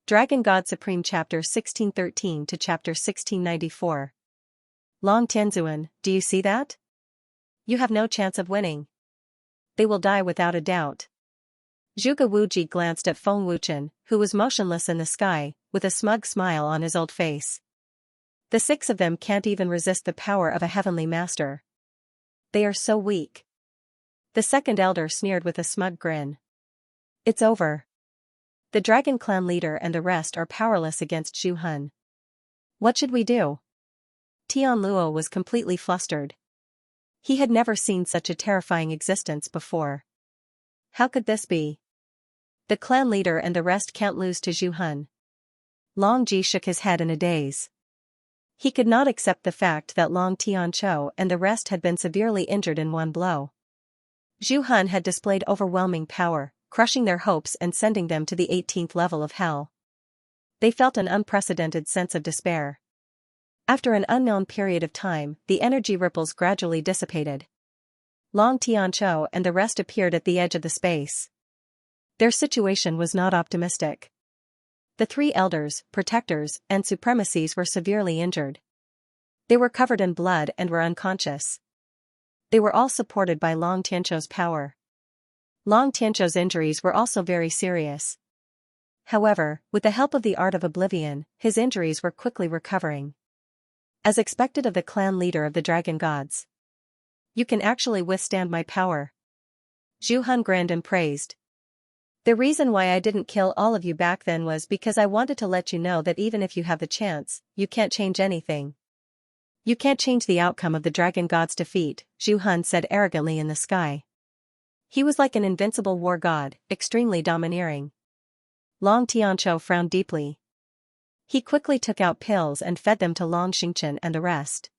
Dragon God Supreme Chapter 1613 to Chapter 1694. Long Tianzuan, do you see that? You have no chance of winning. They will die without a doubt. Zhuge Wuji glanced at Feng Wuchen, who was motionless in the sky, with a smug smile on his old face. The six of them can't even resist the power of a heavenly master. They are so weak. The second elder sneered with a smug grin. It's over. The Dragon Clan leader and the rest are powerless against Zhu Hun. What should we do? Tian Luo was completely flustered. He had never seen such a terrifying existence before. How could this be? The clan leader and the rest can't lose to Zhu Hun. Long Ji shook his head in a daze. He could not accept the fact that Long Tianchou and the rest had been severely injured in one blow. Zhu Hun had displayed overwhelming power, crushing their hopes and sending them to the 18th level of hell. They felt an unprecedented sense of despair. After an unknown period of time, the energy ripples gradually dissipated. Long Tianchou and the rest appeared at the edge of the space. Their situation was not optimistic. The three elders, protectors, and supremacies were severely injured. They were covered in blood and were unconscious. They were all supported by Long Tianchou's power. Long Tianchou's injuries were also very serious. However, with the help of the art of oblivion, his injuries were quickly recovering. As expected of the clan leader of the dragon gods. You can actually withstand my power. Zhu Hun grinned and praised. The reason why I didn't kill all of you back then was because I wanted to let you know that even if you have the chance, you can't change anything. You can't change the outcome of the dragon god's defeat, Zhu Hun said arrogantly in the sky. He was like an invincible war god, extremely domineering. Long Tianchou frowned deeply. He quickly took out pills and fed them to Long Xingchen and the rest.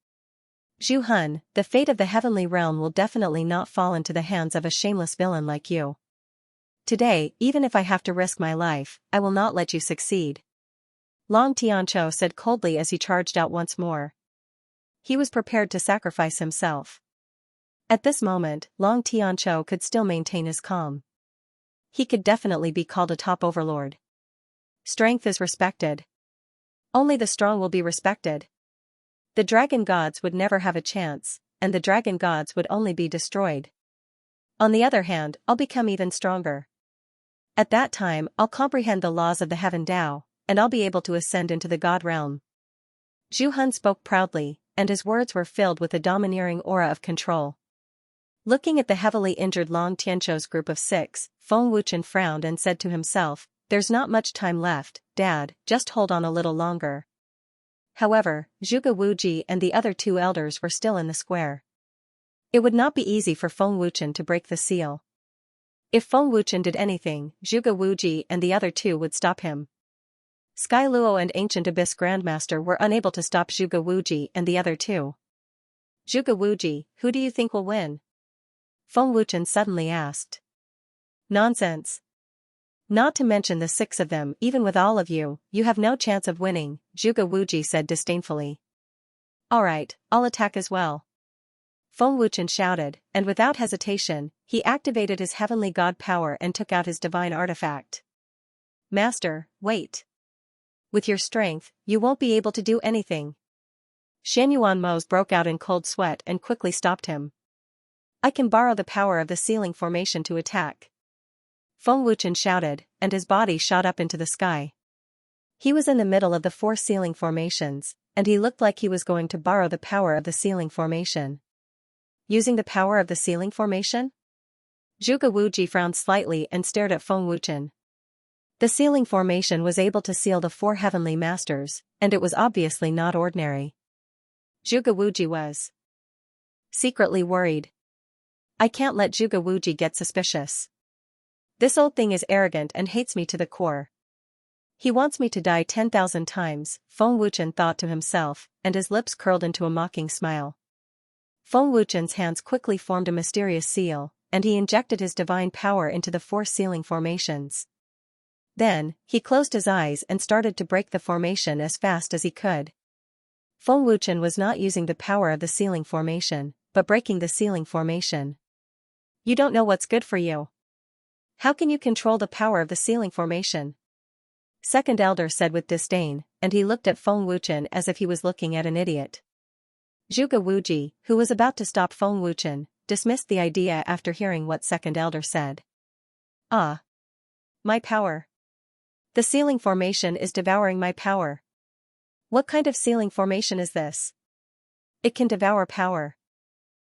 Zhu Hun, the fate of the heavenly realm will definitely not fall into the hands of a shameless villain like you. Today, even if I have to risk my life, I will not let you succeed. Long Tianchou said coldly as he charged out once more. He was prepared to sacrifice himself. At this moment, Long Tianchou could still maintain his calm. He could definitely be called a top overlord. Strength is respected. Only the strong will be respected. The dragon gods would never have a chance, and the dragon gods would only be destroyed. On the other hand, I'll become even stronger. At that time, I'll comprehend the laws of the Heaven Tao, and I'll be able to ascend into the God realm. Zhu Hun spoke proudly, and his words were filled with a domineering aura of control. Looking at the heavily injured Long Tianchou's group of six, Feng Wuchen frowned and said to himself, "There's not much time left, Dad, just hold on a little longer." However, Zhuge Wuji and the other two elders were still in the square. It would not be easy for Feng Wuchen to break the seal. If Feng Wuchen did anything, Zhuge Wuji and the other two would stop him. Sky Luo and Ancient Abyss Grandmaster were unable to stop Zhuge Wuji and the other two. Zhuge Wuji, who do you think will win? Feng Wuchen suddenly asked. Nonsense. Not to mention the six of them, even with all of you, you have no chance of winning, Zhuge Wuji said disdainfully. Alright, I'll attack as well. Feng Wuchen shouted, and without hesitation, he activated his heavenly god power and took out his divine artifact. Master, wait. With your strength, you won't be able to do anything. Shan Mo's broke out in cold sweat and quickly stopped him. I can borrow the power of the ceiling formation to attack. Feng Wuchen shouted, and his body shot up into the sky. He was in the middle of the four ceiling formations, and he looked like he was going to borrow the power of the ceiling formation. Using the power of the ceiling formation? Zhuge Wuji frowned slightly and stared at Feng Wuchen. The ceiling formation was able to seal the four heavenly masters, and it was obviously not ordinary. Zhuge Wuji was secretly worried. I can't let Zhuge Wuji get suspicious. This old thing is arrogant and hates me to the core. He wants me to die 10,000 times, Feng Wuchen thought to himself, and his lips curled into a mocking smile. Feng Wuchen's hands quickly formed a mysterious seal, and he injected his divine power into the four ceiling formations. Then, he closed his eyes and started to break the formation as fast as he could. Feng Wuchen was not using the power of the ceiling formation, but breaking the ceiling formation. You don't know what's good for you. How can you control the power of the ceiling formation? Second elder said with disdain, and he looked at Feng Wuchen as if he was looking at an idiot. Zhuge Wuji, who was about to stop Feng Wuchen, dismissed the idea after hearing what second elder said. Ah. My power. The ceiling formation is devouring my power. What kind of ceiling formation is this? It can devour power.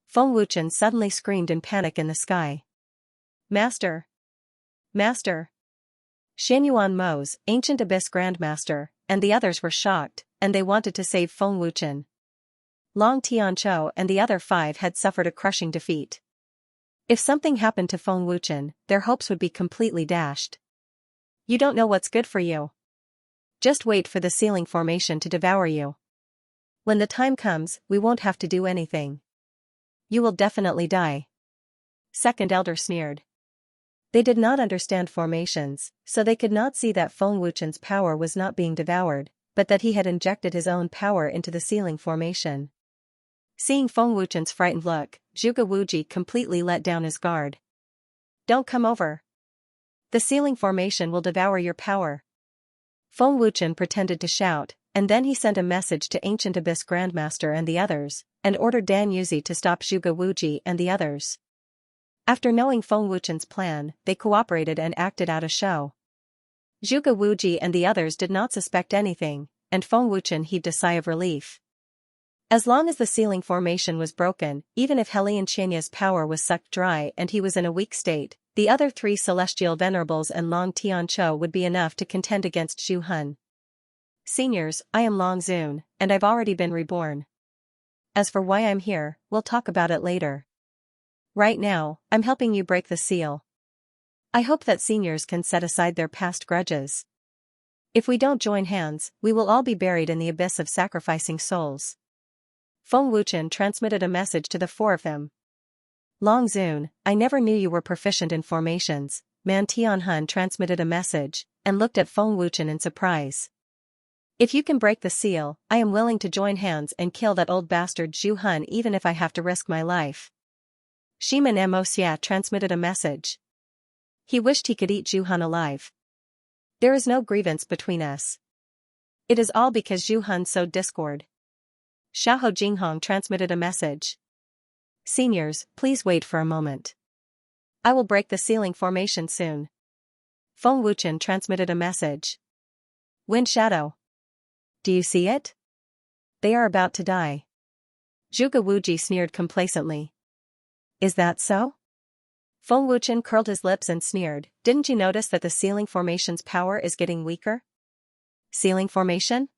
Feng Wuchen suddenly screamed in panic in the sky. Master! Master! Xianyuan Mo's, ancient abyss grandmaster, and the others were shocked, and they wanted to save Feng Wuchen. Long Tianqiu and the other 5 had suffered a crushing defeat. If something happened to Feng Wuchen, their hopes would be completely dashed. You don't know what's good for you. Just wait for the ceiling formation to devour you. When the time comes, we won't have to do anything. You will definitely die. Second elder sneered. They did not understand formations, so they could not see that Feng Wuchen's power was not being devoured, but that he had injected his own power into the ceiling formation. Seeing Feng Wuchen's frightened look, Zhuge Wuji completely let down his guard. Don't come over. The ceiling formation will devour your power. Feng Wuchen pretended to shout, and then he sent a message to Ancient Abyss Grandmaster and the others, and ordered Dan Yuzi to stop Zhuge Wuji and the others. After knowing Feng Wuchen's plan, they cooperated and acted out a show. Zhuge Wuji and the others did not suspect anything, and Feng Wuchen heaved a sigh of relief. As long as the ceiling formation was broken, even if Helian Xianxia's power was sucked dry and he was in a weak state, the other 3 celestial venerables and Long Tianqiu would be enough to contend against Zhu Han. Seniors, I am Long Zun, and I've already been reborn. As for why I'm here, we'll talk about it later. Right now, I'm helping you break the seal. I hope that seniors can set aside their past grudges. If we don't join hands, we will all be buried in the abyss of sacrificing souls. Feng Wuchen transmitted a message to the 4 of them. Long Zun, I never knew you were proficient in formations. Man Tianhun transmitted a message, and looked at Feng Wuchen in surprise. If you can break the seal, I am willing to join hands and kill that old bastard Zhu Han even if I have to risk my life. Shiman Moxia transmitted a message. He wished he could eat Zhu Han alive. There is no grievance between us. It is all because Zhu Han sowed discord. Xiaoho Jinghong transmitted a message. Seniors, please wait for a moment. I will break the ceiling formation soon. Feng Wuchen transmitted a message. Wind Shadow. Do you see it? They are about to die. Zhuge Wuji sneered complacently. Is that so? Feng Wuchen curled his lips and sneered, didn't you notice that the ceiling formation's power is getting weaker? Ceiling formation?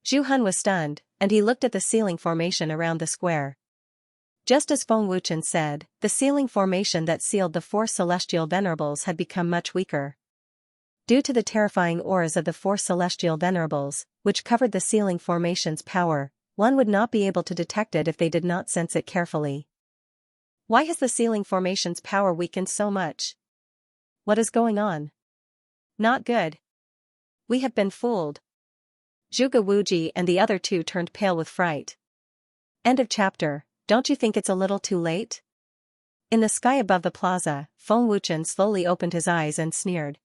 Zhu Han was stunned, and he looked at the ceiling formation around the square. Just as Feng Wuchen said, the ceiling formation that sealed the 4 celestial venerables had become much weaker. Due to the terrifying auras of the 4 celestial venerables, which covered the ceiling formation's power, one would not be able to detect it if they did not sense it carefully. Why has the ceiling formation's power weakened so much? What is going on? Not good. We have been fooled. Zhuge Wuji and the other 2 turned pale with fright. End of chapter. Don't you think it's a little too late? In the sky above the plaza, Feng Wuchen slowly opened his eyes and sneered.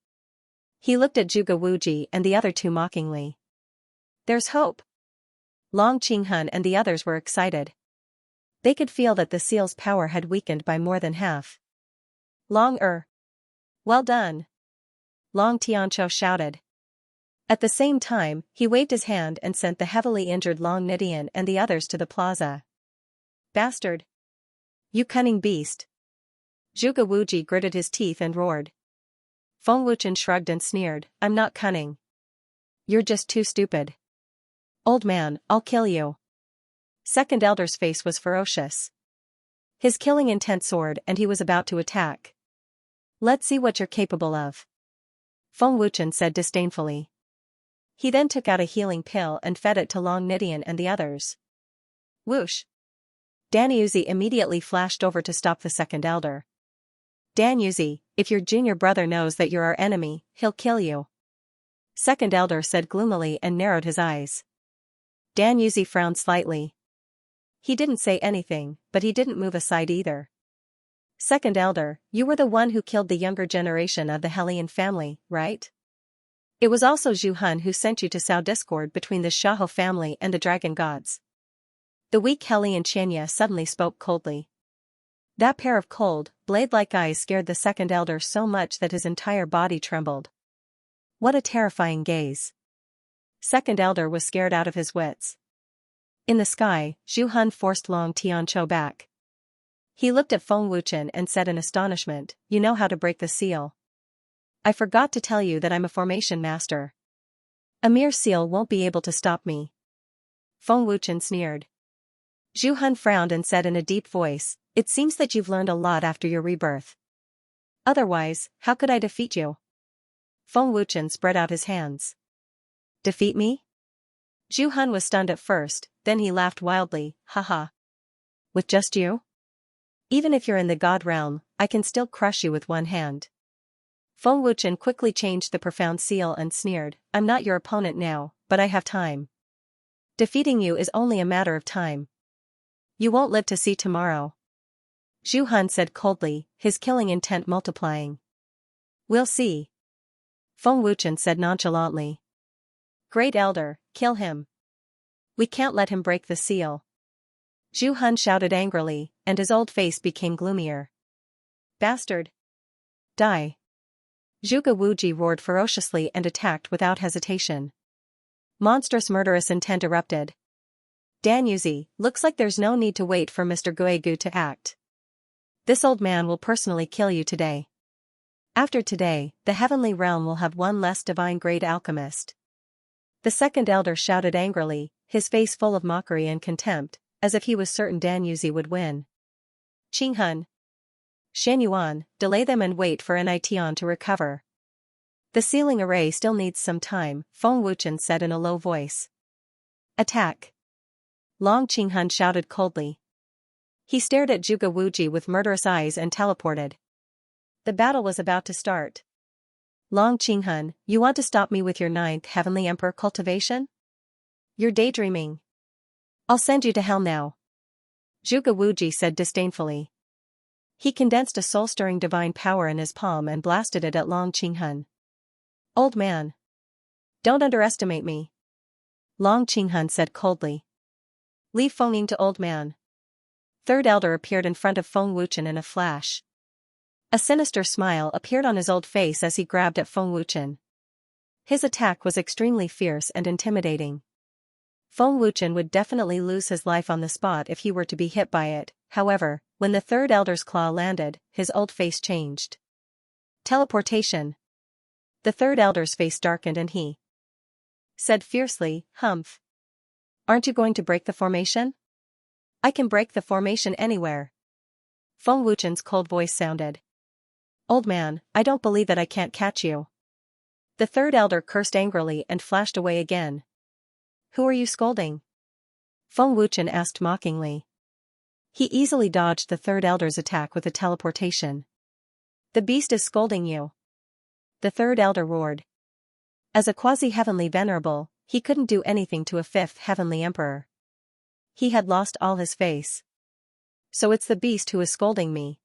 He looked at Zhuge Wuji and the other 2 mockingly. There's hope. Long Qinghun and the others were excited. They could feel that the seal's power had weakened by more than half. Long Well done. Long Tianqiu shouted. At the same time, he waved his hand and sent the heavily injured Long Nidian and the others to the plaza. Bastard! You cunning beast! Zhuge Wuji gritted his teeth and roared. Feng Wuchen shrugged and sneered, I'm not cunning. You're just too stupid. Old man, I'll kill you. Second elder's face was ferocious. His killing intent soared and he was about to attack. Let's see what you're capable of. Feng Wuchen said disdainfully. He then took out a healing pill and fed it to Long Nidian and the others. Whoosh! Dan Yuzi immediately flashed over to stop the second elder. Dan Yuzi, if your junior brother knows that you're our enemy, he'll kill you. Second elder said gloomily and narrowed his eyes. Dan Yuzi frowned slightly. He didn't say anything, but he didn't move aside either. Second elder, you were the one who killed the younger generation of the Helian family, right? It was also Zhu Han who sent you to sow discord between the Xiahou family and the dragon gods. The weak Hellion Xianxia suddenly spoke coldly. That pair of cold, blade-like eyes scared the second elder so much that his entire body trembled. What a terrifying gaze. Second elder was scared out of his wits. In the sky, Zhu Han forced Long Tianqiu back. He looked at Feng Wuchen and said in astonishment, "You know how to break the seal. I forgot to tell you that I'm a formation master. A mere seal won't be able to stop me." Feng Wuchen sneered. Zhu Han frowned and said in a deep voice, "It seems that you've learned a lot after your rebirth. Otherwise, how could I defeat you?" Feng Wuchen spread out his hands. "Defeat me?" Zhu Han was stunned at first, then he laughed wildly, "Haha. With just you? Even if you're in the god realm, I can still crush you with one hand." Feng Wuchen quickly changed the profound seal and sneered, "I'm not your opponent now, but I have time. Defeating you is only a matter of time. You won't live to see tomorrow." Zhu Han said coldly, his killing intent multiplying. "We'll see." Feng Wuchen said nonchalantly. "Great Elder, kill him. We can't let him break the seal." Zhu Han shouted angrily, and his old face became gloomier. "Bastard! Die!" Zhuge Wuji roared ferociously and attacked without hesitation. Monstrous murderous intent erupted. "Dan Yuzi, looks like there's no need to wait for Mr. Guigu to act. This old man will personally kill you today. After today, the heavenly realm will have one less divine grade alchemist." The second elder shouted angrily, his face full of mockery and contempt, as if he was certain Dan Yuzi would win. "Qinghun. Shan Yuan, delay them and wait for Nition to recover. The sealing array still needs some time," Feng Wuchen said in a low voice. "Attack!" Long Qinghun shouted coldly. He stared at Zhuge Wuji with murderous eyes and teleported. The battle was about to start. "Long Qinghun, you want to stop me with your 9th Heavenly Emperor cultivation? You're daydreaming. I'll send you to hell now," Zhuge Wuji said disdainfully. He condensed a soul-stirring divine power in his palm and blasted it at Long Qinghun. "Old man. Don't underestimate me," Long Qinghun said coldly. "Leave Fengning to old man." Third elder appeared in front of Feng Wuchen in a flash. A sinister smile appeared on his old face as he grabbed at Feng Wuchen. His attack was extremely fierce and intimidating. Feng Wuchen would definitely lose his life on the spot if he were to be hit by it. However, when the third elder's claw landed, his old face changed. "Teleportation." The third elder's face darkened and he said fiercely, "Humph. Aren't you going to break the formation?" "I can break the formation anywhere." Feng Wuchen's cold voice sounded. "Old man, I don't believe that I can't catch you." The third elder cursed angrily and flashed away again. "Who are you scolding?" Feng Wuchen asked mockingly. He easily dodged the third elder's attack with a teleportation. "The beast is scolding you," the third elder roared. As a quasi-heavenly venerable, he couldn't do anything to a 5th heavenly emperor. He had lost all his face. "So it's the beast who is scolding me."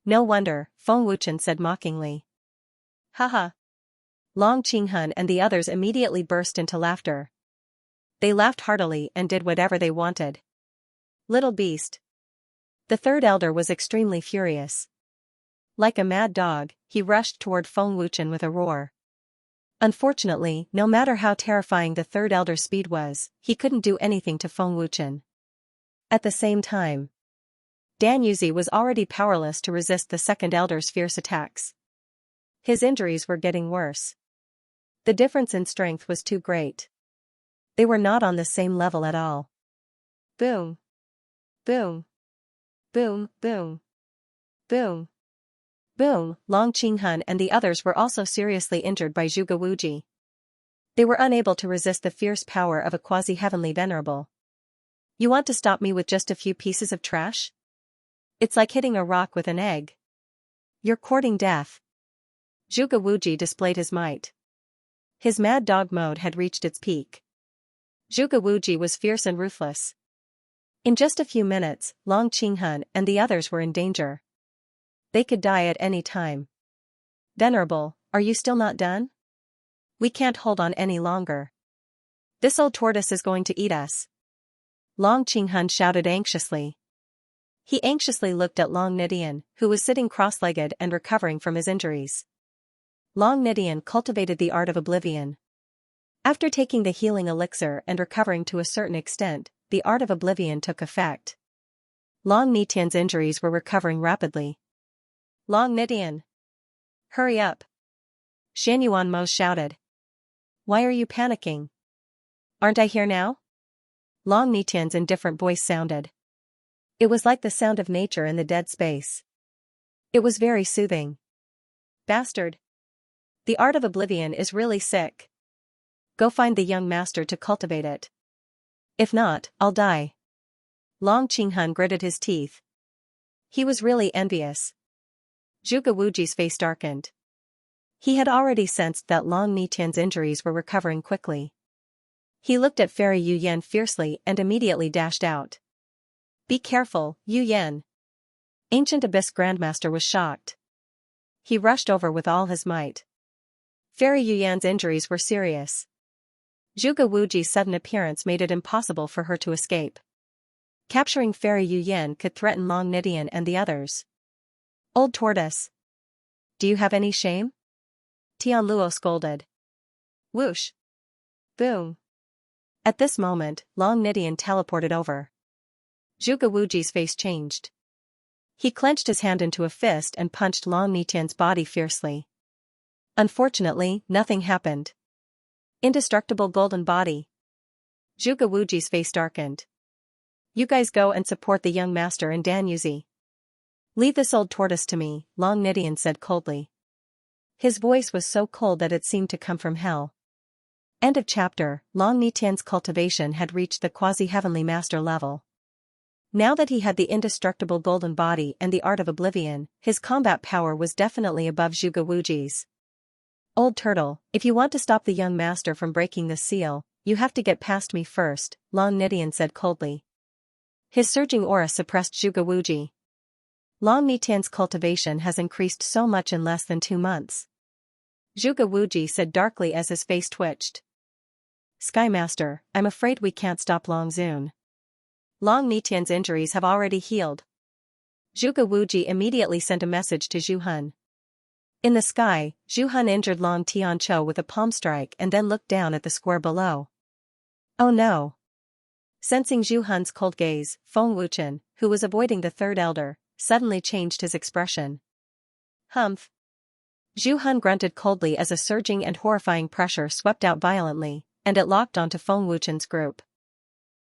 "No wonder," Feng Wuchen said mockingly. "Haha." Long Qinghun and the others immediately burst into laughter. They laughed heartily and did whatever they wanted. "Little beast." The third elder was extremely furious. Like a mad dog, he rushed toward Feng Wuchen with a roar. Unfortunately, no matter how terrifying the third elder's speed was, he couldn't do anything to Feng Wuchen. At the same time, Dan Yuzi was already powerless to resist the second elder's fierce attacks. His injuries were getting worse. The difference in strength was too great. They were not on the same level at all. Boom. Boom. Boom, boom. Boom. Boom. Long Qinghun and the others were also seriously injured by Zhuge Wuji. They were unable to resist the fierce power of a quasi-heavenly venerable. "You want to stop me with just a few pieces of trash? It's like hitting a rock with an egg. You're courting death." Zhuge Wuji displayed his might. His mad dog mode had reached its peak. Zhuge Wuji was fierce and ruthless. In just a few minutes, Long Qinghun and the others were in danger. They could die at any time. "Venerable, are you still not done? We can't hold on any longer. This old tortoise is going to eat us. Long Qinghun shouted anxiously. He anxiously looked at Long Nidian, who was sitting cross-legged and recovering from his injuries. Long Nidian cultivated the art of oblivion. After taking the healing elixir and recovering to a certain extent, the art of oblivion took effect. Long Nidian's injuries were recovering rapidly. Long Nidian! Hurry up! Xianyuan Mo shouted. Why are you panicking? Aren't I here now? Long Nidian's indifferent voice sounded. It was like the sound of nature in the dead space. It was very soothing. Bastard! The art of oblivion is really sick. Go find the young master to cultivate it. If not, I'll die. Long Qinghun gritted his teeth. He was really envious. Zhuge Wuji's face darkened. He had already sensed that Long Nidian's injuries were recovering quickly. He looked at Fairy Yu Yan fiercely and immediately dashed out. Be careful, Yu Yan. Ancient Abyss Grandmaster was shocked. He rushed over with all his might. Fairy Yu Yan's injuries were serious. Zhuge Wuji's sudden appearance made it impossible for her to escape. Capturing Fairy Yu Yan could threaten Long Nidian and the others. Old tortoise. Do you have any shame? Tian Luo scolded. Whoosh. Boom. At this moment, Long Nidian teleported over. Zhuge Wuji's face changed. He clenched his hand into a fist and punched Long Nidian's body fiercely. Unfortunately, nothing happened. Indestructible golden body. Zhuge Wuji's face darkened. You guys go and support the young master in Danyuzi. Leave this old tortoise to me, Long Nidian said coldly. His voice was so cold that it seemed to come from hell. End of chapter. Long Nidian's cultivation had reached the quasi-heavenly master level. Now that he had the indestructible golden body and the art of oblivion, his combat power was definitely above Zhuge Wuji's. Old turtle, if you want to stop the young master from breaking the seal, you have to get past me first, Long Nidian said coldly. His surging aura suppressed Zhuge Wuji. Long Nidian's cultivation has increased so much in less than 2 months. Zhuge Wuji said darkly as his face twitched. Sky Master, I'm afraid we can't stop Long Zun. Long Nidian's injuries have already healed. Zhuge Wuji immediately sent a message to Zhu Hun. In the sky, Zhu Hun injured Long Tianqiu with a palm strike and then looked down at the square below. Oh no! Sensing Zhu Hun's cold gaze, Feng Wuchen, who was avoiding the third elder, suddenly changed his expression. Humph! Zhu Hun grunted coldly as a surging and horrifying pressure swept out violently, and it locked onto Feng Wuchen's group.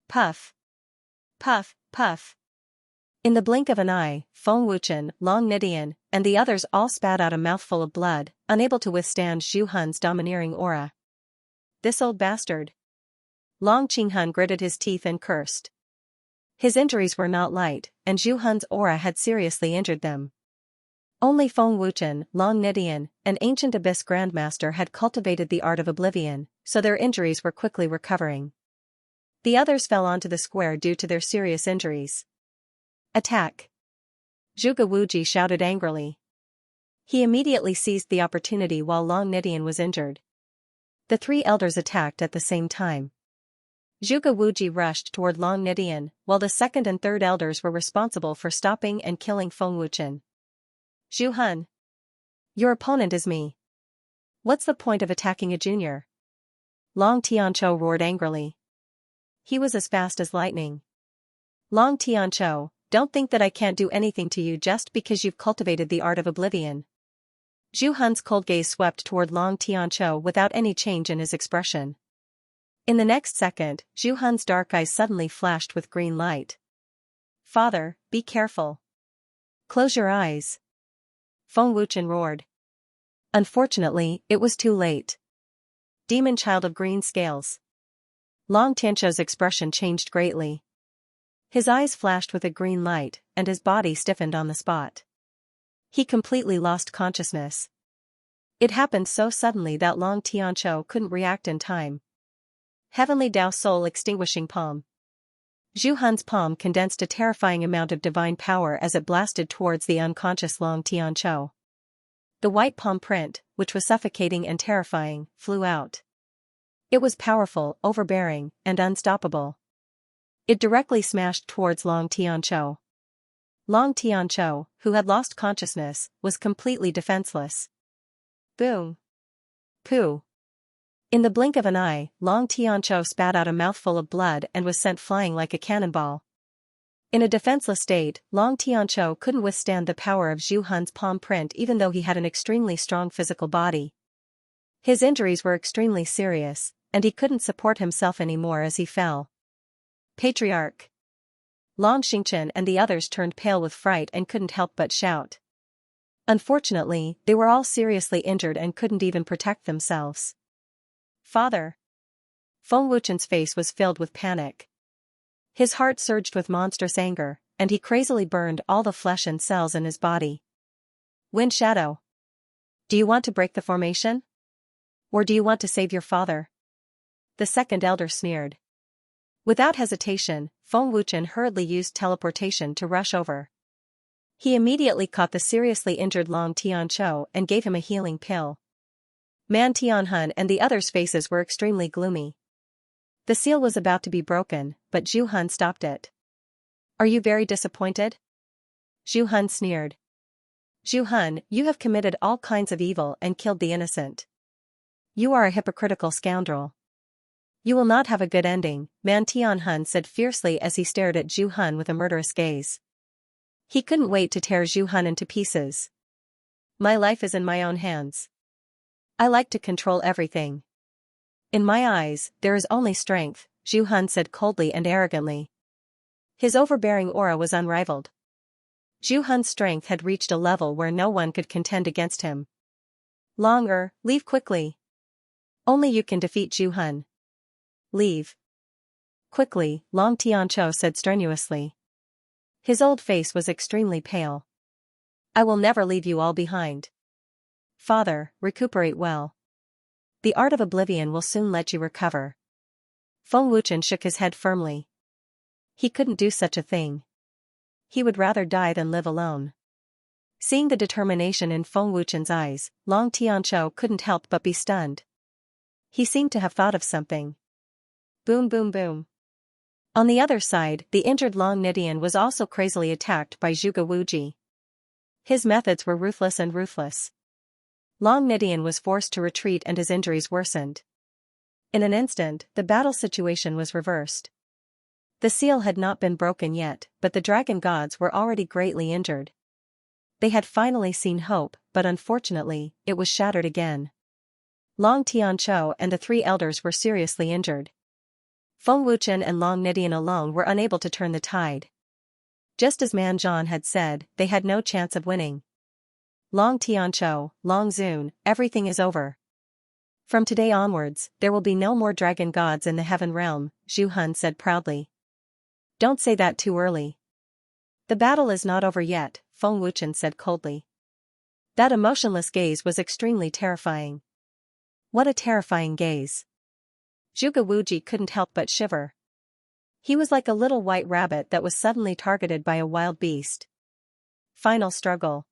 Puff! Puff, puff! In the blink of an eye, Feng Wuchen, Long Nidian, and the others all spat out a mouthful of blood, unable to withstand Zhu Hun's domineering aura. This old bastard! Long Qinghun gritted his teeth and cursed. His injuries were not light, and Zhu Hun's aura had seriously injured them. Only Feng Wuchen, Long Nidian, and Ancient Abyss Grandmaster had cultivated the art of oblivion, so their injuries were quickly recovering. The others fell onto the square due to their serious injuries. Attack! Zhuge Wuji shouted angrily. He immediately seized the opportunity while Long Nidian was injured. The 3 elders attacked at the same time. Zhuge Wuji rushed toward Long Nidian, while the second and third elders were responsible for stopping and killing Feng Wuchen. Zhu Hun! Your opponent is me. What's the point of attacking a junior? Long Tianqiu roared angrily. He was as fast as lightning. Long Tianqiu, don't think that I can't do anything to you just because you've cultivated the art of oblivion. Zhu Hun's cold gaze swept toward Long Tianqiu without any change in his expression. In the next second, Zhu Hun's dark eyes suddenly flashed with green light. Father, be careful. Close your eyes. Feng Wuchen roared. Unfortunately, it was too late. Demon child of green scales. Long Tianqiu's expression changed greatly. His eyes flashed with a green light, and his body stiffened on the spot. He completely lost consciousness. It happened so suddenly that Long Tianqiu couldn't react in time. Heavenly Tao Soul Extinguishing Palm. Zhu Hun's palm condensed a terrifying amount of divine power as it blasted towards the unconscious Long Tianqiu. The white palm print, which was suffocating and terrifying, flew out. It was powerful, overbearing, and unstoppable. It directly smashed towards Long Tianqiu. Long Tianqiu, who had lost consciousness, was completely defenseless. Boom. Pooh. In the blink of an eye, Long Tianqiu spat out a mouthful of blood and was sent flying like a cannonball. In a defenseless state, Long Tianqiu couldn't withstand the power of Zhu Hun's palm print even though he had an extremely strong physical body. His injuries were extremely serious, and he couldn't support himself anymore as he fell. Patriarch! Long Xingchen and the others turned pale with fright and couldn't help but shout. Unfortunately, they were all seriously injured and couldn't even protect themselves. Father! Feng Wuchen's face was filled with panic. His heart surged with monstrous anger, and he crazily burned all the flesh and cells in his body. Wind Shadow! Do you want to break the formation? Or do you want to save your father? The second elder sneered. Without hesitation, Feng Wuchen hurriedly used teleportation to rush over. He immediately caught the seriously injured Long Tianqiu and gave him a healing pill. Man Tianhun and the others' faces were extremely gloomy. The seal was about to be broken, but Zhu Hun stopped it. Are you very disappointed? Zhu Hun sneered. Zhu Hun, you have committed all kinds of evil and killed the innocent. You are a hypocritical scoundrel. You will not have a good ending, Man Tianhun said fiercely as he stared at Zhu Hun with a murderous gaze. He couldn't wait to tear Zhu Hun into pieces. My life is in my own hands. I like to control everything. In my eyes, there is only strength, Zhu Hun said coldly and arrogantly. His overbearing aura was unrivaled. Zhu Hun's strength had reached a level where no one could contend against him. Longer, leave quickly. Only you can defeat Zhu Hun. Leave. Quickly, Long Tianqiu said strenuously. His old face was extremely pale. I will never leave you all behind. Father, recuperate well. The art of oblivion will soon let you recover. Feng Wuchen shook his head firmly. He couldn't do such a thing. He would rather die than live alone. Seeing the determination in Feng Wuchen's eyes, Long Tianqiu couldn't help but be stunned. He seemed to have thought of something. Boom boom boom. On the other side, the injured Long Nidian was also crazily attacked by Zhuge Wuji. His methods were ruthless and ruthless. Long Nidian was forced to retreat and his injuries worsened. In an instant, the battle situation was reversed. The seal had not been broken yet, but the dragon gods were already greatly injured. They had finally seen hope, but unfortunately, it was shattered again. Long Tianqiu and the three elders were seriously injured. Feng Wuchen and Long Nidian alone were unable to turn the tide. Just as Man Zhan had said, they had no chance of winning. Long Tianqiu, Long Zun, everything is over. From today onwards, there will be no more dragon gods in the heaven realm, Zhu Hun said proudly. Don't say that too early. The battle is not over yet, Feng Wuchen said coldly. That emotionless gaze was extremely terrifying. What a terrifying gaze. Zhuge Wuji couldn't help but shiver. He was like a little white rabbit that was suddenly targeted by a wild beast. Final struggle.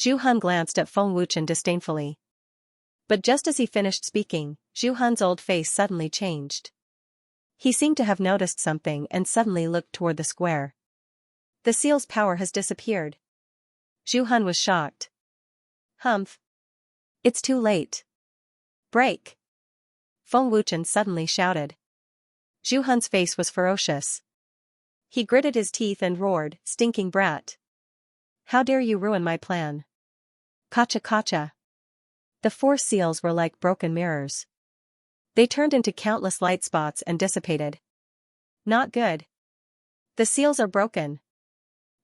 Zhu Hun glanced at Feng Wuchen disdainfully. But just as he finished speaking, Zhu Hun's old face suddenly changed. He seemed to have noticed something and suddenly looked toward the square. The seal's power has disappeared. Zhu Hun was shocked. Humph. It's too late. Break! Feng Wuchen suddenly shouted. Zhu Hun's face was ferocious. He gritted his teeth and roared, stinking brat. How dare you ruin my plan? Kacha kacha. The four seals were like broken mirrors. They turned into countless light spots and dissipated. Not good. The seals are broken.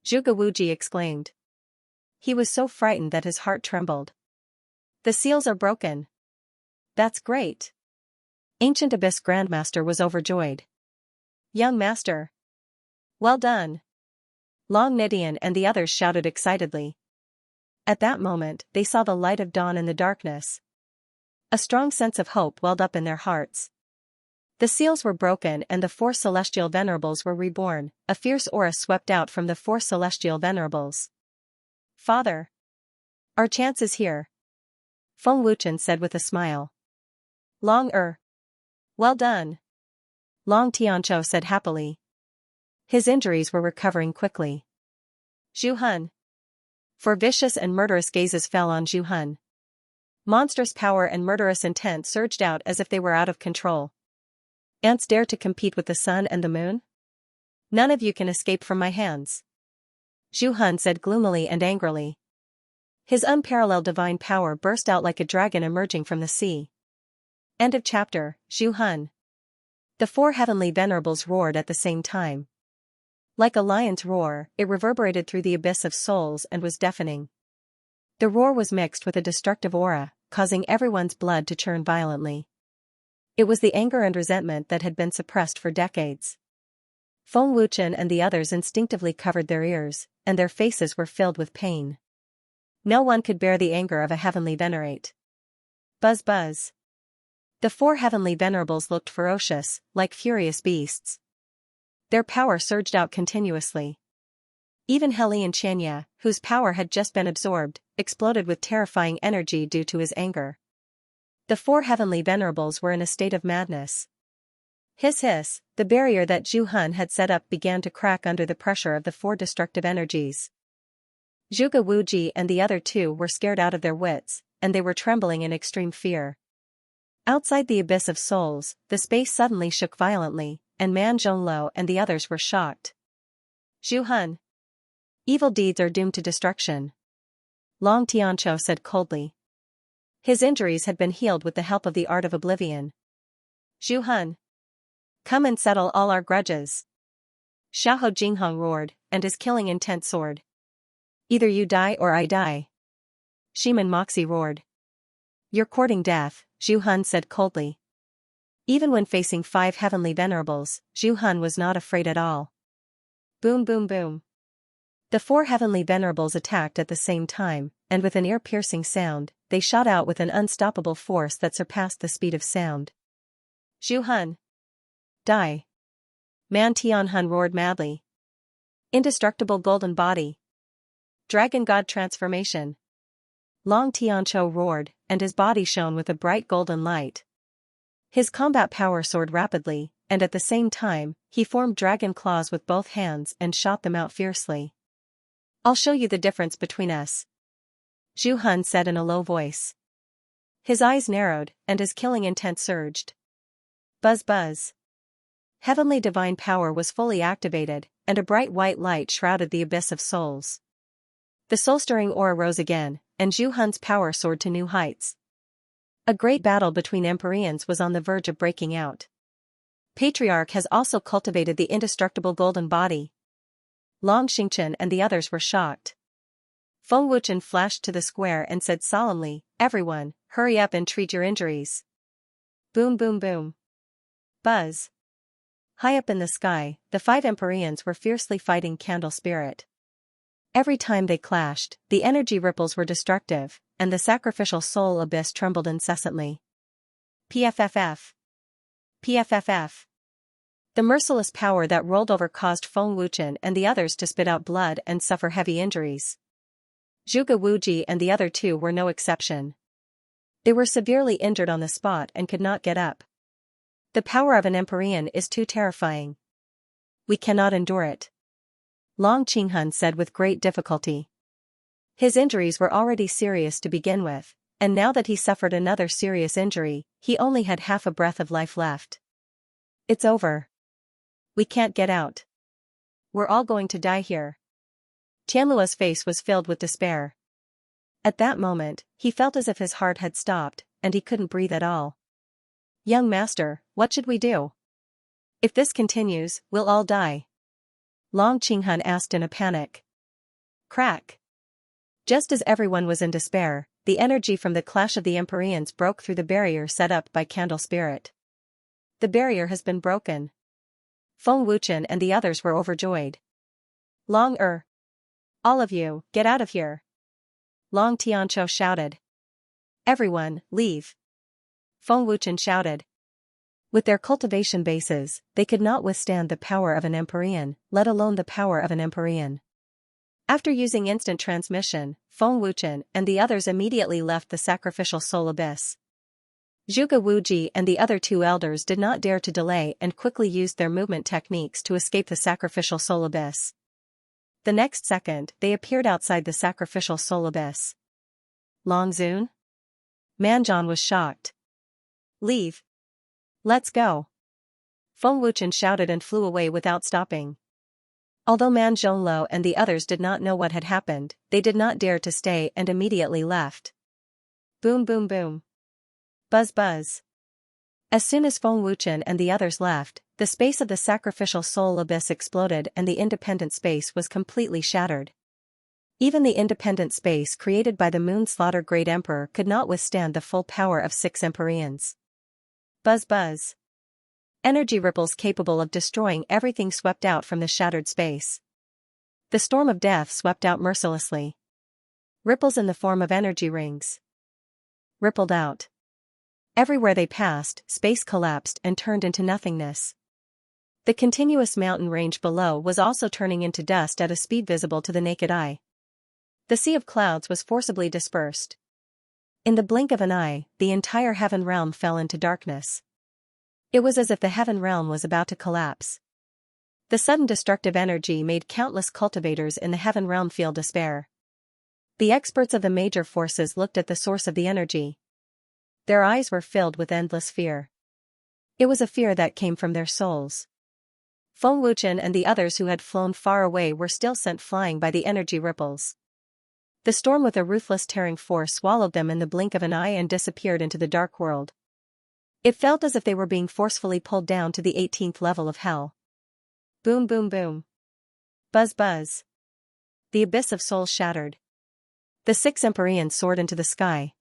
Zhuge Wuji exclaimed. He was so frightened that his heart trembled. The seals are broken. That's great. Ancient Abyss Grandmaster was overjoyed. Young Master. Well done. Long Nidian and the others shouted excitedly. At that moment, they saw the light of dawn in the darkness. A strong sense of hope welled up in their hearts. The seals were broken and the four celestial venerables were reborn. A fierce aura swept out from the four celestial venerables. Father. Our chance is here. Feng Wuchen said with a smile. Long Well done. Long Tianqiu said happily. His injuries were recovering quickly. Zhu Hun. Four vicious and murderous gazes fell on Zhu Hun. Monstrous power and murderous intent surged out as if they were out of control. Ants dare to compete with the sun and the moon? None of you can escape from my hands. Zhu Hun said gloomily and angrily. His unparalleled divine power burst out like a dragon emerging from the sea. End of chapter. Zhu Hun. The four heavenly venerables roared at the same time. Like a lion's roar, it reverberated through the abyss of souls and was deafening. The roar was mixed with a destructive aura, causing everyone's blood to churn violently. It was the anger and resentment that had been suppressed for decades. Feng Wuchen and the others instinctively covered their ears, and their faces were filled with pain. No one could bear the anger of a heavenly venerate. Buzz buzz. The four heavenly venerables looked ferocious, like furious beasts. Their power surged out continuously. Even Hellion Xianxia, whose power had just been absorbed, exploded with terrifying energy due to his anger. The four heavenly venerables were in a state of madness. Hiss hiss, the barrier that Zhu Hun had set up began to crack under the pressure of the four destructive energies. Zhuge Wuji and the other two were scared out of their wits, and they were trembling in extreme fear. Outside the abyss of souls, the space suddenly shook violently, and Man Zhonglou and the others were shocked. Zhu Hun. Evil deeds are doomed to destruction. Long Tianqiu said coldly. His injuries had been healed with the help of the art of oblivion. Zhu Hun. Come and settle all our grudges. Xiahou Jinghong roared, and his killing intent soared. Either you die or I die. Shiman Moxie roared. You're courting death, Zhu Hun said coldly. Even when facing five heavenly venerables, Zhu Hun was not afraid at all. Boom boom boom. The four heavenly venerables attacked at the same time, and with an ear-piercing sound, they shot out with an unstoppable force that surpassed the speed of sound. Zhu Hun. Die. Man Tianhun roared madly. Indestructible golden body. Dragon God transformation. Long Tianqiu roared, and his body shone with a bright golden light. His combat power soared rapidly, and at the same time, he formed dragon claws with both hands and shot them out fiercely. I'll show you the difference between us. Zhu Hun said in a low voice. His eyes narrowed, and his killing intent surged. Buzz buzz. Heavenly divine power was fully activated, and a bright white light shrouded the abyss of souls. The soul-stirring aura rose again, and Zhu Hun's power soared to new heights. A great battle between Empyreans was on the verge of breaking out. Patriarch has also cultivated the indestructible golden body. Long Xingchen and the others were shocked. Feng Wuchen flashed to the square and said solemnly, everyone, hurry up and treat your injuries. Boom boom boom. Buzz. High up in the sky, the five Empyreans were fiercely fighting Candle Spirit. Every time they clashed, the energy ripples were destructive, and the sacrificial soul abyss trembled incessantly. PFFF. PFFF. The merciless power that rolled over caused Feng Wuchen and the others to spit out blood and suffer heavy injuries. Zhuge Wuji and the other two were no exception. They were severely injured on the spot and could not get up. The power of an Empyrean is too terrifying. We cannot endure it. Long Qinghun said with great difficulty. His injuries were already serious to begin with, and now that he suffered another serious injury, he only had half a breath of life left. It's over. We can't get out. We're all going to die here. Tianluo's face was filled with despair. At that moment, he felt as if his heart had stopped, and he couldn't breathe at all. Young master, what should we do? If this continues, we'll all die. Long Qinghun asked in a panic. Crack. Just as everyone was in despair, the energy from the clash of the Empyreans broke through the barrier set up by Candle Spirit. The barrier has been broken. Feng Wuchen and the others were overjoyed. Long all of you, get out of here. Long Tianqiu shouted. Everyone, leave. Feng Wuchen shouted. With their cultivation bases, they could not withstand the power of an Empyrean, let alone the power of an Empyrean. After using instant transmission, Feng Wuchen and the others immediately left the sacrificial soul abyss. Zhuge Wuji and the other two elders did not dare to delay and quickly used their movement techniques to escape the sacrificial soul abyss. The next second, they appeared outside the sacrificial soul abyss. Long Zun? Manzhan was shocked. Leave. Let's go. Feng Wuchen shouted and flew away without stopping. Although Man Zhonglou and the others did not know what had happened, they did not dare to stay and immediately left. Boom boom boom. Buzz buzz. As soon as Feng Wuchen and the others left, the space of the sacrificial soul abyss exploded and the independent space was completely shattered. Even the independent space created by the Moonslaughter Great Emperor could not withstand the full power of 6 Empyreans. Buzz buzz. Energy ripples capable of destroying everything swept out from the shattered space. The storm of death swept out mercilessly. Ripples in the form of energy rings rippled out. Everywhere they passed, space collapsed and turned into nothingness. The continuous mountain range below was also turning into dust at a speed visible to the naked eye. The sea of clouds was forcibly dispersed. In the blink of an eye, the entire heaven realm fell into darkness. It was as if the heaven realm was about to collapse. The sudden destructive energy made countless cultivators in the heaven realm feel despair. The experts of the major forces looked at the source of the energy. Their eyes were filled with endless fear. It was a fear that came from their souls. Feng Wuchen and the others who had flown far away were still sent flying by the energy ripples. The storm with a ruthless tearing force swallowed them in the blink of an eye and disappeared into the dark world. It felt as if they were being forcefully pulled down to the 18th level of hell. Boom boom boom. Buzz buzz. The abyss of souls shattered. The 6 Empyreans soared into the sky.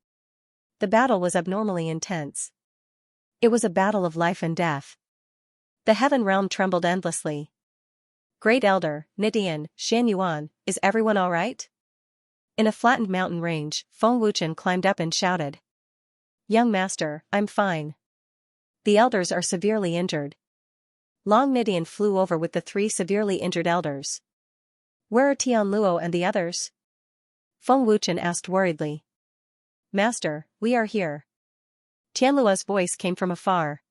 The battle was abnormally intense. It was a battle of life and death. The heaven realm trembled endlessly. Great Elder, Nidian, Xianyuan, is everyone all right? In a flattened mountain range, Feng Wuchen climbed up and shouted. Young master, I'm fine. The elders are severely injured. Long Nidian flew over with the 3 severely injured elders. Where are Tianluo and the others? Feng Wuchen asked worriedly. Master, we are here. Tianluo's voice came from afar.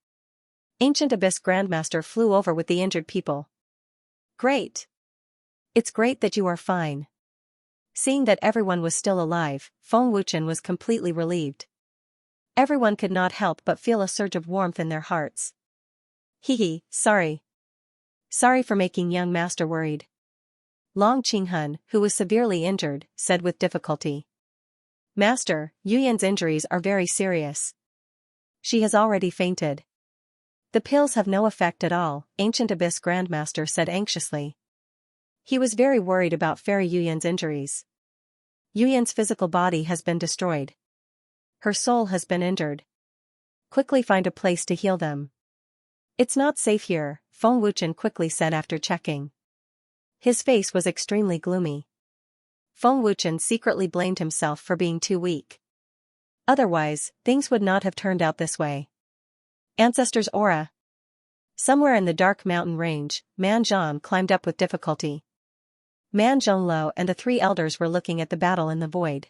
Ancient Abyss Grandmaster flew over with the injured people. Great. It's great that you are fine. Seeing that everyone was still alive, Feng Wuchen was completely relieved. Everyone could not help but feel a surge of warmth in their hearts. Sorry. Sorry for making young master worried. Long Qinghun, who was severely injured, said with difficulty. Master, Yuyan's injuries are very serious. She has already fainted. The pills have no effect at all, Ancient Abyss Grandmaster said anxiously. He was very worried about Fairy Yuyan's injuries. Yuyan's physical body has been destroyed. Her soul has been injured. Quickly find a place to heal them. It's not safe here, Feng Wuchen quickly said after checking. His face was extremely gloomy. Feng Wuchen secretly blamed himself for being too weak. Otherwise, things would not have turned out this way. Ancestor's aura. Somewhere in the dark mountain range, Manzhan climbed up with difficulty. Man Zhonglou and the 3 elders were looking at the battle in the void.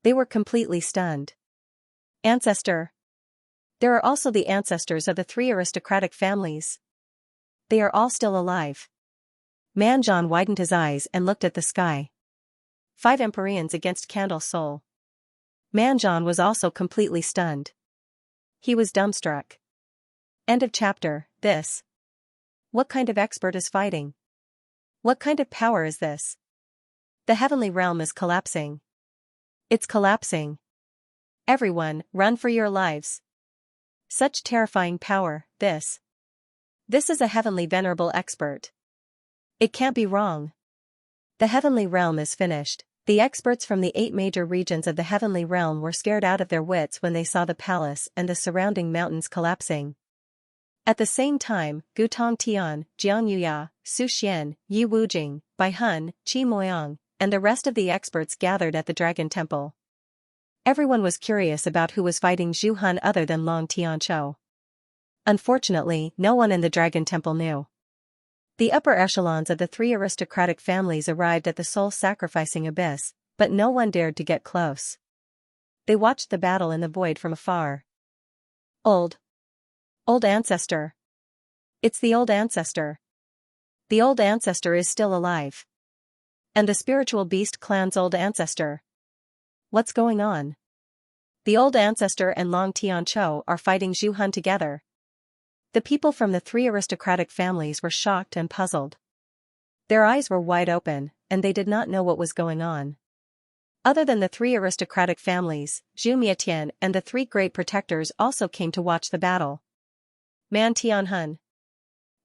They were completely stunned. Ancestor. There are also the ancestors of the 3 aristocratic families. They are all still alive. Manzhan widened his eyes and looked at the sky. 5 Empyreans against Candle Soul. Manzhan was also completely stunned. He was dumbstruck. End of chapter. This. What kind of expert is fighting? What kind of power is this? The heavenly realm is collapsing. It's collapsing. Everyone, run for your lives. Such terrifying power, this. This is a heavenly venerable expert. It can't be wrong. The heavenly realm is finished. The experts from the 8 major regions of the heavenly realm were scared out of their wits when they saw the palace and the surrounding mountains collapsing. At the same time, Gutong Tian, Jiang Yuya, Su Xian, Yi Wujing, Bai Hun, Qi Moyang, and the rest of the experts gathered at the Dragon Temple. Everyone was curious about who was fighting Zhu Hun other than Long Tianqiu. Unfortunately, no one in the Dragon Temple knew. The upper echelons of the three aristocratic families arrived at the soul-sacrificing abyss, but no one dared to get close. They watched the battle in the void from afar. Old ancestor. It's the old ancestor. The old ancestor is still alive. And the spiritual beast clan's old ancestor. What's going on? The old ancestor and Long Tianqiu are fighting Zhu Han together. The people from the three aristocratic families were shocked and puzzled. Their eyes were wide open, and they did not know what was going on. Other than the three aristocratic families, Zhu Mietian and the three great protectors also came to watch the battle. Man Tianhun,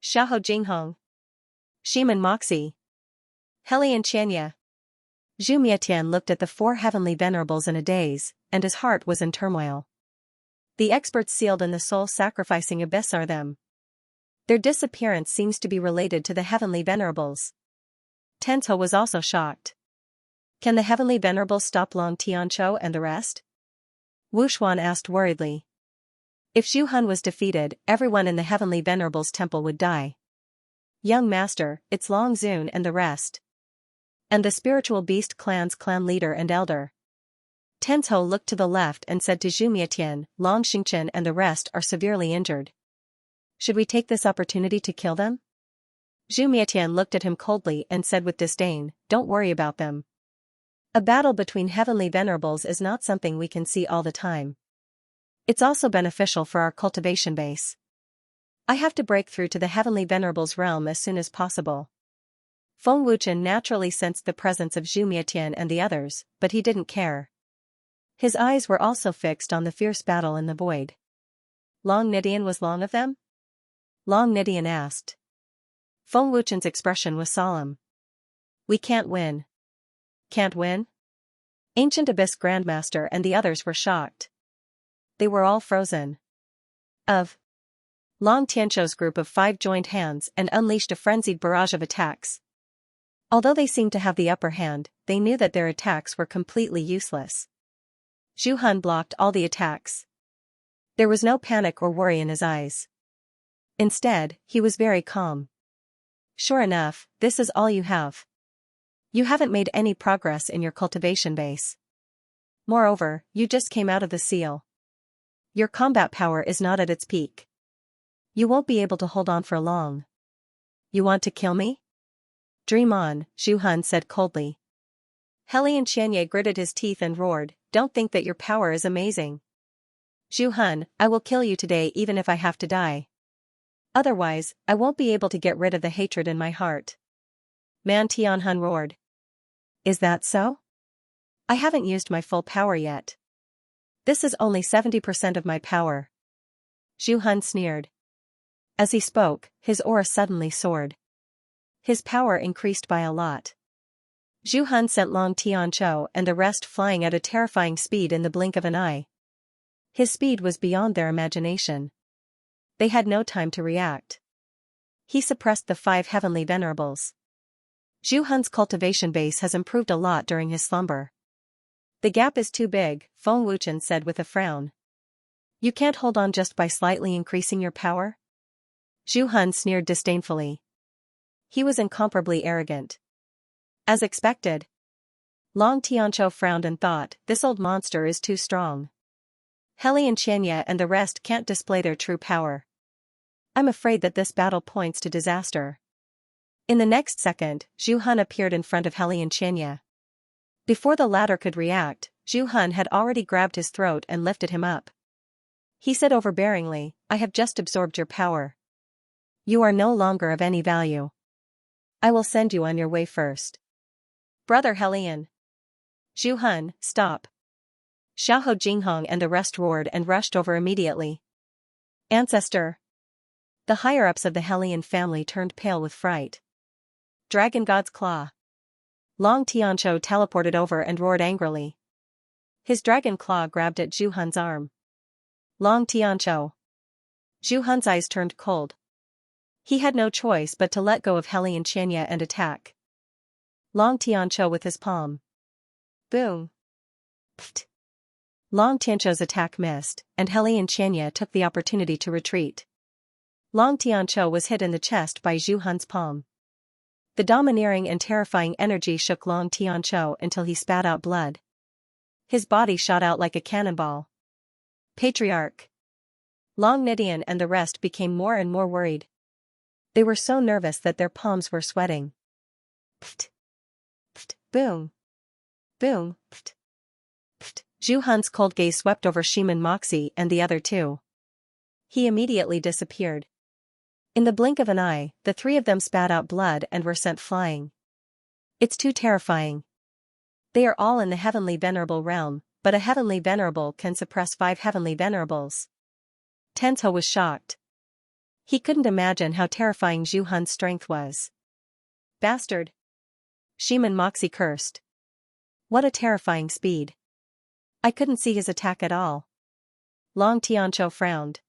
Xiahou Jinghong, Shiman Moxie, Helian Xianxia. Zhu Mietian looked at the four heavenly venerables in a daze, and his heart was in turmoil. The experts sealed in the soul-sacrificing abyss are them. Their disappearance seems to be related to the heavenly venerables. Tenzhou was also shocked. Can the heavenly venerables stop Long Tianqiu and the rest? Wu Xuan asked worriedly. If Zhu Han was defeated, everyone in the heavenly venerables temple would die. Young master, it's Long Zun and the rest. And the spiritual beast clan's clan leader and elder. Tenzhou looked to the left and said to Zhu Mietian, Long Xingchen and the rest are severely injured. Should we take this opportunity to kill them? Zhu Mietian looked at him coldly and said with disdain, don't worry about them. A battle between heavenly venerables is not something we can see all the time. It's also beneficial for our cultivation base. I have to break through to the heavenly venerables realm as soon as possible. Feng Wuchen naturally sensed the presence of Zhu Mietian and the others, but he didn't care. His eyes were also fixed on the fierce battle in the void. Long Nidian was long of them? Long Nidian asked. Feng Wuchen's expression was solemn. We can't win. Can't win? Ancient Abyss Grandmaster and the others were shocked. They were all frozen. Long Tianqiu's group of 5 joined hands and unleashed a frenzied barrage of attacks. Although they seemed to have the upper hand, they knew that their attacks were completely useless. Zhu Han blocked all the attacks. There was no panic or worry in his eyes. Instead, he was very calm. Sure enough, this is all you have. You haven't made any progress in your cultivation base. Moreover, you just came out of the seal. Your combat power is not at its peak. You won't be able to hold on for long. You want to kill me? Dream on, Zhu Han said coldly. Helian Xianxia gritted his teeth and roared, don't think that your power is amazing. Zhu Han, I will kill you today even if I have to die. Otherwise, I won't be able to get rid of the hatred in my heart. Man Tianhun roared. Is that so? I haven't used my full power yet. This is only 70% of my power. Zhu Han sneered. As he spoke, his aura suddenly soared. His power increased by a lot. Zhu Han sent Long Tianqiu and the rest flying at a terrifying speed in the blink of an eye. His speed was beyond their imagination. They had no time to react. He suppressed the 5 heavenly venerables. Zhu Han's cultivation base has improved a lot during his slumber. The gap is too big, Feng Wuchen said with a frown. You can't hold on just by slightly increasing your power? Zhu Han sneered disdainfully. He was incomparably arrogant. As expected. Long Tianqiu frowned and thought, this old monster is too strong. Helian Xianxia and the rest can't display their true power. I'm afraid that this battle points to disaster. In the next second, Zhu Han appeared in front of Helian Xianxia. Before the latter could react, Zhu Han had already grabbed his throat and lifted him up. He said overbearingly, I have just absorbed your power. You are no longer of any value. I will send you on your way first. Brother Helian. Zhu Han, stop. Xiahou Jinghong and the rest roared and rushed over immediately. Ancestor. The higher-ups of the Helian family turned pale with fright. Dragon God's Claw. Long Tianqiu teleported over and roared angrily. His dragon claw grabbed at Zhu Han's arm. Long Tianqiu. Zhu Han's eyes turned cold. He had no choice but to let go of Helian Xianxia and attack. Long Tianqiu with his palm. Boom. Pfft. Long Tianqiu's attack missed, and Helian Xianxia took the opportunity to retreat. Long Tianqiu was hit in the chest by Zhu Hun's palm. The domineering and terrifying energy shook Long Tianqiu until he spat out blood. His body shot out like a cannonball. Patriarch. Long Nidian and the rest became more and more worried. They were so nervous that their palms were sweating. Pft. Pft. Boom. Boom. Pft. Pft. Zhu Hun's cold gaze swept over Shiman Moxie and the other two. He immediately disappeared. In the blink of an eye, the three of them spat out blood and were sent flying. It's too terrifying. They are all in the heavenly venerable realm, but a heavenly venerable can suppress 5 heavenly venerables. Tensho was shocked. He couldn't imagine how terrifying Zhu Hun's strength was. Bastard! Shiman Moxie cursed. What a terrifying speed. I couldn't see his attack at all. Long Tianqiu frowned.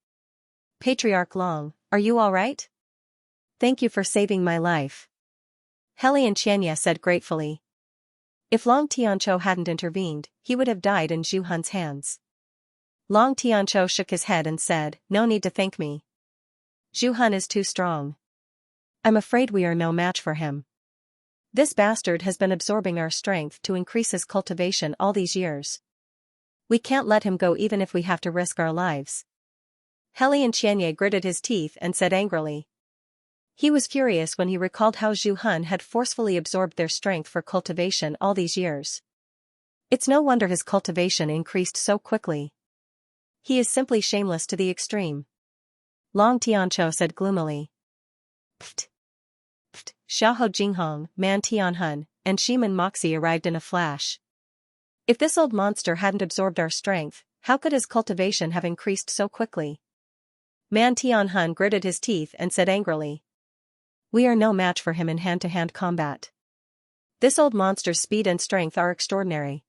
Patriarch Long, are you all right? Thank you for saving my life. Heli and Xianxia said gratefully. If Long Tianqiu hadn't intervened, he would have died in Zhu Hun's hands. Long Tianqiu shook his head and said, no need to thank me. Zhu Hun is too strong. I'm afraid we are no match for him. This bastard has been absorbing our strength to increase his cultivation all these years. We can't let him go even if we have to risk our lives. Heli and Xianxia gritted his teeth and said angrily. He was furious when he recalled how Zhu Hun had forcefully absorbed their strength for cultivation all these years. It's no wonder his cultivation increased so quickly. He is simply shameless to the extreme. Long Tianqiu said gloomily. Pft. Pft. Xiahou Jinghong, Man Tianhun, and Shiman Moxie arrived in a flash. If this old monster hadn't absorbed our strength, how could his cultivation have increased so quickly? Man Tianhun gritted his teeth and said angrily. We are no match for him in hand-to-hand combat. This old monster's speed and strength are extraordinary.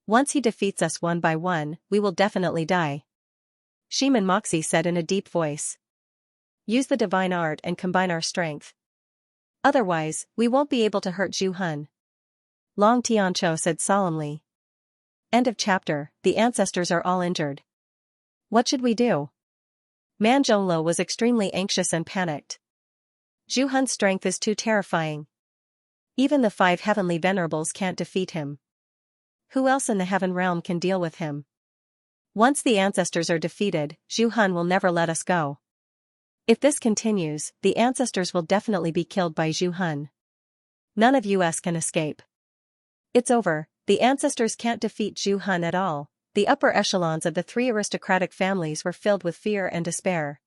Once he defeats us one by one, we will definitely die. Shiman Moxie said in a deep voice. Use the divine art and combine our strength. Otherwise, we won't be able to hurt Zhu Hun. Long Tianqiu said solemnly. End of chapter. The ancestors are all injured. What should we do? Man Zhongluo was extremely anxious and panicked. Zhu Hun's strength is too terrifying. Even the 5 heavenly venerables can't defeat him. Who else in the heaven realm can deal with him? Once the ancestors are defeated, Zhu Hun will never let us go. If this continues, the ancestors will definitely be killed by Zhu Hun. None of us can escape. It's over, the ancestors can't defeat Zhu Hun at all. The upper echelons of the 3 aristocratic families were filled with fear and despair.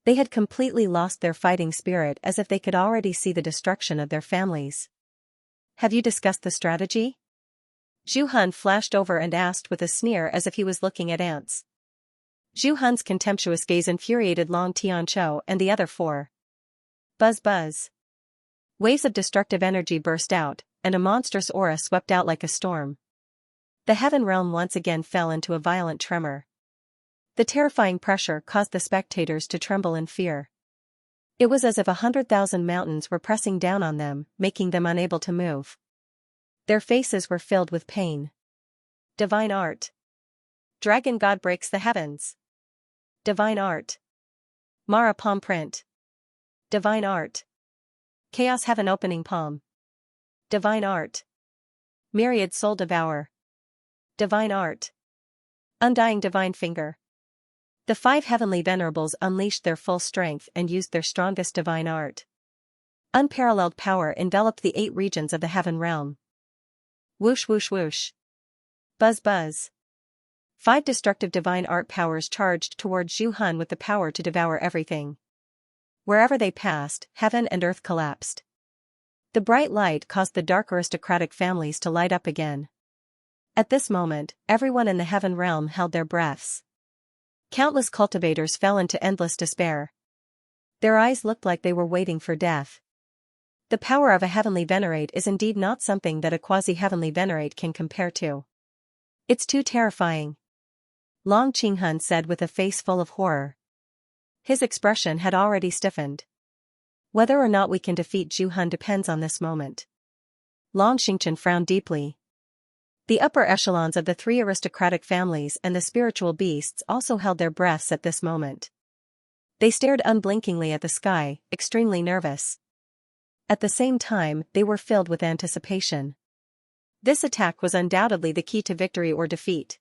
They had completely lost their fighting spirit as if they could already see the destruction of their families. Have you discussed the strategy? Zhu Hun flashed over and asked with a sneer as if he was looking at ants. Zhu Hun's contemptuous gaze infuriated Long Tianqiu and the other 4. Buzz buzz. Waves of destructive energy burst out, and a monstrous aura swept out like a storm. The heaven realm once again fell into a violent tremor. The terrifying pressure caused the spectators to tremble in fear. It was as if 100,000 mountains were pressing down on them, making them unable to move. Their faces were filled with pain. Divine art. Dragon God breaks the heavens. Divine art. Mara palm print. Divine art. Chaos heaven opening palm. Divine art. Myriad soul devour. Divine art. Undying divine finger. The 5 heavenly venerables unleashed their full strength and used their strongest divine art. Unparalleled power enveloped the 8 regions of the heaven realm. Whoosh whoosh whoosh. Buzz buzz. 5 destructive divine art powers charged toward Zhu Hun with the power to devour everything. Wherever they passed, heaven and earth collapsed. The bright light caused the dark aristocratic families to light up again. At this moment, everyone in the heaven realm held their breaths. Countless cultivators fell into endless despair. Their eyes looked like they were waiting for death. The power of a heavenly venerate is indeed not something that a quasi-heavenly venerate can compare to. It's too terrifying. Long Qinghun said with a face full of horror. His expression had already stiffened. Whether or not we can defeat Zhu Hun depends on this moment. Long Xingchen frowned deeply. The upper echelons of the 3 aristocratic families and the spiritual beasts also held their breaths at this moment. They stared unblinkingly at the sky, extremely nervous. At the same time, they were filled with anticipation. This attack was undoubtedly the key to victory or defeat.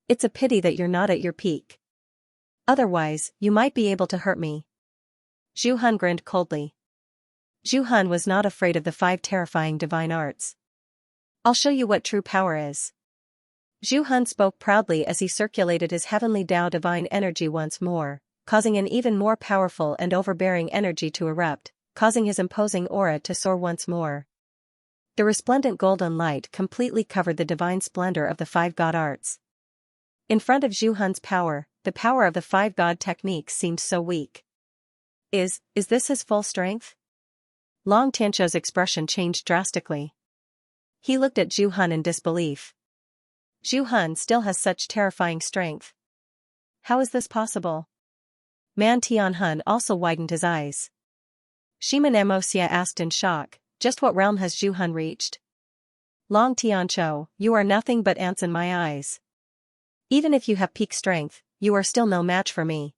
It's a pity that you're not at your peak. Otherwise, you might be able to hurt me. Zhu Han grinned coldly. Zhu Han was not afraid of the 5 terrifying divine arts. I'll show you what true power is. Zhu Han spoke proudly as he circulated his heavenly Tao divine energy once more, causing an even more powerful and overbearing energy to erupt, causing his imposing aura to soar once more. The resplendent golden light completely covered the divine splendor of the 5 god arts. In front of Zhu Han's power, the power of the 5 god techniques seemed so weak. Is this his full strength? Long Tianqiu's expression changed drastically. He looked at Zhu Han in disbelief. Zhu Han still has such terrifying strength. How is this possible? Man Tianhun also widened his eyes. Shiman Xianxia asked in shock, just what realm has Zhu Han reached? Long Tianqiu, you are nothing but ants in my eyes. Even if you have peak strength, you are still no match for me.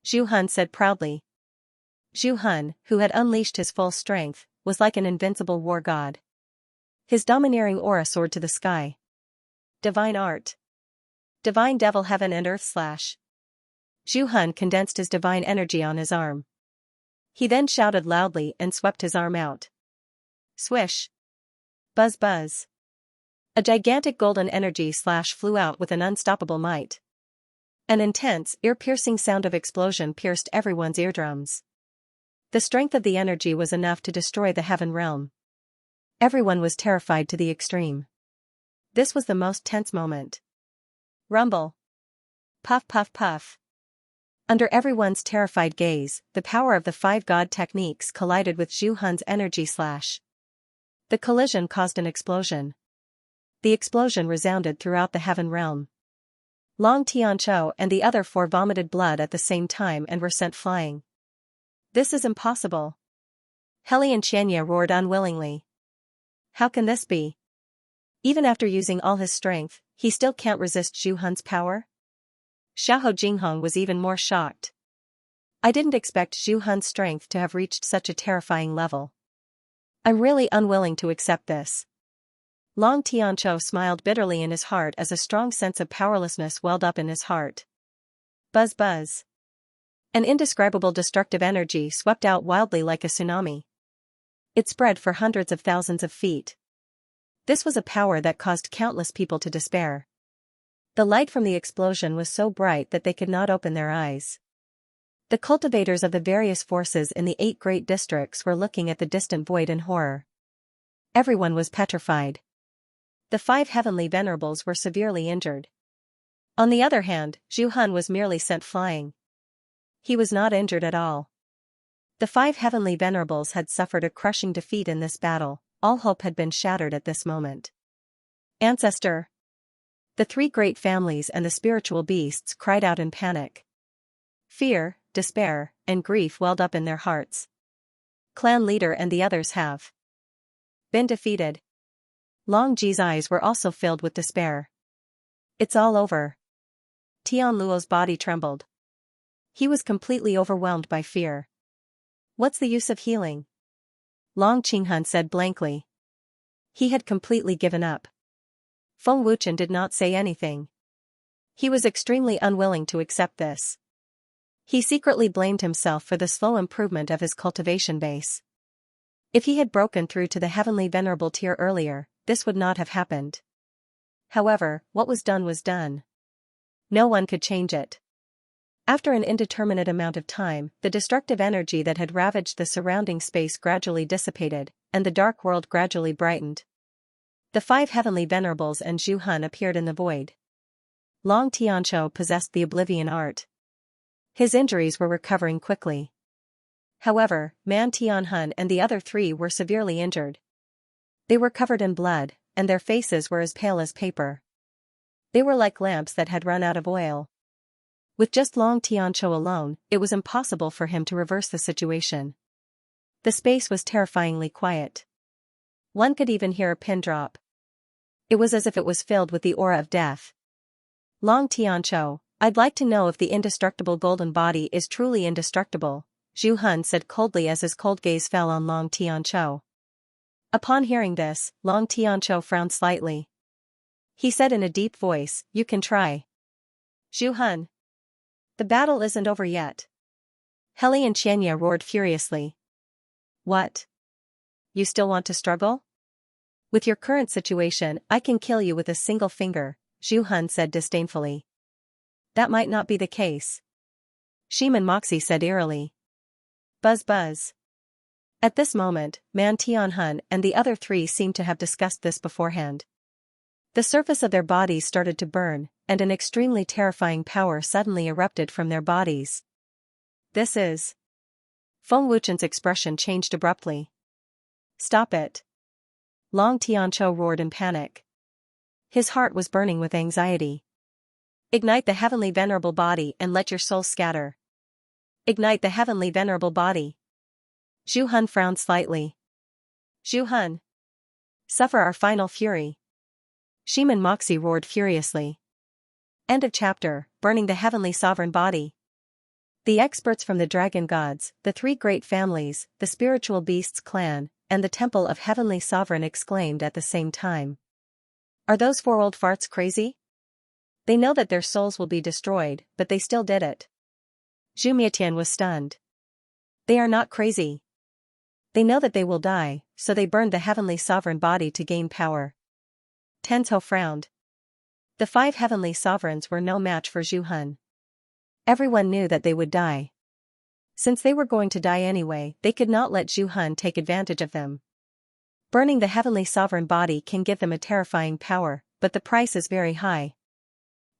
Zhu Han said proudly. Zhu Han, who had unleashed his full strength, was like an invincible war god. His domineering aura soared to the sky. Divine art. Divine devil heaven and earth /. Zhu Han condensed his divine energy on his arm. He then shouted loudly and swept his arm out. Swish. Buzz buzz. A gigantic golden energy / flew out with an unstoppable might. An intense, ear-piercing sound of explosion pierced everyone's eardrums. The strength of the energy was enough to destroy the heaven realm. Everyone was terrified to the extreme. This was the most tense moment. Rumble. Puff puff puff. Under everyone's terrified gaze, the power of the 5 god techniques collided with Zhu Han's energy / The collision caused an explosion. The explosion resounded throughout the heaven realm. Long Tianqiu and the other 4 vomited blood at the same time and were sent flying. This is impossible. Heli and Xianxia roared unwillingly. How can this be? Even after using all his strength, he still can't resist Zhu Han's power? Xiahou Jinghong was even more shocked. I didn't expect Zhu Han's strength to have reached such a terrifying level. I'm really unwilling to accept this. Long Tianqiu smiled bitterly in his heart as a strong sense of powerlessness welled up in his heart. Buzz buzz. An indescribable destructive energy swept out wildly like a tsunami. It spread for hundreds of thousands of feet. This was a power that caused countless people to despair. The light from the explosion was so bright that they could not open their eyes. The cultivators of the various forces in the 8 great districts were looking at the distant void in horror. Everyone was petrified. The 5 heavenly venerables were severely injured. On the other hand, Zhu Han was merely sent flying. He was not injured at all. The 5 heavenly venerables had suffered a crushing defeat in this battle. All hope had been shattered at this moment. Ancestor! The 3 great families and the spiritual beasts cried out in panic. Fear, despair, and grief welled up in their hearts. Clan leader and the others have been defeated. Long Ji's eyes were also filled with despair. It's all over. Tian Luo's body trembled. He was completely overwhelmed by fear. What's the use of healing? Long Qinghun said blankly. He had completely given up. Feng Wuchen did not say anything. He was extremely unwilling to accept this. He secretly blamed himself for the slow improvement of his cultivation base. If he had broken through to the heavenly venerable tier earlier, this would not have happened. However, what was done was done. No one could change it. After an indeterminate amount of time, the destructive energy that had ravaged the surrounding space gradually dissipated, and the dark world gradually brightened. The 5 heavenly venerables and Zhu Han appeared in the void. Long Tianqiu possessed the oblivion art. His injuries were recovering quickly. However, Man Tianhun and the other 3 were severely injured. They were covered in blood, and their faces were as pale as paper. They were like lamps that had run out of oil. With just Long Tianqiu alone, it was impossible for him to reverse the situation. The space was terrifyingly quiet. One could even hear a pin drop. It was as if it was filled with the aura of death. Long Tianqiu, I'd like to know if the indestructible golden body is truly indestructible, Zhu Han said coldly as his cold gaze fell on Long Tianqiu. Upon hearing this, Long Tianqiu frowned slightly. He said in a deep voice, "You can try." Zhu Han. The battle isn't over yet. Heli and Xianxia roared furiously. What? You still want to struggle? With your current situation, I can kill you with a single finger, Zhu Han said disdainfully. That might not be the case. Shiman Moxie said eerily. Buzz buzz. At this moment, Man Tianhun and the other three seemed to have discussed this beforehand. The surface of their bodies started to burn, and an extremely terrifying power suddenly erupted from their bodies. This is... Feng Wuchen's expression changed abruptly. Stop it. Long Tianqiu roared in panic. His heart was burning with anxiety. Ignite the heavenly venerable body and let your soul scatter. Ignite the heavenly venerable body. Zhu Han frowned slightly. Zhu Han. Suffer our final fury. Shiman Moxie roared furiously. End of chapter. Burning the heavenly sovereign body. The experts from the dragon gods, the three great families, the spiritual beasts clan, and the temple of heavenly sovereign exclaimed at the same time. Are those four old farts crazy? They know that their souls will be destroyed, but they still did it. Zhu Mietian was stunned. They are not crazy. They know that they will die, so they burned the heavenly sovereign body to gain power. Tenzhou frowned. The five heavenly sovereigns were no match for Zhu Han. Everyone knew that they would die. Since they were going to die anyway, they could not let Zhu Han take advantage of them. Burning the heavenly sovereign body can give them a terrifying power, but the price is very high.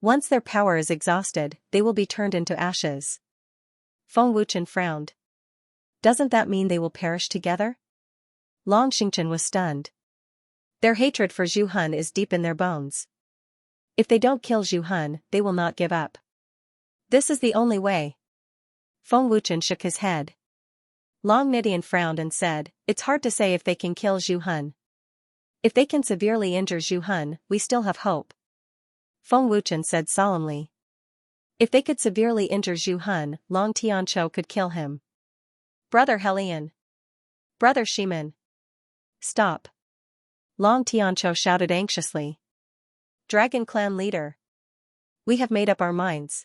Once their power is exhausted, they will be turned into ashes. Feng Wuchen frowned. Doesn't that mean they will perish together? Long Xingchen was stunned. Their hatred for Zhu Han is deep in their bones. If they don't kill Zhu Han, they will not give up. This is the only way. Feng Wuchen shook his head. Long Nidian frowned and said, it's hard to say if they can kill Zhu Han. If they can severely injure Zhu Han, we still have hope. Feng Wuchen said solemnly. If they could severely injure Zhu Han, Long Tianqiu could kill him. Brother Helian. Brother Shiman. Stop. Long Tianqiu shouted anxiously. Dragon Clan leader. We have made up our minds.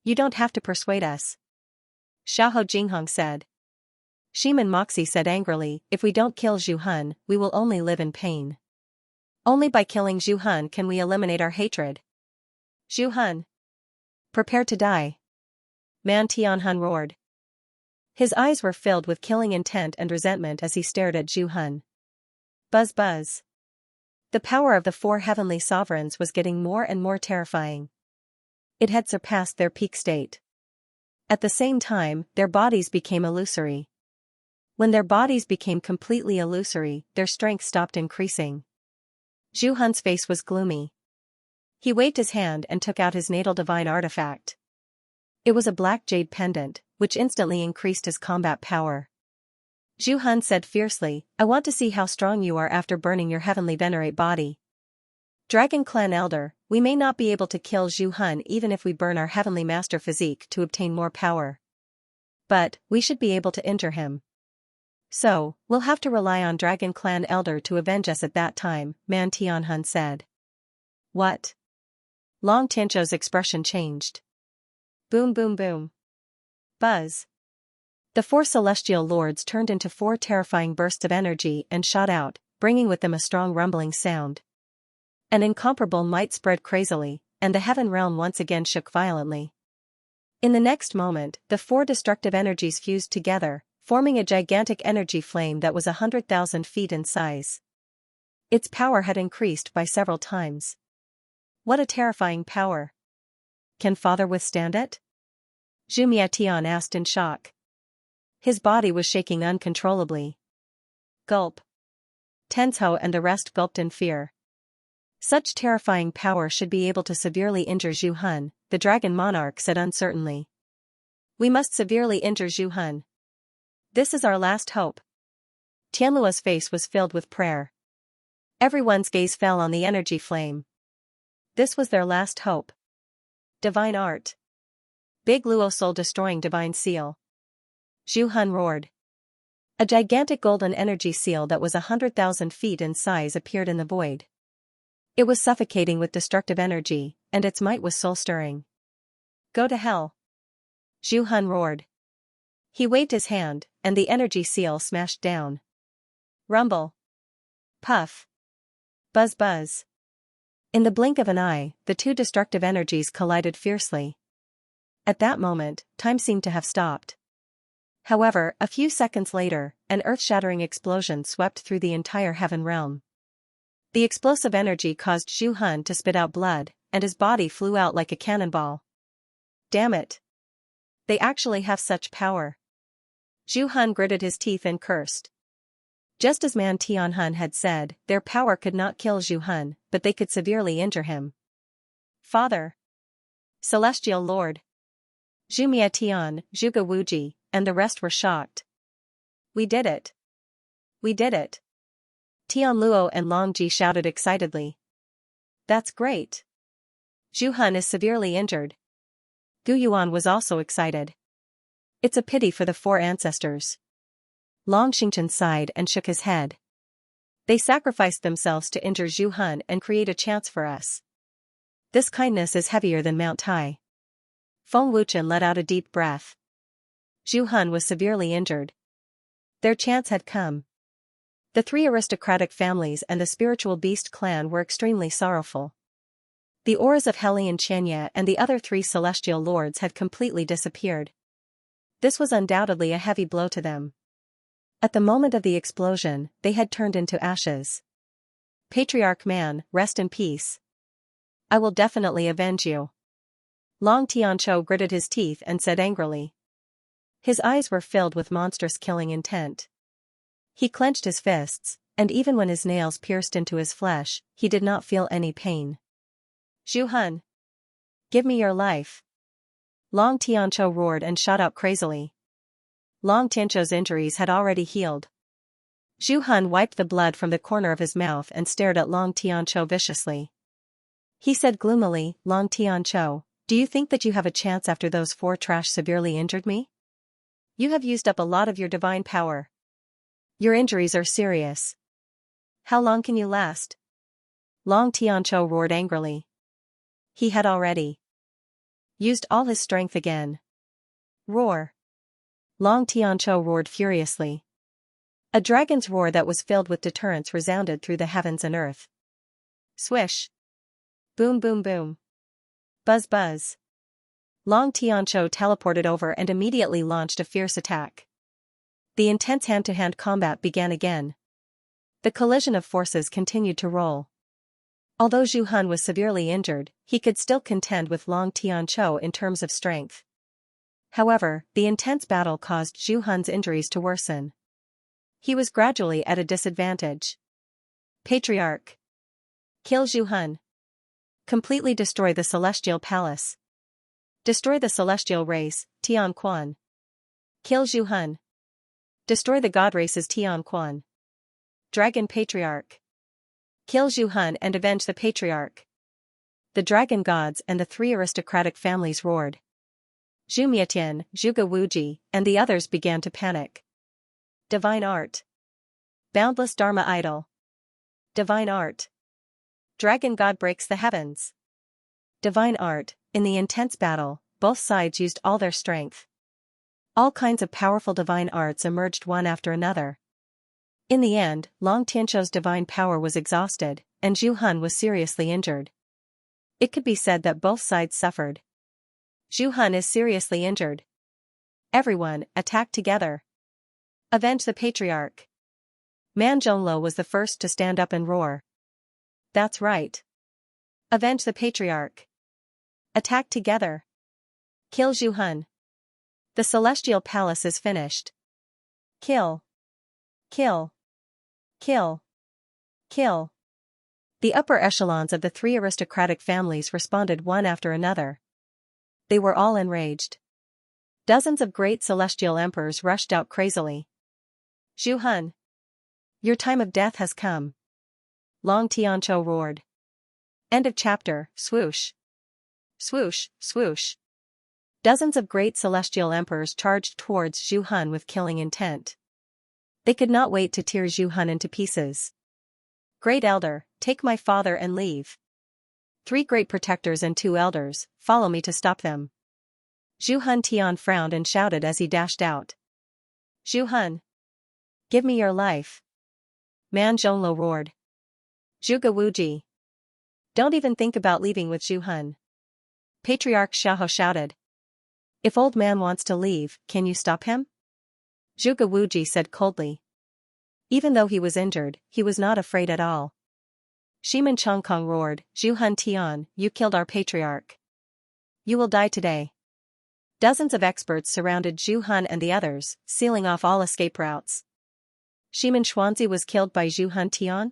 You don't have to persuade us. Xiahou Jinghong said. Shiman Moxie said angrily, if we don't kill Zhu Han, we will only live in pain. Only by killing Zhu Han can we eliminate our hatred. Zhu Han. Prepare to die. Man Tianhun roared. His eyes were filled with killing intent and resentment as he stared at Zhu Han. Buzz buzz. The power of the four heavenly sovereigns was getting more and more terrifying. It had surpassed their peak state. At the same time, their bodies became illusory. When their bodies became completely illusory, their strength stopped increasing. Zhu Han's face was gloomy. He waved his hand and took out his natal divine artifact. It was a black jade pendant, which instantly increased his combat power. Zhu Han said fiercely, I want to see how strong you are after burning your heavenly venerate body. Dragon Clan Elder, we may not be able to kill Zhu Han even if we burn our heavenly master physique to obtain more power. But, we should be able to injure him. So, we'll have to rely on Dragon Clan Elder to avenge us at that time, Man Tianhun said. What? Long Tianqiu's expression changed. Boom boom boom. Buzz. The four celestial lords turned into four terrifying bursts of energy and shot out, bringing with them a strong rumbling sound. An incomparable might spread crazily, and the heaven realm once again shook violently. In the next moment, the four destructive energies fused together, forming a gigantic energy flame that was 100,000 feet in size. Its power had increased by several times. What a terrifying power! Can Father withstand it? Zhu Mietian asked in shock. His body was shaking uncontrollably. Gulp. Tenzhou and the rest gulped in fear. Such terrifying power should be able to severely injure Zhu Han, the dragon monarch said uncertainly. We must severely injure Zhu Han. This is our last hope. Tianluo's face was filled with prayer. Everyone's gaze fell on the energy flame. This was their last hope. Divine art. Big Luo soul-destroying divine seal. Zhu Han roared. A gigantic golden energy seal that was 100,000 feet in size appeared in the void. It was suffocating with destructive energy, and its might was soul-stirring. Go to hell. Zhu Han roared. He waved his hand, and the energy seal smashed down. Rumble. Puff. Buzz buzz. In the blink of an eye, the two destructive energies collided fiercely. At that moment, time seemed to have stopped. However, a few seconds later, an earth-shattering explosion swept through the entire heaven realm. The explosive energy caused Zhu Han to spit out blood, and his body flew out like a cannonball. Damn it. They actually have such power. Zhu Han gritted his teeth and cursed. Just as Man Tianhun had said, their power could not kill Zhu Han, but they could severely injure him. Father. Celestial Lord. Zhumia Tian, Zhuge Wuji, and the rest were shocked. We did it. We did it. Tian Luo and Long Ji shouted excitedly. That's great. Zhu Han is severely injured. Gu Yuan was also excited. It's a pity for the four ancestors. Long Xingchen sighed and shook his head. They sacrificed themselves to injure Zhu Han and create a chance for us. This kindness is heavier than Mount Tai. Feng Wuchen let out a deep breath. Zhu Han was severely injured. Their chance had come. The three aristocratic families and the spiritual beast clan were extremely sorrowful. The auras of Hellion Xianxia and the other three celestial lords had completely disappeared. This was undoubtedly a heavy blow to them. At the moment of the explosion, they had turned into ashes. Patriarch Man, rest in peace. I will definitely avenge you. Long Tianchou gritted his teeth and said angrily. His eyes were filled with monstrous killing intent. He clenched his fists, and even when his nails pierced into his flesh, he did not feel any pain. Zhu Han. Give me your life. Long Tianchou roared and shot out crazily. Long Tianchou's injuries had already healed. Zhu Han wiped the blood from the corner of his mouth and stared at Long Tianchou viciously. He said gloomily, Long Tianchou, do you think that you have a chance after those four trash severely injured me? You have used up a lot of your divine power. Your injuries are serious. How long can you last? Long Tianchou roared angrily. He had already used all his strength again. Roar. Long Tianchou roared furiously. A dragon's roar that was filled with deterrence resounded through the heavens and earth. Swish. Boom boom boom. Buzz buzz. Long Tianchou teleported over and immediately launched a fierce attack. The intense hand-to-hand combat began again. The collision of forces continued to roll. Although Zhu Han was severely injured, he could still contend with Long Tianchou in terms of strength. However, the intense battle caused Zhu Han's injuries to worsen. He was gradually at a disadvantage. Patriarch. Kill Zhu Han. Completely destroy the Celestial Palace. Destroy the Celestial Race, Tian Quan. Kill Zhu Han. Destroy the God Races, Tian Quan. Dragon Patriarch. Kill Zhu Han and avenge the Patriarch. The Dragon Gods and the three aristocratic families roared. Zhu Mietian, Zhuge Wuji, and the others began to panic. Divine Art. Boundless Dharma Idol. Divine Art. Dragon God breaks the heavens. Divine Art. In the intense battle, both sides used all their strength. All kinds of powerful divine arts emerged one after another. In the end, Long Tianchou's divine power was exhausted, and Zhu Han was seriously injured. It could be said that both sides suffered. Zhu Han is seriously injured. Everyone, attack together. Avenge the Patriarch. Man Zhongluo was the first to stand up and roar. That's right. Avenge the Patriarch. Attack together. Kill Zhu Han. The Celestial Palace is finished. Kill. Kill. Kill. Kill. The upper echelons of the three aristocratic families responded one after another. They were all enraged. Dozens of great celestial emperors rushed out crazily. Zhu Han. Your time of death has come. Long Tianchou roared. End of chapter. Swoosh. Swoosh, swoosh. Dozens of great celestial emperors charged towards Zhu Han with killing intent. They could not wait to tear Zhu Han into pieces. Great elder, take my father and leave. 3 great protectors and 2 elders, follow me to stop them. Zhu Han Tian frowned and shouted as he dashed out. Zhu Han! Give me your life. Man Zhonglo roared. Zhuge Wuji! Don't even think about leaving with Zhu Han. Patriarch Xiahou shouted. If old man wants to leave, can you stop him? Zhuge Wuji said coldly. Even though he was injured, he was not afraid at all. Shimen Chongkong roared, Zhu Han Tian, you killed our patriarch. You will die today. Dozens of experts surrounded Zhu Han and the others, sealing off all escape routes. Shimen Xuanzi was killed by Zhu Han Tian?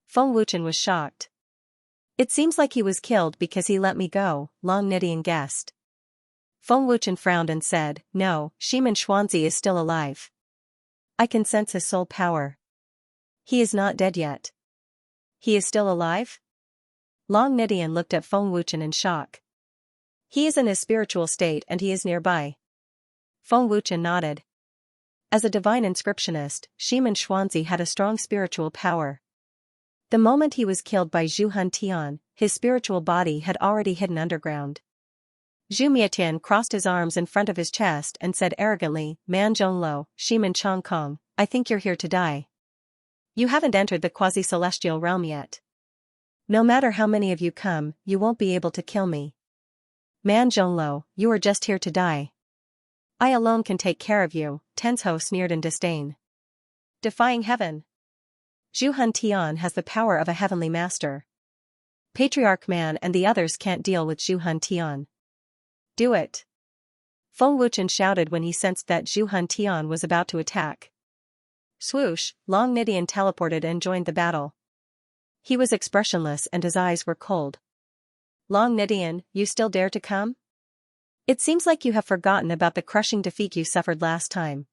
Feng Wuchen was shocked. It seems like he was killed because he let me go, Long Nidian guessed. Feng Wuchen frowned and said, no, Shimen Xuanzi is still alive. I can sense his soul power. He is not dead yet. He is still alive? Long Nidian looked at Feng Wuchen in shock. He is in his spiritual state and he is nearby. Feng Wuchen nodded. As a divine inscriptionist, Shimen Xuanzi had a strong spiritual power. The moment he was killed by Zhu Han Tian, his spiritual body had already hidden underground. Zhu Mietian crossed his arms in front of his chest and said arrogantly, Man Zhonglo, Shimen Chongkong, I think you're here to die. You haven't entered the quasi-celestial realm yet. No matter how many of you come, you won't be able to kill me. Man Zhonglo, you are just here to die. I alone can take care of you, Tenzhou sneered in disdain. Defying heaven. Zhu Han Tian has the power of a heavenly master. Patriarch Man and the others can't deal with Zhu Han Tian. Do it. Feng Wuchen shouted when he sensed that Zhu Han Tian was about to attack. Swoosh, Long Nidian teleported and joined the battle. He was expressionless and his eyes were cold. Long Nidian, you still dare to come? It seems like you have forgotten about the crushing defeat you suffered last time.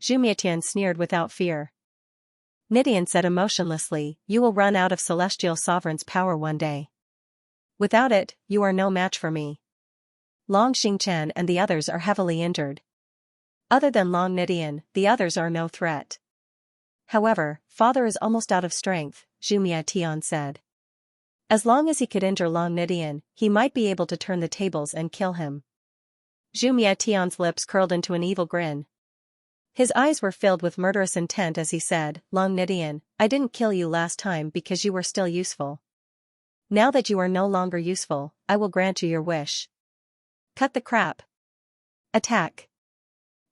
Zhu Mietian sneered without fear. Nidian said emotionlessly, you will run out of Celestial Sovereign's power one day. Without it, you are no match for me. Long Xingchen and the others are heavily injured. Other than Long Nidian, the others are no threat. However, father is almost out of strength, Zhu Mietian said. As long as he could injure Long Nidian, he might be able to turn the tables and kill him. Zhu Mietian's lips curled into an evil grin. His eyes were filled with murderous intent as he said, Long Nidian, I didn't kill you last time because you were still useful. Now that you are no longer useful, I will grant you your wish. Cut the crap. Attack.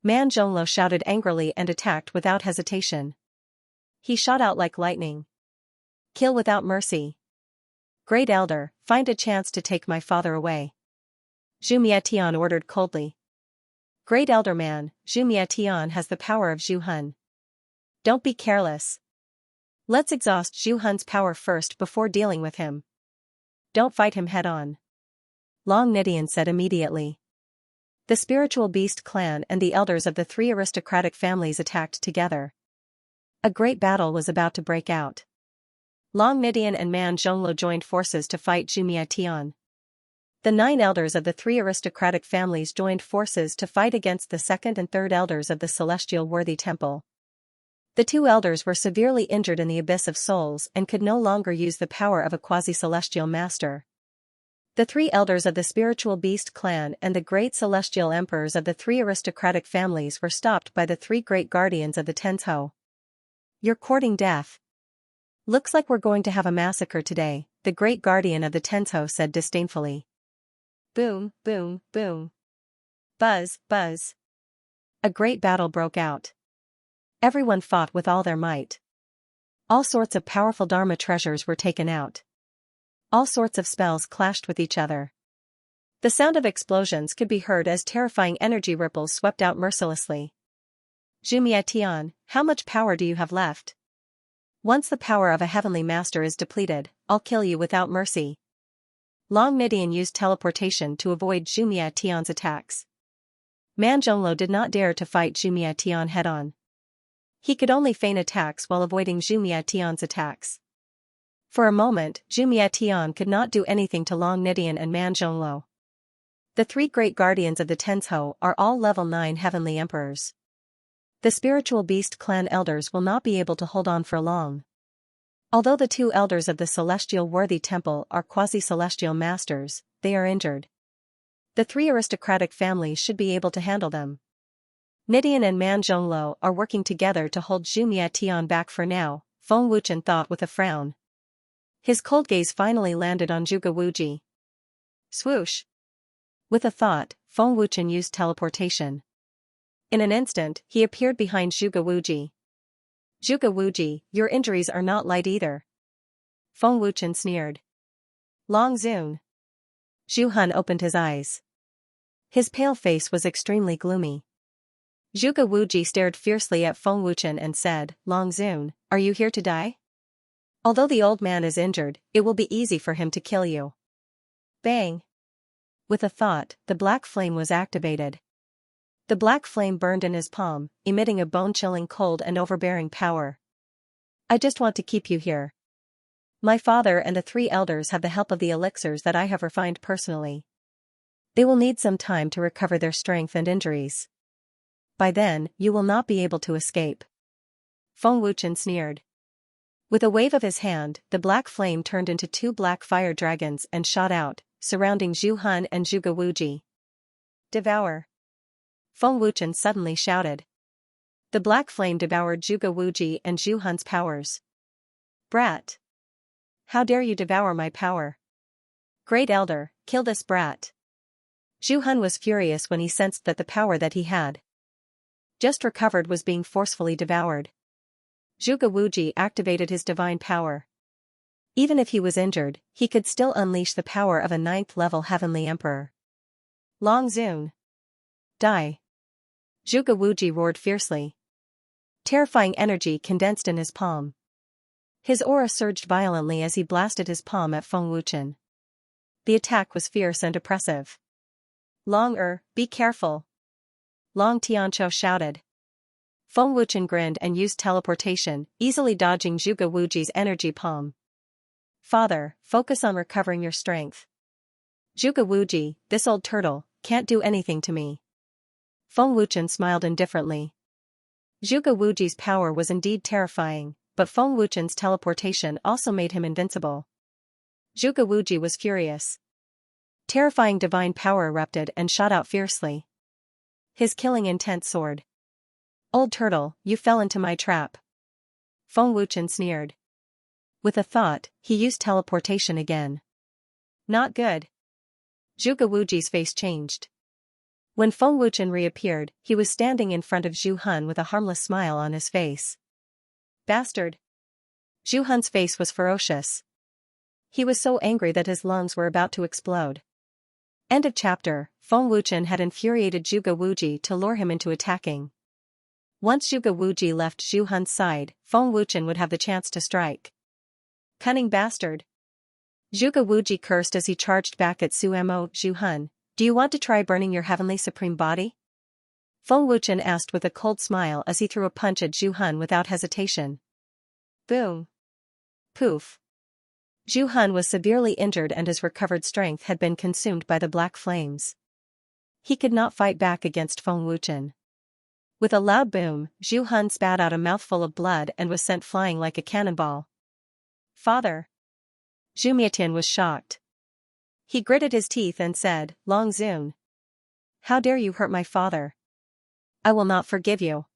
Man Zhonglo shouted angrily and attacked without hesitation. He shot out like lightning. Kill without mercy. Great Elder, find a chance to take my father away. Zhu Mietian ordered coldly. Great Elder Man, Zhu Mietian has the power of Zhu Han. Don't be careless. Let's exhaust Zhu Han's power first before dealing with him. Don't fight him head-on. Long Nidian said immediately. The spiritual beast clan and the elders of the 3 aristocratic families attacked together. A great battle was about to break out. Long Nidian and Man Zhonglo joined forces to fight Zhu Mietian. The 9 elders of the 3 aristocratic families joined forces to fight against the 2nd and 3rd elders of the Celestial Worthy Temple. The 2 elders were severely injured in the Abyss of Souls and could no longer use the power of a quasi-celestial master. The 3 elders of the spiritual beast clan and the great celestial emperors of the 3 aristocratic families were stopped by the 3 great guardians of the Tenzhou. You're courting death. Looks like we're going to have a massacre today, the great guardian of the Tenzhou said disdainfully. Boom, boom, boom. Buzz, buzz. A great battle broke out. Everyone fought with all their might. All sorts of powerful Dharma treasures were taken out. All sorts of spells clashed with each other. The sound of explosions could be heard as terrifying energy ripples swept out mercilessly. Zhu Mietian, how much power do you have left? Once the power of a heavenly master is depleted, I'll kill you without mercy. Long Nidian used teleportation to avoid Zhu Mietian's attacks. Man Zhonglo did not dare to fight Zhu Mietian head-on. He could only feign attacks while avoiding Zhu Mietian's attacks. For a moment, Zhu Mietian could not do anything to Long Nidian and Man Zhongluo. The three great guardians of the Tenzhou are all level 9 heavenly emperors. The spiritual beast clan elders will not be able to hold on for long. Although the two elders of the celestial worthy temple are quasi-celestial masters, they are injured. The three aristocratic families should be able to handle them. Nidian and Man Zhongluo are working together to hold Zhu Mietian back for now, Feng Wuchen thought with a frown. His cold gaze finally landed on Zhuge Wuji. Swoosh! With a thought, Feng Wuchen used teleportation. In an instant, he appeared behind Zhuge Wuji. Zhuge Wuji, your injuries are not light either. Feng Wuchen sneered. Long Zun. Zhu Han opened his eyes. His pale face was extremely gloomy. Zhuge Wuji stared fiercely at Feng Wuchen and said, Long Zun, are you here to die? Although the old man is injured, it will be easy for him to kill you. Bang! With a thought, the black flame was activated. The black flame burned in his palm, emitting a bone-chilling cold and overbearing power. I just want to keep you here. My father and the three elders have the help of the elixirs that I have refined personally. They will need some time to recover their strength and injuries. By then, you will not be able to escape. Feng Wuchen sneered. With a wave of his hand, the black flame turned into two black fire dragons and shot out, surrounding Zhu Han and Zhuge Wuji. Devour! Feng Wuchen suddenly shouted. The black flame devoured Zhuge Wuji and Zhu Han's powers. Brat! How dare you devour my power? Great Elder, kill this brat! Zhu Han was furious when he sensed that the power that he had just recovered was being forcefully devoured. Zhuge Wuji activated his divine power. Even if he was injured, he could still unleash the power of a 9th-level heavenly emperor. Long Zun! Die! Zhuge Wuji roared fiercely. Terrifying energy condensed in his palm. His aura surged violently as he blasted his palm at Feng Wuchen. The attack was fierce and oppressive. Long be careful! Long Tianqiu shouted. Feng Wuchen grinned and used teleportation, easily dodging Zhuge Wuji's energy palm. Father, focus on recovering your strength. Zhuge Wuji, this old turtle, can't do anything to me. Feng Wuchen smiled indifferently. Zhuge Wuji's power was indeed terrifying, but Feng Wuchen's teleportation also made him invincible. Zhuge Wuji was furious. Terrifying divine power erupted and shot out fiercely. His killing intent soared. Old turtle, you fell into my trap. Feng Wuchen sneered. With a thought, he used teleportation again. Not good. Zhuge Wuji's face changed. When Feng Wuchen reappeared, he was standing in front of Zhu Han with a harmless smile on his face. Bastard! Zhu Han's face was ferocious. He was so angry that his lungs were about to explode. End of chapter. Feng Wuchen had infuriated Zhuge Wuji to lure him into attacking. Once Zhuge Wuji left Zhu Han's side, Feng Wuchen would have the chance to strike. Cunning bastard! Zhuge Wuji cursed as he charged back at Sumo. Zhu Han, do you want to try burning your heavenly supreme body? Feng Wuchen asked with a cold smile as he threw a punch at Zhu Han without hesitation. Boom! Poof! Zhu Han was severely injured and his recovered strength had been consumed by the black flames. He could not fight back against Feng Wuchen. With a loud boom, Zhu Han spat out a mouthful of blood and was sent flying like a cannonball. Father! Zhu Mietian was shocked. He gritted his teeth and said, Long Zun! How dare you hurt my father? I will not forgive you.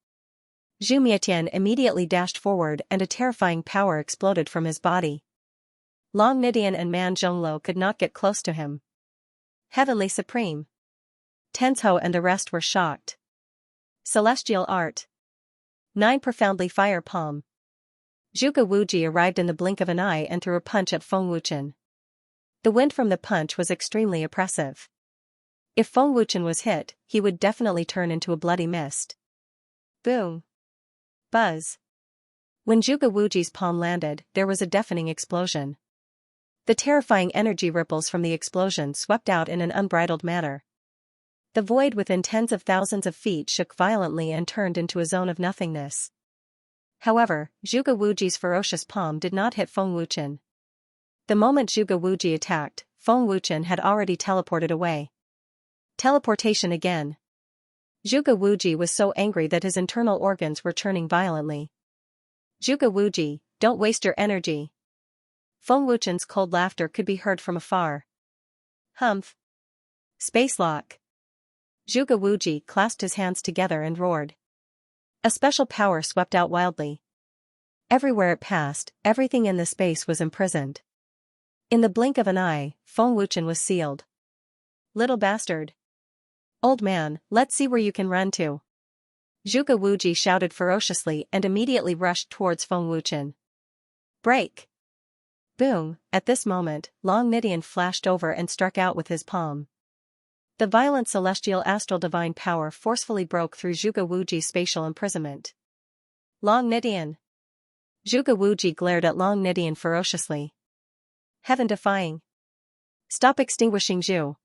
Zhu Mietian immediately dashed forward and a terrifying power exploded from his body. Long Nidian and Man Zhongluo could not get close to him. Heavenly Supreme! Tenzhou and the rest were shocked. Celestial Art. 9 profoundly fire palm. Zhuge Wuji arrived in the blink of an eye and threw a punch at Feng Wuchen. The wind from the punch was extremely oppressive. If Feng Wuchen was hit, he would definitely turn into a bloody mist. Boom! Buzz! When Zhuge Wuji's palm landed, there was a deafening explosion. The terrifying energy ripples from the explosion swept out in an unbridled manner. The void within tens of thousands of feet shook violently and turned into a zone of nothingness. However, Zhuge Wuji's ferocious palm did not hit Feng Wuchen. The moment Zhuge Wuji attacked, Feng Wuchen had already teleported away. Teleportation again. Zhuge Wuji was so angry that his internal organs were churning violently. Zhuge Wuji, don't waste your energy. Feng Wuchen's cold laughter could be heard from afar. Humph. Space lock. Zhuge Wuji clasped his hands together and roared. A special power swept out wildly. Everywhere it passed, everything in the space was imprisoned. In the blink of an eye, Feng Wuchen was sealed. Little bastard. Old man, let's see where you can run to. Zhuge Wuji shouted ferociously and immediately rushed towards Feng Wuchen. Break! Boom! At this moment, Long Nidian flashed over and struck out with his palm. The violent celestial astral divine power forcefully broke through Zhuge Wuji's spatial imprisonment. Long Nidian! Zhuge Wuji glared at Long Nidian ferociously. Heaven-defying! Stop extinguishing Zhu!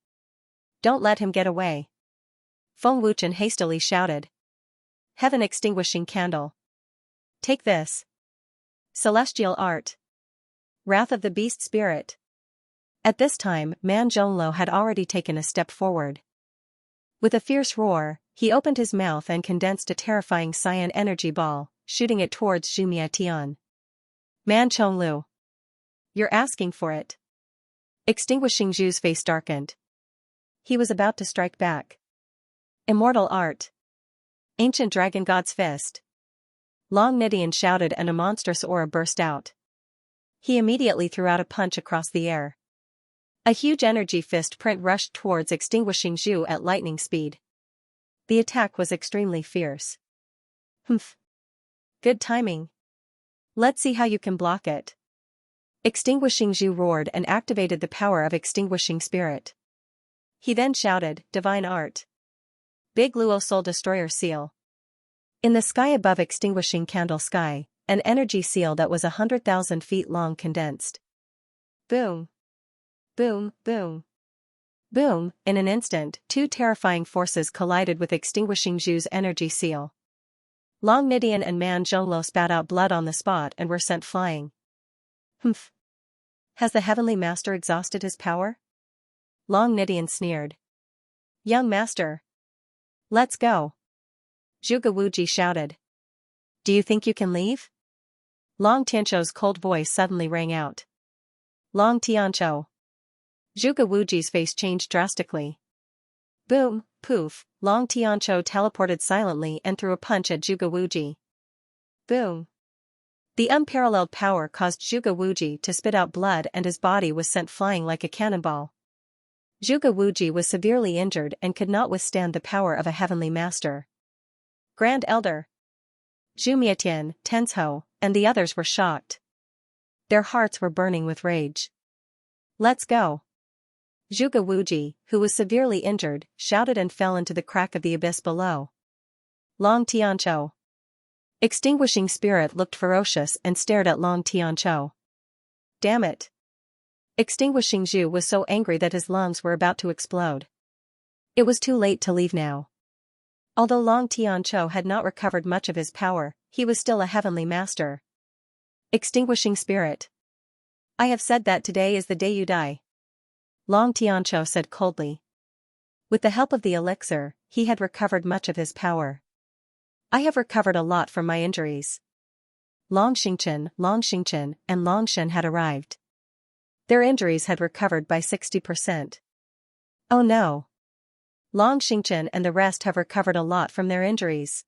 Don't let him get away! Feng Wuchen hastily shouted. Heaven-extinguishing candle. Take this. Celestial art. Wrath of the Beast Spirit. At this time, Man Zhongluo had already taken a step forward. With a fierce roar, he opened his mouth and condensed a terrifying cyan energy ball, shooting it towards Zhu Miatian. Man Zhongluo. You're asking for it. Extinguishing Zhu's face darkened. He was about to strike back. Immortal art. Ancient Dragon God's Fist. Long Nidian shouted and a monstrous aura burst out. He immediately threw out a punch across the air. A huge energy fist print rushed towards extinguishing Zhu at lightning speed. The attack was extremely fierce. Humph. Good timing. Let's see how you can block it. Extinguishing Zhu roared and activated the power of extinguishing spirit. He then shouted, Divine Art. Big Luo Soul Destroyer Seal. In the sky above extinguishing candle sky, an energy seal that was 100,000 feet long condensed. Boom. Boom, boom. Boom, in an instant, two terrifying forces collided with extinguishing Zhu's energy seal. Long Nidian and Man Zhongluo spat out blood on the spot and were sent flying. Humph. Has the Heavenly Master exhausted his power? Long Nidian sneered. Young Master. Let's go. Zhuge Wuji shouted. Do you think you can leave? Long Tianzhou's cold voice suddenly rang out. Long Tianzhou. Zhuge Wuji's face changed drastically. Boom, poof, Long Tianzhou teleported silently and threw a punch at Zhuge Wuji. Boom. The unparalleled power caused Zhuge Wuji to spit out blood and his body was sent flying like a cannonball. Zhuge Wuji was severely injured and could not withstand the power of a heavenly master. Grand Elder. Zhu Mietian, Tenzhou, and the others were shocked. Their hearts were burning with rage. Let's go. Zhuge Wuji, who was severely injured, shouted and fell into the crack of the abyss below. Long Tianzhou. Extinguishing spirit looked ferocious and stared at Long Tianzhou. Damn it. Extinguishing Zhu was so angry that his lungs were about to explode. It was too late to leave now. Although Long Tianzhou had not recovered much of his power, he was still a heavenly master. Extinguishing spirit. I have said that today is the day you die. Long Tianzhou said coldly. With the help of the elixir, he had recovered much of his power. I have recovered a lot from my injuries. Long Xingchen, and Long Shen had arrived. Their injuries had recovered by 60%. Oh no. Long Xingchen and the rest have recovered a lot from their injuries.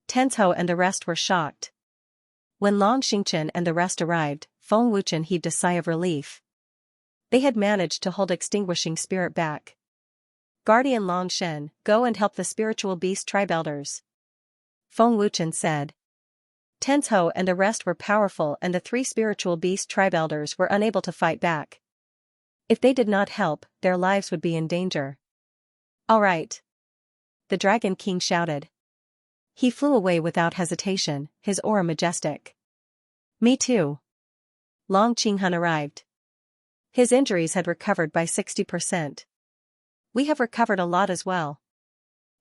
Tenzhou and the rest were shocked. When Long Xingchen and the rest arrived, Feng Wuchen heaved a sigh of relief. They had managed to hold extinguishing spirit back. Guardian Long Shen, go and help the spiritual beast tribe elders. Feng Wuchen said. Tenzhou and the rest were powerful and the three spiritual beast tribe elders were unable to fight back. If they did not help, their lives would be in danger. All right. The Dragon King shouted. He flew away without hesitation, his aura majestic. Me too. Long Qinghun arrived. His injuries had recovered by 60%. We have recovered a lot as well.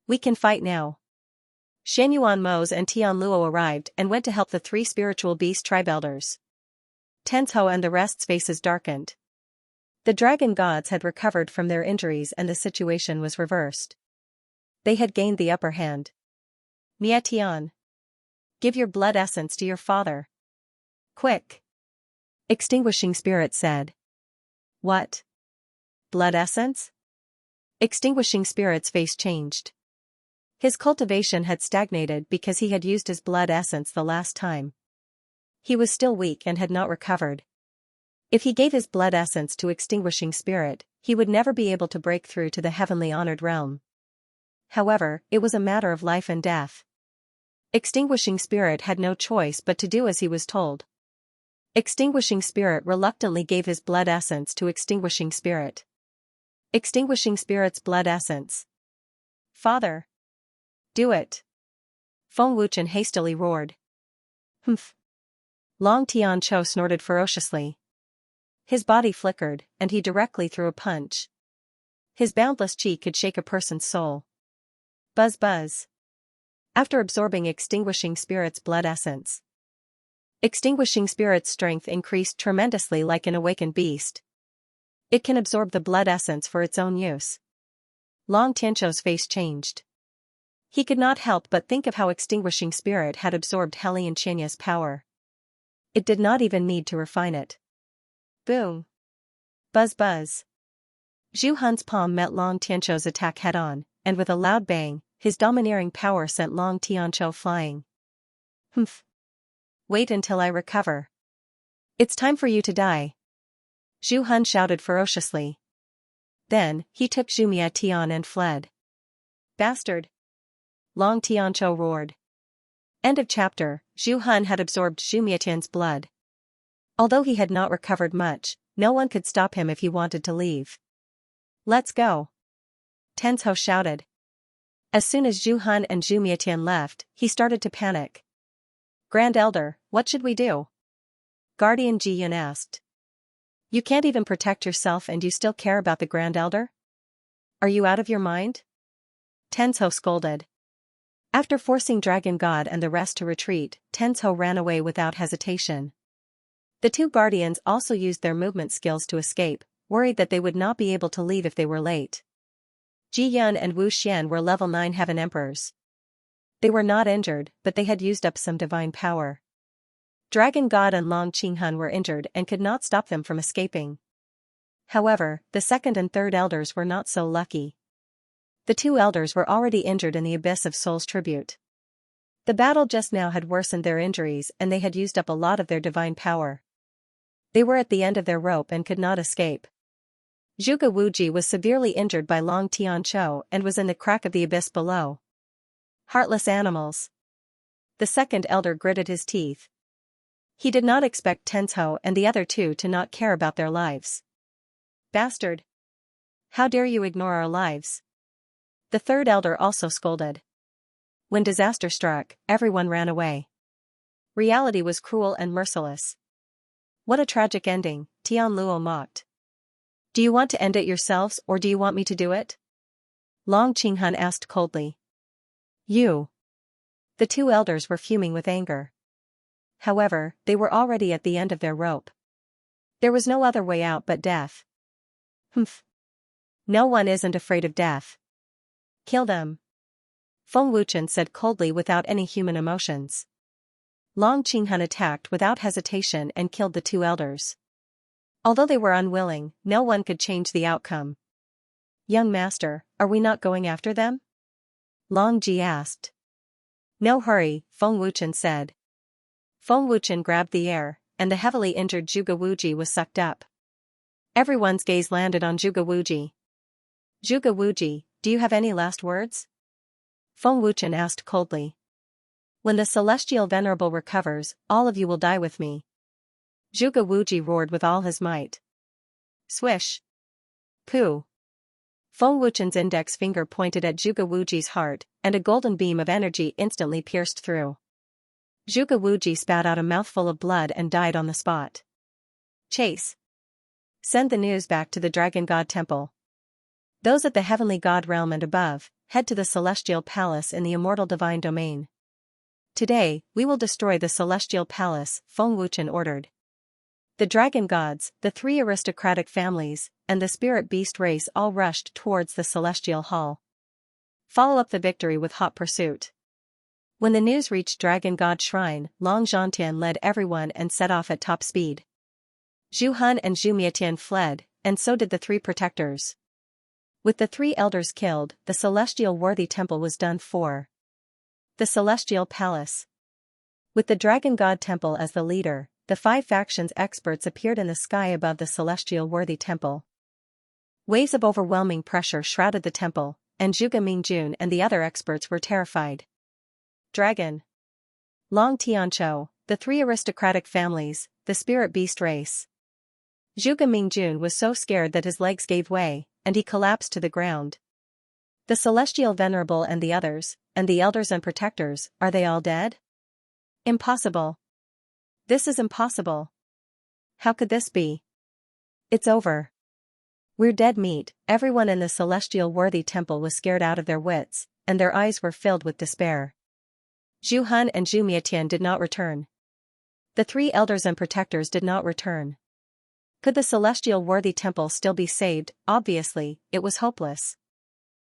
We can fight now. Shen Yuan Mose and Tian Luo arrived and went to help the three spiritual beast tribe elders. Tenzhou and the rest's faces darkened. The dragon gods had recovered from their injuries and the situation was reversed. They had gained the upper hand. Mietian. Give your blood essence to your father. Quick. Extinguishing Spirit said. What? Blood essence? Extinguishing Spirit's face changed. His cultivation had stagnated because he had used his blood essence the last time. He was still weak and had not recovered. If he gave his blood essence to Extinguishing Spirit, he would never be able to break through to the heavenly honored realm. However, it was a matter of life and death. Extinguishing Spirit had no choice but to do as he was told. Extinguishing Spirit reluctantly gave his blood essence to Extinguishing Spirit. Extinguishing Spirit's blood essence. Father. Do it. Feng Wuchen hastily roared. Humph. Long Tianqiu snorted ferociously. His body flickered, and he directly threw a punch. His boundless chi could shake a person's soul. Buzz buzz. After absorbing Extinguishing Spirit's blood essence, Extinguishing Spirit's strength increased tremendously like an awakened beast. It can absorb the blood essence for its own use. Long Tianqiu's face changed. He could not help but think of how Extinguishing Spirit had absorbed Hellion Xianxia's power. It did not even need to refine it. Boom. Buzz buzz. Zhu Hun's palm met Long Tianqiu's attack head-on, and with a loud bang, his domineering power sent Long Tianqiu flying. Humph. Wait until I recover. It's time for you to die. Zhu Hun shouted ferociously. Then, he took Zhu Mietian and fled. Bastard. Long Tianqiu roared. End of chapter. Zhu Hun had absorbed Zhu Mietian's blood. Although he had not recovered much, no one could stop him if he wanted to leave. Let's go. Tenzhou shouted. As soon as Zhu Hun and Zhu Mietian left, he started to panic. Grand Elder, what should we do? Guardian Ji Yun asked. You can't even protect yourself and you still care about the Grand Elder? Are you out of your mind? Tenzhou scolded. After forcing Dragon God and the rest to retreat, Tenzhou ran away without hesitation. The two guardians also used their movement skills to escape, worried that they would not be able to leave if they were late. Ji Yun and Wu Xian were level 9 Heaven Emperors. They were not injured, but they had used up some divine power. Dragon God and Long Qinghun were injured and could not stop them from escaping. However, the second and third elders were not so lucky. The two elders were already injured in the abyss of Soul's Tribute. The battle just now had worsened their injuries and they had used up a lot of their divine power. They were at the end of their rope and could not escape. Zhuge Wuji was severely injured by Long Tianqiu and was in the crack of the abyss below. Heartless animals. The second elder gritted his teeth. He did not expect Tenzhou and the other two to not care about their lives. Bastard. How dare you ignore our lives? The third elder also scolded. When disaster struck, everyone ran away. Reality was cruel and merciless. What a tragic ending, Tian Luo mocked. Do you want to end it yourselves or do you want me to do it? Long Qinghun asked coldly. You. The two elders were fuming with anger. However, they were already at the end of their rope. There was no other way out but death. Humph. No one isn't afraid of death. Kill them. Feng Wuchen said coldly without any human emotions. Long Qinghun attacked without hesitation and killed the two elders. Although they were unwilling, no one could change the outcome. Young master, are we not going after them? Long Ji asked. No hurry, Feng Wuchen said. Feng Wuchen grabbed the air, and the heavily injured Zhuge Wuji was sucked up. Everyone's gaze landed on Zhuge Wuji. Zhuge Wuji, do you have any last words? Feng Wuchen asked coldly. When the celestial venerable recovers, all of you will die with me. Zhuge Wuji roared with all his might. Swish. Pooh. Feng Wuchen's index finger pointed at Zhuge Wuji's heart, and a golden beam of energy instantly pierced through. Zhuge Wuji spat out a mouthful of blood and died on the spot. Chase. Send the news back to the Dragon God Temple. Those at the Heavenly God Realm and above, head to the Celestial Palace in the Immortal Divine Domain. Today, we will destroy the Celestial Palace, Feng Wuchen ordered. The dragon gods, the three aristocratic families, and the spirit beast race all rushed towards the celestial hall. Follow up the victory with hot pursuit. When the news reached Dragon God Shrine, Long Zhantian led everyone and set off at top speed. Zhu Han and Zhu Mietian fled, and so did the three protectors. With the three elders killed, the celestial worthy temple was done for. The celestial palace. With the dragon god temple as the leader, the five factions experts appeared in the sky above the celestial worthy temple. Waves of overwhelming pressure shrouded the temple, and Zhuge Mingjun and the other experts were terrified. Dragon. Long Tianqiu, the three aristocratic families, the spirit beast race. Zhuge Mingjun was so scared that his legs gave way, and he collapsed to the ground. The celestial venerable and the others, and the elders and protectors, are they all dead? Impossible. This is impossible. How could this be? It's over. We're dead meat. Everyone in the celestial worthy temple was scared out of their wits, and their eyes were filled with despair. Zhu Han and Zhu Mietian did not return. The three elders and protectors did not return. Could the celestial worthy temple still be saved? Obviously, it was hopeless.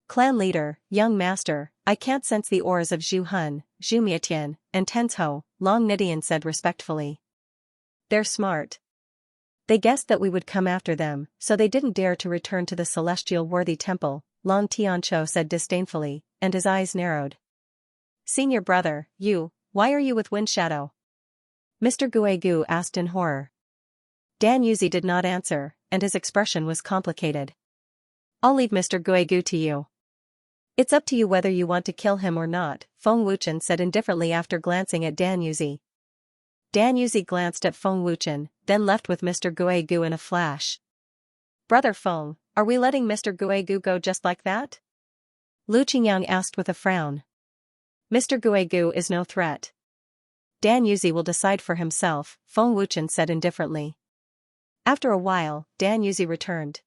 Clan leader, young master, I can't sense the auras of Zhu Han, Zhu Mietian, and Tenzhou, Long Nidian said respectfully. They're smart. They guessed that we would come after them, so they didn't dare to return to the celestial worthy temple, Long Tianqiu said disdainfully, and his eyes narrowed. Senior brother, why are you with Wind Shadow? Mr. Guegu asked in horror. Dan Yuzi did not answer, and his expression was complicated. I'll leave Mr. Guegu to you. It's up to you whether you want to kill him or not, Feng Wuchen said indifferently after glancing at Dan Yuzi. Dan Yuzi glanced at Feng Wuchen, then left with Mr. Guegu in a flash. Brother Feng, are we letting Mr. Guegu go just like that? Lu Qingyang asked with a frown. Mr. Guegu is no threat. Dan Yuzi will decide for himself, Feng Wuchen said indifferently. After a while, Dan Yuzi returned.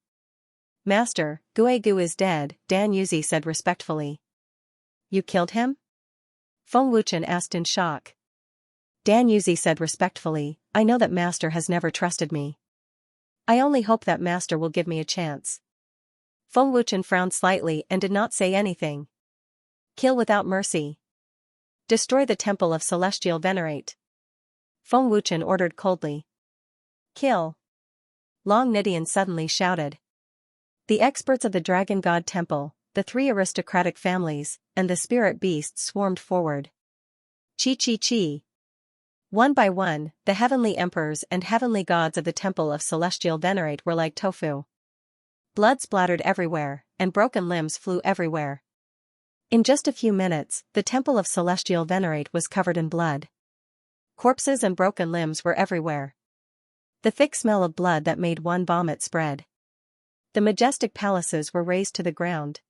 Master, Guegu is dead, Dan Yuzi said respectfully. You killed him? Feng Wuchen asked in shock. Dan Yuzi said respectfully, I know that Master has never trusted me. I only hope that Master will give me a chance. Feng Wuchen frowned slightly and did not say anything. Kill without mercy. Destroy the temple of celestial venerate. Feng Wuchen ordered coldly. Kill. Long Nidian suddenly shouted. The experts of the Dragon God Temple, the three aristocratic families, and the spirit beasts swarmed forward. Chi. One by one, the heavenly emperors and heavenly gods of the Temple of Celestial Venerate were like tofu. Blood splattered everywhere, and broken limbs flew everywhere. In just a few minutes, the Temple of Celestial Venerate was covered in blood. Corpses and broken limbs were everywhere. The thick smell of blood that made one vomit spread. The majestic palaces were razed to the ground.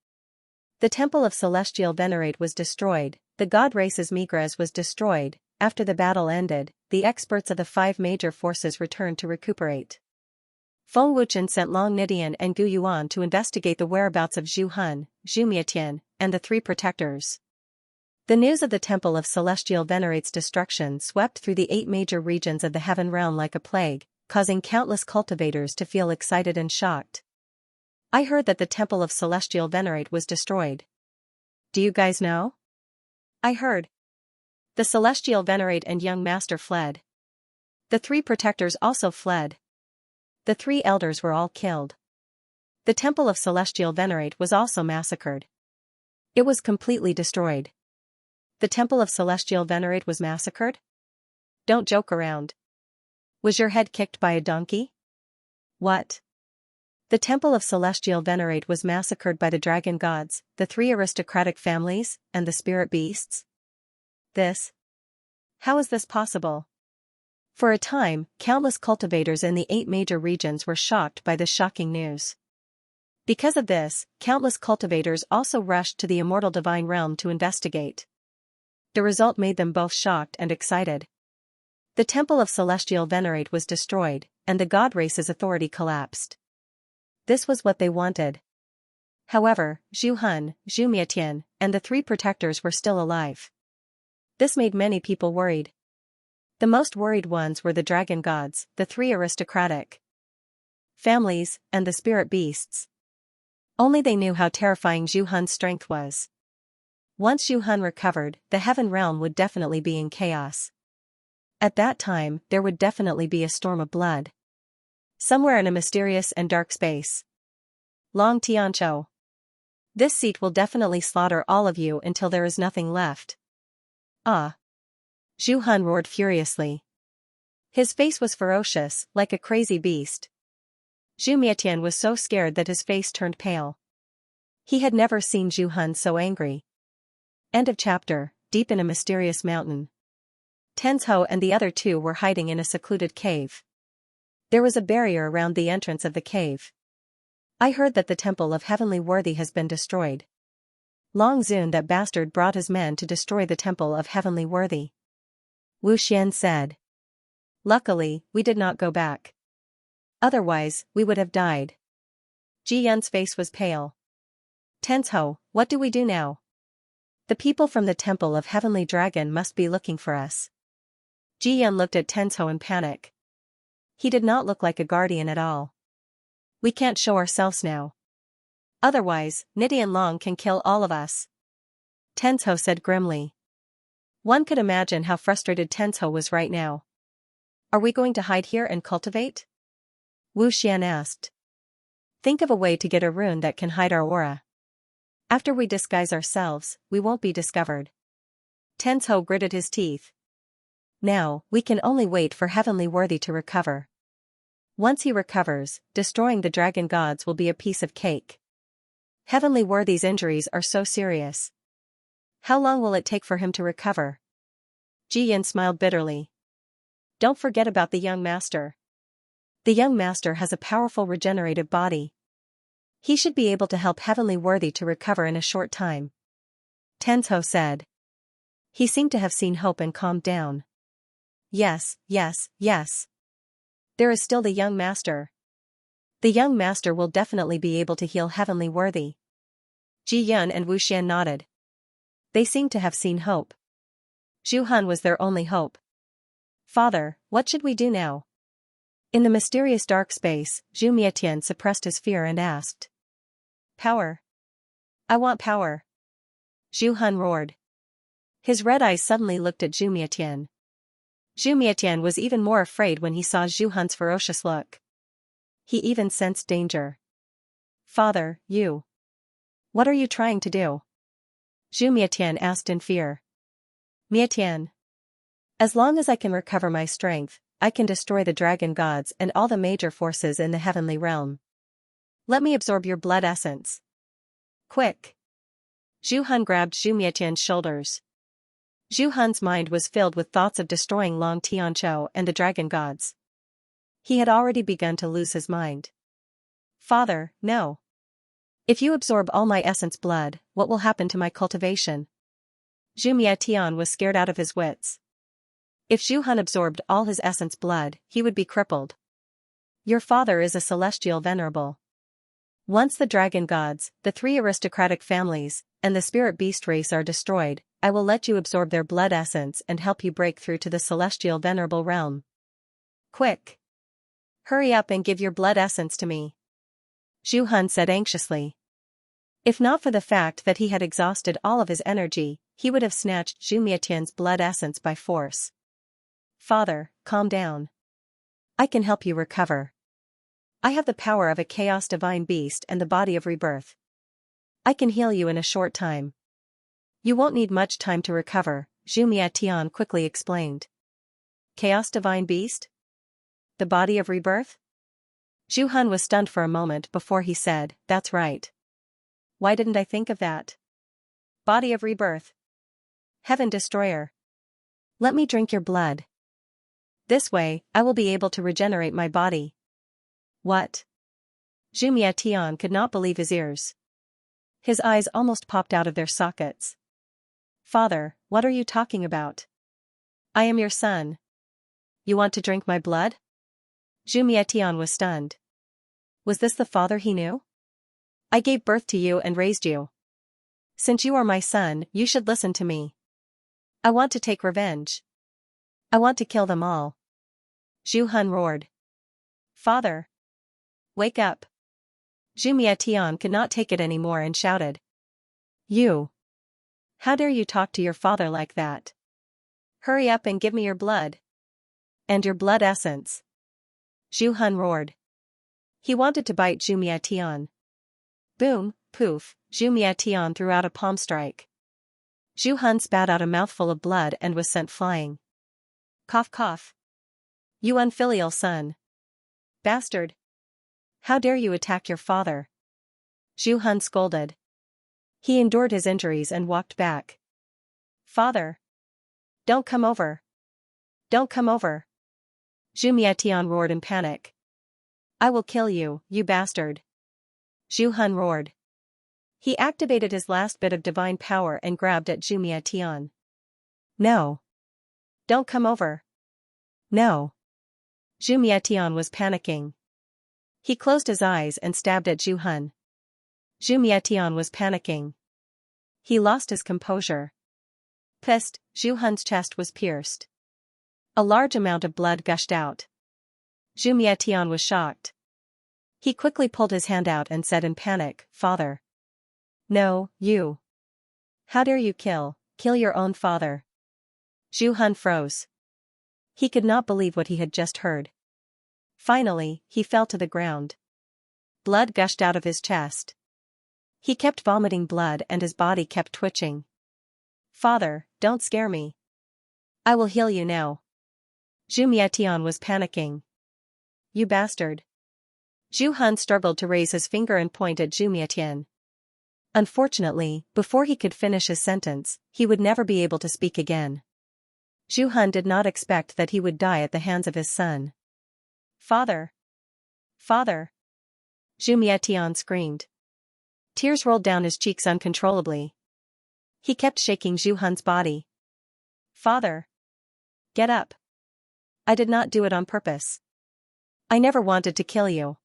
The Temple of Celestial Venerate was destroyed, the god race's Migres was destroyed. After the battle ended, the experts of the five major forces returned to recuperate. Feng Wuchen sent Long Nidian and Gu Yuan to investigate the whereabouts of Zhu Han, Zhu Mietian, and the three protectors. The news of the Temple of Celestial Venerate's destruction swept through the 8 major regions of the heaven realm like a plague, causing countless cultivators to feel excited and shocked. I heard that the Temple of Celestial Venerate was destroyed. Do you guys know? I heard. The Celestial Venerate and young master fled. The three protectors also fled. The three elders were all killed. The Temple of Celestial Venerate was also massacred. It was completely destroyed. The Temple of Celestial Venerate was massacred? Don't joke around. Was your head kicked by a donkey? What? The Temple of Celestial Venerate was massacred by the dragon gods, the three aristocratic families, and the spirit beasts? How is this possible? For a time, countless cultivators in the 8 major regions were shocked by this shocking news. Because of this, countless cultivators also rushed to the immortal divine realm to investigate. The result made them both shocked and excited. The Temple of Celestial Venerate was destroyed, and the god race's authority collapsed. This was what they wanted. However, Zhu Han, Zhu Mietian, and the three protectors were still alive. This made many people worried. The most worried ones were the dragon gods, the three aristocratic families, and the spirit beasts. Only they knew how terrifying Zhu Hun's strength was. Once Zhu Hun recovered, the heaven realm would definitely be in chaos. At that time, there would definitely be a storm of blood. Somewhere in a mysterious and dark space. Long Tianzhou. This seat will definitely slaughter all of you until there is nothing left. Ah! Zhu Hun roared furiously. His face was ferocious, like a crazy beast. Zhu Mietian was so scared that his face turned pale. He had never seen Zhu Hun so angry. End of chapter. Deep in a mysterious mountain, Tenzhou and the other two were hiding in a secluded cave. There was a barrier around the entrance of the cave. I heard that the Temple of Heavenly Worthy has been destroyed. Long Zun, that bastard, brought his men to destroy the Temple of Heavenly Worthy. Wu Xian said. Luckily, we did not go back. Otherwise, we would have died. Ji Yun's face was pale. Tenzhou, what do we do now? The people from the Temple of Heavenly Dragon must be looking for us. Ji Yun looked at Tenzhou in panic. He did not look like a guardian at all. We can't show ourselves now. Otherwise, Nidian Long can kill all of us. Tenzhou said grimly. One could imagine how frustrated Tenzhou was right now. Are we going to hide here and cultivate? Wu Xian asked. Think of a way to get a rune that can hide our aura. After we disguise ourselves, we won't be discovered. Tenzhou gritted his teeth. Now, we can only wait for Heavenly Worthy to recover. Once he recovers, destroying the dragon gods will be a piece of cake. Heavenly Worthy's injuries are so serious. How long will it take for him to recover? Ji Yin smiled bitterly. Don't forget about the young master. The young master has a powerful regenerative body. He should be able to help Heavenly Worthy to recover in a short time. Tenzhou said. He seemed to have seen hope and calmed down. Yes, yes, yes. There is still the young master. The young master will definitely be able to heal Heavenly Worthy. Ji Yun and Wu Xian nodded. They seemed to have seen hope. Zhu Hun was their only hope. Father, what should we do now? In the mysterious dark space, Zhu Mietian suppressed his fear and asked. Power. I want power. Zhu Hun roared. His red eyes suddenly looked at Zhu Mietian. Zhu Mietian was even more afraid when he saw Zhu Hun's ferocious look. He even sensed danger. Father, you. What are you trying to do? Zhu Mietian asked in fear. Mietian. As long as I can recover my strength, I can destroy the dragon gods and all the major forces in the heavenly realm. Let me absorb your blood essence. Quick. Zhu Hun grabbed Zhu Mietian's shoulders. Zhu Hun's mind was filled with thoughts of destroying Long Tianzhou and the dragon gods. He had already begun to lose his mind. Father, no. If you absorb all my essence blood, what will happen to my cultivation? Zhu Mietian was scared out of his wits. If Zhu Hun absorbed all his essence blood, he would be crippled. Your father is a celestial venerable. Once the dragon gods, the three aristocratic families, and the spirit beast race are destroyed, I will let you absorb their blood essence and help you break through to the celestial venerable realm. Quick. Hurry up and give your blood essence to me. Zhu Hun said anxiously. If not for the fact that he had exhausted all of his energy, he would have snatched Zhu Mietian's blood essence by force. Father, calm down. I can help you recover. I have the power of a chaos divine beast and the body of rebirth. I can heal you in a short time. You won't need much time to recover, Zhu Mietian quickly explained. Chaos divine beast? The body of rebirth? Zhu Hun was stunned for a moment before he said, that's right. Why didn't I think of that? Body of rebirth. Heaven destroyer. Let me drink your blood. This way, I will be able to regenerate my body. What? Zhu Mietian could not believe his ears. His eyes almost popped out of their sockets. Father, what are you talking about? I am your son. You want to drink my blood? Zhu Mietian was stunned. Was this the father he knew? I gave birth to you and raised you. Since you are my son, you should listen to me. I want to take revenge. I want to kill them all. Zhu Han roared. Father! Wake up! Zhu Mietian could not take it anymore and shouted. You! How dare you talk to your father like that? Hurry up and give me your blood. And your blood essence. Zhu Han roared. He wanted to bite Zhu Mietian. Boom, poof, Zhu Mietian threw out a palm strike. Zhu Han spat out a mouthful of blood and was sent flying. Cough cough. You unfilial son. Bastard. How dare you attack your father? Zhu Han scolded. He endured his injuries and walked back. Father! Don't come over! Don't come over! Zhu Mietian roared in panic. I will kill you, you bastard! Zhu Han roared. He activated his last bit of divine power and grabbed at Zhu Mietian. No! Don't come over! No! Zhu Mietian was panicking. He closed his eyes and stabbed at Zhu Han. Zhu Mietian was panicking. He lost his composure. Pissed, Zhu Han's chest was pierced. A large amount of blood gushed out. Zhu Mietian was shocked. He quickly pulled his hand out and said in panic, Father. No, you. How dare you kill your own father? Zhu Han froze. He could not believe what he had just heard. Finally, he fell to the ground. Blood gushed out of his chest. He kept vomiting blood and his body kept twitching. Father, don't scare me. I will heal you now. Zhu Mietian was panicking. You bastard. Zhu Han struggled to raise his finger and point at Zhu Mietian. Unfortunately, before he could finish his sentence, he would never be able to speak again. Zhu Han did not expect that he would die at the hands of his son. Father! Father! Zhu Mietian screamed. Tears rolled down his cheeks uncontrollably. He kept shaking Zhu Han's body. Father! Get up! I did not do it on purpose. I never wanted to kill you.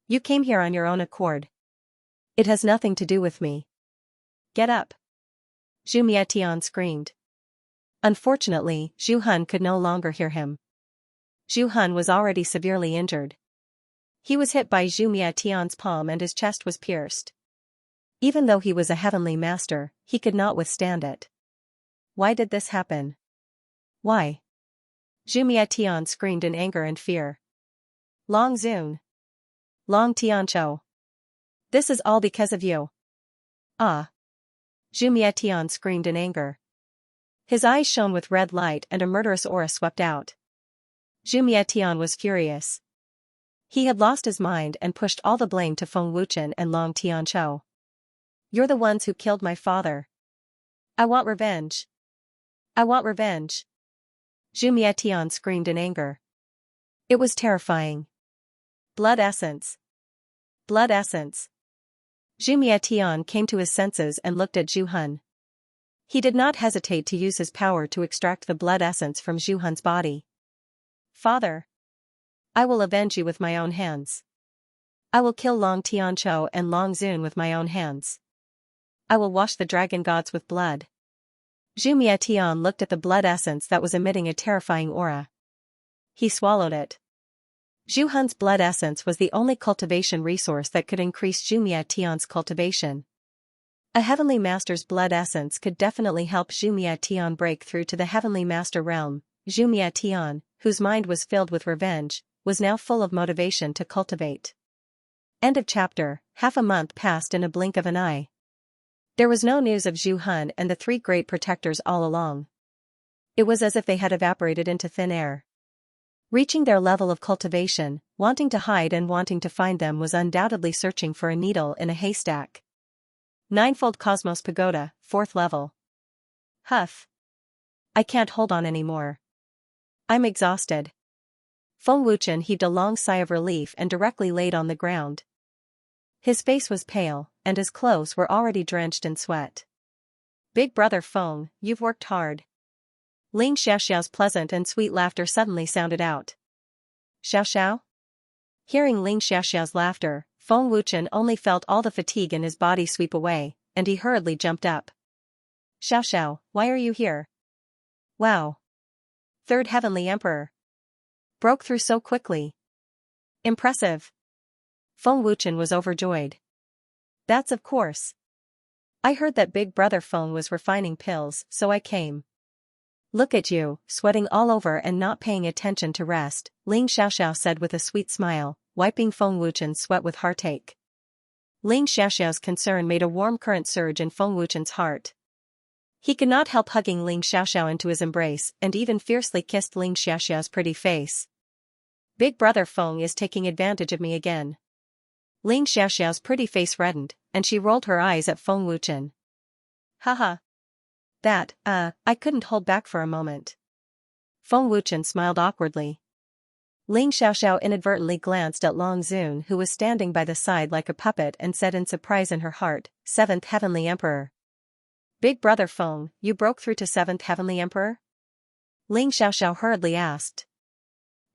You came here on your own accord. It has nothing to do with me. Get up! Zhu Mietian screamed. Unfortunately, Zhu Han could no longer hear him. Zhu Han was already severely injured. He was hit by Zhu Mietian's palm and his chest was pierced. Even though he was a heavenly master, he could not withstand it. Why did this happen? Why? Zhu Mietian screamed in anger and fear. Long Zun! Long Tianzhou! This is all because of you. Ah! Zhu Mietian screamed in anger. His eyes shone with red light and a murderous aura swept out. Zhu Mietian was furious. He had lost his mind and pushed all the blame to Feng Wuchen and Long Tianzhou. You're the ones who killed my father. I want revenge. I want revenge. Zhu Mietian screamed in anger. It was terrifying. Blood essence. Blood essence. Zhu Mietian came to his senses and looked at Zhu Han. He did not hesitate to use his power to extract the blood essence from Zhu Han's body. Father! I will avenge you with my own hands. I will kill Long Tianzhou and Long Zun with my own hands. I will wash the dragon gods with blood. Zhu Mietian looked at the blood essence that was emitting a terrifying aura. He swallowed it. Zhu Han's blood essence was the only cultivation resource that could increase Zhu Mietian's cultivation. A heavenly master's blood essence could definitely help Zhu Mietian break through to the heavenly master realm. Zhu Mietian, whose mind was filled with revenge, was now full of motivation to cultivate. End of chapter. Half a month passed in a blink of an eye. There was no news of Zhu Han and the three great protectors all along. It was as if they had evaporated into thin air. Reaching their level of cultivation, wanting to hide and wanting to find them was undoubtedly searching for a needle in a haystack. Ninefold Cosmos Pagoda, 4th level. Huff. I can't hold on anymore. I'm exhausted. Feng Wuchen heaved a long sigh of relief and directly laid on the ground. His face was pale, and his clothes were already drenched in sweat. Big brother Feng, you've worked hard. Ling Xiaoxiao's pleasant and sweet laughter suddenly sounded out. Xiao Xiao? Hearing Ling Xiaoxiao's laughter, Feng Wuchen only felt all the fatigue in his body sweep away, and he hurriedly jumped up. Xiao Xiao, why are you here? Wow. third heavenly emperor. Broke through so quickly. Impressive. Feng Wuchen was overjoyed. That's of course. I heard that Big Brother Feng was refining pills, so I came. Look at you, sweating all over and not paying attention to rest, Ling Xiaoxiao said with a sweet smile, wiping Feng Wuchen's sweat with heartache. Ling Xiaoxiao's concern made a warm current surge in Feng Wuchen's heart. He could not help hugging Ling Xiaoxiao into his embrace and even fiercely kissed Ling Xiaoxiao's pretty face. Big Brother Feng is taking advantage of me again. Ling Xiaoxiao's pretty face reddened, and she rolled her eyes at Feng Wuchen. Haha. That, I couldn't hold back for a moment. Feng Wuchen smiled awkwardly. Ling Xiaoxiao inadvertently glanced at Long Zun, who was standing by the side like a puppet, and said in surprise in her heart, Seventh Heavenly Emperor. Big Brother Feng, you broke through to Seventh Heavenly Emperor? Ling Xiaoxiao hurriedly asked.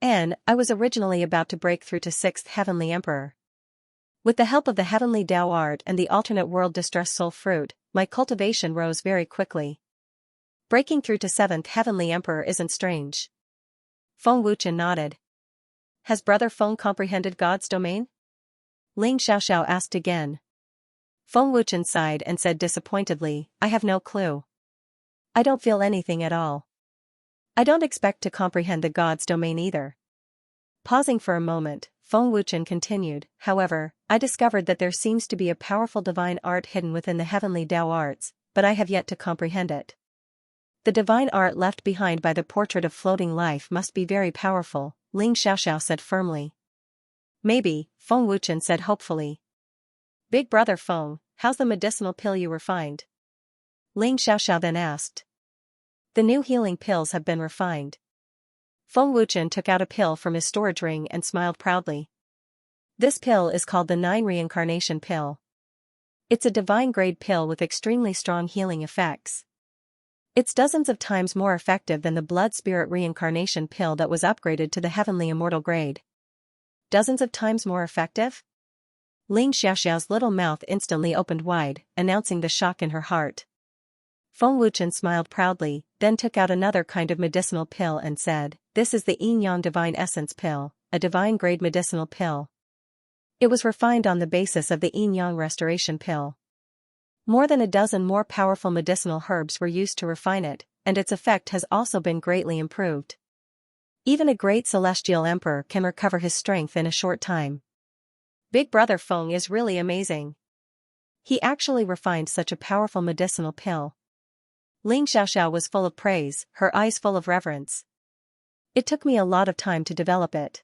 I was originally about to break through to Sixth Heavenly Emperor. With the help of the Heavenly Tao Art and the Alternate World Distress Soul Fruit, my cultivation rose very quickly. Breaking through to Seventh Heavenly Emperor isn't strange. Feng Wuchen nodded. Has Brother Feng comprehended God's domain? Ling Xiaoxiao asked again. Feng Wuchen sighed and said disappointedly, I have no clue. I don't feel anything at all. I don't expect to comprehend the God's domain either. Pausing for a moment, Feng Wuchen continued, however, I discovered that there seems to be a powerful divine art hidden within the heavenly Tao arts, but I have yet to comprehend it. The divine art left behind by the portrait of floating life must be very powerful, Ling Xiaoxiao said firmly. Maybe, Feng Wuchen said hopefully. Big Brother Feng, how's the medicinal pill you refined? Ling Xiaoxiao then asked. The new healing pills have been refined. Feng Wuchen took out a pill from his storage ring and smiled proudly. This pill is called the 9 Reincarnation Pill. It's a divine-grade pill with extremely strong healing effects. It's dozens of times more effective than the Blood Spirit Reincarnation Pill that was upgraded to the Heavenly Immortal grade. Dozens of times more effective? Ling Xiaoxiao's little mouth instantly opened wide, announcing the shock in her heart. Feng Wuchen smiled proudly, then took out another kind of medicinal pill and said, This is the Yin-Yang Divine Essence Pill, a divine-grade medicinal pill. It was refined on the basis of the Yin-Yang Restoration Pill. More than a dozen more powerful medicinal herbs were used to refine it, and its effect has also been greatly improved. Even a great celestial emperor can recover his strength in a short time. Big Brother Feng is really amazing. He actually refined such a powerful medicinal pill. Ling Xiaoxiao was full of praise, her eyes full of reverence. It took me a lot of time to develop it.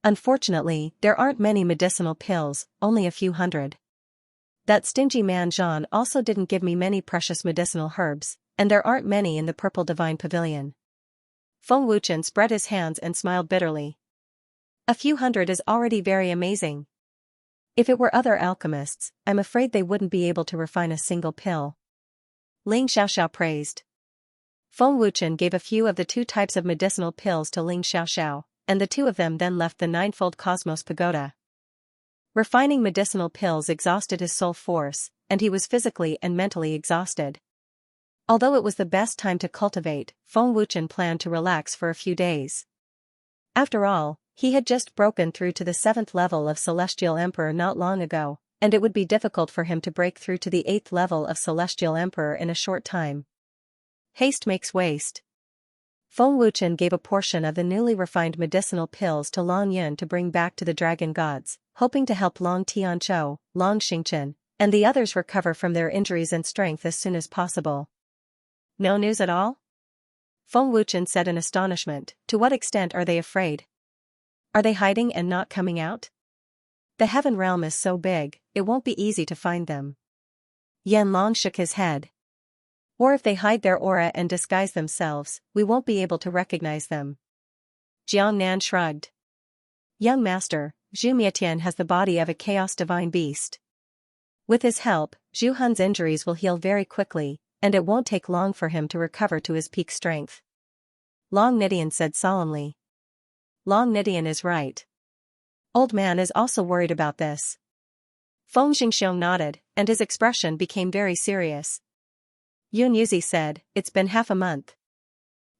Unfortunately, there aren't many medicinal pills, only a few hundred. That stingy man Zhan also didn't give me many precious medicinal herbs, and there aren't many in the Purple Divine Pavilion. Feng Wuchen spread his hands and smiled bitterly. A few hundred is already very amazing. If it were other alchemists, I'm afraid they wouldn't be able to refine a single pill. Ling Xiaoxiao praised. Feng Wuchen gave a few of the 2 types of medicinal pills to Ling Xiaoxiao, and the 2 of them then left the Ninefold Cosmos Pagoda. Refining medicinal pills exhausted his soul force, and he was physically and mentally exhausted. Although it was the best time to cultivate, Feng Wuchen planned to relax for a few days. After all, he had just broken through to the 7th level of Celestial Emperor not long ago, and it would be difficult for him to break through to the 8th level of Celestial Emperor in a short time. Haste makes waste. Feng Wuchen gave a portion of the newly refined medicinal pills to Long Yun to bring back to the Dragon Gods, hoping to help Long Tianqiu, Long Xingchen, and the others recover from their injuries and strength as soon as possible. No news at all? Feng Wuchen said in astonishment, to what extent are they afraid? Are they hiding and not coming out? The heaven realm is so big, it won't be easy to find them. Yan Long shook his head. Or if they hide their aura and disguise themselves, we won't be able to recognize them. Jiang Nan shrugged. Young master, Zhu Mietian has the body of a chaos divine beast. With his help, Zhu Hun's injuries will heal very quickly, and it won't take long for him to recover to his peak strength. Long Nidian said solemnly. Long Nidian is right. Old man is also worried about this. Feng Xingxiong nodded, and his expression became very serious. Yun Yuzi said, It's been half a month.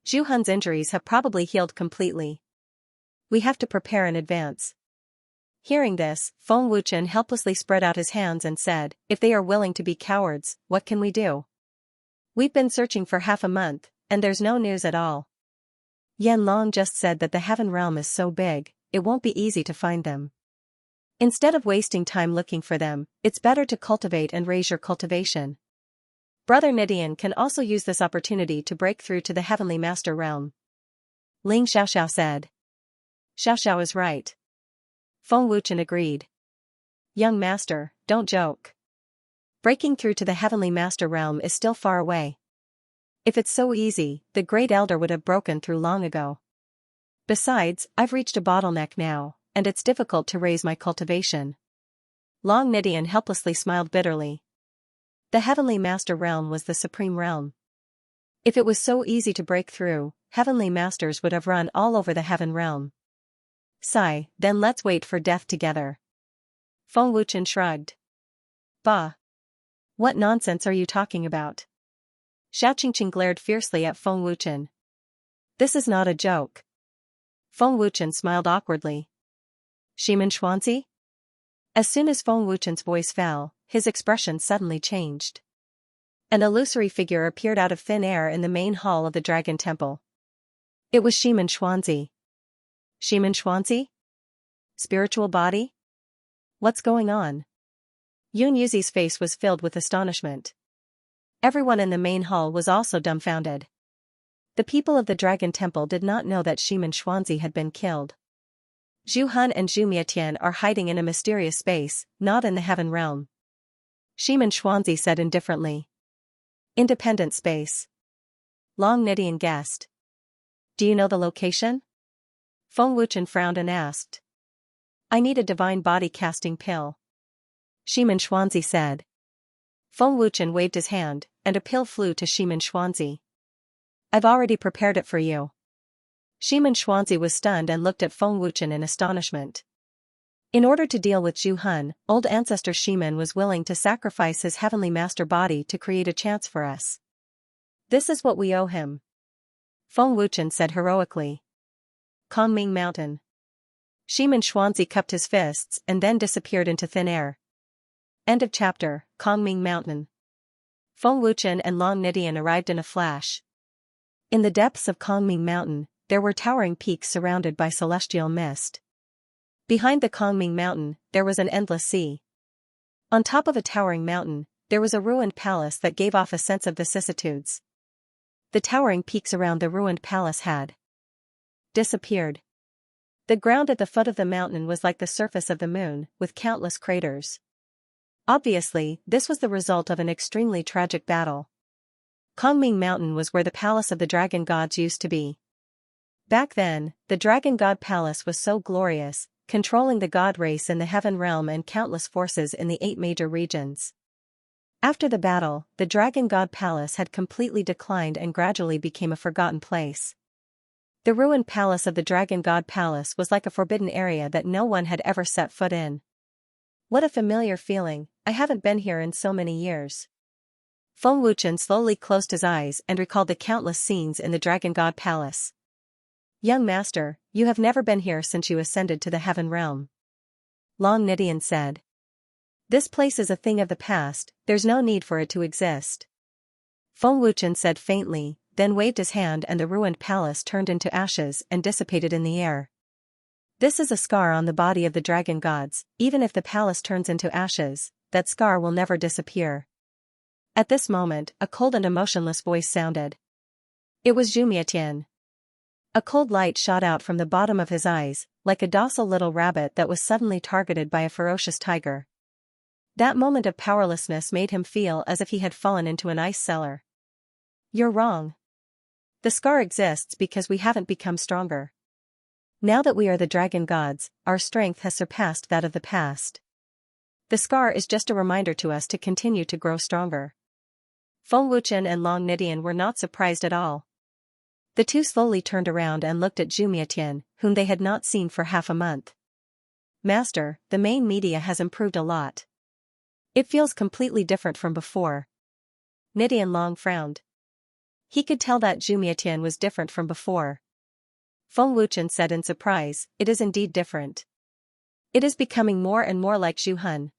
Zhu Hun's injuries have probably healed completely. We have to prepare in advance. Hearing this, Feng Wuchen helplessly spread out his hands and said, if they are willing to be cowards, what can we do? We've been searching for half a month, and there's no news at all. Yan Long just said that the heaven realm is so big, it won't be easy to find them. Instead of wasting time looking for them, it's better to cultivate and raise your cultivation. Brother Nidian can also use this opportunity to break through to the heavenly master realm. Ling Xiaoxiao said. Xiaoxiao is right. Feng Wuchen agreed. Young master, don't joke. Breaking through to the heavenly master realm is still far away. If it's so easy, the great elder would have broken through long ago. Besides, I've reached a bottleneck now, and it's difficult to raise my cultivation. Long Nidian helplessly smiled bitterly. The heavenly master realm was the supreme realm. If it was so easy to break through, heavenly masters would have run all over the heaven realm. Sigh, then let's wait for death together. Feng Wuchen shrugged. Bah! What nonsense are you talking about? Xiao Qingqing glared fiercely at Feng Wuchen. This is not a joke. Feng Wuchen smiled awkwardly. Shimen Xuanzi? As soon as Feng Wuchen's voice fell, his expression suddenly changed. An illusory figure appeared out of thin air in the main hall of the Dragon Temple. It was Shimen Xuanzi. Shimen Xuanzi? Spiritual body? What's going on? Yun Yuzi's face was filled with astonishment. Everyone in the main hall was also dumbfounded. The people of the Dragon Temple did not know that Shimen Xuanzi had been killed. Zhu Hun and Zhu Mietian are hiding in a mysterious space, not in the heaven realm. Shimen Xuanzi said indifferently. Independent space. Long Nidian guessed. Do you know the location? Feng Wuchen frowned and asked. I need a divine body casting pill. Shimen Xuanzi said. Feng Wuchen waved his hand, and a pill flew to Shimen Xuanzi. I've already prepared it for you. Shimen Xuanzi was stunned and looked at Feng Wuchen in astonishment. In order to deal with Zhu Hun, old ancestor Shimen was willing to sacrifice his heavenly master body to create a chance for us. This is what we owe him. Feng Wuchen said heroically. Kongming Mountain. Shimen Xuanzi cupped his fists and then disappeared into thin air. End of chapter. Kongming Mountain. Feng Wuchen and Long Nidian arrived in a flash. In the depths of Kongming Mountain, there were towering peaks surrounded by celestial mist. Behind the Kongming Mountain, there was an endless sea. On top of a towering mountain, there was a ruined palace that gave off a sense of vicissitudes. The towering peaks around the ruined palace had disappeared. The ground at the foot of the mountain was like the surface of the moon, with countless craters. Obviously, this was the result of an extremely tragic battle. Kongming Mountain was where the palace of the dragon gods used to be. Back then, the dragon god palace was so glorious, controlling the god race in the heaven realm and countless forces in the 8 major regions. After the battle, the dragon god palace had completely declined and gradually became a forgotten place. The ruined palace of the dragon god palace was like a forbidden area that no one had ever set foot in. What a familiar feeling, I haven't been here in so many years. Feng Wuchen slowly closed his eyes and recalled the countless scenes in the dragon god palace. Young master, you have never been here since you ascended to the heaven realm. Long Nidian said. This place is a thing of the past, there's no need for it to exist. Feng Wuchen said faintly, then waved his hand and the ruined palace turned into ashes and dissipated in the air. This is a scar on the body of the dragon gods, even if the palace turns into ashes, that scar will never disappear. At this moment, a cold and emotionless voice sounded. It was Zhu Mietian. A cold light shot out from the bottom of his eyes, like a docile little rabbit that was suddenly targeted by a ferocious tiger. That moment of powerlessness made him feel as if he had fallen into an ice cellar. You're wrong. The scar exists because we haven't become stronger. Now that we are the dragon gods, our strength has surpassed that of the past. The scar is just a reminder to us to continue to grow stronger. Feng Wuchen and Long Nidian were not surprised at all. The two slowly turned around and looked at Zhu Mietian, whom they had not seen for half a month. Master, the main media has improved a lot. It feels completely different from before. Nidian Long frowned. He could tell that Zhu Mietian was different from before. Feng Wuchen said in surprise, "It is indeed different. It is becoming more and more like Zhu Han.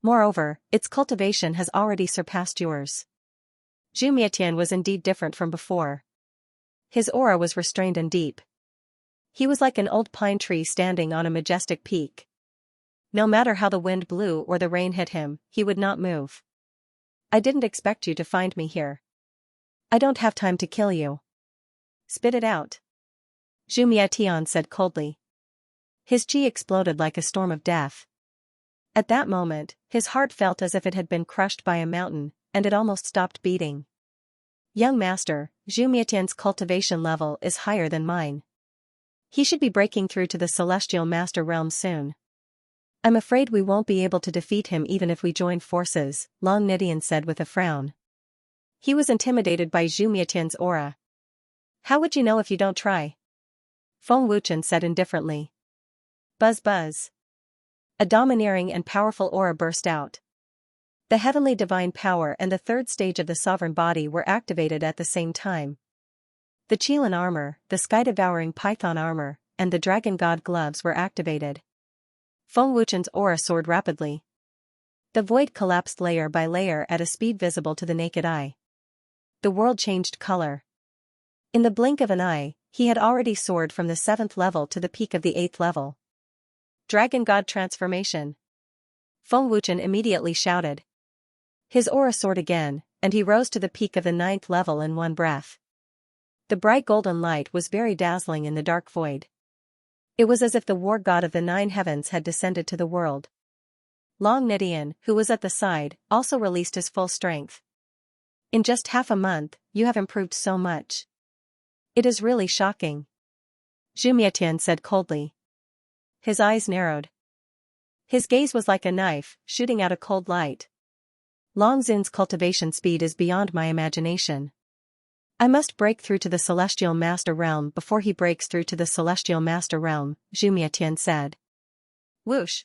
Moreover, its cultivation has already surpassed yours." Zhu Mietian was indeed different from before. His aura was restrained and deep. He was like an old pine tree standing on a majestic peak. No matter how the wind blew or the rain hit him, he would not move. "I didn't expect you to find me here. I don't have time to kill you." "Spit it out," Zhu Mietian said coldly. His chi exploded like a storm of death. At that moment, his heart felt as if it had been crushed by a mountain, and it almost stopped beating. "Young master, Zhu Mietian's cultivation level is higher than mine. He should be breaking through to the celestial master realm soon. I'm afraid we won't be able to defeat him even if we join forces," Long Nidian said with a frown. He was intimidated by Zhu Mietian's aura. "How would you know if you don't try?" Feng Wuchen said indifferently. Buzz buzz. A domineering and powerful aura burst out. The heavenly divine power and the third stage of the sovereign body were activated at the same time. The Qilin armor, the sky-devouring python armor, and the dragon god gloves were activated. Feng Wuchen's aura soared rapidly. The void collapsed layer by layer at a speed visible to the naked eye. The world changed color. In the blink of an eye, he had already soared from the 7th level to the peak of the 8th level. Dragon God transformation. Feng Wuchen immediately shouted. His aura soared again, and he rose to the peak of the 9th level in one breath. The bright golden light was very dazzling in the dark void. It was as if the war god of the 9 heavens had descended to the world. Long Nidian, who was at the side, also released his full strength. "In just half a month, you have improved so much. It is really shocking," Zhu Mietian said coldly. His eyes narrowed. His gaze was like a knife, shooting out a cold light. "Long Zun's cultivation speed is beyond my imagination. I must break through to the Celestial Master Realm before he breaks through to the Celestial Master Realm," Zhu Mietian said. Whoosh!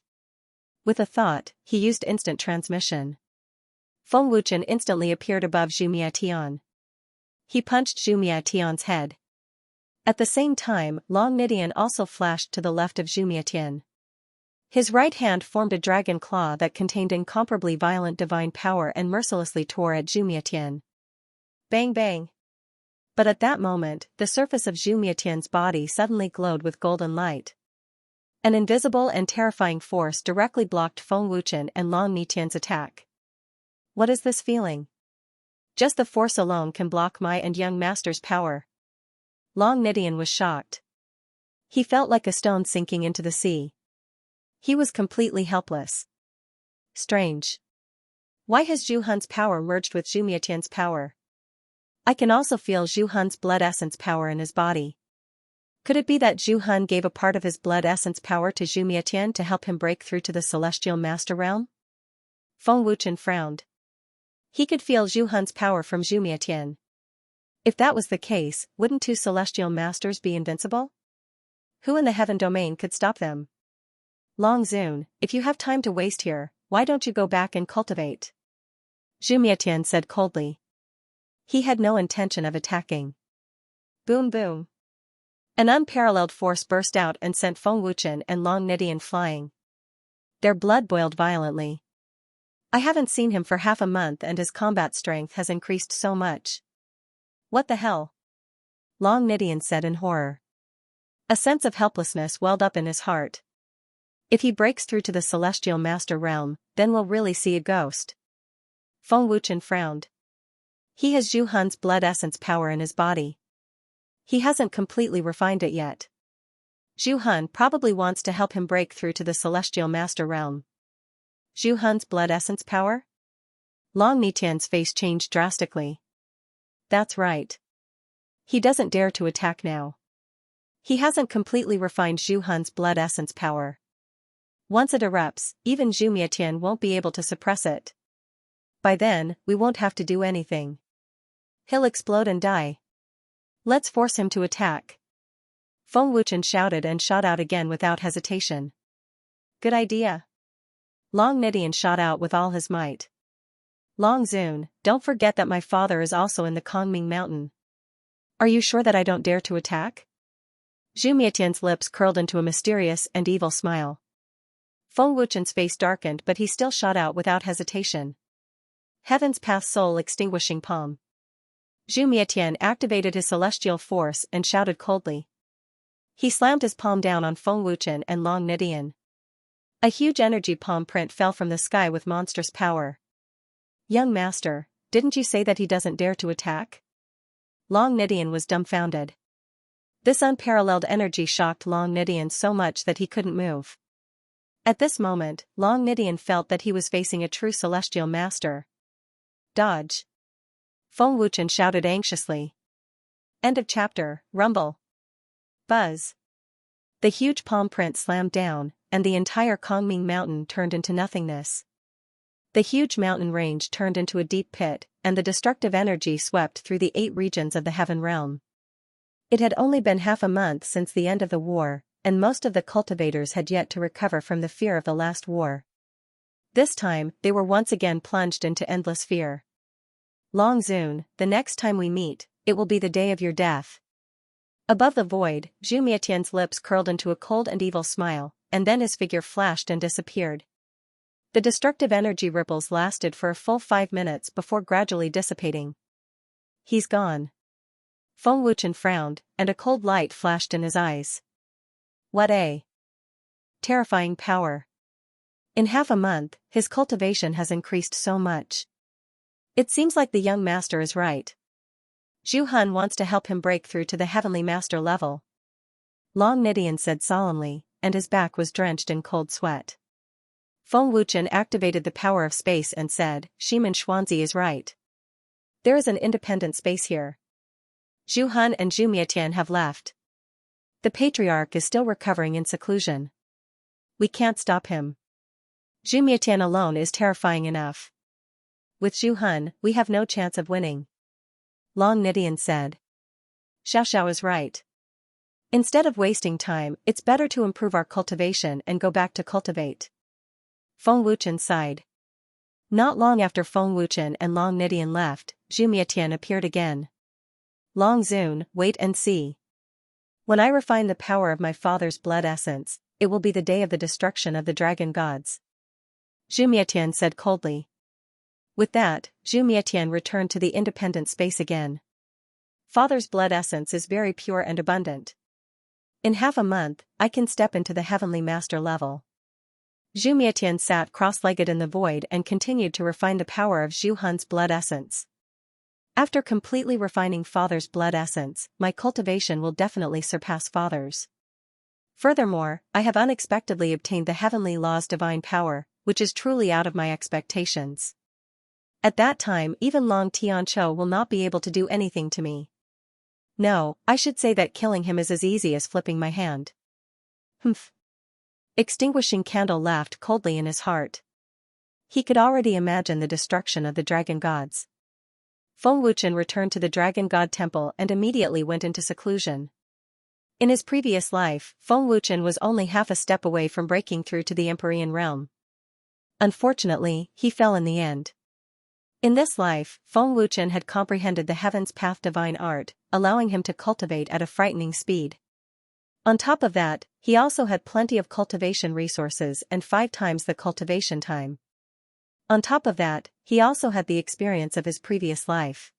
With a thought, he used instant transmission. Feng Wuchen instantly appeared above Zhu Mietian. He punched Zhu Mietian's head. At the same time, Long Nidian also flashed to the left of Zhu Mietian. His right hand formed a dragon claw that contained incomparably violent divine power and mercilessly tore at Zhu Mietian. Bang bang! But at that moment, the surface of Zhu Mietian's body suddenly glowed with golden light. An invisible and terrifying force directly blocked Feng Wuchen and Long Nidian's attack. "What is this feeling? Just the force alone can block my and young master's power." Long Nidian was shocked. He felt like a stone sinking into the sea. He was completely helpless. Strange. Why has Zhu Han's power merged with Zhu Mietian's power? I can also feel Zhu Han's blood essence power in his body. Could it be that Zhu Han gave a part of his blood essence power to Zhu Mietian to help him break through to the Celestial Master Realm? Feng Wuchen frowned. He could feel Zhu Han's power from Zhu Mietian. If that was the case, wouldn't 2 Celestial Masters be invincible? Who in the Heaven Domain could stop them? "Long Zun, if you have time to waste here, why don't you go back and cultivate?" Zhu Mietian said coldly. He had no intention of attacking. Boom boom. An unparalleled force burst out and sent Feng Wuchen and Long Nidian flying. Their blood boiled violently. I haven't seen him for half a month and his combat strength has increased so much. What the hell? Long Nidian said in horror. A sense of helplessness welled up in his heart. If he breaks through to the Celestial Master Realm, then we'll really see a ghost. Feng Wuchen frowned. He has Zhu Han's blood essence power in his body. He hasn't completely refined it yet. Zhu Han probably wants to help him break through to the Celestial Master Realm. Zhu Han's blood essence power? Long Nidian's face changed drastically. That's right. He doesn't dare to attack now. He hasn't completely refined Zhu Han's blood essence power. Once it erupts, even Zhu Mietian won't be able to suppress it. By then, we won't have to do anything. He'll explode and die. Let's force him to attack. Feng Wuchen shouted and shot out again without hesitation. Good idea. Long Nidian shot out with all his might. Long Zun, don't forget that my father is also in the Kongming Mountain. Are you sure that I don't dare to attack? Zhu Mietian's lips curled into a mysterious and evil smile. Feng Wuchen's face darkened, but he still shot out without hesitation. Heaven's Path Soul Extinguishing Palm. Zhu Mietian activated his celestial force and shouted coldly. He slammed his palm down on Feng Wuchen and Long Nidian. A huge energy palm print fell from the sky with monstrous power. Young master, didn't you say that he doesn't dare to attack? Long Nidian was dumbfounded. This unparalleled energy shocked Long Nidian so much that he couldn't move. At this moment, Long Nidian felt that he was facing a true celestial master. Dodge! Feng Wuchen shouted anxiously. End of chapter. Rumble. Buzz. The huge palm print slammed down, and the entire Kongming Mountain turned into nothingness. The huge mountain range turned into a deep pit, and the destructive energy swept through the 8 regions of the Heaven Realm. It had only been half a month since the end of the war, and most of the cultivators had yet to recover from the fear of the last war. This time, they were once again plunged into endless fear. Long Zun, the next time we meet, it will be the day of your death. Above the void, Zhu Mietian's lips curled into a cold and evil smile, and then his figure flashed and disappeared. The destructive energy ripples lasted for a full 5 minutes before gradually dissipating. He's gone. Feng Wuchen frowned, and a cold light flashed in his eyes. What a terrifying power. In half a month, his cultivation has increased so much. It seems like the young master is right. Zhu Han wants to help him break through to the heavenly master level. Long Nidian said solemnly, and his back was drenched in cold sweat. Feng Wuchen activated the power of space and said, Shimen Xuanzi is right. There is an independent space here. Zhu Han and Zhu Mietian have left. The patriarch is still recovering in seclusion. We can't stop him. Zhu Mietian alone is terrifying enough. With Zhu Han, we have no chance of winning. Long Nidian said. Xiao is right. Instead of wasting time, it's better to improve our cultivation and go back to cultivate. Feng Wuchen sighed. Not long after Feng Wuchen and Long Nidian left, Zhu Mietian appeared again. Long Zun, wait and see. When I refine the power of my father's blood essence, it will be the day of the destruction of the dragon gods. Zhu Mietian said coldly. With that, Zhu Mietian returned to the independent space again. Father's blood essence is very pure and abundant. In half a month, I can step into the heavenly master level. Zhu Mietian sat cross-legged in the void and continued to refine the power of Zhu Han's blood essence. After completely refining Father's blood essence, my cultivation will definitely surpass Father's. Furthermore, I have unexpectedly obtained the heavenly law's divine power, which is truly out of my expectations. At that time, even Long Tianqiu will not be able to do anything to me. No, I should say that killing him is as easy as flipping my hand. Humph. Extinguishing Candle laughed coldly in his heart. He could already imagine the destruction of the dragon gods. Feng Wuchen returned to the dragon god temple and immediately went into seclusion. In his previous life, Feng Wuchen was only half a step away from breaking through to the Empyrean realm. Unfortunately, he fell in the end. In this life, Feng Wuchen had comprehended the Heaven's Path divine art, allowing him to cultivate at a frightening speed. On top of that, he also had plenty of cultivation resources and 5 times the cultivation time. On top of that, he also had the experience of his previous life.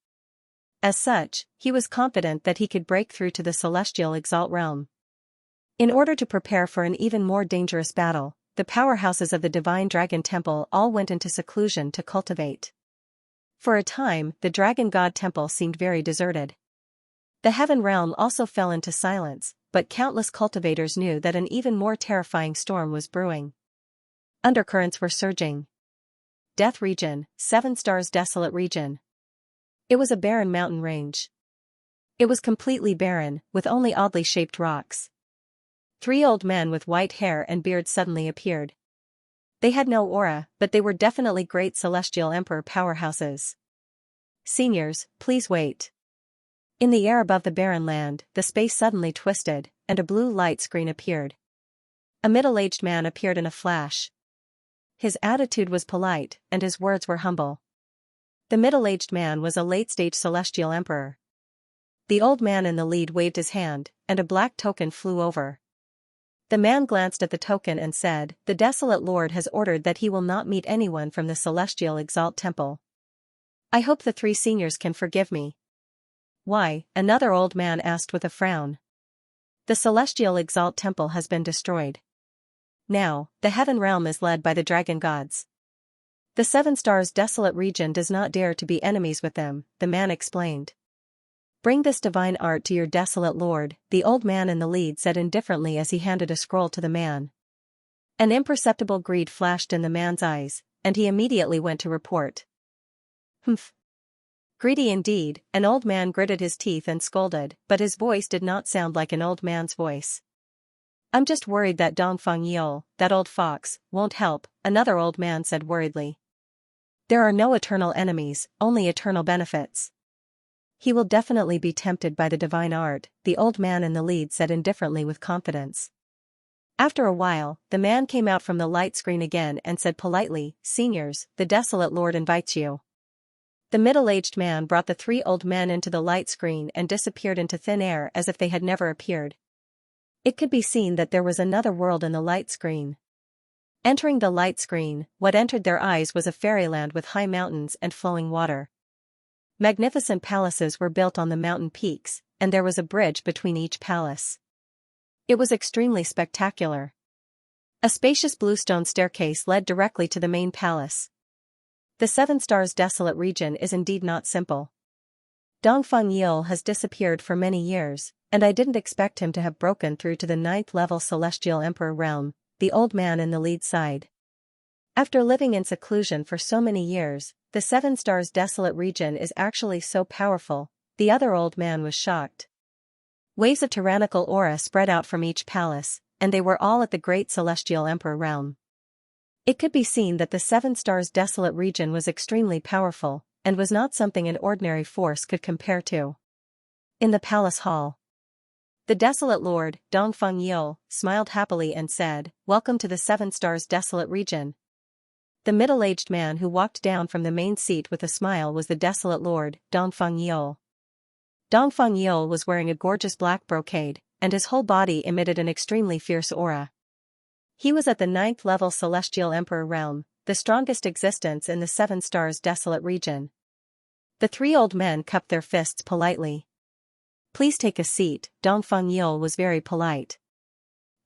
As such, he was confident that he could break through to the celestial exalt realm. In order to prepare for an even more dangerous battle, the powerhouses of the Divine Dragon Temple all went into seclusion to cultivate. For a time, the Dragon God Temple seemed very deserted. The Heaven Realm also fell into silence, but countless cultivators knew that an even more terrifying storm was brewing. Undercurrents were surging. Death Region, 7 Stars Desolate Region. It was a barren mountain range. It was completely barren, with only oddly shaped rocks. 3 old men with white hair and beards suddenly appeared. They had no aura, but they were definitely great celestial emperor powerhouses. Seniors, please wait. In the air above the barren land, the space suddenly twisted, and a blue light screen appeared. A middle-aged man appeared in a flash. His attitude was polite, and his words were humble. The middle-aged man was a late-stage celestial emperor. The old man in the lead waved his hand, and a black token flew over. The man glanced at the token and said, "The desolate lord has ordered that he will not meet anyone from the celestial exalt temple. I hope the three seniors can forgive me." "Why?" another old man asked with a frown. "The celestial exalt temple has been destroyed. Now, the heaven realm is led by the dragon gods. The seven stars desolate region does not dare to be enemies with them," the man explained. "Bring this divine art to your desolate lord," the old man in the lead said indifferently as he handed a scroll to the man. An imperceptible greed flashed in the man's eyes, and he immediately went to report. "Humph. Greedy indeed," an old man gritted his teeth and scolded, but his voice did not sound like an old man's voice. "I'm just worried that Dongfang Yule, that old fox, won't help," another old man said worriedly. "There are no eternal enemies, only eternal benefits. He will definitely be tempted by the divine art," the old man in the lead said indifferently with confidence. After a while, the man came out from the light screen again and said politely, "Seniors, the desolate lord invites you." The middle-aged man brought the three old men into the light screen and disappeared into thin air as if they had never appeared. It could be seen that there was another world in the light screen. Entering the light screen, what entered their eyes was a fairyland with high mountains and flowing water. Magnificent palaces were built on the mountain peaks, and there was a bridge between each palace. It was extremely spectacular. A spacious bluestone staircase led directly to the main palace. The seven stars desolate region is indeed not simple. Dongfang Yule has disappeared for many years, and I didn't expect him to have broken through to the 9th level celestial emperor realm, the old man in the lead sighed. After living in seclusion for so many years, the seven stars desolate region is actually so powerful, the other old man was shocked. Waves of tyrannical aura spread out from each palace, and they were all at the great celestial emperor realm. It could be seen that the seven stars desolate region was extremely powerful, and was not something an ordinary force could compare to. In the palace hall, the desolate lord, Dongfang Yule, smiled happily and said, "Welcome to the seven stars desolate region." The middle-aged man who walked down from the main seat with a smile was the desolate lord, Dongfang Yule. Dongfang Yule was wearing a gorgeous black brocade, and his whole body emitted an extremely fierce aura. He was at the 9th level celestial emperor realm, the strongest existence in the seven stars desolate region. The three old men cupped their fists politely. "Please take a seat," Dongfang Yule was very polite.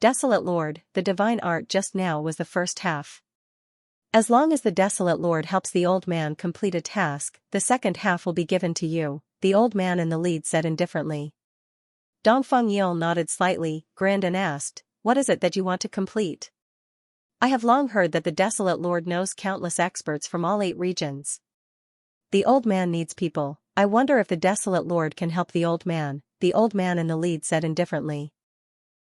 "Desolate lord, the divine art just now was the first half. As long as the desolate lord helps the old man complete a task, the second half will be given to you," the old man in the lead said indifferently. Dongfang Yule nodded slightly, grinned and asked, "What is it that you want to complete?" "I have long heard that the desolate lord knows countless experts from all 8 regions. The old man needs people. I wonder if the desolate lord can help the old man," the old man in the lead said indifferently.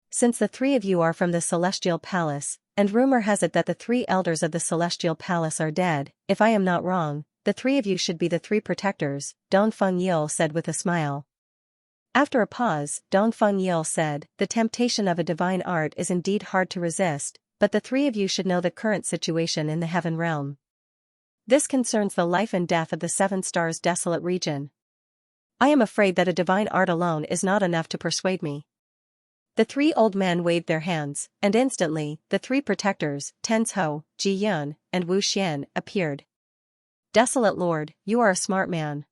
"Since the 3 of you are from the celestial palace, and rumor has it that the 3 elders of the celestial palace are dead, if I am not wrong, the 3 of you should be the 3 protectors," Dongfang Yule said with a smile. After a pause, Dongfang Yule said, "The temptation of a divine art is indeed hard to resist, but the 3 of you should know the current situation in the heaven realm. This concerns the life and death of the seven stars desolate region. I am afraid that a divine art alone is not enough to persuade me." The 3 old men waved their hands, and instantly, the 3 protectors, Tenzhou, Ji Yun, and Wu Xian, appeared. "Desolate lord, you are a smart man.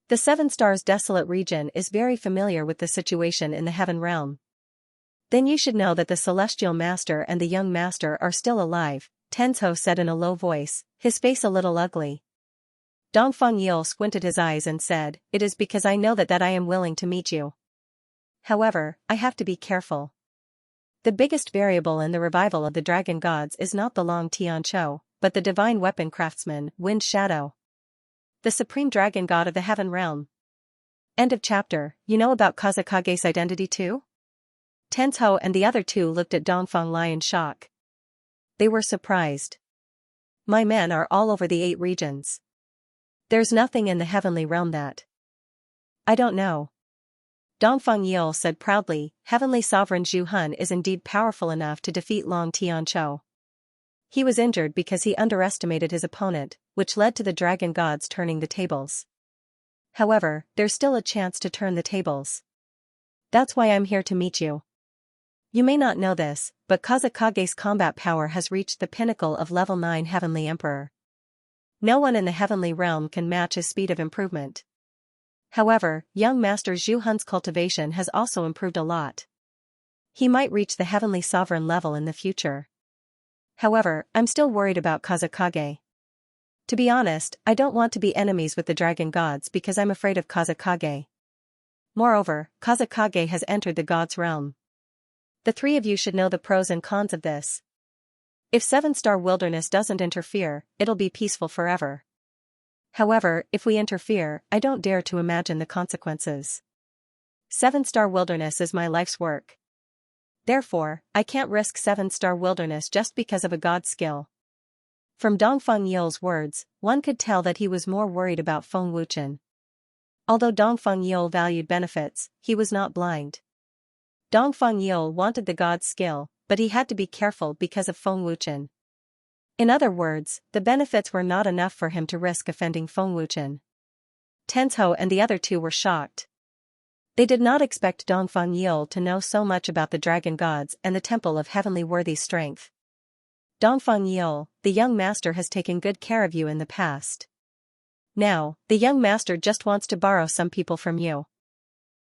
The seven stars desolate region is very familiar with the situation in the heaven realm. Then you should know that the celestial master and the young master are still alive," Tenzhou said in a low voice, his face a little ugly. Dongfang Yule squinted his eyes and said, "It is because I know that I am willing to meet you. However, I have to be careful. The biggest variable in the revival of the dragon gods is not the long Xianxia, but the divine weapon craftsman, Wind Shadow, the supreme dragon god of the heaven realm." End of chapter. You know about Kazakage's identity too? Tenzhou and the other 2 looked at Dongfang Lai in shock. They were surprised. "My men are all over the 8 regions. There's nothing in the heavenly realm that I don't know." Dongfang Yule said proudly, "Heavenly sovereign Zhu Hun is indeed powerful enough to defeat Long Tianzhou. He was injured because he underestimated his opponent, which led to the dragon gods turning the tables. However, there's still a chance to turn the tables. That's why I'm here to meet you. You may not know this, but Kazakage's combat power has reached the pinnacle of level 9 Heavenly Emperor. No one in the Heavenly Realm can match his speed of improvement. However, young Master Zhu Hun's cultivation has also improved a lot. He might reach the Heavenly Sovereign level in the future. However, I'm still worried about Kazakage. To be honest, I don't want to be enemies with the dragon gods because I'm afraid of Kazakage. Moreover, Kazakage has entered the gods' realm. The three of you should know the pros and cons of this. If 7-star wilderness doesn't interfere, it'll be peaceful forever. However, if we interfere, I don't dare to imagine the consequences. 7-star wilderness is my life's work. Therefore, I can't risk 7-star wilderness just because of a god's skill. From Dongfang Yil's words, one could tell that he was more worried about Feng Wuchen. Although Dongfang Yil valued benefits, he was not blind. Dongfang Yil wanted the god's skill, but he had to be careful because of Feng Wuchen. In other words, the benefits were not enough for him to risk offending Feng Wuchen. Tenzhou and the other two were shocked. They did not expect Dongfang Yil to know so much about the dragon gods and the temple of heavenly worthy strength. Dongfang Yil, the young master has taken good care of you in the past. Now, the young master just wants to borrow some people from you.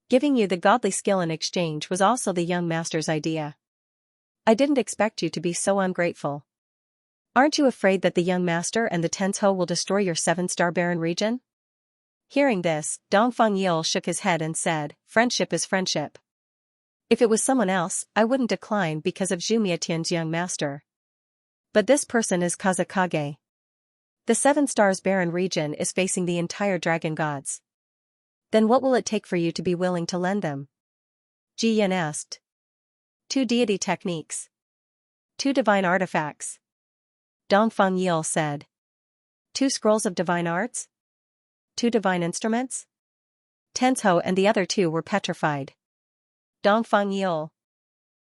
Giving you the godly skill in exchange was also the young master's idea. I didn't expect you to be so ungrateful. Aren't you afraid that the young master and the Tenzhou will destroy your 7-star barren region? Hearing this, Dongfang Yil shook his head and said, friendship is friendship. If it was someone else, I wouldn't decline because of Zhu Mietian's young master. But this person is Kazakage. The 7 stars barren region is facing the entire dragon gods. Then what will it take for you to be willing to lend them? Ji Yan asked. 2 deity techniques. 2 divine artifacts. Dongfang Yil said. 2 scrolls of divine arts? 2 divine instruments? Tenzhou and the other two were petrified. Dongfang Yil.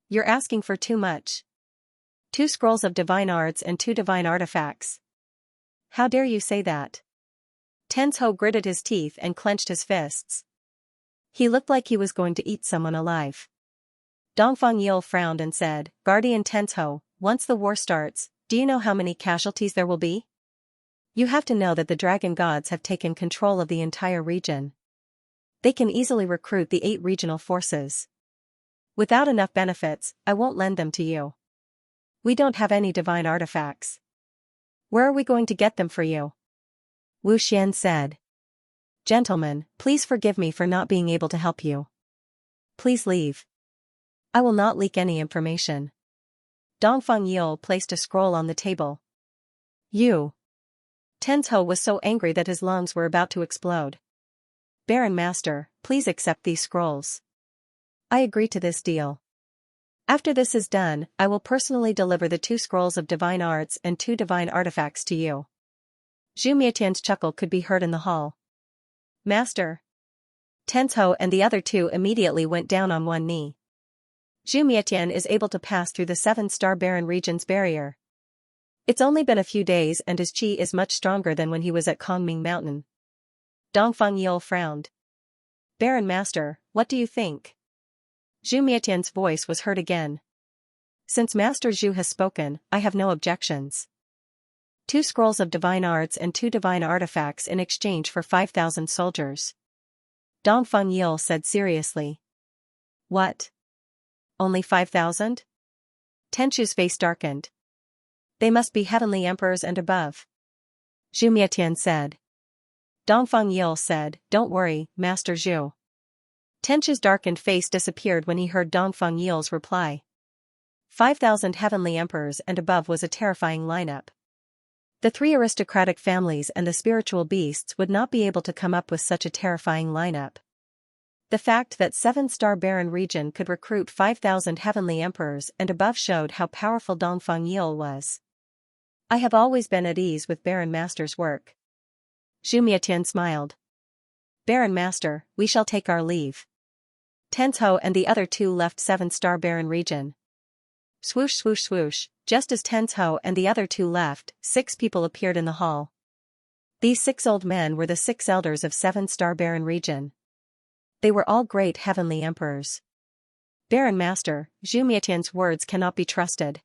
You're asking for too much. 2 scrolls of divine arts and 2 divine artifacts. How dare you say that? Tenzhou gritted his teeth and clenched his fists. He looked like he was going to eat someone alive. Dongfang Yil frowned and said, Guardian Tenzhou, once the war starts, do you know how many casualties there will be? You have to know that the dragon gods have taken control of the entire region. They can easily recruit the 8 regional forces. Without enough benefits, I won't lend them to you. We don't have any divine artifacts. Where are we going to get them for you? Wu Xian said. Gentlemen, please forgive me for not being able to help you. Please leave. I will not leak any information. Dongfang Yil placed a scroll on the table. You. Tenzhou was so angry that his lungs were about to explode. Baron Master, please accept these scrolls. I agree to this deal. After this is done, I will personally deliver the 2 scrolls of divine arts and 2 divine artifacts to you. Zhu Mietian's chuckle could be heard in the hall. Master. Tenzhou and the other two immediately went down on one knee. Zhu Mietian is able to pass through the 7-star barren region's barrier. It's only been a few days and his chi is much stronger than when he was at Kongming Mountain. Dongfang Yil frowned. Baron Master, what do you think? Zhu Mietian's voice was heard again. Since Master Zhu has spoken, I have no objections. 2 scrolls of divine arts and 2 divine artifacts in exchange for 5,000 soldiers. Dongfang Yil said seriously. What? Only 5,000? Tenshu's face darkened. They must be heavenly emperors and above. Zhu Mietian said. Dongfang Yil said, Don't worry, Master Zhu. Tenshu's darkened face disappeared when he heard Dongfang Yil's reply. 5,000 heavenly emperors and above was a terrifying lineup. The 3 aristocratic families and the spiritual beasts would not be able to come up with such a terrifying lineup. The fact that 7-star barren region could recruit 5,000 heavenly emperors and above showed how powerful Dongfang Yil was. I have always been at ease with Baron Master's work. Zhu Mietian smiled. Baron Master, we shall take our leave. Tenzhou and the other two left 7-star barren region. Swoosh swoosh swoosh, just as Tenzhou and the other two left, 6 people appeared in the hall. These 6 old men were the 6 elders of 7-star Baron region. They were all great heavenly emperors. Baron Master, Zhu Mietian's words cannot be trusted.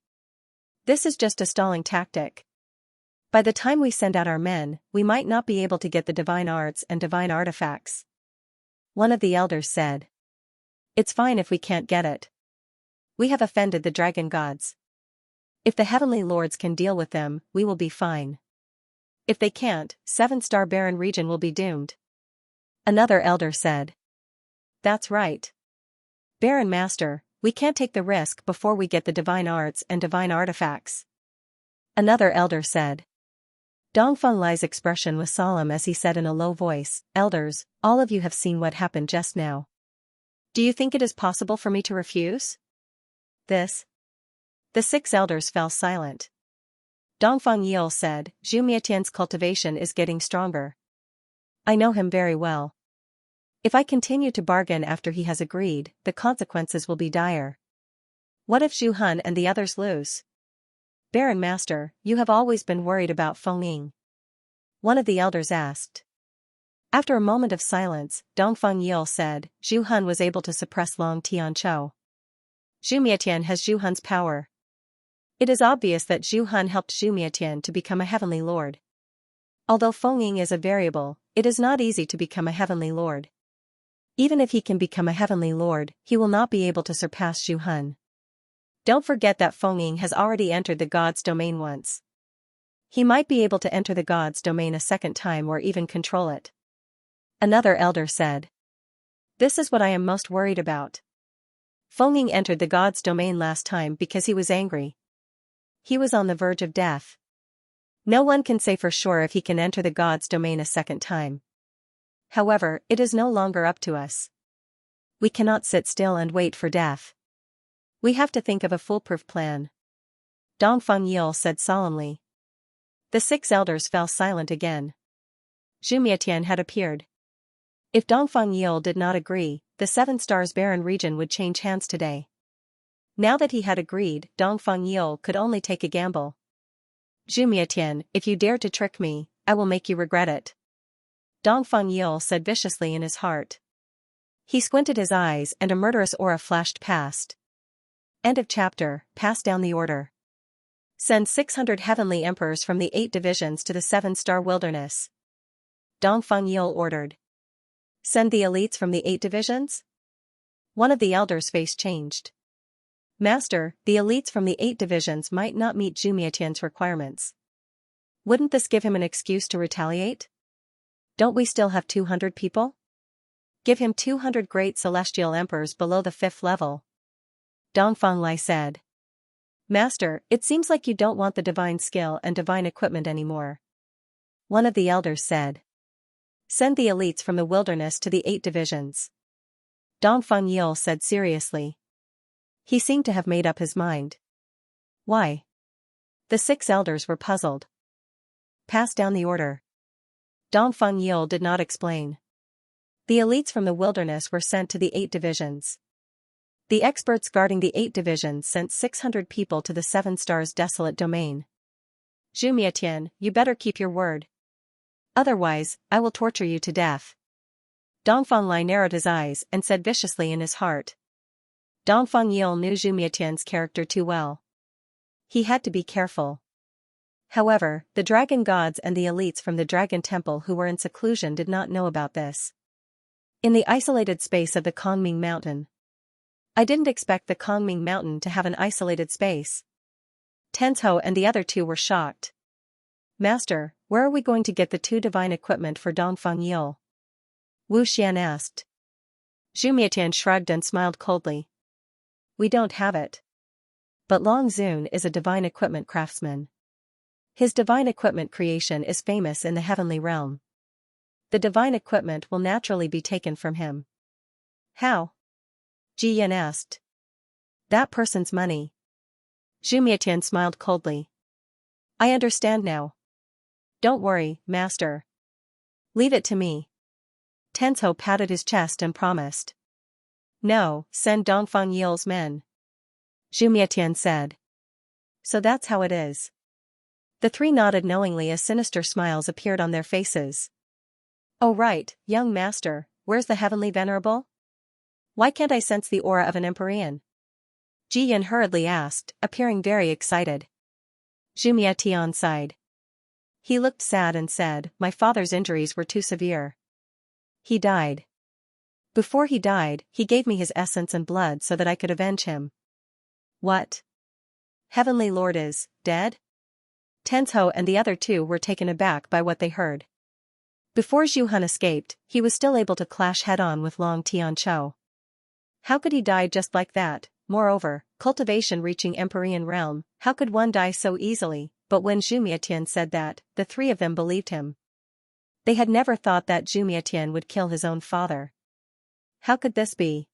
This is just a stalling tactic. By the time we send out our men, we might not be able to get the divine arts and divine artifacts. One of the elders said. It's fine if we can't get it. We have offended the dragon gods. If the heavenly lords can deal with them, we will be fine. If they can't, 7-star Baron region will be doomed. Another elder said. That's right. Baron Master, we can't take the risk before we get the divine arts and divine artifacts. Another elder said. Dongfeng Lai's expression was solemn as he said in a low voice, Elders, all of you have seen what happened just now. Do you think it is possible for me to refuse this? The 6 elders fell silent. Dongfeng Yil said, Zhu Mietian's cultivation is getting stronger. I know him very well. If I continue to bargain after he has agreed, the consequences will be dire. What if Zhu Han and the others lose? Baron Master, you have always been worried about Feng Ying. One of the elders asked. After a moment of silence, Dongfeng Yil said, Zhu Han was able to suppress Long Tianchou. Zhu Mietian has Zhu Han's power. It is obvious that Zhu Han helped Zhu Mietian to become a heavenly lord. Although Feng Ying is a variable, it is not easy to become a heavenly lord. Even if he can become a heavenly lord, he will not be able to surpass Zhu Han. Don't forget that Feng Ying has already entered the god's domain once. He might be able to enter the god's domain a second time or even control it. Another elder said. This is what I am most worried about. Feng Ying entered the god's domain last time because he was angry. He was on the verge of death. No one can say for sure if he can enter the god's domain a second time. However, it is no longer up to us. We cannot sit still and wait for death. We have to think of a foolproof plan. Dongfeng Yil said solemnly. The 6 elders fell silent again. Zhu Mietian had appeared. If Dongfeng Yil did not agree, the 7 stars Baron region would change hands today. Now that he had agreed, Dongfeng Yil could only take a gamble. Zhu Mietian, if you dare to trick me, I will make you regret it. Dongfeng Yil said viciously in his heart. He squinted his eyes and a murderous aura flashed past. End of chapter. Pass down the order. Send 600 heavenly emperors from the 8 divisions to the 7-star wilderness. Dongfeng Yil ordered. Send the elites from the 8 divisions? One of the elders' face changed. Master, the elites from the 8 divisions might not meet Zhu Mietian's requirements. Wouldn't this give him an excuse to retaliate? Don't we still have 200 people? Give him 200 great celestial emperors below the 5th level. Dongfeng Lai said. Master, it seems like you don't want the divine skill and divine equipment anymore. One of the elders said. Send the elites from the wilderness to the 8 divisions. Dongfeng Yil said seriously. He seemed to have made up his mind. Why? The 6 elders were puzzled. Pass down the order. Dongfeng Yil did not explain. The elites from the wilderness were sent to the 8 divisions. The experts guarding the 8 divisions sent 600 people to the 7 stars desolate domain. Zhu Mietian, you better keep your word. Otherwise, I will torture you to death. Dongfeng Lai narrowed his eyes and said viciously in his heart. Dongfeng Yil knew Zhu Mietian's character too well. He had to be careful. However, the dragon gods and the elites from the dragon temple who were in seclusion did not know about this. In the isolated space of the Kongming Mountain. I didn't expect the Kongming Mountain to have an isolated space. Tenzhou and the other 2 were shocked. Master, where are we going to get the 2 divine equipment for Dongfeng Yil? Wu Xian asked. Zhu Mietian shrugged and smiled coldly. We don't have it. But Long Zun is a divine equipment craftsman. His divine equipment creation is famous in the heavenly realm. The divine equipment will naturally be taken from him. How? Ji Yan asked. That person's money. Zhu Mietian smiled coldly. I understand now. Don't worry, Master. Leave it to me. Tenzhou patted his chest and promised. No, send Dongfeng Yil's men. Zhu Mietian said. So that's how it is. The three nodded knowingly as sinister smiles appeared on their faces. Oh right, young master, where's the heavenly venerable? Why can't I sense the aura of an Empyrean? Ji Yin hurriedly asked, appearing very excited. Zhu Mietian sighed. He looked sad and said, my father's injuries were too severe. He died. Before he died, he gave me his essence and blood so that I could avenge him. What? Heavenly Lord is dead? Tenzhou and the other two were taken aback by what they heard. Before Zhu Han escaped, he was still able to clash head-on with Long Tianqiu. How could he die just like that? Moreover, cultivation reaching Empyrean realm, how could one die so easily? But when Zhu Mietian said that, the three of them believed him. They had never thought that Zhu Mietian would kill his own father. How could this be?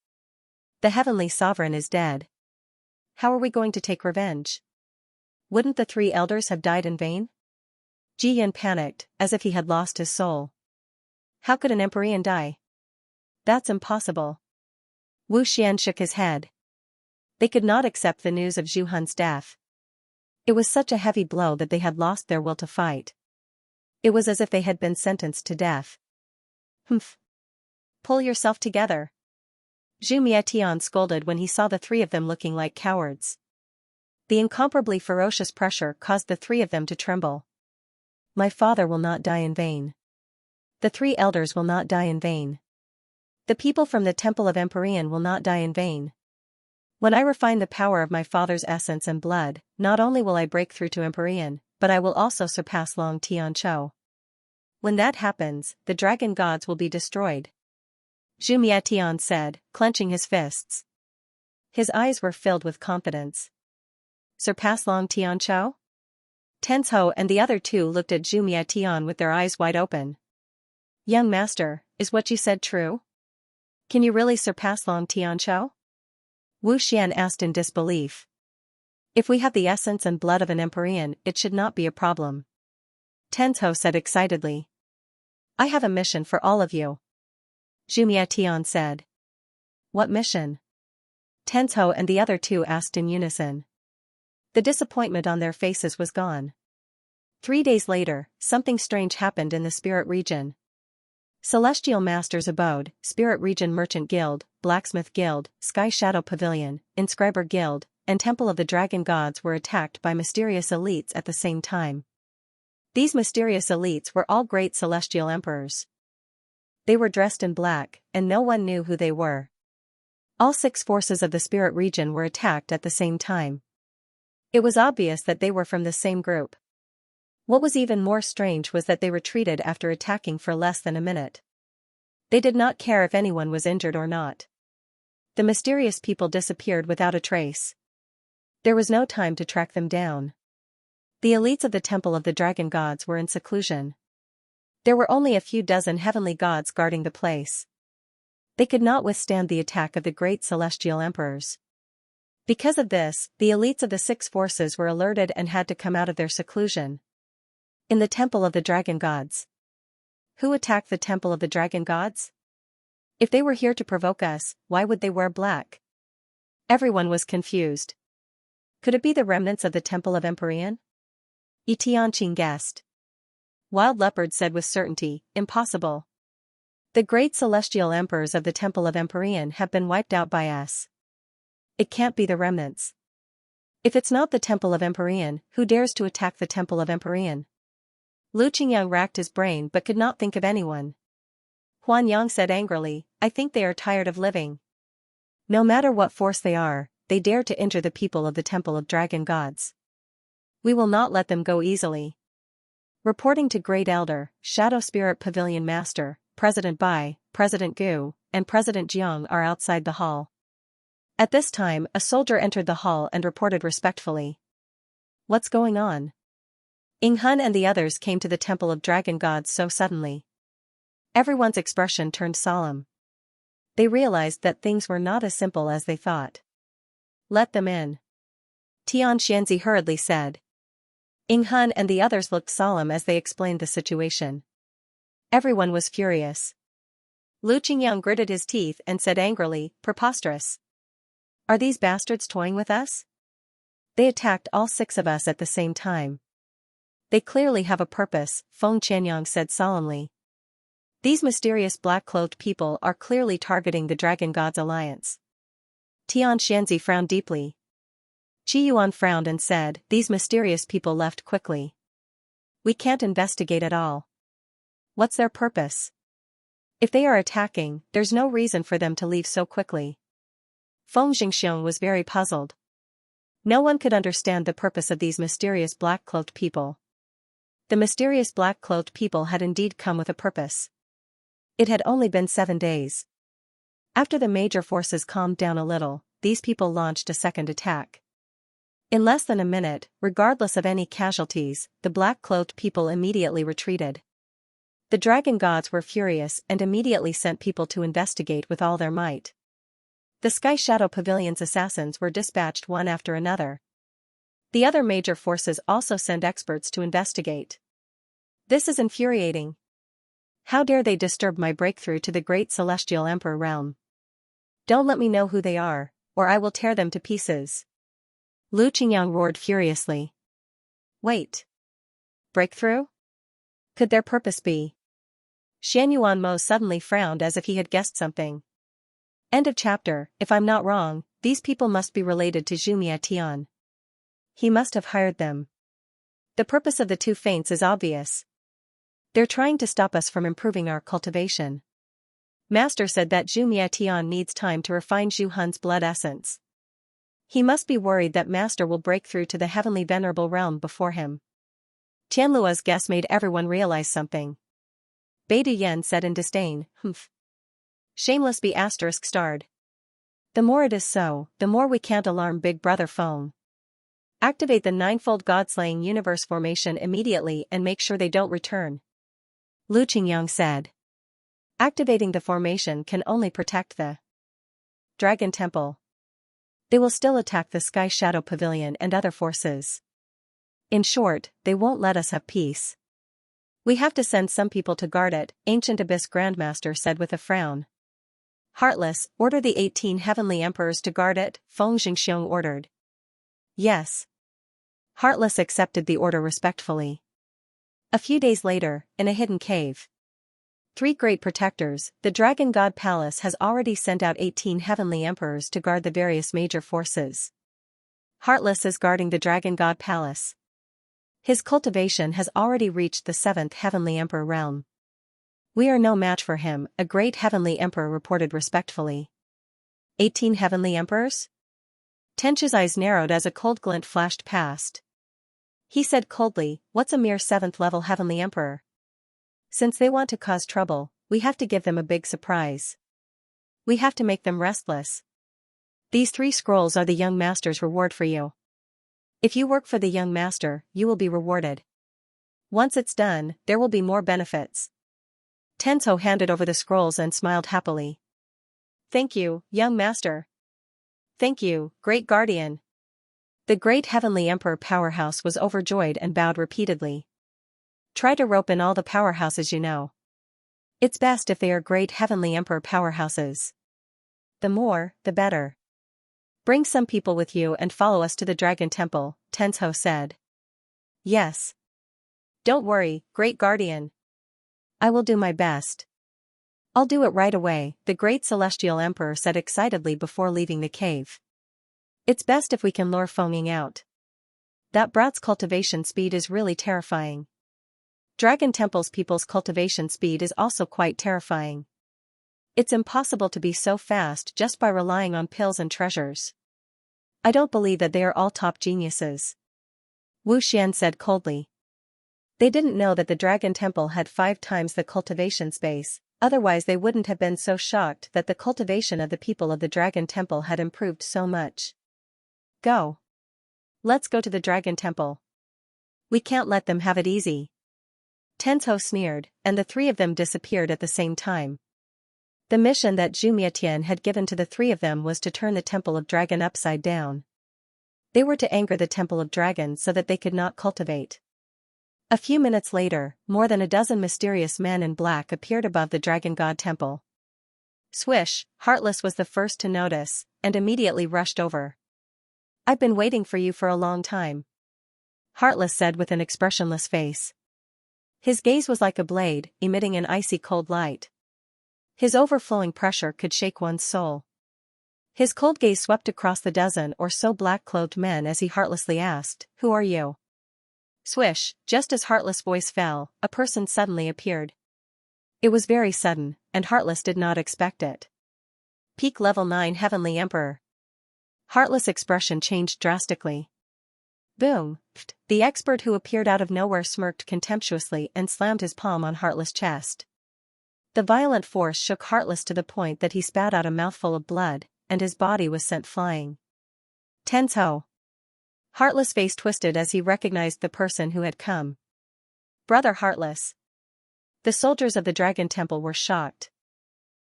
The heavenly sovereign is dead. How are we going to take revenge? Wouldn't the three elders have died in vain? Ji Yin panicked, as if he had lost his soul. How could an Empyrean die? That's impossible. Wu Xian shook his head. They could not accept the news of Zhu Han's death. It was such a heavy blow that they had lost their will to fight. It was as if they had been sentenced to death. Humph. Pull yourself together. Zhu Mietian scolded when he saw the three of them looking like cowards. The incomparably ferocious pressure caused the three of them to tremble. My father will not die in vain. The three elders will not die in vain. The people from the Temple of Empyrean will not die in vain. When I refine the power of my father's essence and blood, not only will I break through to Empyrean, but I will also surpass Long Tianqiu. When that happens, the dragon gods will be destroyed. Zhu Mietian said, clenching his fists. His eyes were filled with confidence. Surpass Long Tianqiu? Tenzhou and the other two looked at Zhu Mietian with their eyes wide open. Young master, is what you said true? Can you really surpass Long Tianqiu? Wu Xian asked in disbelief. If we have the essence and blood of an Empyrean, it should not be a problem. Tenzhou said excitedly. I have a mission for all of you. Zhu Mietian said. What mission? Tenzhou and the other two asked in unison. The disappointment on their faces was gone. 3 days later, something strange happened in the Spirit Region. Celestial Masters Abode, Spirit Region Merchant Guild, Blacksmith Guild, Sky Shadow Pavilion, Inscriber Guild, and Temple of the Dragon Gods were attacked by mysterious elites at the same time. These mysterious elites were all great celestial emperors. They were dressed in black, and no one knew who they were. All 6 forces of the Spirit Region were attacked at the same time. It was obvious that they were from the same group. What was even more strange was that they retreated after attacking for less than a minute. They did not care if anyone was injured or not. The mysterious people disappeared without a trace. There was no time to track them down. The elites of the Temple of the Dragon Gods were in seclusion. There were only a few dozen heavenly gods guarding the place. They could not withstand the attack of the great celestial emperors. Because of this, the elites of the 6 forces were alerted and had to come out of their seclusion. In the Temple of the Dragon Gods. Who attacked the Temple of the Dragon Gods? If they were here to provoke us, why would they wear black? Everyone was confused. Could it be the remnants of the Temple of Empyrean? Yi Tianqing guessed. Wild Leopard said with certainty, impossible. The great celestial emperors of the Temple of Empyrean have been wiped out by us. It can't be the remnants. If it's not the Temple of Empyrean, who dares to attack the Temple of Empyrean? Lu Qingyang racked his brain but could not think of anyone. Huan Yang said angrily, I think they are tired of living. No matter what force they are, they dare to injure the people of the Temple of Dragon Gods. We will not let them go easily. Reporting to Great Elder, Shadow Spirit Pavilion Master, President Bai, President Gu, and President Jiang are outside the hall. At this time, a soldier entered the hall and reported respectfully. What's going on? Ying Hun and the others came to the Temple of Dragon Gods so suddenly. Everyone's expression turned solemn. They realized that things were not as simple as they thought. Let them in. Tian Xianzi hurriedly said. Ying Hun and the others looked solemn as they explained the situation. Everyone was furious. Lu Qingyang gritted his teeth and said angrily, preposterous. Are these bastards toying with us? They attacked all 6 of us at the same time. They clearly have a purpose, Feng Qianyang said solemnly. These mysterious black-cloaked people are clearly targeting the Dragon God's alliance. Tian Xianxia frowned deeply. Qi Yuan frowned and said, these mysterious people left quickly. We can't investigate at all. What's their purpose? If they are attacking, there's no reason for them to leave so quickly. Feng Jingxiong was very puzzled. No one could understand the purpose of these mysterious black-cloaked people. The mysterious black-cloaked people had indeed come with a purpose. It had only been 7 days. After the major forces calmed down a little, these people launched a second attack. In less than a minute, regardless of any casualties, the black-cloaked people immediately retreated. The dragon gods were furious and immediately sent people to investigate with all their might. The Sky Shadow Pavilion's assassins were dispatched one after another. The other major forces also sent experts to investigate. This is infuriating. How dare they disturb my breakthrough to the great celestial emperor realm? Don't let me know who they are, or I will tear them to pieces. Lu Qingyang roared furiously. Wait. Breakthrough? Could their purpose be? Xian Yuanmo suddenly frowned as if he had guessed something. End of chapter. If I'm not wrong, these people must be related to Zhumia Tian. He must have hired them. The purpose of the 2 feints is obvious. They're trying to stop us from improving our cultivation. Master said that Zhumia Tian needs time to refine Zhu Hun's blood essence. He must be worried that Master will break through to the heavenly venerable realm before him. Tianlua's guess made everyone realize something. Beidou Yen said in disdain, humph. Shameless be asterisk starred. The more it is so, the more we can't alarm Big Brother Feng. Activate the 9-fold God-slaying universe formation immediately and make sure they don't return. Lu Qingyang said. Activating the formation can only protect the Dragon Temple. They will still attack the Sky Shadow Pavilion and other forces. In short, they won't let us have peace. We have to send some people to guard it, Ancient Abyss Grandmaster said with a frown. Heartless, order the 18 heavenly emperors to guard it, Feng Jingxiong ordered. Yes. Heartless accepted the order respectfully. A few days later, in a hidden cave. 3 great protectors, the Dragon God Palace has already sent out 18 heavenly emperors to guard the various major forces. Heartless is guarding the Dragon God Palace. His cultivation has already reached the 7th heavenly emperor realm. We are no match for him, a great heavenly emperor reported respectfully. 18 heavenly emperors? Tenchu's eyes narrowed as a cold glint flashed past. He said coldly, what's a mere 7th level heavenly emperor? Since they want to cause trouble, we have to give them a big surprise. We have to make them restless. These 3 scrolls are the young master's reward for you. If you work for the young master, you will be rewarded. Once it's done, there will be more benefits. Tenzo handed over the scrolls and smiled happily. Thank you, young master. Thank you, great guardian. The great heavenly emperor powerhouse was overjoyed and bowed repeatedly. Try to rope in all the powerhouses you know. It's best if they are great heavenly emperor powerhouses. The more, the better. Bring some people with you and follow us to the Dragon Temple, Tenzo said. Yes. Don't worry, great guardian. I will do my best. I'll do it right away, the great celestial emperor said excitedly before leaving the cave. It's best if we can lure Feng out. That brat's cultivation speed is really terrifying. Dragon Temple's people's cultivation speed is also quite terrifying. It's impossible to be so fast just by relying on pills and treasures. I don't believe that they are all top geniuses. Wu Xian said coldly. They didn't know that the Dragon Temple had 5 times the cultivation space, otherwise they wouldn't have been so shocked that the cultivation of the people of the Dragon Temple had improved so much. Go. Let's go to the Dragon Temple. We can't let them have it easy. Tenzo sneered, and the 3 of them disappeared at the same time. The mission that Zhu Mietian had given to the 3 of them was to turn the Temple of Dragon upside down. They were to anchor the Temple of Dragon so that they could not cultivate. A few minutes later, more than a dozen mysterious men in black appeared above the Dragon God Temple. Swish, Heartless was the first to notice, and immediately rushed over. I've been waiting for you for a long time. Heartless said with an expressionless face. His gaze was like a blade, emitting an icy cold light. His overflowing pressure could shake one's soul. His cold gaze swept across the dozen or so black-clothed men as he heartlessly asked, "Who are you?" Swish, just as Heartless' voice fell, a person suddenly appeared. It was very sudden, and Heartless did not expect it. Peak Level 9 Heavenly Emperor. Heartless' expression changed drastically. Boom! The expert who appeared out of nowhere smirked contemptuously and slammed his palm on Heartless' chest. The violent force shook Heartless to the point that he spat out a mouthful of blood, and his body was sent flying. Tenzo. Heartless' face twisted as he recognized the person who had come. Brother Heartless. The soldiers of the Dragon Temple were shocked.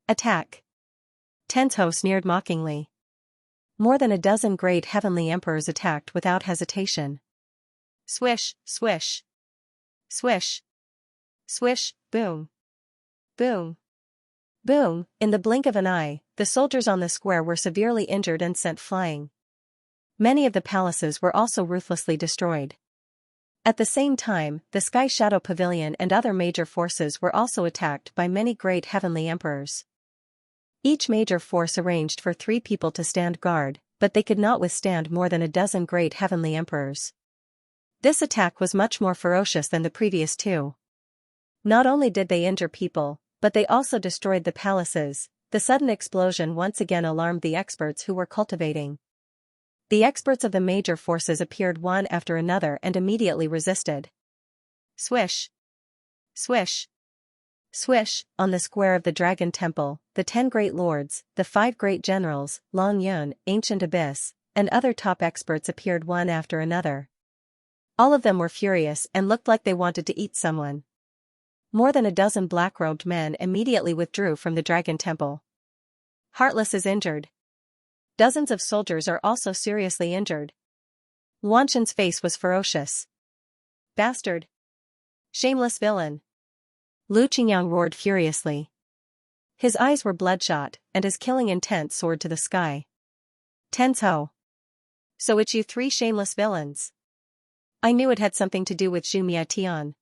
Attack. Tenzo sneered mockingly. More than a dozen great heavenly emperors attacked without hesitation. Swish, swish. Swish. Swish, boom. Boom. Boom, in the blink of an eye, the soldiers on the square were severely injured and sent flying. Many of the palaces were also ruthlessly destroyed. At the same time, the Sky Shadow Pavilion and other major forces were also attacked by many great heavenly emperors. Each major force arranged for 3 people to stand guard, but they could not withstand more than a dozen great heavenly emperors. This attack was much more ferocious than the previous 2. Not only did they injure people, but they also destroyed the palaces. The sudden explosion once again alarmed the experts who were cultivating. The experts of the major forces appeared one after another and immediately resisted. Swish. Swish. Swish, on the square of the Dragon Temple, the 10 great lords, the 5 great generals, Long Yun, Ancient Abyss, and other top experts appeared one after another. All of them were furious and looked like they wanted to eat someone. More than a dozen black-robed men immediately withdrew from the Dragon Temple. Heartless is injured. Dozens of soldiers are also seriously injured. Luanshan's face was ferocious. Bastard! Shameless villain! Lu Qingyang roared furiously. His eyes were bloodshot, and his killing intent soared to the sky. Tenzo. So it's you 3 shameless villains. I knew it had something to do with Xumia Tian.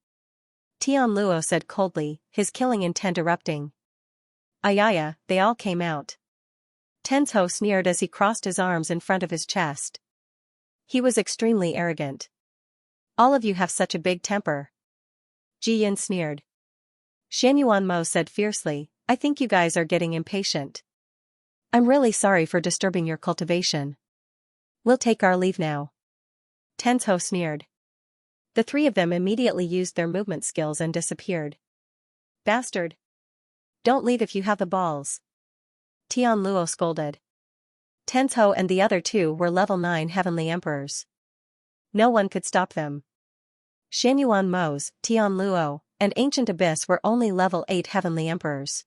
Tian Luo said coldly, his killing intent erupting. Ayaya, they all came out. Tenzo sneered as he crossed his arms in front of his chest. He was extremely arrogant. All of you have such a big temper. Ji Yin sneered. Xianyuan Mo said fiercely, I think you guys are getting impatient. I'm really sorry for disturbing your cultivation. We'll take our leave now. Tenzo sneered. The 3 of them immediately used their movement skills and disappeared. Bastard! Don't leave if you have the balls. Tian Luo scolded. Tenzo and the other 2 were level 9 heavenly emperors. No one could stop them. Xianyuan Mo's, Tian Luo, and Ancient Abyss were only level 8 heavenly emperors.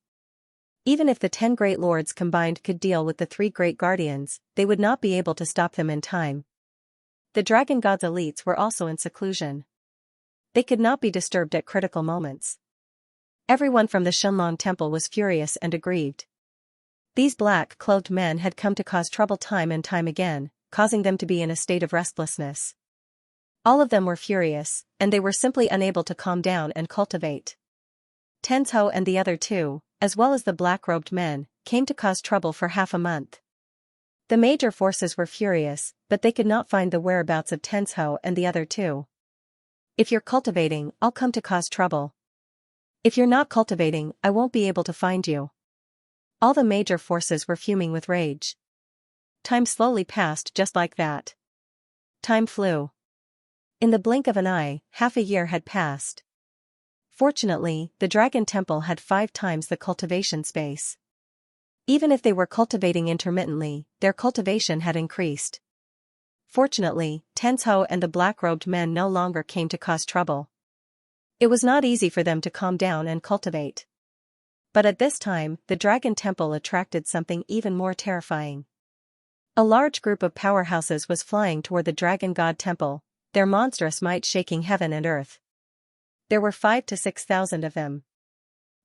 Even if the 10 great lords combined could deal with the 3 great guardians, they would not be able to stop them in time. The Dragon God's elites were also in seclusion. They could not be disturbed at critical moments. Everyone from the Shenlong Temple was furious and aggrieved. These black-clothed men had come to cause trouble time and time again, causing them to be in a state of restlessness. All of them were furious, and they were simply unable to calm down and cultivate. Tenzo and the other 2, as well as the black-robed men, came to cause trouble for half a month. The major forces were furious, but they could not find the whereabouts of Tenzo and the other 2. If you're cultivating, I'll come to cause trouble. If you're not cultivating, I won't be able to find you. All the major forces were fuming with rage. Time slowly passed just like that. Time flew. In the blink of an eye, half a year had passed. Fortunately, the Dragon Temple had 5 times the cultivation space. Even if they were cultivating intermittently, their cultivation had increased. Fortunately, Tenzo and the black-robed men no longer came to cause trouble. It was not easy for them to calm down and cultivate. But at this time, the Dragon Temple attracted something even more terrifying. A large group of powerhouses was flying toward the Dragon God Temple, their monstrous might shaking heaven and earth. There were 5,000 to 6,000 of them.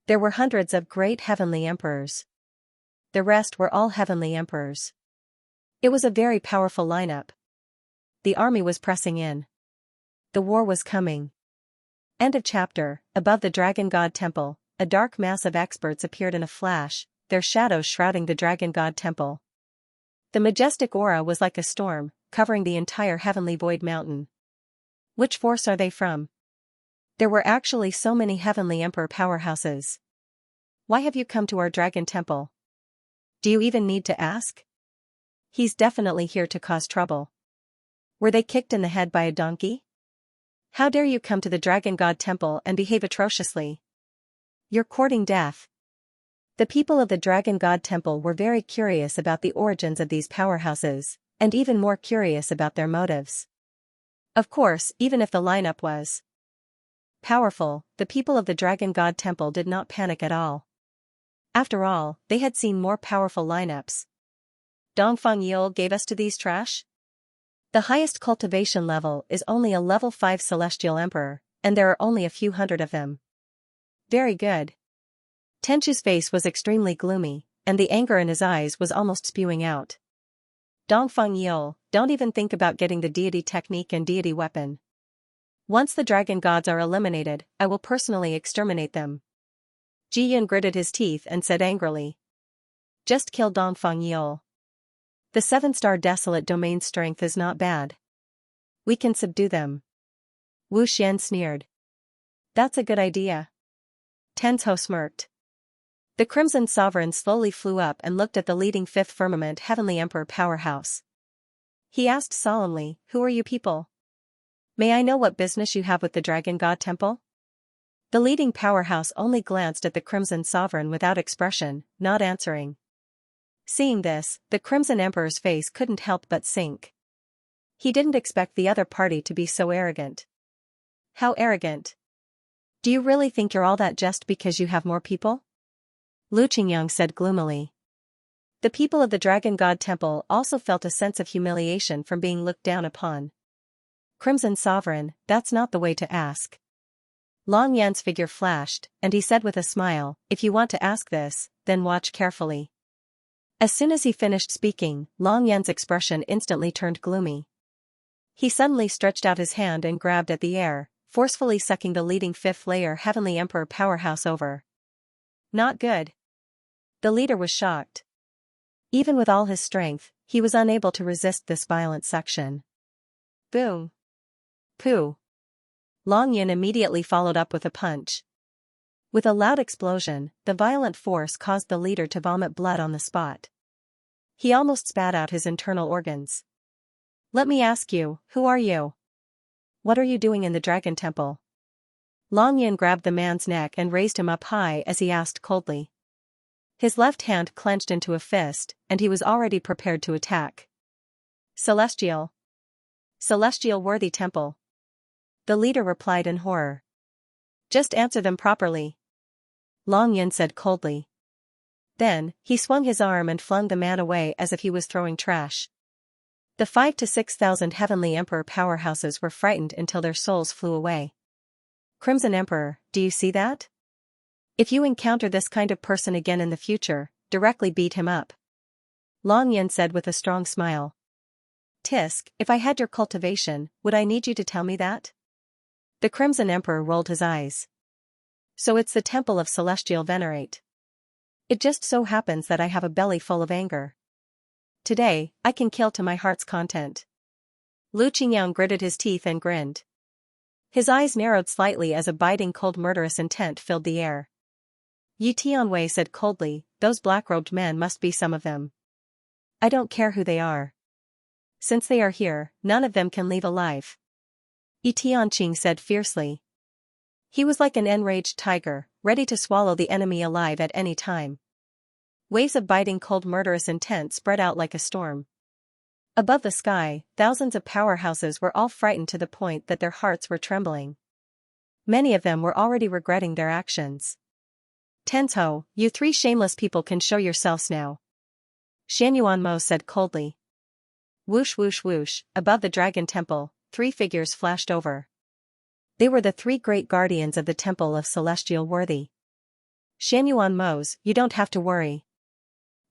There were hundreds of great heavenly emperors. The rest were all heavenly emperors. It was a very powerful lineup, the army was pressing in. The war was coming. End of chapter. Above the Dragon God Temple, a dark mass of experts appeared in a flash, their shadows shrouding the Dragon God Temple. The majestic aura was like a storm, covering the entire heavenly void mountain. Which force are they from? There were actually so many heavenly emperor powerhouses. Why have you come to our Dragon Temple? Do you even need to ask? He's definitely here to cause trouble. Were they kicked in the head by a donkey? How dare you come to the Dragon God Temple and behave atrociously? You're courting death. The people of the Dragon God Temple were very curious about the origins of these powerhouses, and even more curious about their motives. Of course, even if the lineup was powerful, the people of the Dragon God Temple did not panic at all. After all, they had seen more powerful lineups. Dongfang Yil gave us to these trash? The highest cultivation level is only a level 5 celestial emperor, and there are only a few hundred of them. Very good. Tenchu's face was extremely gloomy, and the anger in his eyes was almost spewing out. Dongfang Yil, don't even think about getting the deity technique and deity weapon. Once the dragon gods are eliminated, I will personally exterminate them. Ji Yun gritted his teeth and said angrily. Just kill Dongfang Yil. The 7-star desolate domain strength is not bad. We can subdue them. Wu Xian sneered. That's a good idea. Tenzhou smirked. The Crimson Sovereign slowly flew up and looked at the leading 5th firmament Heavenly Emperor powerhouse. He asked solemnly, who are you people? May I know what business you have with the Dragon God Temple? The leading powerhouse only glanced at the Crimson Sovereign without expression, not answering. Seeing this, the Crimson Emperor's face couldn't help but sink. He didn't expect the other party to be so arrogant. How arrogant? Do you really think you're all that just because you have more people? Lu Qingyang said gloomily. The people of the Dragon God Temple also felt a sense of humiliation from being looked down upon. Crimson Sovereign, that's not the way to ask. Long Yan's figure flashed, and he said with a smile, if you want to ask this, then watch carefully. As soon as he finished speaking, Long Yan's expression instantly turned gloomy. He suddenly stretched out his hand and grabbed at the air, forcefully sucking the leading 5th layer Heavenly Emperor powerhouse over. Not good. The leader was shocked. Even with all his strength, he was unable to resist this violent suction. Boom. Pooh. Long Yin immediately followed up with a punch. With a loud explosion, the violent force caused the leader to vomit blood on the spot. He almost spat out his internal organs. Let me ask you, who are you? What are you doing in the Dragon Temple? Long Yin grabbed the man's neck and raised him up high as he asked coldly. His left hand clenched into a fist, and he was already prepared to attack. Celestial. Celestial Worthy Temple. The leader replied in horror. Just answer them properly. Long Yin said coldly. Then, he swung his arm and flung the man away as if he was throwing trash. The 5,000 to 6,000 Heavenly Emperor powerhouses were frightened until their souls flew away. Crimson Emperor, do you see that? If you encounter this kind of person again in the future, directly beat him up. Long Yin said with a strong smile. Tisk, if I had your cultivation, would I need you to tell me that? The Crimson Emperor rolled his eyes. So it's the Temple of Celestial Venerate. It just so happens that I have a belly full of anger. Today, I can kill to my heart's content. Lu Qingyang gritted his teeth and grinned. His eyes narrowed slightly as a biting cold murderous intent filled the air. Yi Tianwei said coldly, those black-robed men must be some of them. I don't care who they are. Since they are here, none of them can leave alive. Yi Tianqing said fiercely. He was like an enraged tiger, ready to swallow the enemy alive at any time. Waves of biting cold murderous intent spread out like a storm. Above the sky, thousands of powerhouses were all frightened to the point that their hearts were trembling. Many of them were already regretting their actions. Tenzhou, you 3 shameless people can show yourselves now. Xianyuan Mo said coldly. Whoosh whoosh whoosh, above the Dragon Temple, 3 figures flashed over. They were the 3 great guardians of the Temple of Celestial Worthy. Xianyuan Mo's, you don't have to worry.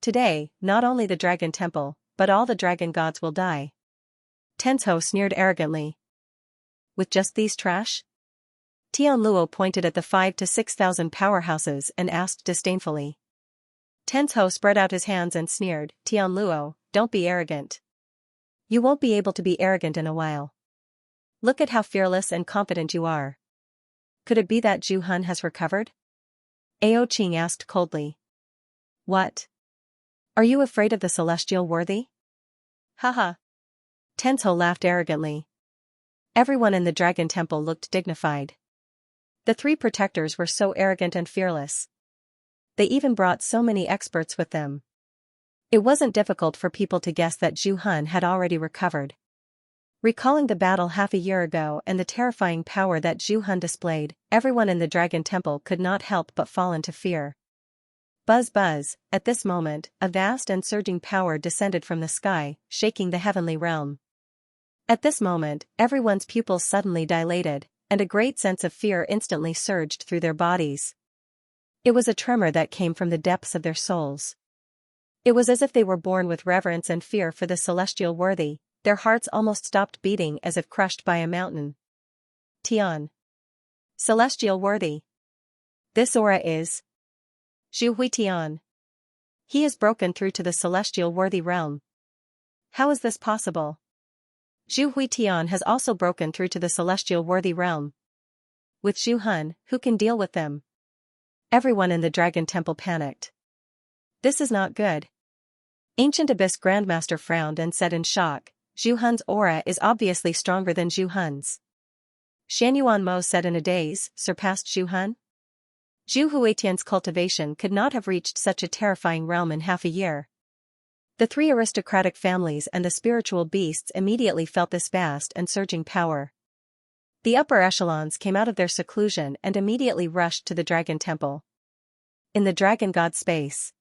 Today, not only the Dragon Temple, but all the dragon gods will die. Tensho sneered arrogantly. With just these trash? Tianluo pointed at the 5 to 6,000 powerhouses and asked disdainfully. Tensho spread out his hands and sneered, Tianluo, don't be arrogant. You won't be able to be arrogant in a while. Look at how fearless and confident you are. Could it be that Zhu Han has recovered? Ao Qing asked coldly. What? Are you afraid of the celestial worthy? Haha. Tensho laughed arrogantly. Everyone in the Dragon Temple looked dignified. The three protectors were so arrogant and fearless. They even brought so many experts with them. It wasn't difficult for people to guess that Zhu Han had already recovered. Recalling the battle half a year ago and the terrifying power that Zhu Han displayed, everyone in the Dragon Temple could not help but fall into fear. Buzz buzz, at this moment, a vast and surging power descended from the sky, shaking the heavenly realm. At this moment, everyone's pupils suddenly dilated, and a great sense of fear instantly surged through their bodies. It was a tremor that came from the depths of their souls. It was as if they were born with reverence and fear for the celestial worthy, their hearts almost stopped beating as if crushed by a mountain. Tian. Celestial worthy. This aura is Zhu Hui Tian. He has broken through to the celestial worthy realm. How is this possible? Zhu Hui Tian has also broken through to the celestial worthy realm. With Zhu Han, who can deal with them? Everyone in the Dragon Temple panicked. This is not good. Ancient Abyss Grandmaster frowned and said in shock, Zhu Han's aura is obviously stronger than Zhu Han's. Shan Mo said in a daze, surpassed Zhu Han? Zhu Huitian's cultivation could not have reached such a terrifying realm in half a year. The three aristocratic families and the spiritual beasts immediately felt this vast and surging power. The upper echelons came out of their seclusion and immediately rushed to the Dragon Temple. In the Dragon God space,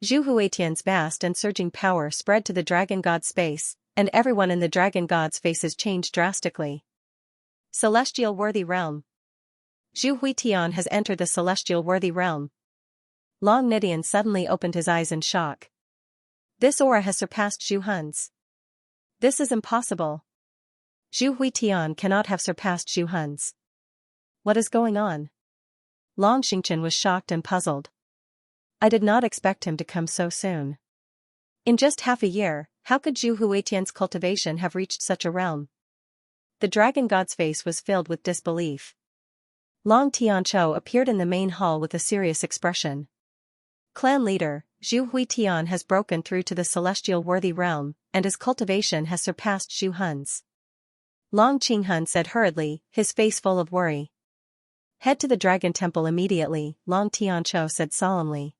Zhu Huitian's vast and surging power spread to the Dragon God space, and everyone in the Dragon God's faces changed drastically. Celestial Worthy Realm. Zhu Huitian has entered the Celestial Worthy Realm. Long Nidian suddenly opened his eyes in shock. This aura has surpassed Zhu Han's. This is impossible. Zhu Huitian cannot have surpassed Zhu Han's. What is going on? Long Xingchen was shocked and puzzled. I did not expect him to come so soon. In just half a year, how could Zhu Huitian's cultivation have reached such a realm? The Dragon God's face was filled with disbelief. Long Tianqiu appeared in the main hall with a serious expression. Clan leader, Zhu Huitian has broken through to the celestial worthy realm, and his cultivation has surpassed Zhu Han's. Long Qinghun said hurriedly, his face full of worry. Head to the Dragon Temple immediately, Long Tianqiu said solemnly.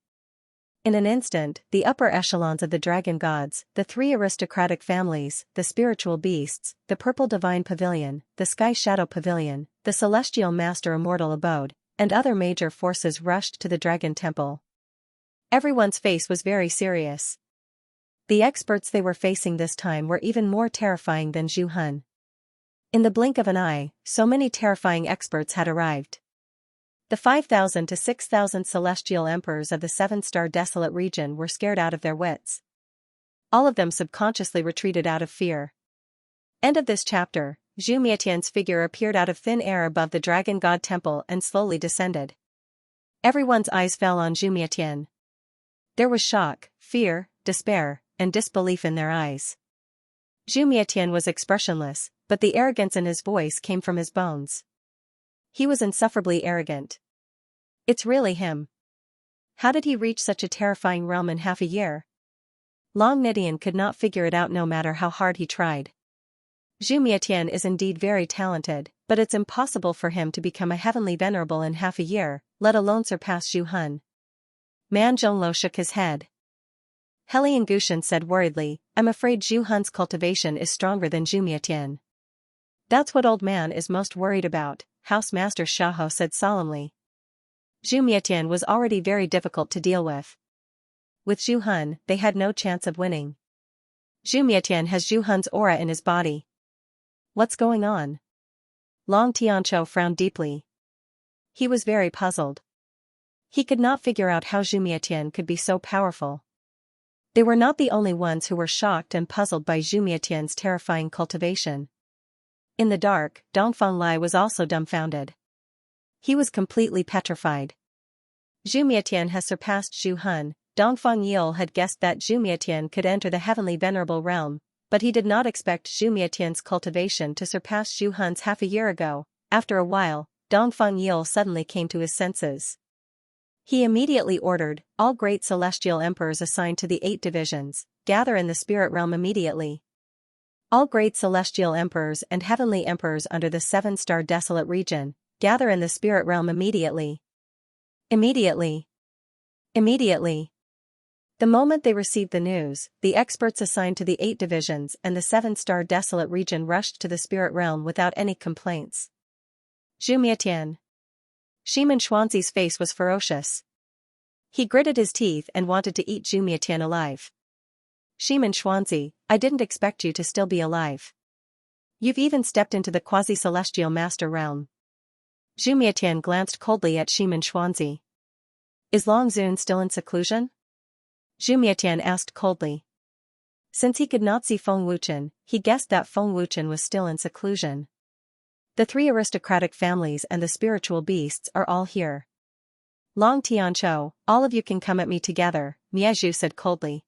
In an instant, the upper echelons of the Dragon Gods, the three aristocratic families, the spiritual beasts, the Purple Divine Pavilion, the Sky Shadow Pavilion, the Celestial Master Immortal Abode, and other major forces rushed to the Dragon Temple. Everyone's face was very serious. The experts they were facing this time were even more terrifying than Zhu Han. In the blink of an eye, so many terrifying experts had arrived. The 5,000 to 6,000 celestial emperors of the 7-star desolate region were scared out of their wits. All of them subconsciously retreated out of fear. End of this chapter. Zhu Mietian's figure appeared out of thin air above the Dragon God Temple and slowly descended. Everyone's eyes fell on Zhu Mietian. There was shock, fear, despair, and disbelief in their eyes. Zhu Mietian was expressionless, but the arrogance in his voice came from his bones. He was insufferably arrogant. It's really him. How did he reach such a terrifying realm in half a year? Long Nidian could not figure it out no matter how hard he tried. Zhu Mietian is indeed very talented, but it's impossible for him to become a heavenly venerable in half a year, let alone surpass Zhu Han. Man Zhonglo shook his head. Helian Gushan said worriedly, I'm afraid Zhu Han's cultivation is stronger than Zhu Mietian. That's what old man is most worried about, House Master Xiaohou said solemnly. Zhu Mietian was already very difficult to deal with. With Zhu Han, they had no chance of winning. Zhu Mietian has Zhu Han's aura in his body. What's going on? Long Tianqiu frowned deeply. He was very puzzled. He could not figure out how Zhu Mietian could be so powerful. They were not the only ones who were shocked and puzzled by Zhu Mietian's terrifying cultivation. In the dark, Dongfang Lai was also dumbfounded. He was completely petrified. Zhu Mietian has surpassed Zhu Hun. Dongfang Yil had guessed that Zhu Mietian could enter the heavenly venerable realm, but he did not expect Zhu Mietian's cultivation to surpass Zhu Hun's half a year ago. After a while, Dongfang Yil suddenly came to his senses. He immediately ordered all great celestial emperors assigned to the 8 divisions, gather in the spirit realm immediately. All great celestial emperors and heavenly emperors under the 7-star desolate region, gather in the spirit realm immediately. Immediately. Immediately. The moment they received the news, the experts assigned to the 8 divisions and the 7-star desolate region rushed to the spirit realm without any complaints. Zhu Mietian. Shimen Xuanzi's face was ferocious. He gritted his teeth and wanted to eat Zhu Mietian alive. Shimen Xuanzi, I didn't expect you to still be alive. You've even stepped into the quasi-celestial master realm. Zhu Mietian glanced coldly at Shimen Xuanzi. Is Long Zun still in seclusion? Zhu Mietian asked coldly. Since he could not see Feng Wuchen, he guessed that Feng Wuchen was still in seclusion. The 3 aristocratic families and the spiritual beasts are all here. Long Tianqiu, all of you can come at me together, Miezhu said coldly.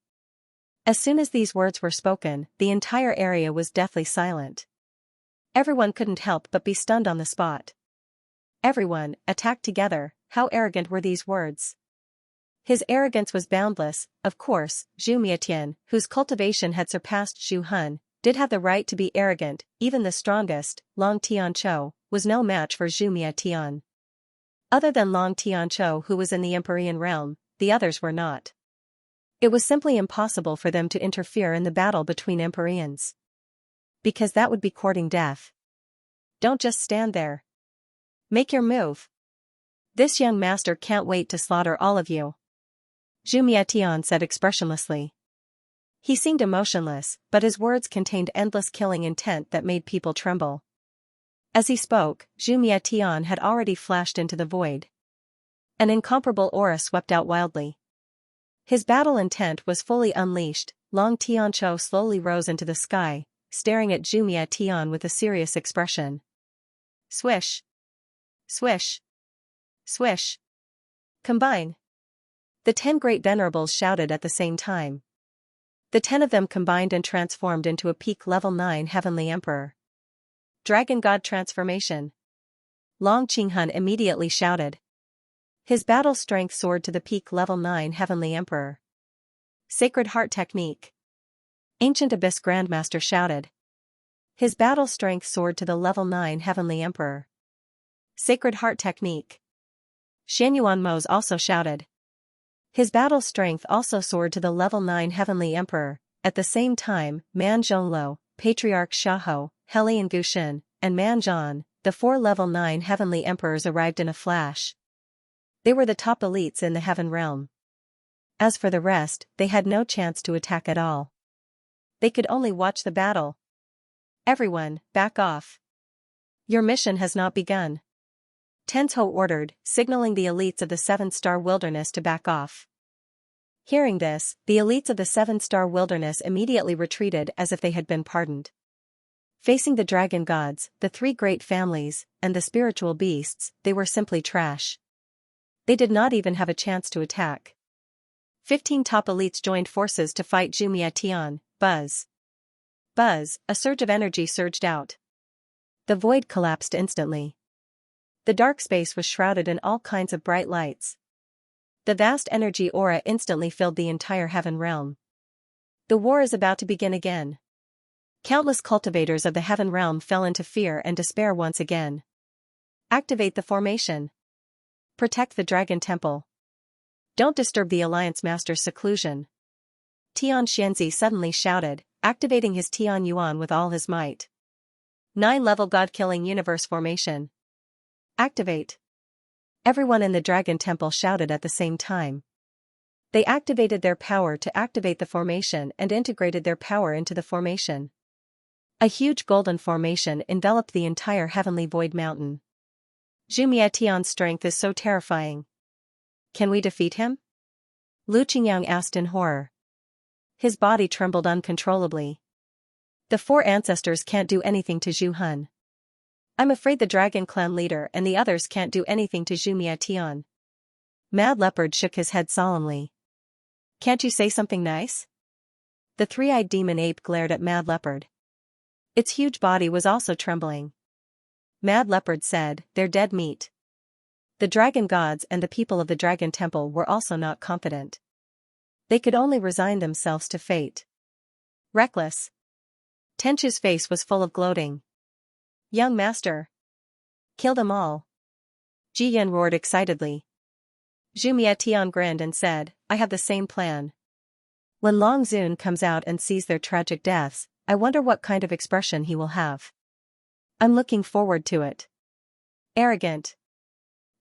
As soon as these words were spoken, the entire area was deathly silent. Everyone couldn't help but be stunned on the spot. Everyone, attack together, how arrogant were these words? His arrogance was boundless. Of course, Zhu Mietian, whose cultivation had surpassed Zhu Hun, did have the right to be arrogant. Even the strongest, Long Tianqiu, was no match for Zhu Mietian. Other than Long Tianqiu, who was in the Empyrean realm, the others were not. It was simply impossible for them to interfere in the battle between Empyreans. Because that would be courting death. Don't just stand there. Make your move. This young master can't wait to slaughter all of you. Zhu Mietian said expressionlessly. He seemed emotionless, but his words contained endless killing intent that made people tremble. As he spoke, Zhu Mietian had already flashed into the void. An incomparable aura swept out wildly. His battle intent was fully unleashed. Long Tianqiu slowly rose into the sky, staring at Zhu Mietian with a serious expression. Swish. Swish. Swish. Combine. The 10 great venerables shouted at the same time. The 10 of them combined and transformed into a peak level 9 heavenly emperor. Dragon God transformation. Long Qinghun immediately shouted. His battle strength soared to the peak level 9 heavenly emperor. Sacred Heart technique. Ancient Abyss Grandmaster shouted. His battle strength soared to the level 9 heavenly emperor. Sacred Heart technique. Xianyuan Mose also shouted. His battle strength also soared to the level 9 heavenly emperor. At the same time, Man Zhonglo, Patriarch Xiahou, Helian Gushin, and Man Zhan, the 4 level 9 heavenly emperors arrived in a flash. They were the top elites in the heaven realm. As for the rest, they had no chance to attack at all. They could only watch the battle. Everyone, back off. Your mission has not begun. Tenzhou ordered, signaling the elites of the 7-star wilderness to back off. Hearing this, the elites of the 7-star wilderness immediately retreated as if they had been pardoned. Facing the dragon gods, the 3 great families, and the spiritual beasts, they were simply trash. They did not even have a chance to attack. 15 top elites joined forces to fight Zhu Mietian. Buzz. Buzz, a surge of energy surged out. The void collapsed instantly. The dark space was shrouded in all kinds of bright lights. The vast energy aura instantly filled the entire heaven realm. The war is about to begin again. Countless cultivators of the heaven realm fell into fear and despair once again. Activate the formation. Protect the dragon temple. Don't disturb the Alliance Master's seclusion. Tian Xianzi suddenly shouted, activating his Tian Yuan with all his might. 9-level God-killing universe formation. Activate. Everyone in the Dragon Temple shouted at the same time. They activated their power to activate the formation and integrated their power into the formation. A huge golden formation enveloped the entire heavenly void mountain. Zhu Mietian's strength is so terrifying. Can we defeat him? Lu Qingyang asked in horror. His body trembled uncontrollably. The four ancestors can't do anything to Zhu Hun. I'm afraid the dragon clan leader and the others can't do anything to Zhu Miatian. Mad Leopard shook his head solemnly. Can't you say something nice? The three-eyed demon ape glared at Mad Leopard. Its huge body was also trembling. Mad Leopard said, they're dead meat. The dragon gods and the people of the dragon temple were also not confident. They could only resign themselves to fate. Reckless. Tenchu's face was full of gloating. Young master. Kill them all. Ji Yan roared excitedly. Zhu Miatian grinned and said, I have the same plan. When Long Zun comes out and sees their tragic deaths, I wonder what kind of expression he will have. I'm looking forward to it. Arrogant.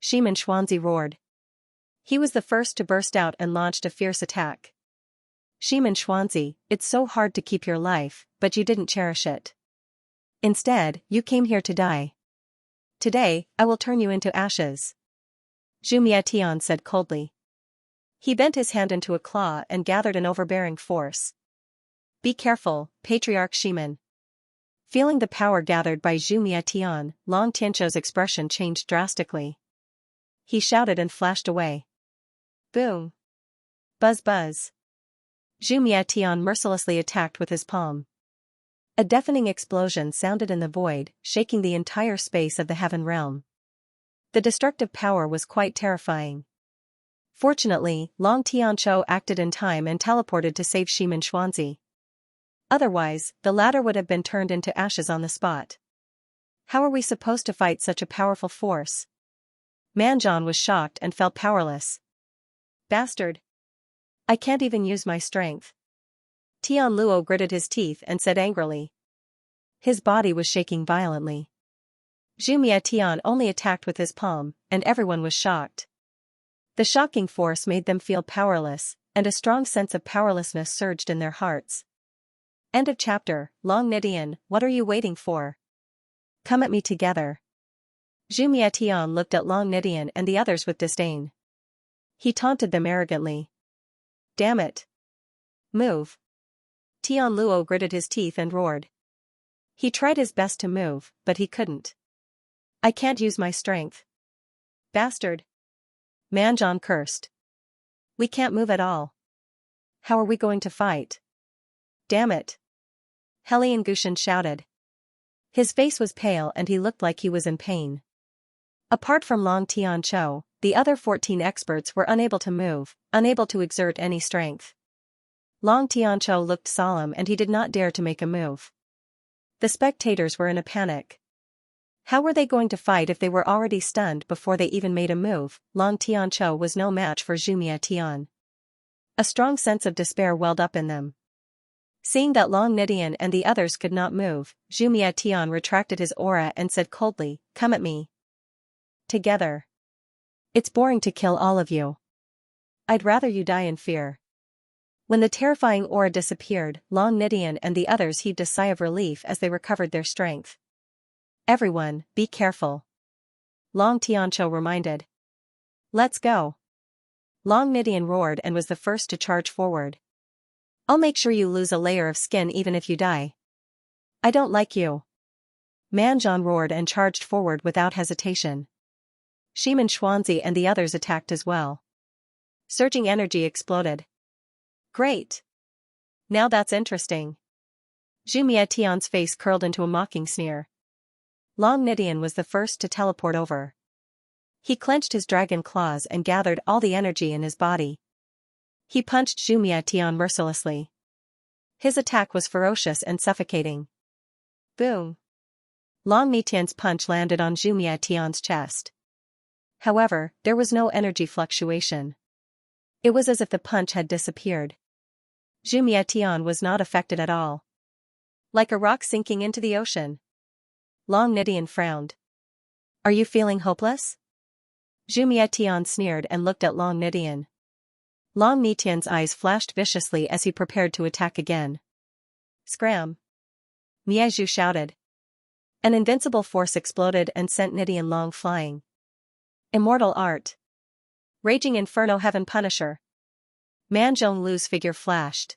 Shimin Xuanzi roared. He was the first to burst out and launched a fierce attack. Shimin Xuanzi, it's so hard to keep your life, but you didn't cherish it. Instead, you came here to die. Today, I will turn you into ashes. Zhu Miatian said coldly. He bent his hand into a claw and gathered an overbearing force. Be careful, Patriarch Shimin. Feeling the power gathered by Zhu Miatian, Long Tianzhou's expression changed drastically. He shouted and flashed away. Boom. Buzz buzz. Zhu Miatian mercilessly attacked with his palm. A deafening explosion sounded in the void, shaking the entire space of the heaven realm. The destructive power was quite terrifying. Fortunately, Long Tianzhou acted in time and teleported to save Shimin Xuanzi. Otherwise, the latter would have been turned into ashes on the spot. How are we supposed to fight such a powerful force? Manzhan was shocked and felt powerless. Bastard. I can't even use my strength. Tian Luo gritted his teeth and said angrily. His body was shaking violently. Zhu Miatian only attacked with his palm, and everyone was shocked. The shocking force made them feel powerless, and a strong sense of powerlessness surged in their hearts. End of chapter. Long Nidian, what are you waiting for? Come at me together. Zhu Miatian looked at Long Nidian and the others with disdain. He taunted them arrogantly. Damn it. Move. Tian Luo gritted his teeth and roared. He tried his best to move, but he couldn't. I can't use my strength. Bastard. Manzhan cursed. We can't move at all. How are we going to fight? Damn it. Helian Gushan shouted. His face was pale and he looked like he was in pain. Apart from Long Tianzhou, the other 14 experts were unable to move, unable to exert any strength. Long Tianzhou looked solemn and he did not dare to make a move. The spectators were in a panic. How were they going to fight if they were already stunned before they even made a move? Long Tianzhou was no match for Zhu Miatian. A strong sense of despair welled up in them. Seeing that Long Nidian and the others could not move, Zhu Miatian retracted his aura and said coldly, come at me. Together. It's boring to kill all of you. I'd rather you die in fear. When the terrifying aura disappeared, Long Nidian and the others heaved a sigh of relief as they recovered their strength. Everyone, be careful. Long Tianzhou reminded. Let's go. Long Nidian roared and was the first to charge forward. I'll make sure you lose a layer of skin even if you die. I don't like you. Manzhan roared and charged forward without hesitation. Shimin Xuanzi and the others attacked as well. Surging energy exploded. Great. Now that's interesting. Zhu Miatian's face curled into a mocking sneer. Long Nidian was the first to teleport over. He clenched his dragon claws and gathered all the energy in his body. He punched Zhu Miatian mercilessly. His attack was ferocious and suffocating. Boom. Long Nidian's punch landed on Zhu Miatian's chest. However, there was no energy fluctuation. It was as if the punch had disappeared. Zhu Miatian was not affected at all. Like a rock sinking into the ocean. Long Nidian frowned. Are you feeling hopeless? Zhu Miatian sneered and looked at Long Nidian. Long Nidian's eyes flashed viciously as he prepared to attack again. Scram! Miezhu shouted. An invincible force exploded and sent Nidian Long flying. Immortal art. Raging Inferno Heaven Punisher. Manzhong Lu's figure flashed.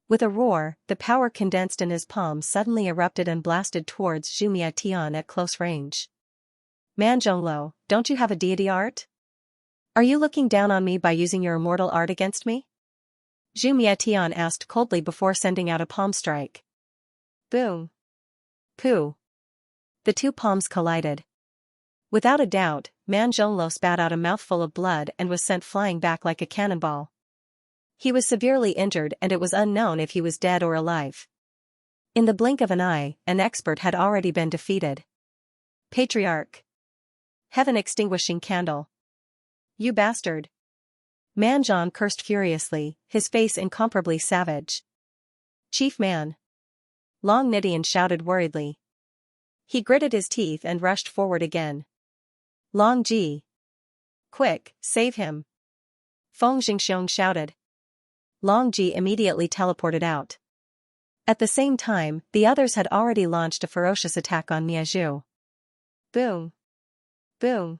With a roar, the power condensed in his palm suddenly erupted and blasted towards Zhu Mietian at close range. Man Zhonglo, don't you have a deity art? Are you looking down on me by using your immortal art against me? Zhu Mietian asked coldly before sending out a palm strike. Boom. Pooh. The two palms collided. Without a doubt, Man Zhonglo spat out a mouthful of blood and was sent flying back like a cannonball. He was severely injured and it was unknown if he was dead or alive. In the blink of an eye, an expert had already been defeated. Patriarch. Heaven-extinguishing candle. You bastard. Man Zhong cursed furiously, his face incomparably savage. Chief man. Long Nidian shouted worriedly. He gritted his teeth and rushed forward again. Long Ji. Quick, save him. Feng Jingxiong shouted. Long Ji immediately teleported out. At the same time, the others had already launched a ferocious attack on Miazhu. Boom. Boom.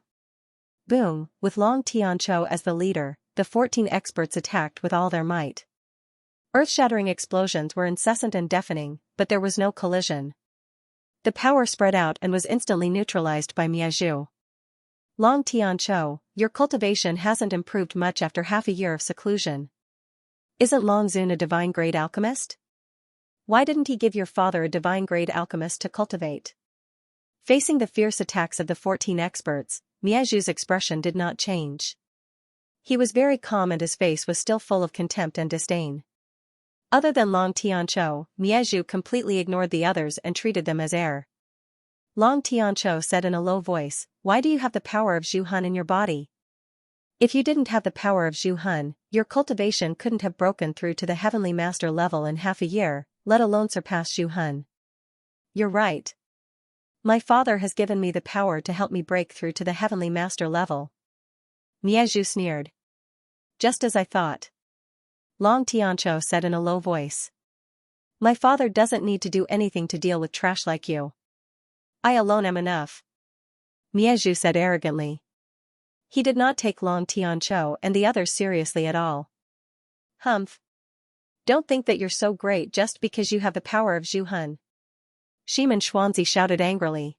Boom, with Long Tianqiu as the leader, the 14 experts attacked with all their might. Earth-shattering explosions were incessant and deafening, but there was no collision. The power spread out and was instantly neutralized by Miazhu. Long Tianqiu, your cultivation hasn't improved much after half a year of seclusion. Isn't Long Zun a divine-grade alchemist? Why didn't he give your father a divine-grade alchemist to cultivate? Facing the fierce attacks of the 14 experts, Miazhu's expression did not change. He was very calm and his face was still full of contempt and disdain. Other than Long Tianqiu, Miazhu completely ignored the others and treated them as air. Long Tianqiu said in a low voice, "Why do you have the power of Zhu Han in your body? If you didn't have the power of Zhu Han, your cultivation couldn't have broken through to the heavenly master level in half a year, let alone surpass Zhu Han." You're right. My father has given me the power to help me break through to the heavenly master level. Miazhu sneered. Just as I thought. Long Tianqiu said in a low voice. My father doesn't need to do anything to deal with trash like you. I alone am enough. Miazhu said arrogantly. He did not take Long Tianqiu and the others seriously at all. Humph. Don't think that you're so great just because you have the power of Zhu Han. Shimen Xuanzi shouted angrily.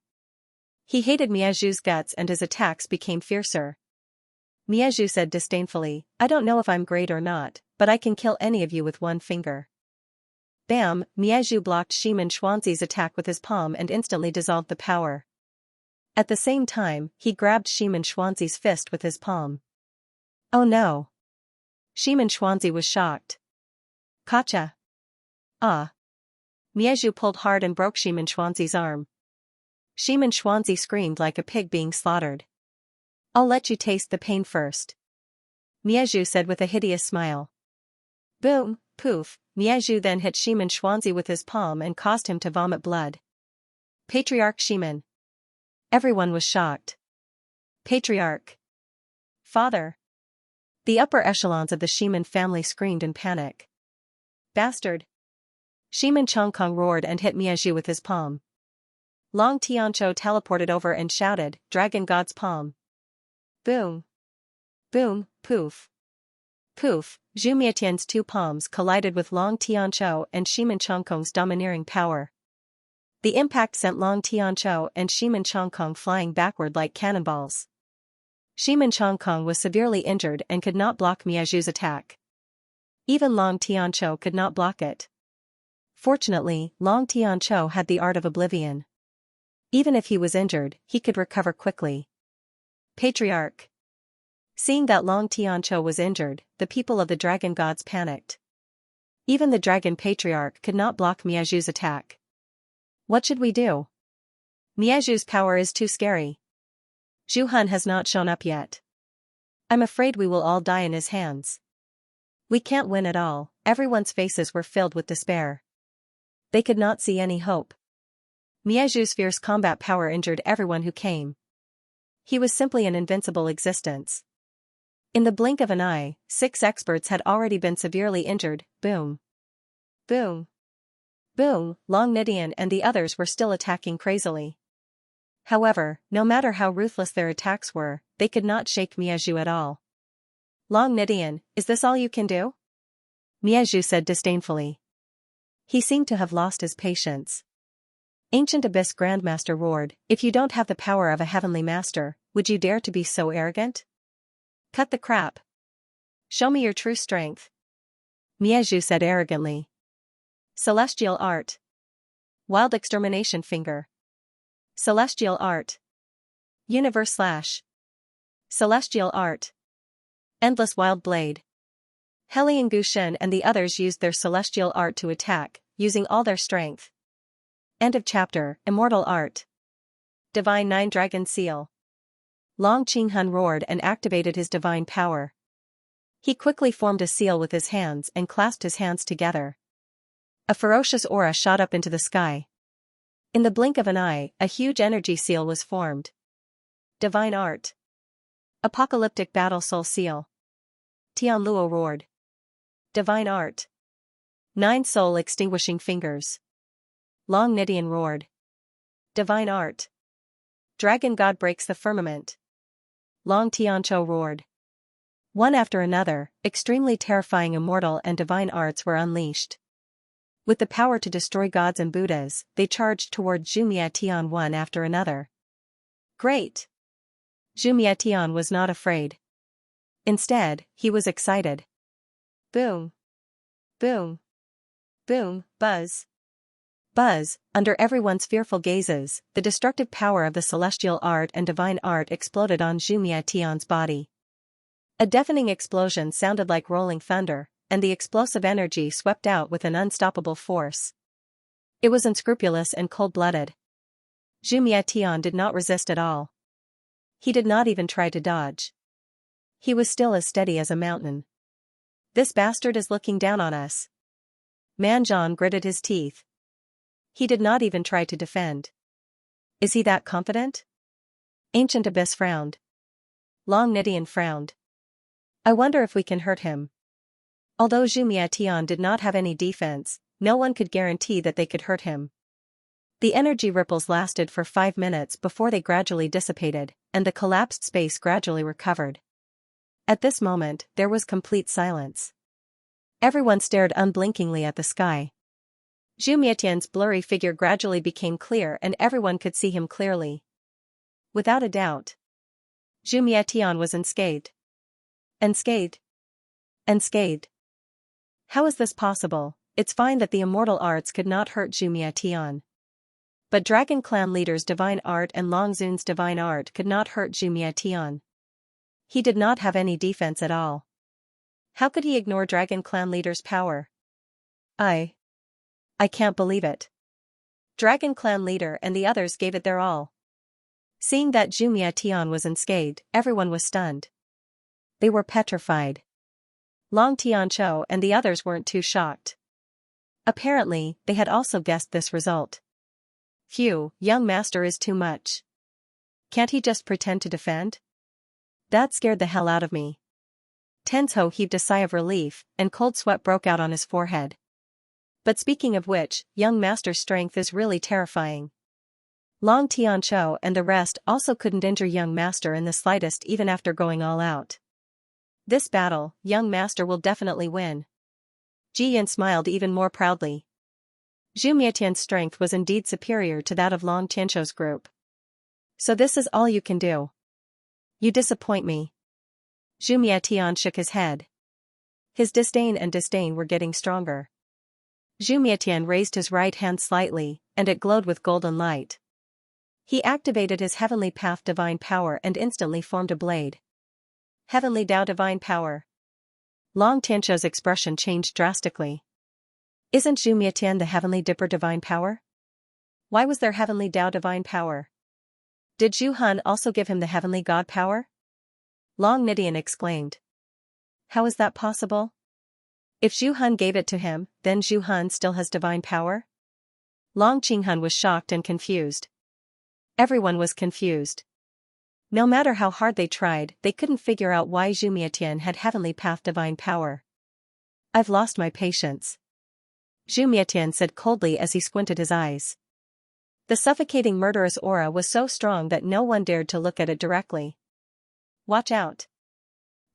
He hated Miazhu's guts and his attacks became fiercer. Miazhu said disdainfully, I don't know if I'm great or not, but I can kill any of you with one finger. Bam, Miazhu blocked Shimen Xuanzi's attack with his palm and instantly dissolved the power. At the same time, he grabbed Shimen Xuanzi's fist with his palm. Oh no. Shimen Xuanzi was shocked. Kacha. Ah. Miazhu pulled hard and broke Shimen Xuanzi's arm. Shimen Xuanzi screamed like a pig being slaughtered. I'll let you taste the pain first. Miazhu said with a hideous smile. Boom, poof, Miazhu then hit Shimen Xuanzi with his palm and caused him to vomit blood. Patriarch Shimen. Everyone was shocked. Patriarch. Father. The upper echelons of the Shimen family screamed in panic. Bastard. Shimen Chongkong roared and hit Miazhu with his palm. Long Tianqiu teleported over and shouted, Dragon God's palm. Boom. Boom, poof. Poof, Zhu Mietian's two palms collided with Long Tianqiu and Shimen Chongkong's domineering power. The impact sent Long Tianqiu and Shimen Chongkong flying backward like cannonballs. Shimen Chongkong was severely injured and could not block Miazhu's attack. Even Long Tianqiu could not block it. Fortunately, Long Tianqiu had the art of oblivion. Even if he was injured, he could recover quickly. Patriarch. Seeing that Long Tianqiu was injured, the people of the Dragon Gods panicked. Even the Dragon Patriarch could not block Miazhu's attack. What should we do? Miazhu's power is too scary. Zhu Han has not shown up yet. I'm afraid we will all die in his hands. We can't win at all. Everyone's faces were filled with despair. They could not see any hope. Miazhu's fierce combat power injured everyone who came. He was simply an invincible existence. In the blink of an eye, 6 experts had already been severely injured. Boom. Boom. Boom, Long Nidian and the others were still attacking crazily. However, no matter how ruthless their attacks were, they could not shake Miazhu at all. Long Nidian, is this all you can do? Miazhu said disdainfully. He seemed to have lost his patience. Ancient Abyss Grandmaster roared, "If you don't have the power of a heavenly master, would you dare to be so arrogant? Cut the crap. Show me your true strength." Miezhu said arrogantly. Celestial art. Wild extermination finger. Celestial art. Universe slash. Celestial art. Endless wild blade. Hellion Gushen and the others used their celestial art to attack, using all their strength. End of chapter. Immortal art. Divine Nine Dragon Seal. Long Qinghun roared and activated his divine power. He quickly formed a seal with his hands and clasped his hands together. A ferocious aura shot up into the sky. In the blink of an eye, a huge energy seal was formed. Divine art. Apocalyptic battle soul seal. Tianluo roared. Divine art. 9 soul extinguishing fingers. Long Nidian roared. Divine art. Dragon god breaks the firmament. Long Tiancho roared. One after another, extremely terrifying immortal and divine arts were unleashed. With the power to destroy gods and Buddhas, they charged toward Zhu Mietian one after another. Great! Zhu Mietian was not afraid. Instead, he was excited. Boom! Boom! Boom! Buzz! Buzz, under everyone's fearful gazes, the destructive power of the celestial art and divine art exploded on Zhu Mietian's body. A deafening explosion sounded like rolling thunder, and the explosive energy swept out with an unstoppable force. It was unscrupulous and cold-blooded. Zhu Mietian did not resist at all. He did not even try to dodge. He was still as steady as a mountain. This bastard is looking down on us. Manzhan gritted his teeth. He did not even try to defend. Is he that confident? Ancient Abyss frowned. Long Nidian frowned. I wonder if we can hurt him. Although Zhu Mietian did not have any defense, no one could guarantee that they could hurt him. The energy ripples lasted for 5 minutes before they gradually dissipated, and the collapsed space gradually recovered. At this moment, there was complete silence. Everyone stared unblinkingly at the sky. Zhu Mietian's blurry figure gradually became clear and everyone could see him clearly. Without a doubt. Zhu Mietian was unscathed. Unscathed. Unscathed. How is this possible? It's fine that the immortal arts could not hurt Zhu Mietian. But Dragon Clan leader's divine art and Long Zun's divine art could not hurt Zhu Mietian. He did not have any defense at all. How could he ignore Dragon Clan leader's power? I can't believe it. Dragon Clan leader and the others gave it their all. Seeing that Zhu Mietian was unscathed, everyone was stunned. They were petrified. Long Tiancho and the others weren't too shocked. Apparently, they had also guessed this result. Phew, young master is too much. Can't he just pretend to defend? That scared the hell out of me. Tensho heaved a sigh of relief, and cold sweat broke out on his forehead. But speaking of which, young master's strength is really terrifying. Long Tiancho and the rest also couldn't injure young master in the slightest even after going all out. This battle, young master will definitely win. Ji Yin smiled even more proudly. Zhu Mietian's strength was indeed superior to that of Long Tiancho's group. So this is all you can do? You disappoint me. Zhu Mietian shook his head. His disdain were getting stronger. Zhu Mietian raised his right hand slightly, and it glowed with golden light. He activated his Heavenly Path Divine Power and instantly formed a blade. Heavenly Dao Divine Power. Long Tiancho's expression changed drastically. Isn't Zhu Mietian the Heavenly Dipper Divine Power? Why was there Heavenly Dao Divine Power? Did Zhu Han also give him the Heavenly God Power? Long Nidian exclaimed. How is that possible? If Zhu Han gave it to him, then Zhu Han still has divine power? Long Qinghun was shocked and confused. Everyone was confused. No matter how hard they tried, they couldn't figure out why Zhu Mietian had Heavenly Path Divine Power. I've lost my patience. Zhu Mietian said coldly as he squinted his eyes. The suffocating murderous aura was so strong that no one dared to look at it directly. Watch out.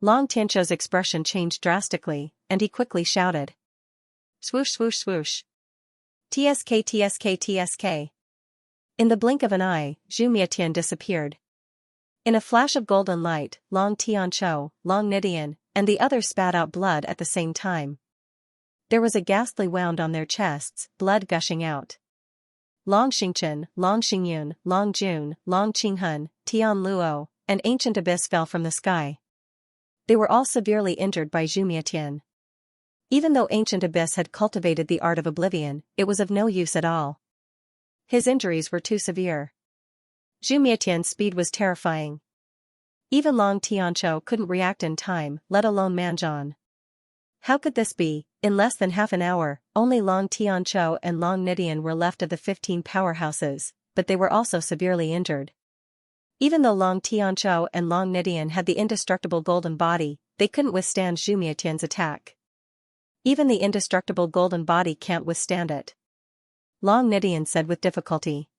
Long Tiancho's expression changed drastically, and he quickly shouted. Swoosh swoosh swoosh. Tsk. In the blink of an eye, Zhu Mietian disappeared. In a flash of golden light, Long Tianqiu, Long Nidian, and the others spat out blood at the same time. There was a ghastly wound on their chests, blood gushing out. Long Xingchen, Long Xingyun, Long Jun, Long Qinghun, Tian Luo, and Ancient Abyss fell from the sky. They were all severely injured by Zhu Mietian. Even though Ancient Abyss had cultivated the art of oblivion, it was of no use at all. His injuries were too severe. Zhu Mietian's speed was terrifying. Even Long Tianqiu couldn't react in time, let alone Manzhan. How could this be? In less than half an hour, only Long Tianqiu and Long Nidian were left of the 15 powerhouses, but they were also severely injured. Even though Long Tianqiu and Long Nidian had the indestructible golden body, they couldn't withstand Zhu Mietian's attack. Even the indestructible golden body can't withstand it. Long Nidian said with difficulty.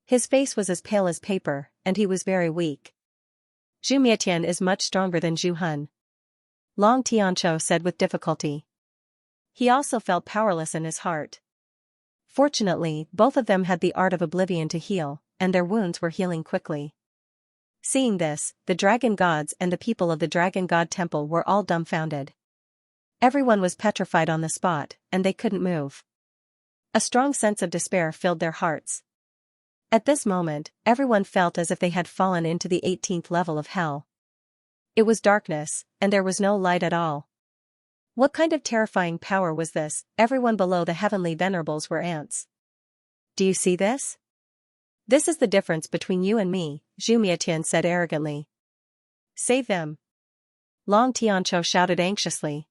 His face was as pale as paper, and he was very weak. Zhu Mietian is much stronger than Zhu Hun. Long Tianqiu said with difficulty. He also felt powerless in his heart. Fortunately, both of them had the art of oblivion to heal, and their wounds were healing quickly. Seeing this, the dragon gods and the people of the dragon god temple were all dumbfounded. Everyone was petrified on the spot, and they couldn't move. A strong sense of despair filled their hearts. At this moment, everyone felt as if they had fallen into the 18th level of hell. It was darkness, and there was no light at all. What kind of terrifying power was this? Everyone below the heavenly venerables were ants. Do you see this? This is the difference between you and me, Zhu Mietian said arrogantly. Save them. Long Tianqiu shouted anxiously.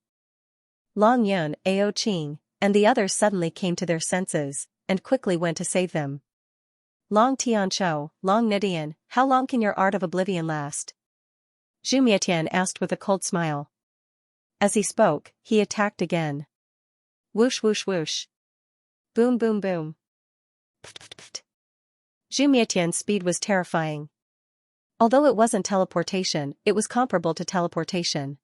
Long Yun, Ao Qing, and the others suddenly came to their senses, and quickly went to save them. Long Tianqiu, Long Nidian, how long can your art of oblivion last? Zhu Mietian asked with a cold smile. As he spoke, he attacked again. Whoosh whoosh whoosh. Boom boom boom. Pft pft pft. Zhu Mietian's speed was terrifying. Although it wasn't teleportation, it was comparable to teleportation.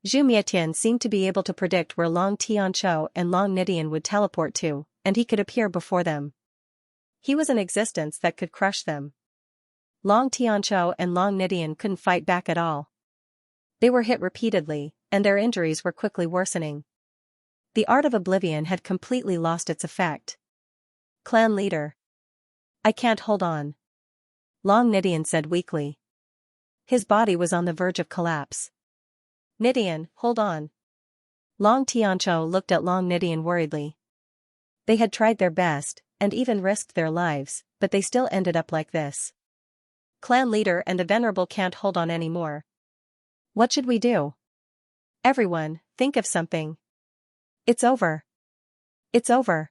Zhu Mietian seemed to be able to predict where Long Tianqiu and Long Nidian would teleport to, and he could appear before them. He was an existence that could crush them. Long Tianqiu and Long Nidian couldn't fight back at all. They were hit repeatedly, and their injuries were quickly worsening. The art of oblivion had completely lost its effect. Clan leader. I can't hold on. Long Nidian said weakly. His body was on the verge of collapse. Nidian, hold on. Long Tianqiu looked at Long Nidian worriedly. They had tried their best, and even risked their lives, but they still ended up like this. Clan leader and the venerable can't hold on anymore. What should we do? Everyone, think of something. It's over. It's over.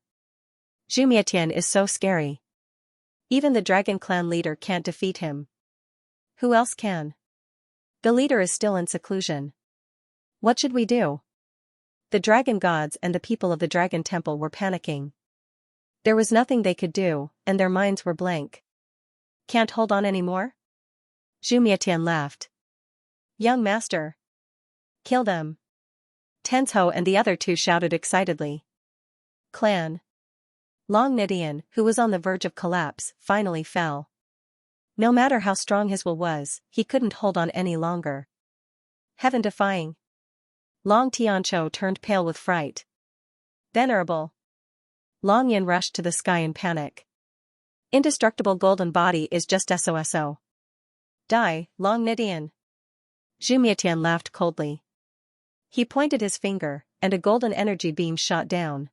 Zhu Mietian is so scary. Even the Dragon Clan leader can't defeat him. Who else can? The leader is still in seclusion. What should we do? The dragon gods and the people of the dragon temple were panicking. There was nothing they could do, and their minds were blank. Can't hold on anymore? Zhu Mietian laughed. Young master. Kill them. Tenzhou and the other two shouted excitedly. Clan. Long Nidian, who was on the verge of collapse, finally fell. No matter how strong his will was, he couldn't hold on any longer. Heaven-defying. Long Tianqiu turned pale with fright. Venerable. Long Yin rushed to the sky in panic. Indestructible golden body is just SOSO. Die, Long Nidian. Zhu Mietian laughed coldly. He pointed his finger, and a golden energy beam shot down.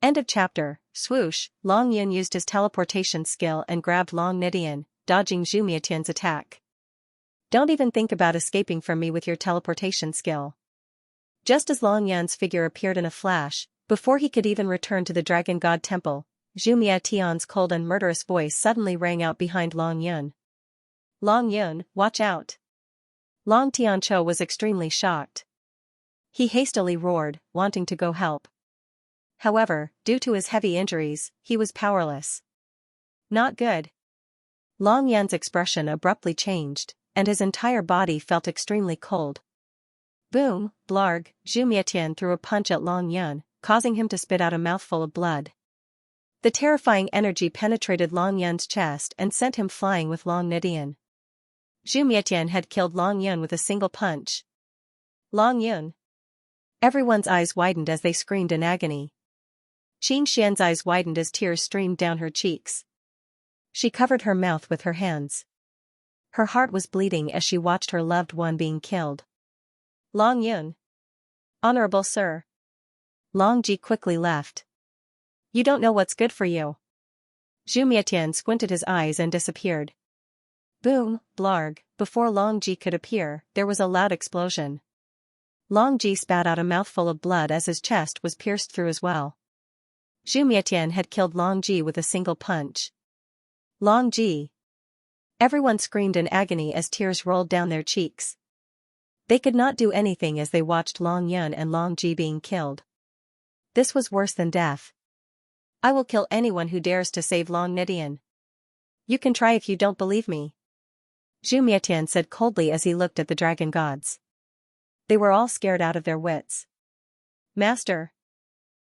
End of chapter. Swoosh, Long Yin used his teleportation skill and grabbed Long Nidian, dodging Zhu Mietian's attack. Don't even think about escaping from me with your teleportation skill. Just as Long Yan's figure appeared in a flash, before he could even return to the Dragon God Temple, Zhu Mietian's cold and murderous voice suddenly rang out behind Long Yun. Long Yun, watch out. Long Tianqiu was extremely shocked. He hastily roared, wanting to go help. However, due to his heavy injuries, he was powerless. Not good. Long Yan's expression abruptly changed, and his entire body felt extremely cold. Boom, blarg, Zhu Mietian threw a punch at Long Yun, causing him to spit out a mouthful of blood. The terrifying energy penetrated Long Yun's chest and sent him flying with Long Nidian. Zhu Mietian had killed Long Yun with a single punch. Long Yun. Everyone's eyes widened as they screamed in agony. Xianxia's eyes widened as tears streamed down her cheeks. She covered her mouth with her hands. Her heart was bleeding as she watched her loved one being killed. Long Yun. Honorable sir. Long Ji quickly left. You don't know what's good for you. Zhu Mietian squinted his eyes and disappeared. Boom, blarg, before Long Ji could appear, there was a loud explosion. Long Ji spat out a mouthful of blood as his chest was pierced through as well. Zhu Mietian had killed Long Ji with a single punch. Long Ji. Everyone screamed in agony as tears rolled down their cheeks. They could not do anything as they watched Long Yun and Long Ji being killed. This was worse than death. I will kill anyone who dares to save Long Nidian. You can try if you don't believe me. Zhu Mietian said coldly as he looked at the dragon gods. They were all scared out of their wits. Master.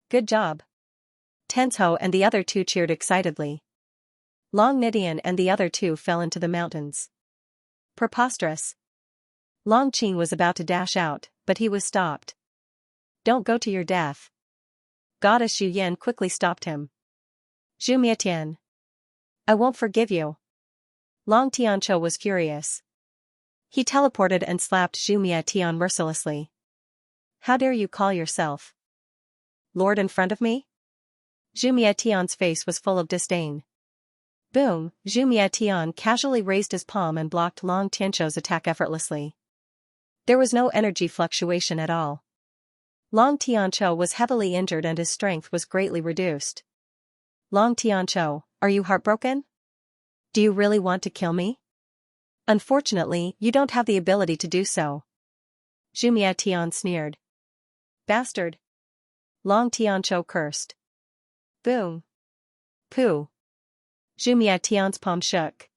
Good job. Tensho and the other two cheered excitedly. Long Nidian and the other two fell into the mountains. Preposterous. Long Qing was about to dash out, but he was stopped. Don't go to your death. Goddess Xu Yan quickly stopped him. Zhu Mietian. I won't forgive you. Long Tianqiu was furious. He teleported and slapped Zhu Mietian mercilessly. How dare you call yourself Lord in front of me? Zhu Mietian's face was full of disdain. Boom, Zhu Mietian casually raised his palm and blocked Long Tianqiu's attack effortlessly. There was no energy fluctuation at all. Long Tianqiu was heavily injured and his strength was greatly reduced. Long Tianqiu, are you heartbroken? Do you really want to kill me? Unfortunately, you don't have the ability to do so. Zhu Mietian sneered. Bastard. Long Tianqiu cursed. Boom. Pooh. Zhu Mietian's palm shook.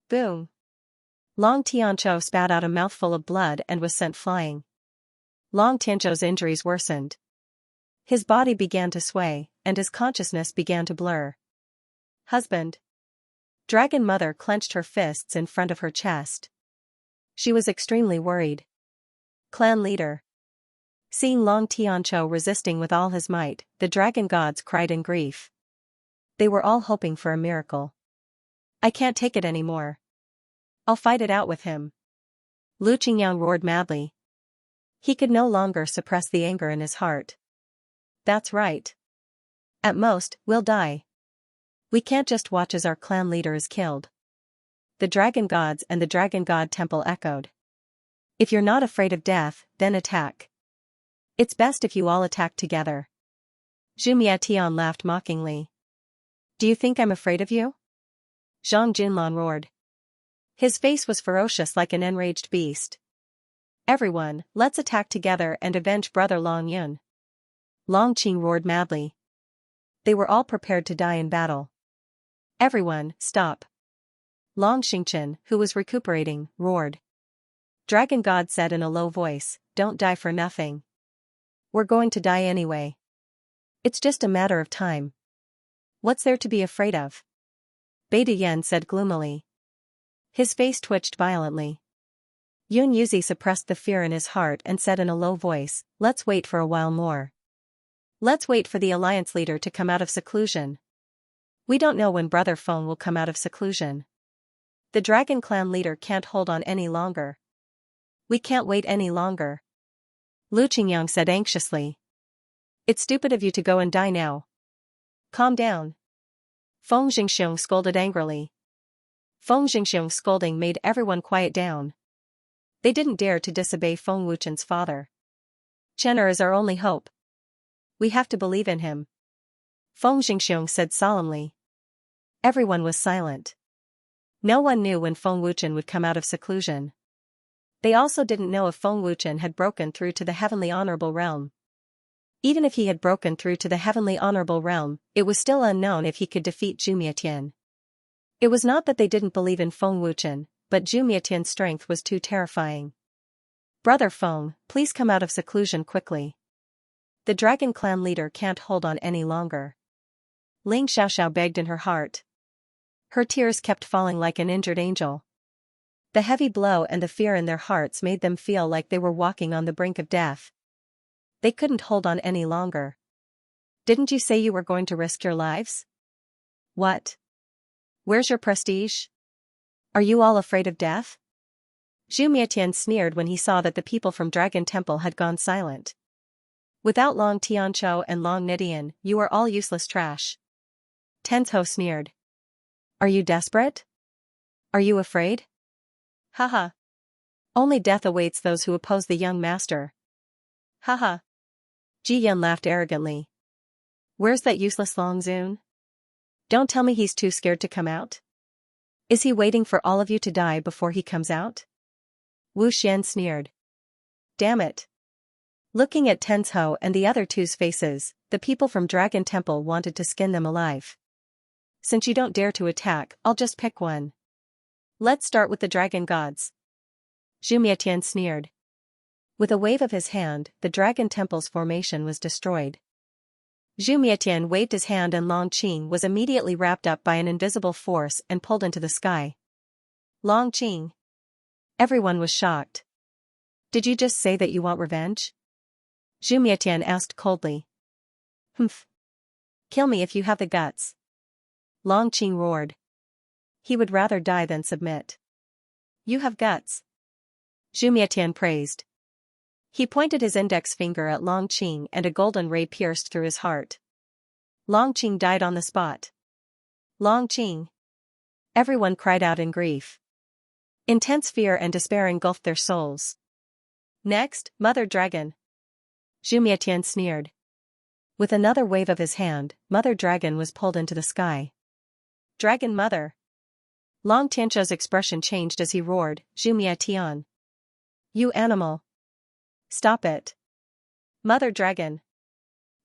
Boom. Long Tianqiu spat out a mouthful of blood and was sent flying. Long Tianqiu's injuries worsened. His body began to sway, and his consciousness began to blur. Husband. Dragon Mother clenched her fists in front of her chest. She was extremely worried. Clan leader. Seeing Long Tianqiu resisting with all his might, the dragon gods cried in grief. They were all hoping for a miracle. I can't take it anymore. I'll fight it out with him. Lu Qingyang roared madly. He could no longer suppress the anger in his heart. That's right. At most, we'll die. We can't just watch as our clan leader is killed. The dragon gods and the dragon god temple echoed. If you're not afraid of death, then attack. It's best if you all attack together. Zhu Mietian laughed mockingly. Do you think I'm afraid of you? Zhang Junlan roared. His face was ferocious like an enraged beast. Everyone, let's attack together and avenge brother Long Yun. Long Qing roared madly. They were all prepared to die in battle. Everyone, stop. Long Xingchen, who was recuperating, roared. Dragon God said in a low voice, don't die for nothing. We're going to die anyway. It's just a matter of time. What's there to be afraid of? Beta Yen said gloomily. His face twitched violently. Yun Yuzi suppressed the fear in his heart and said in a low voice, let's wait for a while more. Let's wait for the alliance leader to come out of seclusion. We don't know when Brother Feng will come out of seclusion. The Dragon Clan leader can't hold on any longer. We can't wait any longer. Lu Qingyang said anxiously. It's stupid of you to go and die now. Calm down. Feng Jingxiong scolded angrily. Feng Jingxiong's scolding made everyone quiet down. They didn't dare to disobey Feng Wuchen's father. Chen'er is our only hope. We have to believe in him. Feng Jingxiong said solemnly. Everyone was silent. No one knew when Feng Wuchen would come out of seclusion. They also didn't know if Feng Wuchen had broken through to the heavenly honorable realm. Even if he had broken through to the heavenly honorable realm, it was still unknown if he could defeat Zhu Mietian. It was not that they didn't believe in Feng Wuchen, but Zhu Mietian's strength was too terrifying. Brother Feng, please come out of seclusion quickly. The dragon clan leader can't hold on any longer. Ling Xiaoxiao begged in her heart. Her tears kept falling like an injured angel. The heavy blow and the fear in their hearts made them feel like they were walking on the brink of death. They couldn't hold on any longer. Didn't you say you were going to risk your lives? What? Where's your prestige? Are you all afraid of death? Zhu Mietian sneered when he saw that the people from Dragon Temple had gone silent. Without Long Tianqiu and Long Nidian, you are all useless trash. Tenzhou sneered. Are you desperate? Are you afraid? Haha. Only death awaits those who oppose the young master. Haha. Ji Yan laughed arrogantly. Where's that useless Long Zun? Don't tell me he's too scared to come out. Is he waiting for all of you to die before he comes out? Wu Xian sneered. Damn it. Looking at Tenzhou and the other two's faces, the people from Dragon Temple wanted to skin them alive. Since you don't dare to attack, I'll just pick one. Let's start with the dragon gods. Zhu Mietian sneered. With a wave of his hand, the Dragon Temple's formation was destroyed. Zhu Mietian waved his hand and Long Qing was immediately wrapped up by an invisible force and pulled into the sky. Long Qing. Everyone was shocked. Did you just say that you want revenge? Zhu Mietian asked coldly. Humph. Kill me if you have the guts. Long Qing roared. He would rather die than submit. You have guts. Zhu Mietian praised. He pointed his index finger at Long Qing and a golden ray pierced through his heart. Long Qing died on the spot. Long Qing. Everyone cried out in grief. Intense fear and despair engulfed their souls. Next, Mother Dragon. Zhu Mietian sneered. With another wave of his hand, Mother Dragon was pulled into the sky. Dragon Mother. Long Tianqiu's expression changed as he roared, Zhu Mietian. You animal. Stop it. Mother Dragon.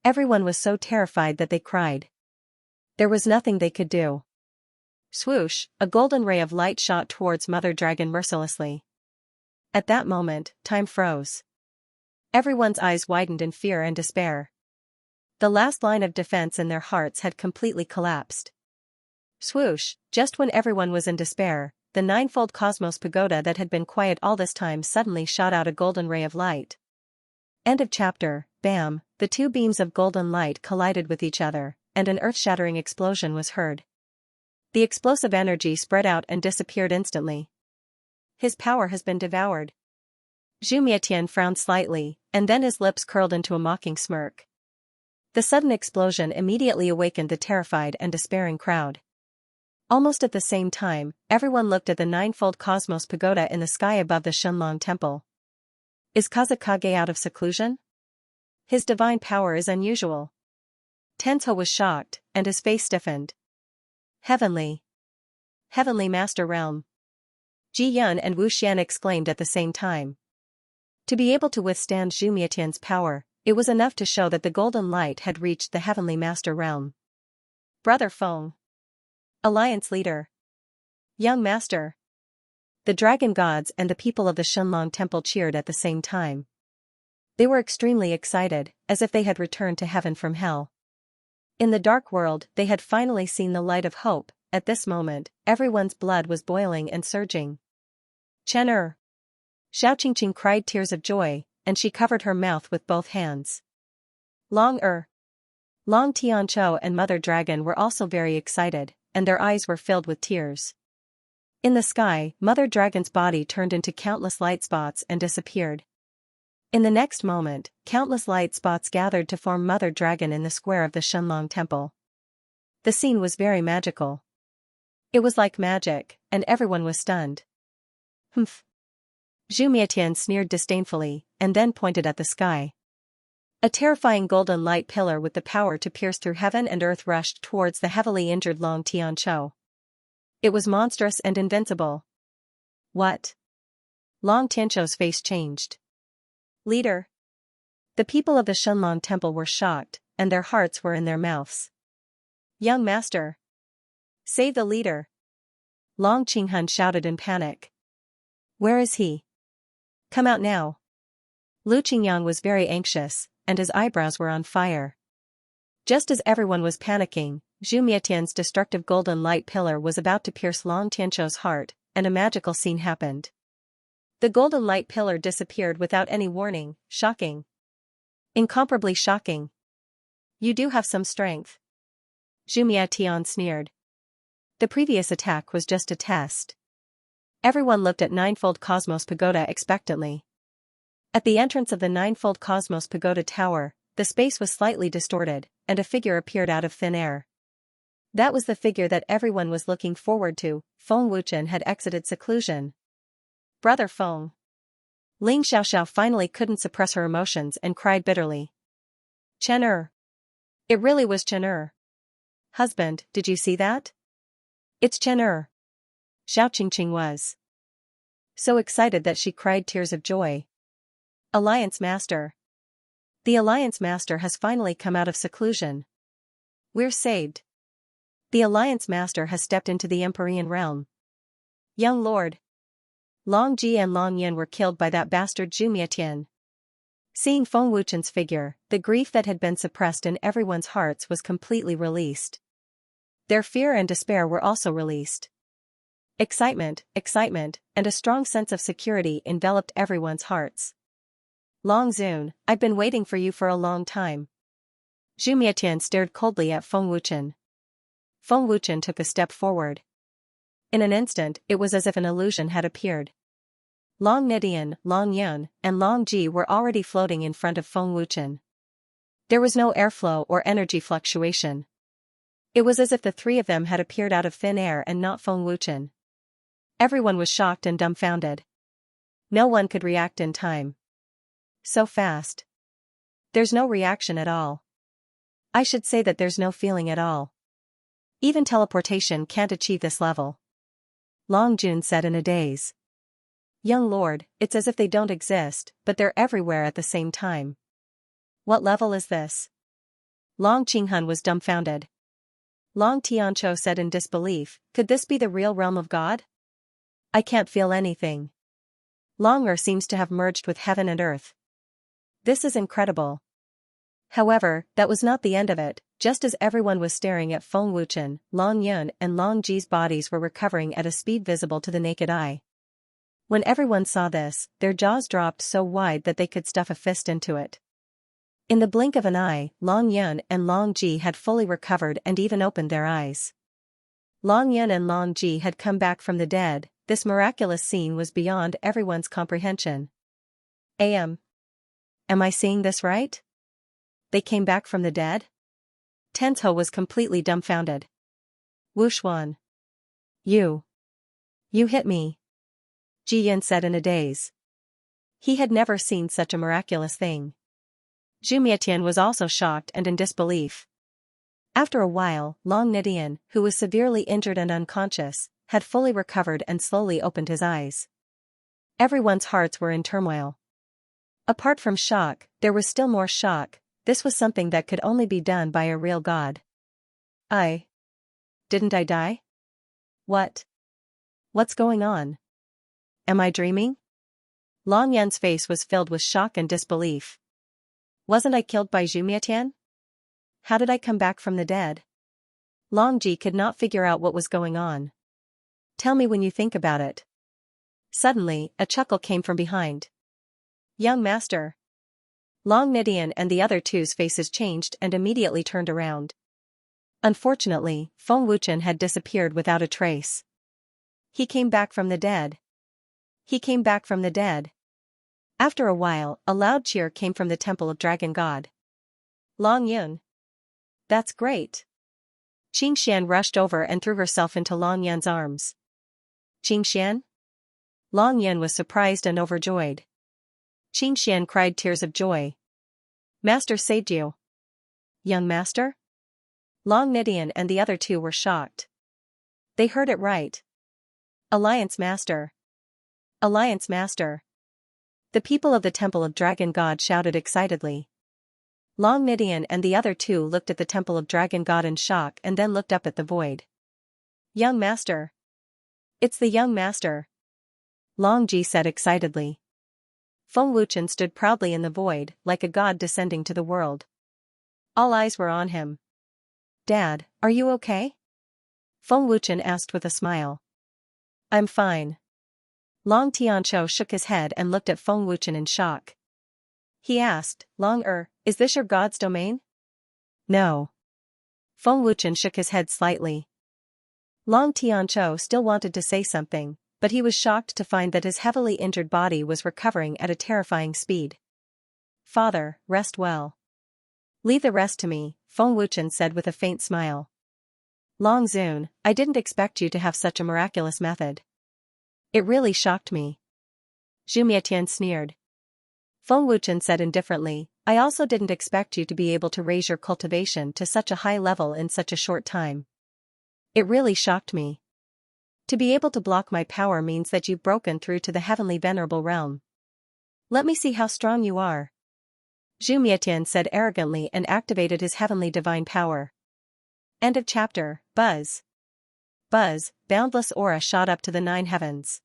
Everyone was so terrified that they cried. There was nothing they could do. Swoosh, a golden ray of light shot towards Mother Dragon mercilessly. At that moment, time froze. Everyone's eyes widened in fear and despair. The last line of defense in their hearts had completely collapsed. Swoosh, just when everyone was in despair, the ninefold cosmos pagoda that had been quiet all this time suddenly shot out a golden ray of light. End of chapter. Bam, the two beams of golden light collided with each other, and an earth-shattering explosion was heard. The explosive energy spread out and disappeared instantly. His power has been devoured. Zhu Mietian frowned slightly, and then his lips curled into a mocking smirk. The sudden explosion immediately awakened the terrified and despairing crowd. Almost at the same time, everyone looked at the ninefold cosmos pagoda in the sky above the Shenlong Temple. Is Kazakage out of seclusion? His divine power is unusual. Tenzhou was shocked, and his face stiffened. Heavenly. Heavenly Master Realm. Ji Yun and Wu Xian exclaimed at the same time. To be able to withstand Zhu Mietian's power, it was enough to show that the golden light had reached the Heavenly Master Realm. Brother Feng. Alliance Leader. Young Master. The dragon gods and the people of the Shenlong Temple cheered at the same time. They were extremely excited, as if they had returned to heaven from hell. In the dark world, they had finally seen the light of hope. At this moment, everyone's blood was boiling and surging. Chen Er. Xiao Qingqing cried tears of joy, and she covered her mouth with both hands. Long Er. Long Tianqiu and Mother Dragon were also very excited, and their eyes were filled with tears. In the sky, Mother Dragon's body turned into countless light spots and disappeared. In the next moment, countless light spots gathered to form Mother Dragon in the square of the Shenlong Temple. The scene was very magical. It was like magic, and everyone was stunned. Humph. Zhu Mietian sneered disdainfully, and then pointed at the sky. A terrifying golden light pillar with the power to pierce through heaven and earth rushed towards the heavily injured Long Tianqiu. It was monstrous and invincible. What? Long Tianqiu's face changed. Leader. The people of the Shenlong Temple were shocked, and their hearts were in their mouths. Young Master. Save the leader. Long Qinghun shouted in panic. Where is he? Come out now. Lu Qingyang was very anxious, and his eyebrows were on fire. Just as everyone was panicking, Zhu Mietian's destructive golden light pillar was about to pierce Long Tianzhou's heart, and a magical scene happened. The golden light pillar disappeared without any warning. Shocking. Incomparably shocking. You do have some strength. Zhu Mietian sneered. The previous attack was just a test. Everyone looked at Ninefold Cosmos Pagoda expectantly. At the entrance of the Ninefold Cosmos Pagoda Tower, the space was slightly distorted, and a figure appeared out of thin air. That was the figure that everyone was looking forward to. Feng Wuchen had exited seclusion. Brother Feng. Ling Xiaoxiao finally couldn't suppress her emotions and cried bitterly. Chen. It really was Chen. Husband, did you see that? It's Chen. Xiao Qingqing was so excited that she cried tears of joy. Alliance Master. The Alliance Master has finally come out of seclusion. We're saved. The Alliance Master has stepped into the Empyrean realm. Young Lord. Long Ji and Long Yin were killed by that bastard Zhu Mietian. Seeing Feng Wuchen's figure, the grief that had been suppressed in everyone's hearts was completely released. Their fear and despair were also released. Excitement, and a strong sense of security enveloped everyone's hearts. Long Zun, I've been waiting for you for a long time. Zhu Mietian stared coldly at Feng Wuchen. Feng Wuchen took a step forward. In an instant, it was as if an illusion had appeared. Long Nidian, Long Yun, and Long Ji were already floating in front of Feng Wuchen. There was no airflow or energy fluctuation. It was as if the three of them had appeared out of thin air and not Feng Wuchen. Everyone was shocked and dumbfounded. No one could react in time. So fast. There's no reaction at all. I should say that there's no feeling at all. Even teleportation can't achieve this level. Long Jun said in a daze. Young Lord, it's as if they don't exist, but they're everywhere at the same time. What level is this? Long Qinghun was dumbfounded. Long Tianzhou said in disbelief, could this be the real realm of God? I can't feel anything. Long Er seems to have merged with heaven and earth. This is incredible. However, that was not the end of it. Just as everyone was staring at Feng Wuchen, Long Yun and Long Ji's bodies were recovering at a speed visible to the naked eye. When everyone saw this, their jaws dropped so wide that they could stuff a fist into it. In the blink of an eye, Long Yun and Long Ji had fully recovered and even opened their eyes. Long Yun and Long Ji had come back from the dead. This miraculous scene was beyond everyone's comprehension. Am I seeing this right? They came back from the dead? Tenzhou was completely dumbfounded. Wuxuan. You hit me. Ji Yin said in a daze. He had never seen such a miraculous thing. Zhu Mietian was also shocked and in disbelief. After a while, Long Nidian, who was severely injured and unconscious, had fully recovered and slowly opened his eyes. Everyone's hearts were in turmoil. Apart from shock, there was still more shock. This was something that could only be done by a real god. Didn't I die? What's going on? Am I dreaming? Long Yan's face was filled with shock and disbelief. Wasn't I killed by Zhu Mietian? How did I come back from the dead? Long Ji could not figure out what was going on. Tell me when you think about it. Suddenly, a chuckle came from behind. Young Master. Long Nidian and the other two's faces changed and immediately turned around. Unfortunately, Feng Wuchen had disappeared without a trace. He came back from the dead. After a while, a loud cheer came from the Temple of Dragon God. Long Yun. That's great. Xianxia rushed over and threw herself into Long Yun's arms. Xianxia? Long Yun was surprised and overjoyed. Xianxia cried tears of joy. Master saved you. Young Master? Long Nidian and the other two were shocked. They heard it right. Alliance Master. The people of the Temple of Dragon God shouted excitedly. Long Nidian and the other two looked at the Temple of Dragon God in shock and then looked up at the void. Young Master. It's the Young Master. Long Ji said excitedly. Feng Wuchen stood proudly in the void, like a god descending to the world. All eyes were on him. "Dad, are you okay?" Feng Wuchen asked with a smile. "I'm fine." Long Tianqiu shook his head and looked at Feng Wuchen in shock. He asked, Is this your god's domain?" "No." Feng Wuchen shook his head slightly. Long Tianqiu still wanted to say something, but he was shocked to find that his heavily injured body was recovering at a terrifying speed. "Father, rest well." "Leave the rest to me," Feng Wuchen said with a faint smile. "Long Zun, I didn't expect you to have such a miraculous method. It really shocked me." Zhu Mietian sneered. Feng Wuchen said indifferently, "I also didn't expect you to be able to raise your cultivation to such a high level in such a short time. It really shocked me. To be able to block my power means that you've broken through to the heavenly venerable realm. Let me see how strong you are." Zhu Mietian said arrogantly and activated his heavenly divine power. End of chapter. Buzz. Buzz, boundless aura shot up to the 9 heavens.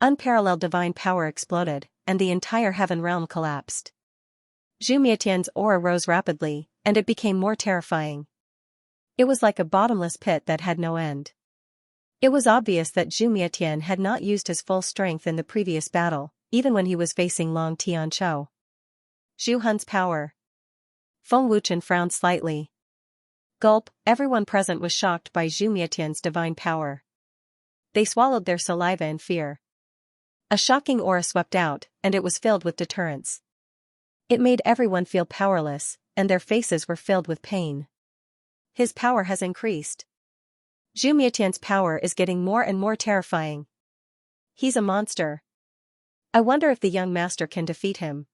Unparalleled divine power exploded, and the entire heaven realm collapsed. Zhu Mietian's aura rose rapidly, and it became more terrifying. It was like a bottomless pit that had no end. It was obvious that Zhu Mietian had not used his full strength in the previous battle, even when he was facing Long Tianqiu. Zhu Hun's power. Feng Wuchen frowned slightly. Gulp, everyone present was shocked by Zhu Mietian's divine power. They swallowed their saliva in fear. A shocking aura swept out, and it was filled with deterrence. It made everyone feel powerless, and their faces were filled with pain. His power has increased. Zhu Mietian's power is getting more and more terrifying. He's a monster. I wonder if the young master can defeat him.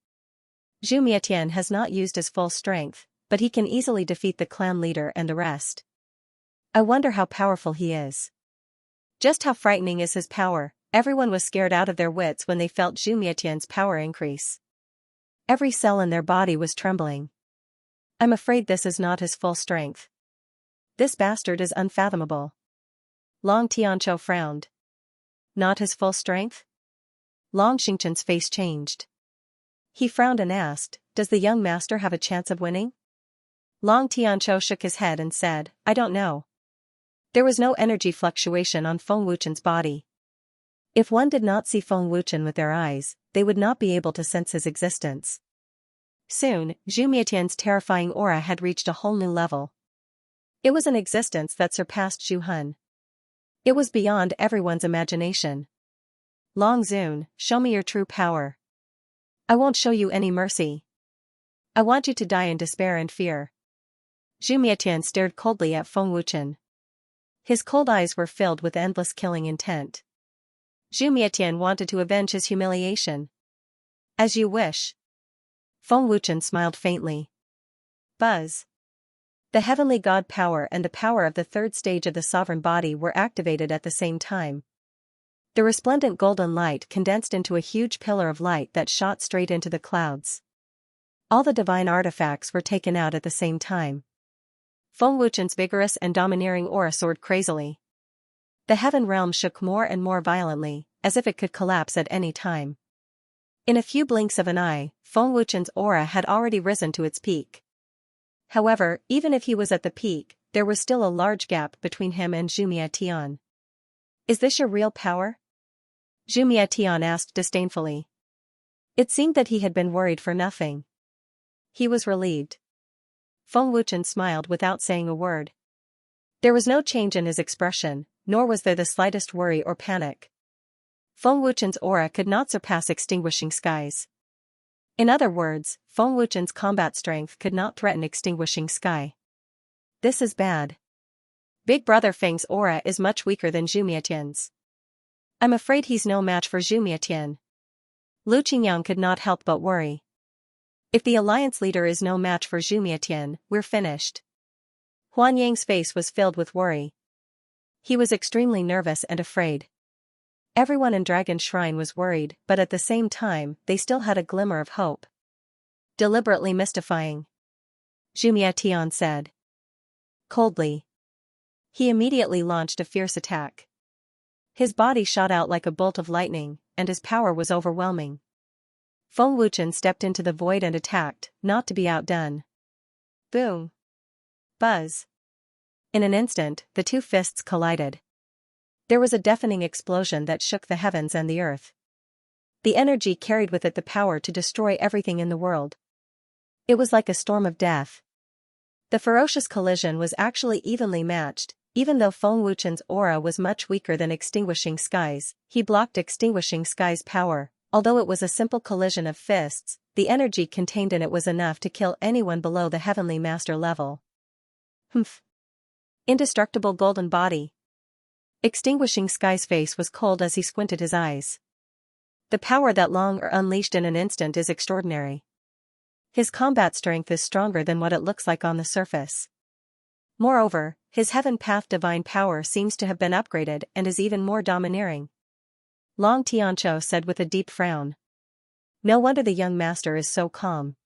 Zhu Mietian has not used his full strength, but he can easily defeat the clan leader and the rest. I wonder how powerful he is. Just how frightening is his power? Everyone was scared out of their wits when they felt Zhu Mietian's power increase. Every cell in their body was trembling. I'm afraid this is not his full strength. This bastard is unfathomable. Long Tianqiu frowned. Not his full strength? Long Xingchen's face changed. He frowned and asked, "Does the young master have a chance of winning?" Long Tianqiu shook his head and said, "I don't know." There was no energy fluctuation on Feng Wuchen's body. If one did not see Feng Wuchen with their eyes, they would not be able to sense his existence. Soon, Zhu Mietian's terrifying aura had reached a whole new level. It was an existence that surpassed Zhu Hun. It was beyond everyone's imagination. Long Zun, show me your true power. I won't show you any mercy. I want you to die in despair and fear. Zhu Mietian stared coldly at Feng Wuchen. His cold eyes were filled with endless killing intent. Zhu Mietian wanted to avenge his humiliation. As you wish. Feng Wuchen smiled faintly. Buzz. The heavenly god power and the power of the third stage of the sovereign body were activated at the same time. The resplendent golden light condensed into a huge pillar of light that shot straight into the clouds. All the divine artifacts were taken out at the same time. Feng Wuchen's vigorous and domineering aura soared crazily. The heaven realm shook more and more violently, as if it could collapse at any time. In a few blinks of an eye, Feng Wuchen's aura had already risen to its peak. However, even if he was at the peak, there was still a large gap between him and Zhu Mietian. Is this your real power? Zhu Mietian asked disdainfully. It seemed that he had been worried for nothing. He was relieved. Feng Wuchen smiled without saying a word. There was no change in his expression, nor was there the slightest worry or panic. Feng Wuchen's aura could not surpass extinguishing skies. In other words, Feng Wuchen's combat strength could not threaten extinguishing sky. This is bad. Big Brother Feng's aura is much weaker than Zhu Mietian's. I'm afraid he's no match for Zhu Mietian. Lu Qingyang could not help but worry. If the alliance leader is no match for Zhu Mietian, we're finished. Huan Yang's face was filled with worry. He was extremely nervous and afraid. Everyone in Dragon Shrine was worried, but at the same time, they still had a glimmer of hope. Deliberately mystifying. Zhu Mietian said. Coldly. He immediately launched a fierce attack. His body shot out like a bolt of lightning, and his power was overwhelming. Feng Wuchen stepped into the void and attacked, not to be outdone. Boom. Buzz. In an instant, the two fists collided. There was a deafening explosion that shook the heavens and the earth. The energy carried with it the power to destroy everything in the world. It was like a storm of death. The ferocious collision was actually evenly matched. Even though Feng Wuchen's aura was much weaker than Extinguishing Sky's, he blocked Extinguishing Sky's power. Although it was a simple collision of fists, the energy contained in it was enough to kill anyone below the Heavenly Master level. Humph. Indestructible golden body. Extinguishing Sky's face was cold as he squinted his eyes. The power that Long unleashed in an instant is extraordinary. His combat strength is stronger than what it looks like on the surface. Moreover, his Heaven Path divine power seems to have been upgraded and is even more domineering. Long Xianxia said with a deep frown. No wonder the young master is so calm.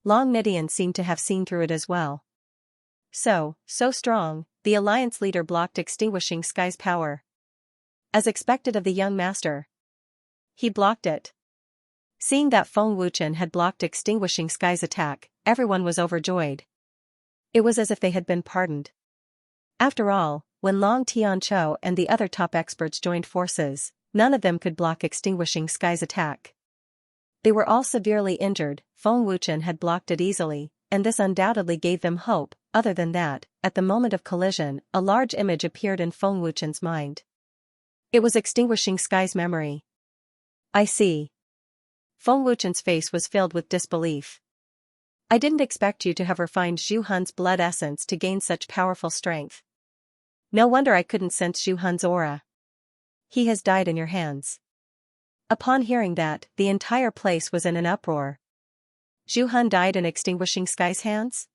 Long Nidian seemed to have seen through it as well. So strong, the alliance leader blocked Extinguishing Sky's power. As expected of the young master. He blocked it. Seeing that Feng Wuchen had blocked Extinguishing Sky's attack, everyone was overjoyed. It was as if they had been pardoned. After all, when Long Xianxia and the other top experts joined forces, none of them could block Extinguishing Sky's attack. They were all severely injured. Feng Wuchen had blocked it easily, and this undoubtedly gave them hope. Other than that, at the moment of collision, a large image appeared in Feng Wuchen's mind. It was Extinguishing Sky's memory. I see. Feng Wuchen's face was filled with disbelief. I didn't expect you to have refined Zhu Hun's blood essence to gain such powerful strength. No wonder I couldn't sense Zhu Hun's aura. He has died in your hands. Upon hearing that, the entire place was in an uproar. Zhu Hun died in Extinguishing Sky's hands?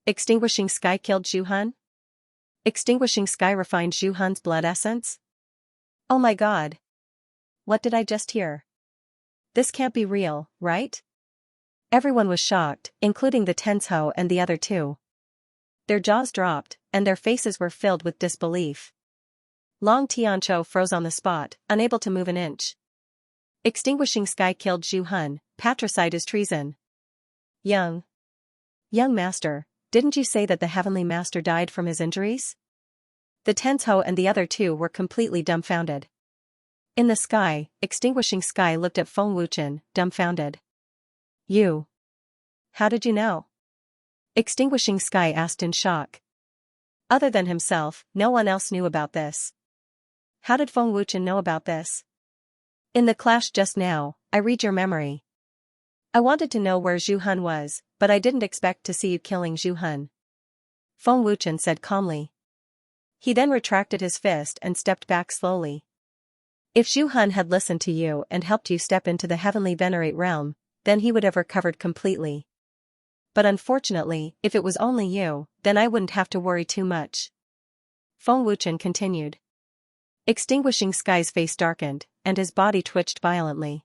Extinguishing Sky killed Zhu Hun? Extinguishing Sky refined Zhu Hun's blood essence? Oh my god. What did I just hear? This can't be real, right? Everyone was shocked, including the Tensho and the other two. Their jaws dropped, and their faces were filled with disbelief. Long Xianxia froze on the spot, unable to move an inch. Extinguishing Sky killed Zhu Hun. Patricide is treason. Young master, didn't you say that the Heavenly Master died from his injuries? The Tensho and the other two were completely dumbfounded. In the sky, Extinguishing Sky looked at Feng Wuchen, dumbfounded. You. How did you know? Extinguishing Sky asked in shock. Other than himself, no one else knew about this. How did Feng Wuchen know about this? In the clash just now, I read your memory. I wanted to know where Zhu Hun was, but I didn't expect to see you killing Zhu Hun. Feng Wuchen said calmly. He then retracted his fist and stepped back slowly. If Zhu Hun had listened to you and helped you step into the Heavenly Venerate realm, then he would have recovered completely. But unfortunately, if it was only you, then I wouldn't have to worry too much. Feng Wuchen continued. Extinguishing Sky's face darkened, and his body twitched violently.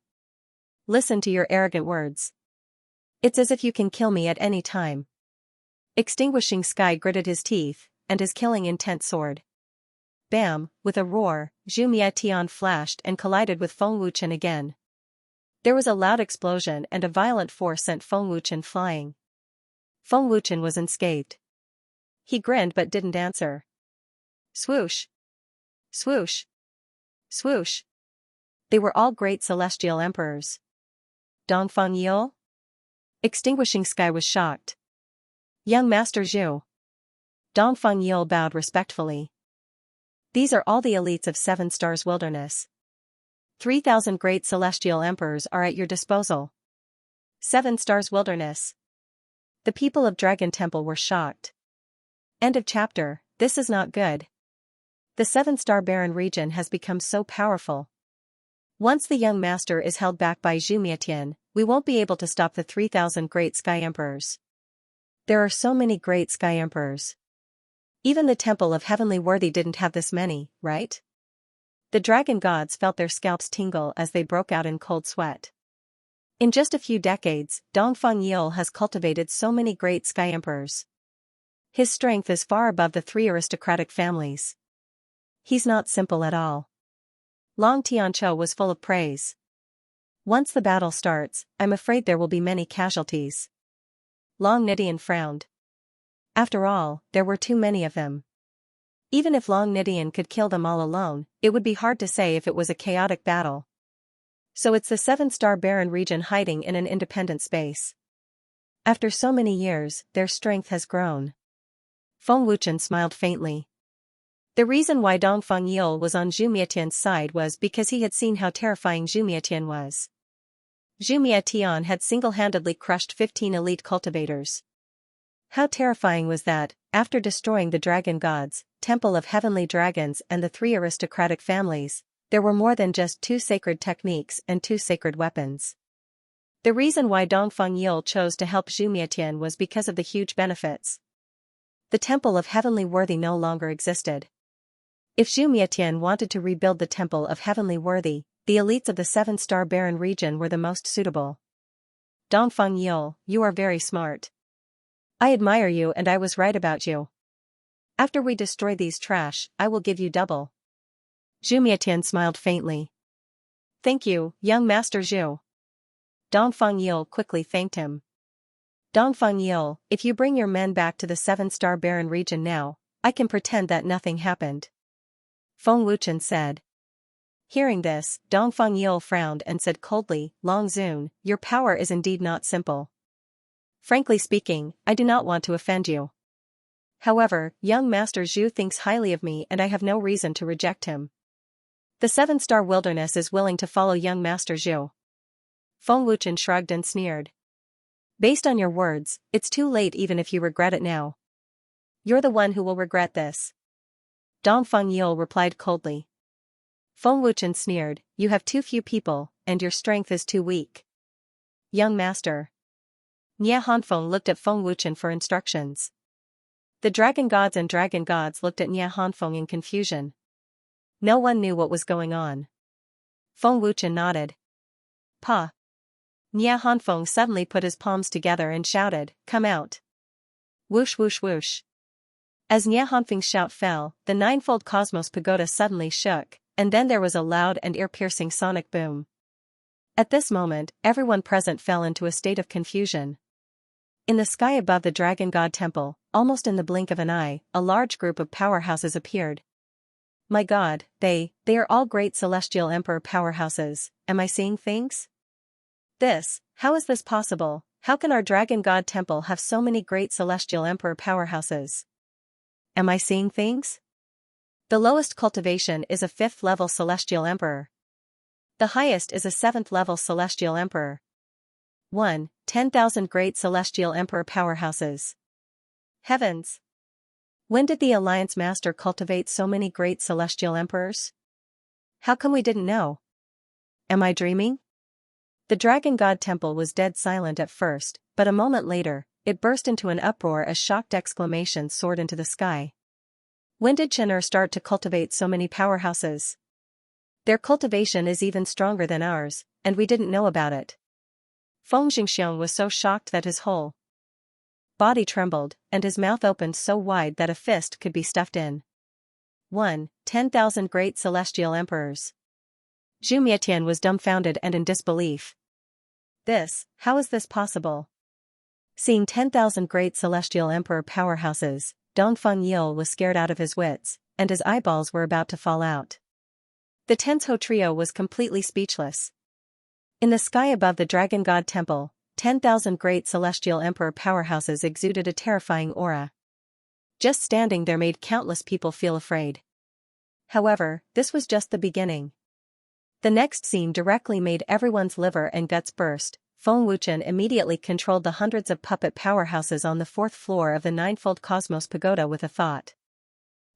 Listen to your arrogant words. It's as if you can kill me at any time. Extinguishing Sky gritted his teeth, and his killing intent soared. Bam, with a roar, Zhu Mietian flashed and collided with Feng Wuchen again. There was a loud explosion and a violent force sent Feng Wuchen flying. Feng Wuchen was unscathed. He grinned but didn't answer. Swoosh! Swoosh! Swoosh! They were all great celestial emperors. Dongfang Yil? Extinguishing Sky was shocked. Young Master Zhu. Dongfang Yil bowed respectfully. These are all the elites of 7 Stars Wilderness. 3,000 great celestial emperors are at your disposal. 7 Stars Wilderness. The people of Dragon Temple were shocked. End of chapter. This is not good. The 7-star Barren region has become so powerful. Once the young master is held back by Zhu Mietian, we won't be able to stop the 3,000 great sky emperors. There are so many great sky emperors. Even the Temple of Heavenly Worthy didn't have this many, right? The dragon gods felt their scalps tingle as they broke out in cold sweat. In just a few decades, Dongfang Yil has cultivated so many great sky emperors. His strength is far above the 3 aristocratic families. He's not simple at all. Long Xianxia was full of praise. Once the battle starts, I'm afraid there will be many casualties. Long Nidian frowned. After all, there were too many of them. Even if Long Nidian could kill them all alone, it would be hard to say if it was a chaotic battle. So it's the 7-star Baron region hiding in an independent space. After so many years, their strength has grown. Feng Wuchen smiled faintly. The reason why Dongfang Yil was on Zhu Mietian's side was because he had seen how terrifying Zhu Mietian was. Zhu Mietian had single-handedly crushed 15 elite cultivators. How terrifying was that, after destroying the dragon gods, Temple of Heavenly Dragons and the 3 aristocratic families, there were more than just 2 sacred techniques and 2 sacred weapons. The reason why Dongfang Yil chose to help Zhu Mietian was because of the huge benefits. The Temple of Heavenly Worthy no longer existed. If Zhu Mietian wanted to rebuild the Temple of Heavenly Worthy, the elites of the 7-star Baron region were the most suitable. Dongfang Yil, you are very smart. I admire you and I was right about you. After we destroy these trash, I will give you double. Zhu Mietian smiled faintly. Thank you, young Master Zhu. Dongfang Yil quickly thanked him. Dongfang Yil, if you bring your men back to the 7-star Baron region now, I can pretend that nothing happened. Feng Wuchen said. Hearing this, Dongfang Yil frowned and said coldly, Long Zun, your power is indeed not simple. Frankly speaking, I do not want to offend you. However, young Master Zhu thinks highly of me and I have no reason to reject him. The 7-star wilderness is willing to follow young Master Zhu. Feng Wuchen shrugged and sneered. Based on your words, it's too late even if you regret it now. You're the one who will regret this. Dongfang Yil replied coldly. Feng Wuchen sneered, you have too few people, and your strength is too weak. Young Master. Nie Hanfeng looked at Feng Wuchen for instructions. The dragon gods and dragon gods looked at Nie Hanfeng in confusion. No one knew what was going on. Feng Wuchen nodded. Pa. Nie Hanfeng suddenly put his palms together and shouted, come out. Whoosh whoosh whoosh. As Nie Hanfeng's shout fell, the 9-fold cosmos pagoda suddenly shook, and then there was a loud and ear-piercing sonic boom. At this moment, everyone present fell into a state of confusion. In the sky above the Dragon God Temple, almost in the blink of an eye, a large group of powerhouses appeared. My God, they are all great celestial emperor powerhouses. Am I seeing things? How is this possible? How can our Dragon God Temple have so many great celestial emperor powerhouses? Am I seeing things? The lowest cultivation is a 5th level celestial emperor. The highest is a 7th level celestial emperor. 10,000 great celestial emperor powerhouses. Heavens! When did the Alliance Master cultivate so many great celestial emperors? How come we didn't know? Am I dreaming? The Dragon God Temple was dead silent at first, but a moment later, it burst into an uproar as shocked exclamations soared into the sky. When did Chen start to cultivate so many powerhouses? Their cultivation is even stronger than ours, and we didn't know about it. Feng Xianxia was so shocked that his whole body trembled, and his mouth opened so wide that a fist could be stuffed in. 10,000 great celestial emperors. Zhu Mietian was dumbfounded and in disbelief. How is this possible? Seeing 10,000 great celestial emperor powerhouses, Dongfang Yil was scared out of his wits, and his eyeballs were about to fall out. The Tensho trio was completely speechless. In the sky above the Dragon God Temple, 10,000 great celestial emperor powerhouses exuded a terrifying aura. Just standing there made countless people feel afraid. However, this was just the beginning. The next scene directly made everyone's liver and guts burst. Feng Wuchen immediately controlled the hundreds of puppet powerhouses on the 4th floor of the 9-fold Cosmos Pagoda with a thought.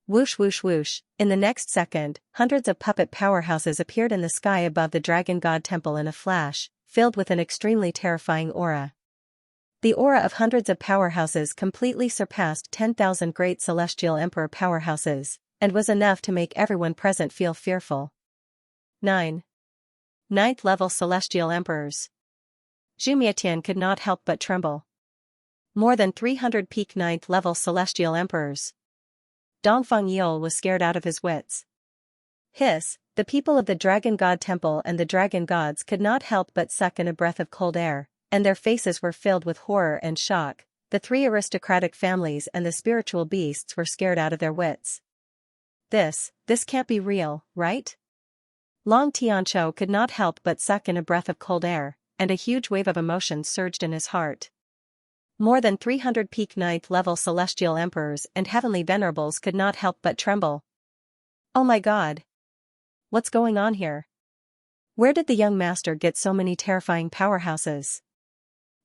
Whoosh whoosh whoosh, in the next second, hundreds of puppet powerhouses appeared in the sky above the Dragon God Temple in a flash, filled with an extremely terrifying aura. The aura of hundreds of powerhouses completely surpassed 10,000 great celestial emperor powerhouses, and was enough to make everyone present feel fearful. 9. 9th level celestial emperors. Zhu Mietian could not help but tremble. More than 300 peak 9th level celestial emperors. Dongfang Yil was scared out of his wits. Hiss, the people of the Dragon God Temple and the Dragon Gods could not help but suck in a breath of cold air, and their faces were filled with horror and shock. The three aristocratic families and the spiritual beasts were scared out of their wits. This can't be real, right? Long Tianqiu could not help but suck in a breath of cold air, and a huge wave of emotion surged in his heart. More than 300 peak 9th level celestial emperors and heavenly venerables could not help but tremble. Oh my god! What's going on here? Where did the young master get so many terrifying powerhouses?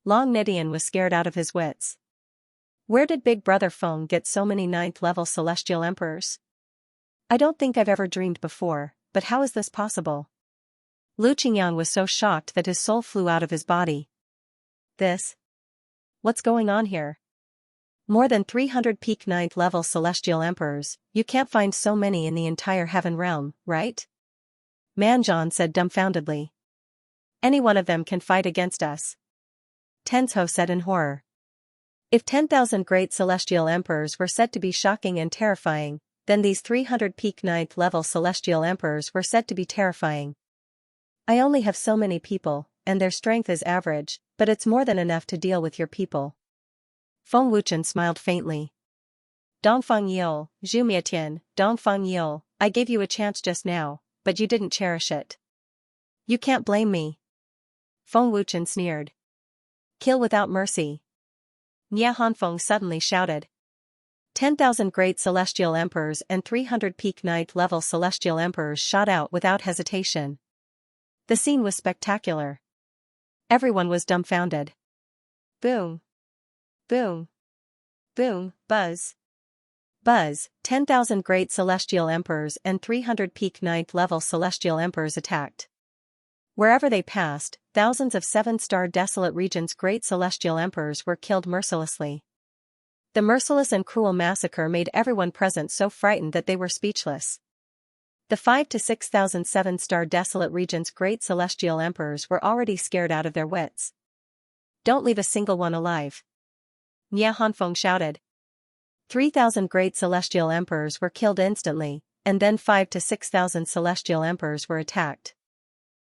Long Nidian was scared out of his wits. Where did Big Brother Feng get so many 9th level celestial emperors? I don't think I've ever dreamed before, but how is this possible? Lu Qingyang was so shocked that his soul flew out of his body. What's going on here? More than 300 peak 9th level celestial emperors, you can't find so many in the entire heaven realm, right? Manzhan said dumbfoundedly. Any one of them can fight against us. Tenzhou said in horror. If 10,000 great celestial emperors were said to be shocking and terrifying, then these 300 peak 9th level celestial emperors were said to be terrifying. I only have so many people, and their strength is average, but it's more than enough to deal with your people. Feng Wuchen smiled faintly. Dongfang Yil, Zhu Mietian, Dongfang Yil, I gave you a chance just now, but you didn't cherish it. You can't blame me. Feng Wuchen sneered. Kill without mercy. Nie Hanfeng suddenly shouted. 10,000 great celestial emperors and 300 peak 9th level celestial emperors shot out without hesitation. The scene was spectacular. Everyone was dumbfounded. Boom. Boom. Boom, buzz. Buzz, 10,000 great celestial emperors and 300 peak 9th level celestial emperors attacked. Wherever they passed, thousands of 7-star desolate regions great celestial emperors were killed mercilessly. The merciless and cruel massacre made everyone present so frightened that they were speechless. The 5 to 6,000 7-star desolate regions great celestial emperors were already scared out of their wits. Don't leave a single one alive. Nie Hanfeng shouted. 3,000 great celestial emperors were killed instantly, and then 5 to 6,000 celestial emperors were attacked.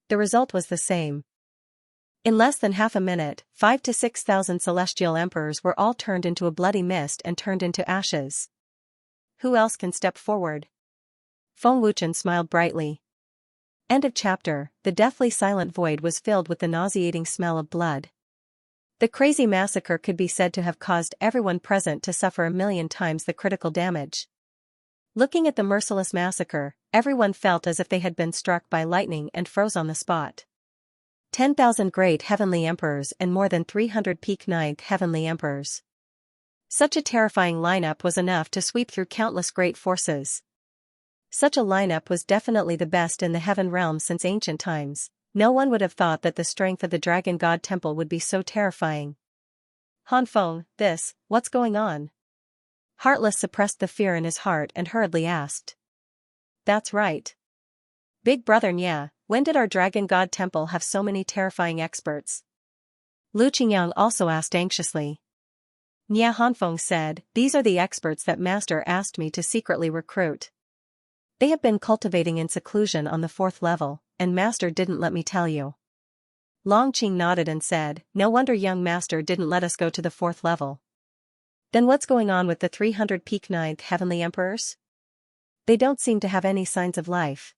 The result was the same. In less than half a minute, 5 to 6,000 celestial emperors were all turned into a bloody mist and turned into ashes. Who else can step forward? Feng Wuchen smiled brightly. End of chapter. The deathly silent void was filled with the nauseating smell of blood. The crazy massacre could be said to have caused everyone present to suffer a million times the critical damage. Looking at the merciless massacre, everyone felt as if they had been struck by lightning and froze on the spot. 10,000 great heavenly emperors and more than 300 peak 9th heavenly emperors. Such a terrifying lineup was enough to sweep through countless great forces. Such a lineup was definitely the best in the heaven realm since ancient times. No one would have thought that the strength of the Dragon God Temple would be so terrifying. Hanfeng, what's going on? Heartless suppressed the fear in his heart and hurriedly asked. That's right. Big Brother Nya, when did our Dragon God Temple have so many terrifying experts? Lu Qingyang also asked anxiously. Nya Hanfeng said, these are the experts that Master asked me to secretly recruit. They have been cultivating in seclusion on the 4th level, and Master didn't let me tell you. Long Qing nodded and said, no wonder young Master didn't let us go to the 4th level. Then what's going on with the 300 peak 9th heavenly emperors? They don't seem to have any signs of life.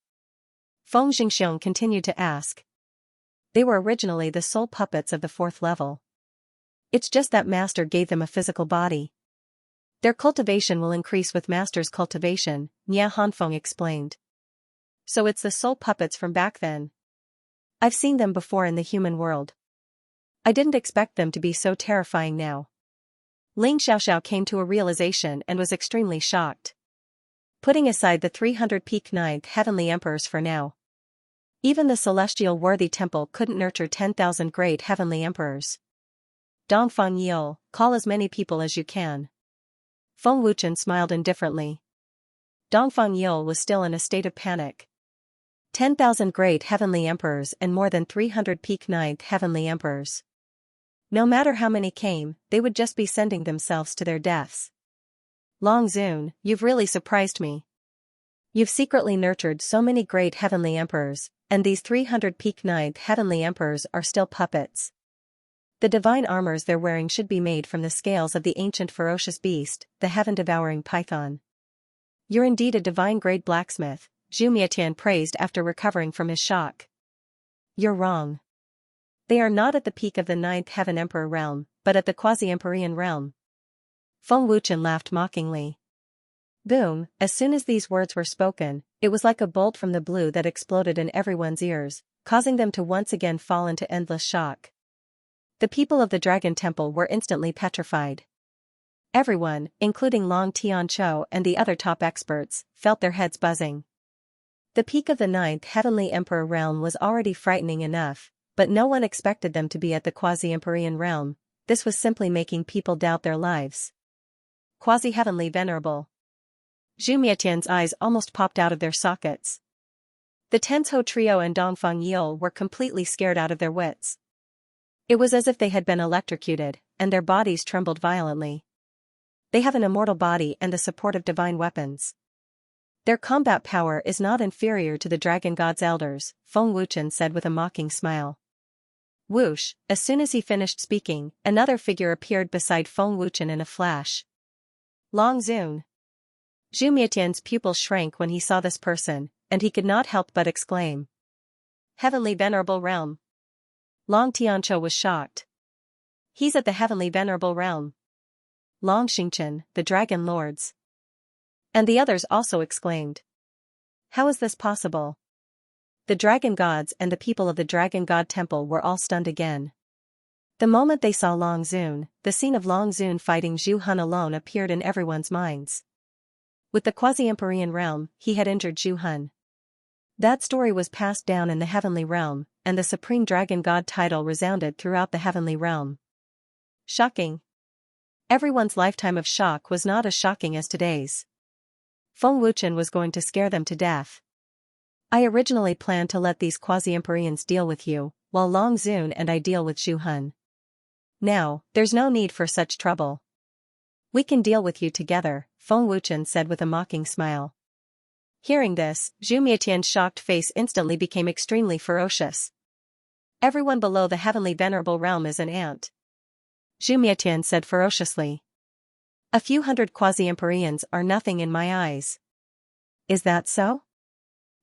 Feng Jingxiong continued to ask. They were originally the sole puppets of the 4th level. It's just that Master gave them a physical body. Their cultivation will increase with Master's cultivation, Nya Hanfeng explained. So it's the sole puppets from back then. I've seen them before in the human world. I didn't expect them to be so terrifying now. Ling Xiaoxiao came to a realization and was extremely shocked. Putting aside the 300 peak 9th heavenly emperors for now. Even the celestial worthy temple couldn't nurture 10,000 great heavenly emperors. Dongfang Yil, call as many people as you can. Feng Wuchen smiled indifferently. Dongfang Yil was still in a state of panic. 10,000 great heavenly emperors and more than 300 peak 9th heavenly emperors. No matter how many came, they would just be sending themselves to their deaths. Long Zun, you've really surprised me. You've secretly nurtured so many great heavenly emperors, and these 300 peak ninth heavenly emperors are still puppets. The divine armors they're wearing should be made from the scales of the ancient ferocious beast, the heaven-devouring python. You're indeed a divine-grade blacksmith, Zhu Mietian praised after recovering from his shock. You're wrong. They are not at the peak of the ninth heaven emperor realm, but at the quasi-emperorian realm. Feng Wuchen laughed mockingly. Boom, as soon as these words were spoken, it was like a bolt from the blue that exploded in everyone's ears, causing them to once again fall into endless shock. The people of the Dragon Temple were instantly petrified. Everyone, including Long Tianqiu and the other top experts, felt their heads buzzing. The peak of the ninth heavenly emperor realm was already frightening enough, but no one expected them to be at the quasi-empyrean realm. This was simply making people doubt their lives. Quasi-heavenly venerable. Zhu Mietian's eyes almost popped out of their sockets. The Tenzhou trio and Dongfang Yil were completely scared out of their wits. It was as if they had been electrocuted, and their bodies trembled violently. They have an immortal body and the support of divine weapons. Their combat power is not inferior to the dragon god's elders, Feng Wuchen said with a mocking smile. Whoosh, as soon as he finished speaking, another figure appeared beside Feng Wuchen in a flash. Long Zun. Zhu Mietian's pupil shrank when he saw this person, and he could not help but exclaim. Heavenly Venerable Realm. Long Tianqiu was shocked. He's at the Heavenly Venerable Realm. Long Xingchen, the Dragon Lords. And the others also exclaimed. How is this possible? The Dragon Gods and the people of the Dragon God Temple were all stunned again. The moment they saw Long Zun, the scene of Long Zun fighting Zhu Han alone appeared in everyone's minds. With the quasi-empyrean realm, he had injured Zhu Han. That story was passed down in the heavenly realm, and the Supreme Dragon God title resounded throughout the heavenly realm. Shocking. Everyone's lifetime of shock was not as shocking as today's. Feng Wuchen was going to scare them to death. I originally planned to let these quasi-empyreans deal with you, while Long Zun and I deal with Zhu Han. Now, there's no need for such trouble. We can deal with you together, Feng Wuchen said with a mocking smile. Hearing this, Zhu Mietian's shocked face instantly became extremely ferocious. Everyone below the heavenly venerable realm is an ant. Zhu Mietian said ferociously. A few hundred quasi-empyreans are nothing in my eyes. Is that so?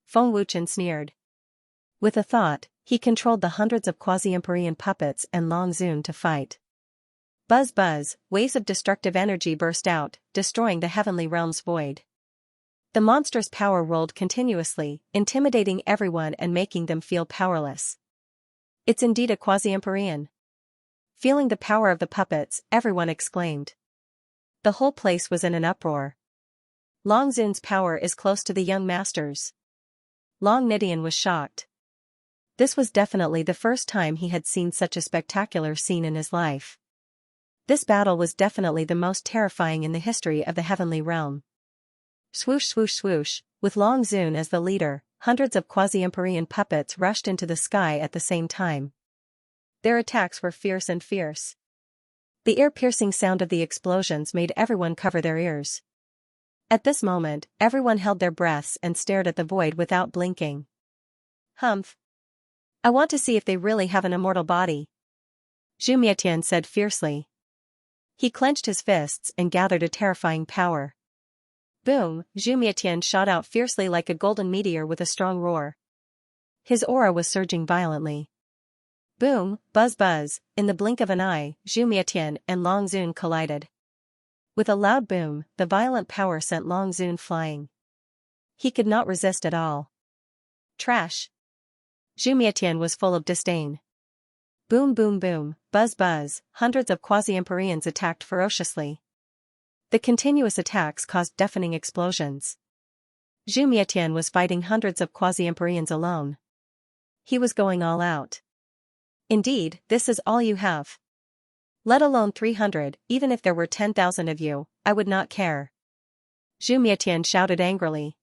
Feng Wuchen sneered. With a thought, he controlled the hundreds of quasi-empyrean puppets and Long Zun to fight. Buzz buzz, waves of destructive energy burst out, destroying the heavenly realm's void. The monstrous power rolled continuously, intimidating everyone and making them feel powerless. It's indeed a quasi-empyrean. Feeling the power of the puppets, everyone exclaimed. The whole place was in an uproar. Long Zun's power is close to the young master's. Long Nidian was shocked. This was definitely the first time he had seen such a spectacular scene in his life. This battle was definitely the most terrifying in the history of the heavenly realm. Swoosh swoosh swoosh, with Long Zun as the leader, hundreds of quasi-empyrean puppets rushed into the sky at the same time. Their attacks were fierce and fierce. The ear-piercing sound of the explosions made everyone cover their ears. At this moment, everyone held their breaths and stared at the void without blinking. Humph. I want to see if they really have an immortal body. Zhu Mietian said fiercely. He clenched his fists and gathered a terrifying power. Boom, Zhu Mietian shot out fiercely like a golden meteor with a strong roar. His aura was surging violently. Boom, buzz buzz, in the blink of an eye, Zhu Mietian and Long Zun collided. With a loud boom, the violent power sent Long Zun flying. He could not resist at all. Trash. Zhu Mietian was full of disdain. Boom boom boom, buzz buzz, hundreds of quasi-empyreans attacked ferociously. The continuous attacks caused deafening explosions. Zhu Mietian was fighting hundreds of quasi-empyreans alone. He was going all out. Indeed, this is all you have. Let alone 300, even if there were 10,000 of you, I would not care. Zhu Mietian shouted angrily.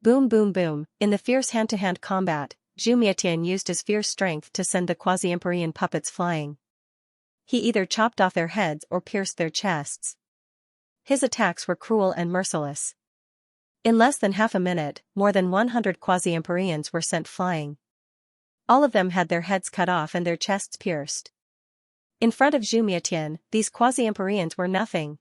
Boom boom boom, in the fierce hand-to-hand combat, Zhu Mietian used his fierce strength to send the quasi-empyrean puppets flying. He either chopped off their heads or pierced their chests. His attacks were cruel and merciless. In less than half a minute, more than 100 quasi-empyreans were sent flying. All of them had their heads cut off and their chests pierced. In front of Zhu Mietian, these quasi-empyreans were nothing.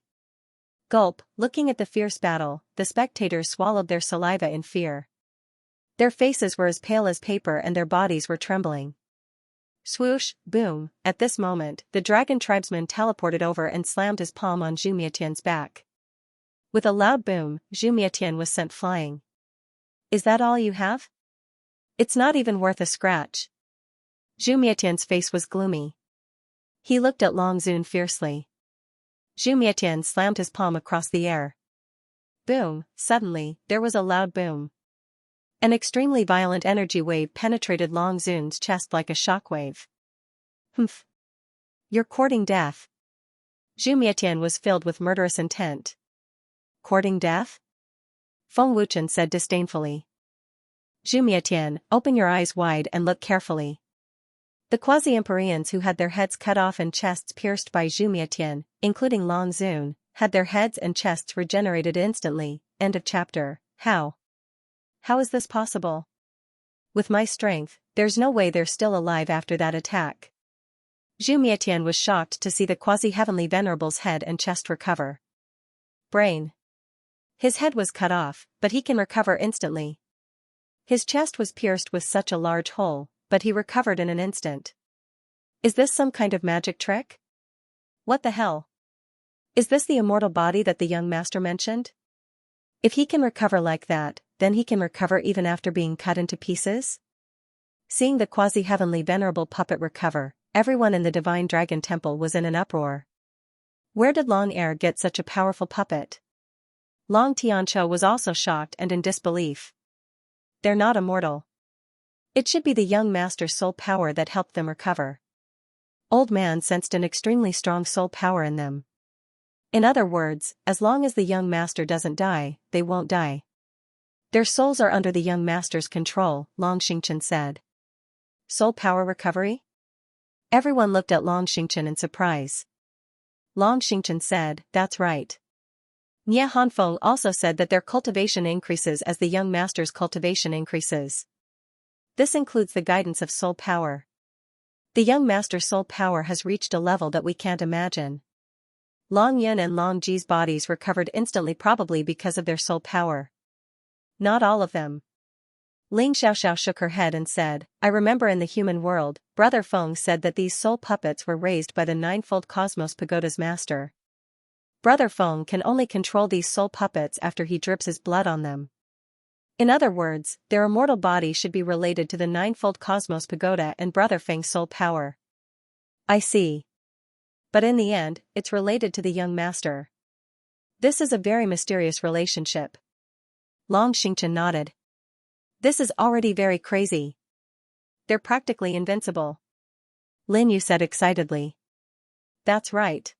Gulp, looking at the fierce battle, the spectators swallowed their saliva in fear. Their faces were as pale as paper and their bodies were trembling. Swoosh, boom, at this moment, the dragon tribesman teleported over and slammed his palm on Zhu Mietian's back. With a loud boom, Zhu Mietian was sent flying. Is that all you have? It's not even worth a scratch. Zhu Mietian's face was gloomy. He looked at Long Zun fiercely. Zhu Mietian slammed his palm across the air. Boom, suddenly, there was a loud boom. An extremely violent energy wave penetrated Long Zun's chest like a shockwave. Humph. You're courting death. Zhu Mietian was filled with murderous intent. Courting death? Feng Wuchen said disdainfully. Zhu Mietian, open your eyes wide and look carefully. The quasi-empyreans who had their heads cut off and chests pierced by Zhu Mietian, including Long Zun, had their heads and chests regenerated instantly. End of chapter. How? How is this possible? With my strength, there's no way they're still alive after that attack. Zhu Mietian was shocked to see the quasi-heavenly venerable's head and chest recover. Brain. His head was cut off, but he can recover instantly. His chest was pierced with such a large hole, but he recovered in an instant. Is this some kind of magic trick? What the hell? Is this the immortal body that the young master mentioned? If he can recover like that, then he can recover even after being cut into pieces? Seeing the quasi-heavenly venerable puppet recover, everyone in the Divine Dragon Temple was in an uproar. Where did Long Air get such a powerful puppet? Long Tianqiu was also shocked and in disbelief. They're not immortal. It should be the young master's soul power that helped them recover. Old Man sensed an extremely strong soul power in them. In other words, as long as the young master doesn't die, they won't die. Their souls are under the young master's control, Long Xingchen said. Soul power recovery? Everyone looked at Long Xingchen in surprise. Long Xingchen said, that's right. Nie Hanfeng also said that their cultivation increases as the young master's cultivation increases. This includes the guidance of soul power. The young master's soul power has reached a level that we can't imagine. Long Yun and Long Ji's bodies recovered instantly, probably because of their soul power. Not all of them. Ling Xiaoxiao shook her head and said, I remember in the human world, Brother Feng said that these soul puppets were raised by the ninefold Cosmos Pagoda's master. Brother Feng can only control these soul puppets after he drips his blood on them. In other words, their immortal body should be related to the ninefold Cosmos Pagoda and Brother Feng's soul power. I see. But in the end, it's related to the young master. This is a very mysterious relationship. Long Xingchen nodded. This is already very crazy. They're practically invincible. Lin Yu said excitedly. That's right.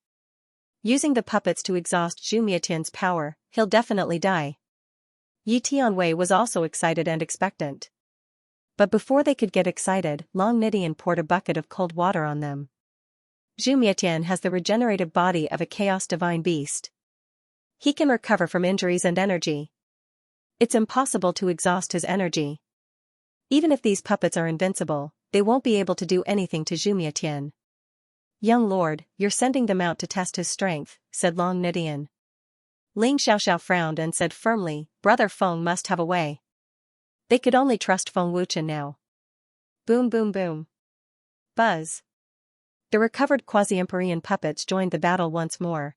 Using the puppets to exhaust Zhu Mietian's power, he'll definitely die. Yi Tianwei was also excited and expectant. But before they could get excited, Long Nidian poured a bucket of cold water on them. Zhu Mietian has the regenerative body of a chaos divine beast. He can recover from injuries and energy. It's impossible to exhaust his energy. Even if these puppets are invincible, they won't be able to do anything to Zhu Mietian. Young lord, you're sending them out to test his strength, said Long Nidian. Ling Xiaoxiao frowned and said firmly, Brother Feng must have a way. They could only trust Feng Wuchen now. Boom boom boom. Buzz. The recovered quasi-empyrean puppets joined the battle once more.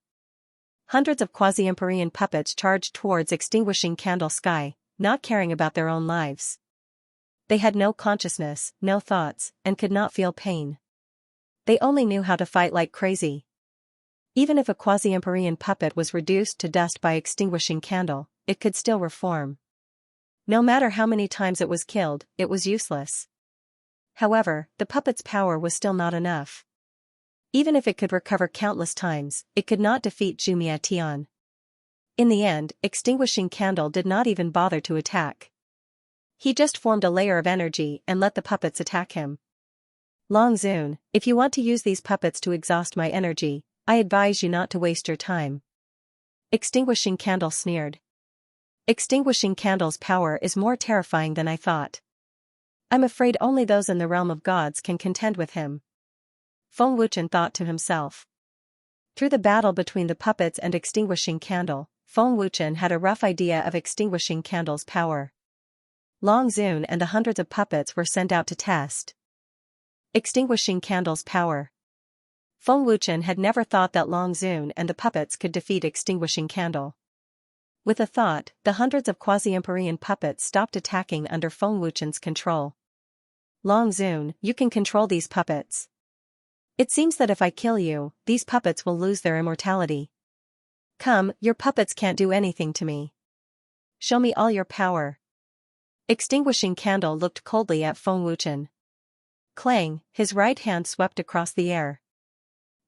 Hundreds of quasi-empyrean puppets charged towards extinguishing candle sky, not caring about their own lives. They had no consciousness, no thoughts, and could not feel pain. They only knew how to fight like crazy. Even if a quasi-empyrean puppet was reduced to dust by extinguishing candle, it could still reform. No matter how many times it was killed, it was useless. However, the puppet's power was still not enough. Even if it could recover countless times, it could not defeat Zhu Mietian. In the end, extinguishing candle did not even bother to attack. He just formed a layer of energy and let the puppets attack him. Long Zun, if you want to use these puppets to exhaust my energy, I advise you not to waste your time. Extinguishing candle sneered. Extinguishing candle's power is more terrifying than I thought. I'm afraid only those in the realm of gods can contend with him. Feng Wuchen thought to himself. Through the battle between the puppets and extinguishing candle, Feng Wuchen had a rough idea of extinguishing candle's power. Long Zun and the hundreds of puppets were sent out to test extinguishing candle's power. Feng Wuchen had never thought that Long Zun and the puppets could defeat extinguishing candle. With a thought, the hundreds of quasi-Empyrean puppets stopped attacking under Feng Wuchen's control. Long Zun, you can control these puppets. It seems that if I kill you, these puppets will lose their immortality. Come, your puppets can't do anything to me. Show me all your power. Extinguishing candle looked coldly at Feng Wuchen. Clang, his right hand swept across the air.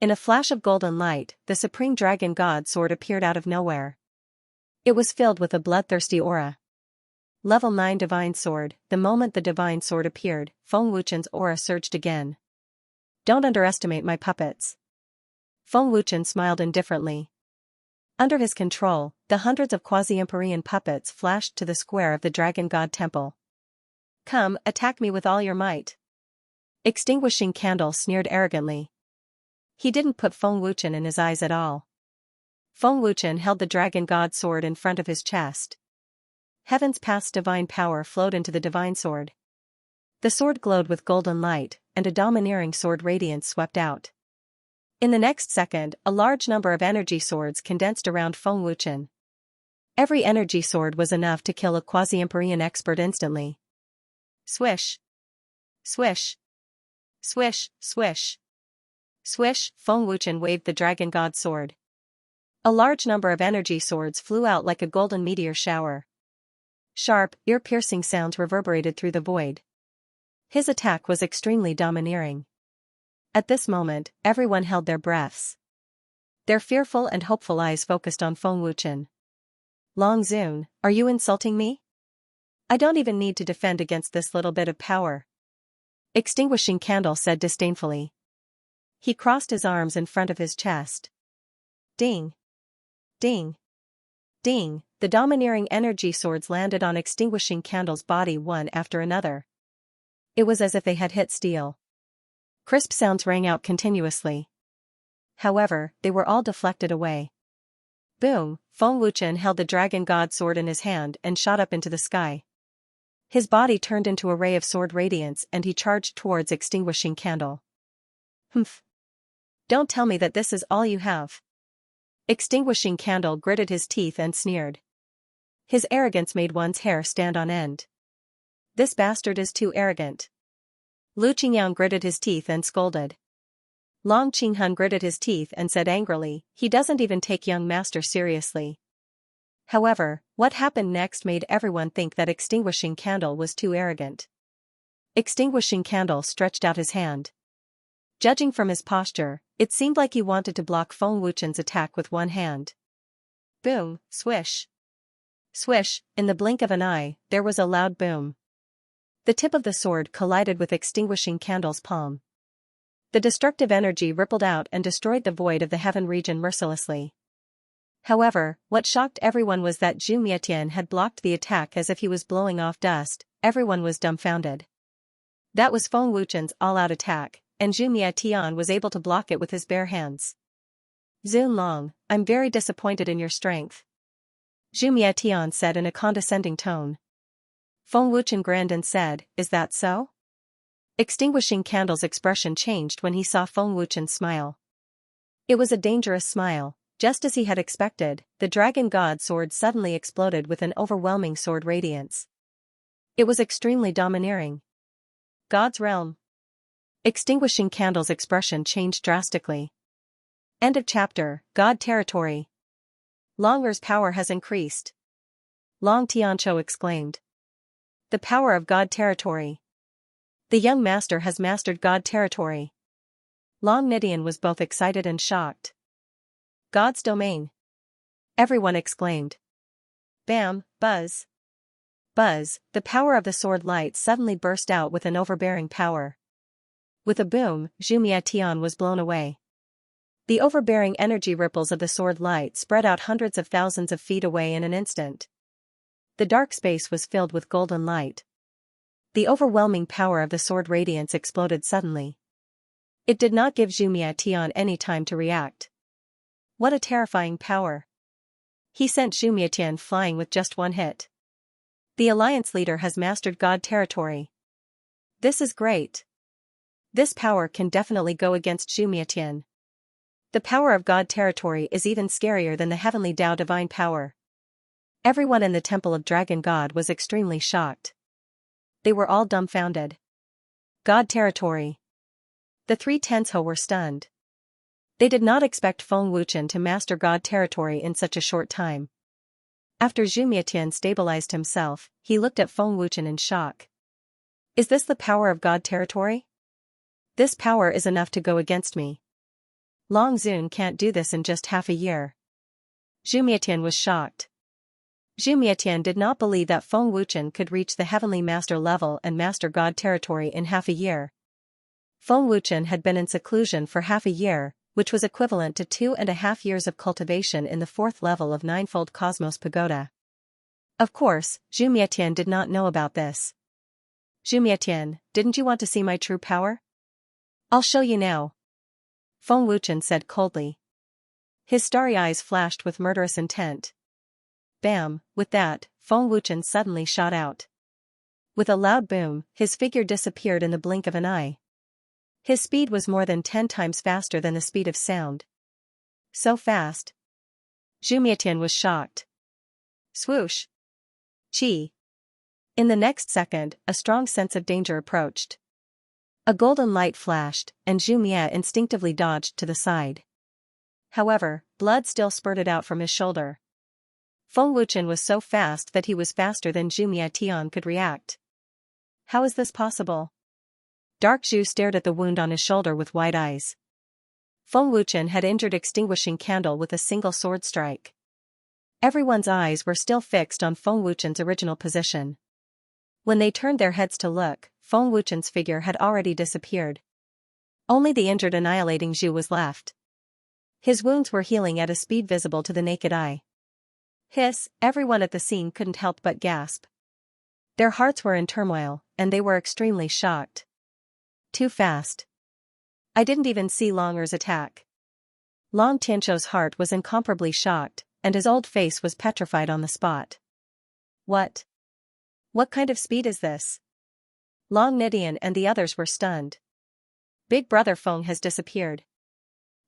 In a flash of golden light, the Supreme Dragon God Sword appeared out of nowhere. It was filled with a bloodthirsty aura. Level 9 Divine Sword. The moment the Divine Sword appeared, Feng Wuchen's aura surged again. Don't underestimate my puppets. Feng Wuchen smiled indifferently. Under his control, the hundreds of quasi-Empyrean puppets flashed to the square of the Dragon God Temple. Come, attack me with all your might. Extinguishing Candle sneered arrogantly. He didn't put Feng Wuchen in his eyes at all. Feng Wuchen held the Dragon God Sword in front of his chest. Heaven's past divine power flowed into the divine sword. The sword glowed with golden light, and a domineering sword radiance swept out. In the next second, a large number of energy swords condensed around Feng Wuchen. Every energy sword was enough to kill a quasi-Empyrean expert instantly. Swish! Swish! Swish, swish! Swish, Feng Wuchen waved the Dragon God Sword. A large number of energy swords flew out like a golden meteor shower. Sharp, ear-piercing sounds reverberated through the void. His attack was extremely domineering. At this moment, everyone held their breaths. Their fearful and hopeful eyes focused on Feng Wuchen. Long Zun, are you insulting me? I don't even need to defend against this little bit of power. Extinguishing Candle said disdainfully. He crossed his arms in front of his chest. Ding! Ding! Ding! The domineering energy swords landed on Extinguishing Candle's body one after another. It was as if they had hit steel. Crisp sounds rang out continuously. However, they were all deflected away. Boom! Feng Wuchen held the Dragon God Sword in his hand and shot up into the sky. His body turned into a ray of sword radiance and he charged towards Extinguishing Candle. Humph! Don't tell me that this is all you have. Extinguishing Candle gritted his teeth and sneered. His arrogance made one's hair stand on end. This bastard is too arrogant. Lu Qingyang gritted his teeth and scolded. Long Qinghun gritted his teeth and said angrily, he doesn't even take young master seriously. However, what happened next made everyone think that Extinguishing Candle was too arrogant. Extinguishing Candle stretched out his hand. Judging from his posture, it seemed like he wanted to block Feng Wuchen's attack with one hand. Boom, swish. Swish, in the blink of an eye, there was a loud boom. The tip of the sword collided with Extinguishing Candle's palm. The destructive energy rippled out and destroyed the void of the heaven region mercilessly. However, what shocked everyone was that Zhu Mietian had blocked the attack as if he was blowing off dust. Everyone was dumbfounded. That was Feng Wuchen's all-out attack, and Zhu Mietian was able to block it with his bare hands. Zun Long, I'm very disappointed in your strength. Zhu Mietian said in a condescending tone. Feng Wuchen grinned and said, is that so? Extinguishing Candle's expression changed when he saw Feng Wuchen smile. It was a dangerous smile. Just as he had expected, the Dragon God Sword suddenly exploded with an overwhelming sword radiance. It was extremely domineering. God's realm. Extinguishing Candle's expression changed drastically. End of chapter. God territory. Longer's power has increased. Long Tianqiu exclaimed. The power of God territory. The young master has mastered God territory. Long Nidian was both excited and shocked. God's domain. Everyone exclaimed. Bam, buzz. Buzz, the power of the sword light suddenly burst out with an overbearing power. With a boom, Zhu Mietian was blown away. The overbearing energy ripples of the sword light spread out hundreds of thousands of feet away in an instant. The dark space was filled with golden light. The overwhelming power of the sword radiance exploded suddenly. It did not give Xianxia any time to react. What a terrifying power! He sent Xianxia flying with just one hit. The alliance leader has mastered God territory. This is great. This power can definitely go against Xianxia. The power of God territory is even scarier than the heavenly Tao divine power. Everyone in the Temple of Dragon God was extremely shocked. They were all dumbfounded. God territory. The three Tensho were stunned. They did not expect Feng Wuchen to master God territory in such a short time. After Xianxia stabilized himself, he looked at Feng Wuchen in shock. Is this the power of God territory? This power is enough to go against me. Long Zun can't do this in just half a year. Xianxia was shocked. Xianxia did not believe that Feng Wuchen could reach the heavenly master level and master God territory in half a year. Feng Wuchen had been in seclusion for half a year, which was equivalent to 2.5 years of cultivation in the 4th level of Ninefold Cosmos Pagoda. Of course, Xianxia did not know about this. Xianxia, didn't you want to see my true power? I'll show you now. Feng Wuchen said coldly. His starry eyes flashed with murderous intent. Bam, with that, Feng Wuchen suddenly shot out. With a loud boom, his figure disappeared in the blink of an eye. His speed was more than 10 times faster than the speed of sound. So fast. Xianxia was shocked. Swoosh. Chi. In the next second, a strong sense of danger approached. A golden light flashed, and Xianxia instinctively dodged to the side. However, blood still spurted out from his shoulder. Feng Wuchen was so fast that he was faster than Xianxia could react. How is this possible? Dark Zhu stared at the wound on his shoulder with wide eyes. Feng Wuchen had injured Extinguishing Candle with a single sword strike. Everyone's eyes were still fixed on Feng Wuchen's original position. When they turned their heads to look, Feng Wuchen's figure had already disappeared. Only the injured annihilating Zhu was left. His wounds were healing at a speed visible to the naked eye. Hiss, everyone at the scene couldn't help but gasp. Their hearts were in turmoil, and they were extremely shocked. Too fast. I didn't even see Long Er's attack. Long Tianzhou's heart was incomparably shocked, and his old face was petrified on the spot. What? What kind of speed is this? Long Nidian and the others were stunned. Big Brother Feng has disappeared.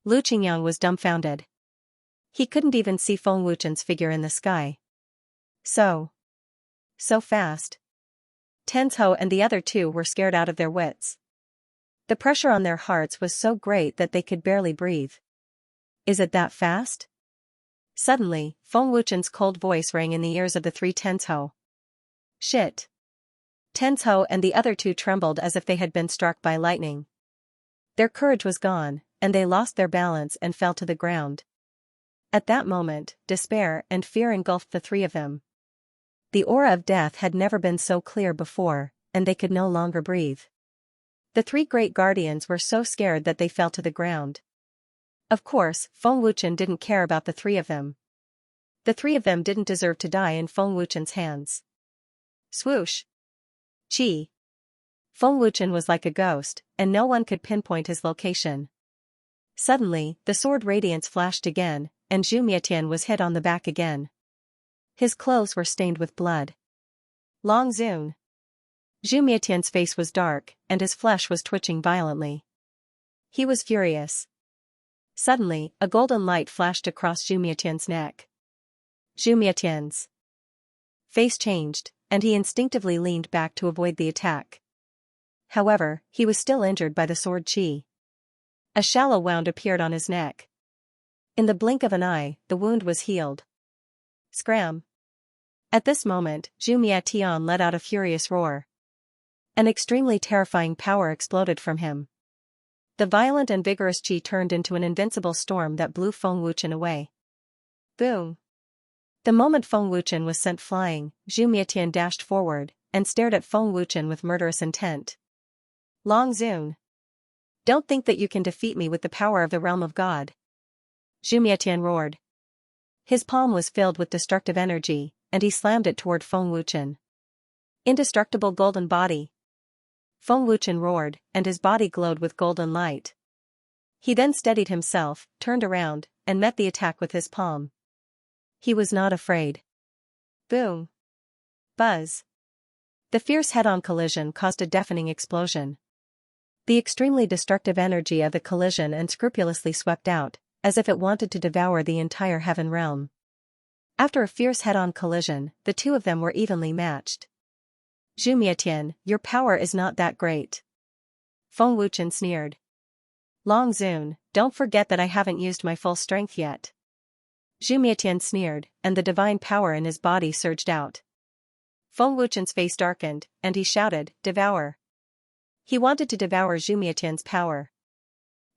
Lu Qingyang was dumbfounded. He couldn't even see Feng Wuchen's figure in the sky. So fast. Tensho and the other two were scared out of their wits. The pressure on their hearts was so great that they could barely breathe. Is it that fast? Suddenly, Feng Wuchen's cold voice rang in the ears of the three Tensho. Shit. Tensho and the other two trembled as if they had been struck by lightning. Their courage was gone, and they lost their balance and fell to the ground. At that moment, despair and fear engulfed the three of them. The aura of death had never been so clear before, and they could no longer breathe. The three great guardians were so scared that they fell to the ground. Of course, Feng Wuchen didn't care about the three of them. The three of them didn't deserve to die in Feng Wuchen's hands. Swoosh. Chi. Feng Wuchen was like a ghost, and no one could pinpoint his location. Suddenly, the sword radiance flashed again, and Xianxia was hit on the back again. His clothes were stained with blood. Long Zun. Xianxia's face was dark, and his flesh was twitching violently. He was furious. Suddenly, a golden light flashed across Xianxia's neck. Xianxia's face changed, and he instinctively leaned back to avoid the attack. However, he was still injured by the sword chi. A shallow wound appeared on his neck. In the blink of an eye, the wound was healed. Scram! At this moment, Xianxia let out a furious roar. An extremely terrifying power exploded from him. The violent and vigorous chi turned into an invincible storm that blew Feng Wuchen away. Boom! The moment Feng Wuchen was sent flying, Xianxia dashed forward, and stared at Feng Wuchen with murderous intent. Long Zun. Don't think that you can defeat me with the power of the realm of God. Xianxia roared. His palm was filled with destructive energy, and he slammed it toward Feng Wuchen. Indestructible golden body. Feng Wuchen roared, and his body glowed with golden light. He then steadied himself, turned around, and met the attack with his palm. He was not afraid. Boom. Buzz. The fierce head-on collision caused a deafening explosion. The extremely destructive energy of the collision unscrupulously swept out, as if it wanted to devour the entire heaven realm. After a fierce head-on collision, the two of them were evenly matched. Zhu Mietian, your power is not that great. Feng Wuchen sneered. Long Zun, don't forget that I haven't used my full strength yet. Zhu Mietian sneered, and the divine power in his body surged out. Feng Wuchen's face darkened, and he shouted, devour. He wanted to devour Zhu Mietian's power.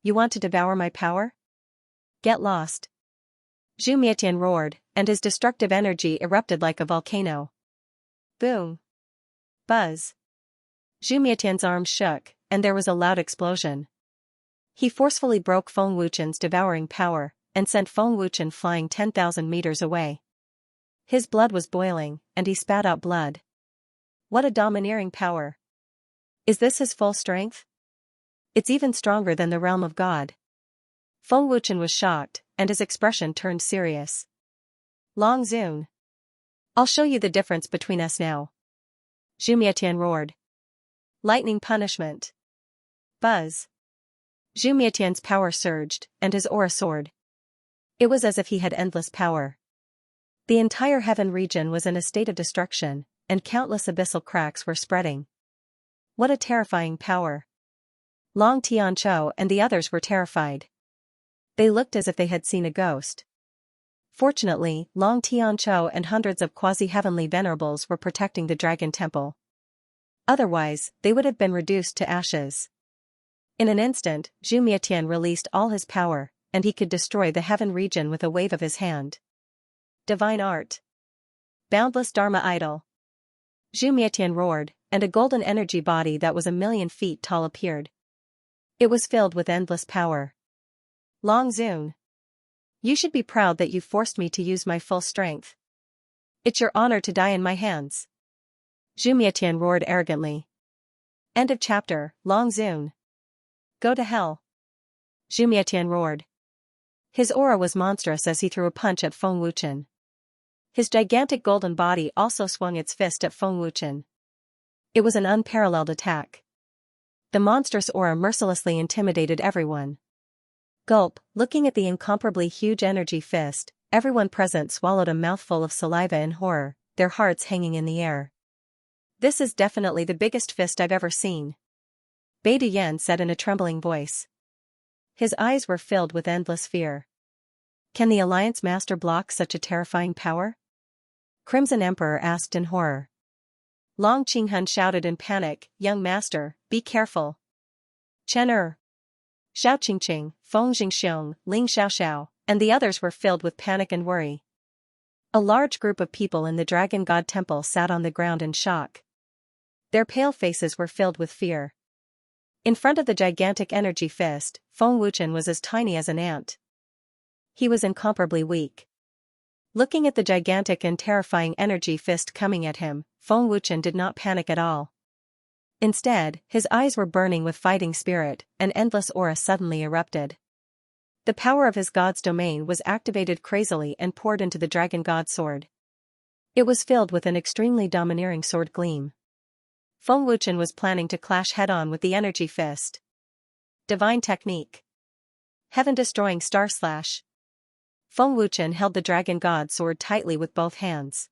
You want to devour my power? Get lost. Zhu Mietian roared, and his destructive energy erupted like a volcano. Boom. Buzz. Zhu Mietian's arms shook, and there was a loud explosion. He forcefully broke Feng Wuchen's devouring power, and sent Feng Wuchen flying 10,000 meters away. His blood was boiling, and he spat out blood. What a domineering power. Is this his full strength? It's even stronger than the realm of God. Feng Wuchen was shocked, and his expression turned serious. Long Zun. I'll show you the difference between us now. Zhu Mietian roared. Lightning punishment. Buzz. Zhu Mietian's power surged, and his aura soared. It was as if he had endless power. The entire heaven region was in a state of destruction, and countless abyssal cracks were spreading. What a terrifying power. Long Tianzhou and the others were terrified. They looked as if they had seen a ghost. Fortunately, Long Tianzhou and hundreds of quasi-heavenly venerables were protecting the dragon temple. Otherwise, they would have been reduced to ashes. In an instant, Zhu Mietian released all his power, and he could destroy the heaven region with a wave of his hand. Divine art. Boundless Dharma idol. Zhu Mietian roared, and a golden energy body that was 1,000,000 feet tall appeared. It was filled with endless power. Long Zun. You should be proud that you forced me to use my full strength. It's your honor to die in my hands. Zhu Mietian roared arrogantly. End of chapter. Long Zun. Go to hell. Zhu Mietian roared. His aura was monstrous as he threw a punch at Feng Wuchen. His gigantic golden body also swung its fist at Feng Wuchen. It was an unparalleled attack. The monstrous aura mercilessly intimidated everyone. Gulp, looking at the incomparably huge energy fist, everyone present swallowed a mouthful of saliva in horror, their hearts hanging in the air. This is definitely the biggest fist I've ever seen. Bai Duyan said in a trembling voice. His eyes were filled with endless fear. Can the Alliance Master block such a terrifying power? Crimson Emperor asked in horror. Long Qinghun shouted in panic, Young Master, be careful. Chen Er. Xiao Qingqing, Feng Jingxiong, Ling Xiaoxiao, and the others were filled with panic and worry. A large group of people in the Dragon God Temple sat on the ground in shock. Their pale faces were filled with fear. In front of the gigantic energy fist, Feng Wuchen was as tiny as an ant. He was incomparably weak. Looking at the gigantic and terrifying energy fist coming at him, Feng Wuchen did not panic at all. Instead, his eyes were burning with fighting spirit, an endless aura suddenly erupted. The power of his god's domain was activated crazily and poured into the Dragon God sword. It was filled with an extremely domineering sword gleam. Feng Wuchen was planning to clash head-on with the energy fist. Divine technique. Heaven-destroying star slash. Feng Wuchen held the Dragon God sword tightly with both hands.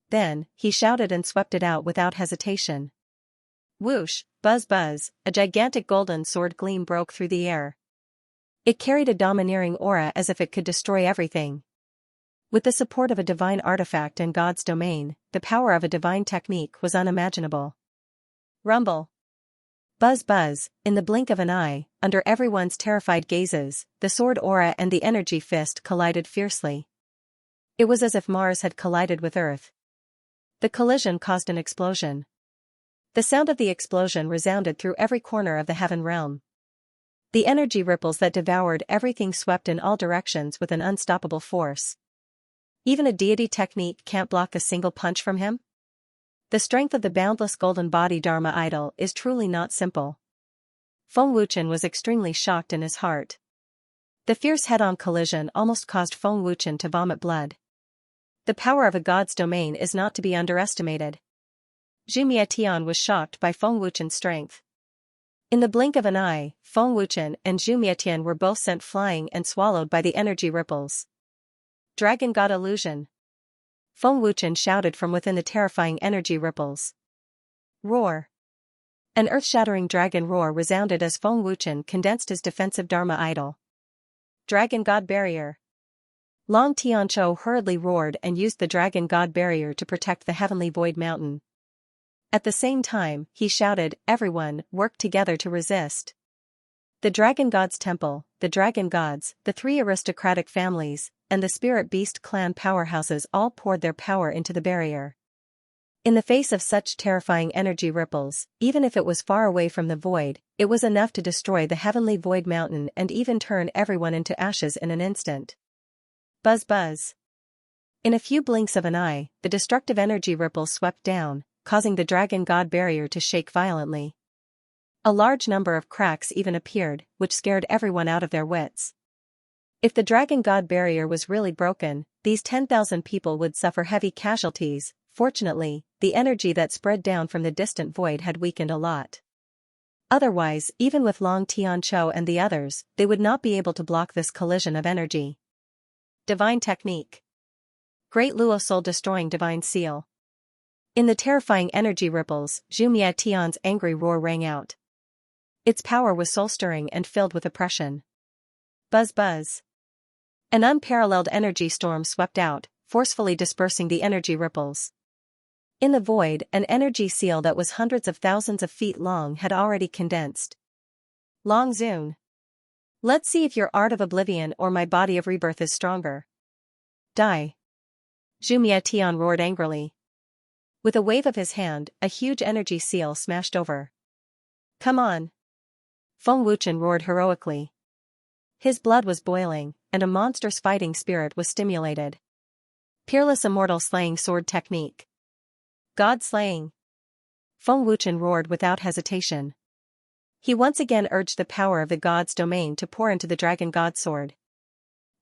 Then, he shouted and swept it out without hesitation. Whoosh, buzz buzz, a gigantic golden sword gleam broke through the air. It carried a domineering aura as if it could destroy everything. With the support of a divine artifact and God's domain, the power of a divine technique was unimaginable. Rumble. Buzz buzz, in the blink of an eye, under everyone's terrified gazes, the sword aura and the energy fist collided fiercely. It was as if Mars had collided with Earth. The collision caused an explosion. The sound of the explosion resounded through every corner of the heaven realm. The energy ripples that devoured everything swept in all directions with an unstoppable force. Even a deity technique can't block a single punch from him? The strength of the boundless golden body Dharma idol is truly not simple. Feng Wuchen was extremely shocked in his heart. The fierce head-on collision almost caused Feng Wuchen to vomit blood. The power of a god's domain is not to be underestimated. Zhu Mietian was shocked by Feng Wuchen's strength. In the blink of an eye, Feng Wuchen and Zhu Mietian were both sent flying and swallowed by the energy ripples. Dragon God Illusion! Feng Wuchen shouted from within the terrifying energy ripples. Roar! An earth-shattering dragon roar resounded as Feng Wuchen condensed his defensive Dharma idol. Dragon God Barrier! Long Tianzhou hurriedly roared and used the Dragon God Barrier to protect the heavenly void mountain. At the same time, he shouted, "Everyone, work together to resist." The Dragon God's temple, the Dragon Gods, the three aristocratic families, and the Spirit Beast clan powerhouses all poured their power into the barrier. In the face of such terrifying energy ripples, even if it was far away from the void, it was enough to destroy the heavenly void mountain and even turn everyone into ashes in an instant. Buzz buzz. In a few blinks of an eye, the destructive energy ripples swept down, causing the Dragon God barrier to shake violently. A large number of cracks even appeared, which scared everyone out of their wits. If the Dragon God barrier was really broken, these 10,000 people would suffer heavy casualties. Fortunately, the energy that spread down from the distant void had weakened a lot. Otherwise, even with Long Tianzhou and the others, they would not be able to block this collision of energy. Divine Technique. Great Luo soul-destroying Divine Seal. In the terrifying energy ripples, Zhu Mietian's angry roar rang out. Its power was soul-stirring and filled with oppression. Buzz buzz. An unparalleled energy storm swept out, forcefully dispersing the energy ripples. In the void, an energy seal that was hundreds of thousands of feet long had already condensed. Long Zun. Let's see if your art of oblivion or my body of rebirth is stronger. Die. Zhu Mietian roared angrily. With a wave of his hand, a huge energy seal smashed over. Come on. Feng Wuchen roared heroically. His blood was boiling, and a monstrous fighting spirit was stimulated. Peerless immortal slaying sword technique. God slaying. Feng Wuchen roared without hesitation. He once again urged the power of the god's domain to pour into the Dragon God sword.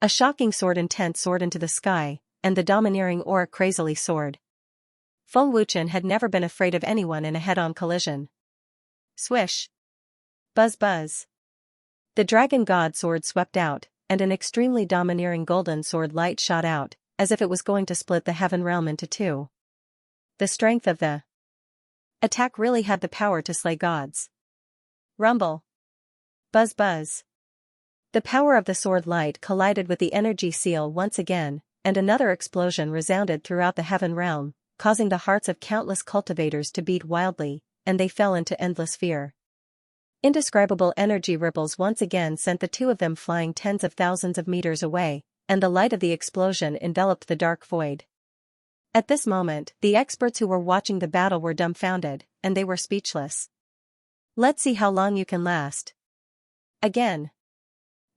A shocking sword intent soared into the sky, and the domineering aura crazily soared. Feng Wuchen had never been afraid of anyone in a head-on collision. Swish. Buzz buzz. The Dragon God sword swept out, and an extremely domineering golden sword light shot out, as if it was going to split the heaven realm into two. The strength of the attack really had the power to slay gods. Rumble. Buzz buzz. The power of the sword light collided with the energy seal once again, and another explosion resounded throughout the heaven realm, causing the hearts of countless cultivators to beat wildly, and they fell into endless fear. Indescribable energy ripples once again sent the two of them flying tens of thousands of meters away, and the light of the explosion enveloped the dark void. At this moment, the experts who were watching the battle were dumbfounded, and they were speechless. Let's see how long you can last. Again.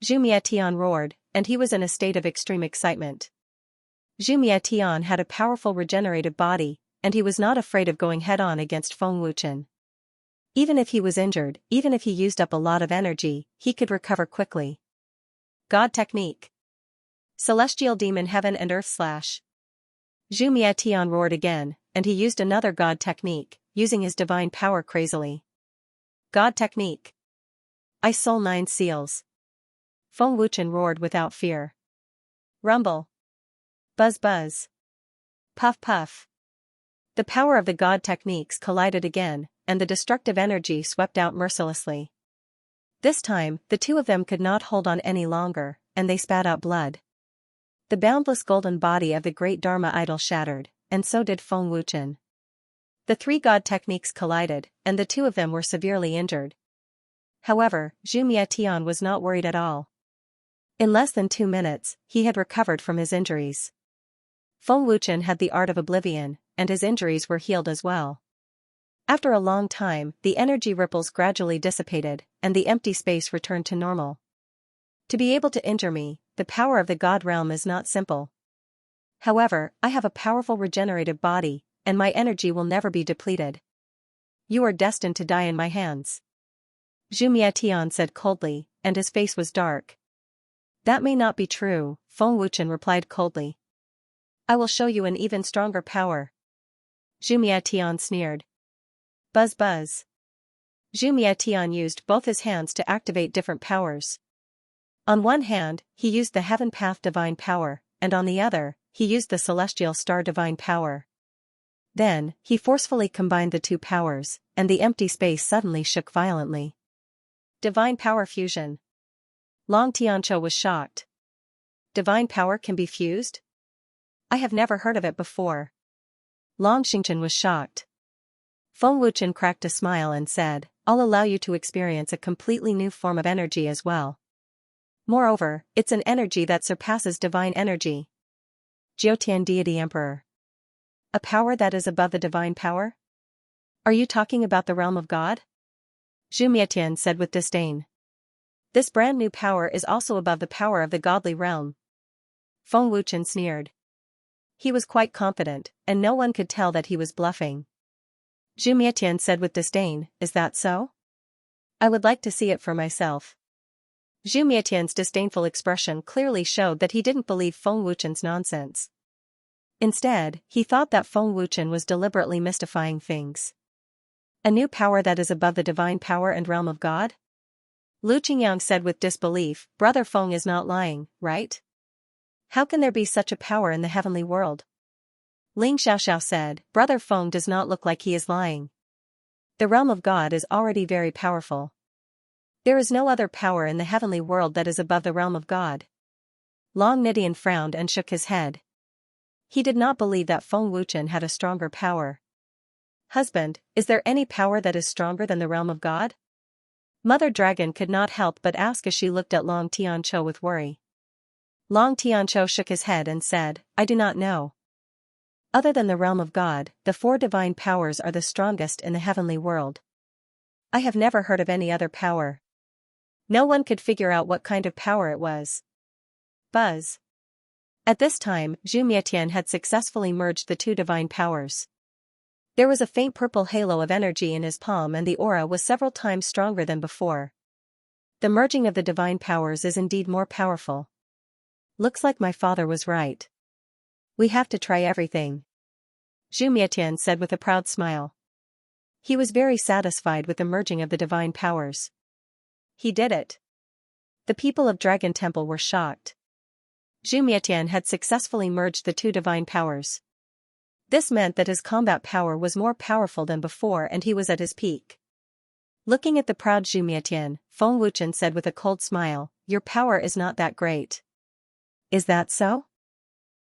Zhu Mietian roared, and he was in a state of extreme excitement. Zhu Mietian had a powerful regenerative body, and he was not afraid of going head-on against Feng Wuchen. Even if he was injured, even if he used up a lot of energy, he could recover quickly. God Technique. Celestial Demon Heaven and Earth Slash. Zhu Mietian roared again, and he used another God Technique, using his divine power crazily. God Technique. Ice Soul 9 Seals. Feng Wuchen roared without fear. Rumble. Buzz buzz. Puff puff. The power of the God techniques collided again, and the destructive energy swept out mercilessly. This time, the two of them could not hold on any longer, and they spat out blood. The boundless golden body of the great Dharma idol shattered, and so did Feng Wuchen. The three God techniques collided, and the two of them were severely injured. However, Zhu Mietian was not worried at all. In less than 2 minutes, he had recovered from his injuries. Feng Wuchen had the art of oblivion, and his injuries were healed as well. After a long time, the energy ripples gradually dissipated, and the empty space returned to normal. To be able to injure me, the power of the God realm is not simple. However, I have a powerful regenerative body, and my energy will never be depleted. You are destined to die in my hands. Zhu Mietian said coldly, and his face was dark. That may not be true, Feng Wuchen replied coldly. I will show you an even stronger power. Zhu Mietian sneered. Buzz buzz. Zhu Mietian used both his hands to activate different powers. On one hand, he used the Heaven Path Divine Power, and on the other, he used the Celestial Star Divine Power. Then, he forcefully combined the two powers, and the empty space suddenly shook violently. Divine Power Fusion. Long Tianqiu was shocked. Divine power can be fused? I have never heard of it before. Long Xingchen was shocked. Feng Wuchen cracked a smile and said, I'll allow you to experience a completely new form of energy as well. Moreover, it's an energy that surpasses divine energy. Jiutian Deity Emperor. A power that is above the divine power? Are you talking about the realm of God? Zhu Mietian said with disdain. This brand new power is also above the power of the godly realm. Feng Wuchen sneered. He was quite confident, and no one could tell that he was bluffing. Zhu Mietian said with disdain, Is that so? I would like to see it for myself. Zhu Mietian's disdainful expression clearly showed that he didn't believe Feng Wuchen's nonsense. Instead, he thought that Feng Wuchen was deliberately mystifying things. A new power that is above the divine power and realm of God? Lu Qingyang said with disbelief, Brother Feng is not lying, right? How can there be such a power in the heavenly world? Ling Xiaoxiao said, Brother Feng does not look like he is lying. The realm of God is already very powerful. There is no other power in the heavenly world that is above the realm of God. Long Nidian frowned and shook his head. He did not believe that Feng Wuchen had a stronger power. Husband, is there any power that is stronger than the realm of God? Mother Dragon could not help but ask as she looked at Long Tianqiu with worry. Long Tianqiu shook his head and said, I do not know. Other than the realm of God, the four divine powers are the strongest in the heavenly world. I have never heard of any other power. No one could figure out what kind of power it was. Buzz. At this time, Zhu Mietian had successfully merged the two divine powers. There was a faint purple halo of energy in his palm and the aura was several times stronger than before. The merging of the divine powers is indeed more powerful. Looks like my father was right. We have to try everything. Zhu Mietian said with a proud smile. He was very satisfied with the merging of the divine powers. He did it. The people of Dragon Temple were shocked. Zhu Mietian had successfully merged the two divine powers. This meant that his combat power was more powerful than before and he was at his peak. Looking at the proud Zhu Mietian, Feng Wuchen said with a cold smile, Your power is not that great. Is that so?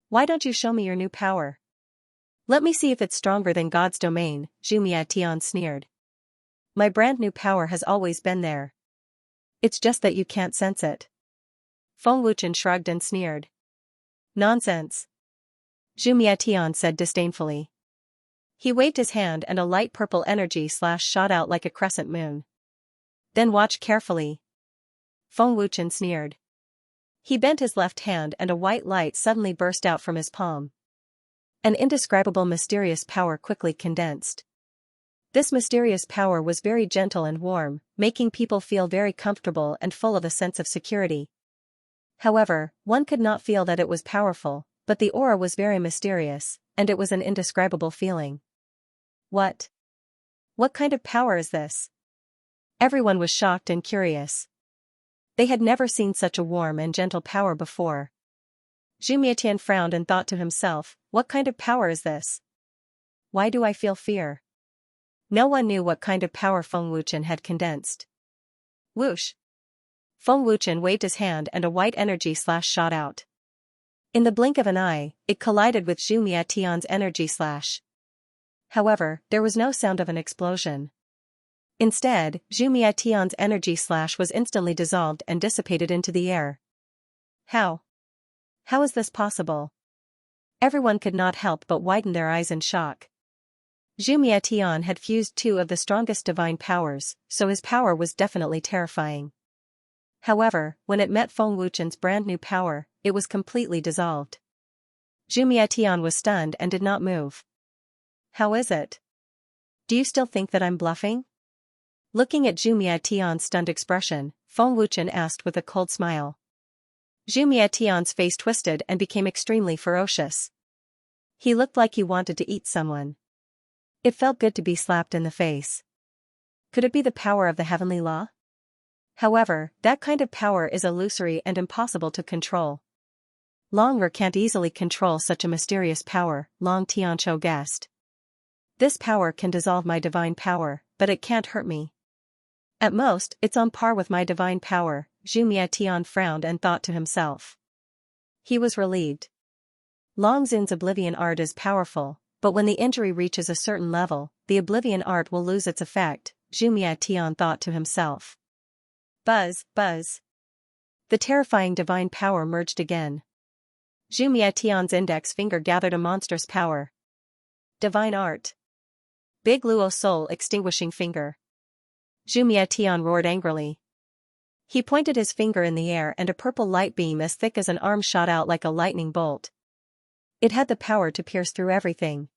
Why don't you show me your new power? Let me see if it's stronger than God's domain, Zhu Mietian sneered. My brand new power has always been there. It's just that you can't sense it. Feng Wuchen shrugged and sneered. Nonsense. Zhu Mietian said disdainfully. He waved his hand and a light purple energy shot out like a crescent moon. Then watch carefully. Feng Wuchen sneered. He bent his left hand and a white light suddenly burst out from his palm. An indescribable mysterious power quickly condensed. This mysterious power was very gentle and warm, making people feel very comfortable and full of a sense of security. However, one could not feel that it was powerful, but the aura was very mysterious, and it was an indescribable feeling. What? What kind of power is this? Everyone was shocked and curious. They had never seen such a warm and gentle power before. Zhu Mietian frowned and thought to himself, what kind of power is this? Why do I feel fear? No one knew what kind of power Feng Wuchen had condensed. Whoosh! Feng Wuchen waved his hand and a white energy shot out. In the blink of an eye, it collided with Zhu Mietian's energy slash. However, there was no sound of an explosion. Instead, Zhu Mietian's energy slash was instantly dissolved and dissipated into the air. How? How is this possible? Everyone could not help but widen their eyes in shock. Zhu Mietian had fused two of the strongest divine powers, so his power was definitely terrifying. However, when it met Feng Wuchen's brand new power, it was completely dissolved. Zhu Mietian was stunned and did not move. How is it? Do you still think that I'm bluffing? Looking at Zhu Mietian's stunned expression, Feng Wuchen asked with a cold smile. Zhu Mietian's face twisted and became extremely ferocious. He looked like he wanted to eat someone. It felt good to be slapped in the face. Could it be the power of the heavenly law? However, that kind of power is illusory and impossible to control. Long Er can't easily control such a mysterious power, Long Tianqiu guessed. This power can dissolve my divine power, but it can't hurt me. At most, it's on par with my divine power, Zhu Mietian frowned and thought to himself. He was relieved. Long Zun's oblivion art is powerful, but when the injury reaches a certain level, the oblivion art will lose its effect, Zhu Mietian thought to himself. Buzz, buzz. The terrifying divine power merged again. Zhu Mietian's index finger gathered a monstrous power. Divine art. Big Luo soul extinguishing finger. Zhu Mietian roared angrily. He pointed his finger in the air and a purple light beam as thick as an arm shot out like a lightning bolt. It had the power to pierce through everything.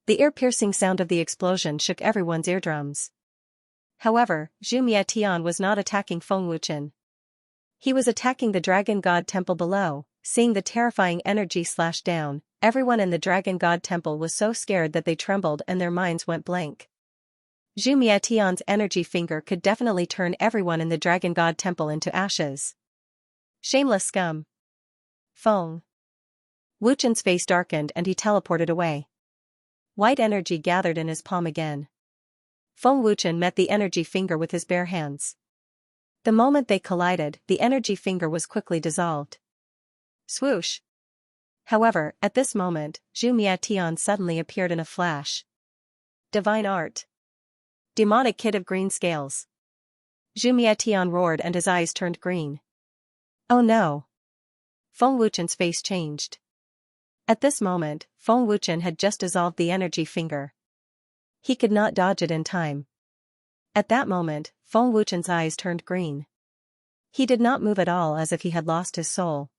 The ear-piercing sound of the explosion shook everyone's eardrums. However, Zhu Mietian was not attacking Feng Wuchen. He was attacking the Dragon God Temple below. Seeing the terrifying energy slash down, everyone in the Dragon God Temple was so scared that they trembled and their minds went blank. Zhu Mietian's energy finger could definitely turn everyone in the Dragon God Temple into ashes. Shameless scum. Feng Wuchen's face darkened and he teleported away. White energy gathered in his palm again. Feng Wuchen met the energy finger with his bare hands. The moment they collided, the energy finger was quickly dissolved. Swoosh. However, at this moment, Zhu Mietian suddenly appeared in a flash. Divine art. Demonic kid of green scales. Zhu Mietian roared and his eyes turned green. Oh no. Feng Wuchen's face changed. At this moment, Feng Wuchen had just dissolved the energy finger. He could not dodge it in time. At that moment, Feng Wuchen's eyes turned green. He did not move at all as if he had lost his soul.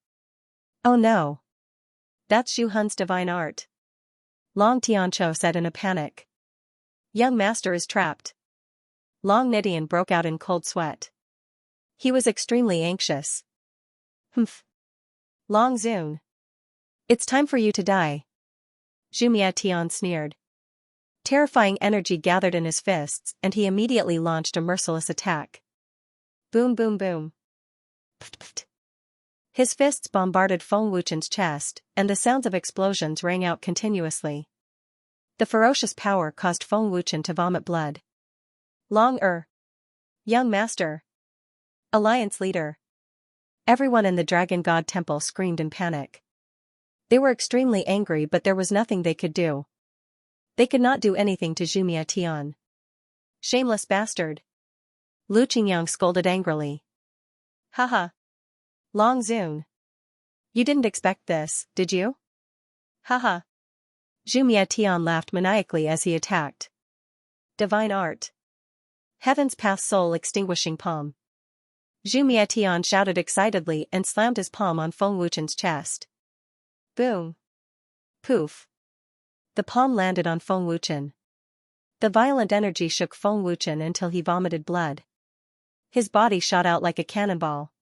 Oh no. That's Zhu Hun's divine art. Long Tianqiu said in a panic. Young master is trapped. Long Nidian broke out in cold sweat. He was extremely anxious. Humph. Long Zun. It's time for you to die. Zhu Mietian sneered. Terrifying energy gathered in his fists and he immediately launched a merciless attack. Boom boom boom. Pft pft. His fists bombarded Feng Wuchen's chest, and the sounds of explosions rang out continuously. The ferocious power caused Feng Wuchen to vomit blood. Long Er. Young master. Alliance leader. Everyone in the Dragon God Temple screamed in panic. They were extremely angry but there was nothing they could do. They could not do anything to Zhu Mietian. Shameless bastard. Lu Qingyang scolded angrily. Haha. Long Zun. You didn't expect this, did you? Haha. Zhu Mietian laughed maniacally as he attacked. Divine art. Heaven's path soul extinguishing palm. Zhu Mietian shouted excitedly and slammed his palm on Feng Wuchen's chest. Boom. Poof. The palm landed on Feng Wuchen. The violent energy shook Feng Wuchen until he vomited blood. His body shot out like a cannonball.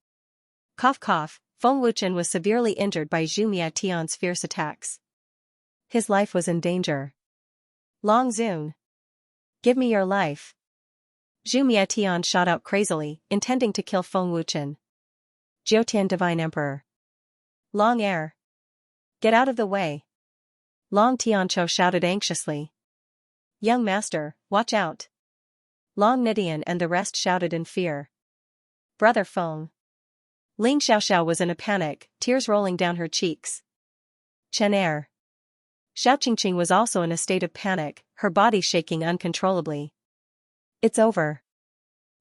Cough cough, Feng Wuchen was severely injured by Zhu Mietian's fierce attacks. His life was in danger. Long Zun. Give me your life. Zhu Mietian shot out crazily, intending to kill Feng Wuchen. Jiutian Divine Emperor. Long Air. Get out of the way. Long Tianqiu shouted anxiously. Young master, watch out. Long Nidian and the rest shouted in fear. Brother Feng. Ling Xiaoxiao was in a panic, tears rolling down her cheeks. Chen Er. Xiao Qingqing was also in a state of panic, her body shaking uncontrollably. It's over.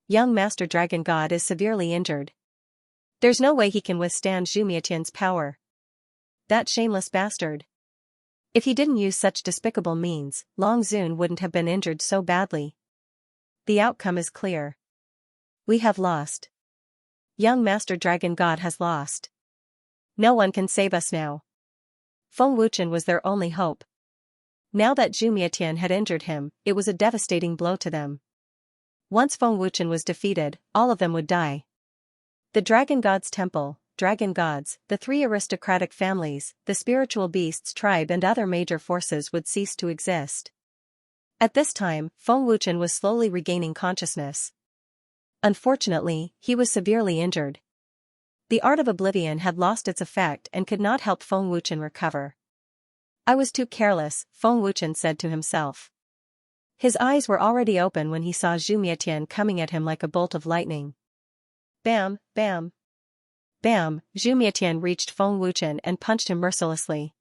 Young Master Dragon God is severely injured. There's no way he can withstand Zhu Mietian's power. That shameless bastard. If he didn't use such despicable means, Long Zun wouldn't have been injured so badly. The outcome is clear. We have lost. Young Master Dragon God has lost. No one can save us now. Feng Wuchen was their only hope. Now that Zhu Mietian had injured him, it was a devastating blow to them. Once Feng Wuchen was defeated, all of them would die. The Dragon God's Temple, Dragon Gods, the three aristocratic families, the spiritual beasts tribe and other major forces would cease to exist. At this time, Feng Wuchen was slowly regaining consciousness. Unfortunately, he was severely injured. The art of oblivion had lost its effect and could not help Feng Wuchen recover. I was too careless, Feng Wuchen said to himself. His eyes were already open when he saw Zhu Mietian coming at him like a bolt of lightning. Bam, bam. Bam, Zhu Mietian reached Feng Wuchen and punched him mercilessly.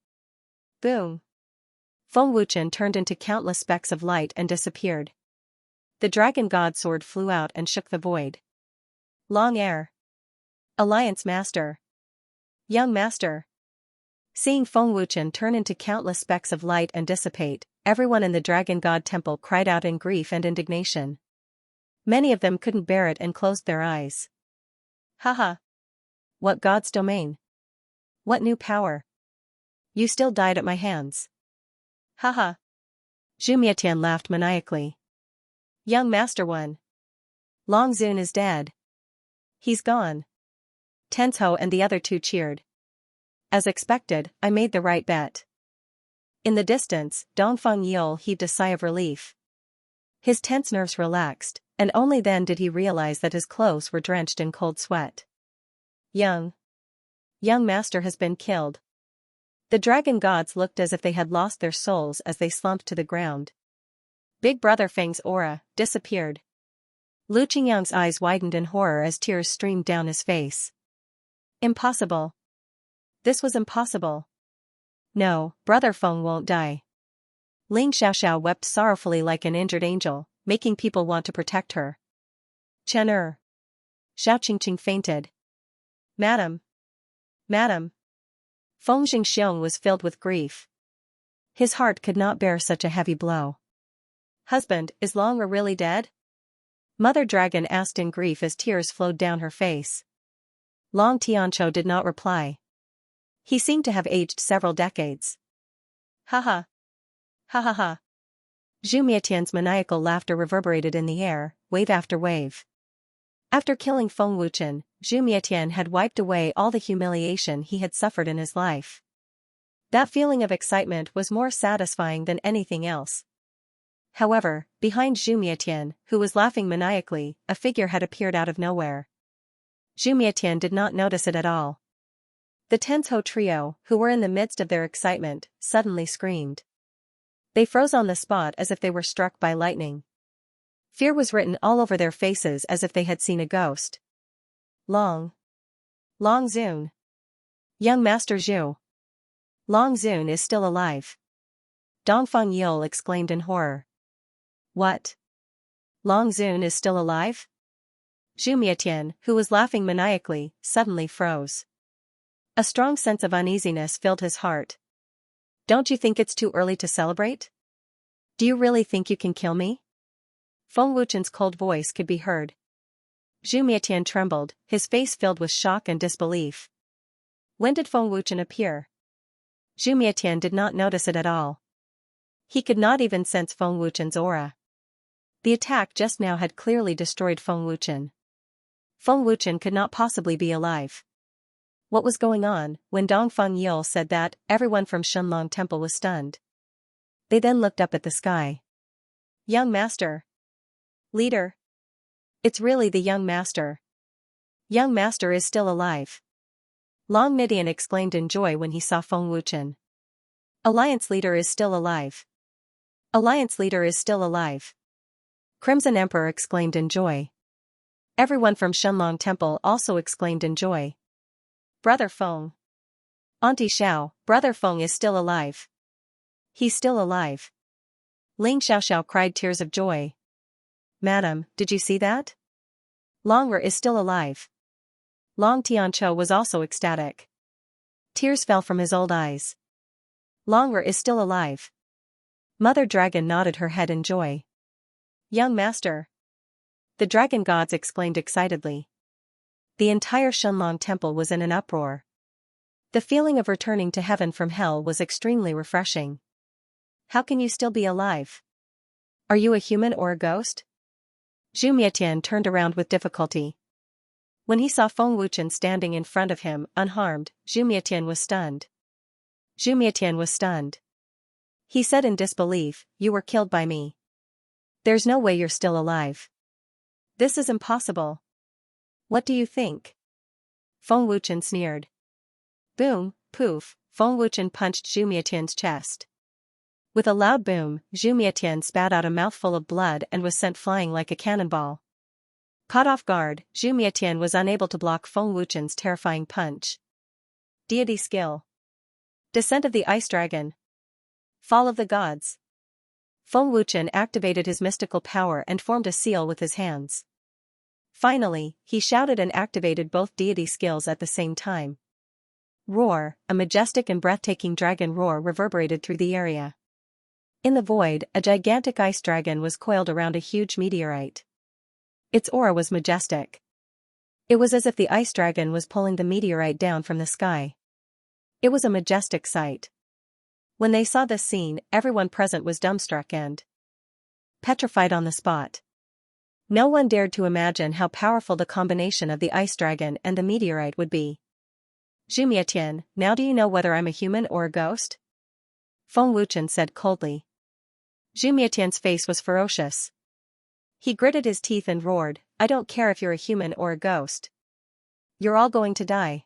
Boom. Feng Wuchen turned into countless specks of light and disappeared. The Dragon God sword flew out and shook the void. Long Air. Alliance Master. Young Master. Seeing Feng Wuchen turn into countless specks of light and dissipate, everyone in the Dragon God Temple cried out in grief and indignation. Many of them couldn't bear it and closed their eyes. Haha. What God's domain? What new power? You still died at my hands. Haha. Zhu Mietian laughed maniacally. Young Master won. Long Zun is dead. He's gone. Tenzhou and the other two cheered. As expected, I made the right bet. In the distance, Dongfeng Yule heaved a sigh of relief. His tense nerves relaxed, and only then did he realize that his clothes were drenched in cold sweat. Young Master has been killed. The dragon gods looked as if they had lost their souls as they slumped to the ground. Big Brother Feng's aura disappeared. Lu Qingyang's eyes widened in horror as tears streamed down his face. Impossible. This was impossible. No, Brother Feng won't die. Ling Xiaoxiao wept sorrowfully like an injured angel, making people want to protect her. Chen Er. Xiao Qingqing fainted. Madam. Madam. Feng Xingxiong was filled with grief. His heart could not bear such a heavy blow. Husband, is Long Er really dead? Mother Dragon asked in grief as tears flowed down her face. Long Tianqiu did not reply. He seemed to have aged several decades. Ha ha. Ha ha ha. Zhu Mietian's maniacal laughter reverberated in the air, wave after wave. After killing Feng Wuchen, Zhu Mietian had wiped away all the humiliation he had suffered in his life. That feeling of excitement was more satisfying than anything else. However, behind Zhu Mietian, who was laughing maniacally, a figure had appeared out of nowhere. Zhu Mietian did not notice it at all. The Tenzhou trio, who were in the midst of their excitement, suddenly screamed. They froze on the spot as if they were struck by lightning. Fear was written all over their faces as if they had seen a ghost. Long Zun. Young Master Zhu. Long Zun is still alive. Dongfeng Yule exclaimed in horror. What? Long Zun is still alive? Zhu Mietian, who was laughing maniacally, suddenly froze. A strong sense of uneasiness filled his heart. Don't you think it's too early to celebrate? Do you really think you can kill me? Feng Wuchen's cold voice could be heard. Zhu Mietian trembled, his face filled with shock and disbelief. When did Feng Wuchen appear? Zhu Mietian did not notice it at all. He could not even sense Feng Wuchen's aura. The attack just now had clearly destroyed Feng Wuchen. Feng Wuchen could not possibly be alive. What was going on? When Dongfeng Yule said that, everyone from Shenlong Temple was stunned. They then looked up at the sky. Young Master. Leader. It's really the Young Master. Young Master is still alive. Long Midian exclaimed in joy when he saw Feng Wuchen. Alliance Leader is still alive. Alliance Leader is still alive. Crimson Emperor exclaimed in joy. Everyone from Shenlong Temple also exclaimed in joy. Brother Feng. Auntie Xiao, Brother Feng is still alive. He's still alive. Ling Xiaoxiao cried tears of joy. Madam, did you see that? Long Er is still alive. Long Tianqiu was also ecstatic. Tears fell from his old eyes. Long Er is still alive. Mother Dragon nodded her head in joy. Young Master. The dragon gods exclaimed excitedly. The entire Shenlong Temple was in an uproar. The feeling of returning to heaven from hell was extremely refreshing. How can you still be alive? Are you a human or a ghost? Zhu Mietian turned around with difficulty. When he saw Feng Wuchen standing in front of him, unharmed, Zhu Mietian was stunned. Zhu Mietian was stunned. He said in disbelief, "You were killed by me. There's no way you're still alive. This is impossible. What do you think?" Feng Wuchen sneered. Boom, poof, Feng Wuchen punched Zhu Mietian's chest. With a loud boom, Zhu Mietian spat out a mouthful of blood and was sent flying like a cannonball. Caught off guard, Zhu Mietian was unable to block Feng Wuchen's terrifying punch. Deity skill. Descent of the Ice Dragon. Fall of the Gods. Feng Wuchen activated his mystical power and formed a seal with his hands. Finally, he shouted and activated both deity skills at the same time. Roar, a majestic and breathtaking dragon roar reverberated through the area. In the void, a gigantic ice dragon was coiled around a huge meteorite. Its aura was majestic. It was as if the ice dragon was pulling the meteorite down from the sky. It was a majestic sight. When they saw this scene, everyone present was dumbstruck and petrified on the spot. No one dared to imagine how powerful the combination of the ice dragon and the meteorite would be. Zhu Mietian, now do you know whether I'm a human or a ghost? Feng Wuchen said coldly. Zhu Mietian's face was ferocious. He gritted his teeth and roared, I don't care if you're a human or a ghost. You're all going to die.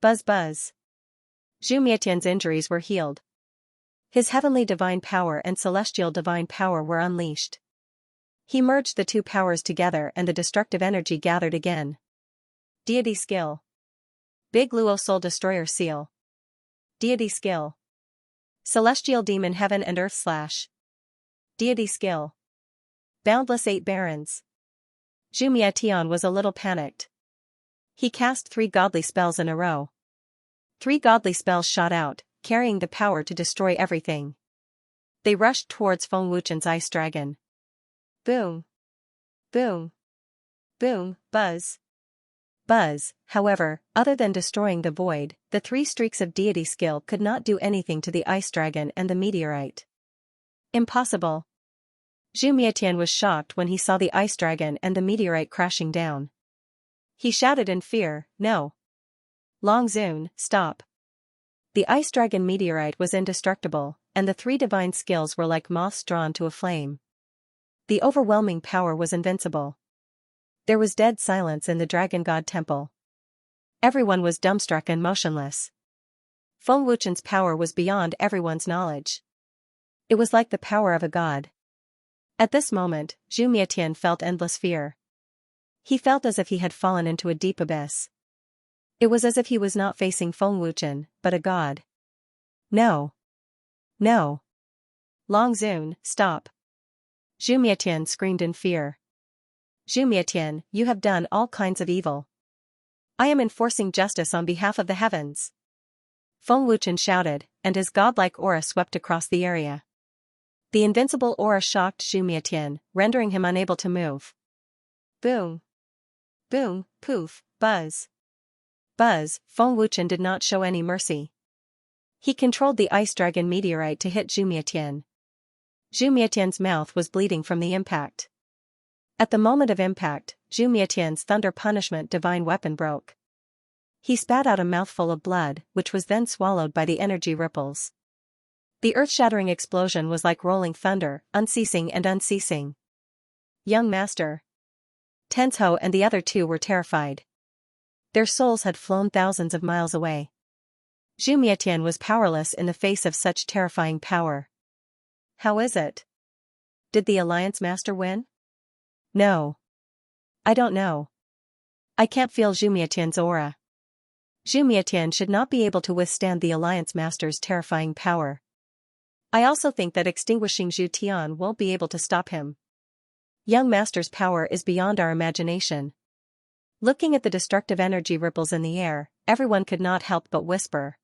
Buzz buzz. Zhu Mietian's injuries were healed. His heavenly divine power and celestial divine power were unleashed. He merged the two powers together and the destructive energy gathered again. Deity skill. Big Luo Soul Destroyer seal. Deity skill. Celestial Demon Heaven and Earth Slash. Deity skill. Boundless 8 Barons. Zhu Mietian was a little panicked. He cast 3 godly spells in a row. 3 godly spells shot out, carrying the power to destroy everything. They rushed towards Feng Wuchen's ice dragon. Boom. Boom. Boom, buzz. Buzz, however, other than destroying the void, the 3 streaks of deity skill could not do anything to the ice dragon and the meteorite. Impossible. Zhu Mietian was shocked when he saw the ice dragon and the meteorite crashing down. He shouted in fear, no. Long Zun, stop. The ice dragon meteorite was indestructible, and the 3 divine skills were like moths drawn to a flame. The overwhelming power was invincible. There was dead silence in the Dragon God Temple. Everyone was dumbstruck and motionless. Feng Wuchen's power was beyond everyone's knowledge. It was like the power of a god. At this moment, Zhu Mietian felt endless fear. He felt as if he had fallen into a deep abyss. It was as if he was not facing Feng Wuchen, but a god. No. No. Long Zun, stop. Zhu Mietian screamed in fear. Zhu Mietian, you have done all kinds of evil. I am enforcing justice on behalf of the heavens. Feng Wuchen shouted, and his godlike aura swept across the area. The invincible aura shocked Zhu Mietian, rendering him unable to move. Boom. Boom, poof, buzz. Buzz, Feng Wuchen did not show any mercy. He controlled the ice dragon meteorite to hit Zhu Mietian. Zhu Mietian's mouth was bleeding from the impact. At the moment of impact, Zhu Mietian's thunder punishment divine weapon broke. He spat out a mouthful of blood, which was then swallowed by the energy ripples. The earth-shattering explosion was like rolling thunder, unceasing and unceasing. Young Master. Tenzhou and the other 2 were terrified. Their souls had flown thousands of miles away. Zhu Mietian was powerless in the face of such terrifying power. How is it? Did the Alliance Master win? No. I don't know. I can't feel Zhu Mietian's aura. Zhu Mietian should not be able to withstand the Alliance Master's terrifying power. I also think that extinguishing Zhu Tian won't be able to stop him. Young Master's power is beyond our imagination. Looking at the destructive energy ripples in the air, everyone could not help but whisper.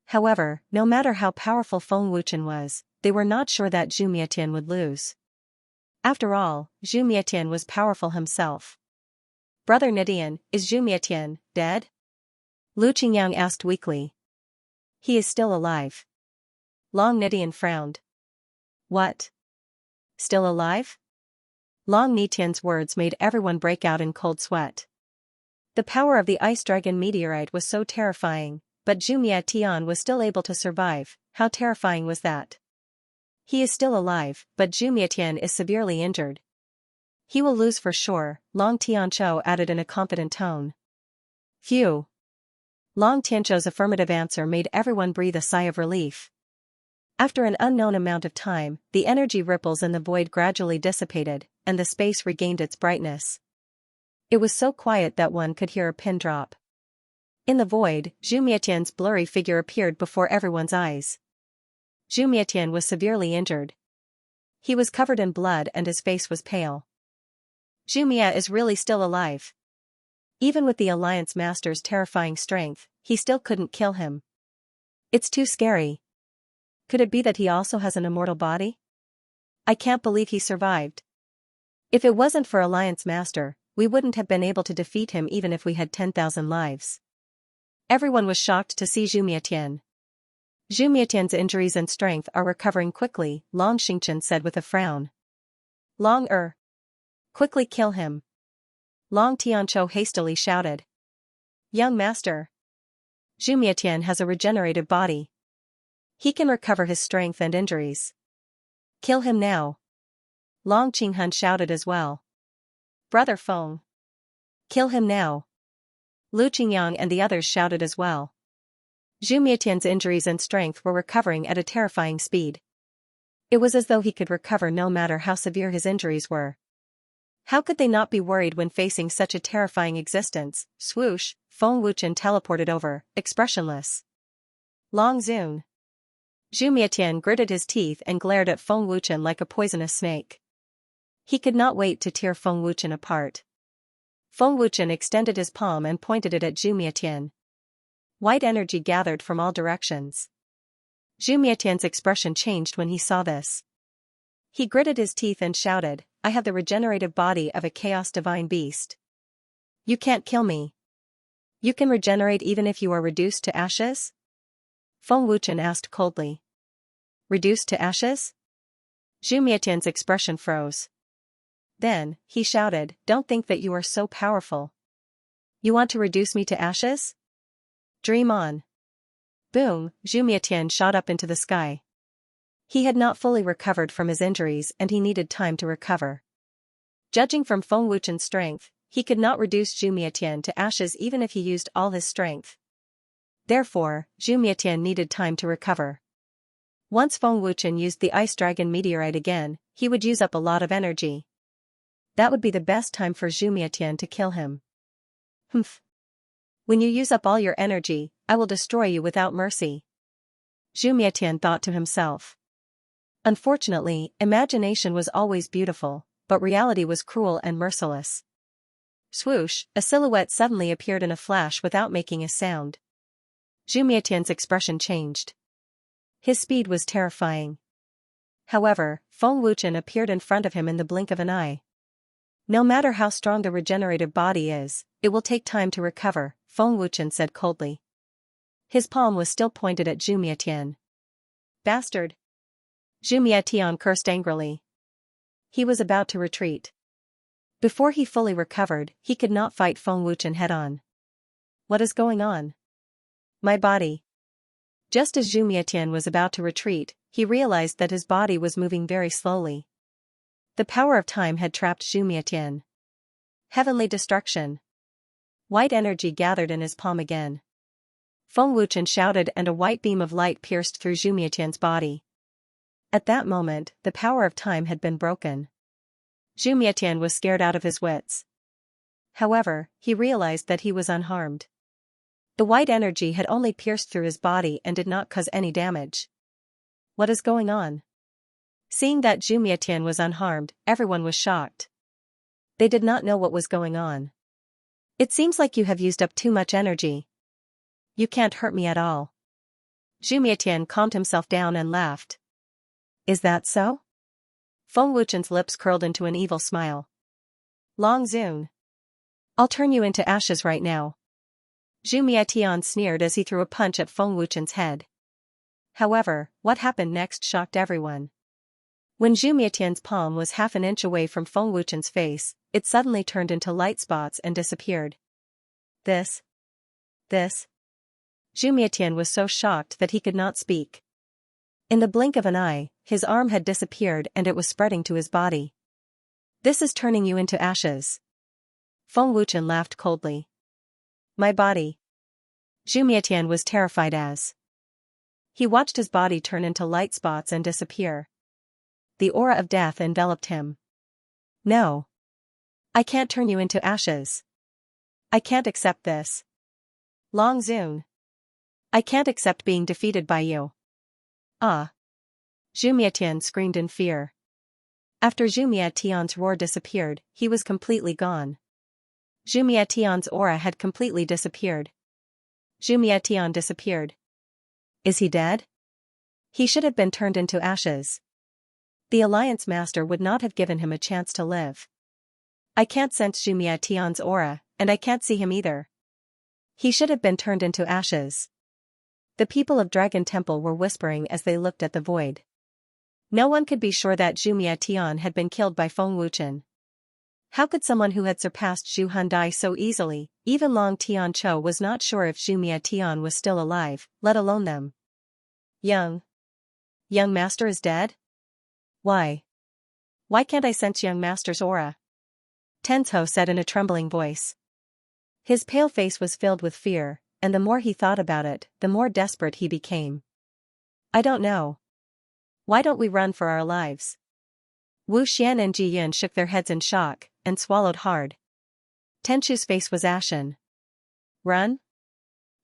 However, no matter how powerful Feng Wuchen was, they were not sure that Zhu Mietian would lose. After all, Zhu Mietian was powerful himself. Brother Nidian, is Zhu Mietian dead? Lu Qingyang asked weakly. He is still alive. Long Nidian frowned. What? Still alive? Long Nitian's words made everyone break out in cold sweat. The power of the ice dragon meteorite was so terrifying, but Jumia Tian was still able to survive. How terrifying was that? He is still alive, but Jumia Tian is severely injured. He will lose for sure, Long Tianzhou added in a confident tone. Phew. Long Tianzhou's affirmative answer made everyone breathe a sigh of relief. After an unknown amount of time, the energy ripples in the void gradually dissipated, and the space regained its brightness. It was so quiet that one could hear a pin drop. In the void, Zhu Mietian's blurry figure appeared before everyone's eyes. Zhu Mietian was severely injured. He was covered in blood and his face was pale. Zhu Mia is really still alive. Even with the Alliance Master's terrifying strength, he still couldn't kill him. It's too scary. Could it be that he also has an immortal body? I can't believe he survived. If it wasn't for Alliance Master, we wouldn't have been able to defeat him even if we had 10,000 lives. Everyone was shocked to see Zhu Mietian. Zhu Mietian's injuries and strength are recovering quickly, Long Xingchen said with a frown. Long quickly kill him. Long Tianzhou hastily shouted. Young master. Zhu Mietian has a regenerative body. He can recover his strength and injuries. Kill him now. Long Qinghun shouted as well. Brother Feng. Kill him now. Lu Qingyang and the others shouted as well. Zhu Mietian's injuries and strength were recovering at a terrifying speed. It was as though he could recover no matter how severe his injuries were. How could they not be worried when facing such a terrifying existence? Swoosh, Feng Wuchen teleported over, expressionless. Long Zun. Zhu Mietian gritted his teeth and glared at Feng Wuchen like a poisonous snake. He could not wait to tear Feng Wuchen apart. Feng Wuchen extended his palm and pointed it at Zhu Mietian. White energy gathered from all directions. Zhu Mietian's expression changed when he saw this. He gritted his teeth and shouted, I have the regenerative body of a chaos divine beast. You can't kill me. You can regenerate even if you are reduced to ashes? Feng Wuchen asked coldly. Reduced to ashes? Zhu Mietian's expression froze. Then, he shouted, don't think that you are so powerful. You want to reduce me to ashes? Dream on. Boom, Zhu Mietian shot up into the sky. He had not fully recovered from his injuries and he needed time to recover. Judging from Feng Wuchen's strength, he could not reduce Zhu Mietian to ashes even if he used all his strength. Therefore, Zhu Mietian needed time to recover. Once Feng Wuchen used the ice dragon meteorite again, he would use up a lot of energy. That would be the best time for Zhu Mietian to kill him. Humph. When you use up all your energy, I will destroy you without mercy. Zhu Mietian thought to himself. Unfortunately, imagination was always beautiful, but reality was cruel and merciless. Swoosh, a silhouette suddenly appeared in a flash without making a sound. Zhu Mietian's expression changed. His speed was terrifying. However, Feng Wuchen appeared in front of him in the blink of an eye. No matter how strong the regenerative body is, it will take time to recover, Feng Wuchen said coldly. His palm was still pointed at Zhu Mietian. Bastard! Zhu Mietian cursed angrily. He was about to retreat. Before he fully recovered, he could not fight Feng Wuchen head-on. What is going on? My body. Just as Zhu Mietian was about to retreat, he realized that his body was moving very slowly. The power of time had trapped Zhu Mietian. Heavenly destruction. White energy gathered in his palm again. Feng Wuchen shouted and a white beam of light pierced through Zhu Mietian's body. At that moment, the power of time had been broken. Zhu Mietian was scared out of his wits. However, he realized that he was unharmed. The white energy had only pierced through his body and did not cause any damage. What is going on? Seeing that Zhu Mietian was unharmed, everyone was shocked. They did not know what was going on. It seems like you have used up too much energy. You can't hurt me at all. Zhu Mietian calmed himself down and laughed. Is that so? Feng Wuchen's lips curled into an evil smile. Long Zun. I'll turn you into ashes right now. Zhu Mietian sneered as he threw a punch at Feng Wuchen's head. However, what happened next shocked everyone. When Zhu Mietian's palm was half an inch away from Feng Wuchen's face, it suddenly turned into light spots and disappeared. This. Zhu Mietian was so shocked that he could not speak. In the blink of an eye, his arm had disappeared and it was spreading to his body. This is turning you into ashes. Feng Wuchen laughed coldly. My body. Zhu Mietian was terrified as he watched his body turn into light spots and disappear. The aura of death enveloped him. No. I can't turn you into ashes. I can't accept this. Long Zun. I can't accept being defeated by you. Ah. Zhu Mietian screamed in fear. After Zhu Mietian's roar disappeared, he was completely gone. Zhu Mietian's aura had completely disappeared. Zhu Mietian disappeared. Is he dead? He should have been turned into ashes. The Alliance Master would not have given him a chance to live. I can't sense Zhu Mietian's aura, and I can't see him either. He should have been turned into ashes. The people of Dragon Temple were whispering as they looked at the void. No one could be sure that Zhu Mietian had been killed by Feng Wuchen. How could someone who had surpassed Zhu Han die so easily? Even Long Tianqiu was not sure if Zhu Mietian was still alive, let alone them. Young Master is dead? Why? Why can't I sense Young Master's aura? Tenzhou said in a trembling voice. His pale face was filled with fear, and the more he thought about it, the more desperate he became. I don't know. Why don't we run for our lives? Wu Xian and Ji Yun shook their heads in shock, and swallowed hard. Tenchu's face was ashen. Run?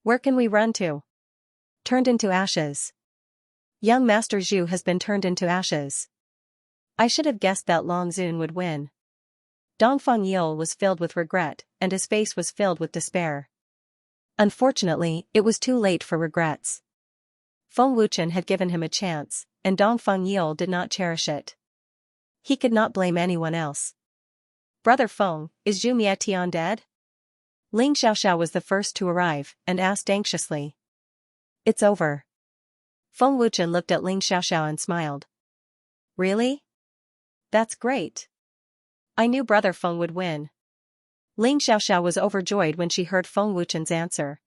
Where can we run to? Turned into ashes. Young Master Zhu has been turned into ashes. I should have guessed that Long Zun would win. Dongfang Yil was filled with regret, and his face was filled with despair. Unfortunately, it was too late for regrets. Feng Wuchen had given him a chance, and Dongfang Yil did not cherish it. He could not blame anyone else. Brother Feng, is Zhu Mietian dead? Ling Xiaoxiao was the first to arrive, and asked anxiously. It's over. Feng Wuchen looked at Ling Xiaoxiao and smiled. Really? That's great. I knew Brother Feng would win. Ling Xiaoxiao was overjoyed when she heard Feng Wuchen's answer.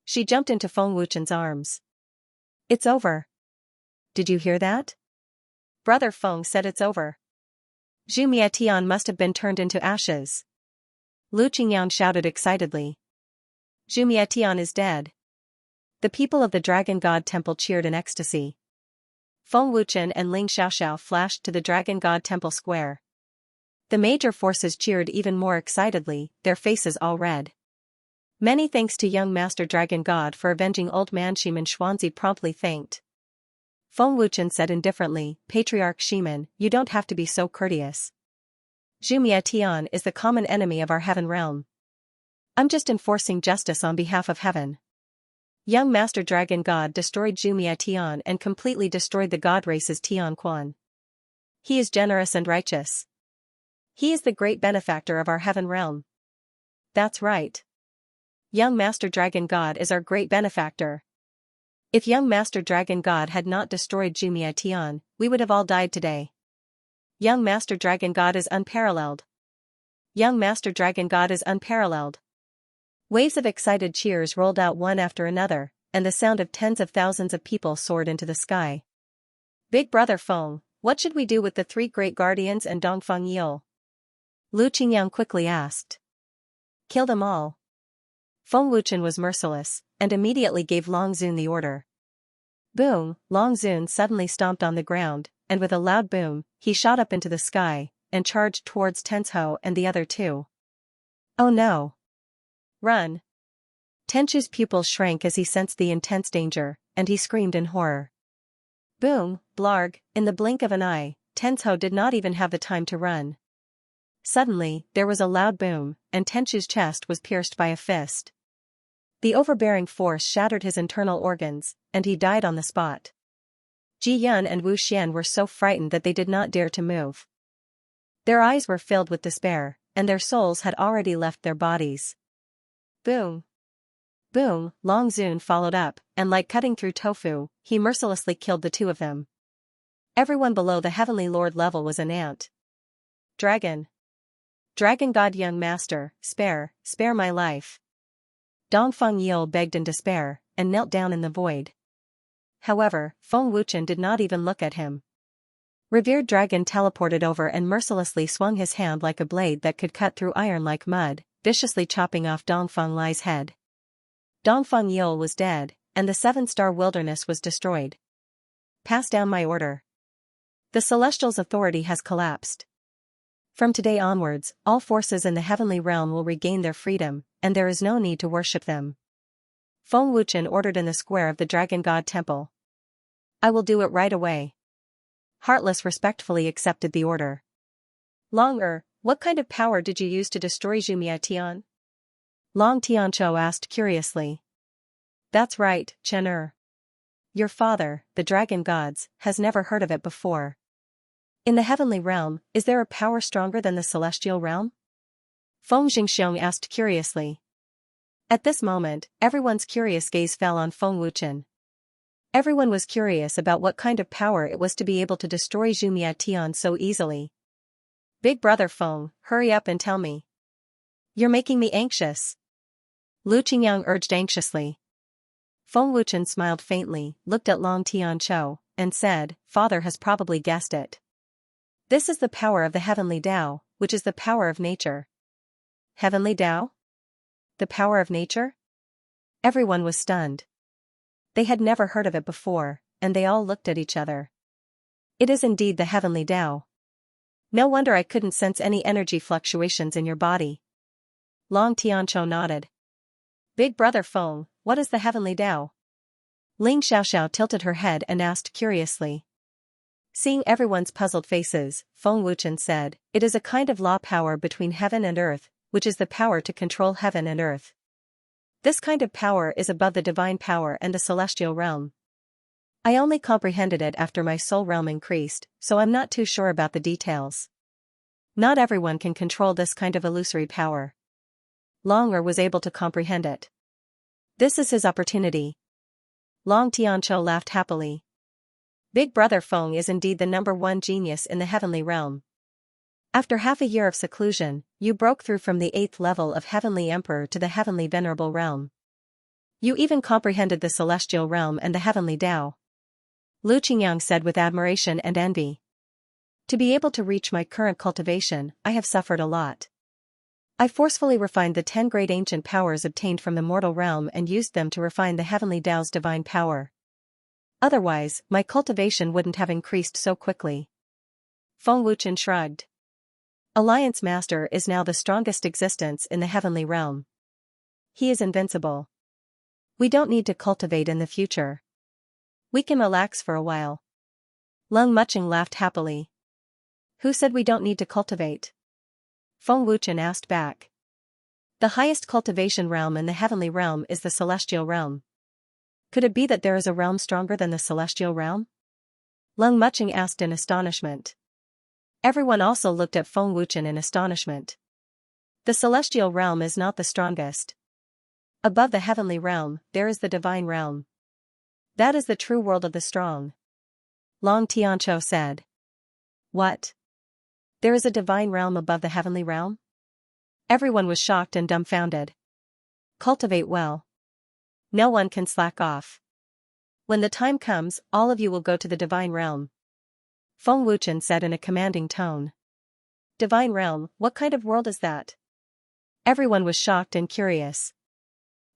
She jumped into Feng Wuchen's arms. It's over. Did you hear that? Brother Feng said it's over. Zhu Mietian must have been turned into ashes. Lu Qingyang shouted excitedly. Zhu Mietian is dead. The people of the Dragon God Temple cheered in ecstasy. Feng Wuchen and Ling Xiaoxiao flashed to the Dragon God Temple square. The major forces cheered even more excitedly, their faces all red. Many thanks to young Master Dragon God for avenging old man Shiman. Xuanzi promptly thanked. Feng Wuchen said indifferently, Patriarch Shiman, you don't have to be so courteous. Zhu Mietian is the common enemy of our heaven realm. I'm just enforcing justice on behalf of heaven. Young Master Dragon God destroyed Zhu Mietian and completely destroyed the god race's Tian Quan. He is generous and righteous. He is the great benefactor of our heaven realm. That's right. Young Master Dragon God is our great benefactor. If young Master Dragon God had not destroyed Zhu Mietian, we would have all died today. Young Master Dragon God is unparalleled. Young Master Dragon God is unparalleled. Waves of excited cheers rolled out one after another, and the sound of tens of thousands of people soared into the sky. Big Brother Feng, what should we do with the three great guardians and Dongfang Yil? Lu Qingyang quickly asked. Kill them all. Feng Wuchen was merciless, and immediately gave Long Zun the order. Boom, Long Zun suddenly stomped on the ground, and with a loud boom, he shot up into the sky, and charged towards Tenzhou and the other two. Oh no! Run! Tenchu's pupils shrank as he sensed the intense danger, and he screamed in horror. Boom, blarg, in the blink of an eye, Tenzhou did not even have the time to run. Suddenly, there was a loud boom, and Tenchu's chest was pierced by a fist. The overbearing force shattered his internal organs, and he died on the spot. Ji Yun and Wu Xian were so frightened that they did not dare to move. Their eyes were filled with despair, and their souls had already left their bodies. Boom! Boom, Long Zun followed up, and like cutting through tofu, he mercilessly killed the two of them. Everyone below the Heavenly Lord level was an ant. Dragon. Dragon God young master, spare my life. Dongfeng Yeo begged in despair, and knelt down in the void. However, Feng Wuchen did not even look at him. Revered Dragon teleported over and mercilessly swung his hand like a blade that could cut through iron like mud, viciously chopping off Dongfeng Li's head. Dongfeng Yeo was dead, and the 7-star wilderness was destroyed. Pass down my order. The Celestial's authority has collapsed. From today onwards, all forces in the heavenly realm will regain their freedom, and there is no need to worship them. Feng Wuchen ordered in the square of the Dragon God Temple. I will do it right away. Heartless respectfully accepted the order. Long what kind of power did you use to destroy Zhumia Tian? Long Tianzhou asked curiously. That's right, Chen. Your father, the Dragon Gods, has never heard of it before. In the heavenly realm, is there a power stronger than the celestial realm? Feng Jingxiong asked curiously. At this moment, everyone's curious gaze fell on Feng Wuchen. Everyone was curious about what kind of power it was to be able to destroy Zhumia Tian so easily. Big brother Feng, hurry up and tell me. You're making me anxious. Lu Qingyang urged anxiously. Feng Wuchen smiled faintly, looked at Long Tianzhou, and said, Father has probably guessed it. This is the power of the heavenly Tao, which is the power of nature. Heavenly Tao? The power of nature? Everyone was stunned. They had never heard of it before, and they all looked at each other. It is indeed the heavenly Tao. No wonder I couldn't sense any energy fluctuations in your body. Long Tianzhou nodded. Big brother Feng, what is the heavenly Tao? Ling Xiaoxiao tilted her head and asked curiously. Seeing everyone's puzzled faces, Feng Wuchen said, it is a kind of law power between heaven and earth, which is the power to control heaven and earth. This kind of power is above the divine power and the celestial realm. I only comprehended it after my soul realm increased, so I'm not too sure about the details. Not everyone can control this kind of illusory power. Longer was able to comprehend it. This is his opportunity. Long Tianzhou laughed happily. Big brother Feng is indeed the #1 genius in the heavenly realm. After half a year of seclusion, you broke through from the 8th level of Heavenly Emperor to the Heavenly Venerable Realm. You even comprehended the Celestial Realm and the Heavenly Tao. Lu Qingyang said with admiration and envy. To be able to reach my current cultivation, I have suffered a lot. I forcefully refined the 10 great ancient powers obtained from the mortal realm and used them to refine the Heavenly Tao's divine power. Otherwise, my cultivation wouldn't have increased so quickly. Feng Wuchen shrugged. Alliance Master is now the strongest existence in the heavenly realm. He is invincible. We don't need to cultivate in the future. We can relax for a while. Lung Muching laughed happily. Who said we don't need to cultivate? Feng Wuchen asked back. The highest cultivation realm in the heavenly realm is the celestial realm. Could it be that there is a realm stronger than the celestial realm? Lung Muching asked in astonishment. Everyone also looked at Feng Wuchen in astonishment. The celestial realm is not the strongest. Above the heavenly realm, there is the divine realm. That is the true world of the strong. Long Tianzhou said. What? There is a divine realm above the heavenly realm? Everyone was shocked and dumbfounded. Cultivate well. No one can slack off. When the time comes, all of you will go to the divine realm. Feng Wuchen said in a commanding tone. Divine realm, what kind of world is that? Everyone was shocked and curious.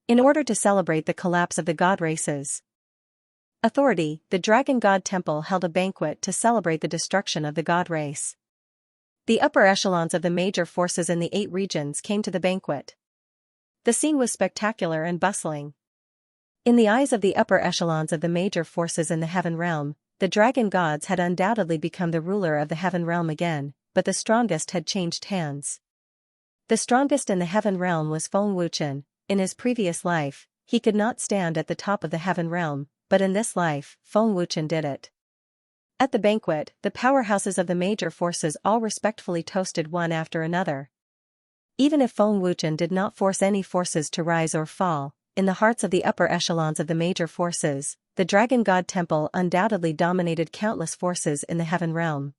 In order to celebrate the collapse of the god races. Authority, the Dragon God Temple held a banquet to celebrate the destruction of the god race. The upper echelons of the major forces in the 8 regions came to the banquet. The scene was spectacular and bustling. In the eyes of the upper echelons of the major forces in the heaven realm, the dragon gods had undoubtedly become the ruler of the heaven realm again, but the strongest had changed hands. The strongest in the heaven realm was Feng Wuchen. In his previous life, he could not stand at the top of the heaven realm, but in this life, Feng Wuchen did it. At the banquet, the powerhouses of the major forces all respectfully toasted one after another. Even if Feng Wuchen did not force any forces to rise or fall, in the hearts of the upper echelons of the major forces, the Dragon God Temple undoubtedly dominated countless forces in the heaven realm.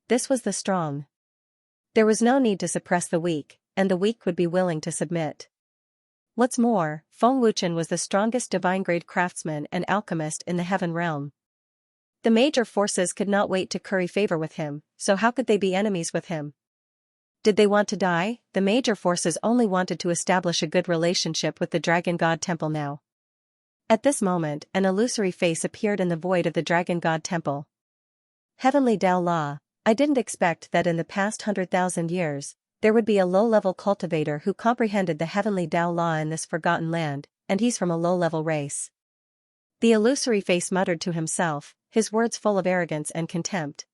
This was the strong. There was no need to suppress the weak, and the weak would be willing to submit. What's more, Feng Wuchen was the strongest divine-grade craftsman and alchemist in the heaven realm. The major forces could not wait to curry favor with him, so how could they be enemies with him? Did they want to die? The major forces only wanted to establish a good relationship with the Dragon God Temple now. At this moment, an illusory face appeared in the void of the Dragon God Temple. Heavenly Tao Law, I didn't expect that in the past 100,000 years, there would be a low-level cultivator who comprehended the heavenly Tao Law in this forgotten land, and he's from a low-level race. The illusory face muttered to himself, his words full of arrogance and contempt.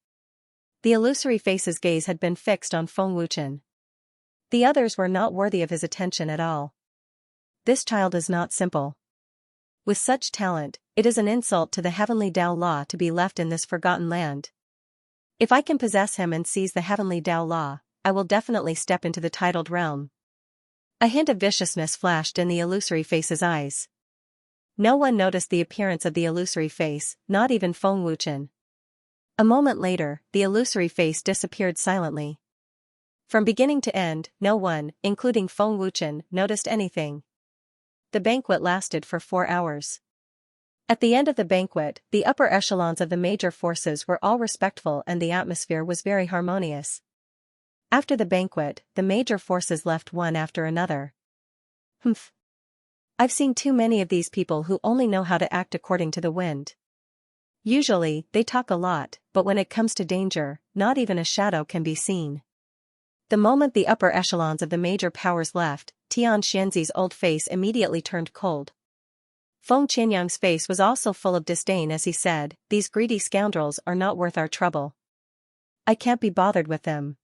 The illusory face's gaze had been fixed on Feng Wuchen. The others were not worthy of his attention at all. This child is not simple. With such talent, it is an insult to the heavenly Tao Law to be left in this forgotten land. If I can possess him and seize the heavenly Tao Law, I will definitely step into the titled realm. A hint of viciousness flashed in the illusory face's eyes. No one noticed the appearance of the illusory face, not even Feng Wuchen. A moment later, the illusory face disappeared silently. From beginning to end, no one, including Feng Wuchen, noticed anything. The banquet lasted for 4 hours. At the end of the banquet, the upper echelons of the major forces were all respectful and the atmosphere was very harmonious. After the banquet, the major forces left one after another. Humph. I've seen too many of these people who only know how to act according to the wind. Usually, they talk a lot, but when it comes to danger, not even a shadow can be seen. The moment the upper echelons of the major powers left, Tian Xianxi's old face immediately turned cold. Feng Qianyang's face was also full of disdain as he said, "These greedy scoundrels are not worth our trouble. I can't be bothered with them.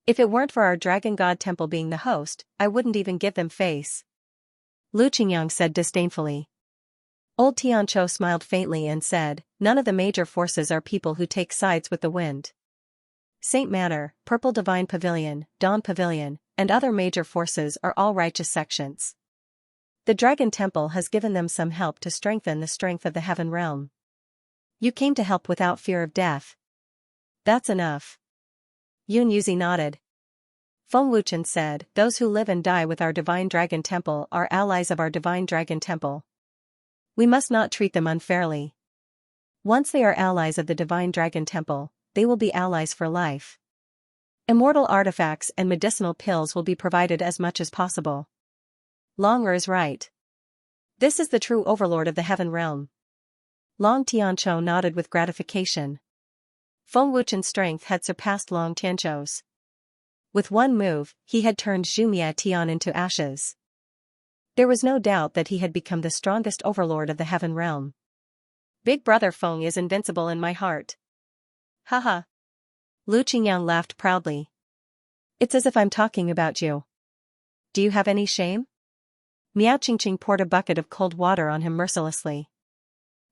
If it weren't for our Dragon God Temple being the host, I wouldn't even give them face." Lu Qingyang said disdainfully. Old Tianqiu smiled faintly and said, "None of the major forces are people who take sides with the wind. Saint Manor, Purple Divine Pavilion, Dawn Pavilion, and other major forces are all righteous sections. The Dragon Temple has given them some help to strengthen the strength of the heaven realm. You came to help without fear of death. That's enough." Yun Yuzi nodded. Feng Wuchen said, "Those who live and die with our Divine Dragon Temple are allies of our Divine Dragon Temple. We must not treat them unfairly. Once they are allies of the Divine Dragon Temple, they will be allies for life. Immortal artifacts and medicinal pills will be provided as much as possible." Longer is right. This is the true overlord of the heaven realm. Long Tianqiu nodded with gratification. Feng Wuchen's strength had surpassed Long Tianqiu's. With one move, he had turned Zhumia Tian into ashes. There was no doubt that he had become the strongest overlord of the heaven realm. Big brother Feng is invincible in my heart. Haha. Lu Qingyang laughed proudly. It's as if I'm talking about you. Do you have any shame? Miao Qingqing poured a bucket of cold water on him mercilessly.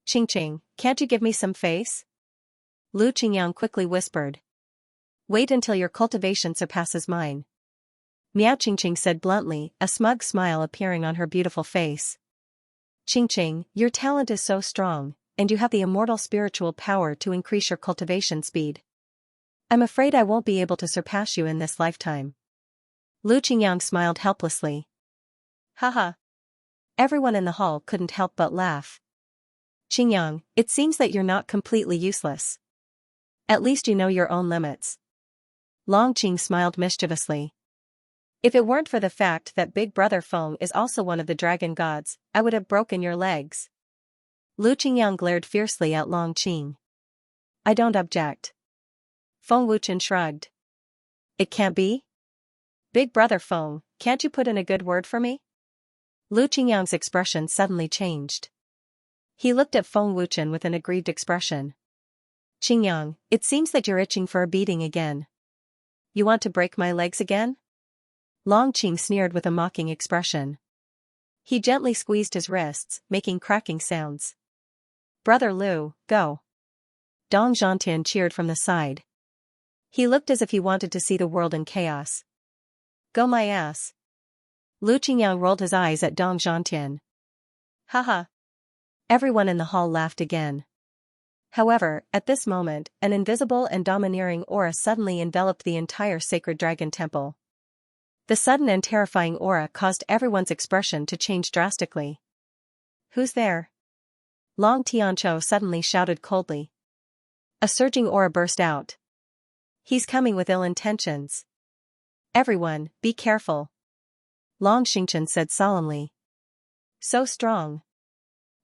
Qingqing, can't you give me some face? Lu Qingyang quickly whispered. Wait until your cultivation surpasses mine. Miao Qingqing said bluntly, a smug smile appearing on her beautiful face. Qingqing, your talent is so strong, and you have the immortal spiritual power to increase your cultivation speed. I'm afraid I won't be able to surpass you in this lifetime. Lu Qingyang smiled helplessly. Haha. Everyone in the hall couldn't help but laugh. Qingyang, it seems that you're not completely useless. At least you know your own limits. Long Qing smiled mischievously. If it weren't for the fact that Big Brother Feng is also one of the dragon gods, I would have broken your legs. Lu Qingyang glared fiercely at Long Qing. I don't object. Feng Wuchen shrugged. It can't be? Big Brother Feng, can't you put in a good word for me? Lu Qingyang's expression suddenly changed. He looked at Feng Wuchen with an aggrieved expression. Qingyang, it seems that you're itching for a beating again. You want to break my legs again? Long Qing sneered with a mocking expression. He gently squeezed his wrists, making cracking sounds. Brother Lu, go. Dong Zhantian cheered from the side. He looked as if he wanted to see the world in chaos. Go my ass. Lu Qingyang rolled his eyes at Dong Zhantian. Haha. Everyone in the hall laughed again. However, at this moment, an invisible and domineering aura suddenly enveloped the entire sacred dragon temple. The sudden and terrifying aura caused everyone's expression to change drastically. Who's there? Long Tianqiu suddenly shouted coldly. A surging aura burst out. He's coming with ill intentions. Everyone, be careful. Long Xingchen said solemnly. So strong.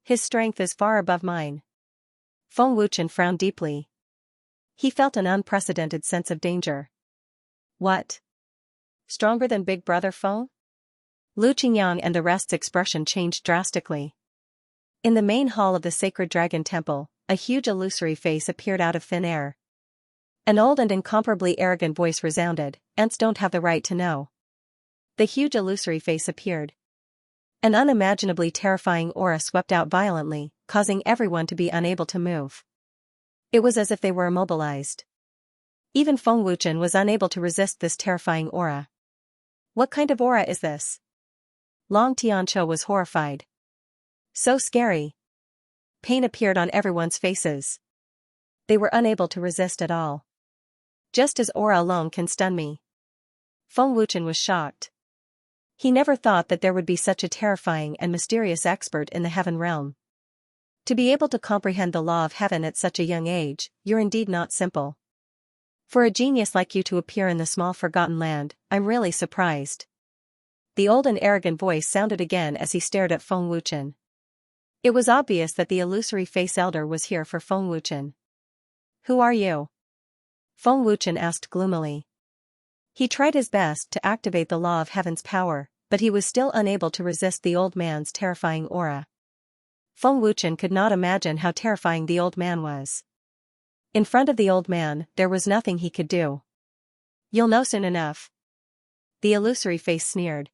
His strength is far above mine. Feng Wuchen frowned deeply. He felt an unprecedented sense of danger. What? Stronger than Big Brother Feng? Lu Qingyang and the rest's expression changed drastically. In the main hall of the sacred dragon temple, a huge illusory face appeared out of thin air. An old and incomparably arrogant voice resounded, "Ants don't have the right to know." The huge illusory face appeared. An unimaginably terrifying aura swept out violently, causing everyone to be unable to move. It was as if they were immobilized. Even Feng Wuchen was unable to resist this terrifying aura. What kind of aura is this? Long Tianqiu was horrified. So scary. Pain appeared on everyone's faces. They were unable to resist at all. Just as aura alone can stun me. Feng Wuchen was shocked. He never thought that there would be such a terrifying and mysterious expert in the heaven realm. To be able to comprehend the law of heaven at such a young age, you're indeed not simple. For a genius like you to appear in the small forgotten land, I'm really surprised. The old and arrogant voice sounded again as he stared at Feng Wuchen. It was obvious that the illusory face elder was here for Feng Wuchen. Who are you? Feng Wuchen asked gloomily. He tried his best to activate the law of heaven's power, but he was still unable to resist the old man's terrifying aura. Feng Wuchen could not imagine how terrifying the old man was. In front of the old man, there was nothing he could do. You'll know soon enough. The illusory face sneered.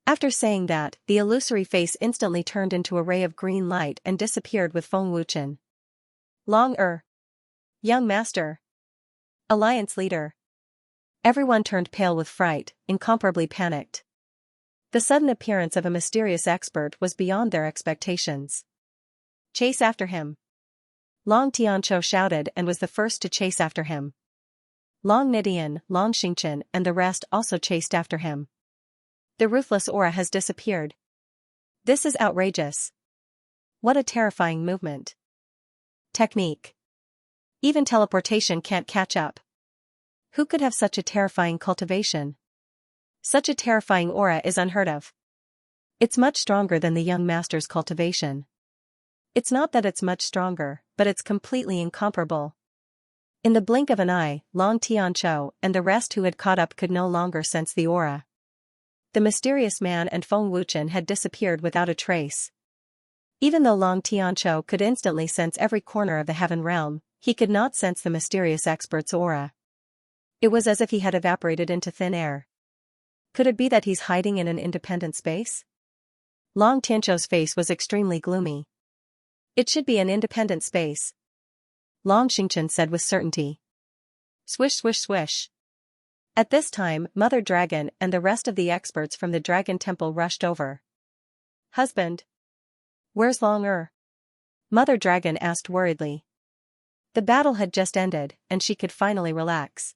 After saying that, the illusory face instantly turned into a ray of green light and disappeared with Feng Wuchen. Young master. Alliance leader. Everyone turned pale with fright, incomparably panicked. The sudden appearance of a mysterious expert was beyond their expectations. Chase after him. Long Tianqiu shouted and was the first to chase after him. Long Nidian, Long Xingchen and the rest also chased after him. The ruthless aura has disappeared. This is outrageous. What a terrifying movement. Technique. Even teleportation can't catch up. Who could have such a terrifying cultivation? Such a terrifying aura is unheard of. It's much stronger than the young master's cultivation. It's not that it's much stronger, but it's completely incomparable. In the blink of an eye, Long Tianqiu and the rest who had caught up could no longer sense the aura. The mysterious man and Feng Wuchen had disappeared without a trace. Even though Long Tianqiu could instantly sense every corner of the heaven realm, he could not sense the mysterious expert's aura. It was as if he had evaporated into thin air. Could it be that he's hiding in an independent space? Long Tianqiu's face was extremely gloomy. It should be an independent space. Long Xingchen said with certainty. Swish swish swish. At this time, Mother Dragon and the rest of the experts from the Dragon Temple rushed over. Husband. Where's Long? Mother Dragon asked worriedly. The battle had just ended, and she could finally relax.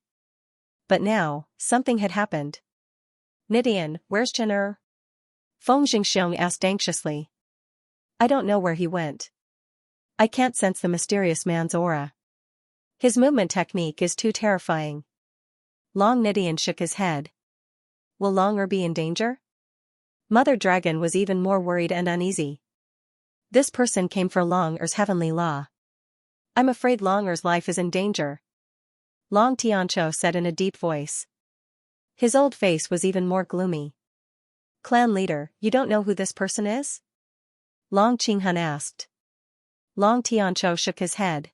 But now, something had happened. Nidian, where's Chen? Feng Jingxiong asked anxiously. I don't know where he went. I can't sense the mysterious man's aura. His movement technique is too terrifying. Long Nidian shook his head. Will Long be in danger? Mother Dragon was even more worried and uneasy. This person came for Long's heavenly law. I'm afraid Long's life is in danger. Long Tianqiu said in a deep voice. His old face was even more gloomy. Clan leader, you don't know who this person is? Long Qinghun asked. Long Tianqiu shook his head.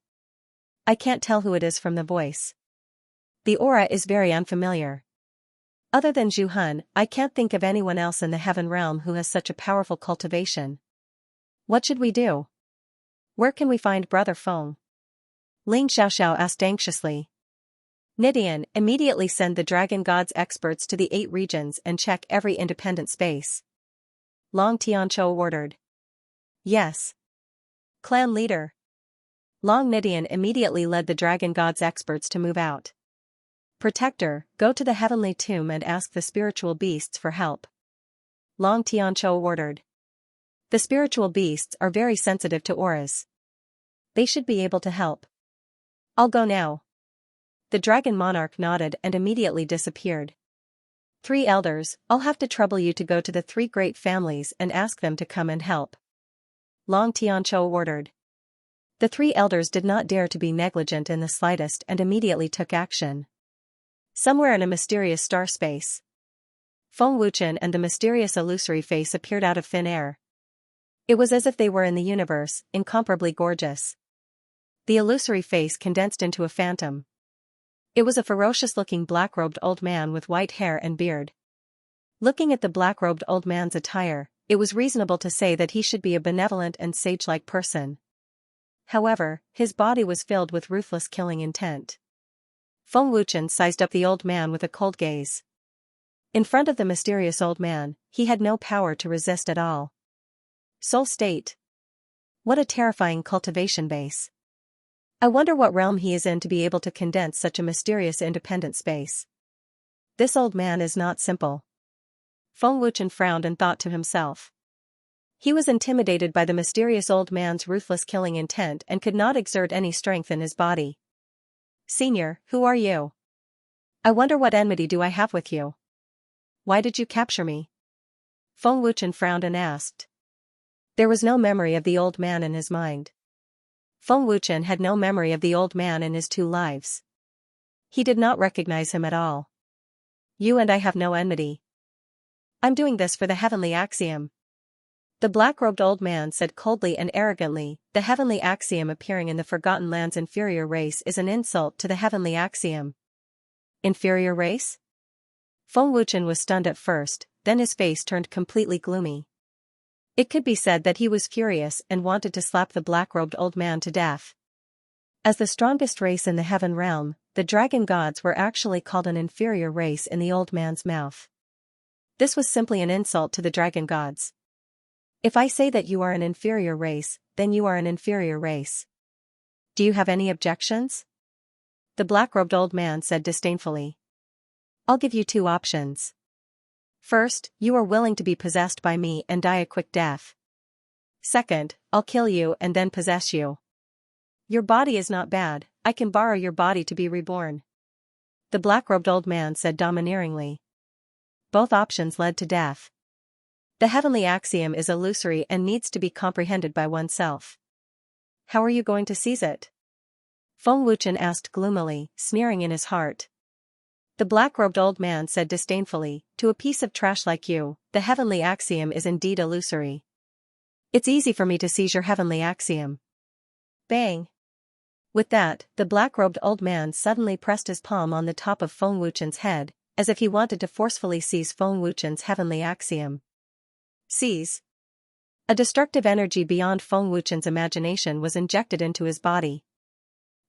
I can't tell who it is from the voice. The aura is very unfamiliar. Other than Zhu Hun, I can't think of anyone else in the heaven realm who has such a powerful cultivation. What should we do? Where can we find Brother Feng? Ling Xiaoxiao asked anxiously. Nidian, immediately send the dragon god's experts to the 8 regions and check every independent space. Long Xianxia ordered. Yes. Clan leader. Long Nidian immediately led the dragon god's experts to move out. Protector, go to the heavenly tomb and ask the spiritual beasts for help. Long Xianxia ordered. The spiritual beasts are very sensitive to auras. They should be able to help. I'll go now. The dragon monarch nodded and immediately disappeared. 3 elders, I'll have to trouble you to go to the 3 great families and ask them to come and help. Long Xianxia ordered. The 3 elders did not dare to be negligent in the slightest and immediately took action. Somewhere in a mysterious star space, Feng Wuchen and the mysterious illusory face appeared out of thin air. It was as if they were in the universe, incomparably gorgeous. The illusory face condensed into a phantom. It was a ferocious-looking black-robed old man with white hair and beard. Looking at the black-robed old man's attire, it was reasonable to say that he should be a benevolent and sage-like person. However, his body was filled with ruthless killing intent. Feng Wuchen sized up the old man with a cold gaze. In front of the mysterious old man, he had no power to resist at all. Soul state. What a terrifying cultivation base. I wonder what realm he is in to be able to condense such a mysterious independent space. This old man is not simple. Feng Wuchen frowned and thought to himself. He was intimidated by the mysterious old man's ruthless killing intent and could not exert any strength in his body. Senior, who are you? I wonder what enmity do I have with you? Why did you capture me? Feng Wuchen frowned and asked. There was no memory of the old man in his mind. Feng Wuchen had no memory of the old man in his 2 lives. He did not recognize him at all. You and I have no enmity. I'm doing this for the heavenly axiom. The black-robed old man said coldly and arrogantly, the heavenly axiom appearing in the Forgotten Land's inferior race is an insult to the heavenly axiom. Inferior race? Feng Wuchen was stunned at first, then his face turned completely gloomy. It could be said that he was furious and wanted to slap the black-robed old man to death. As the strongest race in the heaven realm, the dragon gods were actually called an inferior race in the old man's mouth. This was simply an insult to the dragon gods. If I say that you are an inferior race, then you are an inferior race. Do you have any objections? The black-robed old man said disdainfully. I'll give you 2 options. First, you are willing to be possessed by me and die a quick death. Second, I'll kill you and then possess you. Your body is not bad, I can borrow your body to be reborn. The black-robed old man said domineeringly. Both options led to death. The heavenly axiom is illusory and needs to be comprehended by oneself. How are you going to seize it? Feng Wuchen asked gloomily, sneering in his heart. The black-robed old man said disdainfully, to a piece of trash like you, the heavenly axiom is indeed illusory. It's easy for me to seize your heavenly axiom. Bang! With that, the black-robed old man suddenly pressed his palm on the top of Feng Wuchen's head, as if he wanted to forcefully seize Feng Wuchen's heavenly axiom. Seize. A destructive energy beyond Feng Wuchen's imagination was injected into his body.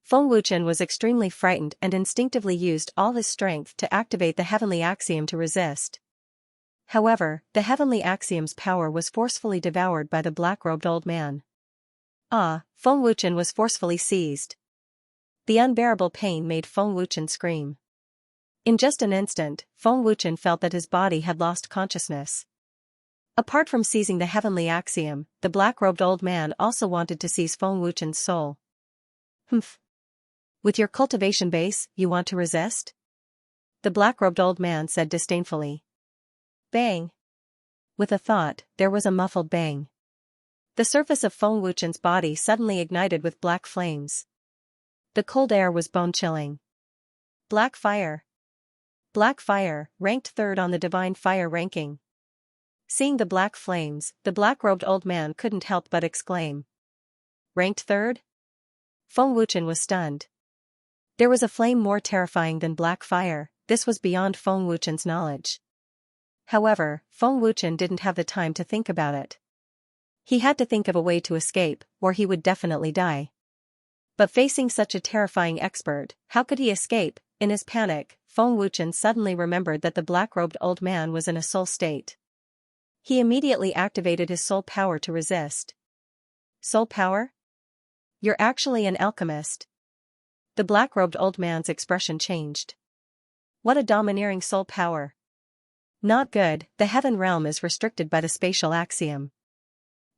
Feng Wuchen was extremely frightened and instinctively used all his strength to activate the heavenly axiom to resist. However, the heavenly axiom's power was forcefully devoured by the black-robed old man. Feng Wuchen was forcefully seized. The unbearable pain made Feng Wuchen scream. In just an instant, Feng Wuchen felt that his body had lost consciousness. Apart from seizing the heavenly axiom, the black-robed old man also wanted to seize Feng Wuchen's soul. Humph. With your cultivation base, you want to resist? The black-robed old man said disdainfully. Bang! With a thought, there was a muffled bang. The surface of Feng Wuchen's body suddenly ignited with black flames. The cold air was bone-chilling. Black fire. Black fire, ranked 3rd on the divine fire ranking. Seeing the black flames, the black-robed old man couldn't help but exclaim. Ranked 3rd? Feng Wuchen was stunned. There was a flame more terrifying than black fire, this was beyond Feng Wuchen's knowledge. However, Feng Wuchen didn't have the time to think about it. He had to think of a way to escape, or he would definitely die. But facing such a terrifying expert, how could he escape? In his panic, Feng Wuchen suddenly remembered that the black-robed old man was in a soul state. He immediately activated his soul power to resist. Soul power? You're actually an alchemist. The black-robed old man's expression changed. What a domineering soul power. Not good, the heaven realm is restricted by the spatial axiom.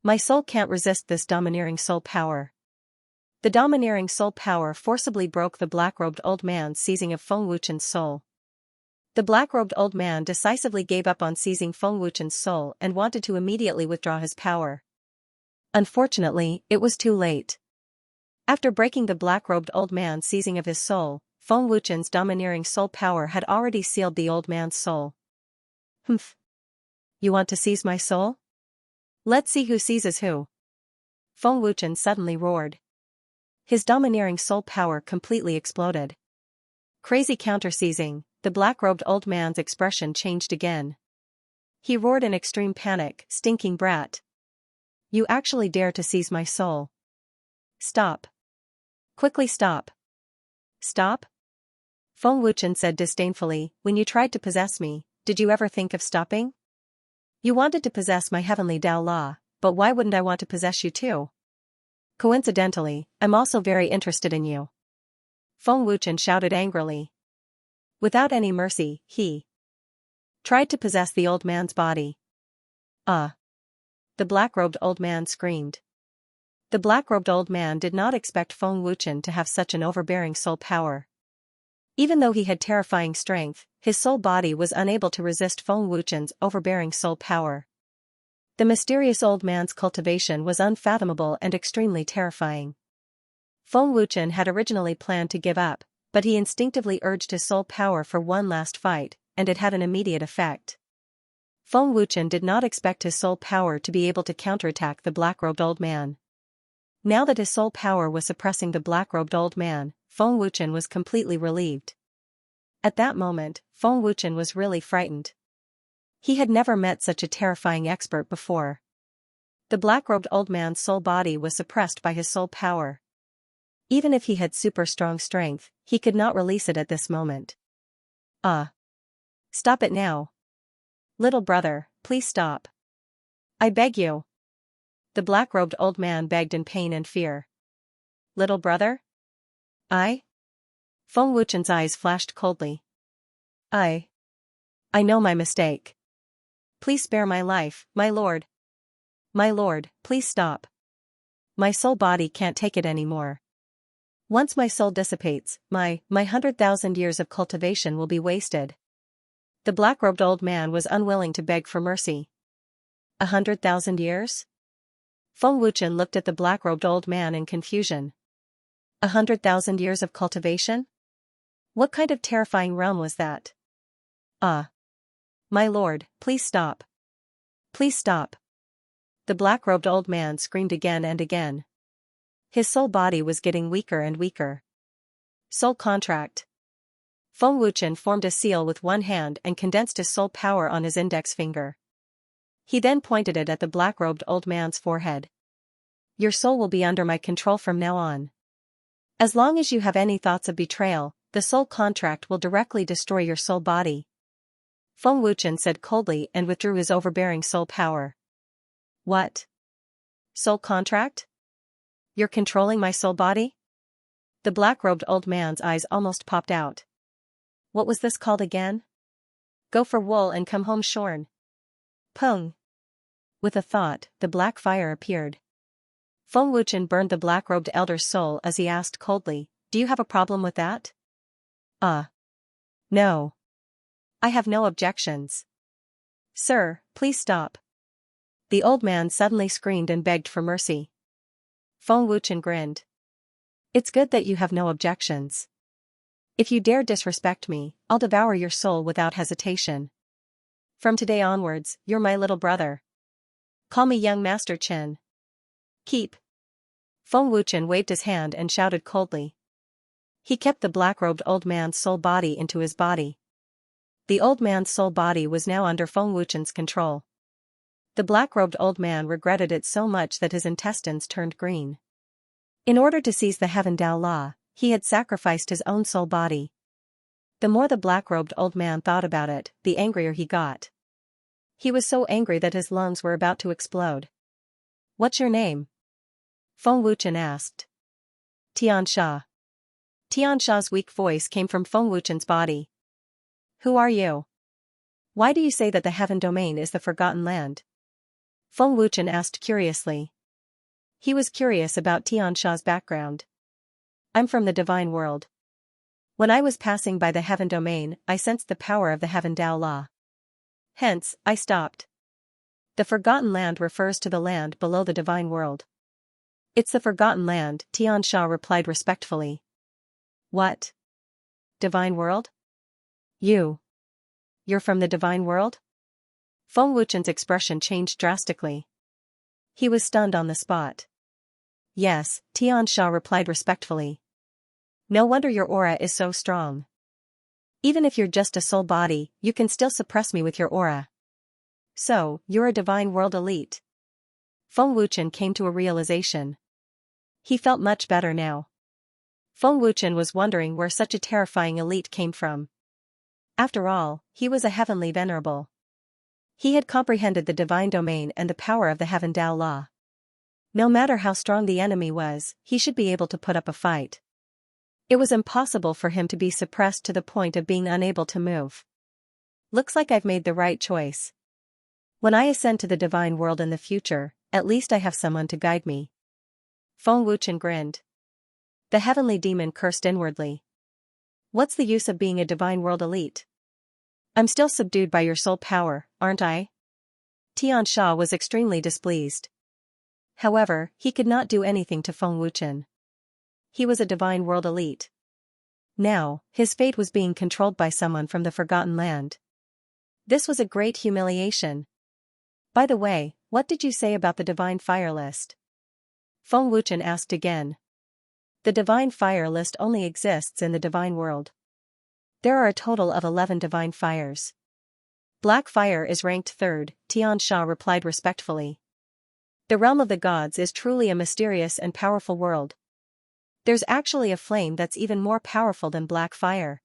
My soul can't resist this domineering soul power. The domineering soul power forcibly broke the black-robed old man's seizing of Feng Wuchen's soul. The black-robed old man decisively gave up on seizing Feng Wuchen's soul and wanted to immediately withdraw his power. Unfortunately, it was too late. After breaking the black-robed old man's seizing of his soul, Feng Wuchen's domineering soul power had already sealed the old man's soul. Humph. You want to seize my soul? Let's see who seizes who. Feng Wuchen suddenly roared. His domineering soul power completely exploded. Crazy counter-seizing, the black-robed old man's expression changed again. He roared in extreme panic, stinking brat. You actually dare to seize my soul. Stop. Quickly stop. Stop? Feng Wuchen said disdainfully, when you tried to possess me, did you ever think of stopping? You wanted to possess my heavenly Tao Law, but why wouldn't I want to possess you too? Coincidentally, I'm also very interested in you. Feng Wuchen shouted angrily. Without any mercy, he tried to possess the old man's body. The black-robed old man screamed. The black-robed old man did not expect Feng Wuchen to have such an overbearing soul power. Even though he had terrifying strength, his soul body was unable to resist Feng Wuchen's overbearing soul power. The mysterious old man's cultivation was unfathomable and extremely terrifying. Feng Wuchen had originally planned to give up, but he instinctively urged his soul power for one last fight, and it had an immediate effect. Feng Wuchen did not expect his soul power to be able to counterattack the black-robed old man. Now that his soul power was suppressing the black-robed old man, Feng Wuchen was completely relieved. At that moment, Feng Wuchen was really frightened. He had never met such a terrifying expert before. The black-robed old man's soul body was suppressed by his soul power. Even if he had super strong strength, he could not release it at this moment. Stop it now. Little brother, please stop. I beg you. The black-robed old man begged in pain and fear. Little brother? I? Feng Wuchen's eyes flashed coldly. I know my mistake. Please spare my life, my lord. My lord, please stop. My soul body can't take it anymore. Once my soul dissipates, my 100,000 years of cultivation will be wasted. The black-robed old man was unwilling to beg for mercy. 100,000 years? Feng Wuchen looked at the black-robed old man in confusion. 100,000 years of cultivation? What kind of terrifying realm was that? My lord, please stop. Please stop. The black-robed old man screamed again and again. His soul body was getting weaker and weaker. Soul contract. Feng Wuchen formed a seal with one hand and condensed his soul power on his index finger. He then pointed it at the black-robed old man's forehead. Your soul will be under my control from now on. As long as you have any thoughts of betrayal, the soul contract will directly destroy your soul body. Feng Wuchen said coldly and withdrew his overbearing soul power. What? Soul contract? You're controlling my soul body? The black-robed old man's eyes almost popped out. What was this called again? Go for wool and come home shorn. Pung. With a thought, the black fire appeared. Feng Wuchen burned the black-robed elder's soul as he asked coldly, do you have a problem with that? No. I have no objections. Sir, please stop. The old man suddenly screamed and begged for mercy. Feng Wuchen grinned. It's good that you have no objections. If you dare disrespect me, I'll devour your soul without hesitation. From today onwards, you're my little brother. Call me young Master Chen. Keep. Feng Wuchen waved his hand and shouted coldly. He kept the black-robed old man's soul body into his body. The old man's soul body was now under Feng Wuchen's control. The black-robed old man regretted it so much that his intestines turned green. In order to seize the Heaven Tao Law, he had sacrificed his own soul body. The more the black-robed old man thought about it, the angrier he got. He was so angry that his lungs were about to explode. "What's your name?" Feng Wuchen asked. "Xianxia." Xianxia's weak voice came from Feng Wuchen's body. "Who are you? Why do you say that the heaven domain is the forgotten land?" Feng Wuchen asked curiously. He was curious about Xianxia's background. "I'm from the divine world. When I was passing by the heaven domain, I sensed the power of the heaven Tao law. Hence, I stopped." The forgotten land refers to the land below the divine world. "It's the forgotten land," Xianxia replied respectfully. "What? Divine world? You're from the divine world?" Feng Wuchen's expression changed drastically. He was stunned on the spot. "Yes," Xianxia replied respectfully. "No wonder your aura is so strong. Even if you're just a soul body, you can still suppress me with your aura. So, you're a divine world elite." Feng Wuchen came to a realization. He felt much better now. Feng Wuchen was wondering where such a terrifying elite came from. After all, he was a heavenly venerable. He had comprehended the divine domain and the power of the heaven Tao law. No matter how strong the enemy was, he should be able to put up a fight. It was impossible for him to be suppressed to the point of being unable to move. "Looks like I've made the right choice. When I ascend to the divine world in the future, at least I have someone to guide me." Feng Wuchen grinned. The heavenly demon cursed inwardly. "What's the use of being a divine world elite? I'm still subdued by your soul power, aren't I?" Xianxia was extremely displeased. However, he could not do anything to Feng Wuchen. He was a divine world elite. Now, his fate was being controlled by someone from the forgotten land. This was a great humiliation. "By the way, what did you say about the divine fire list?" Feng Wuchen asked again. The divine fire list only exists in the divine world. There are a total of 11 divine fires. Black fire is ranked 3rd, Xianxia replied respectfully. The realm of the gods is truly a mysterious and powerful world. There's actually a flame that's even more powerful than black fire.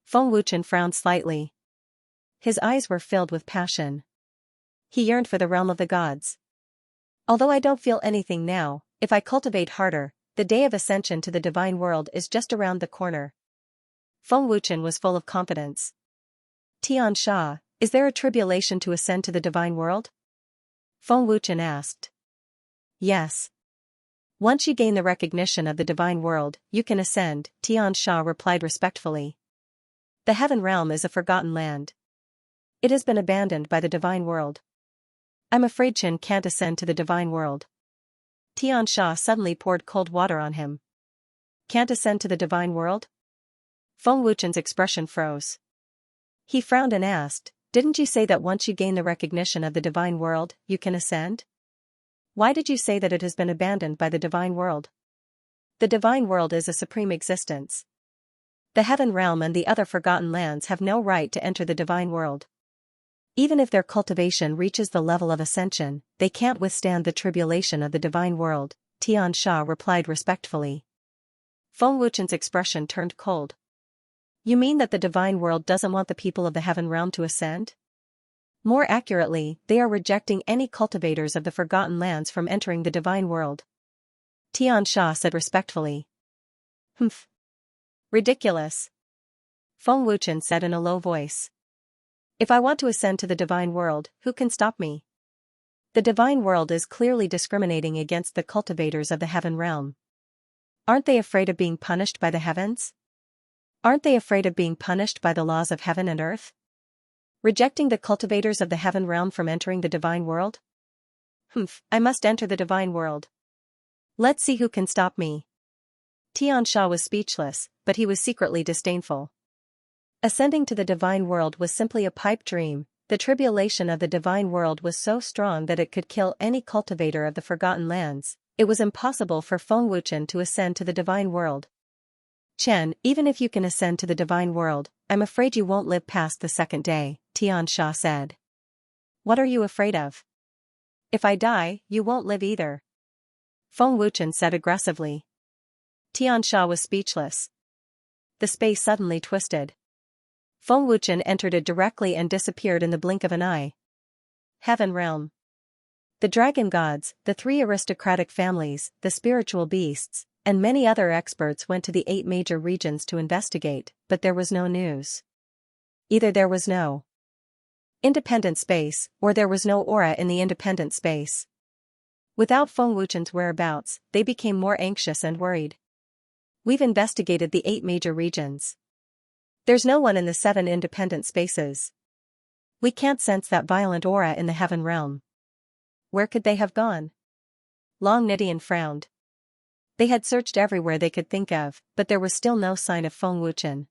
Feng Wuchen frowned slightly. His eyes were filled with passion. He yearned for the realm of the gods. "Although I don't feel anything now, if I cultivate harder, the day of ascension to the divine world is just around the corner." Feng Wuchen was full of confidence. "Xianxia, is there a tribulation to ascend to the divine world?" Feng Wuchen asked. "Yes. Once you gain the recognition of the divine world, you can ascend," Xianxia replied respectfully. "The heaven realm is a forgotten land. It has been abandoned by the divine world. I'm afraid Chen can't ascend to the divine world." Xianxia suddenly poured cold water on him. "Can't ascend to the divine world?" Feng Wuchen's expression froze. He frowned and asked, "Didn't you say that once you gain the recognition of the divine world, you can ascend? Why did you say that it has been abandoned by the divine world? The divine world is a supreme existence. The heaven realm and the other forgotten lands have no right to enter the divine world. Even if their cultivation reaches the level of ascension, they can't withstand the tribulation of the divine world," Xianxia replied respectfully. Feng Wuchen's expression turned cold. "You mean that the divine world doesn't want the people of the heaven realm to ascend? More accurately, they are rejecting any cultivators of the forgotten lands from entering the divine world," Xianxia said respectfully. "Humph. Ridiculous," Feng Wuchen said in a low voice. "If I want to ascend to the divine world, who can stop me? The divine world is clearly discriminating against the cultivators of the heaven realm. Aren't they afraid of being punished by the heavens? Aren't they afraid of being punished by the laws of heaven and earth? Rejecting the cultivators of the heaven realm from entering the divine world? Humph, I must enter the divine world. Let's see who can stop me." Xianxia was speechless, but he was secretly disdainful. Ascending to the divine world was simply a pipe dream. The tribulation of the divine world was so strong that it could kill any cultivator of the forgotten lands. It was impossible for Feng Wuchen to ascend to the divine world. "Chen, even if you can ascend to the divine world, I'm afraid you won't live past the second day," Xianxia said. "What are you afraid of? If I die, you won't live either," Feng Wuchen said aggressively. Xianxia was speechless. The space suddenly twisted. Feng Wuchen entered it directly and disappeared in the blink of an eye. Heaven Realm. The dragon gods, the 3 aristocratic families, the spiritual beasts, and many other experts went to the 8 major regions to investigate, but there was no news. Either there was no independent space, or there was no aura in the independent space. Without Feng Wuchen's whereabouts, they became more anxious and worried. We've investigated the 8 major regions. There's no one in the 7 independent spaces. We can't sense that violent aura in the heaven realm. Where could they have gone? Long Nidian frowned. They had searched everywhere they could think of, but there was still no sign of Feng Wuchen.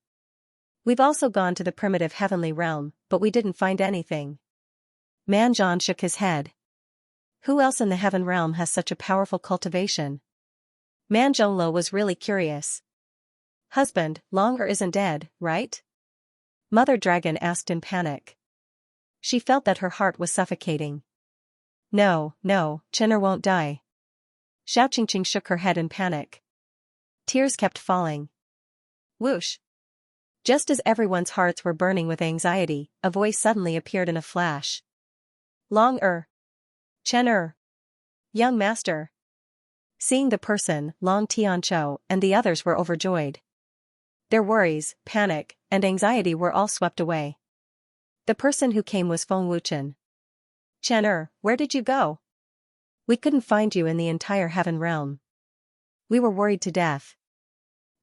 We've also gone to the primitive heavenly realm, but we didn't find anything. Manzhan shook his head. Who else in the heaven realm has such a powerful cultivation? Manzhonlo was really curious. Husband, Longer isn't dead, right? Mother Dragon asked in panic. She felt that her heart was suffocating. No, Chen'er won't die. Xiaoqingqing shook her head in panic. Tears kept falling. Whoosh! Just as everyone's hearts were burning with anxiety, a voice suddenly appeared in a flash. Long-er. Chen'er. Young master. Seeing the person, Long Tianqiu and the others were overjoyed. Their worries, panic, and anxiety were all swept away. The person who came was Feng Wuchen. Chen'er, where did you go? We couldn't find you in the entire heaven realm. We were worried to death.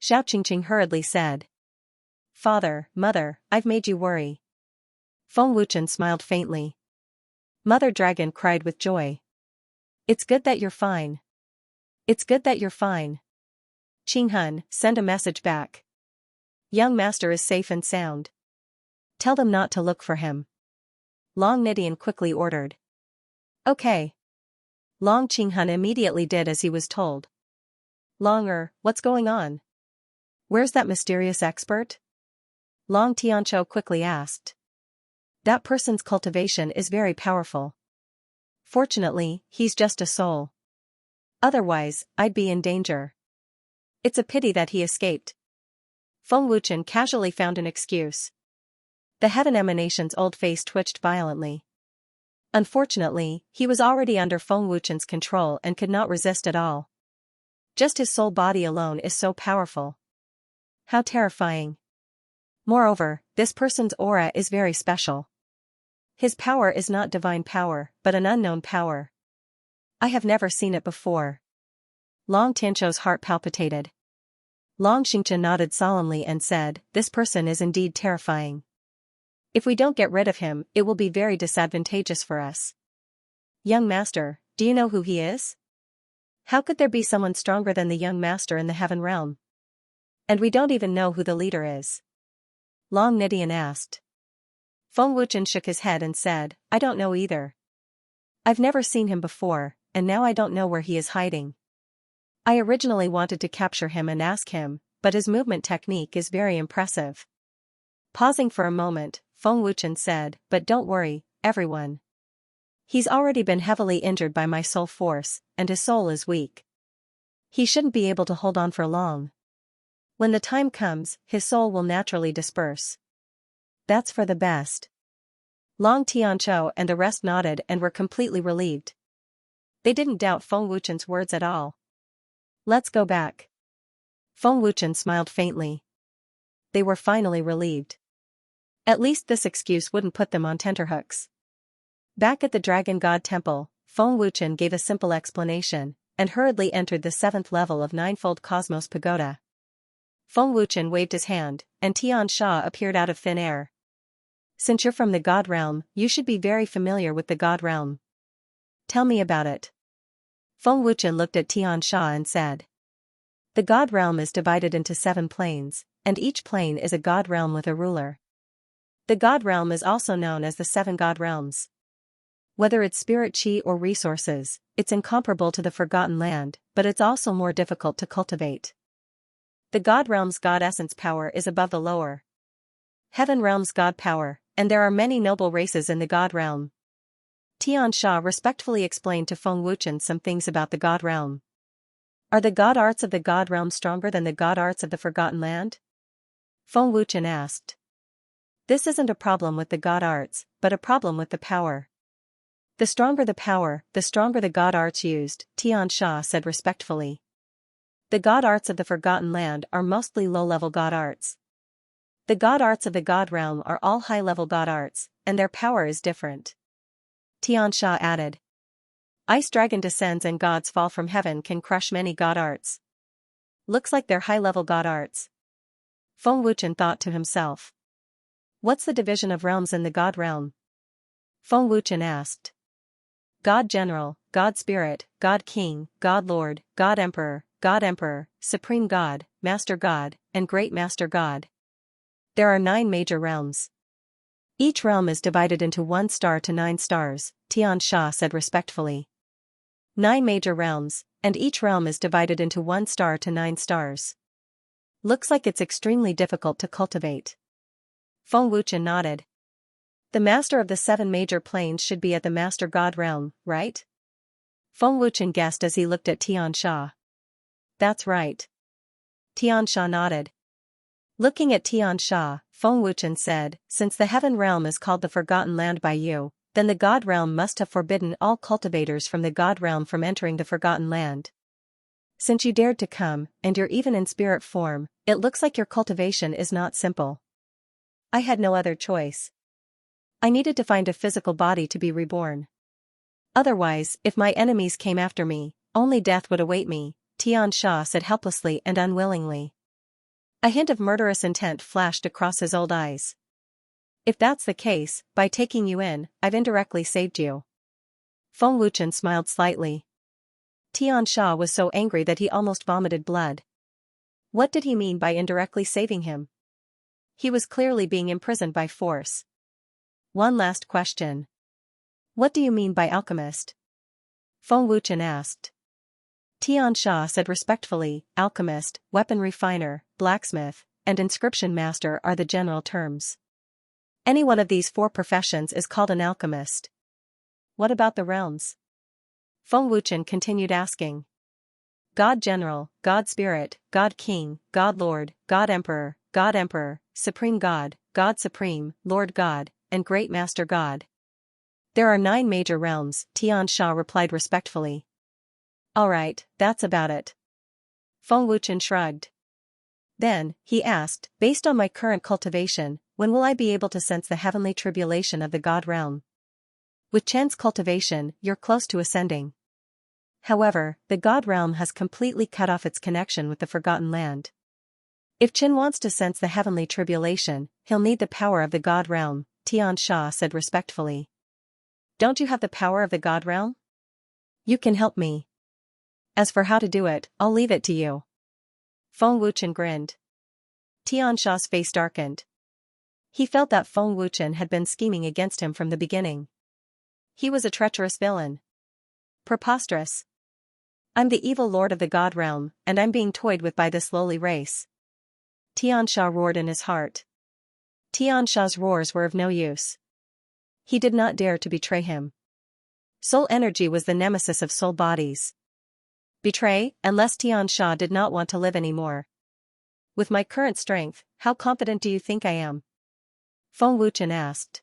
Xiaoqingqing hurriedly said. Father, Mother, I've made you worry. Feng Wuchen smiled faintly. Mother Dragon cried with joy. It's good that you're fine. It's good that you're fine. Qinghun, send a message back. Young master is safe and sound. Tell them not to look for him. Long Nidian quickly ordered. Okay. Long Qinghun immediately did as he was told. Longer, what's going on? Where's that mysterious expert? Long Tianqiu quickly asked. That person's cultivation is very powerful. Fortunately, he's just a soul. Otherwise, I'd be in danger. It's a pity that he escaped. Feng Wuchen casually found an excuse. The heaven emanation's old face twitched violently. Unfortunately, he was already under Feng Wuchen's control and could not resist at all. Just his soul body alone is so powerful. How terrifying. Moreover, this person's aura is very special. His power is not divine power, but an unknown power. I have never seen it before. Long Tianqiu's heart palpitated. Long Xingqiu nodded solemnly and said, this person is indeed terrifying. If we don't get rid of him, it will be very disadvantageous for us. Young master, do you know who he is? How could there be someone stronger than the young master in the heaven realm? And we don't even know who the leader is. Long Nidian asked. Feng Wuchen shook his head and said, I don't know either. I've never seen him before, and now I don't know where he is hiding. I originally wanted to capture him and ask him, but his movement technique is very impressive. Pausing for a moment, Feng Wuchen said, but don't worry, everyone. He's already been heavily injured by my soul force, and his soul is weak. He shouldn't be able to hold on for long. When the time comes, his soul will naturally disperse. That's for the best. Long Tianqiu and the rest nodded and were completely relieved. They didn't doubt Feng Wuchen's words at all. Let's go back. Feng Wuchen smiled faintly. They were finally relieved. At least this excuse wouldn't put them on tenterhooks. Back at the Dragon God Temple, Feng Wuchen gave a simple explanation, and hurriedly entered the 7th level of Ninefold Cosmos Pagoda. Feng Wuchen waved his hand, and Xianxia appeared out of thin air. Since you're from the God Realm, you should be very familiar with the God Realm. Tell me about it. Feng Wuchen looked at Xianxia and said. The God Realm is divided into 7 planes, and each plane is a God Realm with a ruler. The God Realm is also known as the 7 God Realms. Whether it's spirit chi or resources, it's incomparable to the Forgotten Land, but it's also more difficult to cultivate. The God Realm's God Essence power is above the lower Heaven Realm's God power, and there are many noble races in the God Realm. Xianxia respectfully explained to Feng Wuchen some things about the God Realm. Are the God Arts of the God Realm stronger than the God Arts of the Forgotten Land? Feng Wuchen asked. This isn't a problem with the god arts, but a problem with the power. The stronger the power, the stronger the god arts used, Xianxia said respectfully. The god arts of the Forgotten Land are mostly low-level god arts. The god arts of the god realm are all high-level god arts, and their power is different. Xianxia added. Ice dragon descends and gods fall from heaven can crush many god arts. Looks like they're high-level god arts. Feng Wuchen thought to himself. What's the division of realms in the god realm? Feng Wuchen asked. God General, God Spirit, God King, God Lord, God Emperor, Supreme God, Master God, and Great Master God. There are 9 major realms. Each realm is divided into 1 star to 9 stars, Xianxia said respectfully. 9 major realms, and each realm is divided into 1 star to 9 stars. Looks like it's extremely difficult to cultivate. Feng Wuchen nodded. The master of the 7 major planes should be at the Master God realm, right? Feng Wuchen guessed as he looked at Xianxia. That's right. Xianxia nodded. Looking at Xianxia, Feng Wuchen said, since the heaven realm is called the Forgotten Land by you, then the God realm must have forbidden all cultivators from the God realm from entering the Forgotten Land. Since you dared to come, and you're even in spirit form, it looks like your cultivation is not simple. I had no other choice. I needed to find a physical body to be reborn. Otherwise, if my enemies came after me, only death would await me, Xianxia said helplessly and unwillingly. A hint of murderous intent flashed across his old eyes. If that's the case, by taking you in, I've indirectly saved you. Feng Wuchen smiled slightly. Xianxia was so angry that he almost vomited blood. What did he mean by indirectly saving him? He was clearly being imprisoned by force. One last question. What do you mean by alchemist? Feng Wuchen asked. Xianxia said respectfully, alchemist, weapon refiner, blacksmith, and inscription master are the general terms. Any one of these 4 professions is called an alchemist. What about the realms? Feng Wuchen continued asking. God General, God Spirit, God King, God Lord, God Emperor, Supreme God, God Supreme, Lord God, and Great Master God. There are 9 major realms, Xianxia replied respectfully. Alright, that's about it. Feng Wuchen shrugged. Then, he asked, based on my current cultivation, when will I be able to sense the heavenly tribulation of the God realm? With Chen's cultivation, you're close to ascending. However, the God realm has completely cut off its connection with the Forgotten Land. If Chen wants to sense the heavenly tribulation, he'll need the power of the God realm, Xianxia said respectfully. Don't you have the power of the God realm? You can help me. As for how to do it, I'll leave it to you. Feng Wuchen grinned. Xianxia's face darkened. He felt that Feng Wuchen had been scheming against him from the beginning. He was a treacherous villain. Preposterous. I'm the evil lord of the God realm, and I'm being toyed with by this lowly race. Xianxia roared in his heart. Xianxia's roars were of no use. He did not dare to betray him. Soul energy was the nemesis of soul bodies. Betray, unless Xianxia did not want to live anymore. With my current strength, how confident do you think I am? Feng Wuchen asked.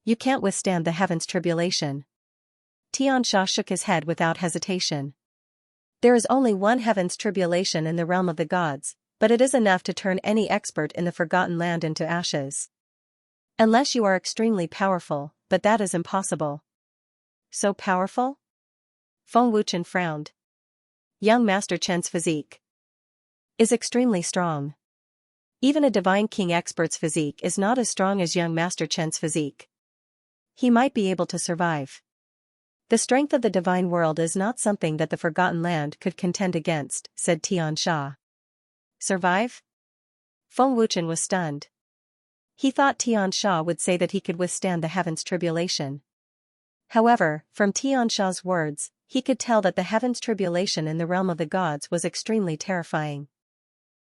You can't withstand the heaven's tribulation. Xianxia shook his head without hesitation. There is only one heaven's tribulation in the realm of the gods, but it is enough to turn any expert in the Forgotten Land into ashes. Unless you are extremely powerful, but that is impossible. So powerful? Feng Wuchen frowned. Young Master Chen's physique is extremely strong. Even a Divine King expert's physique is not as strong as young Master Chen's physique. He might be able to survive. The strength of the divine world is not something that the Forgotten Land could contend against, said Xianxia. Survive? Feng Wuchen was stunned. He thought Xianxia would say that he could withstand the heaven's tribulation. However, from Xianxia's words, he could tell that the heaven's tribulation in the realm of the gods was extremely terrifying.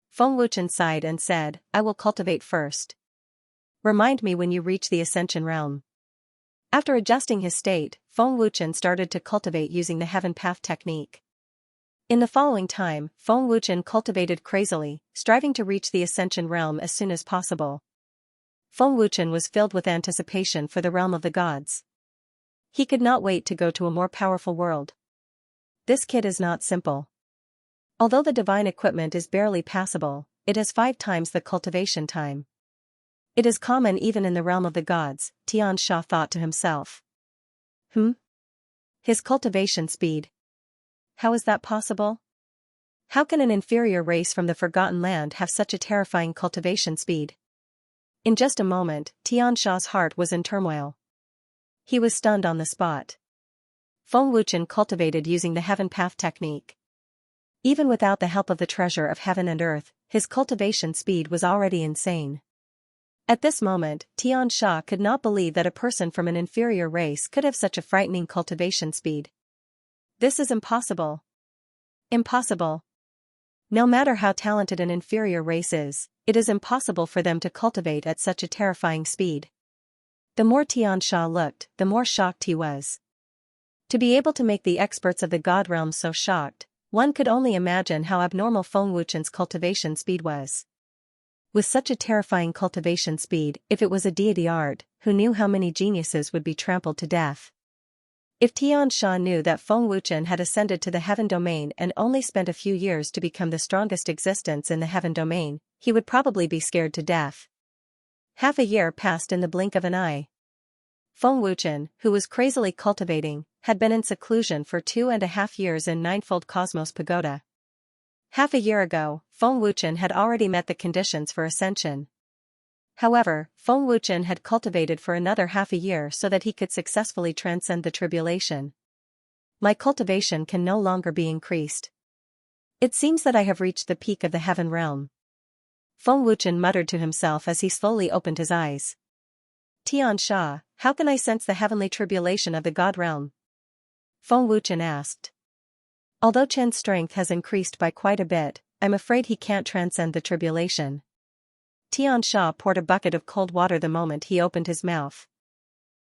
Feng Wuchen sighed and said, I will cultivate first. Remind me when you reach the Ascension realm. After adjusting his state, Feng Wuchen started to cultivate using the Heaven Path technique. In the following time, Feng Wuchen cultivated crazily, striving to reach the Ascension realm as soon as possible. Feng Wuchen was filled with anticipation for the realm of the gods. He could not wait to go to a more powerful world. This kid is not simple. Although the divine equipment is barely passable, it has 5 times the cultivation time. It is common even in the realm of the gods, Xianxia thought to himself. His cultivation speed. How is that possible? How can an inferior race from the Forgotten Land have such a terrifying cultivation speed? In just a moment, Xianxia's heart was in turmoil. He was stunned on the spot. Feng Wuchen cultivated using the heaven path technique. Even without the help of the treasure of heaven and earth, his cultivation speed was already insane. At this moment, Xianxia could not believe that a person from an inferior race could have such a frightening cultivation speed. This is impossible. Impossible. No matter how talented an inferior race is, it is impossible for them to cultivate at such a terrifying speed. The more Xianxia looked, the more shocked he was. To be able to make the experts of the god realm so shocked, one could only imagine how abnormal Feng Wuchen's cultivation speed was. With such a terrifying cultivation speed, if it was a deity art, who knew how many geniuses would be trampled to death? If Xianxia knew that Feng Wuchen had ascended to the heaven domain and only spent a few years to become the strongest existence in the heaven domain, he would probably be scared to death. Half a year passed in the blink of an eye. Feng Wuchen, who was crazily cultivating, had been in seclusion for 2.5 years in Ninefold Cosmos Pagoda. Half a year ago, Feng Wuchen had already met the conditions for ascension. However, Feng Wuchen had cultivated for another half a year so that he could successfully transcend the tribulation. My cultivation can no longer be increased. It seems that I have reached the peak of the heaven realm. Feng Wuchen muttered to himself as he slowly opened his eyes. Xianxia, how can I sense the heavenly tribulation of the god realm? Feng Wuchen asked. Although Chen's strength has increased by quite a bit, I'm afraid he can't transcend the tribulation. Xianxia poured a bucket of cold water the moment he opened his mouth.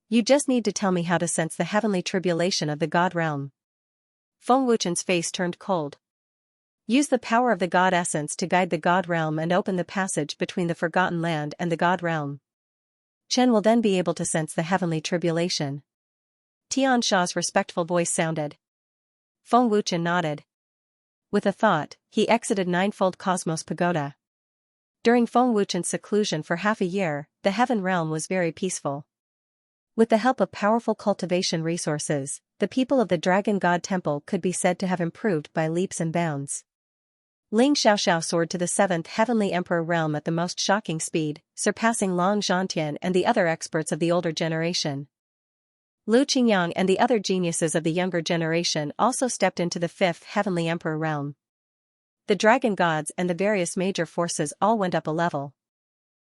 You just need to tell me how to sense the heavenly tribulation of the god realm. Feng Wuchen's face turned cold. Use the power of the god essence to guide the god realm and open the passage between the Forgotten Land and the god realm. Chen will then be able to sense the heavenly tribulation. Xianxia's respectful voice sounded. Feng Wuchen nodded. With a thought, he exited Ninefold Cosmos Pagoda. During Feng Wuchen's seclusion for half a year, the heaven realm was very peaceful. With the help of powerful cultivation resources, the people of the Dragon God Temple could be said to have improved by leaps and bounds. Ling Xiaoxiao soared to the 7th Heavenly Emperor realm at the most shocking speed, surpassing Long Zhantian and the other experts of the older generation. Lu Qingyang and the other geniuses of the younger generation also stepped into the 5th Heavenly Emperor realm. The dragon gods and the various major forces all went up a level.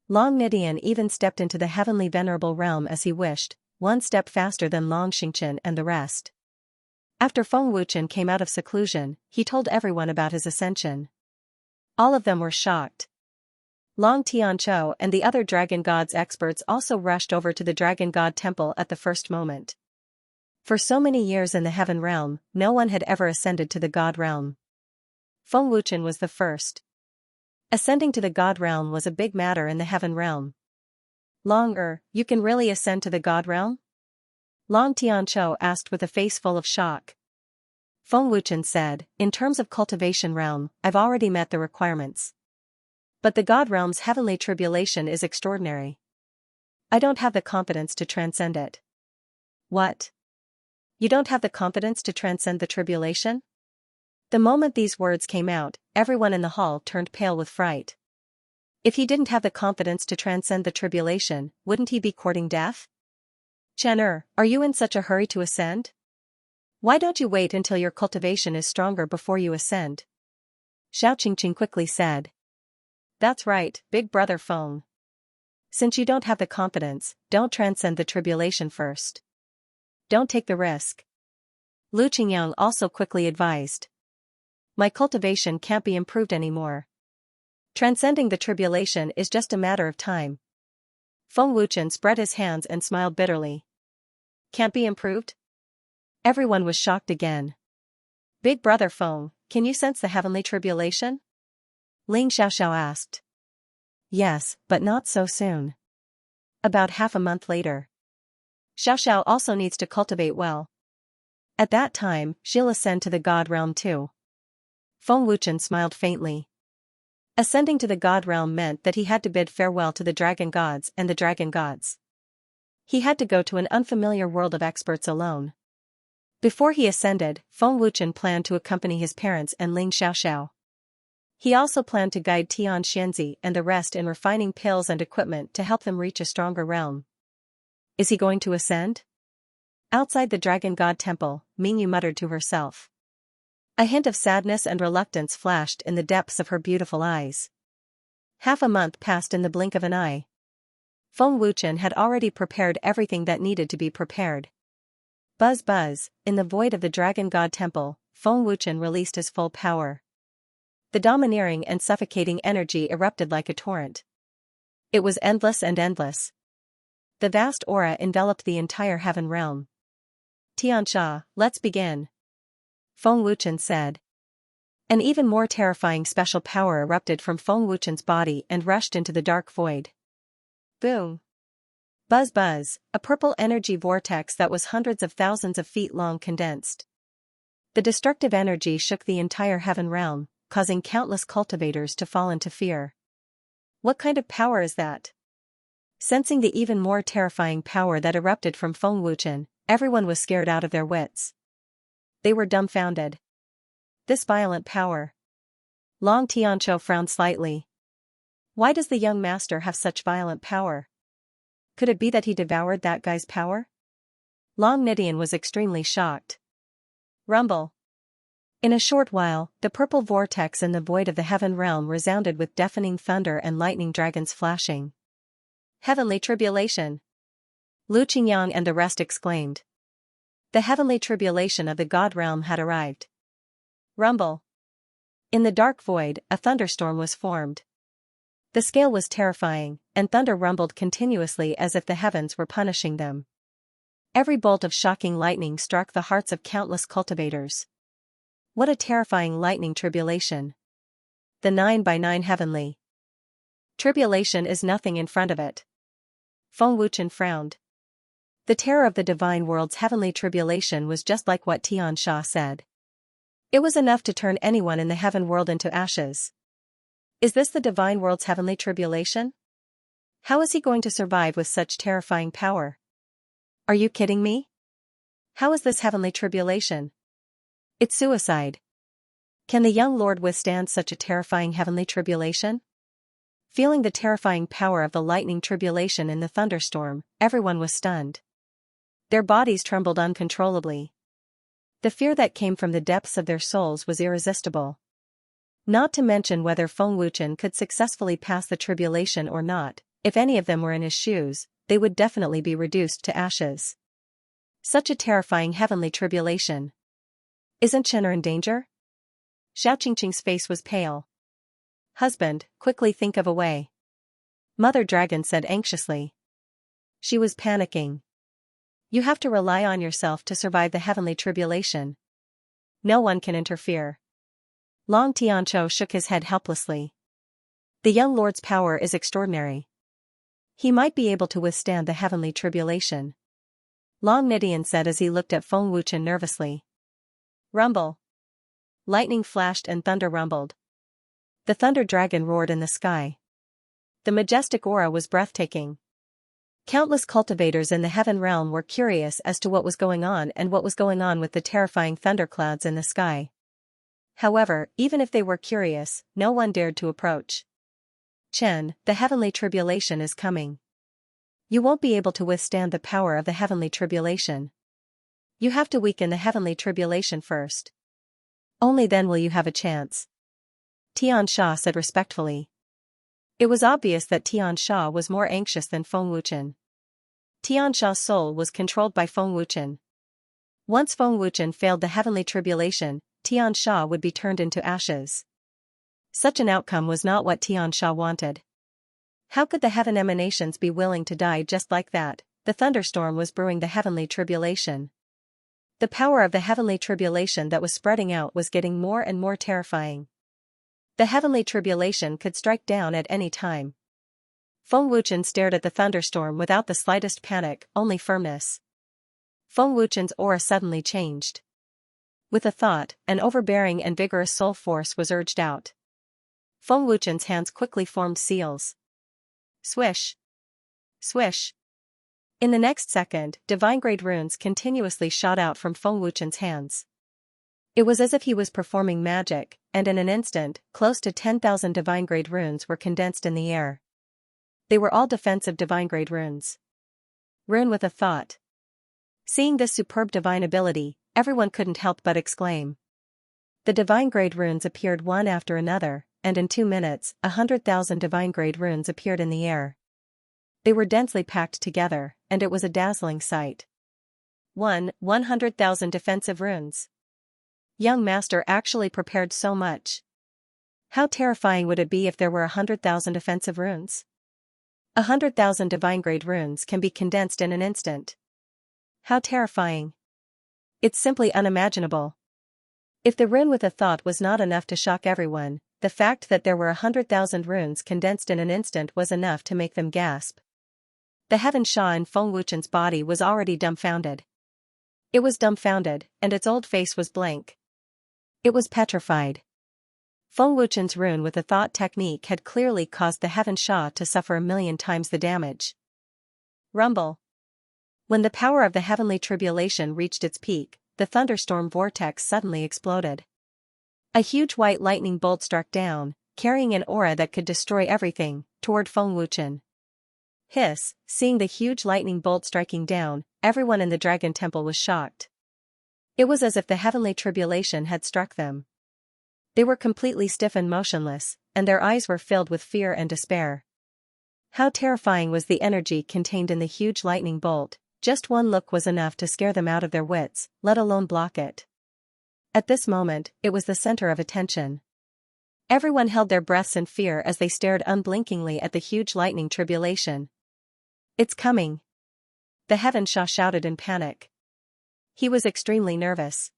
Long Nidian even stepped into the heavenly venerable realm as he wished, one step faster than Long Xingchen and the rest. After Feng Wuchen came out of seclusion, he told everyone about his ascension. All of them were shocked. Long Tianzhou and the other dragon gods experts also rushed over to the dragon god temple at the first moment. For so many years in the heaven realm, no one had ever ascended to the god realm. Feng Wuchen was the first. Ascending to the god realm was a big matter in the heaven realm. Long you can really ascend to the god realm? Long Tianzhou asked with a face full of shock. Feng Wuchen said, in terms of cultivation realm, I've already met the requirements. But the god realm's heavenly tribulation is extraordinary. I don't have the competence to transcend it. What? You don't have the competence to transcend the tribulation? The moment these words came out, everyone in the hall turned pale with fright. If he didn't have the competence to transcend the tribulation, wouldn't he be courting death? Chen are you in such a hurry to ascend? Why don't you wait until your cultivation is stronger before you ascend? Xiao Qingqing quickly said. That's right, big brother Feng. Since you don't have the competence, don't transcend the tribulation first. Don't take the risk. Lu Qingyang also quickly advised. My cultivation can't be improved anymore. Transcending the tribulation is just a matter of time. Feng Wuchen spread his hands and smiled bitterly. Can't be improved? Everyone was shocked again. Big brother Feng, can you sense the heavenly tribulation? Ling Xiaoxiao asked. Yes, but not so soon. About half a month later. Xiaoxiao also needs to cultivate well. At that time, she'll ascend to the God realm too. Feng Wuchen smiled faintly. Ascending to the God realm meant that he had to bid farewell to the dragon gods and the dragon gods. He had to go to an unfamiliar world of experts alone. Before he ascended, Feng Wuchen planned to accompany his parents and Ling Xiaoxiao. He also planned to guide Tian Xianxia and the rest in refining pills and equipment to help them reach a stronger realm. Is he going to ascend? Outside the Dragon God Temple, Mingyu muttered to herself. A hint of sadness and reluctance flashed in the depths of her beautiful eyes. Half a month passed in the blink of an eye. Feng Wuchen had already prepared everything that needed to be prepared. Buzz buzz, in the void of the Dragon God Temple, Feng Wuchen released his full power. The domineering and suffocating energy erupted like a torrent. It was endless and endless. The vast aura enveloped the entire heaven realm. Xianxia, let's begin. Feng Wuchen said. An even more terrifying special power erupted from Feng Wuchen's body and rushed into the dark void. Boom! Buzz buzz, a purple energy vortex that was hundreds of thousands of feet long condensed. The destructive energy shook the entire heaven realm, causing countless cultivators to fall into fear. What kind of power is that? Sensing the even more terrifying power that erupted from Feng Wuchen, everyone was scared out of their wits. They were dumbfounded. This violent power. Long Tianqiu frowned slightly. Why does the young master have such violent power? Could it be that he devoured that guy's power? Long Nidian was extremely shocked. Rumble. In a short while, the purple vortex in the void of the heaven realm resounded with deafening thunder and lightning dragons flashing. Heavenly tribulation! Lu Qingyang and the rest exclaimed. The heavenly tribulation of the God realm had arrived. Rumble. In the dark void, a thunderstorm was formed. The scale was terrifying, and thunder rumbled continuously as if the heavens were punishing them. Every bolt of shocking lightning struck the hearts of countless cultivators. What a terrifying lightning tribulation. The 9x9 heavenly tribulation is nothing in front of it. Feng Wuchen frowned. The terror of the divine world's heavenly tribulation was just like what Xianxia said. It was enough to turn anyone in the heaven world into ashes. Is this the divine world's heavenly tribulation? How is he going to survive with such terrifying power? Are you kidding me? How is this heavenly tribulation? It's suicide. Can the young lord withstand such a terrifying heavenly tribulation? Feeling the terrifying power of the lightning tribulation in the thunderstorm, everyone was stunned. Their bodies trembled uncontrollably. The fear that came from the depths of their souls was irresistible. Not to mention whether Feng Wuchen could successfully pass the tribulation or not. If any of them were in his shoes, they would definitely be reduced to ashes. Such a terrifying heavenly tribulation. Isn't Chen in danger? Xiao Qingqing's face was pale. Husband, quickly think of a way. Mother Dragon said anxiously. She was panicking. You have to rely on yourself to survive the heavenly tribulation. No one can interfere. Long Tianqiu shook his head helplessly. The young lord's power is extraordinary. He might be able to withstand the heavenly tribulation. Long Nidian said as he looked at Feng Wuchen nervously. Rumble. Lightning flashed and thunder rumbled. The thunder dragon roared in the sky. The majestic aura was breathtaking. Countless cultivators in the heaven realm were curious as to what was going on and what was going on with the terrifying thunderclouds in the sky. However, even if they were curious, no one dared to approach. Chen, the heavenly tribulation is coming. You won't be able to withstand the power of the heavenly tribulation. You have to weaken the heavenly tribulation first. Only then will you have a chance. Tianxia said respectfully. It was obvious that Tianxia was more anxious than Feng Wuchen. Tianxia's soul was controlled by Feng Wuchen. Once Feng Wuchen failed the heavenly tribulation, Tianxia would be turned into ashes. Such an outcome was not what Xianxia wanted. How could the heaven emanations be willing to die just like that? The thunderstorm was brewing the heavenly tribulation. The power of the heavenly tribulation that was spreading out was getting more and more terrifying. The heavenly tribulation could strike down at any time. Feng Wuchen stared at the thunderstorm without the slightest panic, only firmness. Feng Wuchen's aura suddenly changed. With a thought, an overbearing and vigorous soul force was urged out. Feng Wuchen's hands quickly formed seals. Swish! Swish! In the next second, divine-grade runes continuously shot out from Feng Wuchen's hands. It was as if he was performing magic, and in an instant, close to 10,000 divine-grade runes were condensed in the air. They were all defensive divine-grade runes. Rune with a thought. Seeing this superb divine ability, everyone couldn't help but exclaim. The divine-grade runes appeared one after another, and in 2 minutes, 100,000 divine-grade runes appeared in the air. They were densely packed together, and it was a dazzling sight. 100,000 defensive runes. Young master actually prepared so much. How terrifying would it be if there were 100,000 offensive runes? 100,000 divine-grade runes can be condensed in an instant. How terrifying. It's simply unimaginable. If the rune with a thought was not enough to shock everyone, the fact that there were 100,000 runes condensed in an instant was enough to make them gasp. The Xianxia in Feng Wuchen's body was already dumbfounded. It was dumbfounded, and its old face was blank. It was petrified. Feng Wuchen's rune with a thought technique had clearly caused the Xianxia to suffer 1,000,000 times the damage. Rumble. When the power of the heavenly tribulation reached its peak, the thunderstorm vortex suddenly exploded. A huge white lightning bolt struck down, carrying an aura that could destroy everything, toward Feng Wuchen. Hiss, seeing the huge lightning bolt striking down, everyone in the Dragon Temple was shocked. It was as if the heavenly tribulation had struck them. They were completely stiff and motionless, and their eyes were filled with fear and despair. How terrifying was the energy contained in the huge lightning bolt. Just one look was enough to scare them out of their wits, let alone block it. At this moment, it was the center of attention. Everyone held their breaths in fear as they stared unblinkingly at the huge lightning tribulation. It's coming. The Xianxia shouted in panic. He was extremely nervous.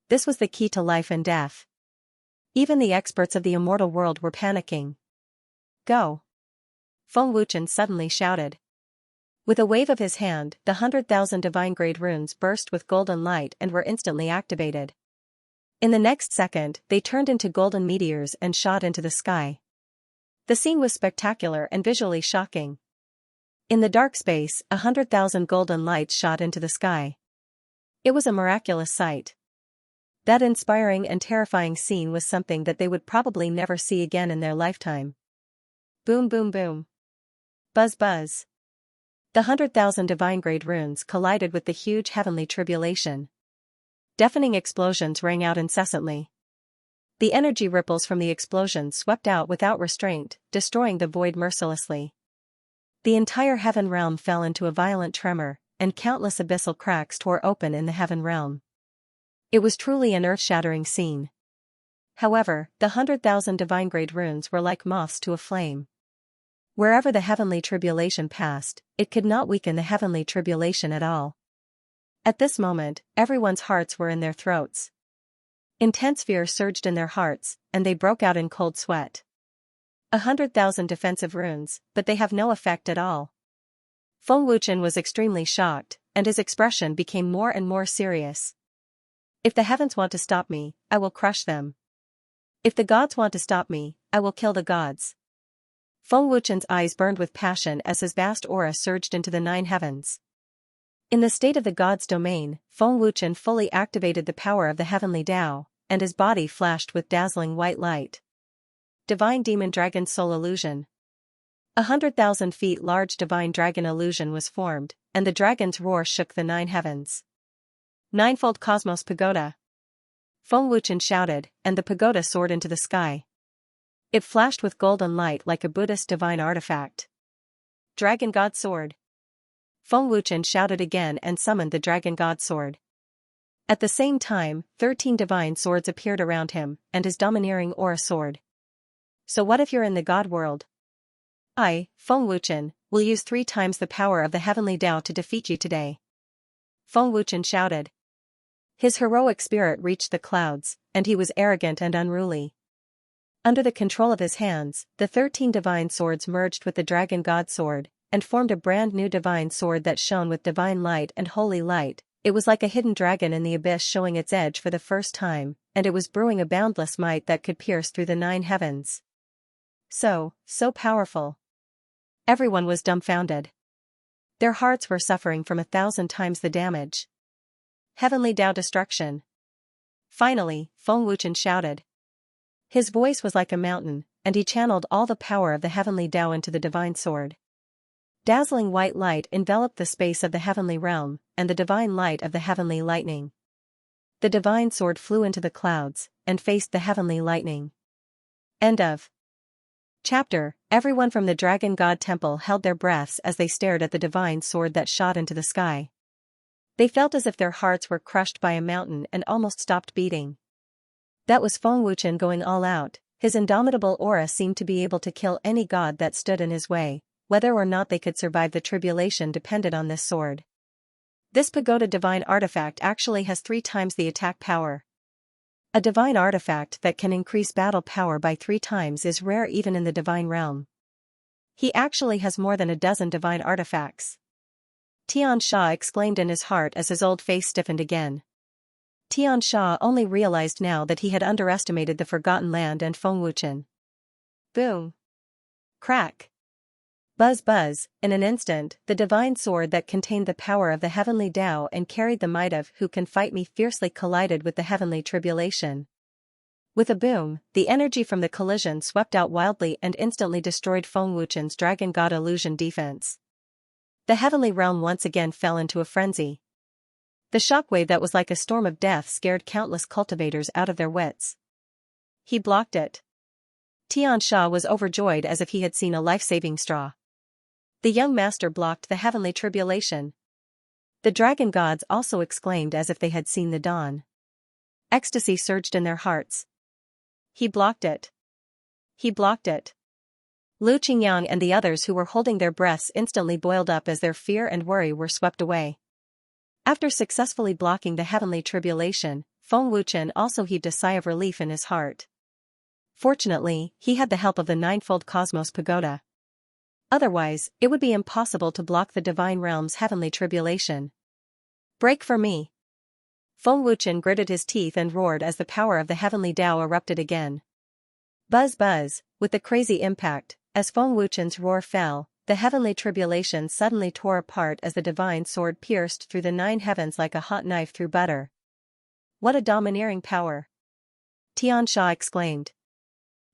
This was the key to life and death. Even the experts of the immortal world were panicking. Go! Feng Wuchen suddenly shouted. With a wave of his hand, the 100,000 divine-grade runes burst with golden light and were instantly activated. In the next second, they turned into golden meteors and shot into the sky. The scene was spectacular and visually shocking. In the dark space, 100,000 golden lights shot into the sky. It was a miraculous sight. That inspiring and terrifying scene was something that they would probably never see again in their lifetime. Boom boom boom. Buzz buzz. The 100,000 divine-grade runes collided with the huge heavenly tribulation. Deafening explosions rang out incessantly. The energy ripples from the explosions swept out without restraint, destroying the void mercilessly. The entire heaven realm fell into a violent tremor, and countless abyssal cracks tore open in the heaven realm. It was truly an earth-shattering scene. However, the 100,000 divine-grade runes were like moths to a flame. Wherever the heavenly tribulation passed, it could not weaken the heavenly tribulation at all. At this moment, everyone's hearts were in their throats. Intense fear surged in their hearts, and they broke out in cold sweat. 100,000 defensive runes, but they have no effect at all. Feng Wuchen was extremely shocked, and his expression became more and more serious. If the heavens want to stop me, I will crush them. If the gods want to stop me, I will kill the gods. Feng Wuchen's eyes burned with passion as his vast aura surged into the 9 heavens. In the state of the god's domain, Feng Wuchen fully activated the power of the heavenly Tao, and his body flashed with dazzling white light. Divine Demon Dragon Soul Illusion. 100,000 feet large divine dragon illusion was formed, and the dragon's roar shook the 9 heavens. Ninefold Cosmos Pagoda. Feng Wuchen shouted, and the pagoda soared into the sky. It flashed with golden light like a Buddhist divine artifact. Dragon God Sword. Feng Wuchen shouted again and summoned the Dragon God Sword. At the same time, 13 divine swords appeared around him, and his domineering aura soared. So what if you're in the God world? I, Feng Wuchen, will use 3 times the power of the heavenly Tao to defeat you today. Feng Wuchen shouted. His heroic spirit reached the clouds, and he was arrogant and unruly. Under the control of his hands, the 13 divine swords merged with the dragon god sword, and formed a brand new divine sword that shone with divine light and holy light. It was like a hidden dragon in the abyss showing its edge for the first time, and it was brewing a boundless might that could pierce through the 9 heavens. So powerful. Everyone was dumbfounded. Their hearts were suffering from 1,000 times the damage. Heavenly Tao destruction. Finally, Feng Wuchen shouted. His voice was like a mountain, and he channeled all the power of the heavenly Tao into the divine sword. Dazzling white light enveloped the space of the heavenly realm, and the divine light of the heavenly lightning. The divine sword flew into the clouds, and faced the heavenly lightning. End of chapter. Everyone from the Dragon God Temple held their breaths as they stared at the divine sword that shot into the sky. They felt as if their hearts were crushed by a mountain and almost stopped beating. That was Feng Wuchen going all out. His indomitable aura seemed to be able to kill any god that stood in his way. Whether or not they could survive the tribulation depended on this sword. This pagoda divine artifact actually has 3 times the attack power. A divine artifact that can increase battle power by 3 times is rare even in the divine realm. He actually has more than a dozen divine artifacts. Xianxia exclaimed in his heart as his old face stiffened again. Xianxia only realized now that he had underestimated the Forgotten Land and Feng Wuchen. Boom. Crack. Buzz buzz, in an instant, the divine sword that contained the power of the heavenly Tao and carried the might of Who Can Fight Me fiercely collided with the heavenly tribulation. With a boom, the energy from the collision swept out wildly and instantly destroyed Feng Wuchen's Dragon God illusion defense. The heavenly realm once again fell into a frenzy. The shockwave that was like a storm of death scared countless cultivators out of their wits. He blocked it. Xianxia was overjoyed as if he had seen a life-saving straw. The young master blocked the heavenly tribulation. The dragon gods also exclaimed as if they had seen the dawn. Ecstasy surged in their hearts. He blocked it. He blocked it. Lu Qingyang and the others who were holding their breaths instantly boiled up as their fear and worry were swept away. After successfully blocking the heavenly tribulation, Feng Wuchen also heaved a sigh of relief in his heart. Fortunately, he had the help of the ninefold cosmos pagoda. Otherwise, it would be impossible to block the divine realm's heavenly tribulation. Break for me. Feng Wuchen gritted his teeth and roared as the power of the heavenly Tao erupted again. Buzz buzz, with the crazy impact, as Feng Wuchen's roar fell, the heavenly tribulation suddenly tore apart as the divine sword pierced through the 9 heavens like a hot knife through butter. What a domineering power! Xianxia exclaimed.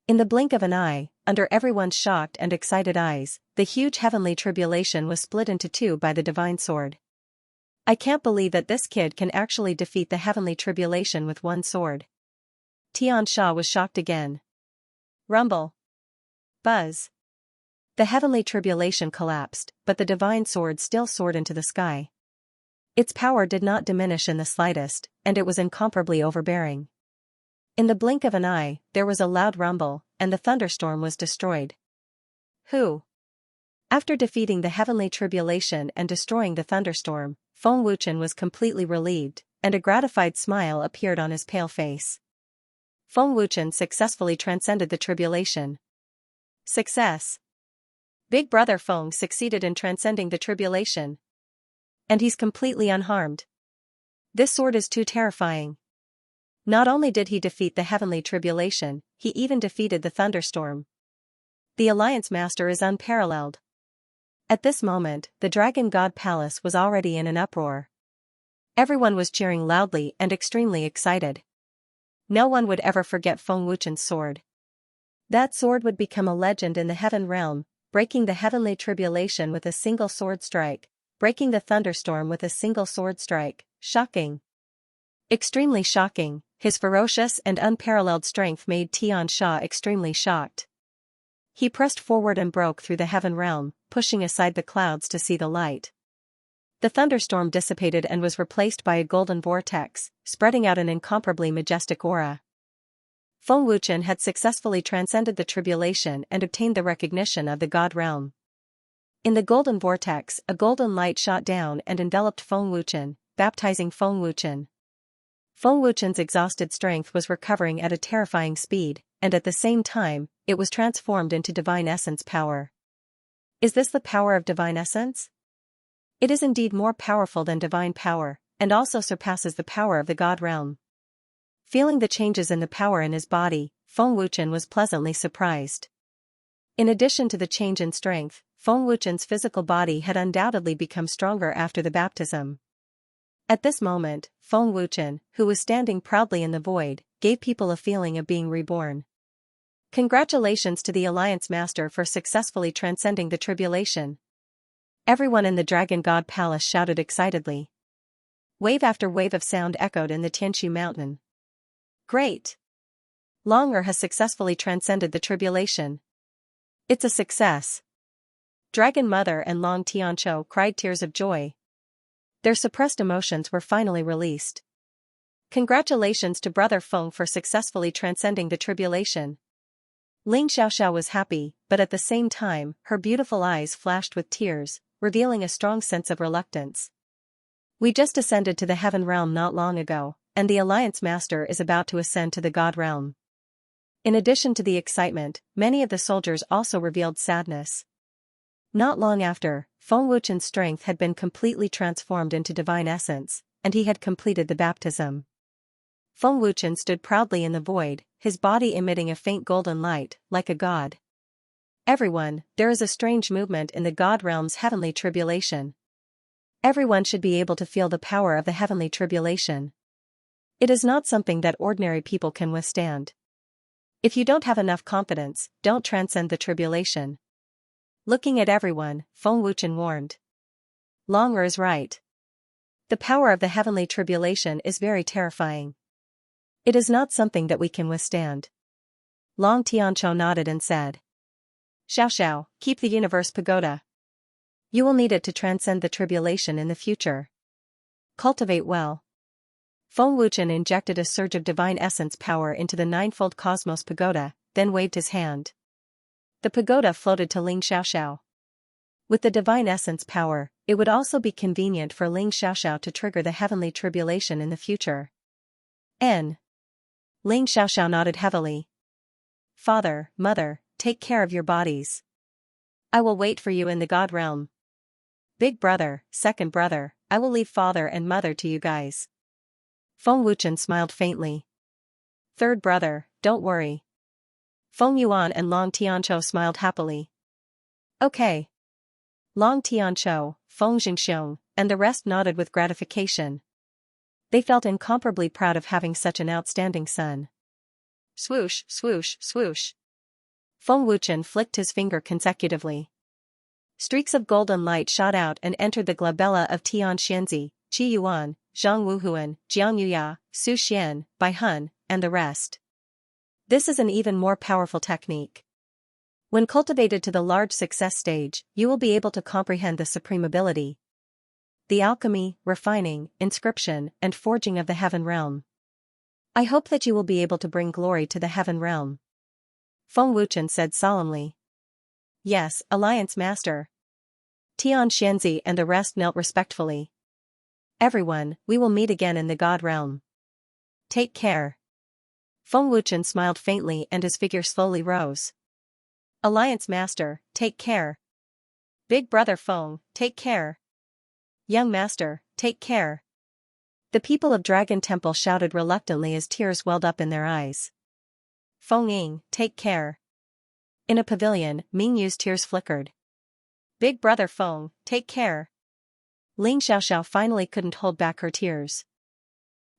In the blink of an eye, under everyone's shocked and excited eyes, the huge heavenly tribulation was split into 2 by the divine sword. I can't believe that this kid can actually defeat the heavenly tribulation with 1 sword. Xianxia was shocked again. Rumble. Buzz. The heavenly tribulation collapsed, but the divine sword still soared into the sky. Its power did not diminish in the slightest, and it was incomparably overbearing. In the blink of an eye, there was a loud rumble, and the thunderstorm was destroyed. Who? After defeating the heavenly tribulation and destroying the thunderstorm, Feng Wuchen was completely relieved, and a gratified smile appeared on his pale face. Feng Wuchen successfully transcended the tribulation. Success! Big Brother Feng succeeded in transcending the tribulation. And he's completely unharmed. This sword is too terrifying. Not only did he defeat the heavenly tribulation, he even defeated the thunderstorm. The Alliance Master is unparalleled. At this moment, the Dragon God Palace was already in an uproar. Everyone was cheering loudly and extremely excited. No one would ever forget Feng Wuchen's sword. That sword would become a legend in the heaven realm, breaking the heavenly tribulation with a single sword strike, breaking the thunderstorm with a single sword strike. Shocking. Extremely shocking. His ferocious and unparalleled strength made Xianxia extremely shocked. He pressed forward and broke through the heaven realm, pushing aside the clouds to see the light. The thunderstorm dissipated and was replaced by a golden vortex, spreading out an incomparably majestic aura. Feng Wuchen had successfully transcended the tribulation and obtained the recognition of the God realm. In the golden vortex, a golden light shot down and enveloped Feng Wuchen, baptizing Feng Wuchen. Feng Wuchen's exhausted strength was recovering at a terrifying speed, and at the same time, it was transformed into divine essence power. Is this the power of divine essence? It is indeed more powerful than divine power, and also surpasses the power of the God realm. Feeling the changes in the power in his body, Feng Wuchen was pleasantly surprised. In addition to the change in strength, Feng Wuchen's physical body had undoubtedly become stronger after the baptism. At this moment, Feng Wuchen, who was standing proudly in the void, gave people a feeling of being reborn. Congratulations to the Alliance Master for successfully transcending the tribulation. Everyone in the Dragon God Palace shouted excitedly. Wave after wave of sound echoed in the Tianxia mountain. Great! Longer has successfully transcended the tribulation. It's a success. Dragon Mother and Long Tianqiu cried tears of joy. Their suppressed emotions were finally released. Congratulations to Brother Feng for successfully transcending the tribulation. Ling Xiaoxiao was happy, but at the same time, her beautiful eyes flashed with tears, revealing a strong sense of reluctance. We just ascended to the heaven realm not long ago, and the Alliance Master is about to ascend to the God realm. In addition to the excitement, many of the soldiers also revealed sadness. Not long after, Feng Wuchen's strength had been completely transformed into divine essence, and he had completed the baptism. Feng Wuchen stood proudly in the void, his body emitting a faint golden light, like a god. Everyone, there is a strange movement in the God realm's heavenly tribulation. Everyone should be able to feel the power of the heavenly tribulation. It is not something that ordinary people can withstand. If you don't have enough confidence, don't transcend the tribulation. Looking at everyone, Feng Wuchen warned. Longer is right. The power of the heavenly tribulation is very terrifying. It is not something that we can withstand. Long Tianqiu nodded and said. Xiaoxiao, keep the universe pagoda. You will need it to transcend the tribulation in the future. Cultivate well. Feng Wuchen injected a surge of divine essence power into the ninefold cosmos pagoda, then waved his hand. The pagoda floated to Ling Xiaoxiao. With the divine essence power, it would also be convenient for Ling Xiaoxiao to trigger the heavenly tribulation in the future. Ling Xiaoxiao nodded heavily. Father, Mother, take care of your bodies. I will wait for you in the God realm. Big brother, second brother, I will leave father and mother to you guys. Feng Wuchen smiled faintly. Third brother, don't worry. Feng Yuan and Long Tianqiu smiled happily. Okay. Long Tianqiu, Feng Jingxiong, and the rest nodded with gratification. They felt incomparably proud of having such an outstanding son. Swoosh, swoosh, swoosh. Feng Wuchen flicked his finger consecutively. Streaks of golden light shot out and entered the glabella of Tian Xianzi, Qi Yuan, Zhang Wuhuan, Jiang Yuya, Su Xian, Bai Hun, and the rest. This is an even more powerful technique. When cultivated to the large success stage, you will be able to comprehend the supreme ability. The alchemy, refining, inscription, and forging of the heaven realm. I hope that you will be able to bring glory to the heaven realm. Feng Wuchen said solemnly. Yes, Alliance Master. Tian Xianzi and the rest knelt respectfully. Everyone, we will meet again in the God realm. Take care. Feng Wuchen smiled faintly and his figure slowly rose. Alliance Master, take care. Big brother Feng, take care. Young Master, take care. The people of Dragon Temple shouted reluctantly as tears welled up in their eyes. Feng Ying, take care. In a pavilion, Ming Yu's tears flickered. Big brother Feng, take care. Ling Xiaoxiao finally couldn't hold back her tears.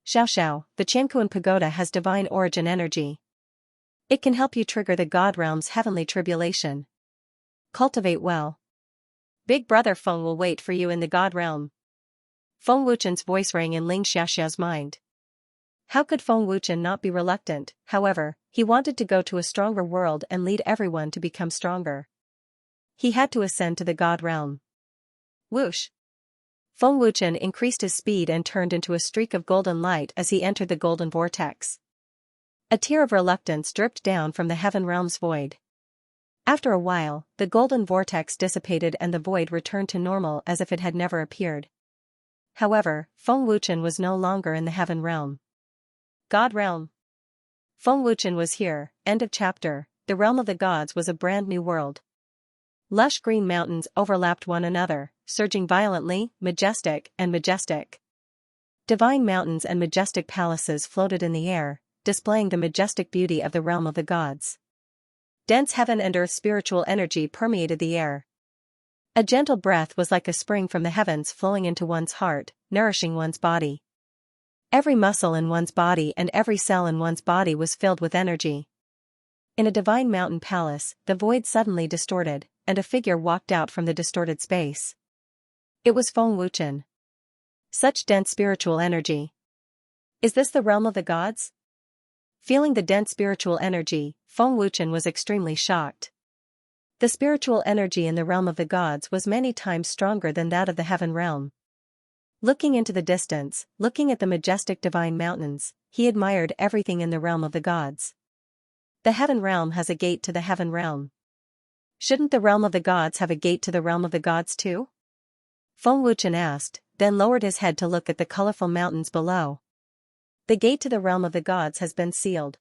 Xiaoxiao, the Qiankuan Pagoda has divine origin energy. It can help you trigger the God realm's heavenly tribulation. Cultivate well. Big brother Feng will wait for you in the God realm. Feng Wuchen's voice rang in Ling Xiaoxiao's mind. How could Feng Wuchen not be reluctant? However, he wanted to go to a stronger world and lead everyone to become stronger. He had to ascend to the God realm. Whoosh! Feng Wuchen increased his speed and turned into a streak of golden light as he entered the golden vortex. A tear of reluctance dripped down from the heaven realm's void. After a while, the golden vortex dissipated and the void returned to normal as if it had never appeared. However, Feng Wuchen was no longer in the heaven realm. God realm. Feng Wuchen was here. End of chapter. The realm of the gods was a brand new world. Lush green mountains overlapped one another, surging violently, majestic. Divine mountains and majestic palaces floated in the air, displaying the majestic beauty of the realm of the gods. Dense heaven and earth spiritual energy permeated the air. A gentle breath was like a spring from the heavens flowing into one's heart, nourishing one's body. Every muscle in one's body and every cell in one's body was filled with energy. In a divine mountain palace, the void suddenly distorted, and a figure walked out from the distorted space. It was Feng Wuchen. Such dense spiritual energy. Is this the realm of the gods? Feeling the dense spiritual energy, Feng Wuchen was extremely shocked. The spiritual energy in the realm of the gods was many times stronger than that of the heaven realm. Looking into the distance, looking at the majestic divine mountains, he admired everything in the realm of the gods. The heaven realm has a gate to the heaven realm. Shouldn't the realm of the gods have a gate to the realm of the gods too? Feng Wuchen asked, then lowered his head to look at the colorful mountains below. The gate to the realm of the gods has been sealed.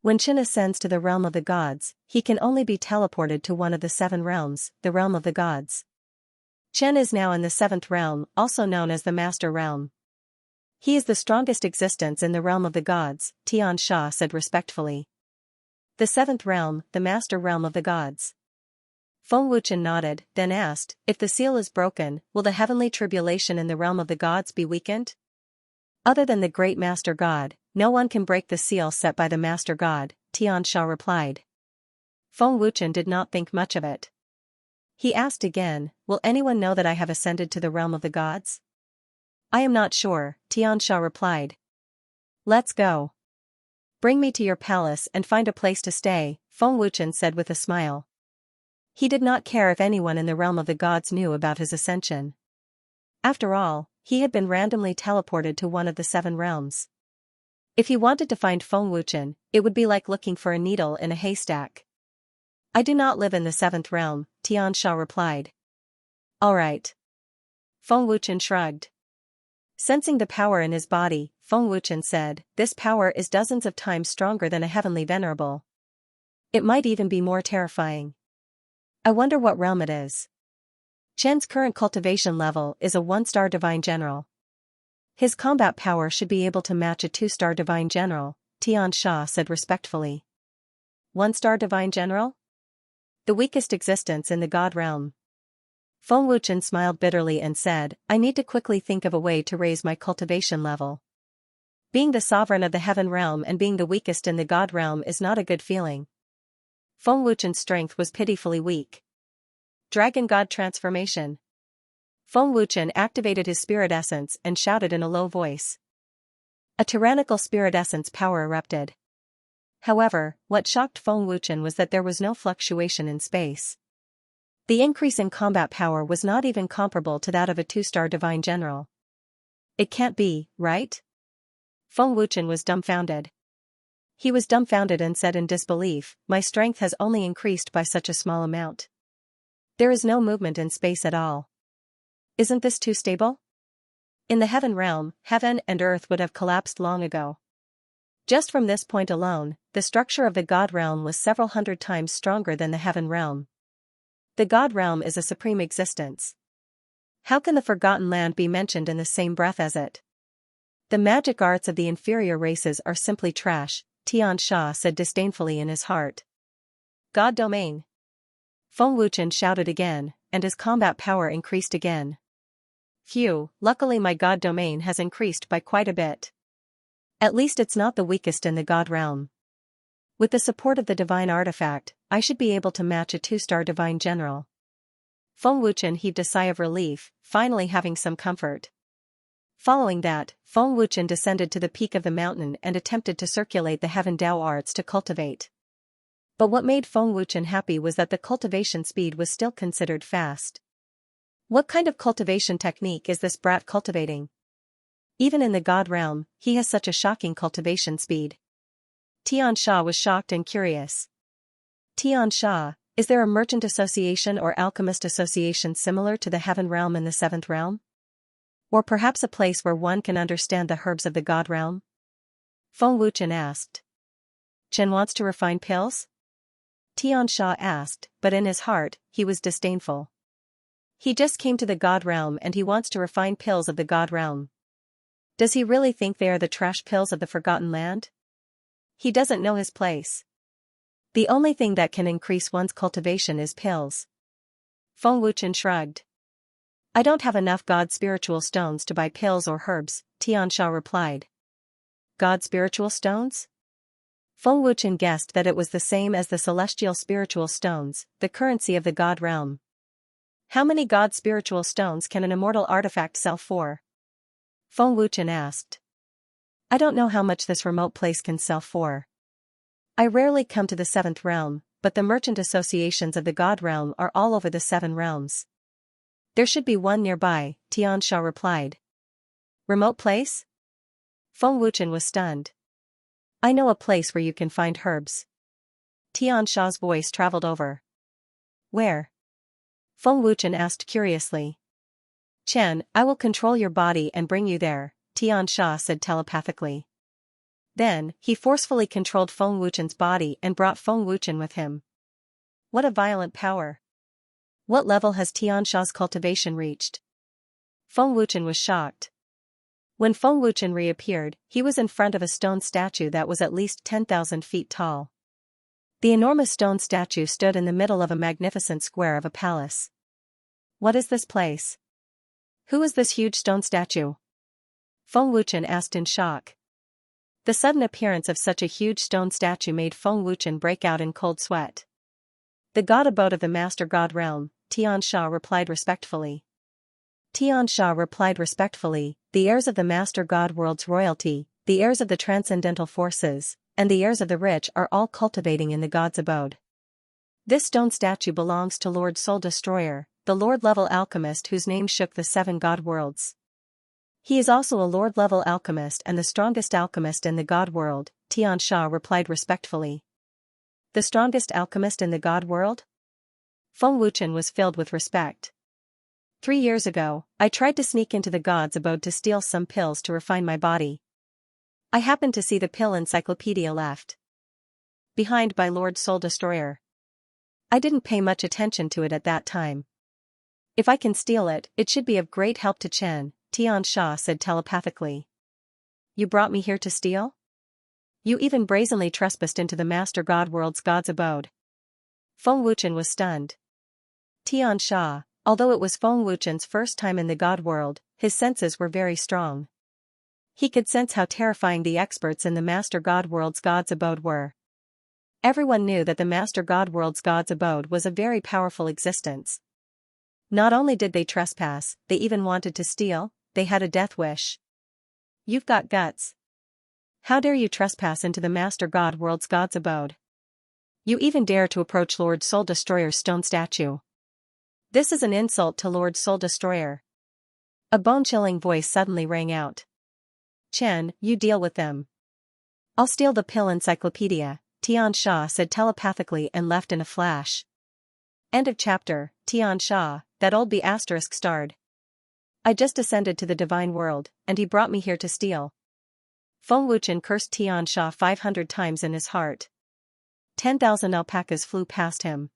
When Chen ascends to the realm of the gods, he can only be teleported to one of the 7 realms, the realm of the gods. Chen is now in the 7th realm, also known as the Master Realm. He is the strongest existence in the realm of the gods, Xianxia said respectfully. The 7th realm, the Master Realm of the gods. Feng Wuchen nodded, then asked, if the seal is broken, will the heavenly tribulation in the realm of the gods be weakened? Other than the great Master God, no one can break the seal set by the Master God, Xianxia replied. Feng Wuchen did not think much of it. He asked again, will anyone know that I have ascended to the realm of the gods? I am not sure, Xianxia replied. Let's go. Bring me to your palace and find a place to stay, Feng Wuchen said with a smile. He did not care if anyone in the realm of the gods knew about his ascension. After all, he had been randomly teleported to one of the 7 realms. If he wanted to find Feng Wuchen, it would be like looking for a needle in a haystack. I do not live in the 7th realm, Xianxia replied. All right. Feng Wuchen shrugged. Sensing the power in his body, Feng Wuchen said, this power is dozens of times stronger than a heavenly venerable. It might even be more terrifying. I wonder what realm it is. Chen's current cultivation level is a 1-star divine general. His combat power should be able to match a 2-star divine general, Xianxia said respectfully. 1-star divine general? The weakest existence in the god realm. Feng Wuchen smiled bitterly and said, I need to quickly think of a way to raise my cultivation level. Being the sovereign of the heaven realm and being the weakest in the god realm is not a good feeling. Feng Wuchen's strength was pitifully weak. Dragon God transformation. Feng Wuchen activated his spirit essence and shouted in a low voice. A tyrannical spirit essence power erupted. However, what shocked Feng Wuchen was that there was no fluctuation in space. The increase in combat power was not even comparable to that of a 2-star divine general. It can't be, right? Feng Wuchen was dumbfounded. He was dumbfounded and said in disbelief, my strength has only increased by such a small amount. There is no movement in space at all. Isn't this too stable? In the heaven realm, heaven and earth would have collapsed long ago. Just from this point alone, the structure of the god realm was several hundred times stronger than the heaven realm. The god realm is a supreme existence. How can the forgotten land be mentioned in the same breath as it? The magic arts of the inferior races are simply trash, Xianxia said disdainfully in his heart. God domain. Feng Wuchen shouted again, and his combat power increased again. Phew, luckily my god domain has increased by quite a bit. At least it's not the weakest in the god realm. With the support of the divine artifact, I should be able to match a 2-star divine general. Feng Wuchen heaved a sigh of relief, finally having some comfort. Following that, Feng Wuchen descended to the peak of the mountain and attempted to circulate the heaven Dao arts to cultivate. But what made Feng Wuchen happy was that the cultivation speed was still considered fast. What kind of cultivation technique is this brat cultivating? Even in the god realm, he has such a shocking cultivation speed. Xianxia was shocked and curious. Xianxia, is there a merchant association or alchemist association similar to the heaven realm and the 7th realm? Or perhaps a place where one can understand the herbs of the god realm? Feng Wuchen asked. Chen wants to refine pills? Xianxia asked, but in his heart, he was disdainful. He just came to the God realm and he wants to refine pills of the God realm. Does he really think they are the trash pills of the Forgotten Land? He doesn't know his place. The only thing that can increase one's cultivation is pills. Feng Wuchen shrugged. I don't have enough God spiritual stones to buy pills or herbs, Xianxia replied. God spiritual stones? Feng Wuchen guessed that it was the same as the celestial spiritual stones, the currency of the God realm. How many God spiritual stones can an immortal artifact sell for? Feng Wuchen asked. I don't know how much this remote place can sell for. I rarely come to the seventh realm, but the merchant associations of the God realm are all over the 7 realms. There should be one nearby, Xianxia replied. Remote place? Feng Wuchen was stunned. I know a place where you can find herbs. Xianxia's voice traveled over. Where? Feng Wuchen asked curiously. Chen, I will control your body and bring you there, Xianxia said telepathically. Then, he forcefully controlled Feng Wuchen's body and brought Feng Wuchen with him. What a violent power! What level has Xianxia's cultivation reached? Feng Wuchen was shocked. When Feng Wuchen reappeared, he was in front of a stone statue that was at least 10,000 feet tall. The enormous stone statue stood in the middle of a magnificent square of a palace. What is this place? Who is this huge stone statue? Feng Wuchen asked in shock. The sudden appearance of such a huge stone statue made Feng Wuchen break out in cold sweat. The god abode of the Master God realm, Xianxia replied respectfully. Xianxia replied respectfully, the heirs of the Master God world's royalty, the heirs of the transcendental forces, and the heirs of the rich are all cultivating in the god's abode. This stone statue belongs to Lord Soul Destroyer, the Lord-level alchemist whose name shook the 7 god worlds. He is also a Lord-level alchemist and the strongest alchemist in the god world, Xianxia replied respectfully. The strongest alchemist in the god world? Feng Wuchen was filled with respect. 3 years ago, I tried to sneak into the god's abode to steal some pills to refine my body. I happened to see the pill encyclopedia left behind by Lord Soul Destroyer. I didn't pay much attention to it at that time. If I can steal it, it should be of great help to Chen, Xianxia said telepathically. You brought me here to steal? You even brazenly trespassed into the Master God world's god's abode. Feng Wuchen was stunned. Xianxia, although it was Feng Wuchen's first time in the god world, his senses were very strong. He could sense how terrifying the experts in the Master God world's god's abode were. Everyone knew that the Master God world's god's abode was a very powerful existence. Not only did they trespass, they even wanted to steal, they had a death wish. You've got guts. How dare you trespass into the Master God world's god's abode? You even dare to approach Lord Soul Destroyer's stone statue. This is an insult to Lord Soul Destroyer. A bone-chilling voice suddenly rang out. Chen, you deal with them. I'll steal the pill encyclopedia, Xianxia said telepathically and left in a flash. End of chapter. Xianxia, that old ** starred. I just ascended to the divine world, and he brought me here to steal. Feng Wuchen cursed Xianxia 500 times in his heart. 10,000 alpacas flew past him.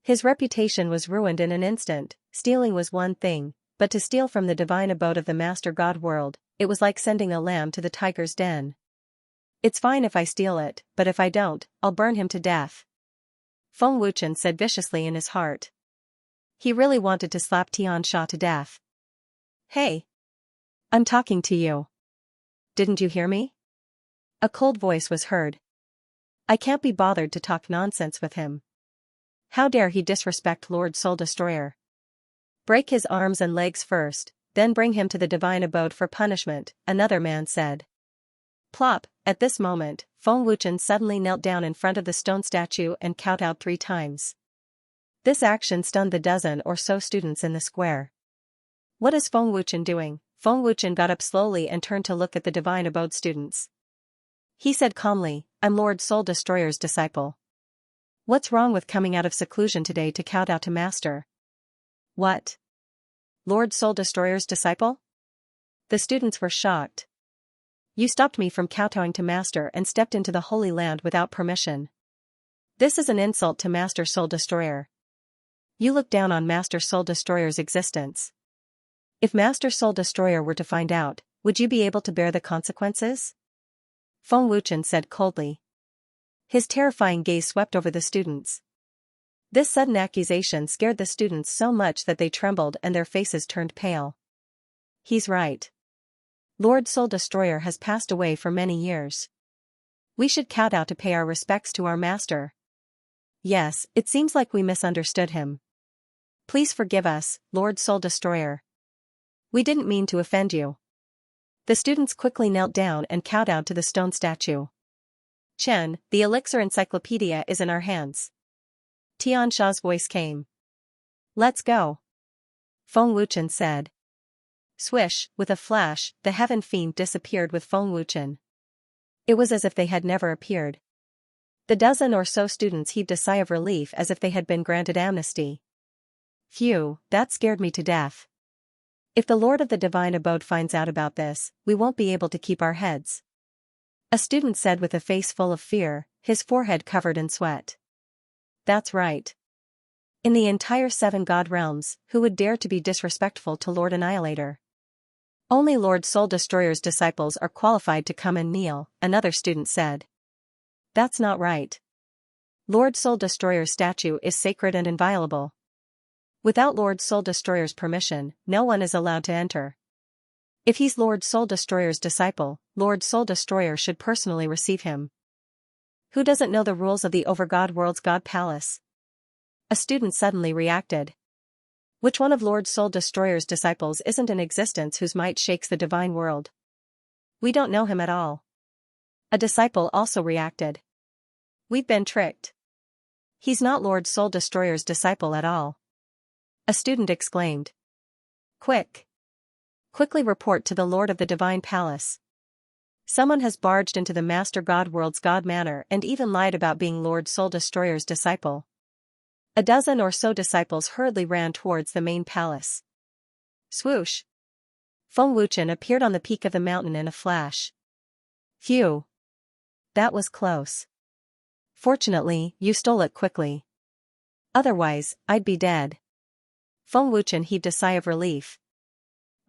His reputation was ruined in an instant. Stealing was one thing, but to steal from the divine abode of the Master God world, it was like sending a lamb to the tiger's den. It's fine if I steal it, but if I don't, I'll burn him to death. Feng Wuchen said viciously in his heart. He really wanted to slap Xianxia to death. Hey! I'm talking to you. Didn't you hear me? A cold voice was heard. I can't be bothered to talk nonsense with him. How dare he disrespect Lord Soul Destroyer? Break his arms and legs first, then bring him to the divine abode for punishment, another man said. Plop, at this moment, Feng Wuchen suddenly knelt down in front of the stone statue and kowtowed 3 times. This action stunned the dozen or so students in the square. What is Feng Wuchen doing? Feng Wuchen got up slowly and turned to look at the divine abode students. He said calmly, I'm Lord Soul Destroyer's disciple. What's wrong with coming out of seclusion today to kowtow to Master? What? Lord Soul Destroyer's disciple? The students were shocked. You stopped me from kowtowing to Master and stepped into the Holy Land without permission. This is an insult to Master Soul Destroyer. You look down on Master Soul Destroyer's existence. If Master Soul Destroyer were to find out, would you be able to bear the consequences? Feng Wuchen said coldly. His terrifying gaze swept over the students. This sudden accusation scared the students so much that they trembled and their faces turned pale. He's right. Lord Soul Destroyer has passed away for many years. We should kowtow to pay our respects to our master. Yes, it seems like we misunderstood him. Please forgive us, Lord Soul Destroyer. We didn't mean to offend you. The students quickly knelt down and kowtowed to the stone statue. Chen, the elixir encyclopedia is in our hands. Xianxia's voice came. Let's go. Feng Wuchen said. Swish, with a flash, the heaven fiend disappeared with Feng Wuchen. It was as if they had never appeared. The dozen or so students heaved a sigh of relief as if they had been granted amnesty. Phew, that scared me to death. If the Lord of the Divine Abode finds out about this, we won't be able to keep our heads. A student said with a face full of fear, his forehead covered in sweat. That's right. In the entire 7 God realms, who would dare to be disrespectful to Lord Annihilator? Only Lord Soul Destroyer's disciples are qualified to come and kneel, another student said. That's not right. Lord Soul Destroyer's statue is sacred and inviolable. Without Lord Soul Destroyer's permission, no one is allowed to enter. If he's Lord Soul Destroyer's disciple, Lord Soul Destroyer should personally receive him. Who doesn't know the rules of the Overgod World's God Palace? A student suddenly reacted. Which one of Lord Soul Destroyer's disciples isn't in existence whose might shakes the divine world? We don't know him at all. A disciple also reacted. We've been tricked. He's not Lord Soul Destroyer's disciple at all. A student exclaimed. Quickly report to the Lord of the Divine Palace. Someone has barged into the Master God World's God Manor and even lied about being Lord Soul Destroyer's disciple. A dozen or so disciples hurriedly ran towards the main palace. Swoosh! Feng Wuchen appeared on the peak of the mountain in a flash. Phew! That was close. Fortunately, you stole it quickly. Otherwise, I'd be dead. Feng Wuchen heaved a sigh of relief.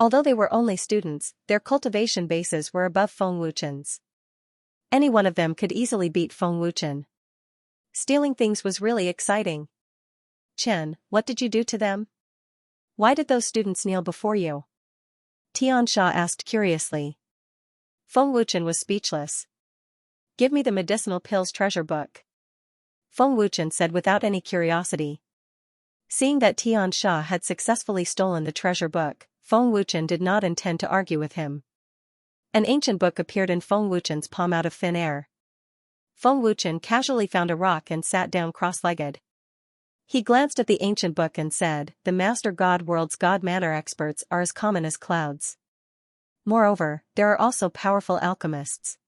Although they were only students, their cultivation bases were above Feng Wuchen's. Any one of them could easily beat Feng Wuchen. Stealing things was really exciting. Chen, what did you do to them? Why did those students kneel before you? Xianxia asked curiously. Feng Wuchen was speechless. Give me the medicinal pills treasure book. Feng Wuchen said without any curiosity. Seeing that Xianxia had successfully stolen the treasure book, Feng Wuchen did not intend to argue with him. An ancient book appeared in Feng Wuchen's palm out of thin air. Feng Wuchen casually found a rock and sat down cross-legged. He glanced at the ancient book and said, the Master God World's God Manor experts are as common as clouds. Moreover, there are also powerful alchemists.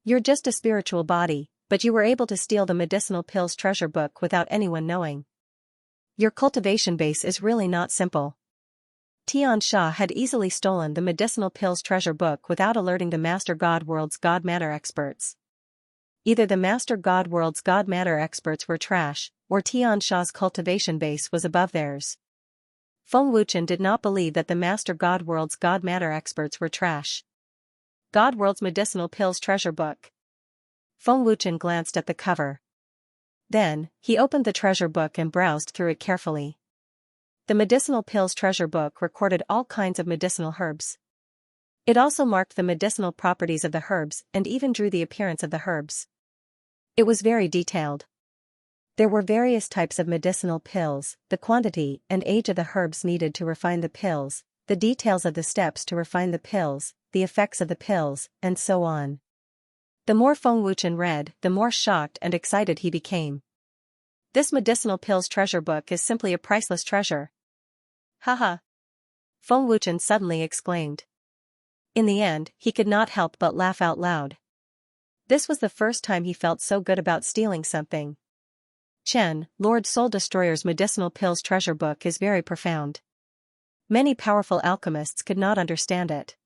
You're just a spiritual body, but you were able to steal the medicinal pills treasure book without anyone knowing. Your cultivation base is really not simple. Xianxia had easily stolen the medicinal pills treasure book without alerting the Master God World's God Manor experts. Either the Master God World's God Manor experts were trash, or Xianxia's cultivation base was above theirs. Feng Wuchen did not believe that the Master God World's God Manor experts were trash. God World's medicinal pills treasure book. Feng Wuchen glanced at the cover. Then, he opened the treasure book and browsed through it carefully. The medicinal pills treasure book recorded all kinds of medicinal herbs. It also marked the medicinal properties of the herbs and even drew the appearance of the herbs. It was very detailed. There were various types of medicinal pills, the quantity and age of the herbs needed to refine the pills, the details of the steps to refine the pills, the effects of the pills, and so on. The more Feng Wuchen read, the more shocked and excited he became. This medicinal pills treasure book is simply a priceless treasure. Haha! Feng Wuchen suddenly exclaimed. In the end, he could not help but laugh out loud. This was the first time he felt so good about stealing something. Chen, Lord Soul Destroyer's medicinal pills treasure book is very profound. Many powerful alchemists could not understand it.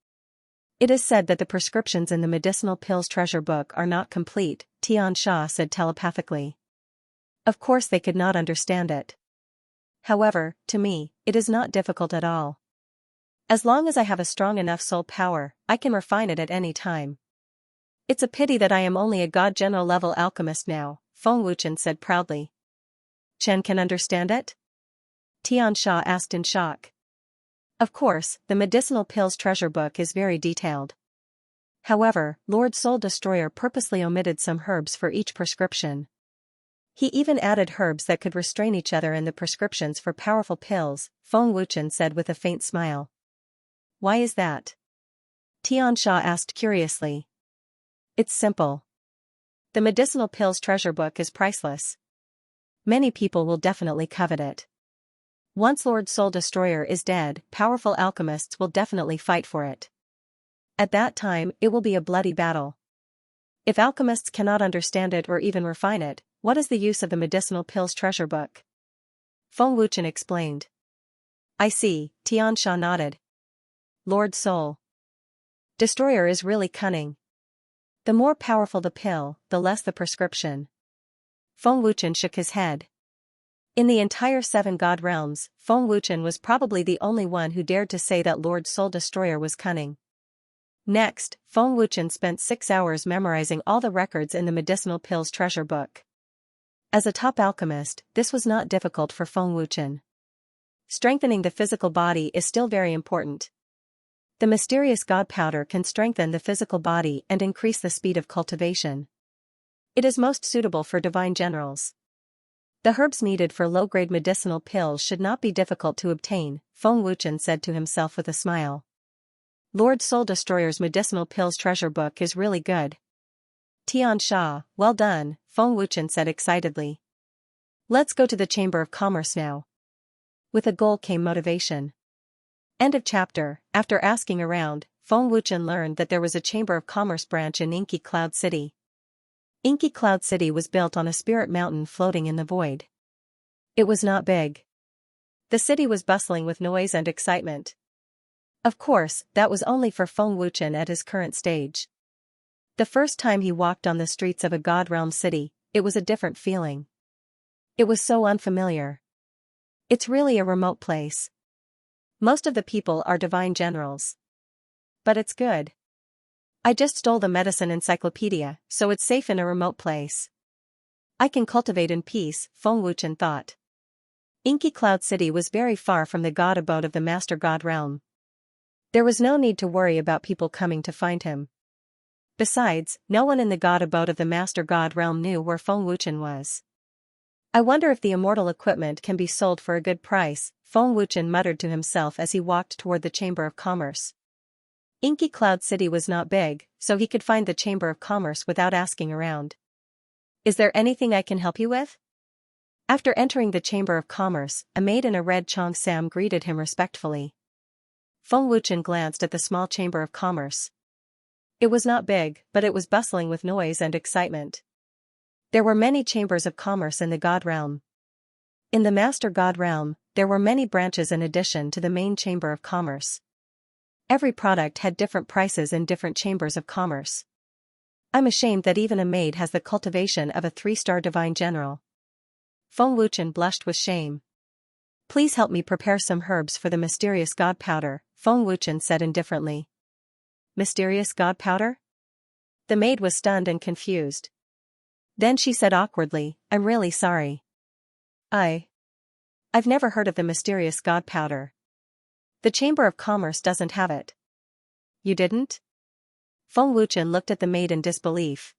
It is said that the prescriptions in the medicinal pills treasure book are not complete, Xianxia said telepathically. Of course they could not understand it. However, to me, it is not difficult at all. As long as I have a strong enough soul power, I can refine it at any time. It's a pity that I am only a god general level alchemist now, Feng Wuchen said proudly. Chen can understand it? Xianxia asked in shock. Of course, the medicinal pills treasure book is very detailed. However, Lord Soul Destroyer purposely omitted some herbs for each prescription. He even added herbs that could restrain each other in the prescriptions for powerful pills, Feng Wuchen said with a faint smile. Why is that? Xianxia asked curiously. It's simple. The medicinal pills treasure book is priceless. Many people will definitely covet it. Once Lord Soul Destroyer is dead, powerful alchemists will definitely fight for it. At that time, it will be a bloody battle. If alchemists cannot understand it or even refine it, what is the use of the medicinal pills treasure book? Feng Wuchen explained. I see, Xianxia nodded. Lord Soul Destroyer is really cunning. The more powerful the pill, the less the prescription. Feng Wuchen shook his head. In the entire 7 god realms, Feng Wuchen was probably the only one who dared to say that Lord Soul Destroyer was cunning. Next, Feng Wuchen spent 6 hours memorizing all the records in the medicinal pills treasure book. As a top alchemist, this was not difficult for Feng Wuchen. Strengthening the physical body is still very important. The mysterious god powder can strengthen the physical body and increase the speed of cultivation. It is most suitable for divine generals. The herbs needed for low-grade medicinal pills should not be difficult to obtain, Feng Wuchen said to himself with a smile. Lord Soul Destroyer's medicinal pills treasure book is really good. Xianxia, well done, Feng Wuchen said excitedly. Let's go to the Chamber of Commerce now. With a goal came motivation. End of chapter. After asking around, Feng Wuchen learned that there was a Chamber of Commerce branch in Inky Cloud City. Inky Cloud City was built on a spirit mountain floating in the void. It was not big. The city was bustling with noise and excitement. Of course, that was only for Feng Wuchen at his current stage. The first time he walked on the streets of a god realm city, it was a different feeling. It was so unfamiliar. It's really a remote place. Most of the people are divine generals. But it's good. I just stole the medicine encyclopedia, so it's safe in a remote place. I can cultivate in peace, Feng Wuchen thought. Inky Cloud City was very far from the god abode of the Master God realm. There was no need to worry about people coming to find him. Besides, no one in the god abode of the Master God realm knew where Feng Wuchen was. I wonder if the immortal equipment can be sold for a good price, Feng Wuchen muttered to himself as he walked toward the Chamber of Commerce. Inky Cloud City was not big, so he could find the Chamber of Commerce without asking around. Is there anything I can help you with? After entering the Chamber of Commerce, a maid in a red cheongsam greeted him respectfully. Feng Wuchen glanced at the small Chamber of Commerce. It was not big, but it was bustling with noise and excitement. There were many chambers of commerce in the God realm. In the Master God realm, there were many branches in addition to the main Chamber of Commerce. Every product had different prices in different chambers of commerce. I'm ashamed that even a maid has the cultivation of a 3-star divine general. Feng Wuchen blushed with shame. Please help me prepare some herbs for the mysterious god powder, Feng Wuchen said indifferently. Mysterious god powder? The maid was stunned and confused. Then she said awkwardly, I'm really sorry. I've never heard of the mysterious god powder. The Chamber of Commerce doesn't have it. You didn't? Feng Wuchen looked at the maid in disbelief.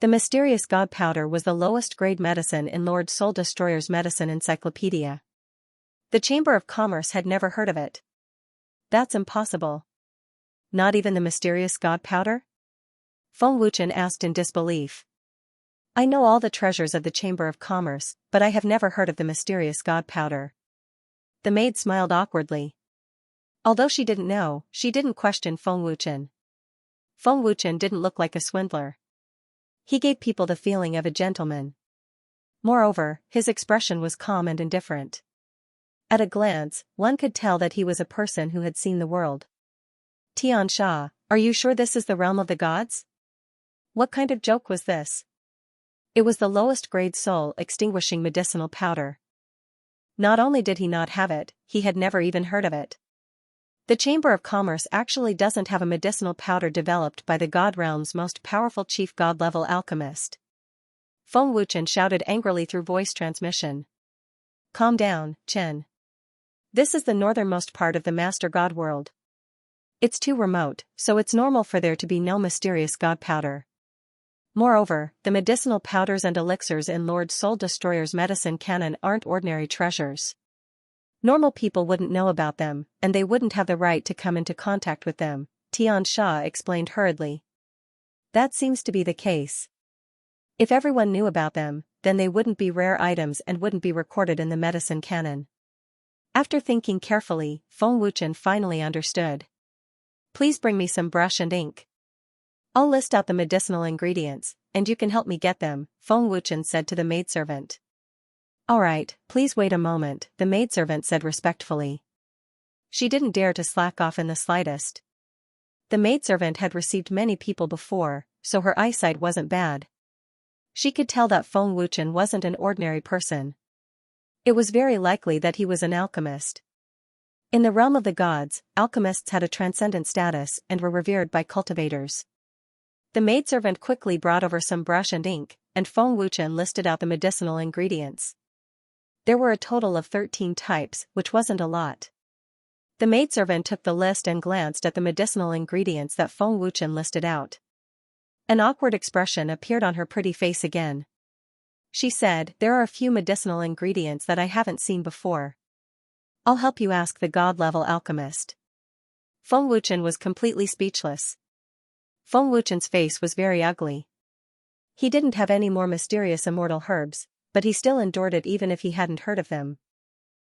The mysterious god powder was the lowest grade medicine in Lord Soul Destroyer's medicine encyclopedia. The Chamber of Commerce had never heard of it. That's impossible. Not even the mysterious god powder? Feng Wuchen asked in disbelief. I know all the treasures of the Chamber of Commerce, but I have never heard of the mysterious god powder. The maid smiled awkwardly. Although she didn't know, she didn't question Feng Wuchen. Feng Wuchen didn't look like a swindler. He gave people the feeling of a gentleman. Moreover, his expression was calm and indifferent. At a glance, one could tell that he was a person who had seen the world. Xianxia, Are you sure this is the realm of the gods? What kind of joke was this? It was the lowest grade soul-extinguishing medicinal powder. Not only did he not have it, he had never even heard of it. The Chamber of Commerce actually doesn't have a medicinal powder developed by the god realm's most powerful chief god-level alchemist. Feng Wuchen shouted angrily through voice transmission. Calm down, Chen. This is the northernmost part of the Master God world. It's too remote, so it's normal for there to be no mysterious god powder. Moreover, the medicinal powders and elixirs in Lord Soul Destroyer's medicine canon aren't ordinary treasures. Normal people wouldn't know about them, and they wouldn't have the right to come into contact with them, Xianxia explained hurriedly. That seems to be the case. If everyone knew about them, then they wouldn't be rare items and wouldn't be recorded in the medicine canon. After thinking carefully, Feng Wuchen finally understood. Please bring me some brush and ink. I'll list out the medicinal ingredients, and you can help me get them, Feng Wuchen said to the maidservant. All right, please wait a moment, the maidservant said respectfully. She didn't dare to slack off in the slightest. The maidservant had received many people before, so her eyesight wasn't bad. She could tell that Feng Wuchen wasn't an ordinary person. It was very likely that he was an alchemist. In the realm of the gods, alchemists had a transcendent status and were revered by cultivators. The maidservant quickly brought over some brush and ink, and Feng Wuchen listed out the medicinal ingredients. There were a total of 13 types, which wasn't a lot. The maidservant took the list and glanced at the medicinal ingredients that Feng Wuchen listed out. An awkward expression appeared on her pretty face again. She said, there are a few medicinal ingredients that I haven't seen before. I'll help you ask the god-level alchemist. Feng Wuchen was completely speechless. Feng Wuchen's face was very ugly. He didn't have any more mysterious immortal herbs, but he still endured it even if he hadn't heard of them.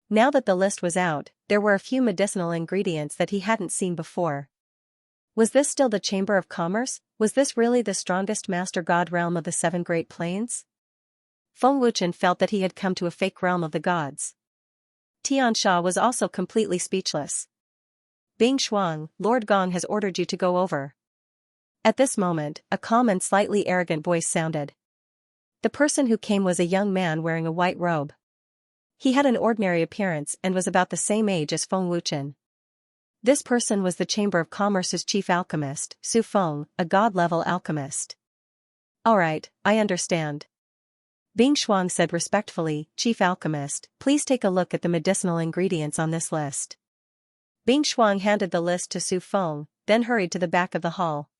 Now that the list was out, there were a few medicinal ingredients that he hadn't seen before. Was this still the Chamber of Commerce? Was this really the strongest master god realm of the Seven Great Plains? Feng Wuchen felt that he had come to a fake realm of the gods. Xianxia was also completely speechless. Bing Shuang, Lord Gong has ordered you to go over. At this moment, a calm and slightly arrogant voice sounded. The person who came was a young man wearing a white robe. He had an ordinary appearance and was about the same age as Feng Wuchen. This person was the Chamber of Commerce's chief alchemist, Su Feng, a god-level alchemist. All right, I understand. Bing Shuang said respectfully, Chief Alchemist, please take a look at the medicinal ingredients on this list. Bing Shuang handed the list to Su Feng, then hurried to the back of the hall.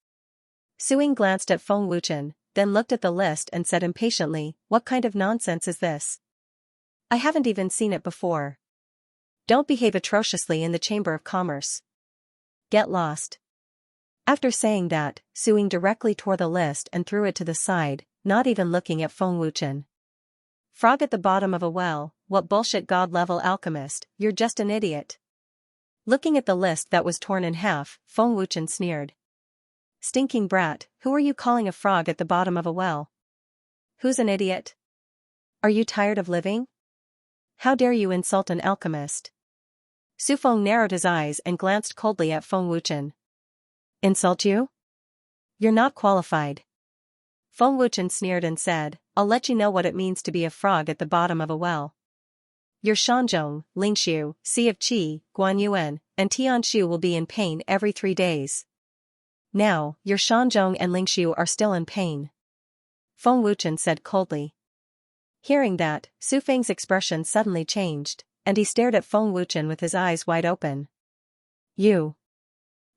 Suing glanced at Feng Wuchen, then looked at the list and said impatiently, what kind of nonsense is this? I haven't even seen it before. Don't behave atrociously in the Chamber of Commerce. Get lost. After saying that, Suing directly tore the list and threw it to the side, not even looking at Feng Wuchen. Frog at the bottom of a well, what bullshit god-level alchemist, you're just an idiot. Looking at the list that was torn in half, Feng Wuchen sneered. Stinking brat, who are you calling a frog at the bottom of a well? Who's an idiot? Are you tired of living? How dare you insult an alchemist? Su Feng narrowed his eyes and glanced coldly at Feng Wuchen. Insult you? You're not qualified. Feng Wuchen sneered and said, I'll let you know what it means to be a frog at the bottom of a well. Your Shanzhong, Lingxiu, Sea of Qi, Guanyuan, and Tianshu will be in pain every 3 days. Now, your Shanzhong and Lingxiu are still in pain. Feng Wuchen said coldly. Hearing that, Su Feng's expression suddenly changed, and he stared at Feng Wuchen with his eyes wide open. You?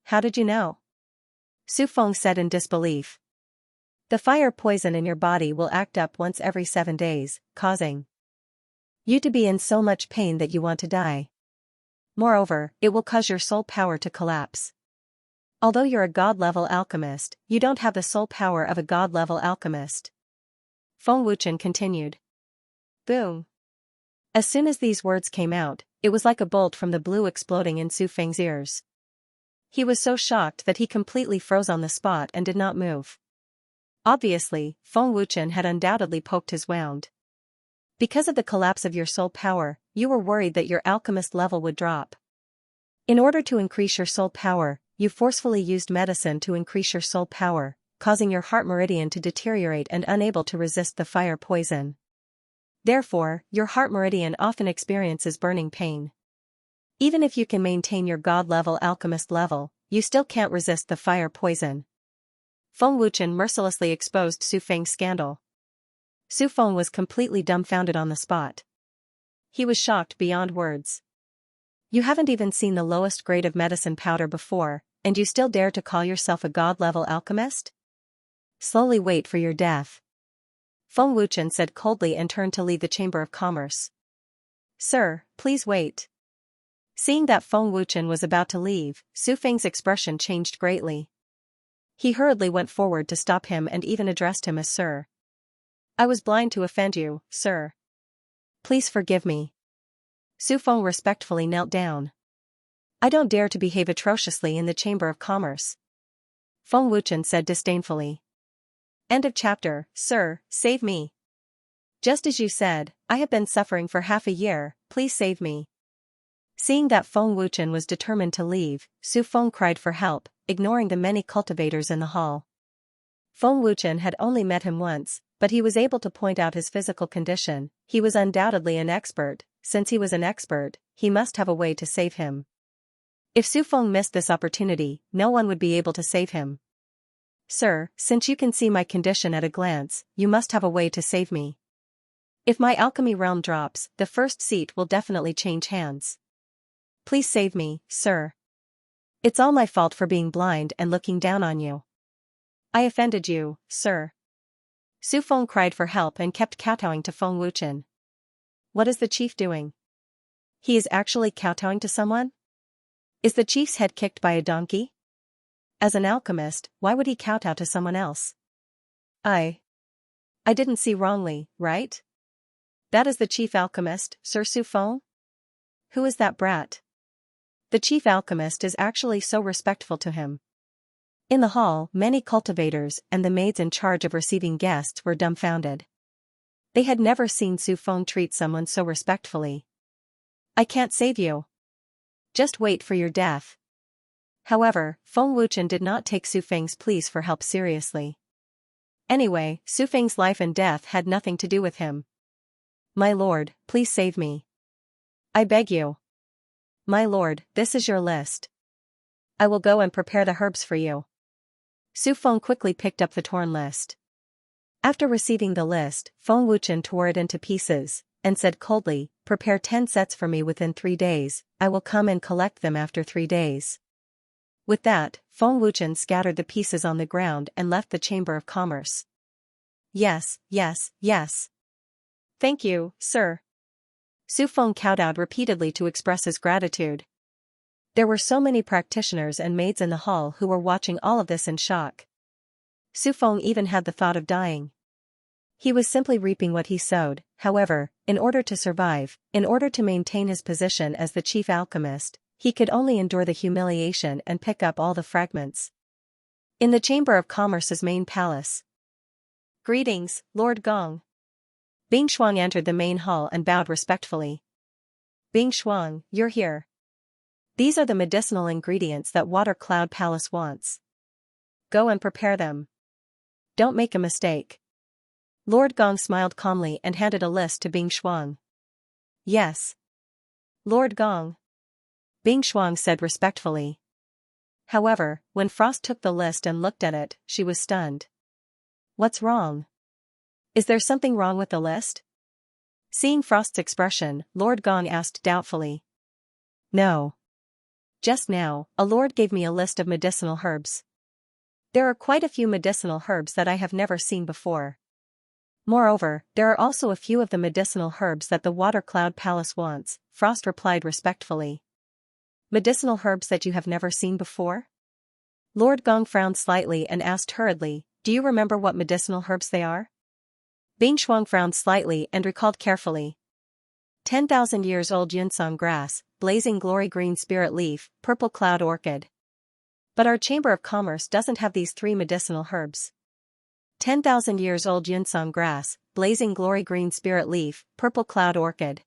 How did you know? Su Feng said in disbelief. The fire poison in your body will act up once every 7 days, causing you to be in so much pain that you want to die. Moreover, it will cause your soul power to collapse. Although you're a god-level alchemist, you don't have the soul power of a god-level alchemist. Feng Wuchen continued. Boom. As soon as these words came out, it was like a bolt from the blue exploding in Su Feng's ears. He was so shocked that he completely froze on the spot and did not move. Obviously, Feng Wuchen had undoubtedly poked his wound. Because of the collapse of your soul power, you were worried that your alchemist level would drop. In order to increase your soul power, you forcefully used medicine to increase your soul power, causing your heart meridian to deteriorate and unable to resist the fire poison. Therefore, your heart meridian often experiences burning pain. Even if you can maintain your god-level alchemist level, you still can't resist the fire poison. Feng Wuchen mercilessly exposed Su Feng's scandal. Su Feng was completely dumbfounded on the spot. He was shocked beyond words. You haven't even seen the lowest grade of medicine powder before, and you still dare to call yourself a god-level alchemist? Slowly wait for your death. Feng Wuchen said coldly and turned to leave the Chamber of Commerce. Sir, please wait. Seeing that Feng Wuchen was about to leave, Su Feng's expression changed greatly. He hurriedly went forward to stop him and even addressed him as Sir. I was blind to offend you, sir. Please forgive me. Su Feng respectfully knelt down. I don't dare to behave atrociously in the Chamber of Commerce. Feng Wuchen said disdainfully. End of chapter. Sir, save me. Just as you said, I have been suffering for half a year, please save me. Seeing that Feng Wuchen was determined to leave, Su Feng cried for help, ignoring the many cultivators in the hall. Feng Wuchen had only met him once, but he was able to point out his physical condition. He was undoubtedly an expert. Since he was an expert, he must have a way to save him. If Su Feng missed this opportunity, no one would be able to save him. Sir, since you can see my condition at a glance, you must have a way to save me. If my alchemy realm drops, the first seat will definitely change hands. Please save me, sir. It's all my fault for being blind and looking down on you. I offended you, sir. Su Feng cried for help and kept kowtowing to Feng Wuchen. What is the chief doing? He is actually kowtowing to someone? Is the chief's head kicked by a donkey? As an alchemist, why would he kowtow to someone else? I didn't see wrongly, right? That is the chief alchemist, Sir Su Feng? Who is that brat? The chief alchemist is actually so respectful to him. In the hall, many cultivators and the maids in charge of receiving guests were dumbfounded. They had never seen Su Feng treat someone so respectfully. I can't save you. Just wait for your death. However, Feng Wuchen did not take Su Feng's pleas for help seriously. Anyway, Su Feng's life and death had nothing to do with him. My lord, please save me. I beg you. My lord, this is your list. I will go and prepare the herbs for you. Su Feng quickly picked up the torn list. After receiving the list, Feng Wuchen tore it into pieces, and said coldly, prepare 10 sets for me within 3 days, I will come and collect them after 3 days. With that, Feng Wuchen scattered the pieces on the ground and left the Chamber of Commerce. Yes, yes, yes. Thank you, sir. Su Feng kowtowed repeatedly to express his gratitude. There were so many practitioners and maids in the hall who were watching all of this in shock. Su Feng even had the thought of dying. He was simply reaping what he sowed. However, in order to survive, in order to maintain his position as the chief alchemist, he could only endure the humiliation and pick up all the fragments. In the Chamber of Commerce's main palace. Greetings, Lord Gong. Bing Shuang entered the main hall and bowed respectfully. Bing Shuang, you're here. These are the medicinal ingredients that Water Cloud Palace wants. Go and prepare them. Don't make a mistake. Lord Gong smiled calmly and handed a list to Bing Shuang. Yes. Lord Gong. Bing Shuang said respectfully. However, when Frost took the list and looked at it, she was stunned. What's wrong? Is there something wrong with the list? Seeing Frost's expression, Lord Gong asked doubtfully. No. Just now, a lord gave me a list of medicinal herbs. There are quite a few medicinal herbs that I have never seen before. Moreover, there are also a few of the medicinal herbs that the Water Cloud Palace wants, Frost replied respectfully. Medicinal herbs that you have never seen before? Lord Gong frowned slightly and asked hurriedly, do you remember what medicinal herbs they are? Bing Shuang frowned slightly and recalled carefully. 10,000 years old Yunsong grass, blazing glory green spirit leaf, purple cloud orchid. But our Chamber of Commerce doesn't have these 3 medicinal herbs. 10,000 years old Yunsong grass, blazing glory green spirit leaf, purple cloud orchid.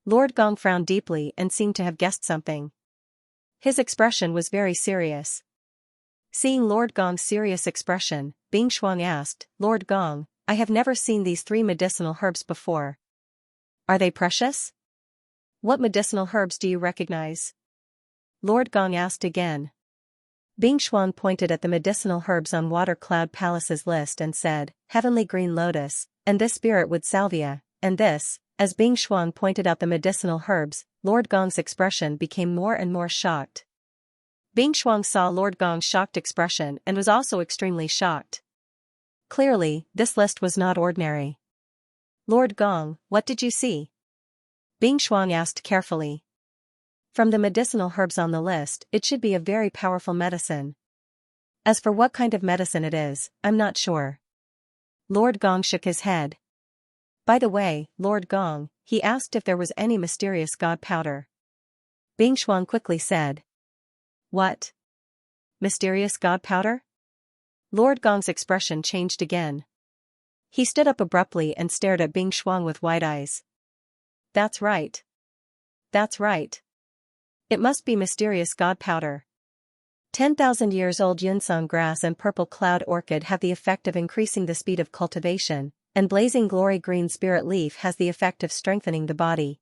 Lord Gong frowned deeply and seemed to have guessed something. His expression was very serious. Seeing Lord Gong's serious expression, Bing Shuang asked, "Lord Gong, I have never seen these 3 medicinal herbs before. Are they precious? What medicinal herbs do you recognize?" Lord Gong asked again. Bing Shuang pointed at the medicinal herbs on Water Cloud Palace's list and said, "Heavenly green lotus, and this spiritwood salvia, and this." As Bing Shuang pointed out the medicinal herbs, Lord Gong's expression became more and more shocked. Bing Shuang saw Lord Gong's shocked expression and was also extremely shocked. Clearly, this list was not ordinary. "Lord Gong, what did you see?" Bing Shuang asked carefully. "From the medicinal herbs on the list, it should be a very powerful medicine. As for what kind of medicine it is, I'm not sure." Lord Gong shook his head. "By the way, Lord Gong," he asked if there was any mysterious god powder. Bing Shuang quickly said, "What? Mysterious god powder?" Lord Gong's expression changed again. He stood up abruptly and stared at Bing Shuang with wide eyes. "That's right. That's right. It must be mysterious god powder. 10,000 years old Yunsong grass and purple cloud orchid have the effect of increasing the speed of cultivation, and blazing glory green spirit leaf has the effect of strengthening the body.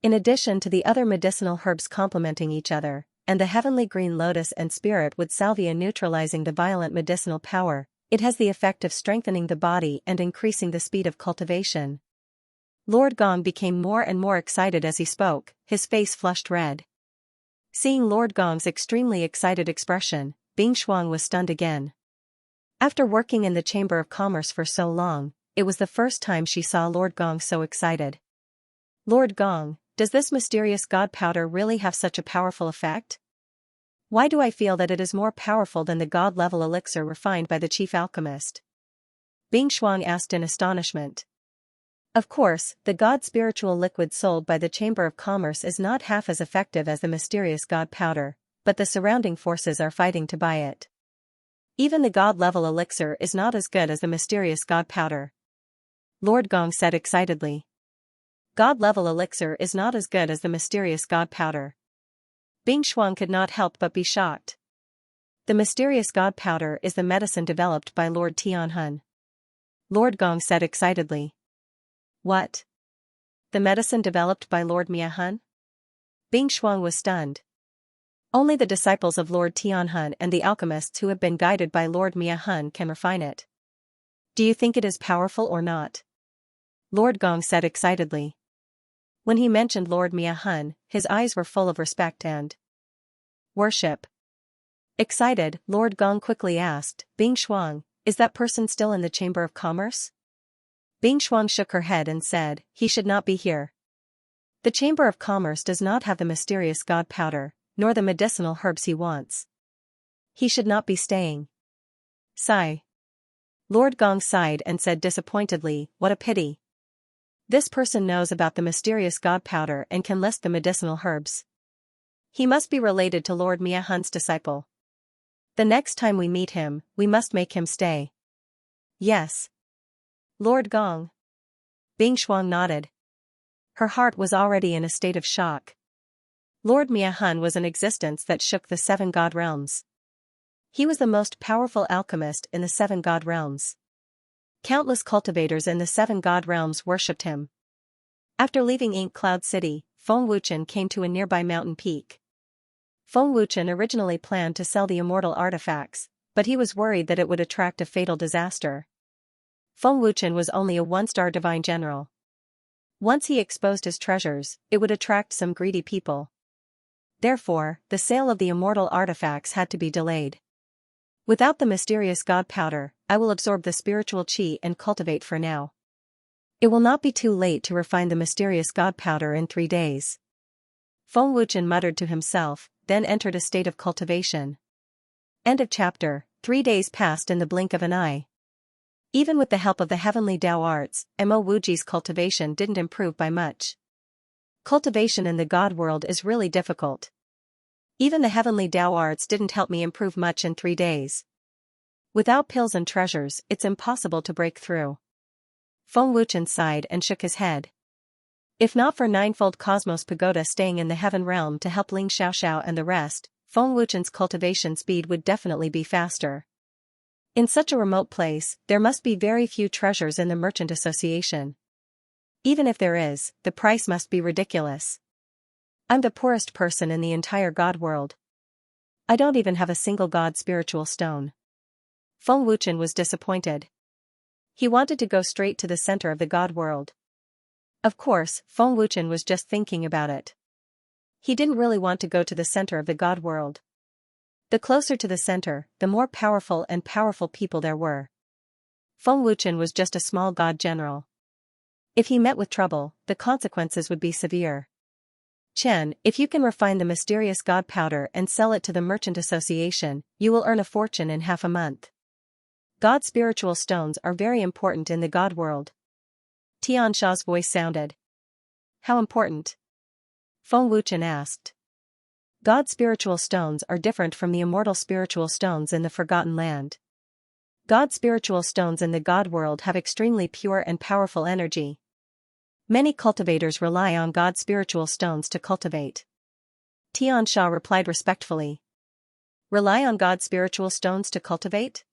In addition to the other medicinal herbs complementing each other, and the heavenly green lotus and spiritwood salvia neutralizing the violent medicinal power, it has the effect of strengthening the body and increasing the speed of cultivation." Lord Gong became more and more excited as he spoke, his face flushed red. Seeing Lord Gong's extremely excited expression, Bing Shuang was stunned again. After working in the Chamber of Commerce for so long, it was the first time she saw Lord Gong so excited. "Lord Gong, does this mysterious god powder really have such a powerful effect? Why do I feel that it is more powerful than the god-level elixir refined by the chief alchemist?" Bing Shuang asked in astonishment. Of course, the god spiritual liquid sold by the Chamber of Commerce is not half as effective as the mysterious god powder, but the surrounding forces are fighting to buy it. Even the god-level elixir is not as good as the mysterious god powder. Lord Gong said excitedly. God-level elixir is not as good as the mysterious god powder. Bing Shuang could not help but be shocked. The mysterious god powder is the medicine developed by Lord Tianhun. Lord Gong said excitedly. "What? The medicine developed by Lord Miahun?" Bing Shuang was stunned. Only the disciples of Lord Tianhun and the alchemists who have been guided by Lord Miahun can refine it. "Do you think it is powerful or not?" Lord Gong said excitedly. When he mentioned Lord Miahun, his eyes were full of respect and worship. Excited, Lord Gong quickly asked, "Bing Shuang, is that person still in the Chamber of Commerce?" Bing Shuang shook her head and said, "He should not be here. The Chamber of Commerce does not have the mysterious god powder, nor the medicinal herbs he wants. He should not be staying." Sigh. Lord Gong sighed and said disappointedly, "What a pity. This person knows about the mysterious god powder and can list the medicinal herbs. He must be related to Lord Miahun's disciple. The next time we meet him, we must make him stay." "Yes. Lord Gong." Bing Shuang nodded. Her heart was already in a state of shock. Lord Miahun was an existence that shook the 7 god realms. He was the most powerful alchemist in the 7 god realms. Countless cultivators in the 7 god realms worshipped him. After leaving Ink Cloud City, Feng Wuchen came to a nearby mountain peak. Feng Wuchen originally planned to sell the immortal artifacts, but he was worried that it would attract a fatal disaster. Feng Wuchen was only a 1-star divine general. Once he exposed his treasures, it would attract some greedy people. Therefore, the sale of the immortal artifacts had to be delayed. "Without the mysterious god powder, I will absorb the spiritual qi and cultivate for now. It will not be too late to refine the mysterious god powder in 3 days." Feng Wuchen muttered to himself, then entered a state of cultivation. End of chapter. 3 days passed in the blink of an eye. Even with the help of the heavenly Tao arts, Mo Wuji's cultivation didn't improve by much. Cultivation in the god world is really difficult. Even the heavenly Tao arts didn't help me improve much in 3 days. Without pills and treasures, it's impossible to break through. Feng Wuchen sighed and shook his head. If not for Ninefold Cosmos Pagoda staying in the heaven realm to help Ling Xiaoxiao and the rest, Feng Wuchen's cultivation speed would definitely be faster. In such a remote place, there must be very few treasures in the Merchant Association. Even if there is, the price must be ridiculous. I'm the poorest person in the entire God world. I don't even have a single God spiritual stone. Feng Wuchen was disappointed. He wanted to go straight to the center of the God world. Of course, Feng Wuchen was just thinking about it. He didn't really want to go to the center of the God world. The closer to the center, the more powerful people there were. Feng Wuchen was just a small god general. If he met with trouble, the consequences would be severe. Chen, if you can refine the mysterious god powder and sell it to the Merchant Association, you will earn a fortune in half a month. God spiritual stones are very important in the God world. Xianxia's voice sounded. How important? Feng Wuchen asked. God spiritual stones are different from the immortal spiritual stones in the Forgotten Land. God spiritual stones in the God world have extremely pure and powerful energy. Many cultivators rely on God spiritual stones to cultivate. Xianxia replied respectfully. Rely on God spiritual stones to cultivate?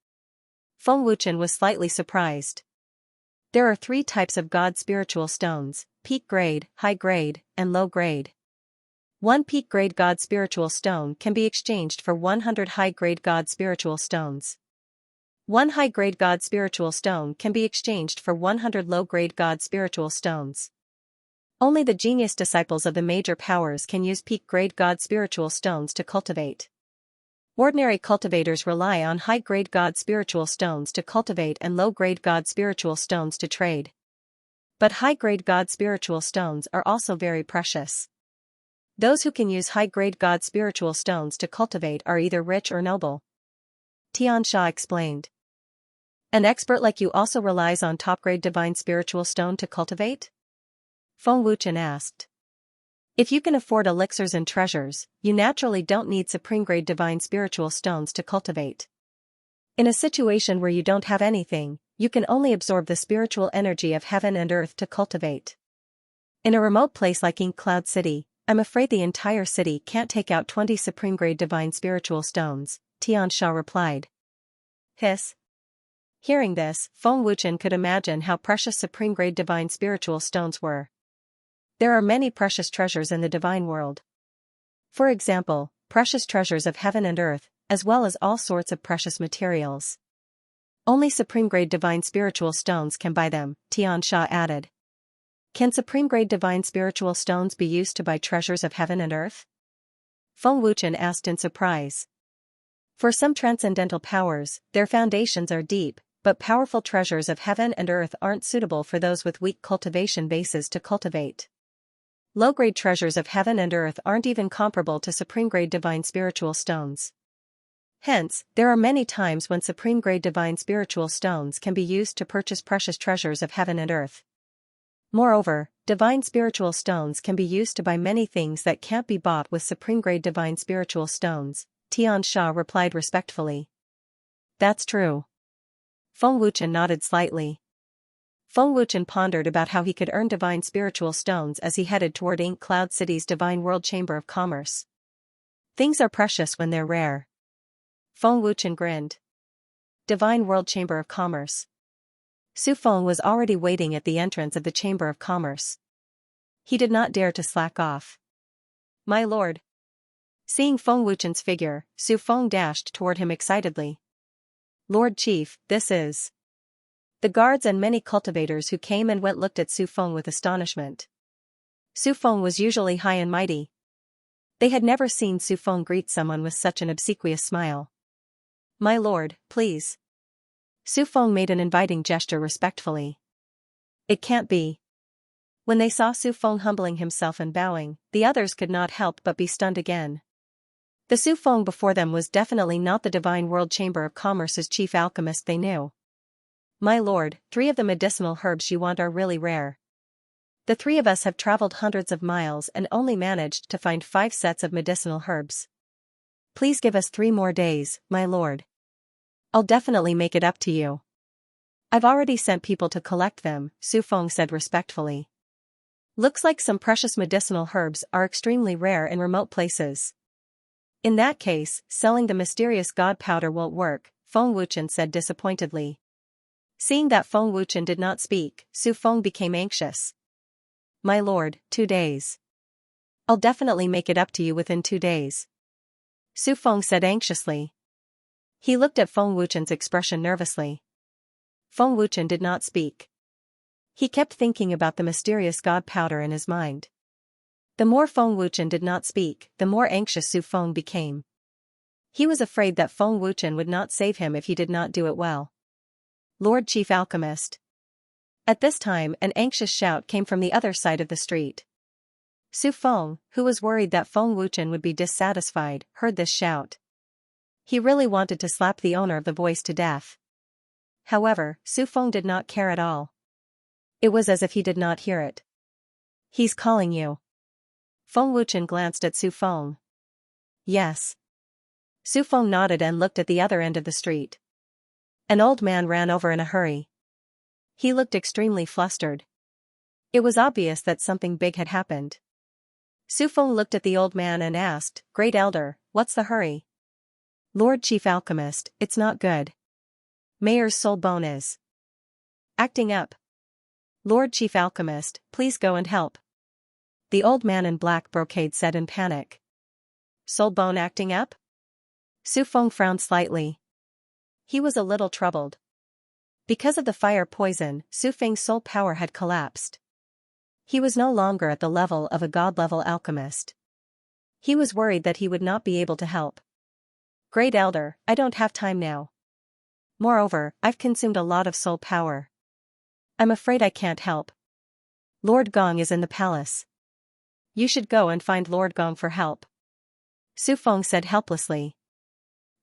Feng Wuchen was slightly surprised. There are 3 types of God spiritual stones: peak grade, high grade, and low grade. 1 peak grade God spiritual stone can be exchanged for 100 high grade God spiritual stones. 1 high grade God spiritual stone can be exchanged for 100 low grade God spiritual stones. Only the genius disciples of the major powers can use peak grade God spiritual stones to cultivate. Ordinary cultivators rely on high grade God spiritual stones to cultivate and low grade God spiritual stones to trade. But high grade God spiritual stones are also very precious. Those who can use high grade God spiritual stones to cultivate are either rich or noble. Xianxia explained. An expert like you also relies on top-grade divine spiritual stone to cultivate? Feng Wuchen asked. If you can afford elixirs and treasures, you naturally don't need supreme-grade divine spiritual stones to cultivate. In a situation where you don't have anything, you can only absorb the spiritual energy of heaven and earth to cultivate. In a remote place like Ink Cloud City, I'm afraid the entire city can't take out 20 supreme-grade divine spiritual stones, Xianxia replied. Hiss. Hearing this, Feng Wuchen could imagine how precious supreme-grade divine spiritual stones were. There are many precious treasures in the divine world. For example, precious treasures of heaven and earth, as well as all sorts of precious materials. Only supreme-grade divine spiritual stones can buy them, Xianxia added. Can supreme-grade divine spiritual stones be used to buy treasures of heaven and earth? Feng Wuchen asked in surprise. For some transcendental powers, their foundations are deep, but powerful treasures of heaven and earth aren't suitable for those with weak cultivation bases to cultivate. Low-grade treasures of heaven and earth aren't even comparable to supreme-grade divine spiritual stones. Hence, there are many times when supreme-grade divine spiritual stones can be used to purchase precious treasures of heaven and earth. Moreover, divine spiritual stones can be used to buy many things that can't be bought with supreme-grade divine spiritual stones, Xianxia replied respectfully. That's true. Feng Wuchen nodded slightly. Feng Wuchen pondered about how he could earn divine spiritual stones as he headed toward Ink Cloud City's Divine World Chamber of Commerce. Things are precious when they're rare. Feng Wuchen grinned. Divine World Chamber of Commerce. Su Feng was already waiting at the entrance of the Chamber of Commerce. He did not dare to slack off. My lord. Seeing Feng Wuchen's figure, Su Feng dashed toward him excitedly. Lord Chief, this is. The guards and many cultivators who came and went looked at Su Feng with astonishment. Su Feng was usually high and mighty. They had never seen Su Feng greet someone with such an obsequious smile. My lord, please. Su Feng made an inviting gesture respectfully. It can't be. When they saw Su Feng humbling himself and bowing, the others could not help but be stunned again. The Su Feng before them was definitely not the Divine World Chamber of Commerce's chief alchemist they knew. My lord, 3 of the medicinal herbs you want are really rare. The 3 of us have traveled hundreds of miles and only managed to find 5 sets of medicinal herbs. Please give us 3 more days, my lord. I'll definitely make it up to you. I've already sent people to collect them, Su Feng said respectfully. Looks like some precious medicinal herbs are extremely rare in remote places. In that case, selling the mysterious god powder won't work, Feng Wuchen said disappointedly. Seeing that Feng Wuchen did not speak, Su Feng became anxious. My lord, 2 days. I'll definitely make it up to you within 2 days. Su Feng said anxiously. He looked at Feng Wuchen's expression nervously. Feng Wuchen did not speak. He kept thinking about the mysterious god powder in his mind. The more Feng Wuchen did not speak, the more anxious Su Feng became. He was afraid that Feng Wuchen would not save him if he did not do it well. Lord Chief Alchemist. At this time an anxious shout came from the other side of the street. Su Feng, who was worried that Feng Wuchen would be dissatisfied, heard this shout. He really wanted to slap the owner of the voice to death. However, Su Feng did not care at all. It was as if he did not hear it. He's calling you. Feng Wuchen glanced at Su Feng. Yes. Su Feng nodded and looked at the other end of the street. An old man ran over in a hurry. He looked extremely flustered. It was obvious that something big had happened. Su Feng looked at the old man and asked, Great Elder, what's the hurry? Lord Chief Alchemist, it's not good. Mayor's soul bone is acting up. Lord Chief Alchemist, please go and help. The old man in black brocade said in panic. Soul bone acting up? Su Feng frowned slightly. He was a little troubled. Because of the fire poison, Su Feng's soul power had collapsed. He was no longer at the level of a god-level alchemist. He was worried that he would not be able to help. Great Elder, I don't have time now. Moreover, I've consumed a lot of soul power. I'm afraid I can't help. Lord Gong is in the palace. You should go and find Lord Gong for help. Su Feng said helplessly.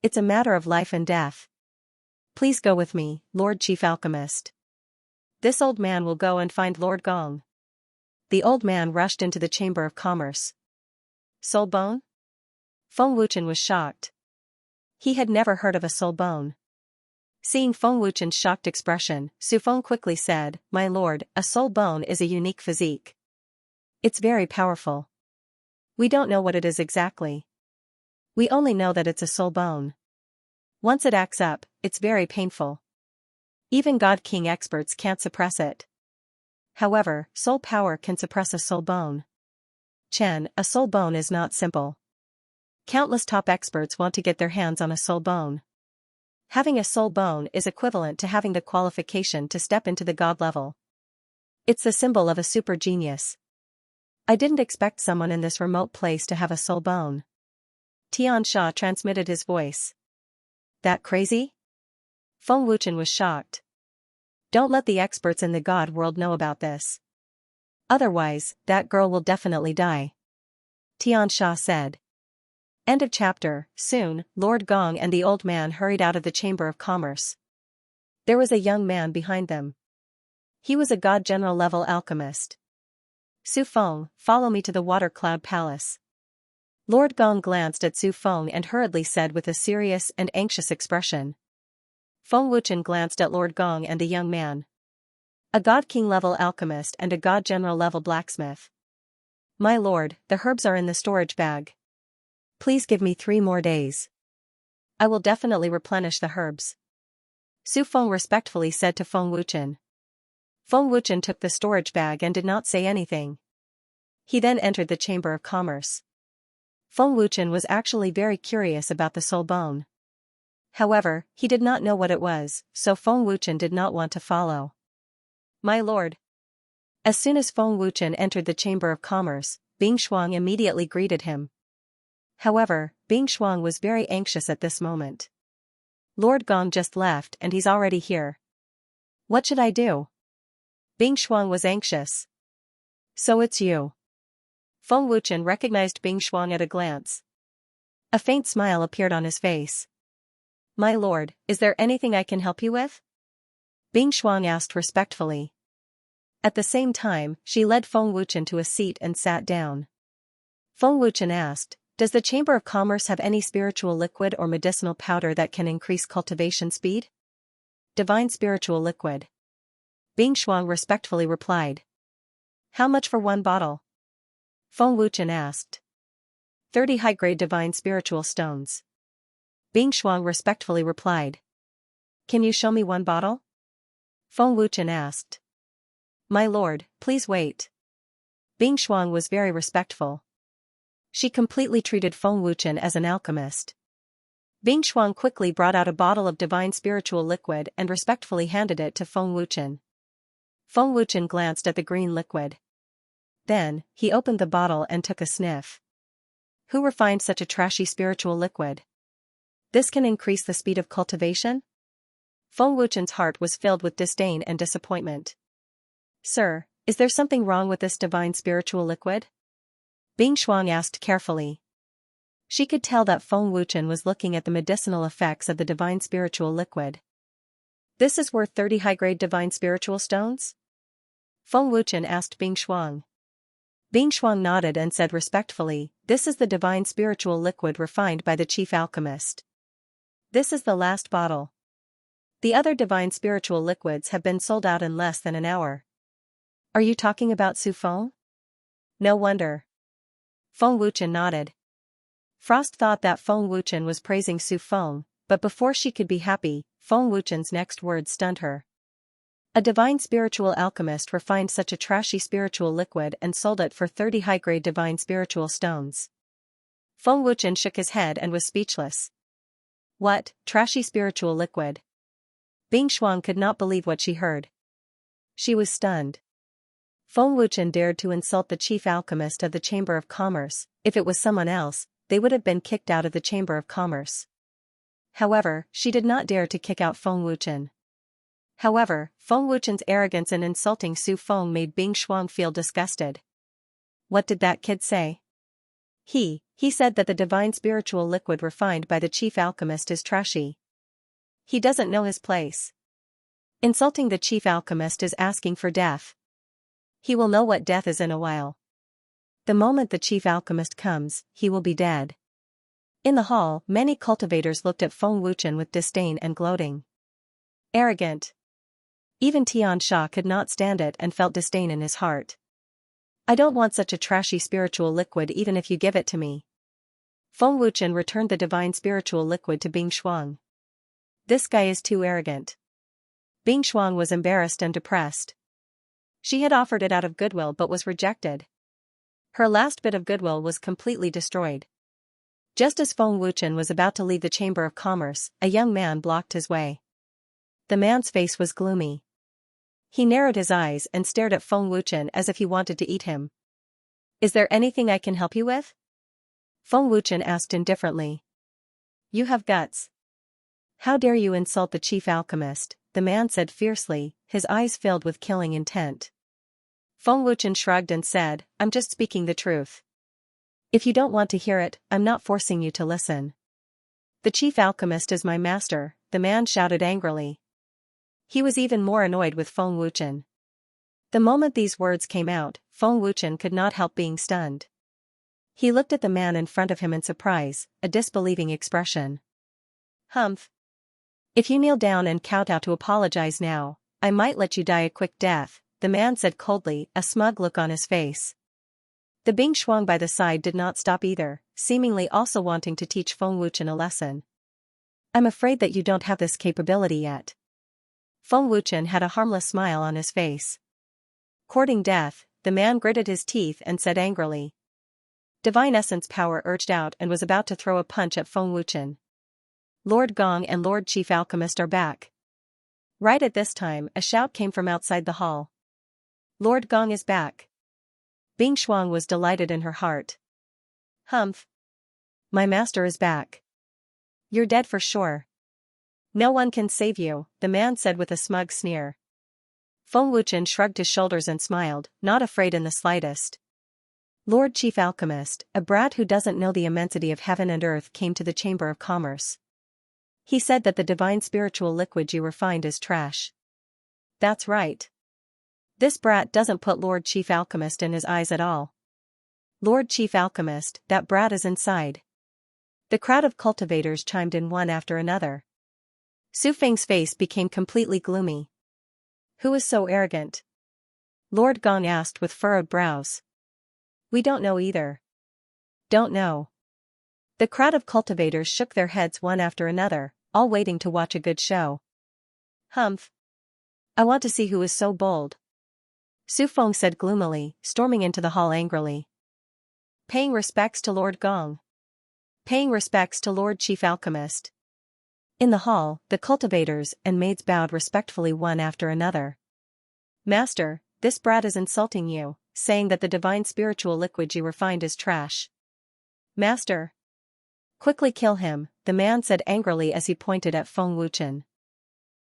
It's a matter of life and death. Please go with me, Lord Chief Alchemist. This old man will go and find Lord Gong. The old man rushed into the Chamber of Commerce. Soul bone? Feng Wuchen was shocked. He had never heard of a soul bone. Seeing Feng Wuchen's shocked expression, Su Feng quickly said, My lord, a soul bone is a unique physique. It's very powerful. We don't know what it is exactly. We only know that it's a soul bone. Once it acts up, it's very painful. Even God King experts can't suppress it. However, soul power can suppress a soul bone. Chen, a soul bone is not simple. Countless top experts want to get their hands on a soul bone. Having a soul bone is equivalent to having the qualification to step into the god level. It's the symbol of a super genius. I didn't expect someone in this remote place to have a soul bone. Xianxia transmitted his voice. That crazy? Feng Wuchen was shocked. Don't let the experts in the god world know about this. Otherwise, that girl will definitely die. Xianxia said. End of chapter. Soon, Lord Gong and the old man hurried out of the Chamber of Commerce. There was a young man behind them. He was a god general level alchemist. Su Feng, follow me to the Water Cloud Palace. Lord Gong glanced at Su Feng and hurriedly said with a serious and anxious expression. Feng Wuchen glanced at Lord Gong and the young man. A god king level alchemist and a god general level blacksmith. My lord, the herbs are in the storage bag. Please give me 3 more days. I will definitely replenish the herbs. Su Feng respectfully said to Feng Wuchen. Feng Wuchen took the storage bag and did not say anything. He then entered the Chamber of Commerce. Feng Wuchen was actually very curious about the soul bone. However, he did not know what it was, so Feng Wuchen did not want to follow. My lord. As soon as Feng Wuchen entered the Chamber of Commerce, Bing Shuang immediately greeted him. However, Bing Shuang was very anxious at this moment. Lord Gong just left and he's already here. What should I do? Bing Shuang was anxious. So it's you. Feng Wuchen recognized Bing Shuang at a glance. A faint smile appeared on his face. My lord, is there anything I can help you with? Bing Shuang asked respectfully. At the same time, she led Feng Wuchen to a seat and sat down. Feng Wuchen asked, Does the Chamber of Commerce have any spiritual liquid or medicinal powder that can increase cultivation speed? Divine spiritual liquid. Bing Shuang respectfully replied. How much for one bottle? Feng Wuchen asked. 30 high-grade divine spiritual stones. Bing Shuang respectfully replied. Can you show me one bottle? Feng Wuchen asked. My lord, please wait. Bing Shuang was very respectful. She completely treated Feng Wuchen as an alchemist. Bing Shuang quickly brought out a bottle of divine spiritual liquid and respectfully handed it to Feng Wuchen. Feng Wuchen glanced at the green liquid. Then, he opened the bottle and took a sniff. Who refined such a trashy spiritual liquid? This can increase the speed of cultivation? Feng Wuchen's heart was filled with disdain and disappointment. Sir, is there something wrong with this divine spiritual liquid? Bing Shuang asked carefully. She could tell that Feng Wuchen was looking at the medicinal effects of the divine spiritual liquid. This is worth 30 high-grade divine spiritual stones? Feng Wuchen asked Bing Shuang. Bing Shuang nodded and said respectfully, this is the divine spiritual liquid refined by the chief alchemist. This is the last bottle. The other divine spiritual liquids have been sold out in less than an hour. Are you talking about Su Feng? No wonder. Feng Wuchen nodded. Frost thought that Feng Wuchen was praising Su Feng, but before she could be happy, Feng Wuchen's next words stunned her. A divine spiritual alchemist refined such a trashy spiritual liquid and sold it for 30 high-grade divine spiritual stones. Feng Wuchen shook his head and was speechless. What, trashy spiritual liquid? Bing Shuang could not believe what she heard. She was stunned. Feng Wuchen dared to insult the chief alchemist of the Chamber of Commerce. If it was someone else, they would have been kicked out of the Chamber of Commerce. However, she did not dare to kick out Feng Wuchen. However, Feng Wuchen's arrogance in insulting Su Feng made Bing Shuang feel disgusted. What did that kid say? He said that the divine spiritual liquid refined by the chief alchemist is trashy. He doesn't know his place. Insulting the chief alchemist is asking for death. He will know what death is in a while. The moment the chief alchemist comes, he will be dead. In the hall, many cultivators looked at Feng Wuchen with disdain and gloating. Arrogant. Even Xianxia could not stand it and felt disdain in his heart. I don't want such a trashy spiritual liquid even if you give it to me. Feng Wuchen returned the divine spiritual liquid to Bing Shuang. This guy is too arrogant. Bing Shuang was embarrassed and depressed. She had offered it out of goodwill but was rejected. Her last bit of goodwill was completely destroyed. Just as Feng Wuchen was about to leave the Chamber of Commerce, a young man blocked his way. The man's face was gloomy. He narrowed his eyes and stared at Feng Wuchen as if he wanted to eat him. Is there anything I can help you with? Feng Wuchen asked indifferently. You have guts. How dare you insult the chief alchemist, the man said fiercely, his eyes filled with killing intent. Feng Wuchen shrugged and said, I'm just speaking the truth. If you don't want to hear it, I'm not forcing you to listen. The chief alchemist is my master, the man shouted angrily. He was even more annoyed with Feng Wuchen. The moment these words came out, Feng Wuchen could not help being stunned. He looked at the man in front of him in surprise, a disbelieving expression. Humph. If you kneel down and kowtow to apologize now, I might let you die a quick death, the man said coldly, a smug look on his face. The Bing Shuang by the side did not stop either, seemingly also wanting to teach Feng Wuchen a lesson. I'm afraid that you don't have this capability yet. Feng Wuchen had a harmless smile on his face. Courting death, the man gritted his teeth and said angrily. Divine essence power urged out and was about to throw a punch at Feng Wuchen. Lord Gong and Lord Chief Alchemist are back. Right at this time, a shout came from outside the hall. Lord Gong is back. Bing Shuang was delighted in her heart. Humph. My master is back. You're dead for sure. No one can save you, the man said with a smug sneer. Feng Wuchen shrugged his shoulders and smiled, not afraid in the slightest. Lord Chief Alchemist, a brat who doesn't know the immensity of heaven and earth, came to the Chamber of Commerce. He said that the divine spiritual liquid you refined is trash. That's right. This brat doesn't put Lord Chief Alchemist in his eyes at all. Lord Chief Alchemist, that brat is inside. The crowd of cultivators chimed in one after another. Su Feng's face became completely gloomy. Who is so arrogant? Lord Gong asked with furrowed brows. We don't know either. Don't know. The crowd of cultivators shook their heads one after another, all waiting to watch a good show. Humph. I want to see who is so bold. Su Feng said gloomily, storming into the hall angrily. Paying respects to Lord Gong. Paying respects to Lord Chief Alchemist. In the hall, the cultivators and maids bowed respectfully one after another. Master, this brat is insulting you, saying that the divine spiritual liquid you refined is trash. Master. Quickly kill him, the man said angrily as he pointed at Feng Wuchen.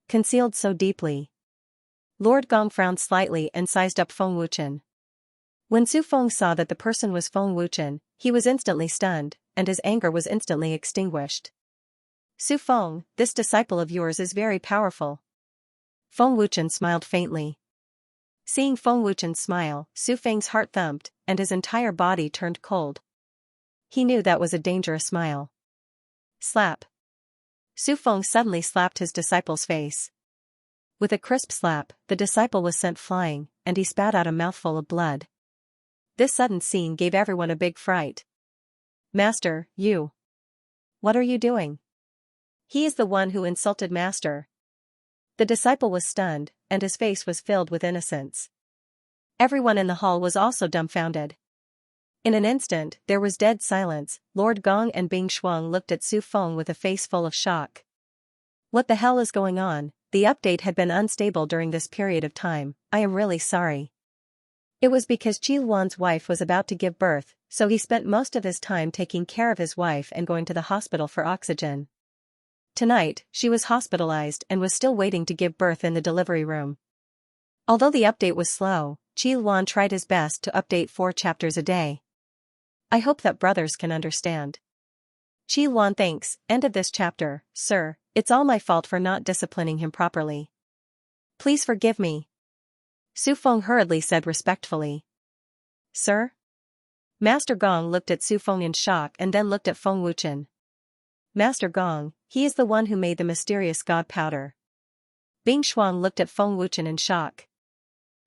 Concealed so deeply. Lord Gong frowned slightly and sized up Feng Wuchen. When Su Feng saw that the person was Feng Wuchen, he was instantly stunned, and his anger was instantly extinguished. Su Feng, this disciple of yours is very powerful. Feng Wuchen smiled faintly. Seeing Feng Wuchen's smile, Su Feng's heart thumped, and his entire body turned cold. He knew that was a dangerous smile. Slap. Su Feng suddenly slapped his disciple's face. With a crisp slap, the disciple was sent flying, and he spat out a mouthful of blood. This sudden scene gave everyone a big fright. Master, you. What are you doing? He is the one who insulted Master. The disciple was stunned, and his face was filled with innocence. Everyone in the hall was also dumbfounded. In an instant, there was dead silence. Lord Gong and Bing Shuang looked at Su Feng with a face full of shock. What the hell is going on? The update had been unstable during this period of time. I am really sorry. It was because Qi Luan's wife was about to give birth, so he spent most of his time taking care of his wife and going to the hospital for oxygen. Tonight, she was hospitalized and was still waiting to give birth in the delivery room. Although the update was slow, Qi Luan tried his best to update 4 chapters a day. I hope that brothers can understand. Qi Luan thanks, end of this chapter, sir, it's all my fault for not disciplining him properly. Please forgive me. Su Feng hurriedly said respectfully. Sir? Master Gong looked at Su Feng in shock and then looked at Feng Wuchen. Master Gong, he is the one who made the mysterious god powder. Bing Shuang looked at Feng Wuchen in shock.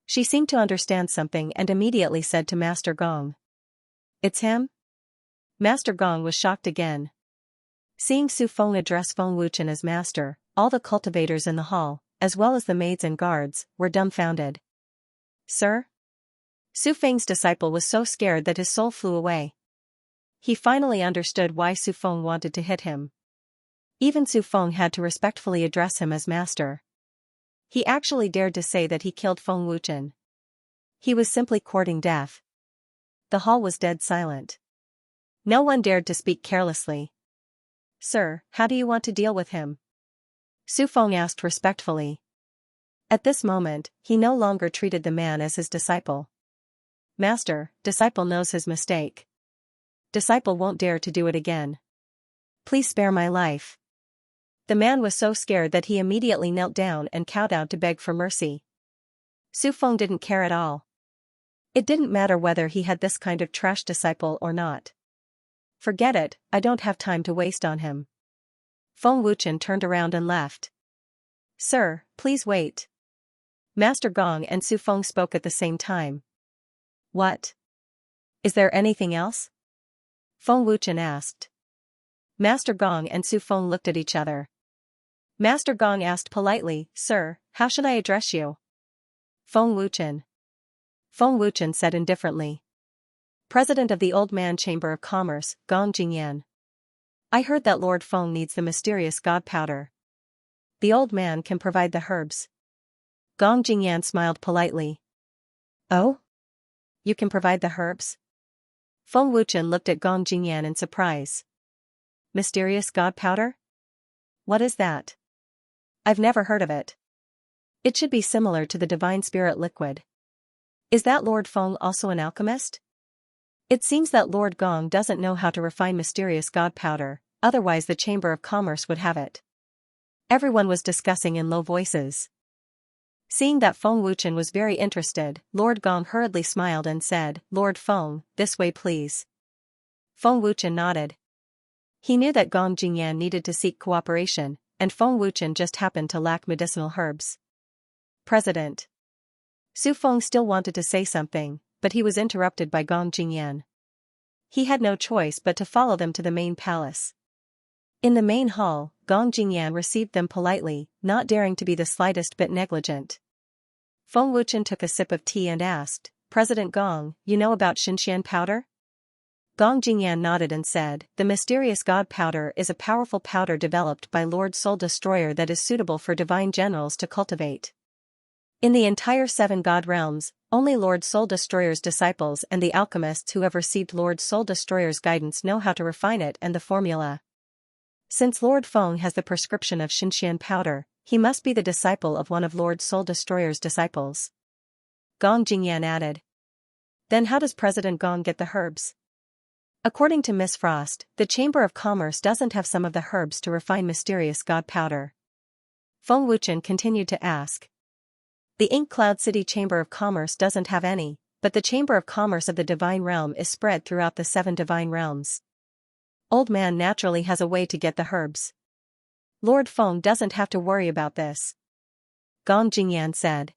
She seemed to understand something and immediately said to Master Gong. It's him? Master Gong was shocked again. Seeing Su Feng address Feng Wuchen as master, all the cultivators in the hall, as well as the maids and guards, were dumbfounded. Sir? Su Feng's disciple was so scared that his soul flew away. He finally understood why Su Feng wanted to hit him. Even Su Feng had to respectfully address him as master. He actually dared to say that he killed Feng Wuchen. He was simply courting death. The hall was dead silent. No one dared to speak carelessly. Sir, how do you want to deal with him? Su Feng asked respectfully. At this moment, he no longer treated the man as his disciple. Master, disciple knows his mistake. Disciple won't dare to do it again. Please spare my life. The man was so scared that he immediately knelt down and kowtowed to beg for mercy. Su Feng didn't care at all. It didn't matter whether he had this kind of trash disciple or not. Forget it, I don't have time to waste on him. Feng Wuchen turned around and left. Sir, please wait. Master Gong and Su Feng spoke at the same time. What? Is there anything else? Feng Wuchen asked. Master Gong and Su Feng looked at each other. Master Gong asked politely, Sir, how should I address you? Feng Wuchen. Feng Wuchen said indifferently. President of the Old Man Chamber of Commerce, Gong Jingyan. I heard that Lord Feng needs the mysterious god powder. The old man can provide the herbs. Gong Jingyan smiled politely. Oh? You can provide the herbs? Feng Wuchen looked at Gong Jingyan in surprise. Mysterious god powder? What is that? I've never heard of it. It should be similar to the divine spirit liquid. Is that Lord Feng also an alchemist? It seems that Lord Gong doesn't know how to refine mysterious god powder, otherwise the Chamber of Commerce would have it. Everyone was discussing in low voices. Seeing that Feng Wuchen was very interested, Lord Gong hurriedly smiled and said, Lord Feng, this way please. Feng Wuchen nodded. He knew that Gong Jingyan needed to seek cooperation, and Feng Wuchen just happened to lack medicinal herbs. President. Su Feng still wanted to say something, but he was interrupted by Gong Jingyan. He had no choice but to follow them to the main palace. In the main hall, Gong Jingyan received them politely, not daring to be the slightest bit negligent. Feng Wuchen took a sip of tea and asked, "President Gong, you know about Xianxia powder?" Gong Jingyan nodded and said, "The mysterious god powder is a powerful powder developed by Lord Soul Destroyer that is suitable for divine generals to cultivate. In the entire 7 god realms, only Lord Soul Destroyer's disciples and the alchemists who have received Lord Soul Destroyer's guidance know how to refine it and the formula. Since Lord Feng has the prescription of Xianxia powder, he must be the disciple of one of Lord Soul Destroyer's disciples." Gong Jingyan added. "Then how does President Gong get the herbs?" According to Miss Frost, the Chamber of Commerce doesn't have some of the herbs to refine mysterious god powder. Feng Wuchen continued to ask. The Ink Cloud City Chamber of Commerce doesn't have any, but the Chamber of Commerce of the Divine Realm is spread throughout the 7 divine realms. Old Man naturally has a way to get the herbs. Lord Feng doesn't have to worry about this. Gong Jingyan said.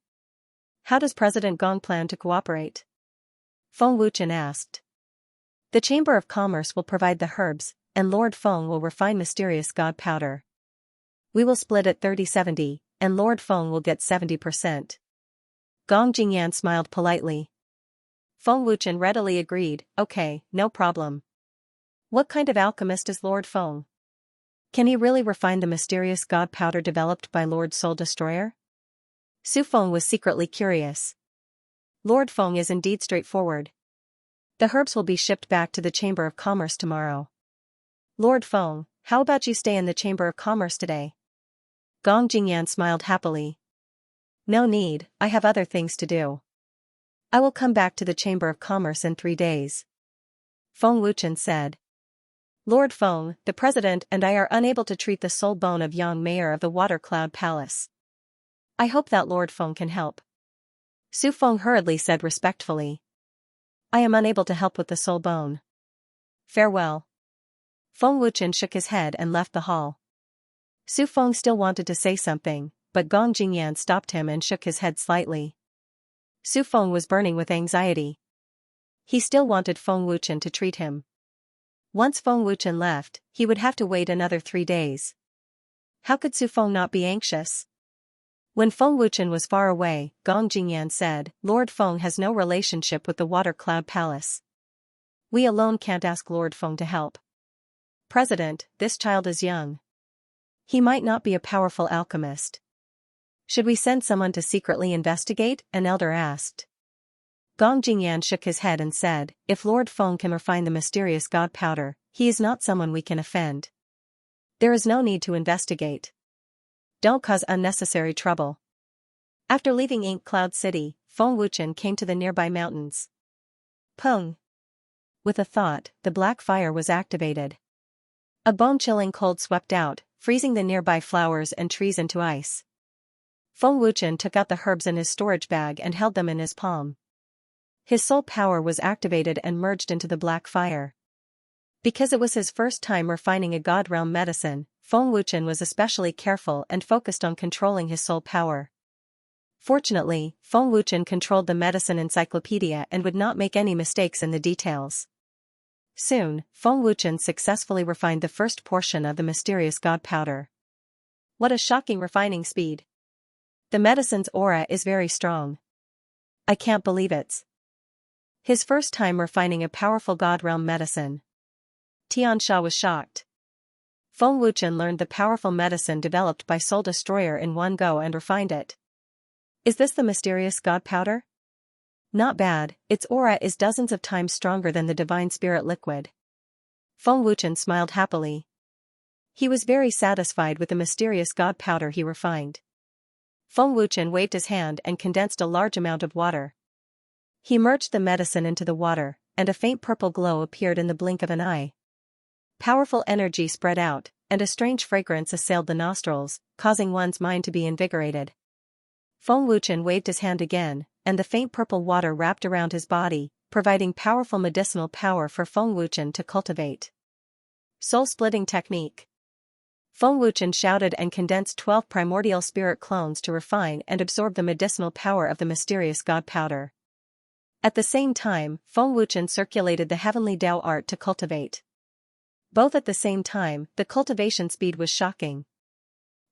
"How does President Gong plan to cooperate?" Feng Wuchen asked. "The Chamber of Commerce will provide the herbs, and Lord Feng will refine mysterious god powder. We will split it 30-70, and Lord Feng will get 70%. Gong Jingyan smiled politely. Feng Wuchen readily agreed, "Okay, no problem." What kind of alchemist is Lord Feng? Can he really refine the mysterious god powder developed by Lord Soul Destroyer? Su Feng was secretly curious. Lord Feng is indeed straightforward. The herbs will be shipped back to the Chamber of Commerce tomorrow. Lord Feng, how about you stay in the Chamber of Commerce today? Gong Jingyan smiled happily. No need, I have other things to do. I will come back to the Chamber of Commerce in 3 days. Feng Wuchen said. Lord Feng, the President and I are unable to treat the soul bone of Yang Mayor of the Water Cloud Palace. I hope that Lord Feng can help. Su Feng hurriedly said respectfully. I am unable to help with the soul bone. Farewell. Feng Wuchen shook his head and left the hall. Su Feng still wanted to say something, but Gong Jingyan stopped him and shook his head slightly. Su Feng was burning with anxiety. He still wanted Feng Wuchen to treat him. Once Feng Wuchen left, he would have to wait another 3 days. How could Su Feng not be anxious? When Feng Wuchen was far away, Gong Jingyan said, Lord Feng has no relationship with the Water Cloud Palace. We alone can't ask Lord Feng to help. President, this child is young. He might not be a powerful alchemist. Should we send someone to secretly investigate? An elder asked. Gong Jingyan shook his head and said, if Lord Feng can refine the mysterious god powder, he is not someone we can offend. There is no need to investigate. Don't cause unnecessary trouble. After leaving Ink Cloud City, Feng Wuchen came to the nearby mountains. Pung! With a thought, the black fire was activated. A bone-chilling cold swept out, freezing the nearby flowers and trees into ice. Feng Wuchen took out the herbs in his storage bag and held them in his palm. His soul power was activated and merged into the black fire. Because it was his first time refining a god realm medicine, Feng Wuchen was especially careful and focused on controlling his soul power. Fortunately, Feng Wuchen controlled the medicine encyclopedia and would not make any mistakes in the details. Soon, Feng Wuchen successfully refined the first portion of the mysterious god powder. What a shocking refining speed! The medicine's aura is very strong. I can't believe it's his first time refining a powerful god realm medicine. Xianxia was shocked. Feng Wuchen learned the powerful medicine developed by Soul Destroyer in one go and refined it. Is this the mysterious god powder? Not bad, its aura is dozens of times stronger than the divine spirit liquid. Feng Wuchen smiled happily. He was very satisfied with the mysterious god powder he refined. Feng Wuchen waved his hand and condensed a large amount of water. He merged the medicine into the water, and a faint purple glow appeared in the blink of an eye. Powerful energy spread out, and a strange fragrance assailed the nostrils, causing one's mind to be invigorated. Feng Wuchen waved his hand again, and the faint purple water wrapped around his body, providing powerful medicinal power for Feng Wuchen to cultivate. Soul-splitting technique. Feng Wuchen shouted and condensed 12 primordial spirit clones to refine and absorb the medicinal power of the mysterious god powder. At the same time, Feng Wuchen circulated the heavenly Tao art to cultivate. Both at the same time, the cultivation speed was shocking.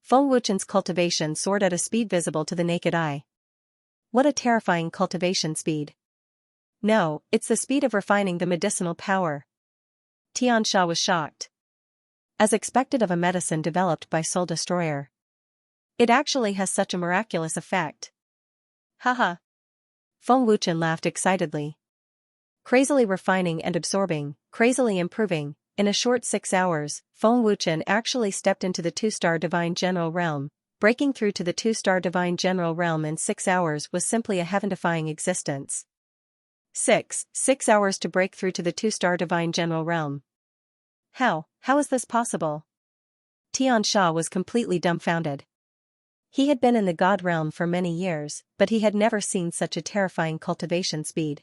Feng Wuchen's cultivation soared at a speed visible to the naked eye. What a terrifying cultivation speed. No, it's the speed of refining the medicinal power. Xianxia was shocked. As expected of a medicine developed by Soul Destroyer. It actually has such a miraculous effect. Haha. Feng Wuchen laughed excitedly. Crazily refining and absorbing, crazily improving, in a short 6 hours, Feng Wuchen actually stepped into the 2-star Divine General Realm. Breaking through to the 2-star Divine General Realm in 6 hours was simply a heaven-defying existence. 6 hours to break through to the 2-star Divine General Realm. How is this possible? Xianxia was completely dumbfounded. He had been in the God realm for many years, but he had never seen such a terrifying cultivation speed.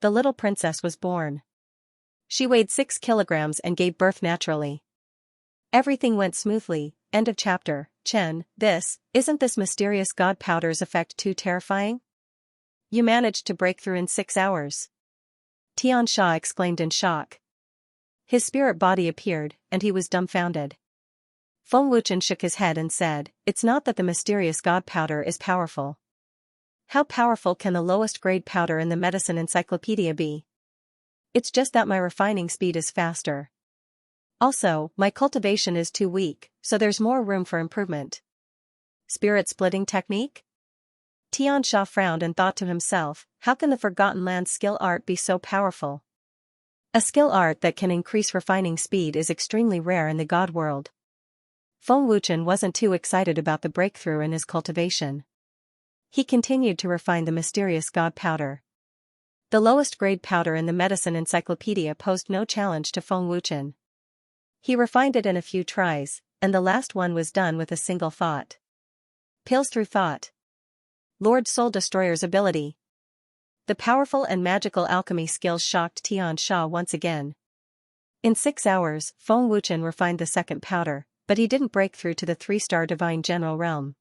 The little princess was born. She weighed 6 kilograms and gave birth naturally. Everything went smoothly. End of chapter. Chen, isn't this mysterious god powder's effect too terrifying? You managed to break through in 6 hours. Xianxia exclaimed in shock. His spirit body appeared, and he was dumbfounded. Feng Wuchen shook his head and said, "It's not that the mysterious god powder is powerful. How powerful can the lowest grade powder in the medicine encyclopedia be? It's just that my refining speed is faster. Also, my cultivation is too weak, so there's more room for improvement." Spirit splitting technique? Xianxia frowned and thought to himself, how can the Forgotten Land skill art be so powerful? A skill art that can increase refining speed is extremely rare in the god world. Feng Wuchen wasn't too excited about the breakthrough in his cultivation. He continued to refine the mysterious god powder. The lowest grade powder in the medicine encyclopedia posed no challenge to Feng Wuchen. He refined it in a few tries, and the last one was done with a single thought. Pills through thought. Lord Soul Destroyer's ability. The powerful and magical alchemy skills shocked Xianxia once again. In 6 hours, Feng Wuchen refined the second powder, but he didn't break through to the 3-star Divine General Realm.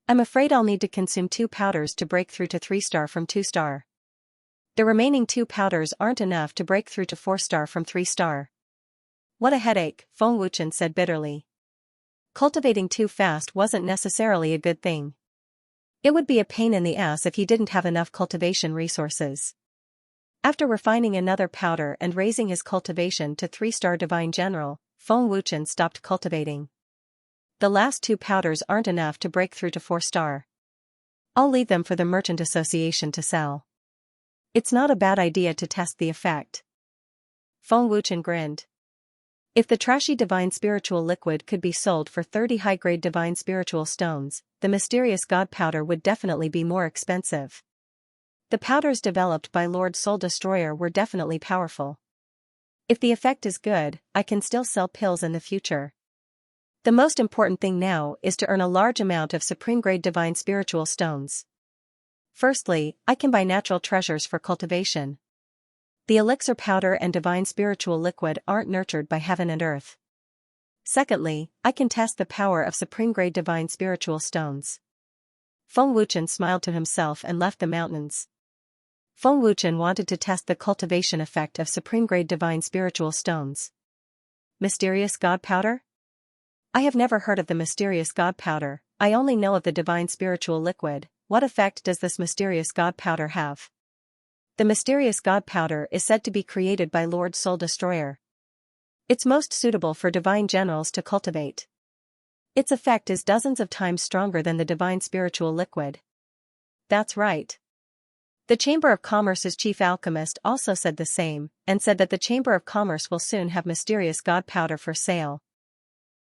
I'm afraid I'll need to consume 2 powders to break through to 3-star from 2-star. The remaining 2 powders aren't enough to break through to 4-star from 3-star. What a headache, Feng Wuchen said bitterly. Cultivating too fast wasn't necessarily a good thing. It would be a pain in the ass if he didn't have enough cultivation resources. After refining another powder and raising his cultivation to 3-star Divine General, Feng Wuchen stopped cultivating. The last 2 powders aren't enough to break through to 4-star. I'll leave them for the Merchant Association to sell. It's not a bad idea to test the effect. Feng Wuchen grinned. If the trashy divine spiritual liquid could be sold for 30 high-grade divine spiritual stones, the mysterious god powder would definitely be more expensive. The powders developed by Lord Soul Destroyer were definitely powerful. If the effect is good, I can still sell pills in the future. The most important thing now is to earn a large amount of supreme-grade divine spiritual stones. Firstly, I can buy natural treasures for cultivation. The elixir powder and divine spiritual liquid aren't nurtured by heaven and earth. Secondly, I can test the power of supreme-grade divine spiritual stones. Feng Wuchen smiled to himself and left the mountains. Feng Wuchen wanted to test the cultivation effect of supreme-grade divine spiritual stones. Mysterious god powder? I have never heard of the mysterious god powder, I only know of the divine spiritual liquid. What effect does this mysterious god powder have? The mysterious god powder is said to be created by Lord Soul Destroyer. It's most suitable for divine generals to cultivate. Its effect is dozens of times stronger than the divine spiritual liquid. That's right. The Chamber of Commerce's chief alchemist also said the same, and said that the Chamber of Commerce will soon have mysterious god powder for sale.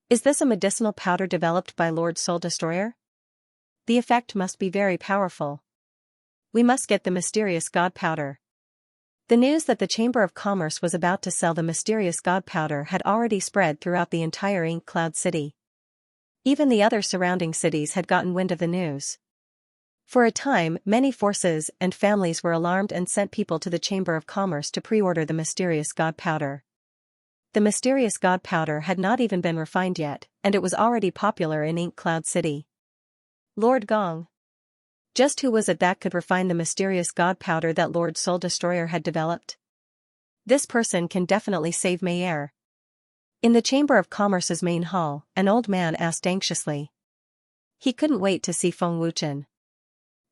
Is this a medicinal powder developed by Lord Soul Destroyer? The effect must be very powerful. We must get the mysterious god powder. The news that the Chamber of Commerce was about to sell the mysterious god powder had already spread throughout the entire Ink Cloud City. Even the other surrounding cities had gotten wind of the news. For a time, many forces and families were alarmed and sent people to the Chamber of Commerce to pre-order the mysterious god powder. The mysterious god powder had not even been refined yet, and it was already popular in Ink Cloud City. Lord Gong. Just who was it that could refine the mysterious god powder that Lord Soul Destroyer had developed? This person can definitely save Mayer. In the Chamber of Commerce's main hall, an old man asked anxiously. He couldn't wait to see Feng Wuchen.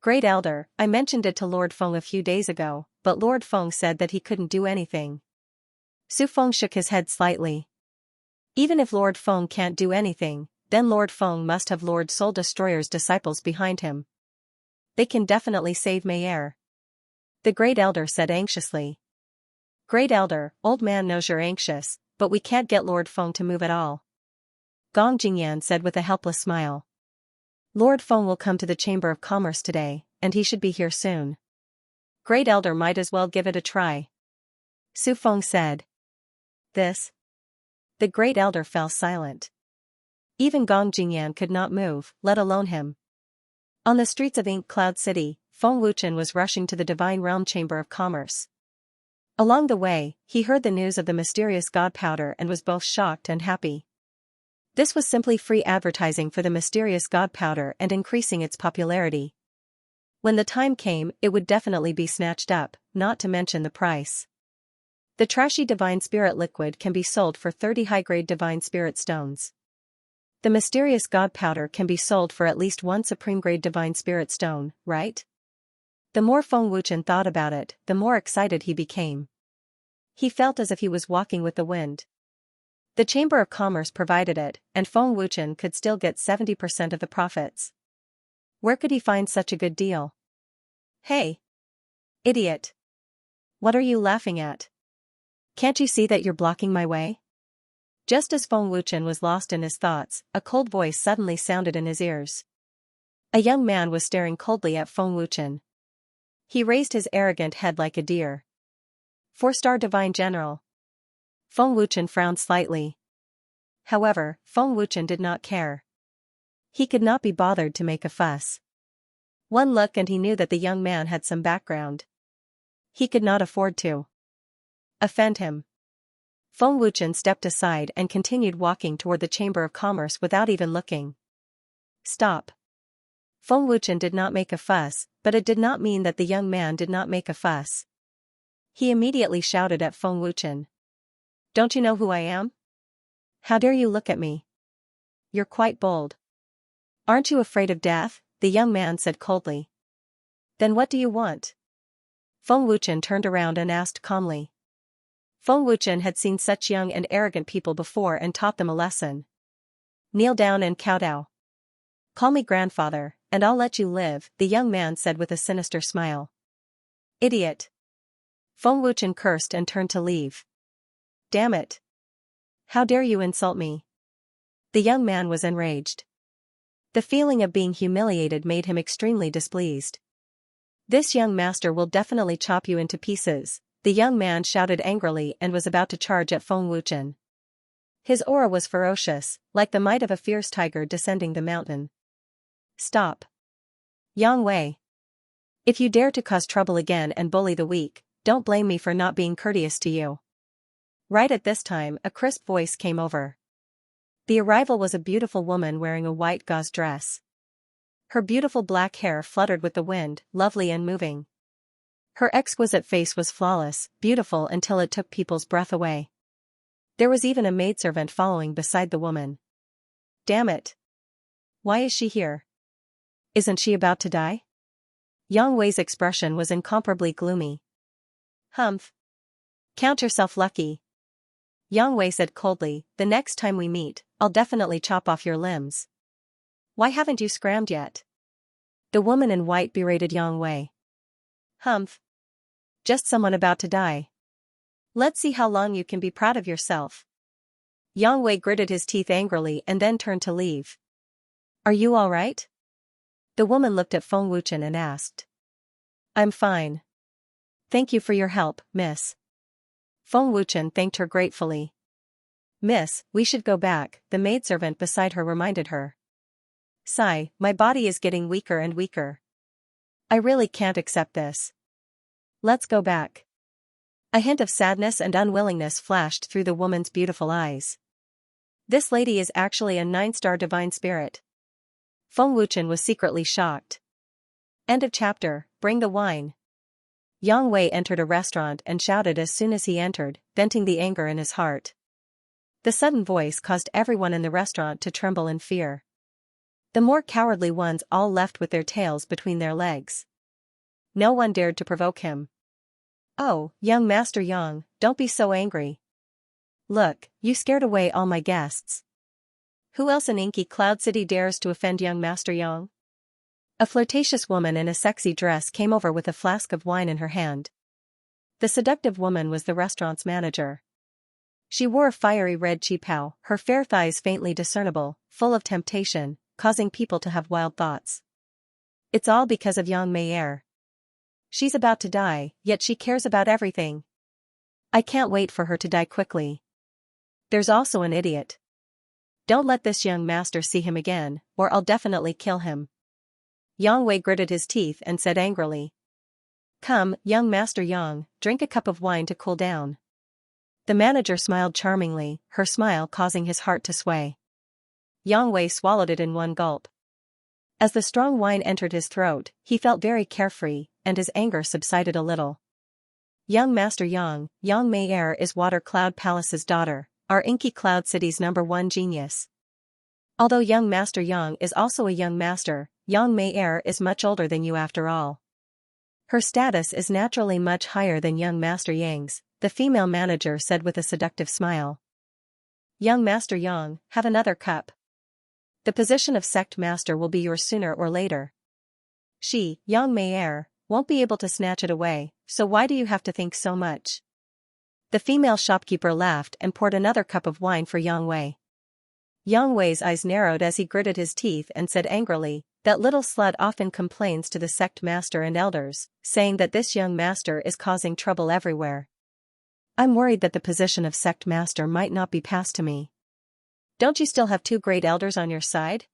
Great Elder, I mentioned it to Lord Feng a few days ago, but Lord Feng said that he couldn't do anything. Su Feng shook his head slightly. Even if Lord Feng can't do anything, then Lord Feng must have Lord Soul Destroyer's disciples behind him. They can definitely save Mayer. The Great Elder said anxiously. Great Elder, old man knows you're anxious, but we can't get Lord Feng to move at all. Gong Jingyan said with a helpless smile. Lord Feng will come to the Chamber of Commerce today, and he should be here soon. Great Elder might as well give it a try. Su Feng said. This? The Great Elder fell silent. Even Gong Jingyan could not move, let alone him. On the streets of Ink Cloud City, Feng Wuchen was rushing to the Divine Realm Chamber of Commerce. Along the way, he heard the news of the mysterious god powder and was both shocked and happy. This was simply free advertising for the mysterious god powder and increasing its popularity. When the time came, it would definitely be snatched up, not to mention the price. The trashy Divine Spirit liquid can be sold for 30 high-grade Divine Spirit stones. The mysterious god powder can be sold for at least 1 supreme-grade Divine Spirit stone, right? The more Feng Wuchen thought about it, the more excited he became. He felt as if he was walking with the wind. The Chamber of Commerce provided it, and Feng Wuchen could still get 70% of the profits. Where could he find such a good deal? Hey! Idiot! What are you laughing at? Can't you see that you're blocking my way? Just as Feng Wuchen was lost in his thoughts, a cold voice suddenly sounded in his ears. A young man was staring coldly at Feng Wuchen. He raised his arrogant head like a deer. 4-star Divine General. Feng Wuchen frowned slightly. However, Feng Wuchen did not care. He could not be bothered to make a fuss. One look and he knew that the young man had some background. He could not afford to offend him. Feng Wuchen stepped aside and continued walking toward the Chamber of Commerce without even looking. Stop. Feng Wuchen did not make a fuss, but it did not mean that the young man did not make a fuss. He immediately shouted at Feng Wuchen. Don't you know who I am? How dare you look at me? You're quite bold. Aren't you afraid of death? The young man said coldly. Then what do you want? Feng Wuchen turned around and asked calmly. Feng Wuchen had seen such young and arrogant people before and taught them a lesson. Kneel down and kowtow. Call me grandfather, and I'll let you live, the young man said with a sinister smile. Idiot. Feng Wuchen cursed and turned to leave. Damn it. How dare you insult me? The young man was enraged. The feeling of being humiliated made him extremely displeased. This young master will definitely chop you into pieces, the young man shouted angrily and was about to charge at Feng Wuchen. His aura was ferocious, like the might of a fierce tiger descending the mountain. Stop. Yang Wei. If you dare to cause trouble again and bully the weak, don't blame me for not being courteous to you. Right at this time, a crisp voice came over. The arrival was a beautiful woman wearing a white gauze dress. Her beautiful black hair fluttered with the wind, lovely and moving. Her exquisite face was flawless, beautiful until it took people's breath away. There was even a maidservant following beside the woman. Damn it. Why is she here? Isn't she about to die? Yang Wei's expression was incomparably gloomy. Humph. Count yourself lucky. Yang Wei said coldly, the next time we meet, I'll definitely chop off your limbs. Why haven't you scrammed yet? The woman in white berated Yang Wei. Humph. Just someone about to die. Let's see how long you can be proud of yourself. Yang Wei gritted his teeth angrily and then turned to leave. Are you all right? The woman looked at Feng Wuchen and asked. I'm fine. Thank you for your help, miss. Feng Wuchen thanked her gratefully. Miss, we should go back, the maidservant beside her reminded her. Sigh, my body is getting weaker and weaker. I really can't accept this. Let's go back. A hint of sadness and unwillingness flashed through the woman's beautiful eyes. This lady is actually a 9-star divine spirit. Feng Wuchen was secretly shocked. End of chapter. Bring the wine. Yang Wei entered a restaurant and shouted as soon as he entered, venting the anger in his heart. The sudden voice caused everyone in the restaurant to tremble in fear. The more cowardly ones all left with their tails between their legs. No one dared to provoke him. "Oh, young Master Yang, don't be so angry. Look, you scared away all my guests. Who else in Inky Cloud City dares to offend young Master Yang?" A flirtatious woman in a sexy dress came over with a flask of wine in her hand. The seductive woman was the restaurant's manager. She wore a fiery red qipao, her fair thighs faintly discernible, full of temptation, causing people to have wild thoughts. It's all because of Yang Mei'er. She's about to die, yet she cares about everything. I can't wait for her to die quickly. There's also an idiot. Don't let this young master see him again, or I'll definitely kill him. Yang Wei gritted his teeth and said angrily. Come, young Master Yang, drink a cup of wine to cool down. The manager smiled charmingly, her smile causing his heart to sway. Yang Wei swallowed it in one gulp. As the strong wine entered his throat, he felt very carefree, and his anger subsided a little. Young Master Yang, Yang Mei'er is Water Cloud Palace's daughter, our Inky Cloud City's #1 genius. Although young Master Yang is also a young master, Yang Mei'er is much older than you after all. Her status is naturally much higher than young Master Yang's, the female manager said with a seductive smile. Young Master Yang, have another cup. The position of sect master will be yours sooner or later. She, Yang Mei'er, won't be able to snatch it away, so why do you have to think so much? The female shopkeeper laughed and poured another cup of wine for Yang Wei. Yang Wei's eyes narrowed as he gritted his teeth and said angrily, that little slut often complains to the sect master and elders, saying that this young master is causing trouble everywhere. I'm worried that the position of sect master might not be passed to me. Don't you still have 2 great elders on your side?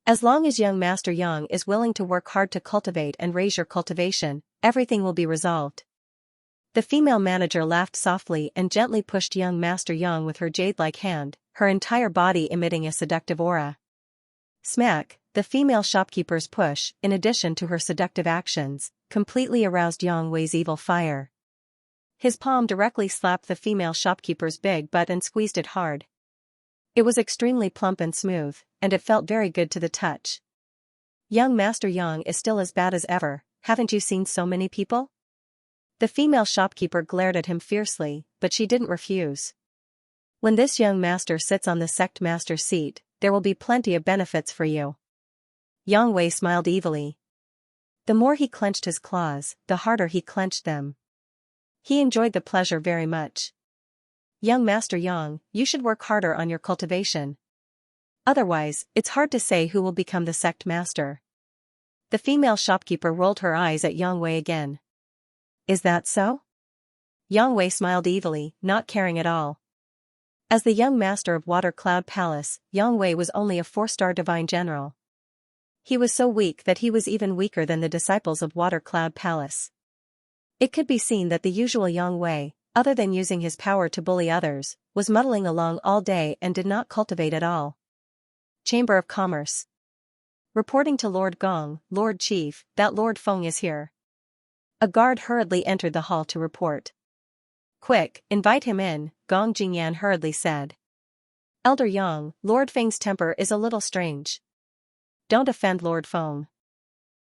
As long as young Master Yang is willing to work hard to cultivate and raise your cultivation, everything will be resolved. The female manager laughed softly and gently pushed young Master Yang with her jade-like hand, her entire body emitting a seductive aura. Smack, the female shopkeeper's push, in addition to her seductive actions, completely aroused Yang Wei's evil fire. His palm directly slapped the female shopkeeper's big butt and squeezed it hard. It was extremely plump and smooth, and it felt very good to the touch. Young Master Yang is still as bad as ever, haven't you seen so many people? The female shopkeeper glared at him fiercely, but she didn't refuse. When this young master sits on the sect master's seat, there will be plenty of benefits for you. Yang Wei smiled evilly. The more he clenched his claws, the harder he clenched them. He enjoyed the pleasure very much. Young Master Yang, you should work harder on your cultivation. Otherwise, it's hard to say who will become the sect master. The female shopkeeper rolled her eyes at Yang Wei again. Is that so? Yang Wei smiled evilly, not caring at all. As the young master of Water Cloud Palace, Yang Wei was only a 4-star divine general. He was so weak that he was even weaker than the disciples of Water Cloud Palace. It could be seen that the usual Yang Wei, other than using his power to bully others, was muddling along all day and did not cultivate at all. Chamber of Commerce. Reporting to Lord Gong, Lord Chief, that Lord Feng is here. A guard hurriedly entered the hall to report. Quick, invite him in, Gong Jingyan hurriedly said. Elder Yang, Lord Feng's temper is a little strange. Don't offend Lord Feng.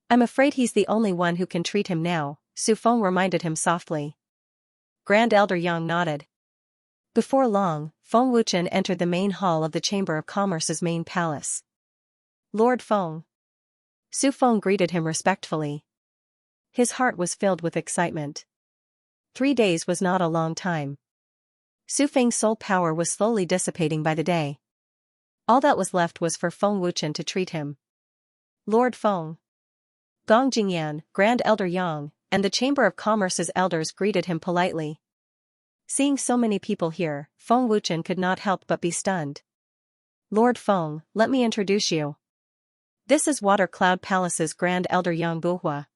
I'm afraid he's the only one who can treat him now, Su Feng reminded him softly. Grand Elder Yang nodded. Before long, Feng Wuchen entered the main hall of the Chamber of Commerce's main palace. Lord Feng. Su Feng greeted him respectfully. His heart was filled with excitement. 3 days was not a long time. Su Feng's soul power was slowly dissipating by the day. All that was left was for Feng Wuchen to treat him. Lord Feng. Gong Jingyan, Grand Elder Yang, and the Chamber of Commerce's elders greeted him politely. Seeing so many people here, Feng Wuchen could not help but be stunned. Lord Feng, let me introduce you. This is Water Cloud Palace's Grand Elder Yang Buhua.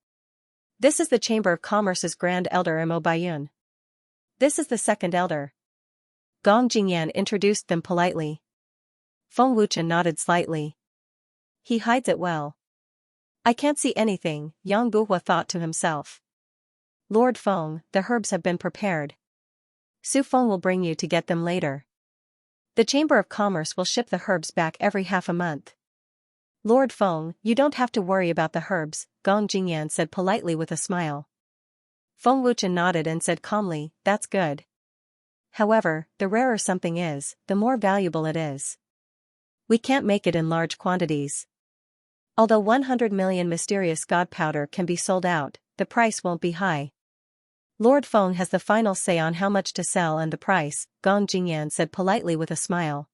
This is the Chamber of Commerce's Grand Elder Mo Baiyun. This is the second elder. Gong Jingyan introduced them politely. Feng Wuchen nodded slightly. He hides it well. I can't see anything, Yang Guhua thought to himself. Lord Feng, the herbs have been prepared. Su Feng will bring you to get them later. The Chamber of Commerce will ship the herbs back every half a month. Lord Feng, you don't have to worry about the herbs, Gong Jingyan said politely with a smile. Feng Wuchen nodded and said calmly, that's good. However, the rarer something is, the more valuable it is. We can't make it in large quantities. Although 100 million mysterious god powder can be sold out, the price won't be high. Lord Feng has the final say on how much to sell and the price, Gong Jingyan said politely with a smile.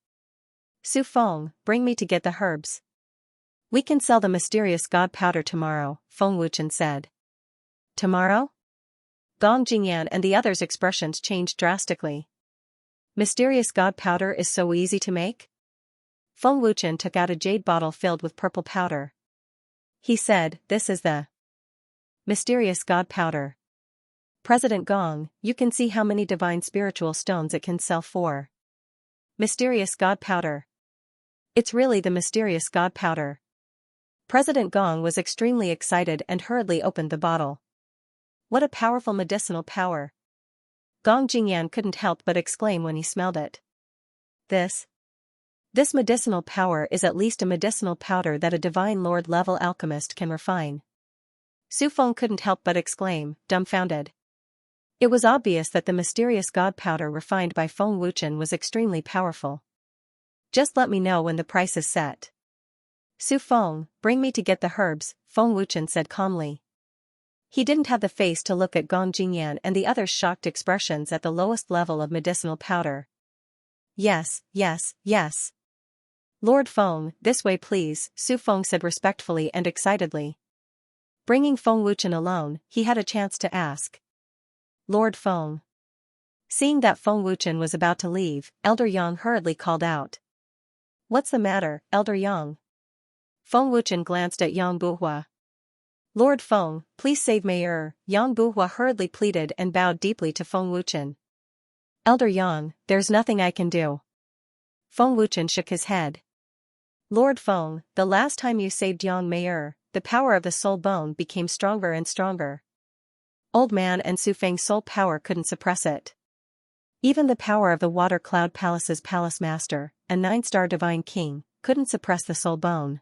Su Feng, bring me to get the herbs. We can sell the mysterious god powder tomorrow, Feng Wuchen said. Tomorrow? Gong Jingyan and the others' expressions changed drastically. Mysterious god powder is so easy to make? Feng Wuchen took out a jade bottle filled with purple powder. He said, this is the mysterious god powder. President Gong, you can see how many divine spiritual stones it can sell for. Mysterious god powder. It's really the mysterious god powder. President Gong was extremely excited and hurriedly opened the bottle. What a powerful medicinal power. Gong Jingyan couldn't help but exclaim when he smelled it. This medicinal power is at least a medicinal powder that a divine lord-level alchemist can refine. Su Feng couldn't help but exclaim, dumbfounded. It was obvious that the mysterious god powder refined by Feng Wuchen was extremely powerful. Just let me know when the price is set. Su Feng, bring me to get the herbs, Feng Wuchen said calmly. He didn't have the face to look at Gong Jingyan and the others' shocked expressions at the lowest level of medicinal powder. Yes, yes, yes. Lord Feng, this way please, Su Feng said respectfully and excitedly. Bringing Feng Wuchen alone, he had a chance to ask. Lord Feng. Seeing that Feng Wuchen was about to leave, Elder Yang hurriedly called out. What's the matter, Elder Yang? Feng Wuchen glanced at Yang Guhua. Lord Feng, please save Mayer, Yang Guhua hurriedly pleaded and bowed deeply to Feng Wuchen. Elder Yang, there's nothing I can do. Feng Wuchen shook his head. Lord Feng, the last time you saved Yang Mayer, the power of the soul bone became stronger and stronger. Old Man and Su Feng's soul power couldn't suppress it. Even the power of the Water Cloud Palace's palace master, a 9-star divine king, couldn't suppress the soul bone.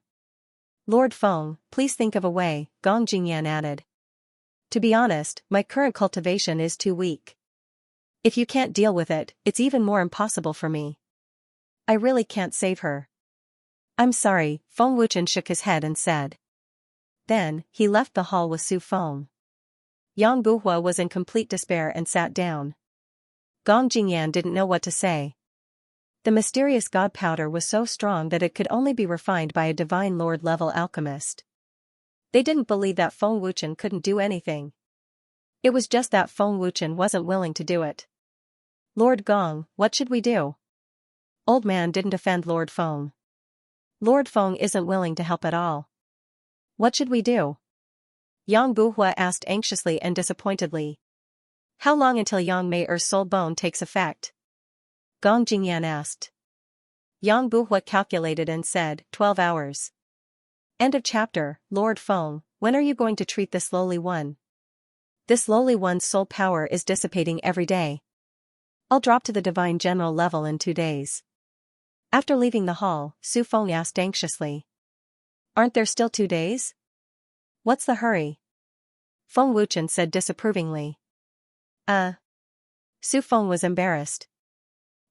Lord Feng, please think of a way, Gong Jingyan added. To be honest, my current cultivation is too weak. If you can't deal with it, it's even more impossible for me. I really can't save her. I'm sorry, Feng Wuchen shook his head and said. Then, he left the hall with Su Feng. Yang Guhua was in complete despair and sat down. Gong Jingyan didn't know what to say. The mysterious god powder was so strong that it could only be refined by a divine lord-level alchemist. They didn't believe that Feng Wuchen couldn't do anything. It was just that Feng Wuchen wasn't willing to do it. Lord Gong, what should we do? Old Man didn't offend Lord Feng. Lord Feng isn't willing to help at all. What should we do? Yang Guhua asked anxiously and disappointedly. How long until Yang Mayer's soul bone takes effect? Gong Jingyan asked. Yang Guhua calculated and said, 12 hours. End of chapter. Lord Feng, when are you going to treat this lowly one? This lowly one's soul power is dissipating every day. I'll drop to the divine general level in 2 days. After leaving the hall, Su Feng asked anxiously. Aren't there still 2 days? What's the hurry? Feng Wuchen said disapprovingly. Su Feng was embarrassed.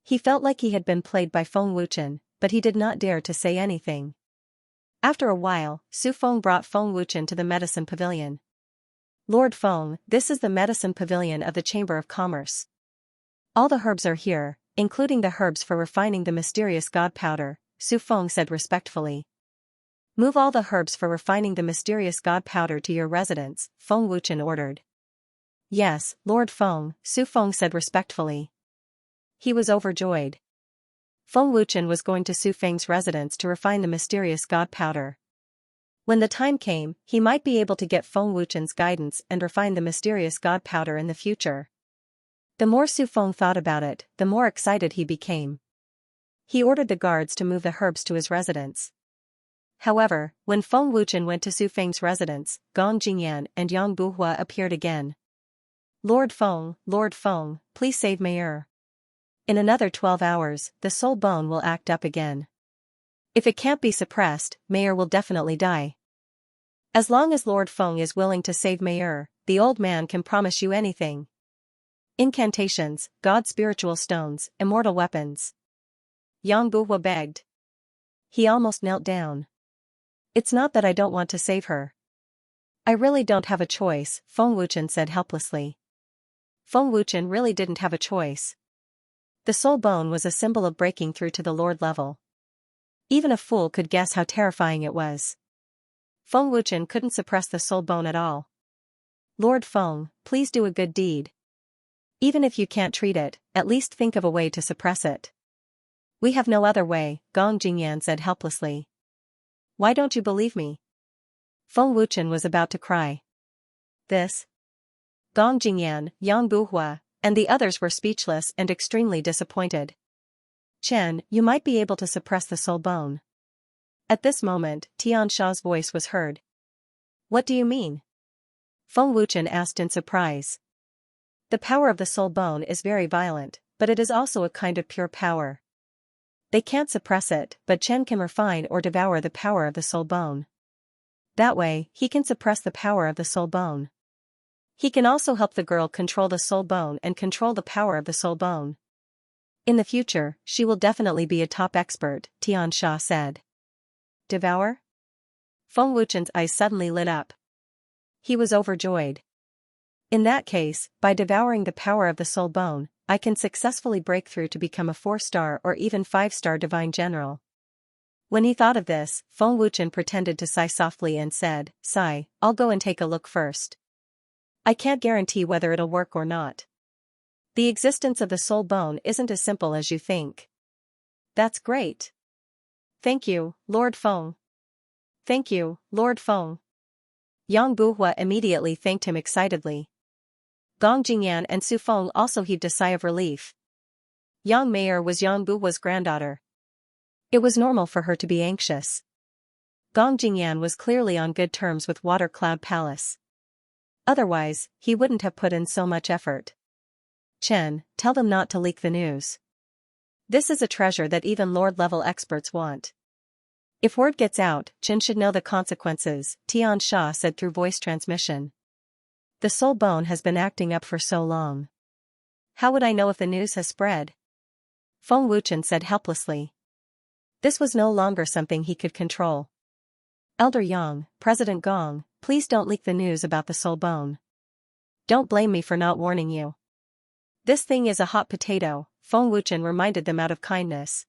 He felt like he had been played by Feng Wuchen, but he did not dare to say anything. After a while, Su Feng brought Feng Wuchen to the medicine pavilion. Lord Feng, this is the medicine pavilion of the Chamber of Commerce. All the herbs are here, including the herbs for refining the mysterious god powder, Su Feng said respectfully. Move all the herbs for refining the mysterious god powder to your residence, Feng Wuchen ordered. Yes, Lord Feng, Su Feng said respectfully. He was overjoyed. Feng Wuchen was going to Su Feng's residence to refine the mysterious god powder. When the time came, he might be able to get Feng Wuchen's guidance and refine the mysterious god powder in the future. The more Su Feng thought about it, the more excited he became. He ordered the guards to move the herbs to his residence. However, when Feng Wuchen went to Su Feng's residence, Gong Jingyan and Yang Buhua appeared again. Lord Feng, please save Mayer. In another 12 hours, the soul bone will act up again. If it can't be suppressed, Mayer will definitely die. As long as Lord Feng is willing to save Mayer, the old man can promise you anything. Incantations, God's spiritual stones, immortal weapons. Yang Buhua begged. He almost knelt down. It's not that I don't want to save her. I really don't have a choice, Feng Wuchen said helplessly. Feng Wuchen really didn't have a choice. The soul bone was a symbol of breaking through to the Lord level. Even a fool could guess how terrifying it was. Feng Wuchen couldn't suppress the soul bone at all. Lord Feng, please do a good deed. Even if you can't treat it, at least think of a way to suppress it. We have no other way, Gong Jingyan said helplessly. Why don't you believe me? Feng Wuchen was about to cry. Gong Jingyan, Yang Buhua, and the others were speechless and extremely disappointed. Chen, you might be able to suppress the soul bone. At this moment, Xianxia's voice was heard. What do you mean? Feng Wuchen asked in surprise. The power of the soul bone is very violent, but it is also a kind of pure power. They can't suppress it, but Chen can refine or devour the power of the soul bone. That way, he can suppress the power of the soul bone. He can also help the girl control the soul bone and control the power of the soul bone. In the future, she will definitely be a top expert, Xianxia said. Devour? Feng Wuchen's eyes suddenly lit up. He was overjoyed. In that case, by devouring the power of the soul bone, I can successfully break through to become a 4-star or even 5-star divine general. When he thought of this, Feng Wuchen pretended to sigh softly and said, "Sigh, I'll go and take a look first. I can't guarantee whether it'll work or not. The existence of the soul bone isn't as simple as you think." That's great. Thank you, Lord Feng. Thank you, Lord Feng. Yang Buhua immediately thanked him excitedly. Gong Jingyan and Su Feng also heaved a sigh of relief. Yang Mayer was Yang Buhua's granddaughter. It was normal for her to be anxious. Gong Jingyan was clearly on good terms with Water Cloud Palace. Otherwise, he wouldn't have put in so much effort. Chen, tell them not to leak the news. This is a treasure that even Lord-level experts want. If word gets out, Chen should know the consequences, Xianxia said through voice transmission. The soul bone has been acting up for so long. How would I know if the news has spread? Feng Wuchen said helplessly. This was no longer something he could control. Elder Yang, President Gong, please don't leak the news about the soul bone. Don't blame me for not warning you. This thing is a hot potato, Feng Wuchen reminded them out of kindness.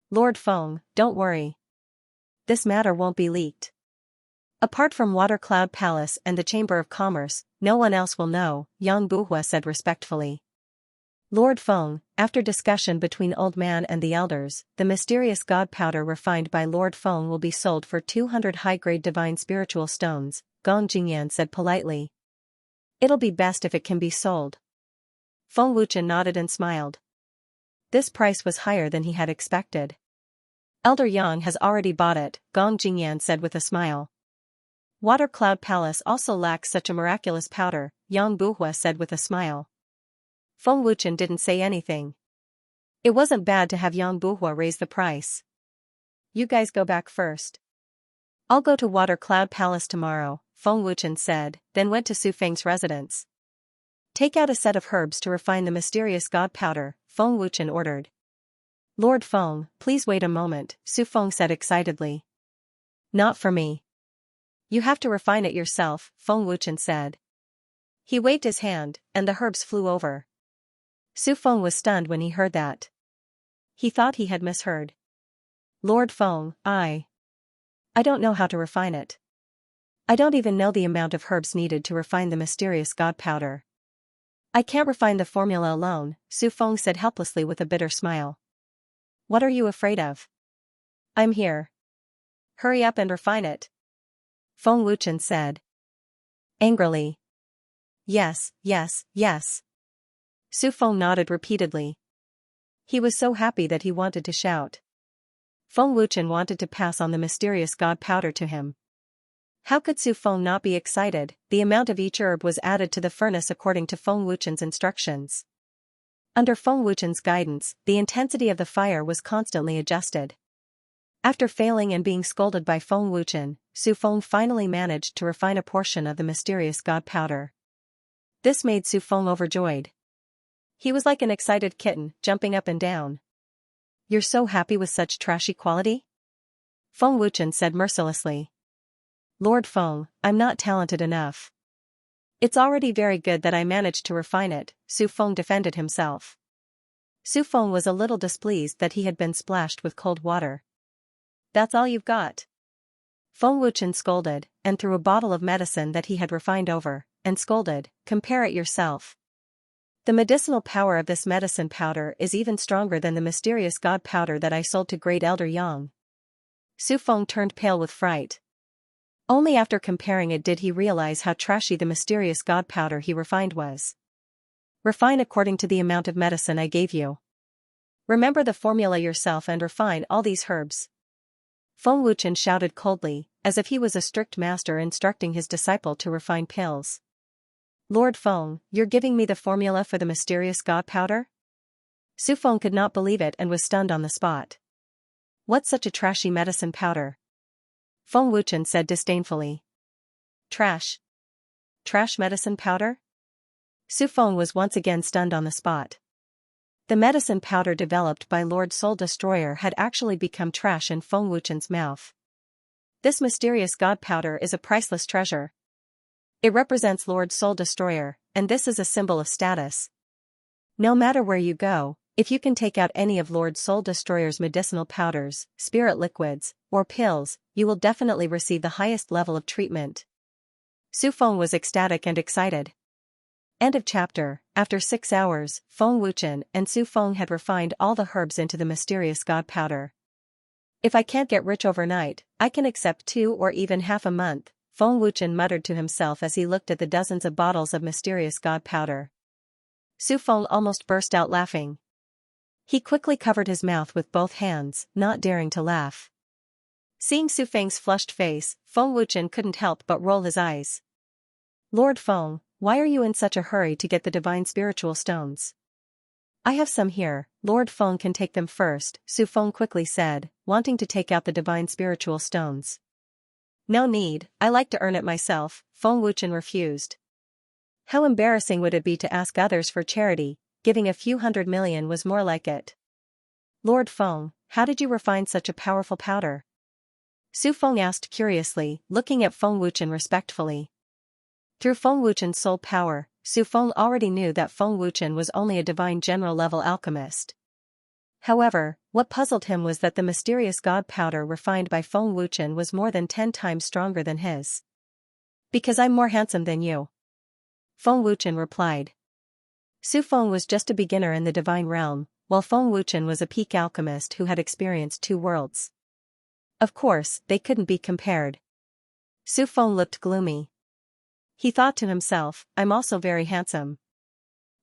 Lord Feng, don't worry. This matter won't be leaked. Apart from Water Cloud Palace and the Chamber of Commerce, no one else will know, Yang Buhua said respectfully. Lord Feng, after discussion between Old Man and the elders, the mysterious god powder refined by Lord Feng will be sold for 200 high-grade divine spiritual stones, Gong Jingyan said politely. It'll be best if it can be sold. Feng Wuchen nodded and smiled. This price was higher than he had expected. Elder Yang has already bought it, Gong Jingyan said with a smile. Water Cloud Palace also lacks such a miraculous powder, Yang Buhua said with a smile. Feng Wuchen didn't say anything. It wasn't bad to have Yang Buhua raise the price. You guys go back first. I'll go to Water Cloud Palace tomorrow, Feng Wuchen said, then went to Su Feng's residence. Take out a set of herbs to refine the mysterious god powder, Feng Wuchen ordered. Lord Feng, please wait a moment, Su Feng said excitedly. Not for me. You have to refine it yourself, Feng Wuchen said. He waved his hand, and the herbs flew over. Su Feng was stunned when he heard that. He thought he had misheard. Lord Feng, I don't know how to refine it. I don't even know the amount of herbs needed to refine the mysterious god powder. I can't refine the formula alone, Su Feng said helplessly with a bitter smile. What are you afraid of? I'm here. Hurry up and refine it. Feng Wuchen said. Angrily. Yes, yes, yes. Su Feng nodded repeatedly. He was so happy that he wanted to shout. Feng Wuchen wanted to pass on the mysterious god powder to him. How could Su Feng not be excited? The amount of each herb was added to the furnace according to Feng Wuchen's instructions. Under Feng Wuchen's guidance, the intensity of the fire was constantly adjusted. After failing and being scolded by Feng Wuchen, Su Feng finally managed to refine a portion of the mysterious god powder. This made Su Feng overjoyed. He was like an excited kitten, jumping up and down. "You're so happy with such trashy quality?" Feng Wuchen said mercilessly. "Lord Feng, I'm not talented enough. It's already very good that I managed to refine it," Su Feng defended himself. Su Feng was a little displeased that he had been splashed with cold water. "That's all you've got?" Feng Wuchen scolded, and threw a bottle of medicine that he had refined over, and scolded, "Compare it yourself. The medicinal power of this medicine powder is even stronger than the mysterious god powder that I sold to Great Elder Yang." Su Feng turned pale with fright. Only after comparing it did he realize how trashy the mysterious god powder he refined was. "Refine according to the amount of medicine I gave you. Remember the formula yourself and refine all these herbs." Feng Wuchen shouted coldly, as if he was a strict master instructing his disciple to refine pills. "Lord Feng, you're giving me the formula for the mysterious god powder?" Su Feng could not believe it and was stunned on the spot. "What's such a trashy medicine powder?" Feng Wuchen said disdainfully. "Trash? Trash medicine powder?" Su Feng was once again stunned on the spot. The medicine powder developed by Lord Soul Destroyer had actually become trash in Feng Wuchen's mouth. This mysterious god powder is a priceless treasure. It represents Lord Soul Destroyer, and this is a symbol of status. No matter where you go, if you can take out any of Lord Soul Destroyer's medicinal powders, spirit liquids, or pills, you will definitely receive the highest level of treatment. Su Feng was ecstatic and excited. End of chapter. After 6 hours, Feng Wuchen and Su Feng had refined all the herbs into the mysterious god powder. "If I can't get rich overnight, I can accept 2 or even half a month," Feng Wuchen muttered to himself as he looked at the dozens of bottles of mysterious god powder. Su Feng almost burst out laughing. He quickly covered his mouth with both hands, not daring to laugh. Seeing Su Feng's flushed face, Feng Wuchen couldn't help but roll his eyes. "Lord Feng, why are you in such a hurry to get the divine spiritual stones?" "I have some here, Lord Feng can take them first," Su Feng quickly said, wanting to take out the divine spiritual stones. "No need, I like to earn it myself," Feng Wuchen refused. How embarrassing would it be to ask others for charity? Giving a few 100 million was more like it. "Lord Feng, how did you refine such a powerful powder?" Su Feng asked curiously, looking at Feng Wuchen respectfully. Through Feng Wuchen's soul power, Su Feng already knew that Feng Wuchen was only a divine general-level alchemist. However, what puzzled him was that the mysterious god powder refined by Feng Wuchen was more than 10 times stronger than his. "Because I'm more handsome than you," Feng Wuchen replied. Su Feng was just a beginner in the divine realm, while Feng Wuchen was a peak alchemist who had experienced 2 worlds. Of course, they couldn't be compared. Su Feng looked gloomy. He thought to himself, "I'm also very handsome.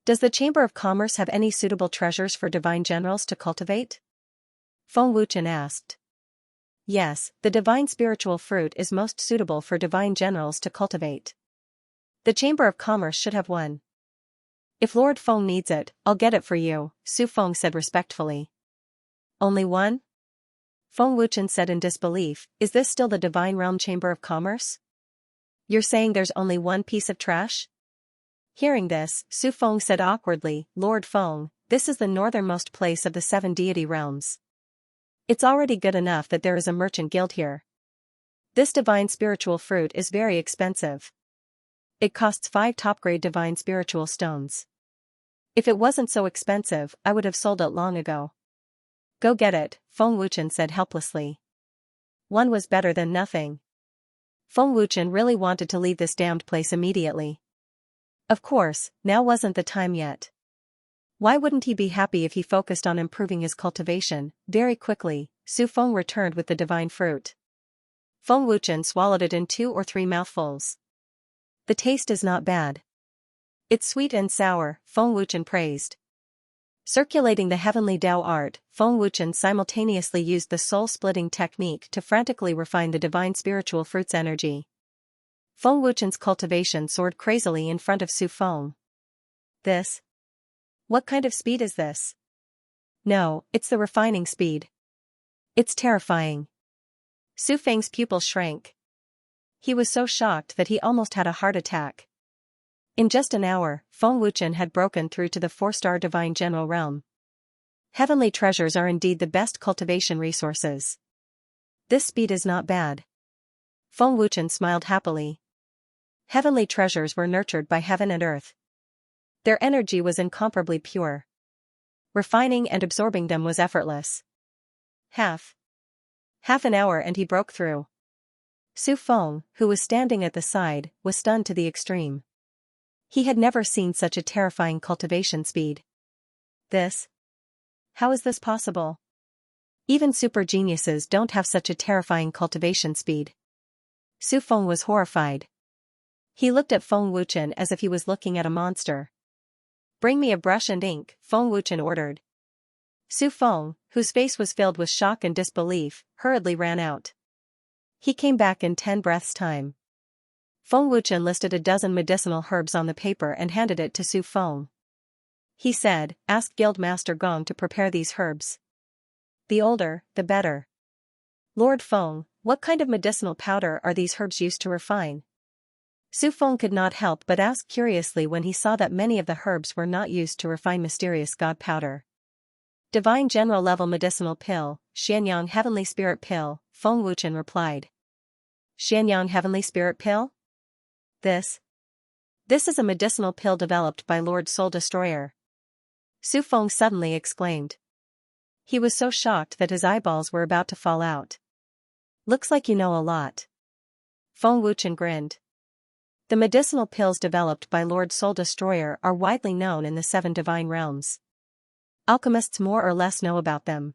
Does the Chamber of Commerce have any suitable treasures for divine generals to cultivate?" Feng Wuchen asked. "Yes, the divine spiritual fruit is most suitable for divine generals to cultivate. The Chamber of Commerce should have one. If Lord Feng needs it, I'll get it for you," Su Feng said respectfully. "Only one?" Feng Wuchen said in disbelief. "Is this still the Divine Realm Chamber of Commerce? You're saying there's only one piece of trash?" Hearing this, Su Feng said awkwardly, "Lord Feng, this is the northernmost place of the 7 deity realms. It's already good enough that there is a merchant guild here. This divine spiritual fruit is very expensive. It costs 5 top-grade divine spiritual stones. If it wasn't so expensive, I would have sold it long ago." "Go get it," Feng Wuchen said helplessly. One was better than nothing. Feng Wuchen really wanted to leave this damned place immediately. Of course, now wasn't the time yet. Why wouldn't he be happy if he focused on improving his cultivation? Very quickly, Su Feng returned with the divine fruit. Feng Wuchen swallowed it in 2 or 3 mouthfuls. "The taste is not bad. It's sweet and sour, Feng Wuchen praised. Circulating the heavenly Tao art, Feng Wuchen simultaneously used the soul-splitting technique to frantically refine the divine spiritual fruit's energy. Feng Wuchen's cultivation soared crazily in front of Su Feng. This? What kind of speed is this? No, it's the refining speed. It's terrifying. Su Feng's pupils shrank. He was so shocked that he almost had a heart attack. In just an hour, Feng Wuchen had broken through to the 4-star divine general realm. Heavenly treasures are indeed the best cultivation resources. This speed is not bad. Feng Wuchen smiled happily. Heavenly treasures were nurtured by heaven and earth. Their energy was incomparably pure. Refining and absorbing them was effortless. Half an hour and he broke through. Su Feng, who was standing at the side, was stunned to the extreme. He had never seen such a terrifying cultivation speed. How is this possible? Even super geniuses don't have such a terrifying cultivation speed. Su Feng was horrified. He looked at Feng Wuchen as if he was looking at a monster. Bring me a brush and ink, Feng Wuchen ordered. Su Feng, whose face was filled with shock and disbelief, hurriedly ran out. He came back in 10 breaths' time. Feng Wuchen listed a dozen medicinal herbs on the paper and handed it to Su Feng. He said, ask Guildmaster Gong to prepare these herbs. The older, the better. Lord Feng, what kind of medicinal powder are these herbs used to refine? Su Feng could not help but ask curiously when he saw that many of the herbs were not used to refine mysterious god powder. Divine General Level Medicinal Pill, Xianxia Heavenly Spirit Pill, Feng Wuchen replied. Xianxia Heavenly Spirit Pill? This is a medicinal pill developed by Lord Soul Destroyer. Su Feng suddenly exclaimed. He was so shocked that his eyeballs were about to fall out. Looks like you know a lot. Feng Wuchen grinned. The medicinal pills developed by Lord Soul Destroyer are widely known in the 7 divine realms. Alchemists more or less know about them.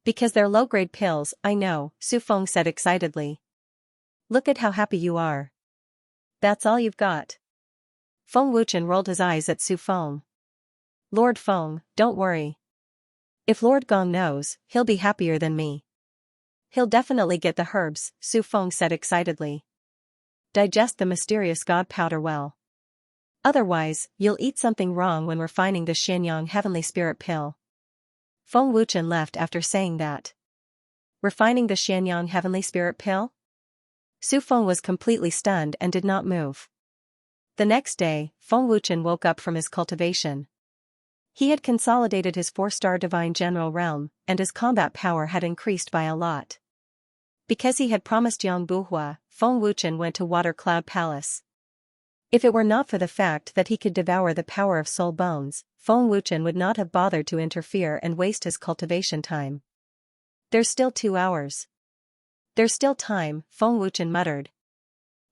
Because they're low-grade pills, I know, Su Feng said excitedly. Look at how happy you are. That's all you've got. Feng Wuchen rolled his eyes at Su Feng. Lord Feng, don't worry. If Lord Gong knows, he'll be happier than me. He'll definitely get the herbs, Su Feng said excitedly. Digest the mysterious god powder well. Otherwise, you'll eat something wrong when refining the Xianxia Heavenly Spirit Pill. Feng Wuchen left after saying that. Refining the Xianxia Heavenly Spirit Pill? Su Feng was completely stunned and did not move. The next day, Feng Wuchen woke up from his cultivation. He had consolidated his 4-star divine general realm, and his combat power had increased by a lot. Because he had promised Yang Buhua, Feng Wuchen went to Water Cloud Palace. If it were not for the fact that he could devour the power of soul bones, Feng Wuchen would not have bothered to interfere and waste his cultivation time. There's still 2 hours. There's still time, Feng Wuchen muttered.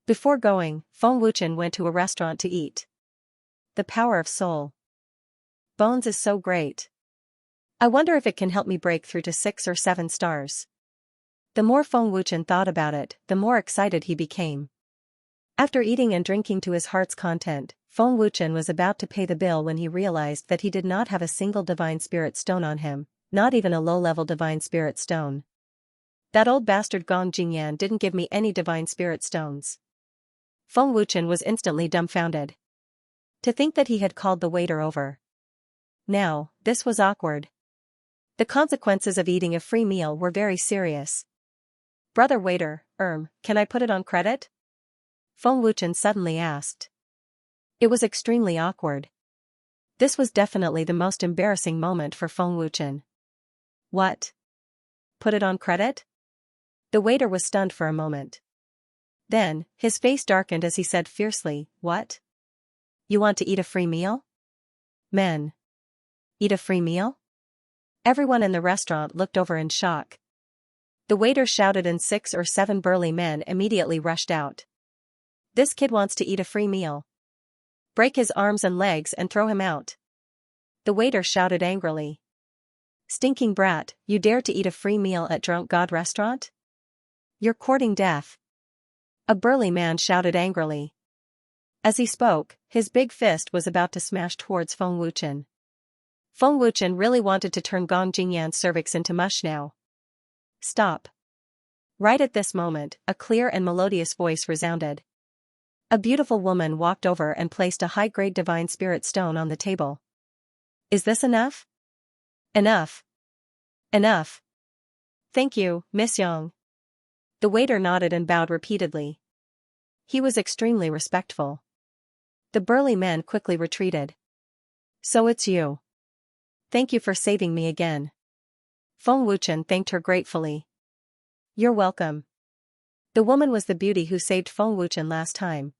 Before going, Feng Wuchen went to a restaurant to eat. The power of soul bones is so great. I wonder if it can help me break through to 6 or 7 stars. The more Feng Wuchen thought about it, the more excited he became. After eating and drinking to his heart's content, Feng Wuchen was about to pay the bill when he realized that he did not have a single divine spirit stone on him, not even a low-level divine spirit stone. That old bastard Gong Jingyan didn't give me any divine spirit stones. Feng Wuchen was instantly dumbfounded. To think that he had called the waiter over. Now, this was awkward. The consequences of eating a free meal were very serious. Brother waiter, can I put it on credit? Feng Wuchen suddenly asked. It was extremely awkward. This was definitely the most embarrassing moment for Feng Wuchen. What? Put it on credit? The waiter was stunned for a moment. Then, his face darkened as he said fiercely, What? You want to eat a free meal? Men. Eat a free meal? Everyone in the restaurant looked over in shock. The waiter shouted and 6 or 7 burly men immediately rushed out. This kid wants to eat a free meal. Break his arms and legs and throw him out. The waiter shouted angrily. Stinking brat, you dare to eat a free meal at Drunk God restaurant? You're courting death. A burly man shouted angrily. As he spoke, his big fist was about to smash towards Feng Wuchen. Feng Wuchen really wanted to turn Gong Jingyan's cervix into mush now. Stop. Right at this moment, a clear and melodious voice resounded. A beautiful woman walked over and placed a high-grade divine spirit stone on the table. Is this enough? Enough. Enough. Thank you, Miss Yang. The waiter nodded and bowed repeatedly. He was extremely respectful. The burly man quickly retreated. So it's you. Thank you for saving me again. Feng Wuchen thanked her gratefully. You're welcome. The woman was the beauty who saved Feng Wuchen last time.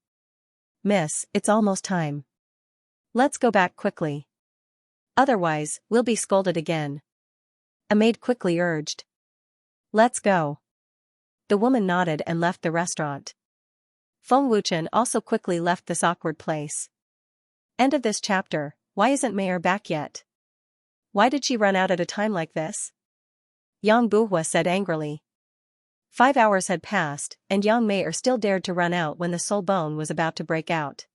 Miss, it's almost time. Let's go back quickly. Otherwise, we'll be scolded again. A maid quickly urged. Let's go. The woman nodded and left the restaurant. Feng Wuchen also quickly left this awkward place. End of this chapter. Why isn't Mayor back yet? Why did she run out at a time like this? Yang Buhua said angrily. 5 hours had passed, and Yang Mayor still dared to run out when the soul bone was about to break out.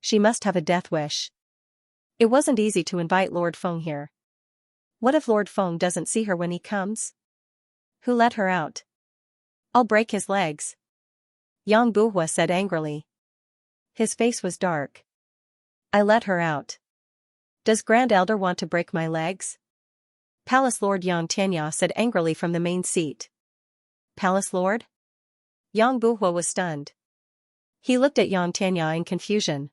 She must have a death wish. It wasn't easy to invite Lord Feng here. What if Lord Feng doesn't see her when he comes? Who let her out? I'll break his legs. Yang Buhua said angrily. His face was dark. I let her out. Does Grand Elder want to break my legs? Palace Lord Yang Tianya said angrily from the main seat. Palace Lord? Yang Buhua was stunned. He looked at Yang Tianya in confusion.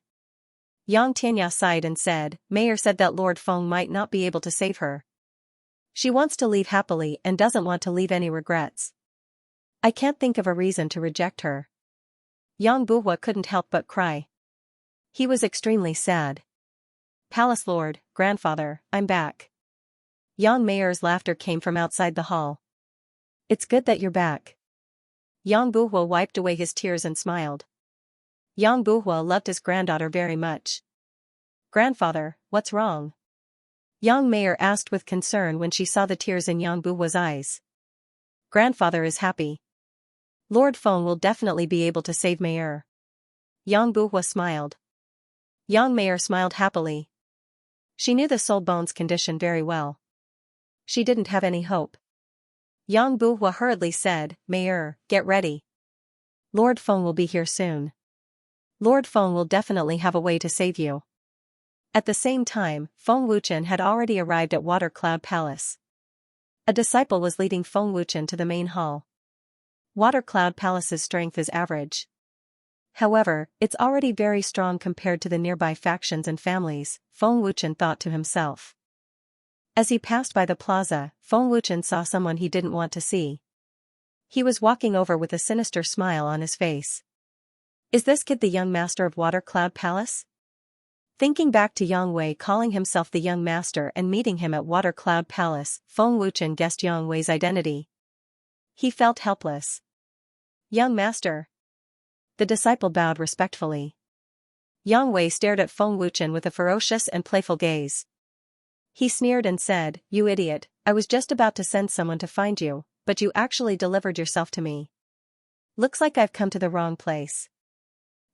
Yang Tianya sighed and said, Mayor said that Lord Feng might not be able to save her. She wants to leave happily and doesn't want to leave any regrets. I can't think of a reason to reject her. Yang Buhua couldn't help but cry. He was extremely sad. Palace Lord, Grandfather, I'm back. Yang Mayor's laughter came from outside the hall. It's good that you're back. Yang Buhua wiped away his tears and smiled. Yang Buhua loved his granddaughter very much. Grandfather, what's wrong? Yang Mayor asked with concern when she saw the tears in Yang Buhua's eyes. Grandfather is happy. Lord Feng will definitely be able to save Mayor. Yang Buhua smiled. Yang Mayor smiled happily. She knew the soul bone's condition very well. She didn't have any hope. Yang Buhua hurriedly said, Mayor, get ready. Lord Feng will be here soon. Lord Feng will definitely have a way to save you. At the same time, Feng Wuchen had already arrived at Water Cloud Palace. A disciple was leading Feng Wuchen to the main hall. Water Cloud Palace's strength is average. However, it's already very strong compared to the nearby factions and families, Feng Wuchen thought to himself. As he passed by the plaza, Feng Wuchen saw someone he didn't want to see. He was walking over with a sinister smile on his face. Is this kid the young master of Water Cloud Palace? Thinking back to Yang Wei calling himself the young master and meeting him at Water Cloud Palace, Feng Wuchen guessed Yang Wei's identity. He felt helpless. Young master. The disciple bowed respectfully. Yang Wei stared at Feng Wuchen with a ferocious and playful gaze. He sneered and said, You idiot, I was just about to send someone to find you, but you actually delivered yourself to me. Looks like I've come to the wrong place.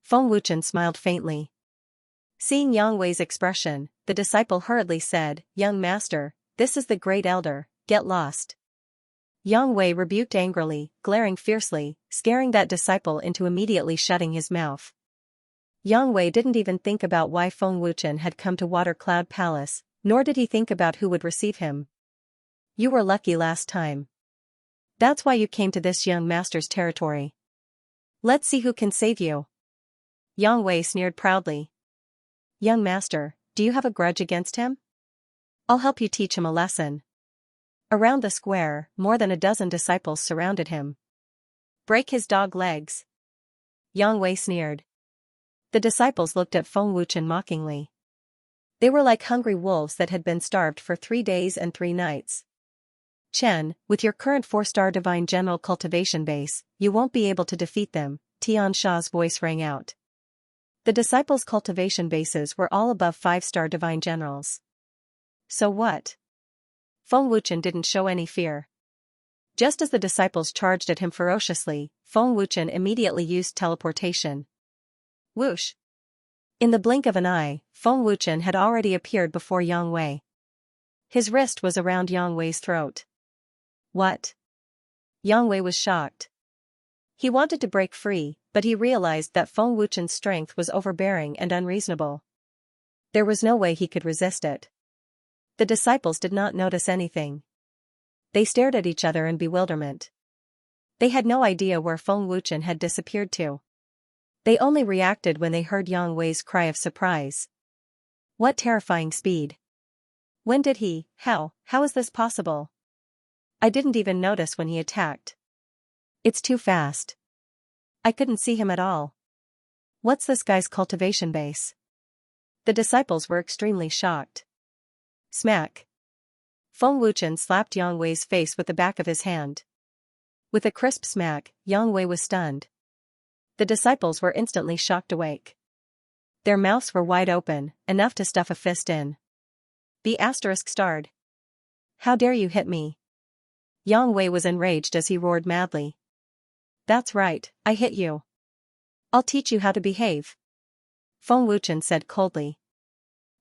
Feng Wuchen smiled faintly. Seeing Yang Wei's expression, the disciple hurriedly said, Young master, this is the great elder, get lost. Yang Wei rebuked angrily, glaring fiercely, scaring that disciple into immediately shutting his mouth. Yang Wei didn't even think about why Feng Wuchen had come to Water Cloud Palace, nor did he think about who would receive him. You were lucky last time. That's why you came to this young master's territory. Let's see who can save you. Yang Wei sneered proudly. Young master, do you have a grudge against him? I'll help you teach him a lesson. Around the square, more than a dozen disciples surrounded him. Break his dog legs. Yang Wei sneered. The disciples looked at Feng Wuchen mockingly. They were like hungry wolves that had been starved for 3 days and 3 nights. Chen, with your current 4-star Divine General cultivation base, you won't be able to defeat them, Xianxia's voice rang out. The disciples' cultivation bases were all above 5-star Divine Generals. So what? Feng Wuchen didn't show any fear. Just as the disciples charged at him ferociously, Feng Wuchen immediately used teleportation. Whoosh! In the blink of an eye, Feng Wuchen had already appeared before Yang Wei. His wrist was around Yang Wei's throat. What? Yang Wei was shocked. He wanted to break free, but he realized that Feng Wuchen's strength was overbearing and unreasonable. There was no way he could resist it. The disciples did not notice anything. They stared at each other in bewilderment. They had no idea where Feng Wuchen had disappeared to. They only reacted when they heard Yang Wei's cry of surprise. What terrifying speed! When did he? How is this possible? I didn't even notice when he attacked. It's too fast. I couldn't see him at all. What's this guy's cultivation base? The disciples were extremely shocked. Smack. Feng Wuchen slapped Yang Wei's face with the back of his hand. With a crisp smack, Yang Wei was stunned. The disciples were instantly shocked awake. Their mouths were wide open, enough to stuff a fist in. The asterisk starred. How dare you hit me? Yang Wei was enraged as he roared madly. That's right, I hit you. I'll teach you how to behave. Feng Wuchen said coldly.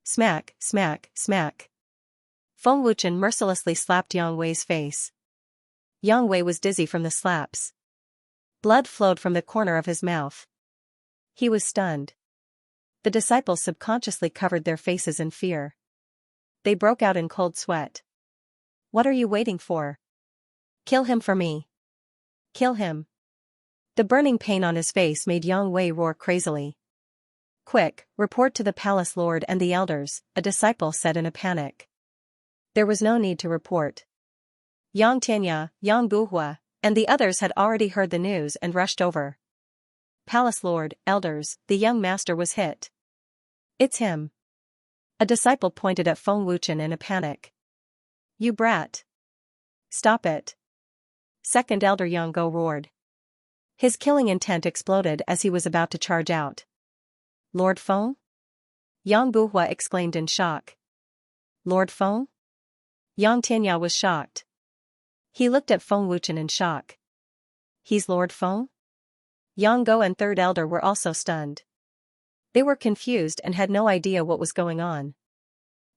Smack, smack, smack. Feng Wuchen mercilessly slapped Yang Wei's face. Yang Wei was dizzy from the slaps. Blood flowed from the corner of his mouth. He was stunned. The disciples subconsciously covered their faces in fear. They broke out in cold sweat. What are you waiting for? Kill him for me. Kill him. The burning pain on his face made Yang Wei roar crazily. Quick, report to the palace lord and the elders, a disciple said in a panic. There was no need to report. Xianxia, Yang Buhua, and the others had already heard the news and rushed over. Palace lord, elders, the young master was hit. It's him. A disciple pointed at Feng Wuchen in a panic. You brat. Stop it. Second elder Yang Go roared. His killing intent exploded as he was about to charge out. Lord Feng? Yang Buhua exclaimed in shock. Lord Feng? Xianxia was shocked. He looked at Feng Wuchen in shock. He's Lord Feng? Yang Go and third elder were also stunned. They were confused and had no idea what was going on.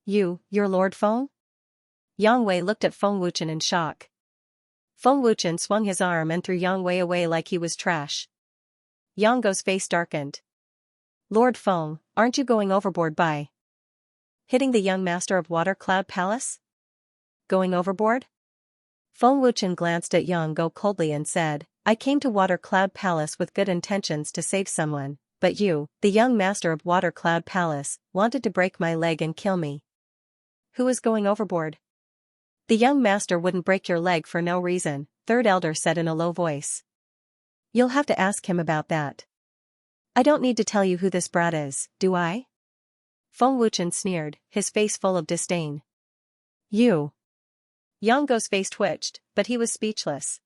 You're Lord Feng? Yang Wei looked at Feng Wuchen in shock. Feng Wuchen swung his arm and threw Yang Wei away like he was trash. Yang Go's face darkened. Lord Feng, aren't you going overboard by hitting the young master of Water Cloud Palace? Going overboard? Feng Wuchen glanced at Yang Go coldly and said, I came to Water Cloud Palace with good intentions to save someone, but you, the young master of Water Cloud Palace, wanted to break my leg and kill me. Who is going overboard? The young master wouldn't break your leg for no reason, third elder said in a low voice. You'll have to ask him about that. I don't need to tell you who this brat is, do I? Feng Wuchen sneered, his face full of disdain. You. Yang Go's face twitched, but he was speechless.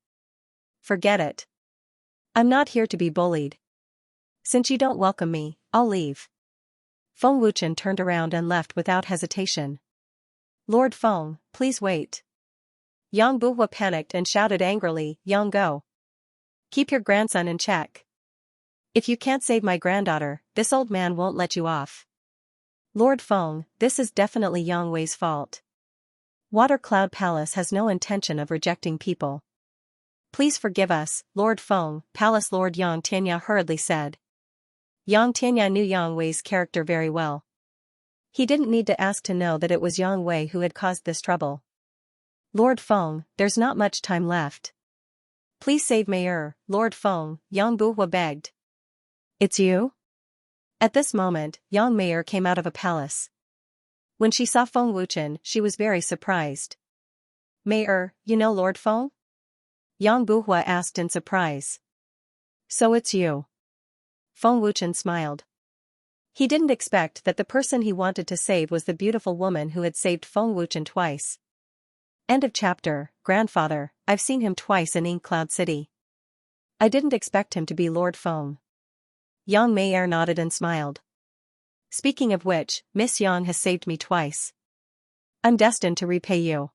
Forget it. I'm not here to be bullied. Since you don't welcome me, I'll leave. Feng Wuchen turned around and left without hesitation. Lord Feng, please wait. Yang Buhua panicked and shouted angrily, Yang Go. Keep your grandson in check. If you can't save my granddaughter, this old man won't let you off. Lord Feng, this is definitely Yang Wei's fault. Water Cloud Palace has no intention of rejecting people. Please forgive us, Lord Feng, Palace Lord Xianxia hurriedly said. Xianxia knew Yang Wei's character very well. He didn't need to ask to know that it was Yang Wei who had caused this trouble. Lord Feng, there's not much time left. Please save Mayor, Lord Feng, Yang Buhua begged. It's you? At this moment, Yang Mayor came out of a palace. When she saw Feng Wuchen, she was very surprised. Mayor, you know Lord Feng? Yang Buhua asked in surprise. So it's you. Feng Wuchen smiled. He didn't expect that the person he wanted to save was the beautiful woman who had saved Feng Wuchen twice. End of chapter. Grandfather, I've seen him twice in Ink Cloud City. I didn't expect him to be Lord Feng. Yang Meier nodded and smiled. Speaking of which, Miss Yang has saved me twice. I'm destined to repay you.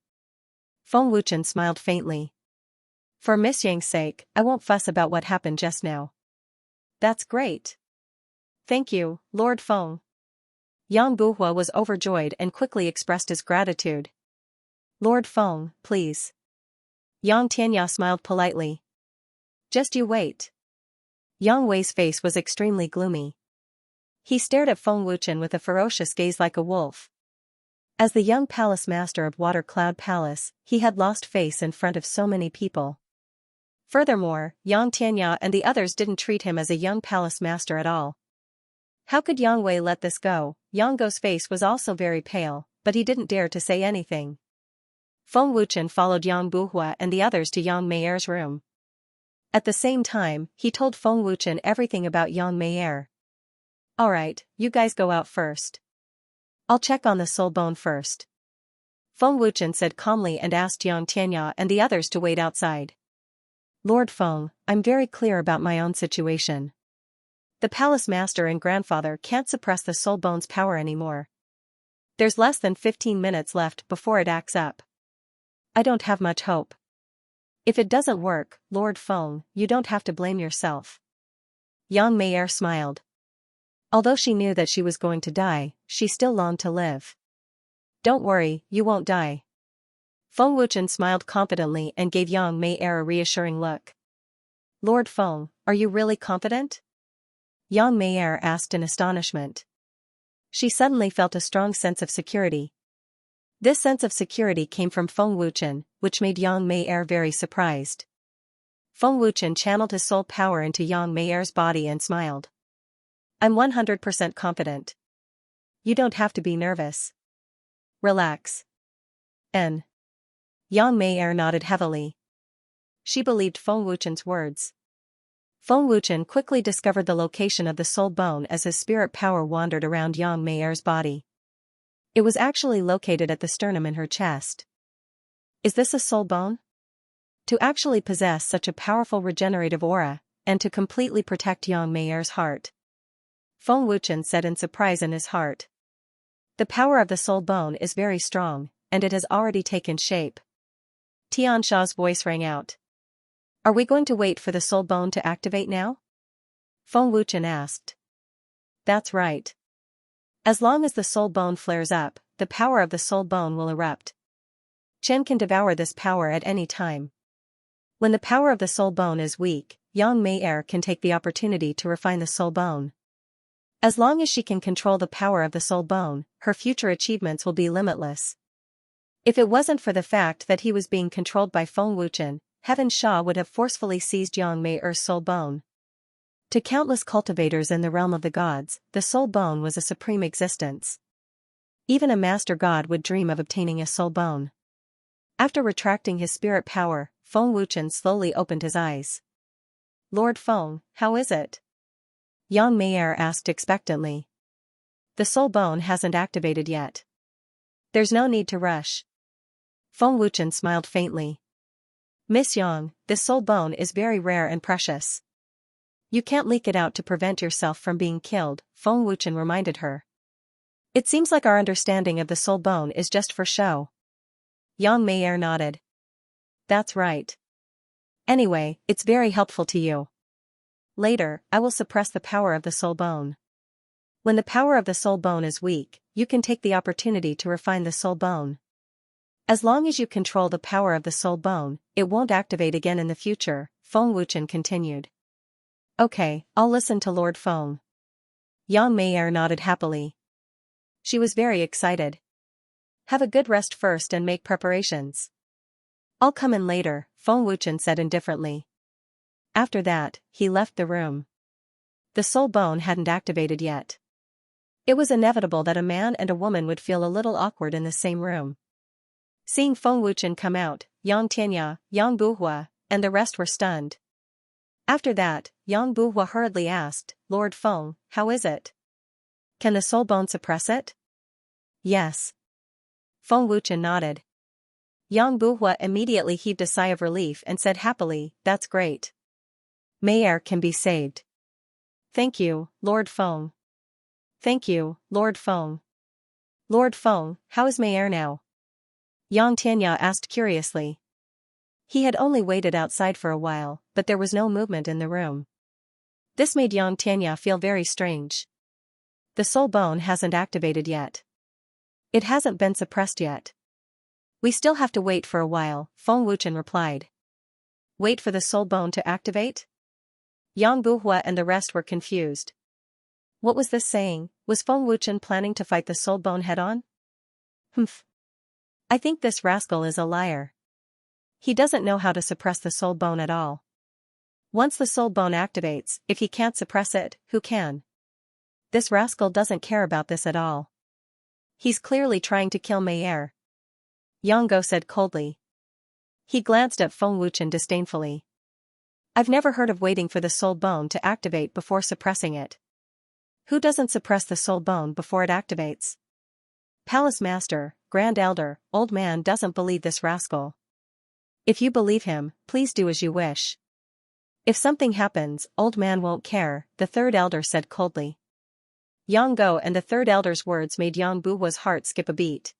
Feng Wuchen smiled faintly. For Miss Yang's sake, I won't fuss about what happened just now. That's great. Thank you, Lord Feng. Yang Buhua was overjoyed and quickly expressed his gratitude. Lord Feng, please. Yang Tianya smiled politely. Just you wait. Yang Wei's face was extremely gloomy. He stared at Feng Wuchen with a ferocious gaze like a wolf. As the young palace master of Water Cloud Palace, he had lost face in front of so many people. Furthermore, Yang Tianya and the others didn't treat him as a young palace master at all. How could Yang Wei let this go? Yang Go's face was also very pale, but he didn't dare to say anything. Feng Wuchen followed Yang Buhua and the others to Yang Meier's room. At the same time, he told Feng Wuchen everything about Yang Meier. Alright, you guys go out first. I'll check on the soul bone first. Feng Wuchen said calmly and asked Yang Tianya and the others to wait outside. Lord Feng, I'm very clear about my own situation. The palace master and grandfather can't suppress the soul bone's power anymore. There's less than 15 minutes left before it acts up. I don't have much hope. If it doesn't work, Lord Feng, you don't have to blame yourself. Yang Meier smiled. Although she knew that she was going to die, she still longed to live. Don't worry, you won't die. Feng Wuchen smiled confidently and gave Yang Meier a reassuring look. Lord Feng, are you really confident? Yang Meier asked in astonishment. She suddenly felt a strong sense of security. This sense of security came from Feng Wuchen, which made Yang Meier very surprised. Feng Wuchen channeled his soul power into Yang Meier's body and smiled. I'm 100% confident. You don't have to be nervous. Relax. Yang Meier nodded heavily. She believed Feng Wuchen's words. Feng Wuchen quickly discovered the location of the soul bone as his spirit power wandered around Yang Meier's body. It was actually located at the sternum in her chest. Is this a soul bone? To actually possess such a powerful regenerative aura, and to completely protect Yang Meier's heart. Feng Wuchen said in surprise in his heart. The power of the soul bone is very strong, and it has already taken shape. Tiansha's voice rang out. Are we going to wait for the soul bone to activate now? Feng Wuchen asked. That's right. As long as the soul bone flares up, the power of the soul bone will erupt. Chen can devour this power at any time. When the power of the soul bone is weak, Yang Meier can take the opportunity to refine the soul bone. As long as she can control the power of the soul bone, her future achievements will be limitless. If it wasn't for the fact that he was being controlled by Feng Wuchen, Heaven Sha would have forcefully seized Yang Meier's soul bone. To countless cultivators in the realm of the gods, the soul bone was a supreme existence. Even a master god would dream of obtaining a soul bone. After retracting his spirit power, Feng Wuchen slowly opened his eyes. Lord Feng, how is it? Yang Meier asked expectantly. The soul bone hasn't activated yet. There's no need to rush. Feng Wuchen smiled faintly. Miss Yang, this soul bone is very rare and precious. You can't leak it out to prevent yourself from being killed, Feng Wuchen reminded her. It seems like our understanding of the soul bone is just for show. Yang Meier nodded. That's right. Anyway, it's very helpful to you. Later, I will suppress the power of the soul bone. When the power of the soul bone is weak, you can take the opportunity to refine the soul bone. As long as you control the power of the soul bone, it won't activate again in the future, Feng Wuchen continued. Okay, I'll listen to Lord Feng. Yang Meier nodded happily. She was very excited. Have a good rest first and make preparations. I'll come in later, Feng Wuchen said indifferently. After that, he left the room. The soul bone hadn't activated yet. It was inevitable that a man and a woman would feel a little awkward in the same room. Seeing Feng Wuchen come out, Yang Tianya, Yang Buhua, and the rest were stunned. After that, Yang Buhua hurriedly asked, Lord Feng, how is it? Can the soul bone suppress it? Yes. Feng Wuchen nodded. Yang Buhua immediately heaved a sigh of relief and said happily, that's great. Meier can be saved. Thank you, Lord Feng. Thank you, Lord Feng. Lord Feng, how is Meier now? Yang Tianya asked curiously. He had only waited outside for a while, but there was no movement in the room. This made Yang Tianya feel very strange. The soul bone hasn't activated yet. It hasn't been suppressed yet. We still have to wait for a while, Feng Wuchen replied. Wait for the soul bone to activate? Yang Buhua and the rest were confused. What was this saying? Was Feng Wuchen planning to fight the soul bone head-on? Humph. I think this rascal is a liar. He doesn't know how to suppress the soul bone at all. Once the soul bone activates, if he can't suppress it, who can? This rascal doesn't care about this at all. He's clearly trying to kill Meyer. Yang Go said coldly. He glanced at Feng Wuchen disdainfully. I've never heard of waiting for the soul bone to activate before suppressing it. Who doesn't suppress the soul bone before it activates? Palace Master, Grand Elder, Old Man doesn't believe this rascal. If you believe him, please do as you wish. If something happens, Old Man won't care, the third elder said coldly. Yang Go and the third elder's words made Yang Buhua's heart skip a beat.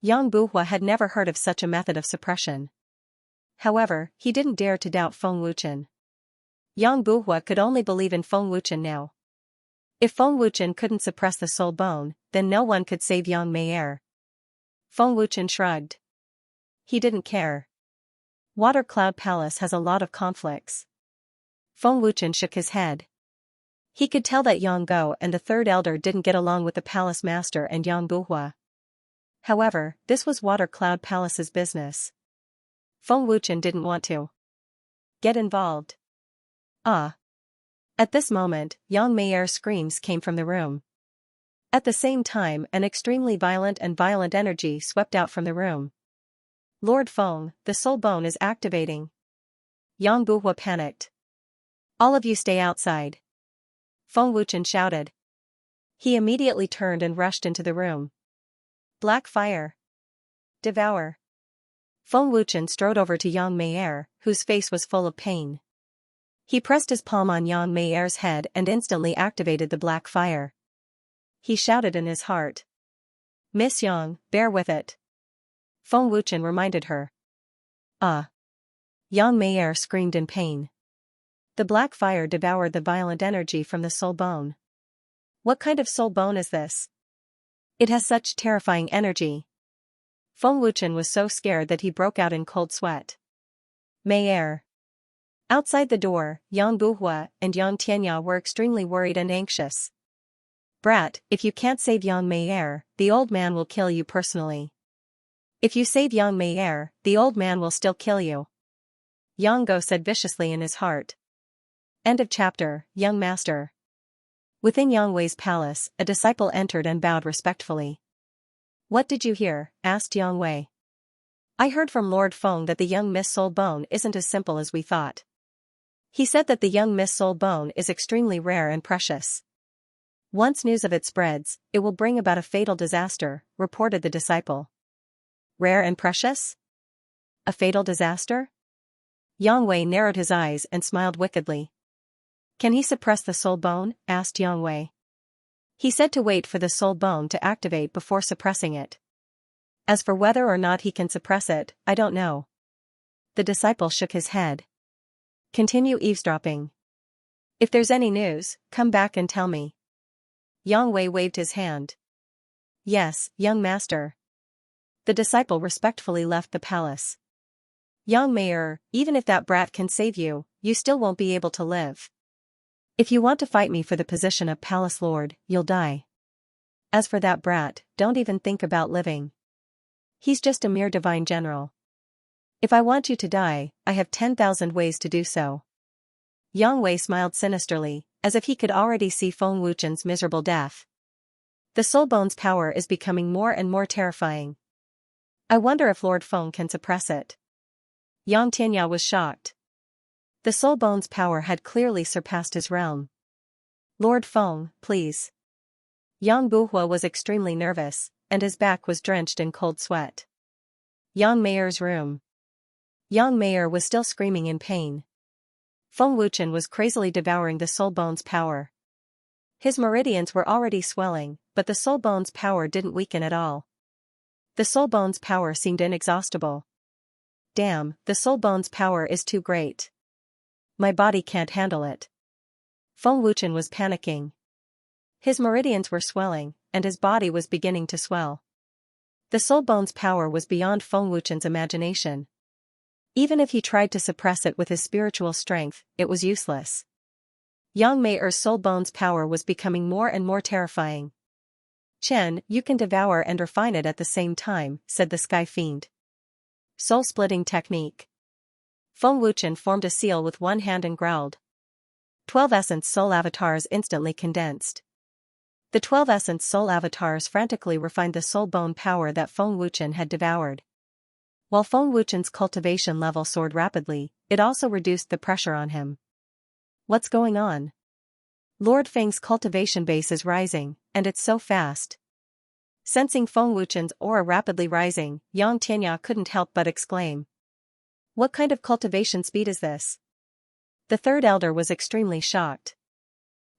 Yang Buhua had never heard of such a method of suppression. However, he didn't dare to doubt Feng Wuchen. Yang Buhua could only believe in Feng Wuchen now. If Feng Wuchen couldn't suppress the soul bone, then no one could save Yang Meyer. Feng Wuchen shrugged. He didn't care. Water Cloud Palace has a lot of conflicts. Feng Wuchen shook his head. He could tell that Yang Go and the third elder didn't get along with the palace master and Yang Buhua. However, this was Water Cloud Palace's business. Feng Wuchen didn't want to get involved. Ah. At this moment, Yang Meyer's screams came from the room. At the same time, an extremely violent energy swept out from the room. Lord Feng, the soul bone is activating. Yang Buhua panicked. All of you stay outside. Feng Wuchen shouted. He immediately turned and rushed into the room. Black fire. Devour. Feng Wuchen strode over to Yang Meyer, whose face was full of pain. He pressed his palm on Yang Meyer's head and instantly activated the black fire. He shouted in his heart. Miss Yang, bear with it. Feng Wuchen reminded her. Ah. Yang Meyer screamed in pain. The black fire devoured the violent energy from the soul bone. What kind of soul bone is this? It has such terrifying energy. Feng Wuchen was so scared that he broke out in cold sweat. Meyer. Outside the door, Yang Buhua and Yang Tianya were extremely worried and anxious. Brat, if you can't save Yang Meyer, the old man will kill you personally. If you save Yang Meyer, the old man will still kill you. Yang Go said viciously in his heart. End of chapter, Young Master. Within Yang Wei's palace, a disciple entered and bowed respectfully. What did you hear? Asked Yang Wei. I heard from Lord Feng that the young Miss Soul Bone isn't as simple as we thought. He said that the young Miss Soul Bone is extremely rare and precious. Once news of it spreads, it will bring about a fatal disaster, reported the disciple. Rare and precious? A fatal disaster? Yang Wei narrowed his eyes and smiled wickedly. Can he suppress the soul bone? Asked Yang Wei. He said to wait for the soul bone to activate before suppressing it. As for whether or not he can suppress it, I don't know. The disciple shook his head. Continue eavesdropping. If there's any news, come back and tell me. Yang Wei waved his hand. Yes, young master. The disciple respectfully left the palace. Young Mayor, even if that brat can save you, you still won't be able to live. If you want to fight me for the position of palace lord, you'll die. As for that brat, don't even think about living. He's just a mere divine general. If I want you to die, I have 10,000 ways to do so. Yang Wei smiled sinisterly, as if he could already see Feng Wuchen's miserable death. The soul bone's power is becoming more and more terrifying. I wonder if Lord Feng can suppress it. Yang Tianya was shocked. The soul bone's power had clearly surpassed his realm. Lord Feng, please. Yang Buhua was extremely nervous, and his back was drenched in cold sweat. Yang Mayor's room. Yang Mayor was still screaming in pain. Feng Wuchen was crazily devouring the soul bone's power. His meridians were already swelling, but the soul bone's power didn't weaken at all. The soul bone's power seemed inexhaustible. Damn, the soul bone's power is too great. My body can't handle it. Feng Wuchen was panicking. His meridians were swelling, and his body was beginning to swell. The soul bone's power was beyond Feng Wuchen's imagination. Even if he tried to suppress it with his spiritual strength, it was useless. Yang Mei-er's soul bone's power was becoming more and more terrifying. "Chen, you can devour and refine it at the same time," said the Sky Fiend. Soul-splitting technique. Feng Wuchen formed a seal with one hand and growled. 12 Essence Soul Avatars instantly condensed. The 12 Essence Soul Avatars frantically refined the soul bone power that Feng Wuchen had devoured. While Feng Wuchen's cultivation level soared rapidly, it also reduced the pressure on him. What's going on? Lord Feng's cultivation base is rising, and it's so fast. Sensing Feng Wuchen's aura rapidly rising, Xianxia couldn't help but exclaim. What kind of cultivation speed is this? The third elder was extremely shocked.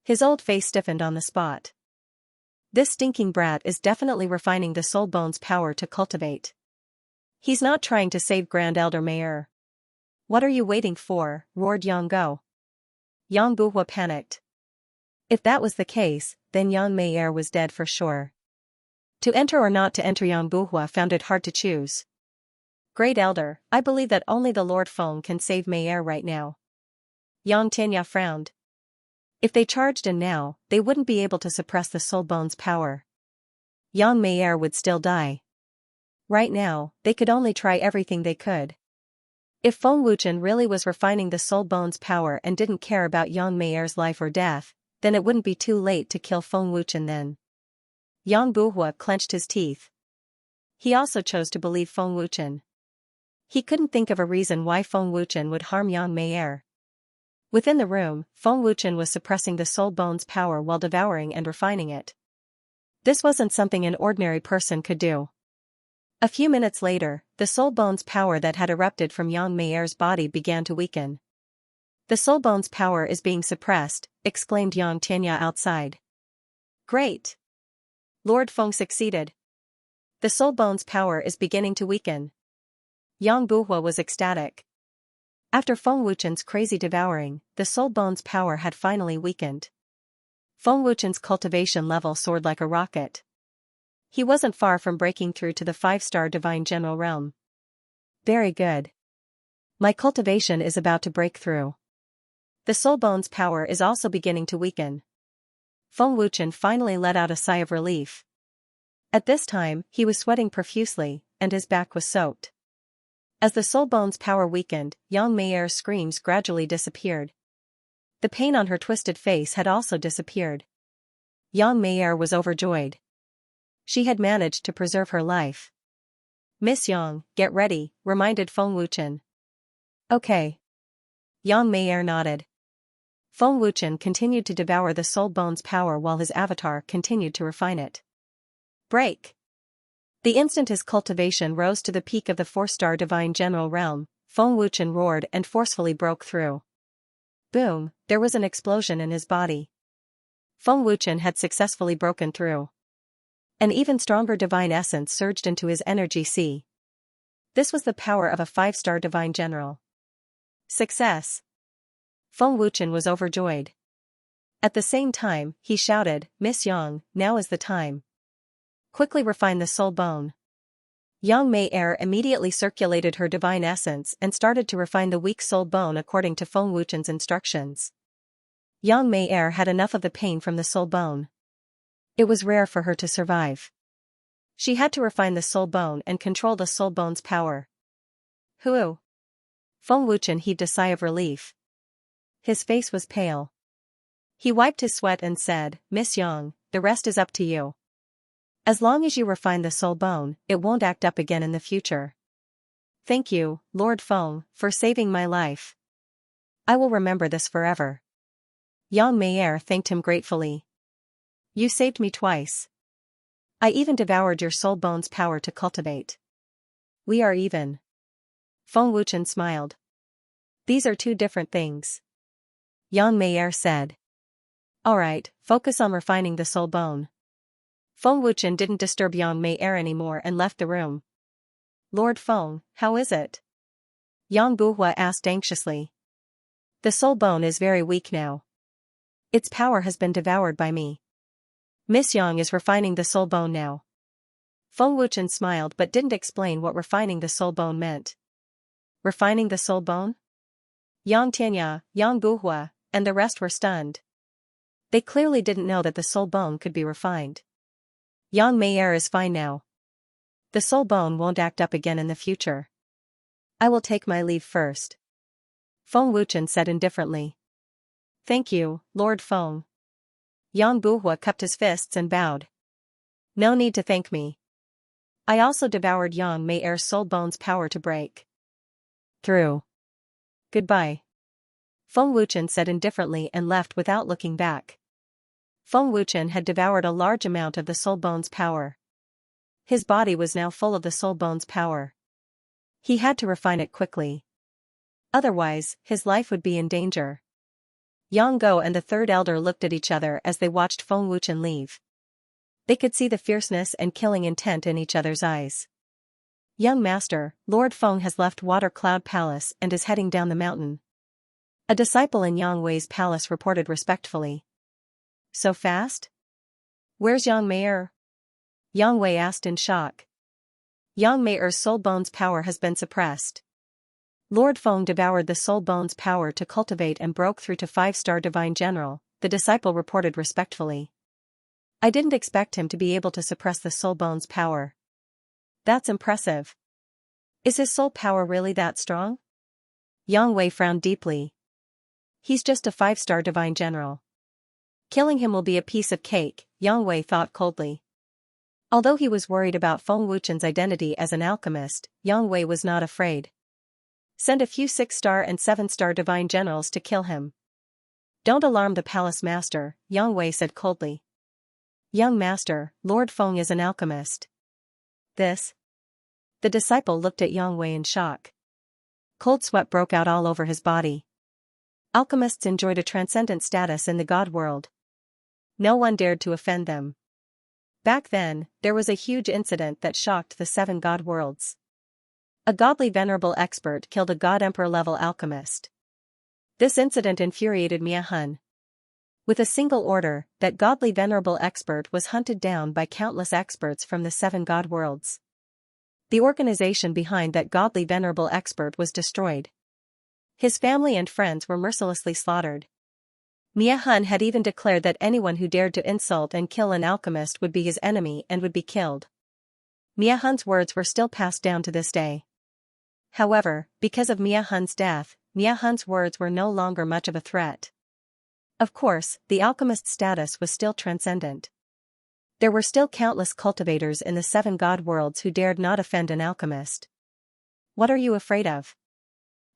His old face stiffened on the spot. This stinking brat is definitely refining the soul bone's power to cultivate. He's not trying to save Grand Elder Mei-er. What are you waiting for? Roared Yang Go. Yang Buhua panicked. If that was the case, then Yang Mei-er was dead for sure. To enter or not to enter, Yang Buhua found it hard to choose. Great Elder, I believe that only the Lord Feng can save Mei-er right now. Yang Tianya frowned. If they charged in now, they wouldn't be able to suppress the soul bone's power. Yang Mei-er would still die. Right now, they could only try everything they could. If Feng Wuchen really was refining the soul bone's power and didn't care about Yang Mei-er's life or death, then it wouldn't be too late to kill Feng Wuchen then. Yang Buhua clenched his teeth. He also chose to believe Feng Wuchen. He couldn't think of a reason why Feng Wuchen would harm Yang Mei-er. Within the room, Feng Wuchen was suppressing the soul bone's power while devouring and refining it. This wasn't something an ordinary person could do. A few minutes later, the soul bone's power that had erupted from Yang Mei-er's body began to weaken. The soul bone's power is being suppressed, exclaimed Yang Tianya outside. Great! Lord Feng succeeded. The soul bone's power is beginning to weaken. Yang Buhua was ecstatic. After Feng Wuchen's crazy devouring, the soul bone's power had finally weakened. Feng Wuchen's cultivation level soared like a rocket. He wasn't far from breaking through to the 5-star Divine General realm. Very good. My cultivation is about to break through. The soul bone's power is also beginning to weaken. Feng Wuchen finally let out a sigh of relief. At this time, he was sweating profusely, and his back was soaked. As the soul bone's power weakened, Yang Mei-er's screams gradually disappeared. The pain on her twisted face had also disappeared. Yang Mei-er was overjoyed. She had managed to preserve her life. Miss Yang, get ready, reminded Feng Wuchen. Okay. Yang Mei-er nodded. Feng Wuchen continued to devour the soul bone's power while his avatar continued to refine it. Break! The instant his cultivation rose to the peak of the 4-star Divine General realm, Feng Wuchen roared and forcefully broke through. Boom, there was an explosion in his body. Feng Wuchen had successfully broken through. An even stronger divine essence surged into his energy sea. This was the power of a 5-star Divine General. Success! Feng Wuchen was overjoyed. At the same time, he shouted, Miss Yang, now is the time. Quickly refine the soul bone. Yang Mei-er immediately circulated her divine essence and started to refine the weak soul bone according to Feng Wuchen's instructions. Yang Mei-er had enough of the pain from the soul bone. It was rare for her to survive. She had to refine the soul bone and control the soul bone's power. Hoo! Feng Wuchen heaved a sigh of relief. His face was pale. He wiped his sweat and said, Miss Yang, the rest is up to you. As long as you refine the soul bone, it won't act up again in the future. Thank you, Lord Feng, for saving my life. I will remember this forever. Yang Mei-er thanked him gratefully. You saved me twice. I even devoured your soul bone's power to cultivate. We are even. Feng Wuchen smiled. These are two different things. Yang Mei-er said. Alright, focus on refining the soul bone. Feng Wuchen didn't disturb Yang Mei-er anymore and left the room. Lord Feng, how is it? Yang Buhua asked anxiously. The soul bone is very weak now. Its power has been devoured by me. Miss Yang is refining the soul bone now. Feng Wuchen smiled but didn't explain what refining the soul bone meant. Refining the soul bone? Yang Tianya, Yang Buhua, and the rest were stunned. They clearly didn't know that the soul bone could be refined. Yang Meier is fine now. The soul bone won't act up again in the future. I will take my leave first. Feng Wuchen said indifferently. Thank you, Lord Feng. Yang Buhua cupped his fists and bowed. No need to thank me. I also devoured Yang Meier's soul bone's power to break through. Goodbye. Feng Wuchen said indifferently and left without looking back. Feng Wuchen had devoured a large amount of the soul bone's power. His body was now full of the soul bone's power. He had to refine it quickly. Otherwise, his life would be in danger. Yang Go and the third elder looked at each other as they watched Feng Wuchen leave. They could see the fierceness and killing intent in each other's eyes. Young master, Lord Feng has left Water Cloud Palace and is heading down the mountain. A disciple in Yang Wei's palace reported respectfully. So fast? Where's Yang Meier? Yang Wei asked in shock. Yang Meier's soul bone's power has been suppressed. Lord Feng devoured the soul bone's power to cultivate and broke through to 5-star divine general, the disciple reported respectfully. I didn't expect him to be able to suppress the soul bone's power. That's impressive. Is his soul power really that strong? Yang Wei frowned deeply. He's just a 5-star divine general. Killing him will be a piece of cake, Yang Wei thought coldly. Although he was worried about Feng Wuchen's identity as an alchemist, Yang Wei was not afraid. Send a few 6-star and 7-star divine generals to kill him. Don't alarm the palace master, Yang Wei said coldly. Young master, Lord Feng is an alchemist. This? The disciple looked at Yang Wei in shock. Cold sweat broke out all over his body. Alchemists enjoyed a transcendent status in the god world. No one dared to offend them. Back then, there was a huge incident that shocked the 7 god worlds. A godly venerable expert killed a god emperor-level alchemist. This incident infuriated Mia Hun. With a single order, that godly venerable expert was hunted down by countless experts from the 7 god worlds. The organization behind that godly venerable expert was destroyed. His family and friends were mercilessly slaughtered. Mia Hun had even declared that anyone who dared to insult and kill an alchemist would be his enemy and would be killed. Mia Hun's words were still passed down to this day. However, because of Mia Hun's death, Mia Hun's words were no longer much of a threat. Of course, the alchemist's status was still transcendent. There were still countless cultivators in the 7 god worlds who dared not offend an alchemist. What are you afraid of?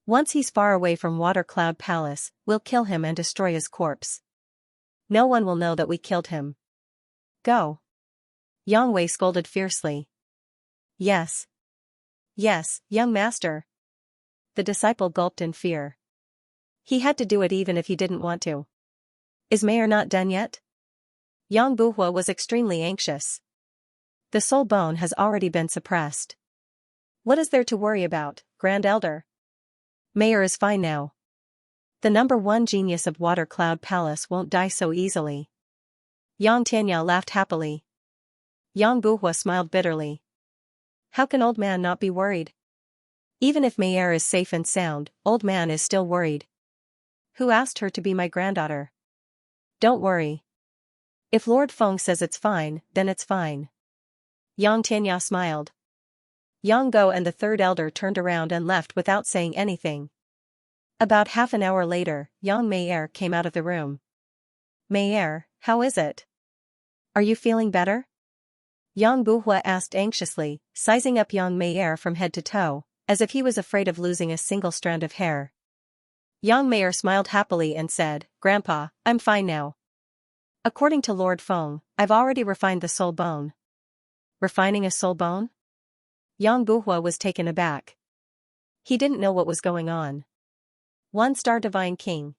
Once he's far away from Water Cloud Palace, we'll kill him and destroy his corpse. No one will know that we killed him. Go. Yang Wei scolded fiercely. Yes. Yes, young master. The disciple gulped in fear. He had to do it even if he didn't want to. Is Meier not done yet? Yang Buhua was extremely anxious. The soul bone has already been suppressed. What is there to worry about, Grand Elder? Meier is fine now. The #1 genius of Water Cloud Palace won't die so easily. Yang Tianya laughed happily. Yang Buhua smiled bitterly. How can old man not be worried? Even if Meier is safe and sound, old man is still worried. Who asked her to be my granddaughter? Don't worry. If Lord Feng says it's fine, then it's fine. Yang Tianya smiled. Yang Go and the third elder turned around and left without saying anything. About half an hour later, Yang Meier came out of the room. Meier, how is it? Are you feeling better? Yang Buhua asked anxiously, sizing up Yang Meier from head to toe, as if he was afraid of losing a single strand of hair. Yang Meier smiled happily and said, Grandpa, I'm fine now. According to Lord Feng, I've already refined the soul bone. Refining a soul bone? Yang Buhua was taken aback. He didn't know what was going on. 1-star divine king.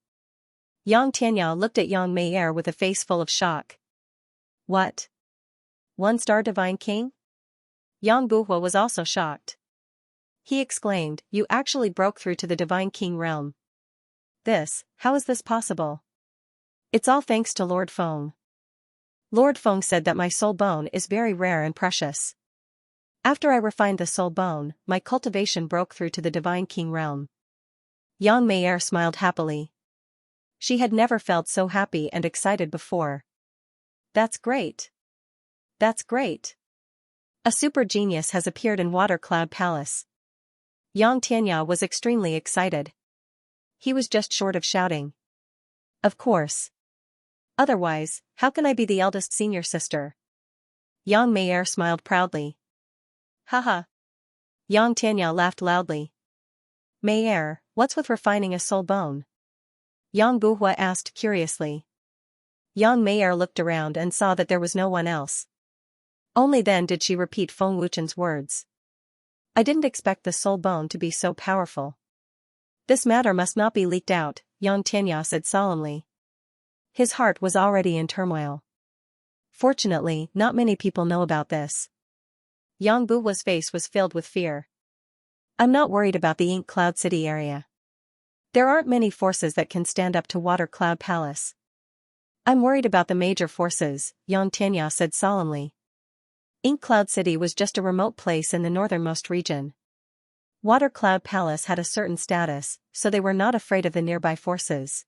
Yang Tianya looked at Yang Meier with a face full of shock. What? 1-star divine king? Yang Buhua was also shocked. He exclaimed, you actually broke through to the divine king realm. How is this possible? It's all thanks to Lord Feng. Lord Feng said that my soul bone is very rare and precious. After I refined the soul bone, my cultivation broke through to the divine king realm. Yang Meier smiled happily. She had never felt so happy and excited before. That's great. That's great. A super genius has appeared in Water Cloud Palace. Yang Tianya was extremely excited. He was just short of shouting. Of course. Otherwise, how can I be the eldest senior sister? Yang Meier smiled proudly. Haha. Yang Tianya laughed loudly. Meier, what's with refining a soul bone? Yang Guhua asked curiously. Yang Meier looked around and saw that there was no one else. Only then did she repeat Feng Wuchen's words. I didn't expect the soul bone to be so powerful. This matter must not be leaked out, Yang Tianya said solemnly. His heart was already in turmoil. Fortunately, not many people know about this. Yang Buhua's face was filled with fear. I'm not worried about the Ink Cloud City area. There aren't many forces that can stand up to Water Cloud Palace. I'm worried about the major forces, Yang Tianya said solemnly. Ink Cloud City was just a remote place in the northernmost region. Water Cloud Palace had a certain status, so they were not afraid of the nearby forces.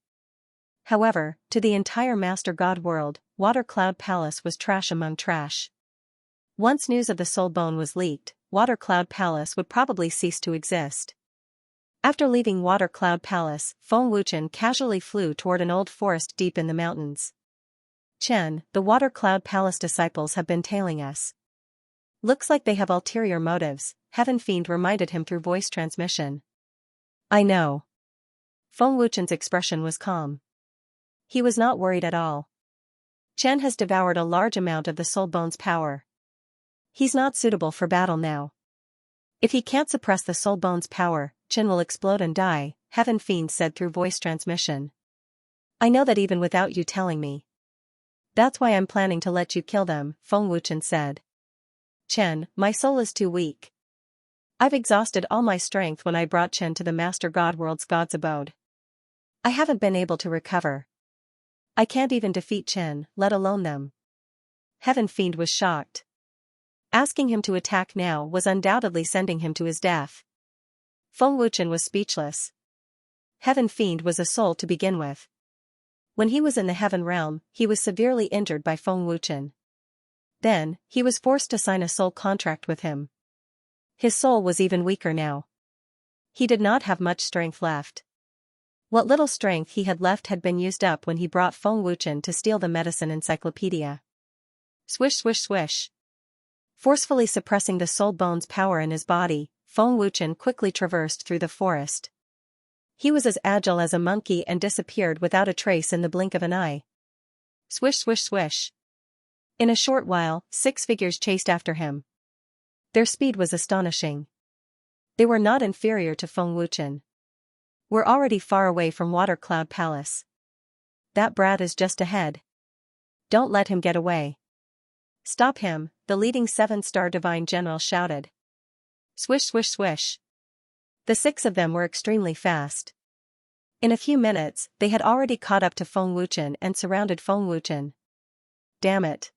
However, to the entire Master God world, Water Cloud Palace was trash among trash. Once news of the soul bone was leaked, Water Cloud Palace would probably cease to exist. After leaving Water Cloud Palace, Feng Wuchen casually flew toward an old forest deep in the mountains. Chen, the Water Cloud Palace disciples have been tailing us. Looks like they have ulterior motives, Heaven Fiend reminded him through voice transmission. I know. Feng Wuchen's expression was calm. He was not worried at all. Chen has devoured a large amount of the soul bone's power. He's not suitable for battle now. If he can't suppress the soul bone's power, Chen will explode and die, Heaven Fiend said through voice transmission. I know that even without you telling me. That's why I'm planning to let you kill them, Feng Wuchen said. Chen, my soul is too weak. I've exhausted all my strength when I brought Chen to the Master God World's God's abode. I haven't been able to recover. I can't even defeat Chen, let alone them. Heaven Fiend was shocked. Asking him to attack now was undoubtedly sending him to his death. Feng Wuchen was speechless. Heaven Fiend was a soul to begin with. When he was in the heaven realm, he was severely injured by Feng Wuchen. Then, he was forced to sign a soul contract with him. His soul was even weaker now. He did not have much strength left. What little strength he had left had been used up when he brought Feng Wuchen to steal the medicine encyclopedia. Swish swish swish. Forcefully suppressing the soul bone's power in his body, Feng Wuchen quickly traversed through the forest. He was as agile as a monkey and disappeared without a trace in the blink of an eye. Swish swish swish. In a short while, 6 figures chased after him. Their speed was astonishing. They were not inferior to Feng Wuchen. We're already far away from Water Cloud Palace. That brat is just ahead. Don't let him get away. Stop him, the leading 7-star divine general shouted. Swish swish swish. The 6 of them were extremely fast. In a few minutes, they had already caught up to Feng Wuchen and surrounded Feng Wuchen. Damn it.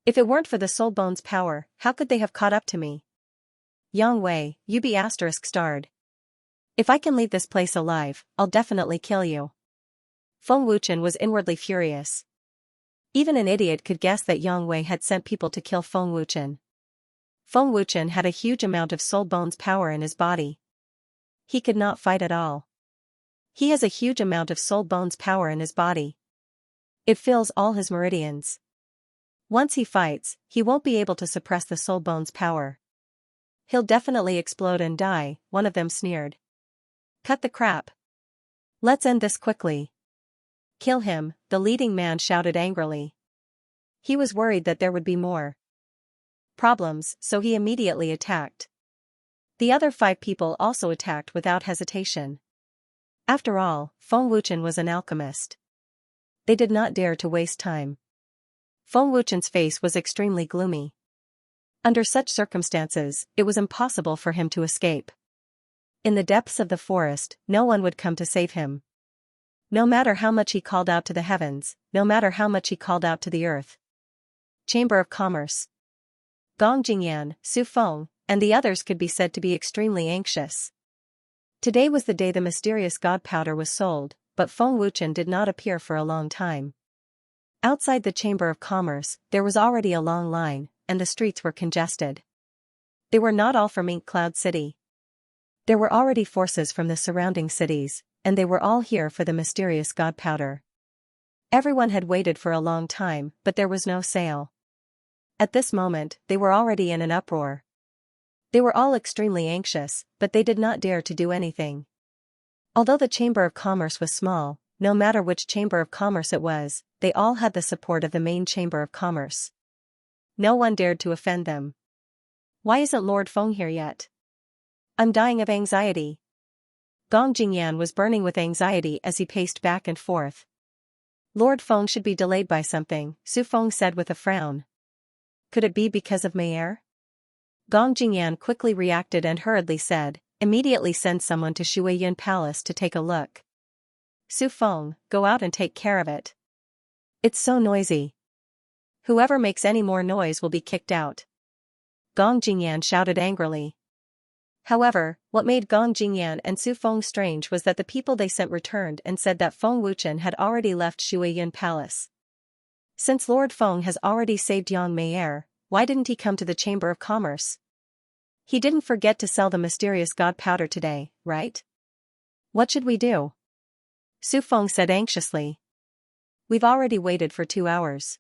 If it weren't for the soul bone's power, how could they have caught up to me? Yang Wei, you be *starred. If I can leave this place alive, I'll definitely kill you. Feng Wuchen was inwardly furious. Even an idiot could guess that Yang Wei had sent people to kill Feng Wuchen. Feng Wuchen had a huge amount of soul bone's power in his body. He could not fight at all. He has a huge amount of soul bone's power in his body. It fills all his meridians. Once he fights, he won't be able to suppress the soul bone's power. He'll definitely explode and die, one of them sneered. Cut the crap. Let's end this quickly. Kill him, the leading man shouted angrily. He was worried that there would be more problems, so he immediately attacked. The other 5 people also attacked without hesitation. After all, Feng Wuchen was an alchemist. They did not dare to waste time. Feng Wuchen's face was extremely gloomy. Under such circumstances, it was impossible for him to escape. In the depths of the forest, no one would come to save him. No matter how much he called out to the heavens, no matter how much he called out to the earth. Chamber of Commerce. Gong Jingyan, Su Feng, and the others could be said to be extremely anxious. Today was the day the mysterious god powder was sold, but Feng Wuchen did not appear for a long time. Outside the Chamber of Commerce, there was already a long line, and the streets were congested. They were not all from Ink Cloud City. There were already forces from the surrounding cities, and they were all here for the mysterious god powder. Everyone had waited for a long time, but there was no sale. At this moment, they were already in an uproar. They were all extremely anxious, but they did not dare to do anything. Although the Chamber of Commerce was small, no matter which Chamber of Commerce it was, they all had the support of the main Chamber of Commerce. No one dared to offend them. Why isn't Lord Feng here yet? I'm dying of anxiety. Gong Jingyan was burning with anxiety as he paced back and forth. Lord Feng should be delayed by something, Su Feng said with a frown. Could it be because of Mei'er? Gong Jingyan quickly reacted and hurriedly said, immediately send someone to Shuiyin Palace to take a look. Su Feng, go out and take care of it. It's so noisy. Whoever makes any more noise will be kicked out. Gong Jingyan shouted angrily. However, what made Gong Jingyan and Su Feng strange was that the people they sent returned and said that Feng Wuchen had already left Shuiyin Palace. Since Lord Feng has already saved Yang Mei'er, why didn't he come to the Chamber of Commerce? He didn't forget to sell the mysterious god powder today, right? What should we do? Su Feng said anxiously. We've already waited for 2 hours.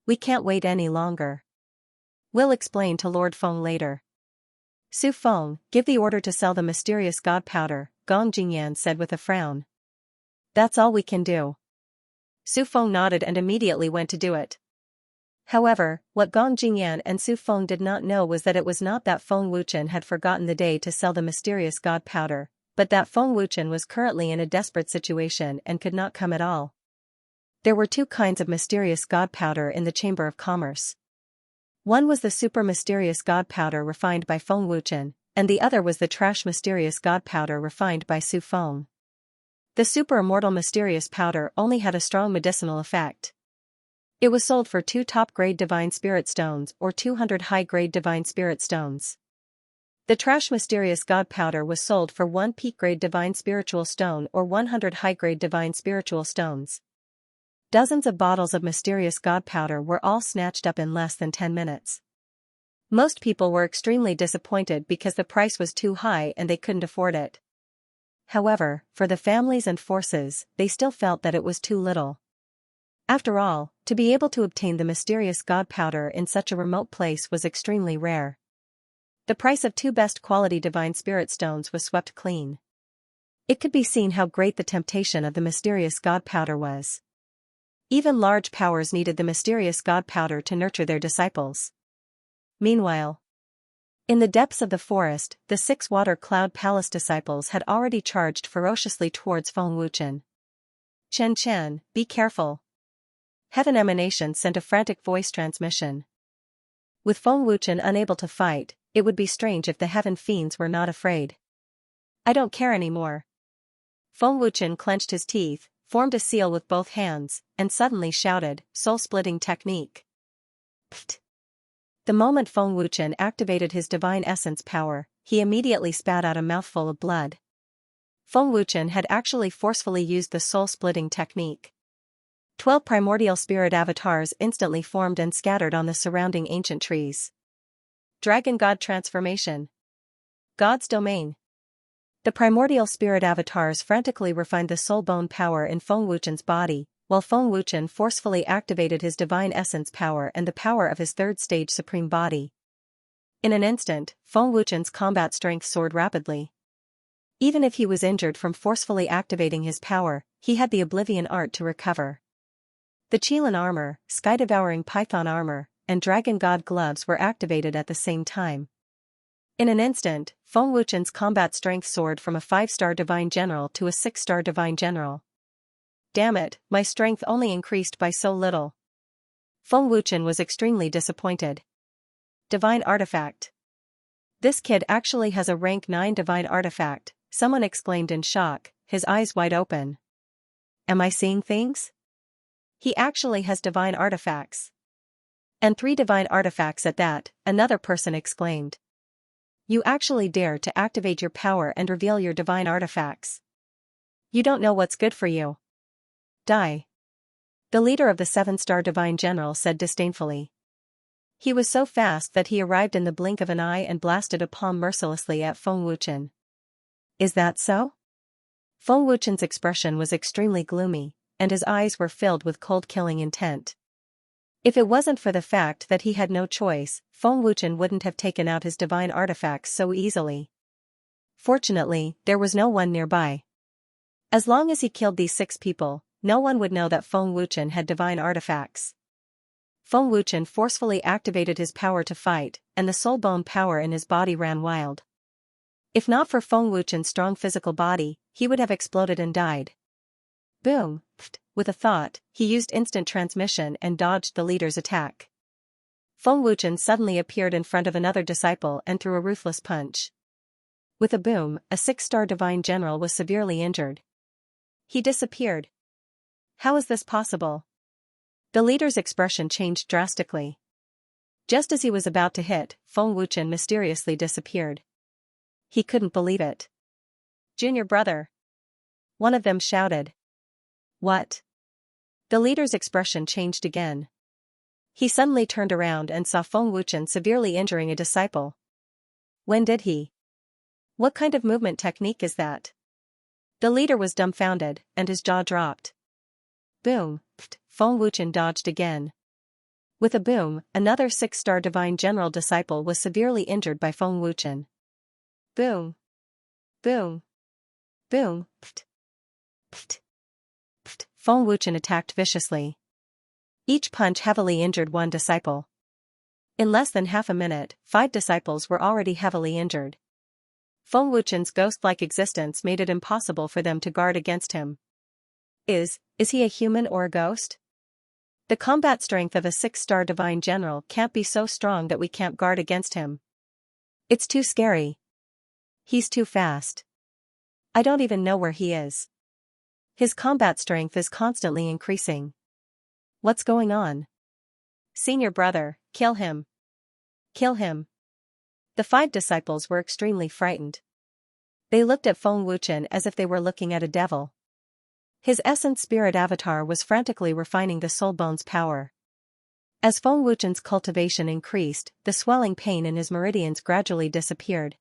We can't wait any longer. We'll explain to Lord Feng later. Su Feng, give the order to sell the mysterious god powder, Gong Jingyan said with a frown. That's all we can do. Su Feng nodded and immediately went to do it. However, what Gong Jingyan and Su Feng did not know was that it was not that Feng Wuchen had forgotten the day to sell the mysterious god powder, but that Feng Wuchen was currently in a desperate situation and could not come at all. There were 2 kinds of mysterious god powder in the Chamber of Commerce. One was the super mysterious god powder refined by Feng Wuchen, and the other was the trash mysterious god powder refined by Su Feng. The super immortal mysterious powder only had a strong medicinal effect. It was sold for 2 top-grade divine spirit stones or 200 high-grade divine spirit stones. The trash mysterious god powder was sold for 1 peak-grade divine spiritual stone or 100 high-grade divine spiritual stones. Dozens of bottles of mysterious god powder were all snatched up in less than 10 minutes. Most people were extremely disappointed because the price was too high and they couldn't afford it. However, for the families and forces, they still felt that it was too little. After all, to be able to obtain the mysterious god powder in such a remote place was extremely rare. The price of 2 best quality divine spirit stones was swept clean. It could be seen how great the temptation of the mysterious god powder was. Even large powers needed the mysterious god powder to nurture their disciples. Meanwhile, in the depths of the forest, the 6 Water Cloud Palace disciples had already charged ferociously towards Feng Wuchen. Chen Chen, be careful. Heaven Emanation sent a frantic voice transmission. With Feng Wuchen unable to fight, it would be strange if the Heaven Fiends were not afraid. I don't care anymore. Feng Wuchen clenched his teeth, formed a seal with both hands, and suddenly shouted, soul-splitting technique. Pfft. The moment Feng Wuchen activated his divine essence power, he immediately spat out a mouthful of blood. Feng Wuchen had actually forcefully used the soul-splitting technique. 12 primordial spirit avatars instantly formed and scattered on the surrounding ancient trees. Dragon God Transformation. God's Domain. The primordial spirit avatars frantically refined the soul bone power in Feng Wuchen's body, while Feng Wuchen forcefully activated his divine essence power and the power of his 3rd stage supreme body. In an instant, Feng Wuchen's combat strength soared rapidly. Even if he was injured from forcefully activating his power, he had the Oblivion art to recover. The Qilin armor, sky-devouring python armor, and dragon god gloves were activated at the same time. In an instant, Feng Wuchen's combat strength soared from a 5-star divine general to a 6-star divine general. Damn it, my strength only increased by so little. Feng Wuchen was extremely disappointed. Divine artifact. This kid actually has a rank 9 divine artifact, someone exclaimed in shock, his eyes wide open. Am I seeing things? He actually has divine artifacts. And 3 divine artifacts at that, another person exclaimed. You actually dare to activate your power and reveal your divine artifacts. You don't know what's good for you. Die. The leader of the 7-star divine general said disdainfully. He was so fast that he arrived in the blink of an eye and blasted a palm mercilessly at Feng Wuchen. Is that so? Feng Wuchen's expression was extremely gloomy, and his eyes were filled with cold killing intent. If it wasn't for the fact that he had no choice, Feng Wuchen wouldn't have taken out his divine artifacts so easily. Fortunately, there was no one nearby. As long as he killed these 6 people, no one would know that Feng Wuchen had divine artifacts. Feng Wuchen forcefully activated his power to fight, and the soul bone power in his body ran wild. If not for Feng Wuchen's strong physical body, he would have exploded and died. Boom! With a thought, he used instant transmission and dodged the leader's attack. Feng Wuchen suddenly appeared in front of another disciple and threw a ruthless punch. With a boom, a 6-star divine general was severely injured. He disappeared. How is this possible? The leader's expression changed drastically. Just as he was about to hit, Feng Wuchen mysteriously disappeared. He couldn't believe it. Junior brother. One of them shouted. What? The leader's expression changed again. He suddenly turned around and saw Feng Wuchen severely injuring a disciple. When did he? What kind of movement technique is that? The leader was dumbfounded, and his jaw dropped. Boom! Feng Wuchen dodged again. With a boom, another 6-star divine general disciple was severely injured by Feng Wuchen. Boom! Boom! Boom! Feng Wuchen attacked viciously. Each punch heavily injured one disciple. In less than half a minute, 5 disciples were already heavily injured. Feng Wuchen's ghost-like existence made it impossible for them to guard against him. Is he a human or a ghost? The combat strength of a 6-star divine general can't be so strong that we can't guard against him. It's too scary. He's too fast. I don't even know where he is. His combat strength is constantly increasing. What's going on? Senior brother, kill him. Kill him. The 5 disciples were extremely frightened. They looked at Feng Wuchen as if they were looking at a devil. His essence spirit avatar was frantically refining the soul bone's power. As Feng Wuchen's cultivation increased, the swelling pain in his meridians gradually disappeared.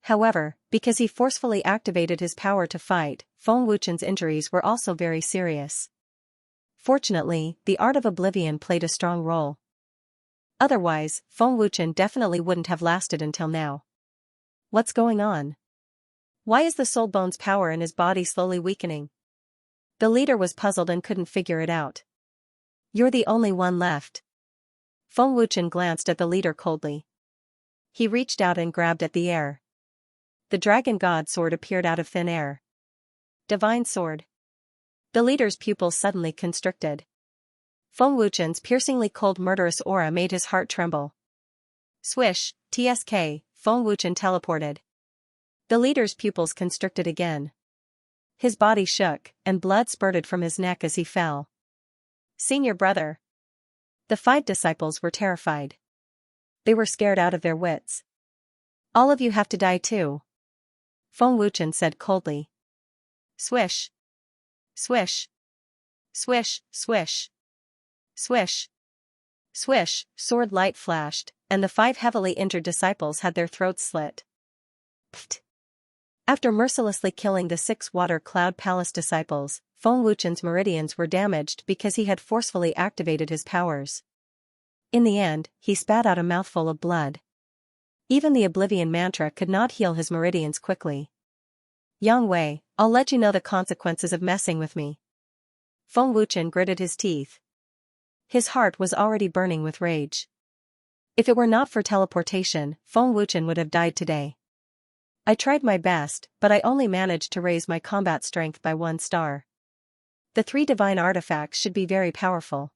However, because he forcefully activated his power to fight, Feng Wuchen's injuries were also very serious. Fortunately, the art of oblivion played a strong role. Otherwise, Feng Wuchen definitely wouldn't have lasted until now. What's going on? Why is the soul bone's power in his body slowly weakening? The leader was puzzled and couldn't figure it out. You're the only one left. Feng Wuchen glanced at the leader coldly. He reached out and grabbed at the air. The dragon god sword appeared out of thin air. Divine sword. The leader's pupils suddenly constricted. Feng Wuchen's piercingly cold murderous aura made his heart tremble. Swish, TSK, Feng Wuchen teleported. The leader's pupils constricted again. His body shook, and blood spurted from his neck as he fell. Senior brother. The 5 disciples were terrified. They were scared out of their wits. All of you have to die too. Feng Wuchen said coldly. Swish. Swish. Swish, swish. Swish. Swish, sword light flashed, and the 5 heavily injured disciples had their throats slit. Pfft. After mercilessly killing the 6 water cloud palace disciples, Feng Wuchen's meridians were damaged because he had forcefully activated his powers. In the end, he spat out a mouthful of blood. Even the Oblivion mantra could not heal his meridians quickly. Yang Wei, I'll let you know the consequences of messing with me. Feng Wuchen gritted his teeth. His heart was already burning with rage. If it were not for teleportation, Feng Wuchen would have died today. I tried my best, but I only managed to raise my combat strength by 1 star. The 3 divine artifacts should be very powerful.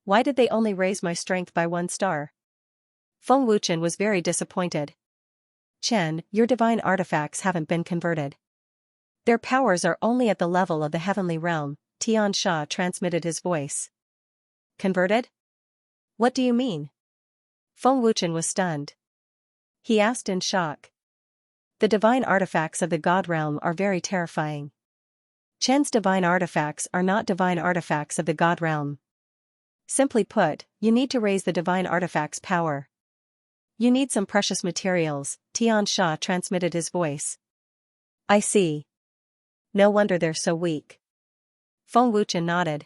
Why did they only raise my strength by 1 star? Feng Wuchen was very disappointed. Chen, your divine artifacts haven't been converted. Their powers are only at the level of the heavenly realm, Xianxia transmitted his voice. Converted? What do you mean? Feng Wuchen was stunned. He asked in shock. The divine artifacts of the God realm are very terrifying. Chen's divine artifacts are not divine artifacts of the God realm. Simply put, you need to raise the divine artifact's power. You need some precious materials, Xianxia transmitted his voice. I see. No wonder they're so weak. Feng Wuchen nodded.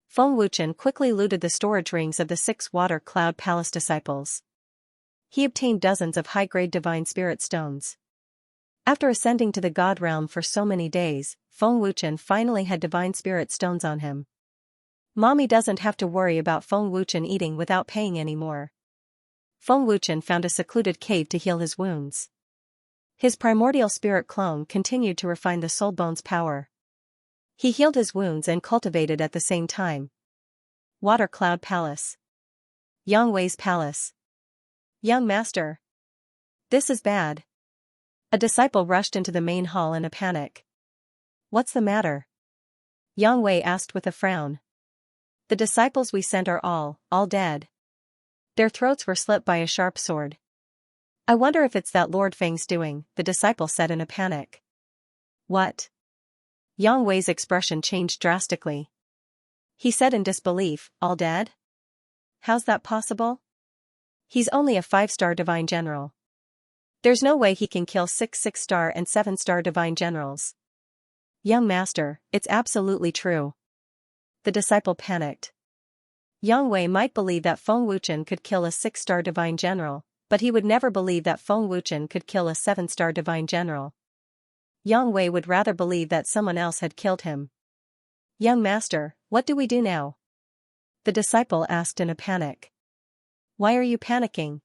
Feng Wuchen quickly looted the storage rings of the 6 Water Cloud Palace disciples. He obtained dozens of high-grade divine spirit stones. After ascending to the God realm for so many days, Feng Wuchen finally had divine spirit stones on him. Mommy doesn't have to worry about Feng Wuchen eating without paying anymore. Feng Wuchen found a secluded cave to heal his wounds. His primordial spirit clone continued to refine the soul bone's power. He healed his wounds and cultivated at the same time. Water Cloud Palace. Yang Wei's palace. Young master. This is bad. A disciple rushed into the main hall in a panic. What's the matter? Yang Wei asked with a frown. The disciples we sent are all dead. Their throats were slit by a sharp sword. I wonder if it's that Lord Feng's doing, the disciple said in a panic. What? Yang Wei's expression changed drastically. He said in disbelief, all dead? How's that possible? He's only a 5-star divine general. There's no way he can kill 6 6-star and 7-star divine generals. Young master, it's absolutely true. The disciple panicked. Yang Wei might believe that Feng Wuchen could kill a 6-star divine general, but he would never believe that Feng Wuchen could kill a 7-star divine general. Yang Wei would rather believe that someone else had killed him. Young master, what do we do now? The disciple asked in a panic. Why are you panicking?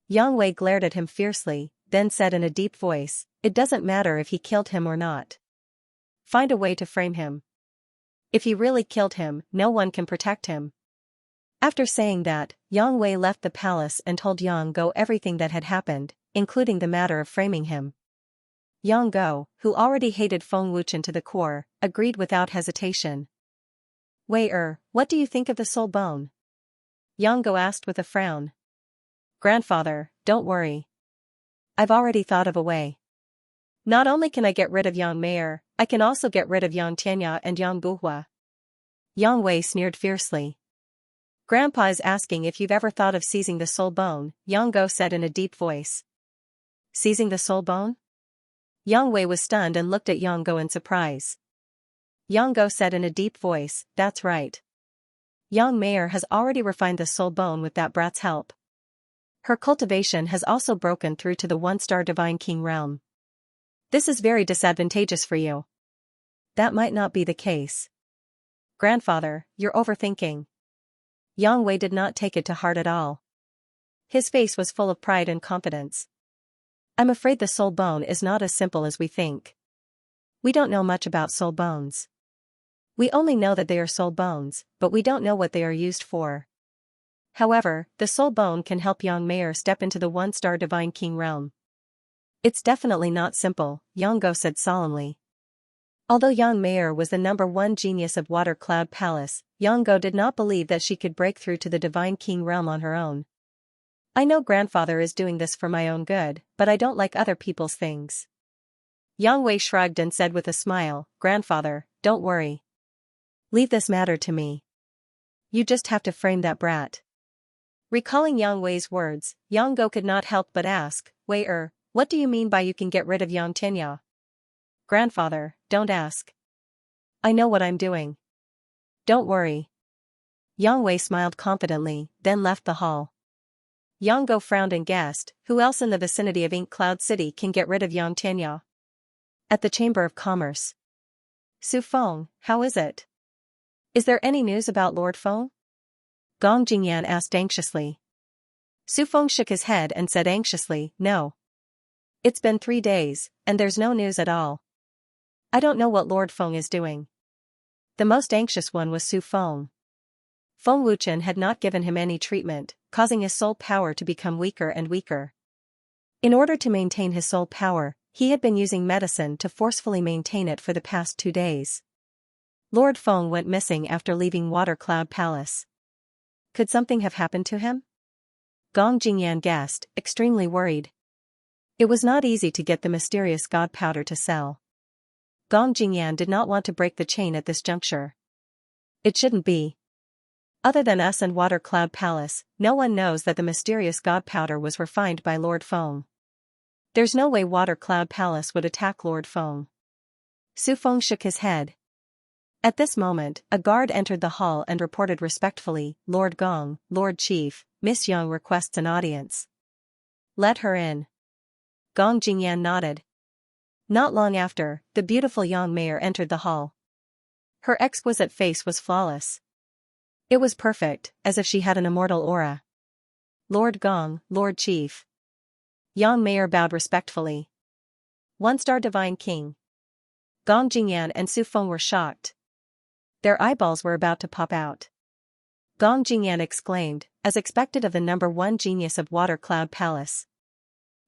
Yang Wei glared at him fiercely, then said in a deep voice, it doesn't matter if he killed him or not. Find a way to frame him. If he really killed him, no one can protect him. After saying that, Yang Wei left the palace and told Yang Go everything that had happened, including the matter of framing him. Yang Go, who already hated Feng Wuchen to the core, agreed without hesitation. Wei what do you think of the soul bone? Yang Go asked with a frown. Grandfather, don't worry. I've already thought of a way. Not only can I get rid of Yang Mei, I can also get rid of Yang Tianya and Yang Guhua. Yang Wei sneered fiercely. Grandpa is asking if you've ever thought of seizing the soul bone, Yang Go said in a deep voice. Seizing the soul bone? Yang Wei was stunned and looked at Yang Go in surprise. Yang Go said in a deep voice, that's right. Yang Mei has already refined the soul bone with that brat's help. Her cultivation has also broken through to the 1-star divine king realm. This is very disadvantageous for you. That might not be the case. Grandfather, you're overthinking. Yang Wei did not take it to heart at all. His face was full of pride and confidence. I'm afraid the soul bone is not as simple as we think. We don't know much about soul bones. We only know that they are soul bones, but we don't know what they are used for. However, the soul bone can help Yang Mei step into the 1-star divine king realm. It's definitely not simple, Yang Go said solemnly. Although Yang Mei was the #1 genius of Water Cloud Palace, Yang Go did not believe that she could break through to the divine king realm on her own. I know grandfather is doing this for my own good, but I don't like other people's things. Yang Wei shrugged and said with a smile, Grandfather, don't worry. Leave this matter to me. You just have to frame that brat. Recalling Yang Wei's words, Yang Go could not help but ask, Wei what do you mean by you can get rid of Yang Tianya? Grandfather, don't ask. I know what I'm doing. Don't worry. Yang Wei smiled confidently, then left the hall. Yang Go frowned and guessed, who else in the vicinity of Ink Cloud City can get rid of Yang Tianya? At the Chamber of Commerce. Su Feng, how is it? Is there any news about Lord Feng? Gong Jingyan asked anxiously. Su Feng shook his head and said anxiously, no. It's been 3 days, and there's no news at all. I don't know what Lord Feng is doing. The most anxious one was Su Feng. Feng Wuchen had not given him any treatment, causing his soul power to become weaker and weaker. In order to maintain his soul power, he had been using medicine to forcefully maintain it for the past 2 days. Lord Feng went missing after leaving Water Cloud Palace. Could something have happened to him? Gong Jingyan guessed, extremely worried. It was not easy to get the mysterious god powder to sell. Gong Jingyan did not want to break the chain at this juncture. It shouldn't be. Other than us and Water Cloud Palace, no one knows that the mysterious god powder was refined by Lord Feng. There's no way Water Cloud Palace would attack Lord Feng. Su Feng shook his head. At this moment, a guard entered the hall and reported respectfully, "Lord Gong, Lord Chief, Miss Yang requests an audience." "Let her in." Gong Jingyan nodded. Not long after, the beautiful young mayor entered the hall. Her exquisite face was flawless. It was perfect, as if she had an immortal aura. "Lord Gong, Lord Chief." Yang mayor bowed respectfully. "One-star divine king." Gong Jingyan and Su Feng were shocked. Their eyeballs were about to pop out. Gong Jingyan exclaimed, as expected of the number one genius of Water Cloud Palace.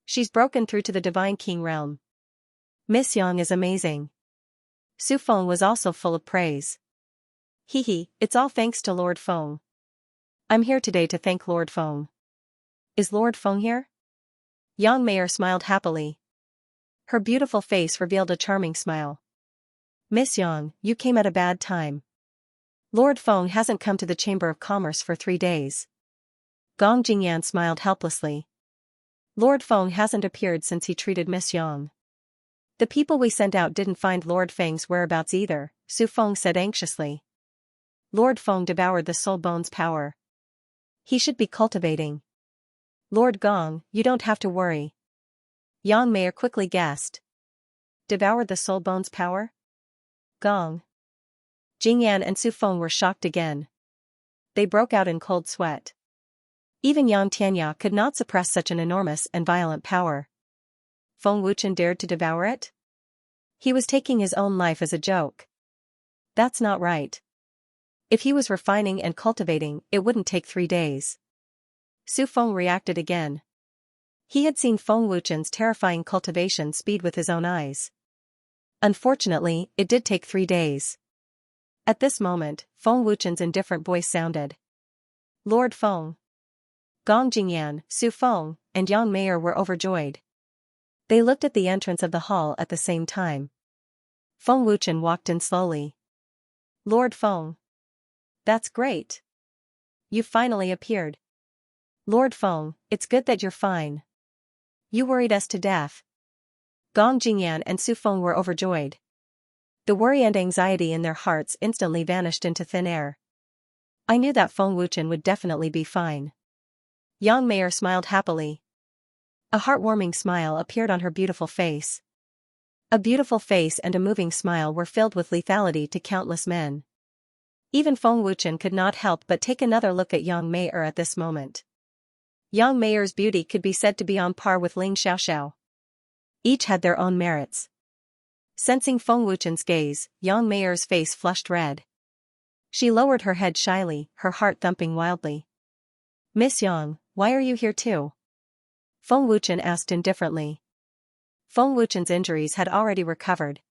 "She's broken through to the divine king realm. Miss Yang is amazing." Su Feng was also full of praise. "Hee, it's all thanks to Lord Feng. I'm here today to thank Lord Feng." "Is Lord Feng here?" Yang mayor smiled happily. Her beautiful face revealed a charming smile. "Miss Yang, you came at a bad time. Lord Feng hasn't come to the Chamber of Commerce for 3 days." Gong Jingyan smiled helplessly. "Lord Feng hasn't appeared since he treated Miss Yang." "The people we sent out didn't find Lord Feng's whereabouts either," Su Feng said anxiously. "Lord Feng devoured the soul bone's power. He should be cultivating." "Lord Gong, you don't have to worry." Yang mayor quickly guessed. "Devoured the soul bone's power?" Gong Jingyan and Su Feng were shocked again. They broke out in cold sweat. Even Yang Tianya could not suppress such an enormous and violent power. Feng Wuchen dared to devour it? He was taking his own life as a joke. That's not right. If he was refining and cultivating, it wouldn't take 3 days. Su Feng reacted again. He had seen Feng Wuchen's terrifying cultivation speed with his own eyes. Unfortunately, it did take 3 days. At this moment, Feng Wuchen's indifferent voice sounded. "Lord Feng." Gong Jingyan, Su Feng, and Yang mayor were overjoyed. They looked at the entrance of the hall at the same time. Feng Wuchen walked in slowly. "Lord Feng. That's great. You finally appeared. Lord Feng, it's good that you're fine. You worried us to death." Gong Jingyan and Su Feng were overjoyed. The worry and anxiety in their hearts instantly vanished into thin air. "I knew that Feng Wuchen would definitely be fine." Yang mayor smiled happily. A heartwarming smile appeared on her beautiful face. A beautiful face and a moving smile were filled with lethality to countless men. Even Feng Wuchen could not help but take another look at Yang mayor at this moment. Yang mayor's beauty could be said to be on par with Ling Xiaoxiao. Each had their own merits. Sensing Feng Wuchen's gaze, Yang mayor's face flushed red. She lowered her head shyly, her heart thumping wildly. "Miss Yang, why are you here too?" Feng Wuchen asked indifferently. Feng Wuchen's injuries had already recovered.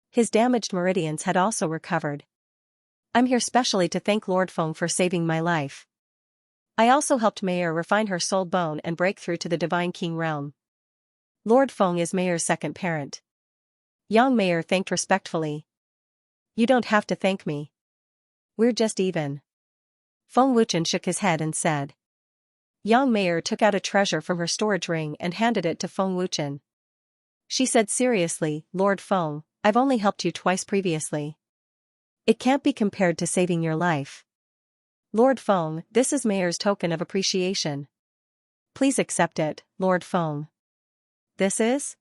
His damaged meridians had also recovered. "I'm here specially to thank Lord Feng for saving my life. I also helped Mayor refine her soul bone and break through to the Divine King realm. Lord Feng is Mayor's second parent." Yang Mayor thanked respectfully. "You don't have to thank me. We're just even." Feng Wuchen shook his head and said. Yang Mayor took out a treasure from her storage ring and handed it to Feng Wuchen. She said seriously, "Lord Feng, I've only helped you twice previously. It can't be compared to saving your life. Lord Feng, this is Mayor's token of appreciation. Please accept it, Lord Feng." "This is?"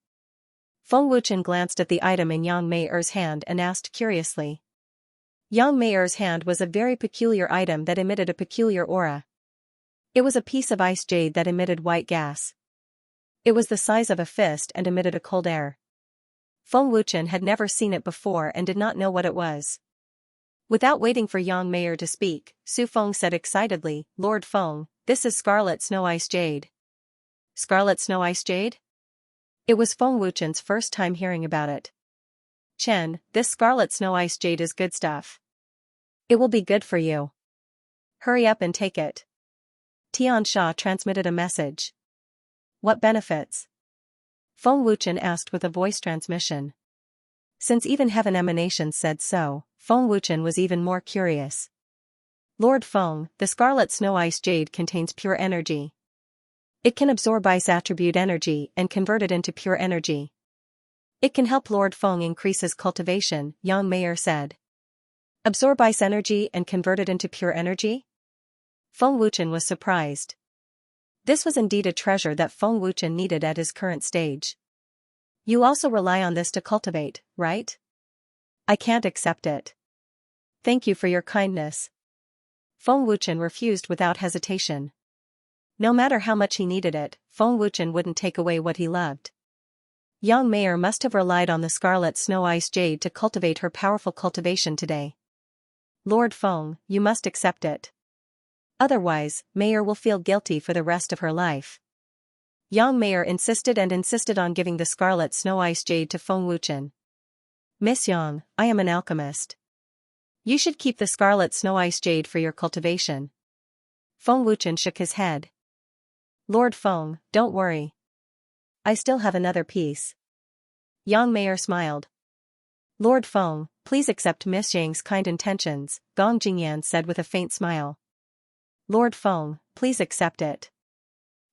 Feng Wuchen glanced at the item in Yang Mayor's hand and asked curiously. Yang Mayor's hand was a very peculiar item that emitted a peculiar aura. It was a piece of ice jade that emitted white gas. It was the size of a fist and emitted a cold air. Feng Wuchen had never seen it before and did not know what it was. Without waiting for Yang Mayor to speak, Su Feng said excitedly, "Lord Feng, this is Scarlet Snow Ice Jade." Scarlet Snow Ice Jade? It was Feng Wuchen's first time hearing about it. "Chen, this Scarlet Snow Ice Jade is good stuff. It will be good for you." Hurry up and take it. Xianxia transmitted a message. What benefits? Feng Wuchen asked with a voice transmission. Since even heaven emanations said so, Feng Wuchen was even more curious. Lord Feng, the scarlet snow ice jade contains pure energy. It can absorb ice attribute energy and convert it into pure energy. It can help Lord Feng increase his cultivation, Yang Meier said. Absorb ice energy and convert it into pure energy? Feng Wuchen was surprised. This was indeed a treasure that Feng Wuchen needed at his current stage. You also rely on this to cultivate, right? I can't accept it. Thank you for your kindness. Feng Wuchen refused without hesitation. No matter how much he needed it, Feng Wuchen wouldn't take away what he loved. Yang Meier must have relied on the scarlet snow ice jade to cultivate her powerful cultivation today. Lord Feng, you must accept it. Otherwise, Meier will feel guilty for the rest of her life. Yang Meier insisted on giving the scarlet snow ice jade to Feng Wuchen. Miss Yang, I am an alchemist. You should keep the scarlet snow ice jade for your cultivation. Feng Wuchen shook his head. Lord Feng, don't worry. I still have another piece. Yang Meier smiled. Lord Feng, please accept Miss Yang's kind intentions, Gong Jingyan said with a faint smile. Lord Feng, please accept it.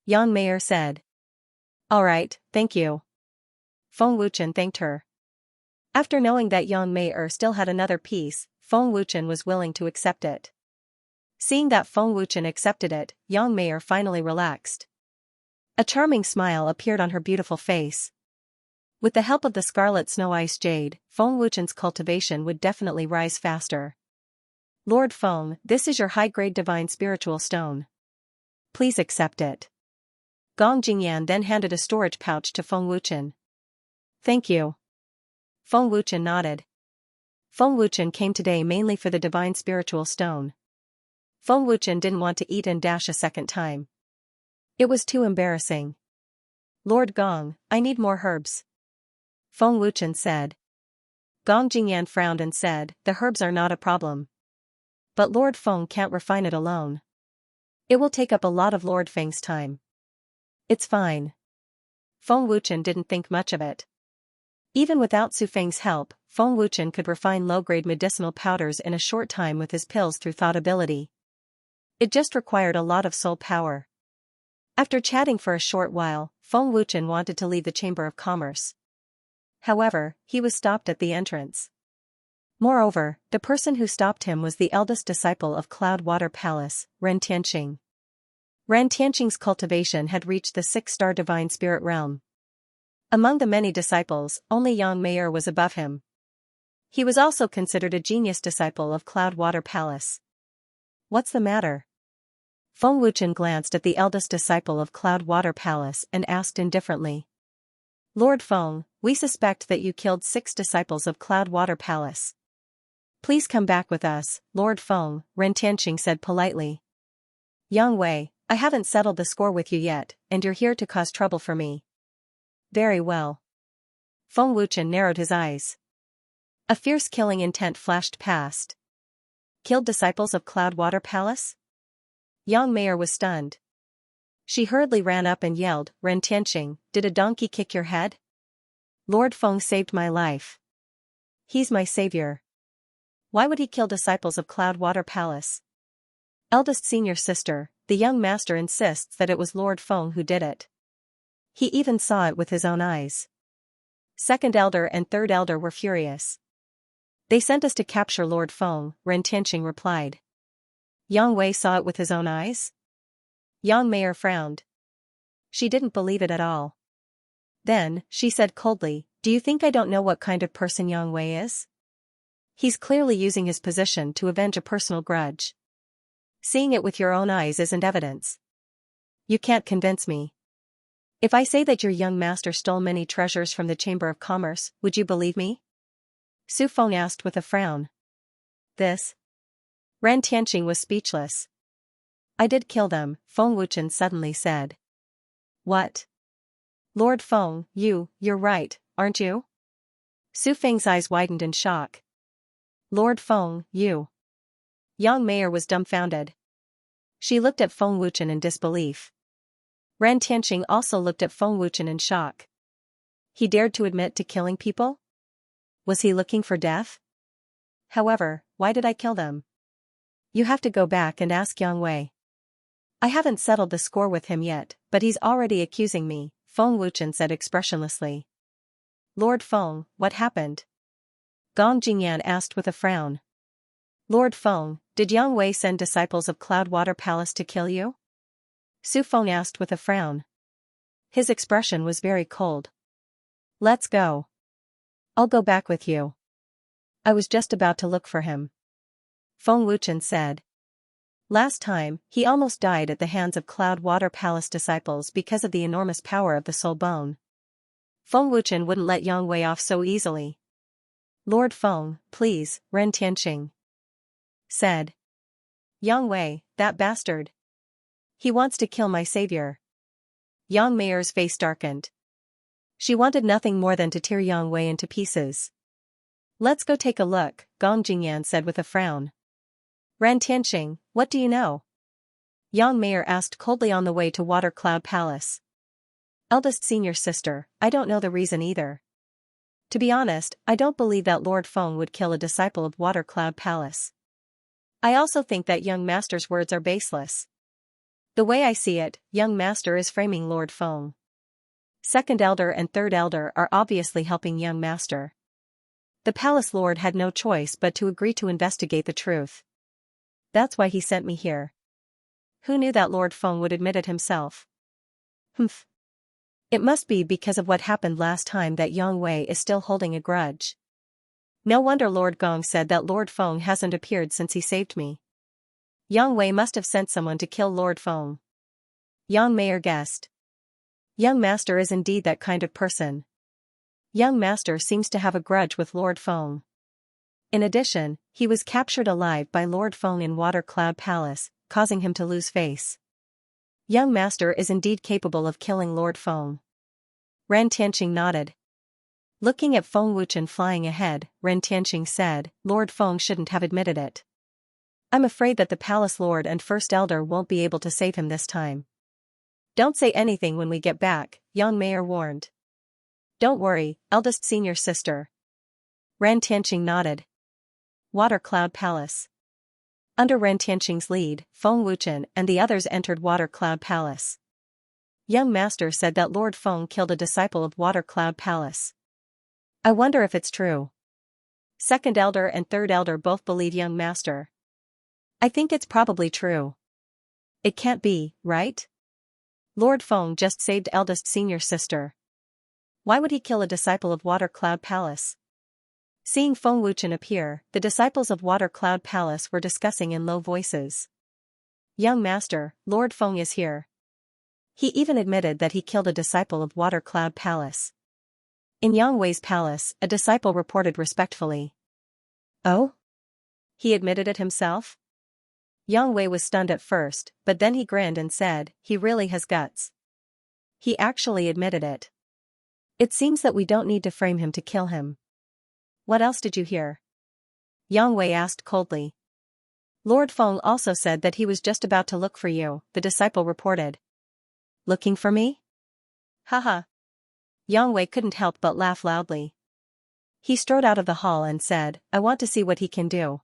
Yang Meier said. All right, thank you. Feng Wuchen thanked her. After knowing that Yang Meier still had another piece, Feng Wuchen was willing to accept it. Seeing that Feng Wuchen accepted it, Yang Meier finally relaxed. A charming smile appeared on her beautiful face. With the help of the scarlet snow ice jade, Feng Wuchen's cultivation would definitely rise faster. Lord Feng, this is your high-grade divine spiritual stone. Please accept it. Gong Jingyan then handed a storage pouch to Feng Wuchen. Thank you. Feng Wuchen nodded. Feng Wuchen came today mainly for the divine spiritual stone. Feng Wuchen didn't want to eat and dash a second time. It was too embarrassing. Lord Gong, I need more herbs. Feng Wuchen said. Gong Jingyan frowned and said, the herbs are not a problem. But Lord Feng can't refine it alone. It will take up a lot of Lord Feng's time. It's fine. Feng Wuchen didn't think much of it. Even without Su Feng's help, Feng Wuchen could refine low-grade medicinal powders in a short time with his pills through thought ability. It just required a lot of soul power. After chatting for a short while, Feng Wuchen wanted to leave the Chamber of Commerce. However, he was stopped at the entrance. Moreover, the person who stopped him was the eldest disciple of Cloud Water Palace, Ren Tianqing. Ren Tianqing's cultivation had reached the 6-star divine spirit realm. Among the many disciples, only Yang Meier was above him. He was also considered a genius disciple of Cloud Water Palace. What's the matter? Feng Wuchen glanced at the eldest disciple of Cloud Water Palace and asked indifferently. Lord Feng, we suspect that you killed 6 disciples of Cloud Water Palace. Please come back with us, Lord Feng, Ren Tianqing said politely. Yang Wei, I haven't settled the score with you yet, and you're here to cause trouble for me. Very well. Feng Wuchen narrowed his eyes. A fierce killing intent flashed past. Killed disciples of Cloud Water Palace? Yang Meier was stunned. She hurriedly ran up and yelled, Ren Tianqing, did a donkey kick your head? Lord Feng saved my life. He's my savior. Why would he kill disciples of Cloud Water Palace? Eldest senior sister, the young master insists that it was Lord Feng who did it. He even saw it with his own eyes. Second elder and third elder were furious. They sent us to capture Lord Feng, Ren Tianqing replied. Yang Wei saw it with his own eyes? Yang Meier frowned. She didn't believe it at all. Then, she said coldly, do you think I don't know what kind of person Yang Wei is? He's clearly using his position to avenge a personal grudge. Seeing it with your own eyes isn't evidence. You can't convince me. If I say that your young master stole many treasures from the Chamber of Commerce, would you believe me? Su Feng asked with a frown. This? Ren Tianqing was speechless. I did kill them, Feng Wuchen suddenly said. What? Lord Feng, you're right, aren't you? Su Feng's eyes widened in shock. Lord Feng, you. Yang Meier was dumbfounded. She looked at Feng Wuchen in disbelief. Ran Tianqing also looked at Feng Wuchen in shock. He dared to admit to killing people? Was he looking for death? However, why did I kill them? You have to go back and ask Yang Wei. I haven't settled the score with him yet, but he's already accusing me, Feng Wuchen said expressionlessly. Lord Feng, what happened? Gong Jingyan asked with a frown. Lord Feng, did Yang Wei send disciples of Cloudwater Palace to kill you? Su Feng asked with a frown. His expression was very cold. Let's go. I'll go back with you. I was just about to look for him. Feng Wuchen said. Last time, he almost died at the hands of Cloudwater Palace disciples because of the enormous power of the soul bone. Feng Wuchen wouldn't let Yang Wei off so easily. Lord Feng, please, Ren Tianqing said. Yang Wei, that bastard. He wants to kill my savior. Yang Mayor's face darkened. She wanted nothing more than to tear Yang Wei into pieces. Let's go take a look, Gong Jingyan said with a frown. Ran Tianqing, what do you know? Yang Mayor asked coldly on the way to Water Cloud Palace. Eldest senior sister, I don't know the reason either. To be honest, I don't believe that Lord Feng would kill a disciple of Water Cloud Palace. I also think that young master's words are baseless. The way I see it, young master is framing Lord Feng. Second elder and third elder are obviously helping young master. The palace lord had no choice but to agree to investigate the truth. That's why he sent me here. Who knew that Lord Feng would admit it himself? Humph. It must be because of what happened last time that Yang Wei is still holding a grudge. No wonder Lord Gong said that Lord Feng hasn't appeared since he saved me. Yang Wei must have sent someone to kill Lord Feng. Yang Mayor guessed. Young master is indeed that kind of person. Young master seems to have a grudge with Lord Feng. In addition, he was captured alive by Lord Feng in Water Cloud Palace, causing him to lose face. Young master is indeed capable of killing Lord Feng. Ren Tianqing nodded. Looking at Feng Wuchen flying ahead, Ren Tianqing said, Lord Feng shouldn't have admitted it. I'm afraid that the palace lord and first elder won't be able to save him this time. Don't say anything when we get back, Yang Mayor warned. Don't worry, eldest senior sister. Ren Tianqing nodded. Water Cloud Palace. Under Ren Tianqing's lead, Feng Wuchen and the others entered Water Cloud Palace. Young master said that Lord Feng killed a disciple of Water Cloud Palace. I wonder if it's true. Second elder and third elder both believe young master. I think it's probably true. It can't be, right? Lord Feng just saved eldest senior sister. Why would he kill a disciple of Water Cloud Palace? Seeing Feng Wuchen appear, the disciples of Water Cloud Palace were discussing in low voices. Young master, Lord Feng is here. He even admitted that he killed a disciple of Water Cloud Palace. In Yang Wei's palace, a disciple reported respectfully. Oh? He admitted it himself? Yang Wei was stunned at first, but then he grinned and said, he really has guts. He actually admitted it. It seems that we don't need to frame him to kill him. What else did you hear? Yang Wei asked coldly. Lord Feng also said that he was just about to look for you, the disciple reported. Looking for me? Haha. Yang Wei couldn't help but laugh loudly. He strode out of the hall and said, I want to see what he can do.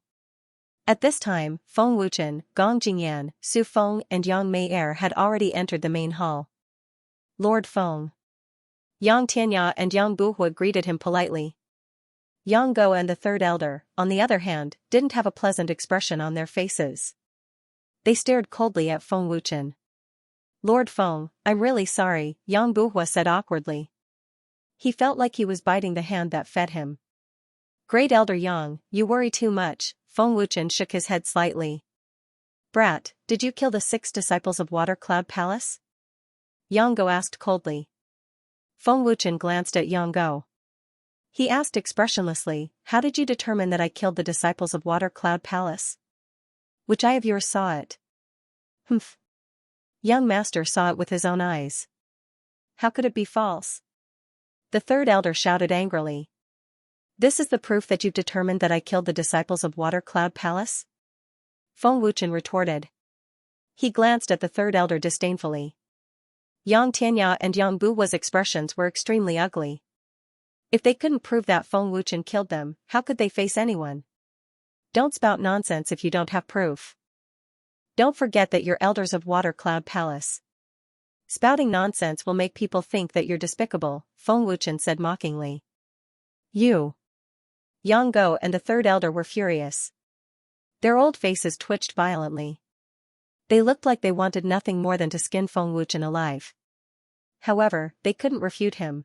At this time, Feng Wuchen, Gong Jingyan, Su Feng and Yang Mei had already entered the main hall. Lord Feng. Yang Tianya and Yang Buhua greeted him politely. Yang Go and the third elder, on the other hand, didn't have a pleasant expression on their faces. They stared coldly at Feng Wuchen. Lord Feng, I'm really sorry, Yang Buhua said awkwardly. He felt like he was biting the hand that fed him. Great Elder Yang, you worry too much, Feng Wuchen shook his head slightly. Brat, did you kill the 6 disciples of Water Cloud Palace? Yang Go asked coldly. Feng Wuchen glanced at Yang Go. He asked expressionlessly, how did you determine that I killed the disciples of Water Cloud Palace? Which eye of yours saw it? Humph. Young master saw it with his own eyes. How could it be false? The third elder shouted angrily. This is the proof that you've determined that I killed the disciples of Water Cloud Palace? Feng Wuchen retorted. He glanced at the third elder disdainfully. Yang Tianya and Yang Buwa's expressions were extremely ugly. If they couldn't prove that Feng Wuchen killed them, how could they face anyone? Don't spout nonsense if you don't have proof. Don't forget that you're elders of Water Cloud Palace. Spouting nonsense will make people think that you're despicable, Feng Wuchen said mockingly. You. Yang Go and the third elder were furious. Their old faces twitched violently. They looked like they wanted nothing more than to skin Feng Wuchen alive. However, they couldn't refute him.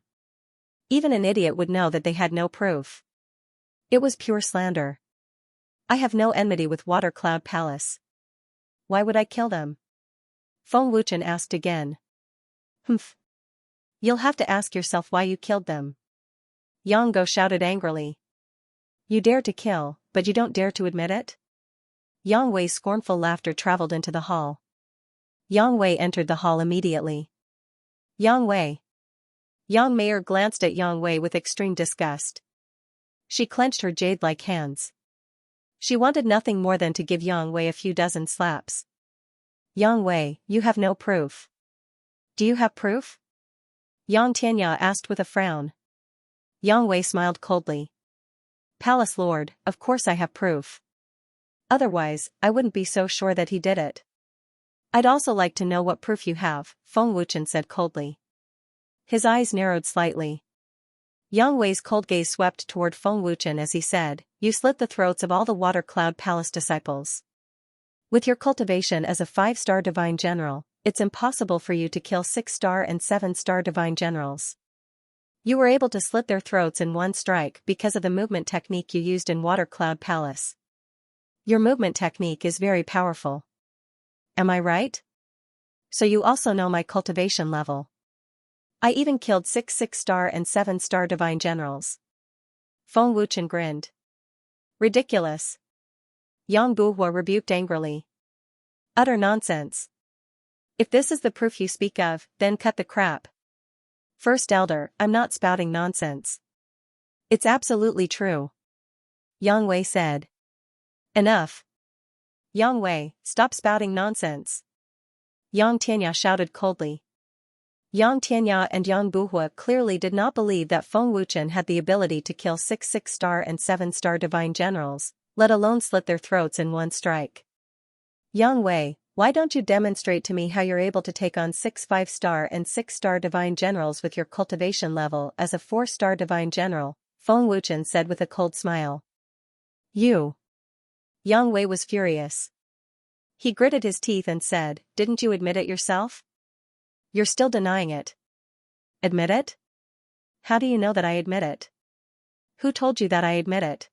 Even an idiot would know that they had no proof. It was pure slander. I have no enmity with Water Cloud Palace. Why would I kill them? Feng Wuchen asked again. Humph. You'll have to ask yourself why you killed them. Yang Go shouted angrily. You dare to kill, but you don't dare to admit it? Yang Wei's scornful laughter traveled into the hall. Yang Wei entered the hall immediately. Yang Wei. Yang Mayer glanced at Yang Wei with extreme disgust. She clenched her jade-like hands. She wanted nothing more than to give Yang Wei a few dozen slaps. Yang Wei, you have no proof. Do you have proof? Yang Tianya asked with a frown. Yang Wei smiled coldly. Palace Lord, of course I have proof. Otherwise, I wouldn't be so sure that he did it. I'd also like to know what proof you have, Feng Wuchen said coldly. His eyes narrowed slightly. Yang Wei's cold gaze swept toward Feng Wuchen as he said, You slit the throats of all the Water Cloud Palace disciples. With your cultivation as a 5-star divine general, it's impossible for you to kill 6-star and 7-star divine generals. You were able to slit their throats in one strike because of the movement technique you used in Water Cloud Palace. Your movement technique is very powerful. Am I right? So you also know my cultivation level. I even killed 6-star and 7-star divine generals. Feng Wuchen grinned. Ridiculous. Yang Buhua rebuked angrily. Utter nonsense. If this is the proof you speak of, then cut the crap. First elder, I'm not spouting nonsense. It's absolutely true. Yang Wei said. Enough. Yang Wei, stop spouting nonsense. Yang Tianya shouted coldly. Yang Tianya and Yang Buhua clearly did not believe that Feng Wuchen had the ability to kill 6-star and 7-star divine generals, let alone slit their throats in one strike. Yang Wei, why don't you demonstrate to me how you're able to take on 6 5-star and 6-star divine generals with your cultivation level as a 4-star divine general, Feng Wuchen said with a cold smile. You. Yang Wei was furious. He gritted his teeth and said, Didn't you admit it yourself? You're still denying it. Admit it? How do you know that I admit it? Who told you that I admit it?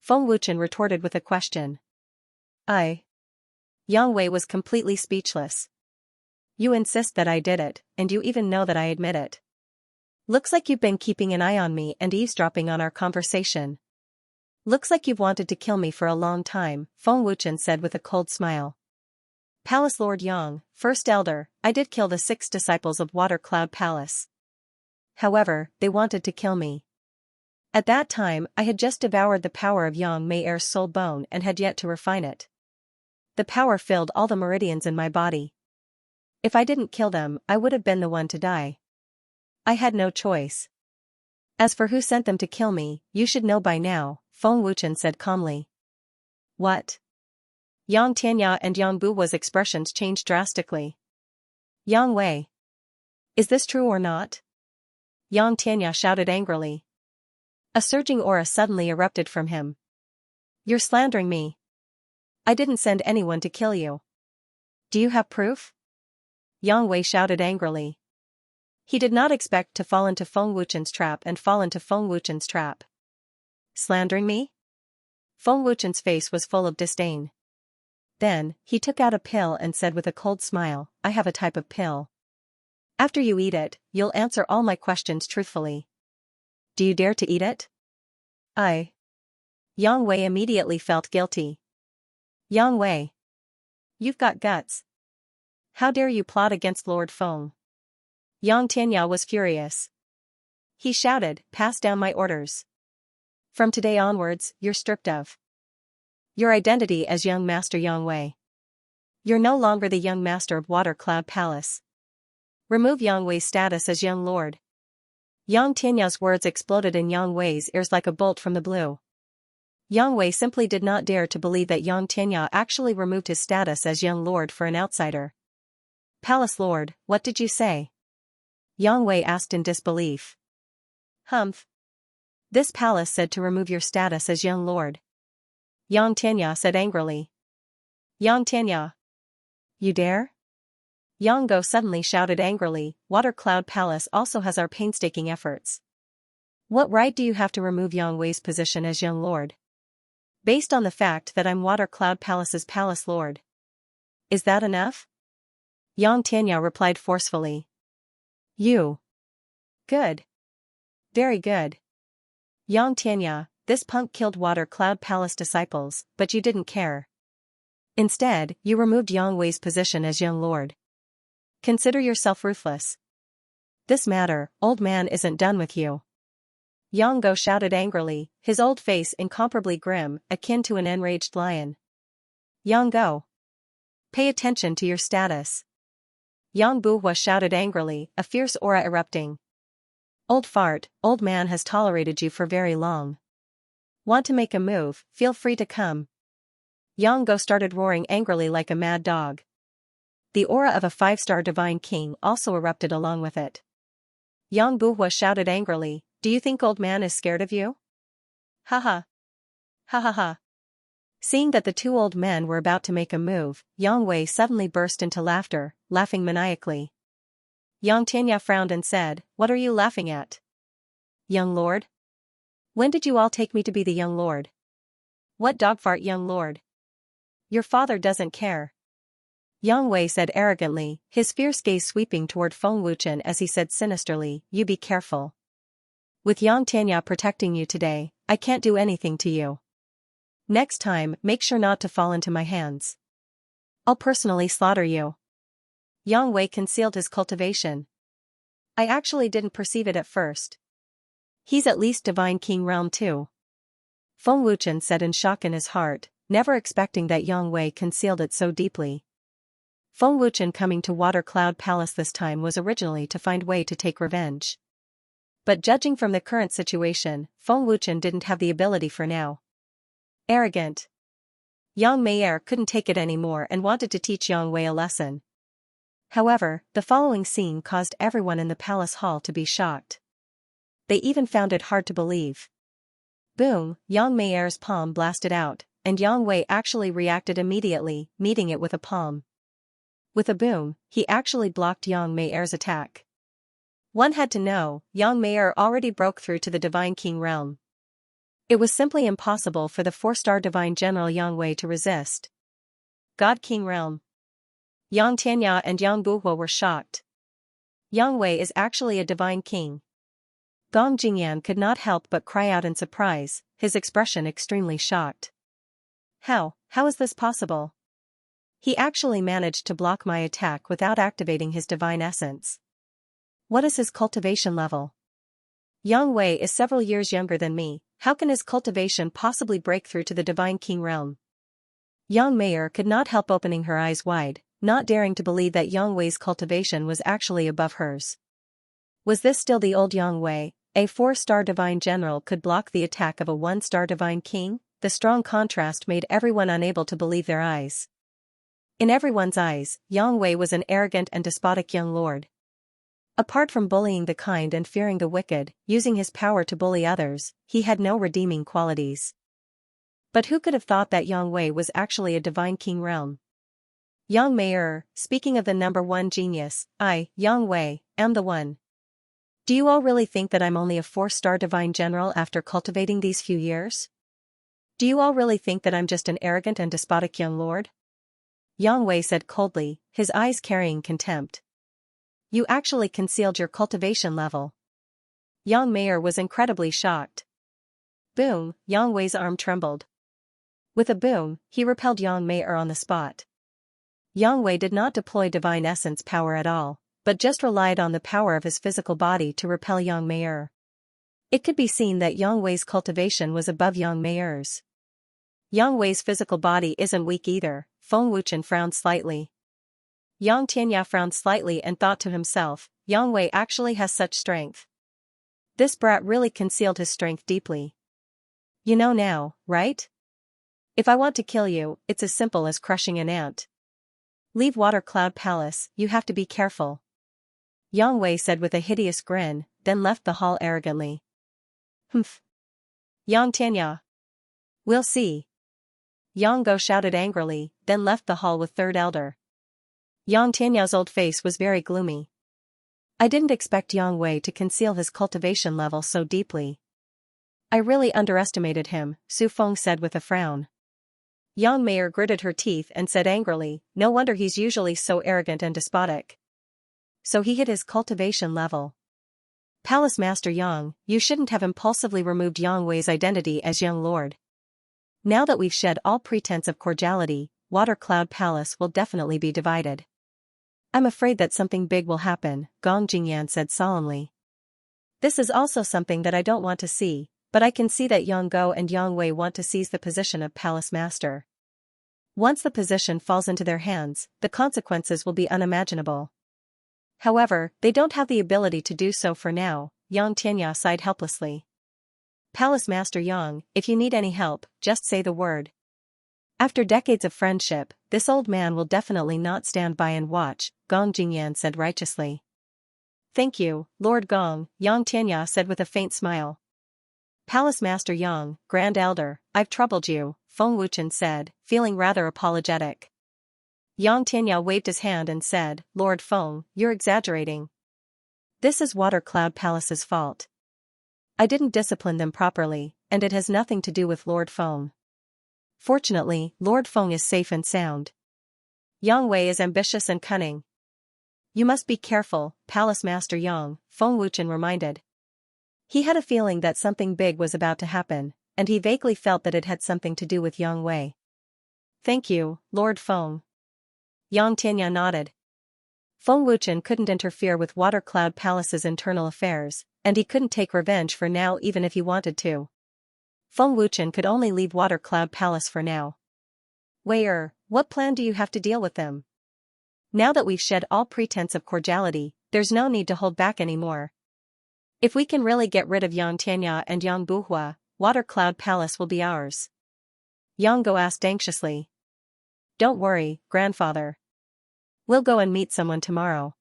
Feng Wuchen retorted with a question. Yang Wei was completely speechless. You insist that I did it, and you even know that I admit it. Looks like you've been keeping an eye on me and eavesdropping on our conversation. Looks like you've wanted to kill me for a long time, Feng Wuchen said with a cold smile. Palace Lord Yang, First Elder, I did kill the 6 disciples of Water Cloud Palace. However, they wanted to kill me. At that time, I had just devoured the power of Yang Mei-er's soul bone and had yet to refine it. The power filled all the meridians in my body. If I didn't kill them, I would have been the one to die. I had no choice. As for who sent them to kill me, you should know by now, Feng Wuchen said calmly. What? Yang Tianya and Yang Buwa's expressions changed drastically. Yang Wei. Is this true or not? Yang Tianya shouted angrily. A surging aura suddenly erupted from him. You're slandering me. I didn't send anyone to kill you. Do you have proof? Yang Wei shouted angrily. He did not expect to fall into Feng Wuchen's trap and fall into Feng Wuchen's trap. Slandering me? Feng Wuchen's face was full of disdain. Then, he took out a pill and said with a cold smile, I have a type of pill. After you eat it, you'll answer all my questions truthfully. Do you dare to eat it? Yang Wei immediately felt guilty. Yang Wei. You've got guts. How dare you plot against Lord Feng? Yang Tianya was furious. He shouted, pass down my orders. From today onwards, you're stripped of your identity as young Master Yang Wei. You're no longer the young master of Water Cloud Palace. Remove Yang Wei's status as young lord. Yang Tianya's words exploded in Yang Wei's ears like a bolt from the blue. Yang Wei simply did not dare to believe that Yang Tianya actually removed his status as young lord for an outsider. Palace lord, what did you say? Yang Wei asked in disbelief. Humph. This palace said to remove your status as young lord. Yang Tianya said angrily. Yang Tianya. You dare? Yang Go suddenly shouted angrily, Water Cloud Palace also has our painstaking efforts. What right do you have to remove Yang Wei's position as young lord? Based on the fact that I'm Water Cloud Palace's palace lord. Is that enough? Yang Tianya replied forcefully. You. Good. Very good. Yang Tianya, this punk killed Water Cloud Palace disciples, but you didn't care. Instead, you removed Yang Wei's position as young lord. Consider yourself ruthless. This matter, old man, isn't done with you. Yang Go shouted angrily, his old face incomparably grim, akin to an enraged lion. Yang Go. Pay attention to your status. Yang Buhua shouted angrily, a fierce aura erupting. Old fart, old man has tolerated you for very long. Want to make a move, feel free to come. Yang Go started roaring angrily like a mad dog. The aura of a 5-star divine king also erupted along with it. Yang Buhua shouted angrily, do you think old man is scared of you? Ha ha. Ha ha ha. Seeing that the two old men were about to make a move, Yang Wei suddenly burst into laughter, laughing maniacally. Yang Tianya frowned and said, what are you laughing at? Young lord? When did you all take me to be the young lord? What dogfart young lord? Your father doesn't care. Yang Wei said arrogantly, his fierce gaze sweeping toward Feng Wuchen as he said sinisterly, you be careful. With Yang Tianya protecting you today, I can't do anything to you. Next time, make sure not to fall into my hands. I'll personally slaughter you. Yang Wei concealed his cultivation. I actually didn't perceive it at first. He's at least divine king realm too. Feng Wuchen said in shock in his heart, never expecting that Yang Wei concealed it so deeply. Feng Wuchen coming to Water Cloud Palace this time was originally to find way to take revenge. But judging from the current situation, Feng Wuchen didn't have the ability for now. Arrogant. Yang Meier couldn't take it anymore and wanted to teach Yang Wei a lesson. However, the following scene caused everyone in the palace hall to be shocked. They even found it hard to believe. Boom, Yang Meier's palm blasted out, and Yang Wei actually reacted immediately, meeting it with a palm. With a boom, he actually blocked Yang Meier's attack. One had to know, Yang Meier already broke through to the Divine King realm. It was simply impossible for the 4-star Divine General Yang Wei to resist. God King realm. Yang Tianya and Yang Buhua were shocked. Yang Wei is actually a Divine King. Gong Jingyan could not help but cry out in surprise, his expression extremely shocked. How is this possible? He actually managed to block my attack without activating his divine essence. What is his cultivation level? Yang Wei is several years younger than me, how can his cultivation possibly break through to the Divine King realm? Yang Meier could not help opening her eyes wide, not daring to believe that Yang Wei's cultivation was actually above hers. Was this still the old Yang Wei? A 4-star divine general could block the attack of a 1-star divine king? The strong contrast made everyone unable to believe their eyes. In everyone's eyes, Yang Wei was an arrogant and despotic young lord. Apart from bullying the kind and fearing the wicked, using his power to bully others, he had no redeeming qualities. But who could have thought that Yang Wei was actually a divine king realm? Yang Meier, speaking of the number 1 genius, I, Yang Wei, am the one. Do you all really think that I'm only a 4-star divine general after cultivating these few years? Do you all really think that I'm just an arrogant and despotic young lord? Yang Wei said coldly, his eyes carrying contempt. You actually concealed your cultivation level. Yang Meier was incredibly shocked. Boom, Yang Wei's arm trembled. With a boom, he repelled Yang Meier on the spot. Yang Wei did not deploy divine essence power at all, but just relied on the power of his physical body to repel Yang Meier. It could be seen that Yang Wei's cultivation was above Yang Meier's. Yang Wei's physical body isn't weak either, Feng Wuchen frowned slightly. Yang Tianya frowned slightly and thought to himself, Yang Wei actually has such strength. This brat really concealed his strength deeply. You know now, right? If I want to kill you, it's as simple as crushing an ant. Leave Water Cloud Palace, you have to be careful. Yang Wei said with a hideous grin, then left the hall arrogantly. Humph. Yang Tianya. We'll see. Yang Go shouted angrily, then left the hall with Third Elder. Yang Tianya's old face was very gloomy. I didn't expect Yang Wei to conceal his cultivation level so deeply. I really underestimated him, Su Feng said with a frown. Yang Mei gritted her teeth and said angrily, no wonder he's usually so arrogant and despotic. So he hit his cultivation level. Palace Master Yang, you shouldn't have impulsively removed Yang Wei's identity as Young Lord. Now that we've shed all pretense of cordiality, Water Cloud Palace will definitely be divided. I'm afraid that something big will happen, Gong Jingyan said solemnly. This is also something that I don't want to see, but I can see that Yang Go and Yang Wei want to seize the position of Palace Master. Once the position falls into their hands, the consequences will be unimaginable. However, they don't have the ability to do so for now, Yang Tianya sighed helplessly. Palace Master Yang, if you need any help, just say the word. After decades of friendship, this old man will definitely not stand by and watch, Gong Jingyan said righteously. Thank you, Lord Gong, Yang Tianya said with a faint smile. Palace Master Yang, Grand Elder, I've troubled you, Feng Wuchen said, feeling rather apologetic. Yang Tianya waved his hand and said, Lord Feng, you're exaggerating. This is Water Cloud Palace's fault. I didn't discipline them properly, and it has nothing to do with Lord Feng. Fortunately, Lord Feng is safe and sound. Yang Wei is ambitious and cunning. You must be careful, Palace Master Yang, Feng Wuchen reminded. He had a feeling that something big was about to happen, and he vaguely felt that it had something to do with Yang Wei. Thank you, Lord Feng. Yang Tianya nodded. Feng Wuchen couldn't interfere with Water Cloud Palace's internal affairs, and he couldn't take revenge for now even if he wanted to. Feng Wuchen could only leave Water Cloud Palace for now. Wei, what plan do you have to deal with them? Now that we've shed all pretense of cordiality, there's no need to hold back anymore. If we can really get rid of Yang Tianya and Yang Buhua, Water Cloud Palace will be ours. Yang Go asked anxiously. Don't worry, grandfather. We'll go and meet someone tomorrow.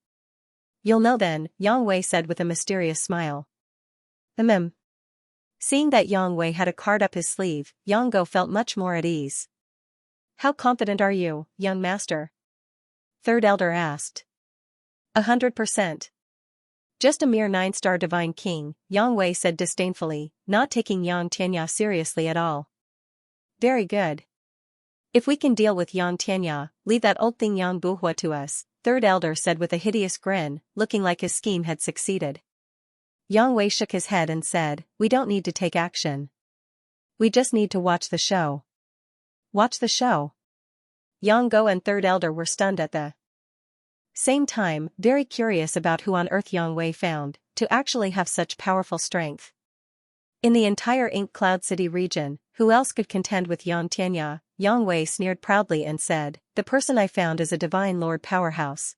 You'll know then, Yang Wei said with a mysterious smile. Seeing that Yang Wei had a card up his sleeve, Yang Go felt much more at ease. How confident are you, young master? Third Elder asked. 100%. Just a mere 9-star divine king, Yang Wei said disdainfully, not taking Yang Tianya seriously at all. Very good. If we can deal with Yang Tianya, leave that old thing Yang Buhua to us, Third Elder said with a hideous grin, looking like his scheme had succeeded. Yang Wei shook his head and said, we don't need to take action. We just need to watch the show. Watch the show? Yang Go and Third Elder were stunned at the same time, very curious about who on earth Yang Wei found to actually have such powerful strength. In the entire Ink Cloud City region, who else could contend with Yang Tianya? Yang Wei sneered proudly and said, the person I found is a divine lord powerhouse.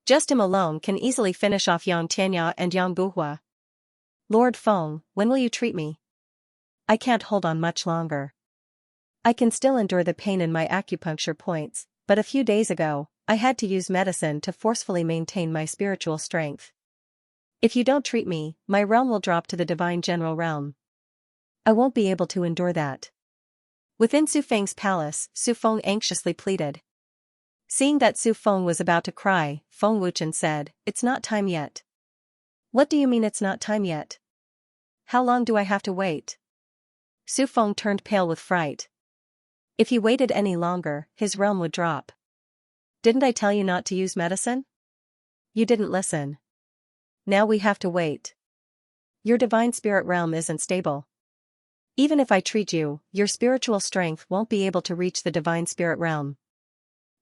Just him alone can easily finish off Yang Tianya and Yang Buhua. Lord Feng, when will you treat me? I can't hold on much longer. I can still endure the pain in my acupuncture points, but a few days ago, I had to use medicine to forcefully maintain my spiritual strength. If you don't treat me, my realm will drop to the divine general realm. I won't be able to endure that. Within Su Feng's palace, Su Feng anxiously pleaded. Seeing that Su Feng was about to cry, Feng Wuchen said, it's not time yet. What do you mean it's not time yet? How long do I have to wait? Su Feng turned pale with fright. If he waited any longer, his realm would drop. Didn't I tell you not to use medicine? You didn't listen. Now we have to wait. Your divine spirit realm isn't stable. Even if I treat you, your spiritual strength won't be able to reach the divine spirit realm.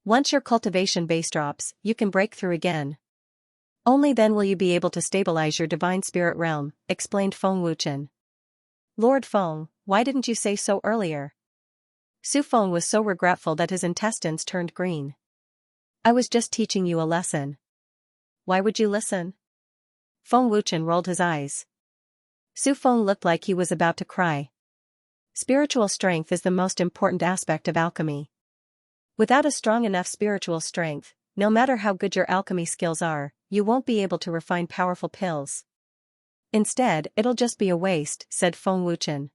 Once your cultivation base drops, you can break through again. Only then will you be able to stabilize your divine spirit realm, explained Feng Wuchen. Lord Feng, why didn't you say so earlier? Su Feng was so regretful that his intestines turned green. I was just teaching you a lesson. Why would you listen? Feng Wuchen rolled his eyes. Su Feng looked like he was about to cry. Spiritual strength is the most important aspect of alchemy. Without a strong enough spiritual strength, no matter how good your alchemy skills are, you won't be able to refine powerful pills. Instead, it'll just be a waste, said Feng Wuchen.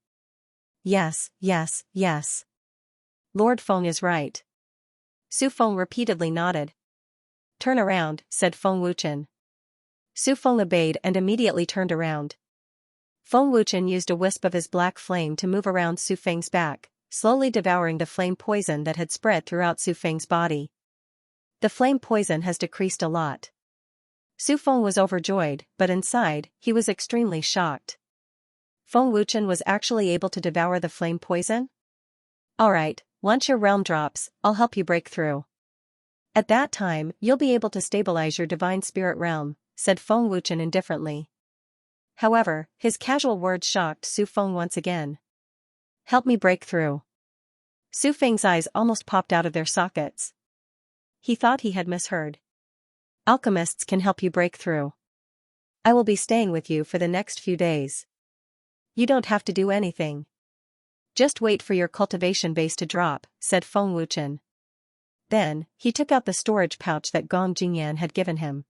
Yes, yes, yes. Lord Feng is right. Su Feng repeatedly nodded. Turn around, said Feng Wuchen. Su Feng obeyed and immediately turned around. Feng Wuchen used a wisp of his black flame to move around Su Feng's back, slowly devouring the flame poison that had spread throughout Su Feng's body. The flame poison has decreased a lot. Su Feng was overjoyed, but inside, he was extremely shocked. Feng Wuchen was actually able to devour the flame poison? Alright, once your realm drops, I'll help you break through. At that time, you'll be able to stabilize your divine spirit realm, said Feng Wuchen indifferently. However, his casual words shocked Su Feng once again. Help me break through. Su Feng's eyes almost popped out of their sockets. He thought he had misheard. Alchemists can help you break through. I will be staying with you for the next few days. You don't have to do anything. Just wait for your cultivation base to drop, said Feng Wuchen. Then, he took out the storage pouch that Gong Jingyan had given him.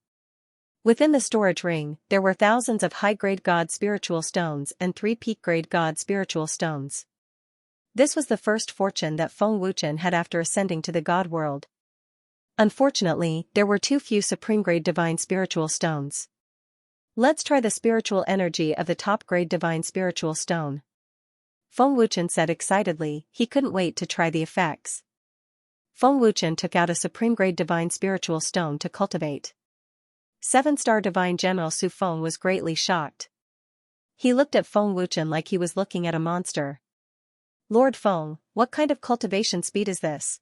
Within the storage ring, there were thousands of high-grade god spiritual stones and 3 peak-grade god spiritual stones. This was the first fortune that Feng Wuchen had after ascending to the god world. Unfortunately, there were too few supreme-grade divine spiritual stones. Let's try the spiritual energy of the top-grade divine spiritual stone. Feng Wuchen said excitedly, he couldn't wait to try the effects. Feng Wuchen took out a supreme-grade divine spiritual stone to cultivate. 7-star divine general Su Feng was greatly shocked. He looked at Feng Wuchen like he was looking at a monster. Lord Feng, what kind of cultivation speed is this?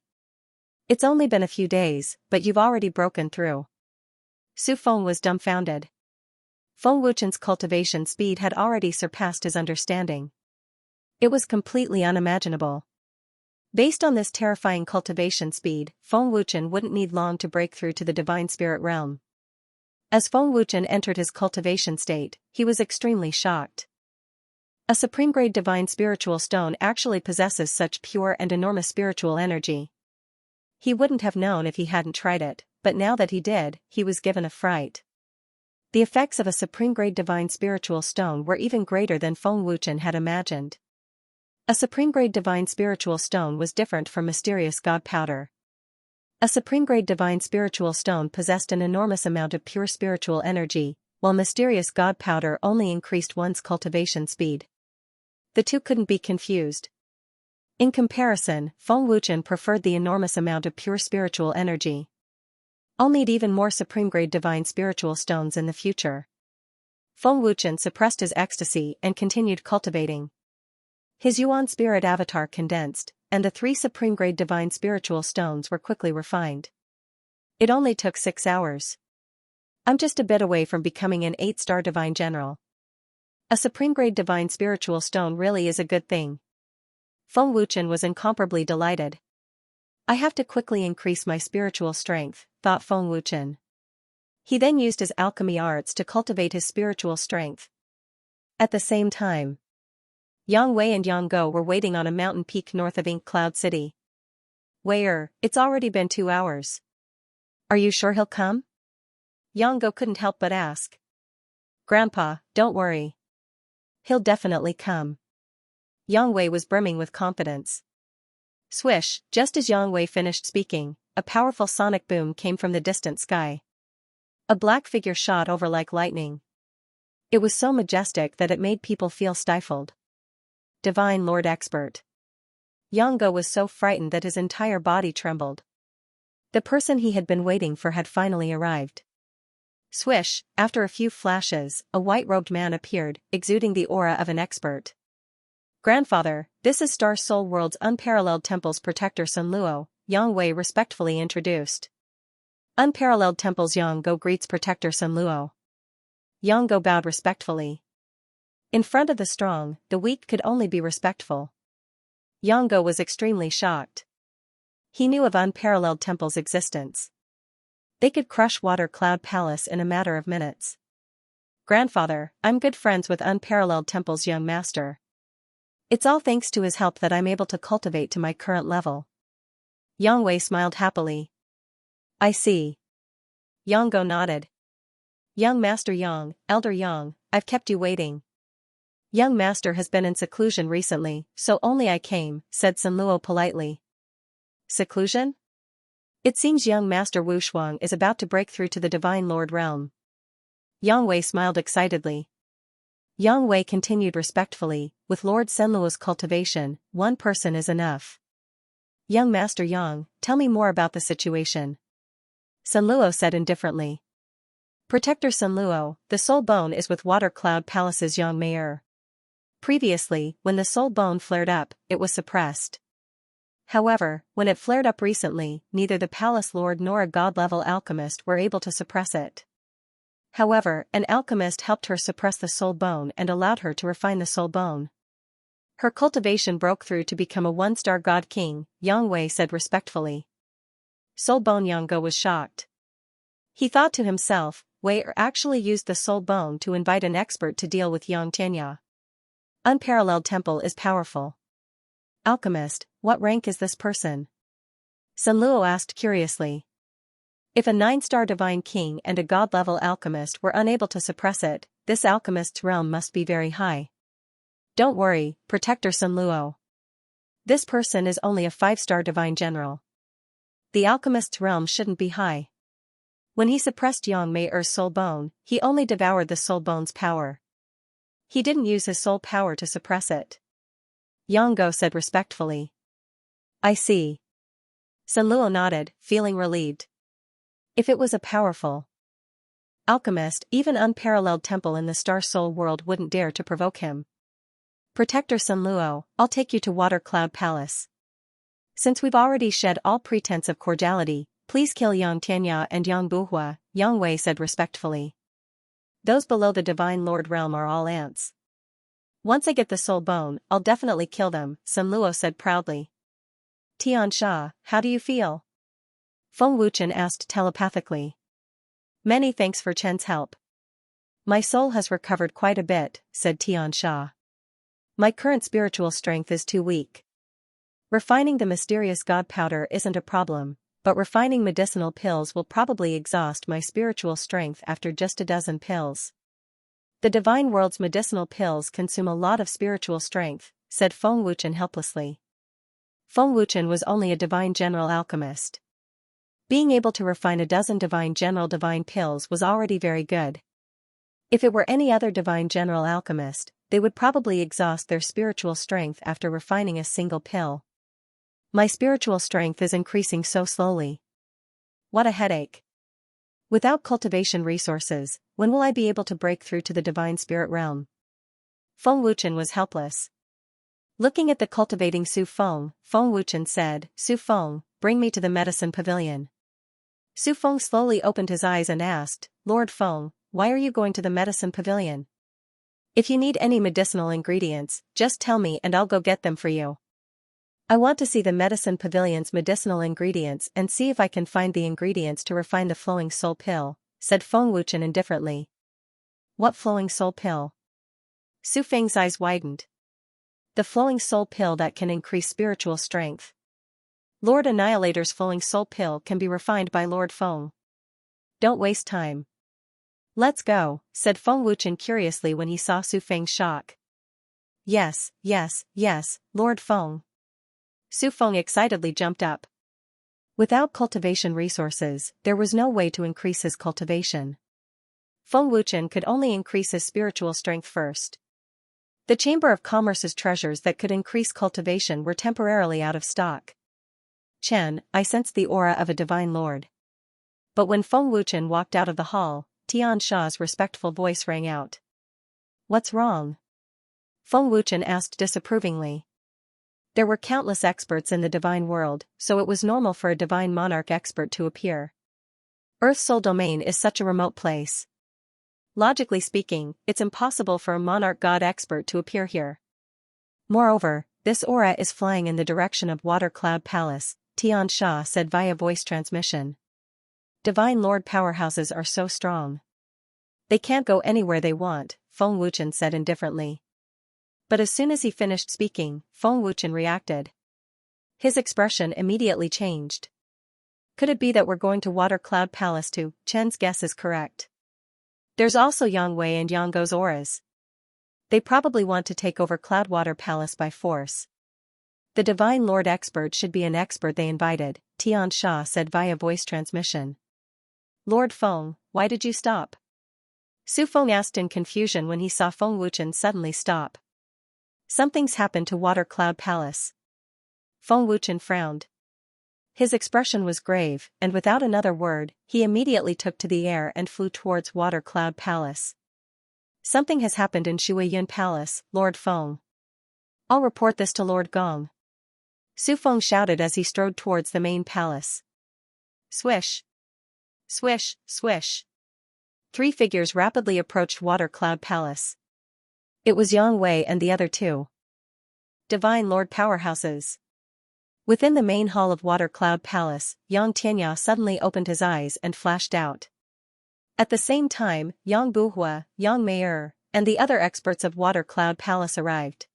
It's only been a few days, but you've already broken through. Su Feng was dumbfounded. Feng Wuchen's cultivation speed had already surpassed his understanding. It was completely unimaginable. Based on this terrifying cultivation speed, Feng Wuchen wouldn't need long to break through to the divine spirit realm. As Feng Wuchen entered his cultivation state, he was extremely shocked. A supreme-grade divine spiritual stone actually possesses such pure and enormous spiritual energy. He wouldn't have known if he hadn't tried it, but now that he did, he was given a fright. The effects of a supreme-grade divine spiritual stone were even greater than Feng Wuchen had imagined. A supreme-grade divine spiritual stone was different from mysterious god powder. A supreme-grade divine spiritual stone possessed an enormous amount of pure spiritual energy, while mysterious god powder only increased one's cultivation speed. The two couldn't be confused. In comparison, Feng Wuchen preferred the enormous amount of pure spiritual energy. I'll need even more supreme-grade divine spiritual stones in the future. Feng Wuchen suppressed his ecstasy and continued cultivating. His Yuan spirit avatar condensed, and the 3 supreme-grade divine spiritual stones were quickly refined. It only took 6 hours. I'm just a bit away from becoming an 8-star divine general. A supreme-grade divine spiritual stone really is a good thing. Feng Wuchen was incomparably delighted. I have to quickly increase my spiritual strength, thought Feng Wuchen. He then used his alchemy arts to cultivate his spiritual strength. At the same time, Yang Wei and Yang Go were waiting on a mountain peak north of Ink Cloud City. Wei, it's already been 2 hours. Are you sure he'll come? Yang Go couldn't help but ask. Grandpa, don't worry. He'll definitely come. Yang Wei was brimming with confidence. Swish, just as Yang Wei finished speaking, a powerful sonic boom came from the distant sky. A black figure shot over like lightning. It was so majestic that it made people feel stifled. Divine Lord Expert. Yang Go was so frightened that his entire body trembled. The person he had been waiting for had finally arrived. Swish, after a few flashes, a white-robed man appeared, exuding the aura of an expert. Grandfather, this is Star Soul World's unparalleled temple's protector Sun Luo, Yang Wei respectfully introduced. Unparalleled Temple's Yang Go greets protector Sun Luo. Yang Go bowed respectfully. In front of the strong, the weak could only be respectful. Yongo was extremely shocked. He knew of unparalleled temples' existence. They could crush Water Cloud Palace in a matter of minutes. Grandfather, I'm good friends with Unparalleled Temple's young master. It's all thanks to his help that I'm able to cultivate to my current level. Yang Wei smiled happily. I see. Yongo nodded. Young Master Yang, Elder Yang, I've kept you waiting. Young Master has been in seclusion recently, so only I came, said Sun Luo politely. Seclusion? It seems young Master Wu Shuang is about to break through to the Divine Lord realm. Yang Wei smiled excitedly. Yang Wei continued respectfully, with Lord Senluo's cultivation, one person is enough. Young Master Yang, tell me more about the situation. Sun Luo said indifferently. Protector Sun Luo, the soul bone is with Water Cloud Palace's young mayor. Previously, when the soul bone flared up, it was suppressed. However, when it flared up recently, neither the palace lord nor a god-level alchemist were able to suppress it. However, an alchemist helped her suppress the soul bone and allowed her to refine the soul bone. Her cultivation broke through to become a one-star god king, Yang Wei said respectfully. Soul bone Yongo was shocked. He thought to himself, Wei actually used the soul bone to invite an expert to deal with Xianxia. Unparalleled Temple is powerful. Alchemist, what rank is this person? Sun Luo asked curiously. If a 9-star divine king and a god-level alchemist were unable to suppress it, this alchemist's realm must be very high. Don't worry, Protector Sun Luo. This person is only a 5-star divine general. The alchemist's realm shouldn't be high. When he suppressed Yang Mei-er's soul bone, he only devoured the soul bone's power. He didn't use his soul power to suppress it. Yongo said respectfully. I see. Sun Luo nodded, feeling relieved. If it was a powerful alchemist, even Unparalleled Temple in the Star Soul world wouldn't dare to provoke him. Protector Sun Luo, I'll take you to Water Cloud Palace. Since we've already shed all pretense of cordiality, please kill Yang Tianya and Yang Buhua, Yang Wei said respectfully. Those below the Divine Lord realm are all ants. Once I get the soul bone, I'll definitely kill them, Sun Luo said proudly. Xianxia, how do you feel? Feng Wuchen asked telepathically. Many thanks for Chen's help. My soul has recovered quite a bit, said Xianxia. My current spiritual strength is too weak. Refining the mysterious god powder isn't a problem, but refining medicinal pills will probably exhaust my spiritual strength after just a dozen pills. The divine world's medicinal pills consume a lot of spiritual strength, said Feng Wuchen helplessly. Feng Wuchen was only a divine general alchemist. Being able to refine a dozen divine pills was already very good. If it were any other divine general alchemist, they would probably exhaust their spiritual strength after refining a single pill. My spiritual strength is increasing so slowly. What a headache. Without cultivation resources, when will I be able to break through to the divine spirit realm? Feng Wuchen was helpless. Looking at the cultivating Su Feng, Feng Wuchen said, Su Feng, bring me to the medicine pavilion. Su Feng slowly opened his eyes and asked, Lord Feng, why are you going to the medicine pavilion? If you need any medicinal ingredients, just tell me and I'll go get them for you. I want to see the medicine pavilion's medicinal ingredients and see if I can find the ingredients to refine the flowing soul pill, said Feng Wuchen indifferently. What flowing soul pill? Su Feng's eyes widened. The flowing soul pill that can increase spiritual strength. Lord Annihilator's flowing soul pill can be refined by Lord Feng. Don't waste time. Let's go, said Feng Wuchen curiously when he saw Su Feng's shock. Yes, Lord Feng. Su Feng excitedly jumped up. Without cultivation resources, there was no way to increase his cultivation. Feng Wuchen could only increase his spiritual strength first. The Chamber of Commerce's treasures that could increase cultivation were temporarily out of stock. Chen, I sensed the aura of a divine lord. But when Feng Wuchen walked out of the hall, Xianxia's respectful voice rang out. What's wrong? Feng Wuchen asked disapprovingly. There were countless experts in the divine world, so it was normal for a divine monarch expert to appear. Earth's soul domain is such a remote place. Logically speaking, it's impossible for a monarch god expert to appear here. Moreover, This aura is flying in the direction of Water Cloud Palace, Xianxia said via voice transmission. Divine Lord powerhouses are so strong. They can't go anywhere they want, Feng Wuchen said indifferently. But as soon as he finished speaking, Feng Wuchen reacted. His expression immediately changed. Could it be that we're going to Water Cloud Palace too? Chen's guess is correct. There's also Yang Wei and Yang Go's auras. They probably want to take over Cloudwater Palace by force. The Divine Lord expert should be an expert they invited, Xianxia said via voice transmission. Lord Feng, why did you stop? Su Feng asked in confusion when he saw Feng Wuchen suddenly stop. Something's happened to Water Cloud Palace. Feng Wuchen frowned. His expression was grave, and without another word, he immediately took to the air and flew towards Water Cloud Palace. Something has happened in Shuiyun Palace, Lord Feng. I'll report this to Lord Gong. Su Feng shouted as he strode towards the main palace. Swish! Swish, swish! 3 figures rapidly approached Water Cloud Palace. It was Yang Wei and the other 2 Divine Lord powerhouses. Within the main hall of Water Cloud Palace, Yang Tianya suddenly opened his eyes and flashed out. At the same time, Yang Buhua, Yang Mei'er, and the other experts of Water Cloud Palace arrived.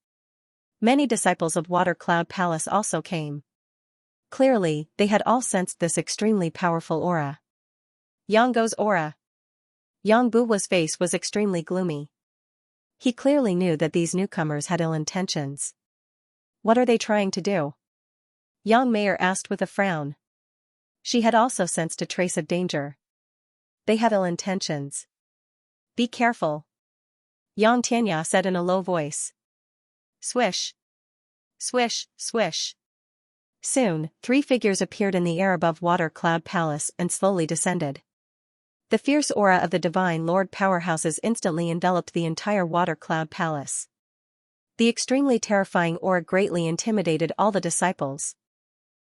Many disciples of Water Cloud Palace also came. Clearly, they had all sensed this extremely powerful aura. Yang Go's aura. Yang Buhua's face was extremely gloomy. He clearly knew that these newcomers had ill intentions. What are they trying to do? Yang Mei'er asked with a frown. She had also sensed a trace of danger. They have ill intentions. Be careful. Yang Tianya said in a low voice. Swish. Swish, swish. Soon, 3 figures appeared in the air above Water Cloud Palace and slowly descended. The fierce aura of the Divine Lord powerhouses instantly enveloped the entire Water Cloud Palace. The extremely terrifying aura greatly intimidated all the disciples.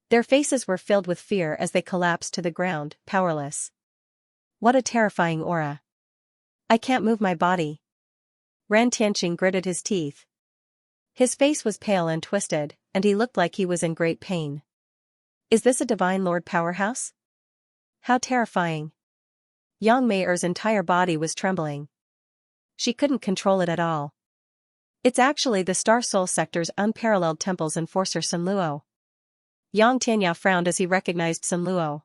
Their faces were filled with fear as they collapsed to the ground, powerless. What a terrifying aura. I can't move my body. Ran Tianqing gritted his teeth. His face was pale and twisted, and he looked like he was in great pain. Is this a Divine Lord powerhouse? How terrifying. Yang Mei'er's entire body was trembling. She couldn't control it at all. It's actually the Star Soul Sector's unparalleled temple's enforcer Sun Luo. Yang Tianya frowned as he recognized Sun Luo.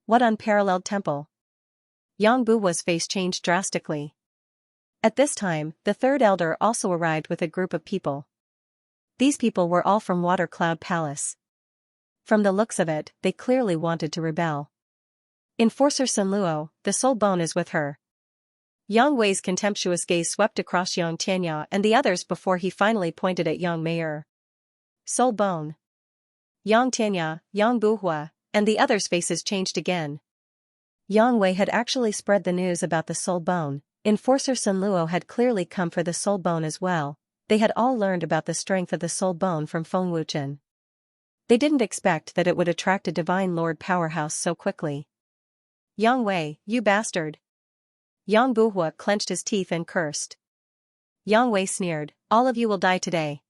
What unparalleled temple? Yang Buhua's face changed drastically. At this time, the 3rd elder also arrived with a group of people. These people were all from Water Cloud Palace. From the looks of it, they clearly wanted to rebel. Enforcer Sun Luo, the soul bone is with her. Yang Wei's contemptuous gaze swept across Yang Tianya and the others before he finally pointed at Yang Mei'er. Soul bone. Yang Tianya, Yang Buhua, and the others' faces changed again. Yang Wei had actually spread the news about the soul bone. Enforcer Sun Luo had clearly come for the soul bone as well. They had all learned about the strength of the soul bone from Feng Wuchen. They didn't expect that it would attract a Divine Lord powerhouse so quickly. Yang Wei, you bastard. Yang Buhua clenched his teeth and cursed. Yang Wei sneered, all of you will die today.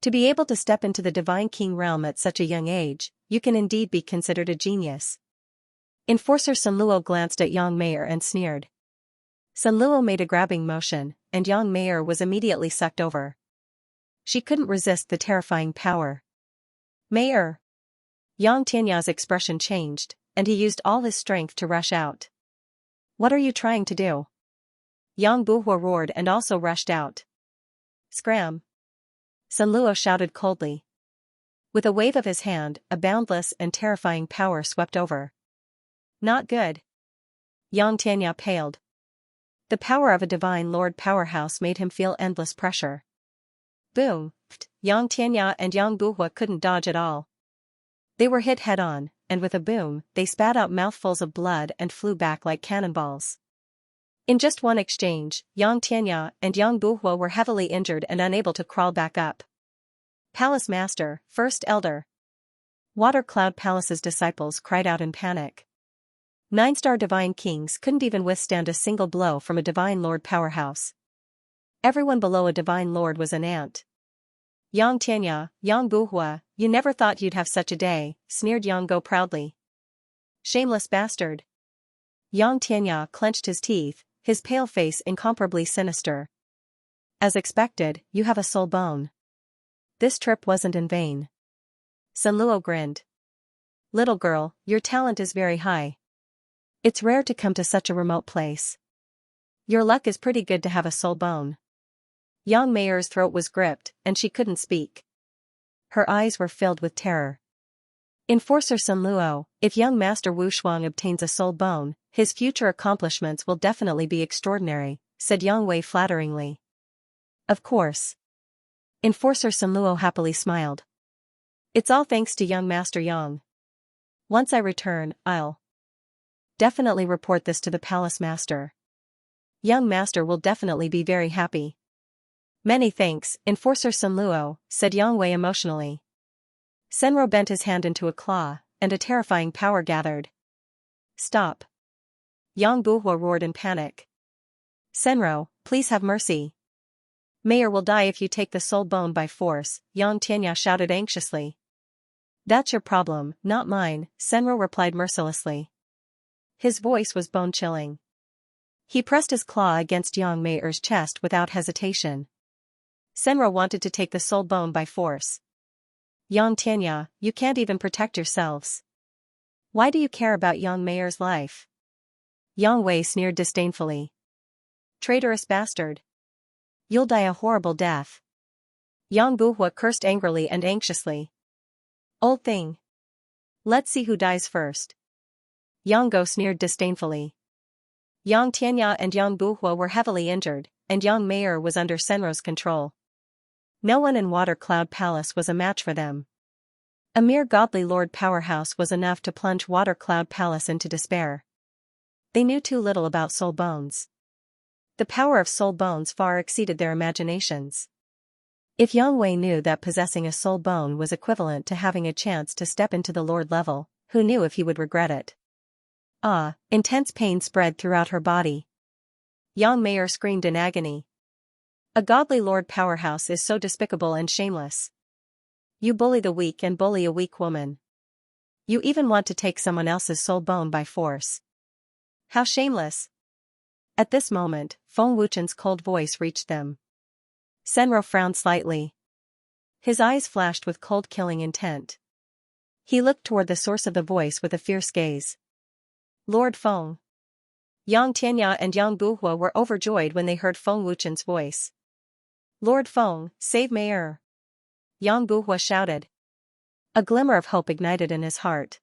To be able to step into the Divine King realm at such a young age, you can indeed be considered a genius. Enforcer Sun Luo glanced at Yang Mei'er and sneered. Sun Luo made a grabbing motion, and Yang Mei'er was immediately sucked over. She couldn't resist the terrifying power. Mei'er. Yang Tianya's expression changed, and he used all his strength to rush out. What are you trying to do? Yang Buhua roared and also rushed out. Scram. Sun Luo shouted coldly. With a wave of his hand, a boundless and terrifying power swept over. Not good. Yang Tianya paled. The power of a Divine Lord powerhouse made him feel endless pressure. Boom! Yang Tianya and Yang Buhua couldn't dodge at all. They were hit head-on, and with a boom, they spat out mouthfuls of blood and flew back like cannonballs. In just one exchange, Yang Tianya and Yang Buhua were heavily injured and unable to crawl back up. Palace Master, First Elder. Water Cloud Palace's disciples cried out in panic. 9-star Divine Kings couldn't even withstand a single blow from a Divine Lord powerhouse. Everyone below a Divine Lord was an ant. Yang Tianya, Yang Buhua, you never thought you'd have such a day, sneered Yang Go proudly. Shameless bastard. Yang Tianya clenched his teeth, his pale face incomparably sinister. As expected, you have a soul bone. This trip wasn't in vain. Sun Luo grinned. Little girl, your talent is very high. It's rare to come to such a remote place. Your luck is pretty good to have a soul bone. Yang Mayer's throat was gripped, and she couldn't speak. Her eyes were filled with terror. Enforcer Sun Luo, if young Master Wu Shuang obtains a soul bone, his future accomplishments will definitely be extraordinary, said Yang Wei flatteringly. Of course. Enforcer Sun Luo happily smiled. It's all thanks to young Master Yang. Once I return, I'll definitely report this to the palace master. Young master will definitely be very happy. Many thanks, Enforcer Sun Luo, said Yang Wei emotionally. Senro bent his hand into a claw, and a terrifying power gathered. Stop. Yang Buhua roared in panic. Senro, please have mercy. Mayor will die if you take the soul bone by force, Yang Tianya shouted anxiously. That's your problem, not mine, Senro replied mercilessly. His voice was bone-chilling. He pressed his claw against Yang Mayer's chest without hesitation. Senro wanted to take the soul bone by force. Yang Tianya, you can't even protect yourselves. Why do you care about Yang Mayer's life? Yang Wei sneered disdainfully. Traitorous bastard. You'll die a horrible death. Yang Buhua cursed angrily and anxiously. Old thing. Let's see who dies first. Yang Go sneered disdainfully. Yang Tianya and Yang Buhua were heavily injured, and Yang Mayer was under Senro's control. No one in Water Cloud Palace was a match for them. A mere godly lord powerhouse was enough to plunge Water Cloud Palace into despair. They knew too little about soul bones. The power of soul bones far exceeded their imaginations. If Yang Wei knew that possessing a soul bone was equivalent to having a chance to step into the lord level, who knew if he would regret it? Ah, intense pain spread throughout her body. Yang Mayer screamed in agony. A godly lord powerhouse is so despicable and shameless. You bully the weak and bully a weak woman. You even want to take someone else's soul bone by force. How shameless! At this moment, Feng Wuchen's cold voice reached them. Senro frowned slightly. His eyes flashed with cold killing intent. He looked toward the source of the voice with a fierce gaze. Lord Feng. Yang Tianya and Yang Buhua were overjoyed when they heard Feng Wuchen's voice. Lord Feng, save Mayer! Yang Buhua shouted. A glimmer of hope ignited in his heart.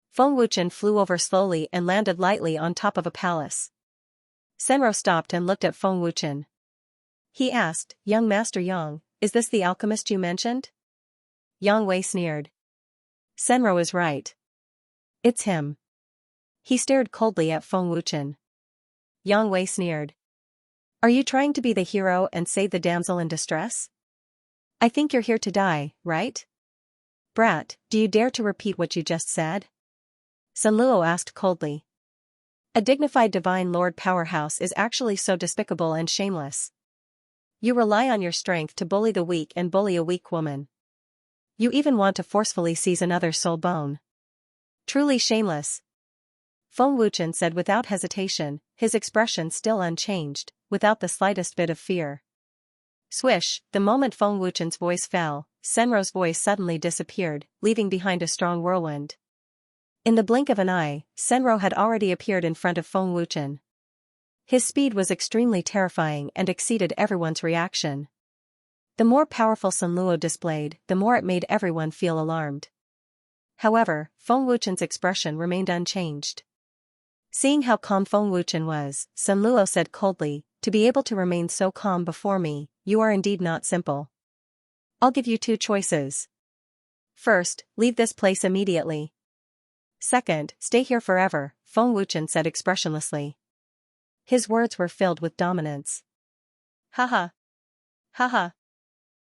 Feng Wuchen flew over slowly and landed lightly on top of a palace. Senro stopped and looked at Feng Wuchen. He asked, Young Master Yang, is this the alchemist you mentioned? Yang Wei sneered. Senro is right. It's him. He stared coldly at Feng Wuchen. Yang Wei sneered. Are you trying to be the hero and save the damsel in distress? I think you're here to die, right? Brat, do you dare to repeat what you just said? Sun Luo asked coldly. A dignified divine lord powerhouse is actually so despicable and shameless. You rely on your strength to bully the weak and bully a weak woman. You even want to forcefully seize another's soul bone. Truly shameless. Feng Wuchen said without hesitation, his expression still unchanged, without the slightest bit of fear. Swish, the moment Feng Wuchen's voice fell, Senro's voice suddenly disappeared, leaving behind a strong whirlwind. In the blink of an eye, Senro had already appeared in front of Feng Wuchen. His speed was extremely terrifying and exceeded everyone's reaction. The more powerful Sun Luo displayed, the more it made everyone feel alarmed. However, Feng Wuchen's expression remained unchanged. Seeing how calm Feng Wuchen was, Sun Luo said coldly, to be able to remain so calm before me, you are indeed not simple. I'll give you two choices. First, leave this place immediately. Second, stay here forever, Feng Wuchen said expressionlessly. His words were filled with dominance. Haha. Haha.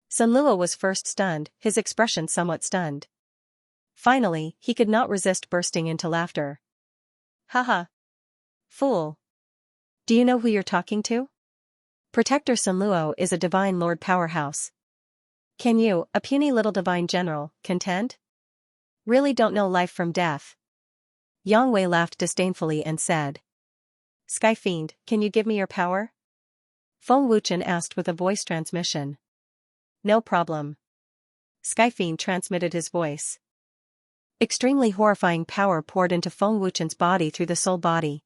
Sun Luo was first stunned, his expression somewhat stunned. Finally, he could not resist bursting into laughter. Haha. Fool. Do you know who you're talking to? Protector Sun Luo is a divine lord powerhouse. Can you, a puny little divine general, contend? Really don't know life from death? Yang Wei laughed disdainfully and said. Sky Fiend, can you give me your power? Feng Wuchen asked with a voice transmission. No problem. Sky Fiend transmitted his voice. Extremely horrifying power poured into Feng Wuchen's body through the soul body.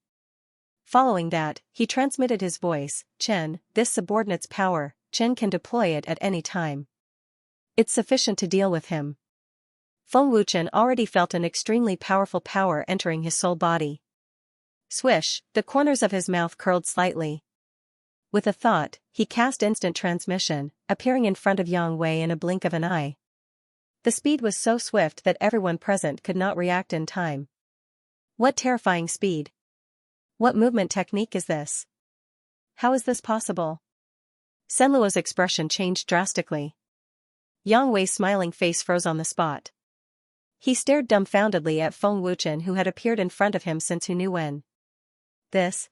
Following that, he transmitted his voice, Chen, this subordinate's power, Chen can deploy it at any time. It's sufficient to deal with him. Feng Wuchen already felt an extremely powerful power entering his soul body. Swish, the corners of his mouth curled slightly. With a thought, he cast instant transmission, appearing in front of Yang Wei in a blink of an eye. The speed was so swift that everyone present could not react in time. What terrifying speed! What movement technique is this? How is this possible? Senluo's expression changed drastically. Yang Wei's smiling face froze on the spot. He stared dumbfoundedly at Feng Wuchen, who had appeared in front of him since who knew when. This?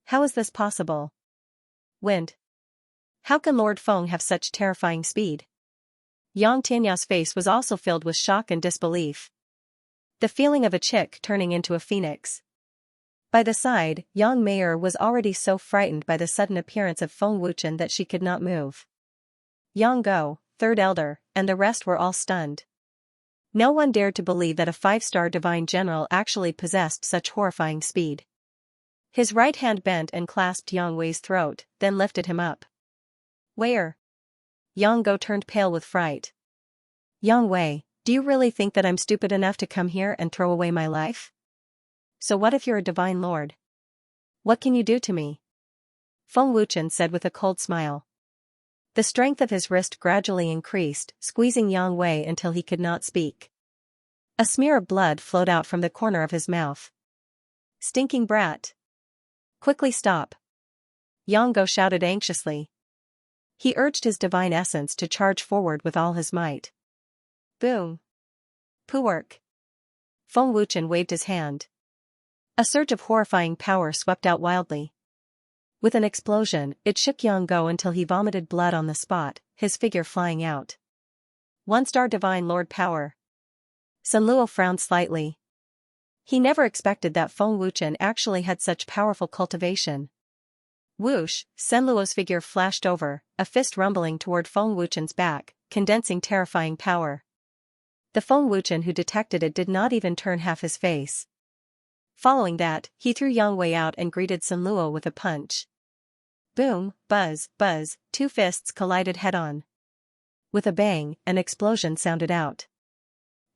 How is this possible? Wind. How can Lord Feng have such terrifying speed? Yang Tianya's face was also filled with shock and disbelief. The feeling of a chick turning into a phoenix. By the side, Yang Meier was already so frightened by the sudden appearance of Feng Wuchen that she could not move. Yang Go, third elder, and the rest were all stunned. No one dared to believe that a 5-star divine general actually possessed such horrifying speed. His right hand bent and clasped Yang Wei's throat, then lifted him up. Where? Yang Go turned pale with fright. Yang Wei, do you really think that I'm stupid enough to come here and throw away my life? So what if you're a divine lord? What can you do to me? Feng Wuchen said with a cold smile. The strength of his wrist gradually increased, squeezing Yang Wei until he could not speak. A smear of blood flowed out from the corner of his mouth. Stinking brat! Quickly stop! Yang Go shouted anxiously. He urged his divine essence to charge forward with all his might. Boom! Poowork! Feng Wuchen waved his hand. A surge of horrifying power swept out wildly. With an explosion, it shook Yang Go until he vomited blood on the spot, his figure flying out. 1-star divine lord power. Senluo frowned slightly. He never expected that Feng Wuchen actually had such powerful cultivation. Whoosh, Senluo's figure flashed over, a fist rumbling toward Feng Wuchen's back, condensing terrifying power. The Feng Wuchen who detected it did not even turn half his face. Following that, he threw Yang Wei out and greeted Senluo with a punch. Boom, buzz, buzz, 2 fists collided head-on. With a bang, an explosion sounded out.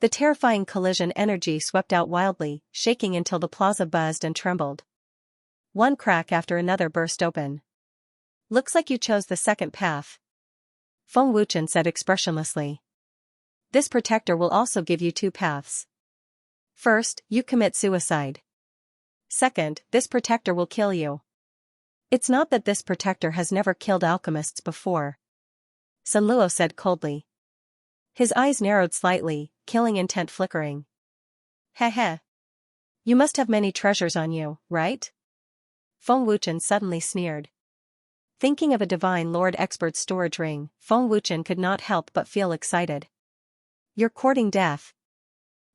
The terrifying collision energy swept out wildly, shaking until the plaza buzzed and trembled. One crack after another burst open. Looks like you chose the second path. Feng Wuchen said expressionlessly. This protector will also give you 2 paths. First, you commit suicide. Second, this protector will kill you. It's not that this protector has never killed alchemists before. Senluo said coldly. His eyes narrowed slightly, killing intent flickering. Heh. You must have many treasures on you, right? Feng Wuchen suddenly sneered. Thinking of a divine lord expert's storage ring, Feng Wuchen could not help but feel excited. You're courting death.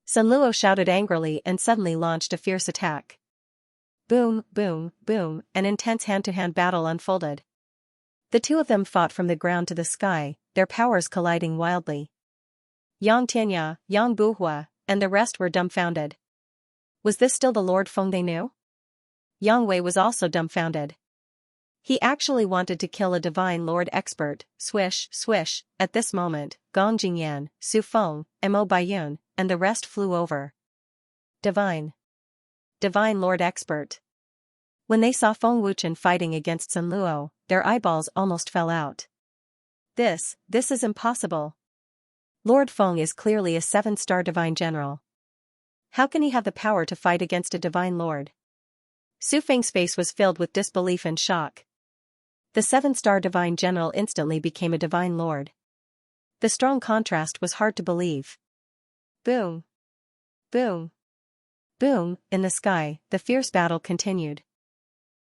Senluo shouted angrily and suddenly launched a fierce attack. Boom, boom, boom, an intense hand-to-hand battle unfolded. The 2 of them fought from the ground to the sky, their powers colliding wildly. Yang Tianya, Yang Buhua, and the rest were dumbfounded. Was this still the Lord Feng they knew? Yang Wei was also dumbfounded. He actually wanted to kill a divine lord expert, swish, swish. At this moment, Gong Jingyan, Su Feng, Mo Baiyun, and the rest flew over. Divine lord expert. When they saw Feng Wuchen fighting against Senluo, their eyeballs almost fell out. This is impossible. Lord Feng is clearly a 7-star divine general. How can he have the power to fight against a divine lord? Su Feng's face was filled with disbelief and shock. The 7-star divine general instantly became a divine lord. The strong contrast was hard to believe. Boom! Boom! Boom! In the sky, the fierce battle continued.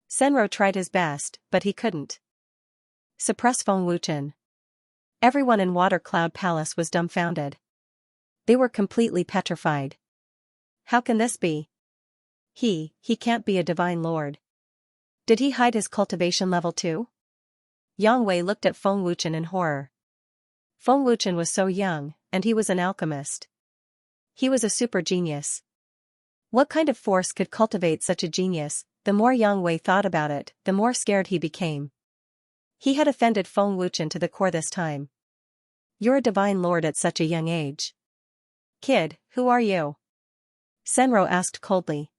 Senro tried his best, but he couldn't suppress Feng Wuchen. Everyone in Water Cloud Palace was dumbfounded. They were completely petrified. How can this be? He can't be a divine lord. Did he hide his cultivation level too? Yang Wei looked at Feng Wuchen in horror. Feng Wuchen was so young, and he was an alchemist. He was a super genius. What kind of force could cultivate such a genius? The more Yang Wei thought about it, the more scared he became. He had offended Feng Wuchen to the core this time. You're a divine lord at such a young age. Kid, who are you? Senro asked coldly.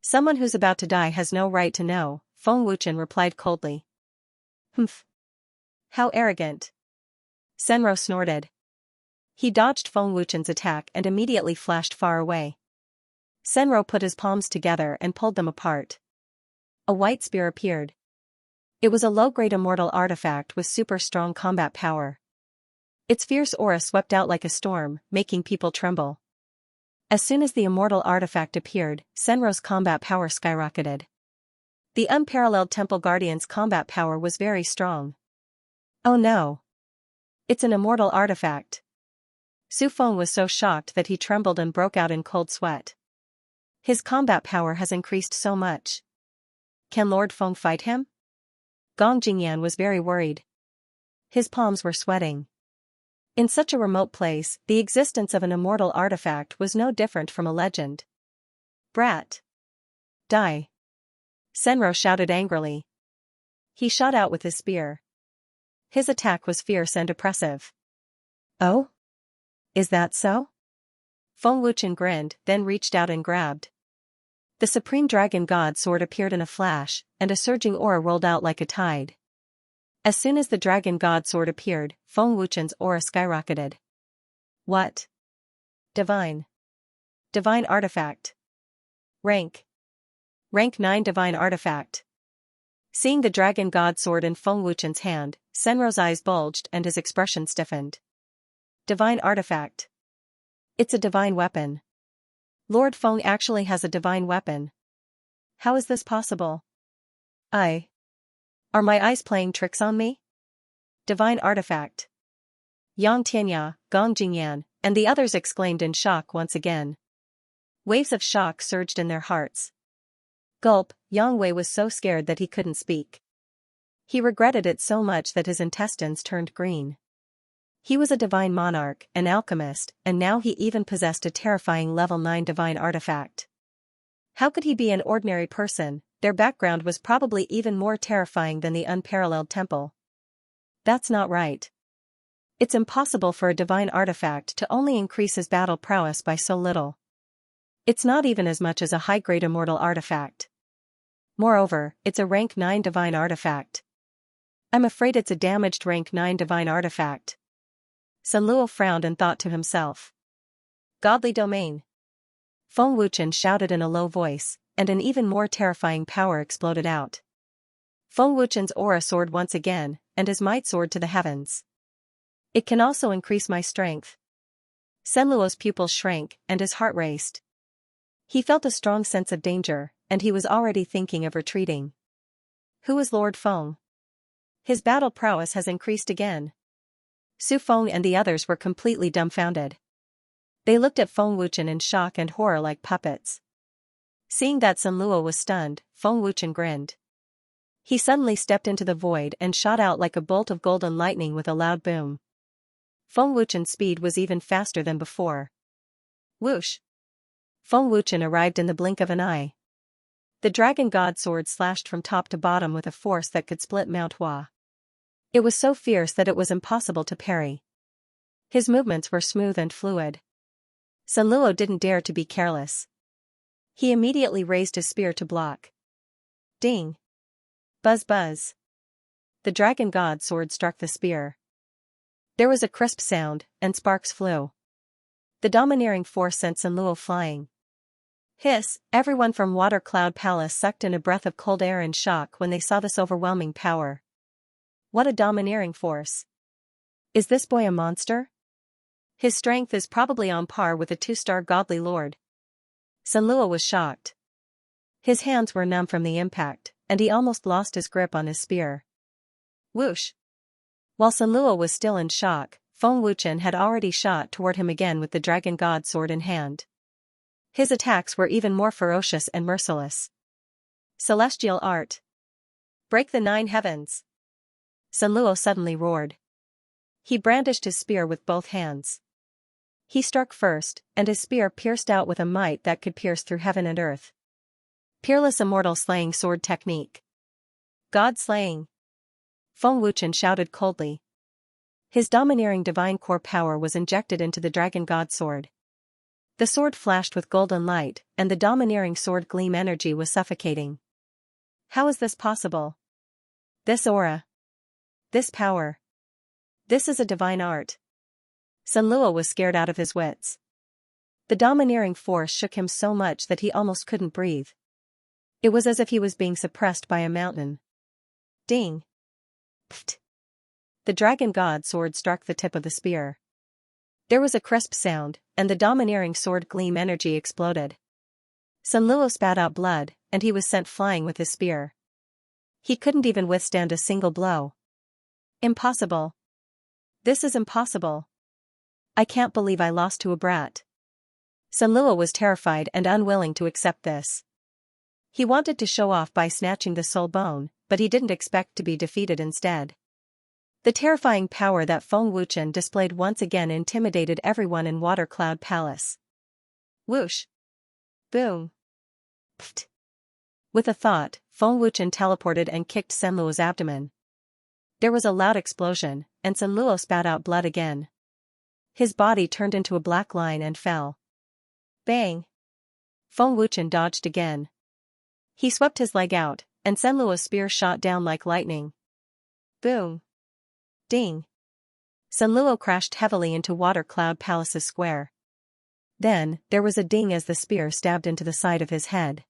Someone who's about to die has no right to know, Feng Wuchen replied coldly. Humph. How arrogant. Senro snorted. He dodged Feng Wuchen's attack and immediately flashed far away. Senro put his palms together and pulled them apart. A white spear appeared. It was a low-grade immortal artifact with super strong combat power. Its fierce aura swept out like a storm, making people tremble. As soon as the immortal artifact appeared, Senro's combat power skyrocketed. The unparalleled Temple Guardian's combat power was very strong. Oh no! It's an immortal artifact. Su Feng was so shocked that he trembled and broke out in cold sweat. His combat power has increased so much. Can Lord Feng fight him? Gong Jingyan was very worried. His palms were sweating. In such a remote place, the existence of an immortal artifact was no different from a legend. Brat! Die! Senro shouted angrily. He shot out with his spear. His attack was fierce and oppressive. Oh? Is that so? Feng Wuchen grinned, then reached out and grabbed. The Supreme Dragon God Sword appeared in a flash, and a surging aura rolled out like a tide. As soon as the Dragon God Sword appeared, Feng Wuchen's aura skyrocketed. What? Divine. Divine artifact. Rank. Rank 9 divine artifact. Seeing the Dragon God Sword in Feng Wuchen's hand, Senro's eyes bulged and his expression stiffened. Divine artifact. It's a divine weapon. Lord Feng actually has a divine weapon. How is this possible? Are my eyes playing tricks on me? Divine artifact. Yang Tianya, Gong Jingyan, and the others exclaimed in shock once again. Waves of shock surged in their hearts. Gulp, Yang Wei was so scared that he couldn't speak. He regretted it so much that his intestines turned green. He was a divine monarch, an alchemist, and now he even possessed a terrifying level 9 divine artifact. How could he be an ordinary person? Their background was probably even more terrifying than the unparalleled temple. That's not right. It's impossible for a divine artifact to only increase his battle prowess by so little. It's not even as much as a high-grade immortal artifact. Moreover, it's a rank 9 divine artifact. I'm afraid it's a damaged rank 9 divine artifact. Sun Luo frowned and thought to himself. Godly domain. Feng Wuchen shouted in a low voice, and an even more terrifying power exploded out. Feng Wuchen's aura soared once again, and his might soared to the heavens. It can also increase my strength. Sun Luo's pupils shrank, and his heart raced. He felt a strong sense of danger, and he was already thinking of retreating. Who is Lord Feng? His battle prowess has increased again. Su Feng and the others were completely dumbfounded. They looked at Feng Wuchen in shock and horror like puppets. Seeing that Sun Luo was stunned, Feng Wuchen grinned. He suddenly stepped into the void and shot out like a bolt of golden lightning with a loud boom. Feng Wuchen's speed was even faster than before. Whoosh! Feng Wuchen arrived in the blink of an eye. The Dragon God Sword slashed from top to bottom with a force that could split Mount Hua. It was so fierce that it was impossible to parry. His movements were smooth and fluid. Sun Luo didn't dare to be careless. He immediately raised his spear to block. Ding! Buzz buzz! The Dragon God Sword struck the spear. There was a crisp sound, and sparks flew. The domineering force sent Sun Luo flying. Hiss! Everyone from Water Cloud Palace sucked in a breath of cold air in shock when they saw this overwhelming power. What a domineering force! Is this boy a monster? His strength is probably on par with a 2-star godly lord. Sun Luo was shocked. His hands were numb from the impact, and he almost lost his grip on his spear. Whoosh! While Sun Luo was still in shock, Feng Wuchen had already shot toward him again with the dragon god sword in hand. His attacks were even more ferocious and merciless. Celestial art. Break the 9 heavens. Sun Luo suddenly roared. He brandished his spear with both hands. He struck first, and his spear pierced out with a might that could pierce through heaven and earth. Peerless immortal slaying sword technique. God slaying. Feng Wuchen shouted coldly. His domineering divine core power was injected into the dragon god sword. The sword flashed with golden light, and the domineering sword gleam energy was suffocating. How is this possible? This aura. This power. This is a divine art. Sun Luo was scared out of his wits. The domineering force shook him so much that he almost couldn't breathe. It was as if he was being suppressed by a mountain. Ding. Pft. The dragon god sword struck the tip of the spear. There was a crisp sound, and the domineering sword gleam energy exploded. Sun Luo spat out blood, and he was sent flying with his spear. He couldn't even withstand a single blow. Impossible. This is impossible. I can't believe I lost to a brat. Sun Luo was terrified and unwilling to accept this. He wanted to show off by snatching the soul bone, but he didn't expect to be defeated instead. The terrifying power that Feng Wuchen displayed once again intimidated everyone in Water Cloud Palace. Whoosh! Boom! Pft! With a thought, Feng Wuchen teleported and kicked Sun Luo's abdomen. There was a loud explosion, and Sun Luo spat out blood again. His body turned into a black line and fell. Bang! Feng Wuchen dodged again. He swept his leg out, and Sun Luo's spear shot down like lightning. Boom! Ding! Sun Luo crashed heavily into Water Cloud Palace's square. Then, there was a ding as the spear stabbed into the side of his head.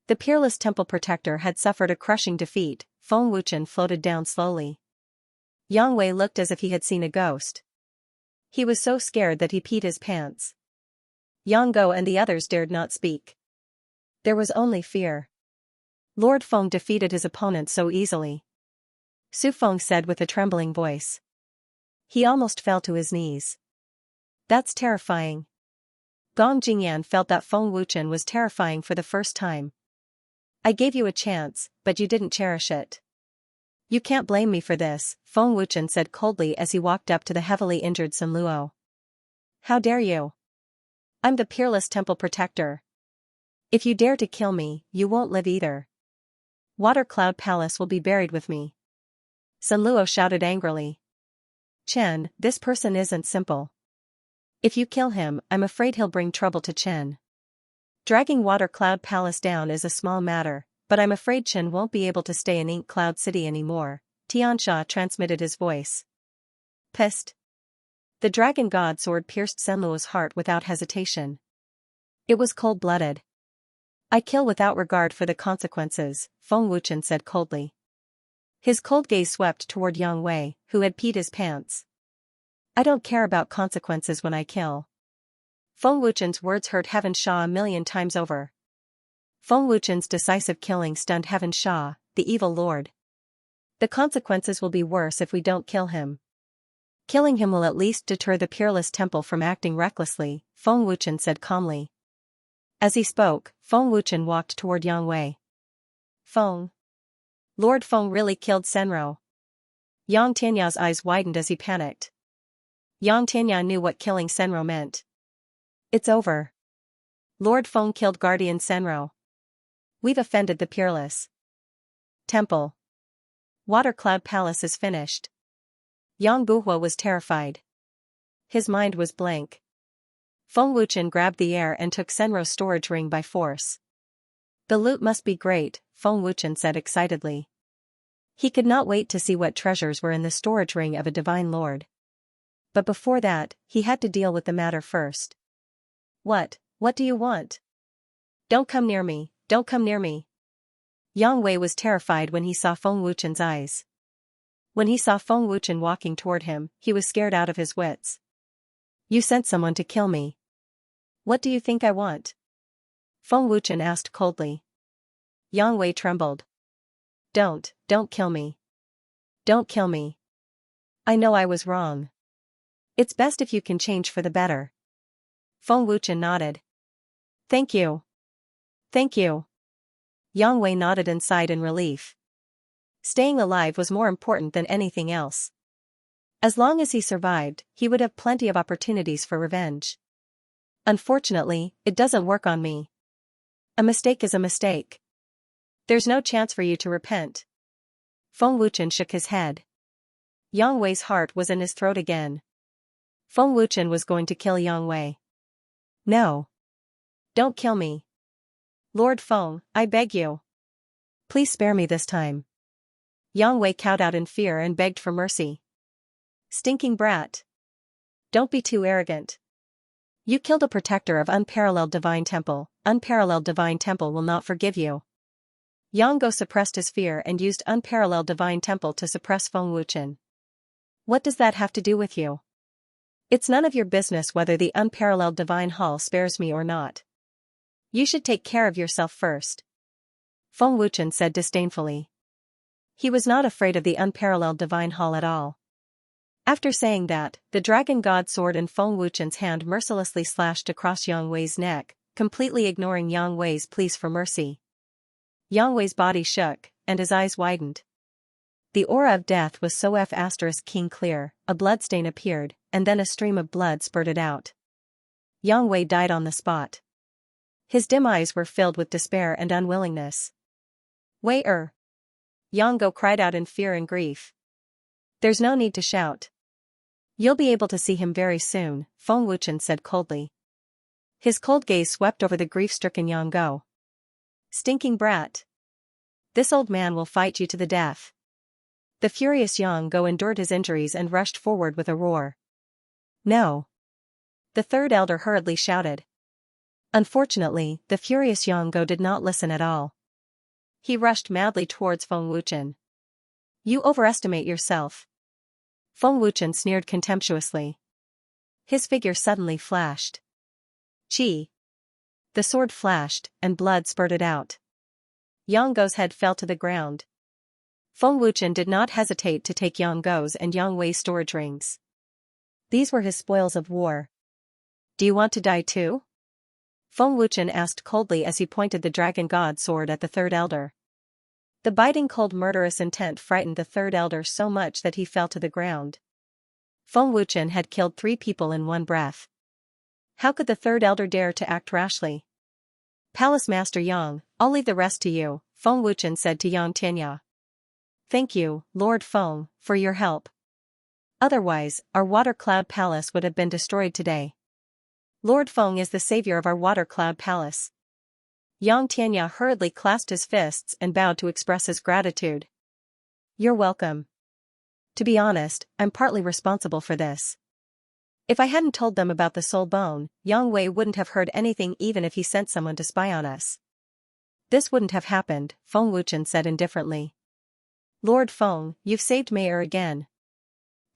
The peerless temple protector had suffered a crushing defeat. Feng Wuchen floated down slowly. Yang Wei looked as if he had seen a ghost. He was so scared that he peed his pants. Yang Go and the others dared not speak. There was only fear. Lord Feng defeated his opponent so easily. Su Feng said with a trembling voice. He almost fell to his knees. That's terrifying. Gong Jingyan felt that Feng Wuchen was terrifying for the first time. I gave you a chance, but you didn't cherish it. You can't blame me for this, Feng Wuchen said coldly as he walked up to the heavily injured Sun Luo. How dare you? I'm the peerless temple protector. If you dare to kill me, you won't live either. Water Cloud Palace will be buried with me. Sun Luo shouted angrily. Chen, this person isn't simple. If you kill him, I'm afraid he'll bring trouble to Chen. Dragging Water Cloud Palace down is a small matter, but I'm afraid Chen won't be able to stay in Ink Cloud City anymore, Xianxia transmitted his voice. Pissed. The dragon god sword pierced Sun Luo's heart without hesitation. It was cold-blooded. I kill without regard for the consequences, Feng Wuchen said coldly. His cold gaze swept toward Yang Wei, who had peed his pants. I don't care about consequences when I kill. Feng Wuchen's words hurt Heaven Sha a million times over. Feng Wuchen's decisive killing stunned Heaven Sha, the evil lord. The consequences will be worse if we don't kill him. Killing him will at least deter the peerless temple from acting recklessly, Feng Wuchen said calmly. As he spoke, Feng Wuchen walked toward Yang Wei. Feng. Lord Feng really killed Senro. Yang Tianya's eyes widened as he panicked. Yang Tianya knew what killing Senro meant. It's over. Lord Feng killed Guardian Senro. We've offended the peerless temple. Water Cloud Palace is finished. Yang Buhua was terrified. His mind was blank. Feng Wuchen grabbed the air and took Senro's storage ring by force. The loot must be great, Feng Wuchen said excitedly. He could not wait to see what treasures were in the storage ring of a divine lord. But before that, he had to deal with the matter first. What do you want? Don't come near me, don't come near me. Yang Wei was terrified when he saw Feng Wuchen's eyes. When he saw Feng Wuchen walking toward him, he was scared out of his wits. You sent someone to kill me. What do you think I want? Feng Wuchen asked coldly. Yang Wei trembled. Don't kill me. Don't kill me. I know I was wrong. It's best if you can change for the better. Feng Wuchen nodded. Thank you. Thank you. Yang Wei nodded and sighed in relief. Staying alive was more important than anything else. As long as he survived, he would have plenty of opportunities for revenge. Unfortunately, it doesn't work on me. A mistake is a mistake. There's no chance for you to repent. Feng Wuchen shook his head. Yang Wei's heart was in his throat again. Feng Wuchen was going to kill Yang Wei. No. Don't kill me. Lord Feng, I beg you. Please spare me this time. Yang Wei cowed out in fear and begged for mercy. Stinking brat. Don't be too arrogant. You killed a protector of unparalleled divine temple. Unparalleled divine temple will not forgive you. Yang Go suppressed his fear and used unparalleled divine temple to suppress Feng Wuchen. What does that have to do with you? It's none of your business whether the unparalleled divine hall spares me or not. You should take care of yourself first. Feng Wuchen said disdainfully. He was not afraid of the unparalleled divine hall at all. After saying that, the dragon god sword in Feng Wuchen's hand mercilessly slashed across Yang Wei's neck, completely ignoring Yang Wei's pleas for mercy. Yang Wei's body shook, and his eyes widened. The aura of death was so F*** clear, a bloodstain appeared, and then a stream of blood spurted out. Yang Wei died on the spot. His dim eyes were filled with despair and unwillingness. Wei-er! Yang Go cried out in fear and grief. There's no need to shout. You'll be able to see him very soon, Feng Wuchen said coldly. His cold gaze swept over the grief-stricken Yang Go. Stinking brat. This old man will fight you to the death. The furious Yang Go endured his injuries and rushed forward with a roar. No. The third elder hurriedly shouted. Unfortunately, the furious Yang Go did not listen at all. He rushed madly towards Feng Wuchen. You overestimate yourself. Feng Wuchen sneered contemptuously. His figure suddenly flashed. Chi. The sword flashed, and blood spurted out. Yang Go's head fell to the ground. Feng Wuchen did not hesitate to take Yang Go's and Yang Wei's storage rings. These were his spoils of war. Do you want to die too? Feng Wuchen asked coldly as he pointed the dragon god sword at the third elder. The biting cold murderous intent frightened the third elder so much that he fell to the ground. Feng Wuchen had killed 3 people in one breath. How could the third elder dare to act rashly? Palace Master Yang, I'll leave the rest to you, Feng Wuchen said to Xianxia. Thank you, Lord Feng, for your help. Otherwise, our water cloud palace would have been destroyed today. Lord Feng is the savior of our water cloud palace. Xianxia hurriedly clasped his fists and bowed to express his gratitude. You're welcome. To be honest, I'm partly responsible for this. If I hadn't told them about the soul bone, Yang Wei wouldn't have heard anything even if he sent someone to spy on us. This wouldn't have happened, Feng Wuchen said indifferently. Lord Feng, you've saved Mayor again.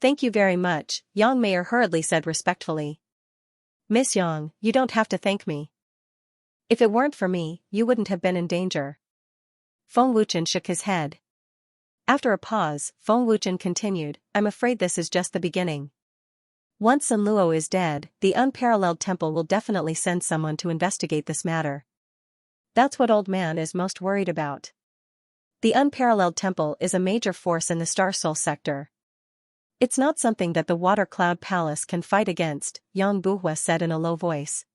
Thank you very much, Yang Mayor hurriedly said respectfully. Miss Yang, you don't have to thank me. If it weren't for me, you wouldn't have been in danger. Feng Wuchen shook his head. After a pause, Feng Wuchen continued, I'm afraid this is just the beginning. Once Sun Luo is dead, the unparalleled temple will definitely send someone to investigate this matter. That's what old man is most worried about. The unparalleled temple is a major force in the Star Soul sector. It's not something that the Water Cloud Palace can fight against, Yang Buhua said in a low voice.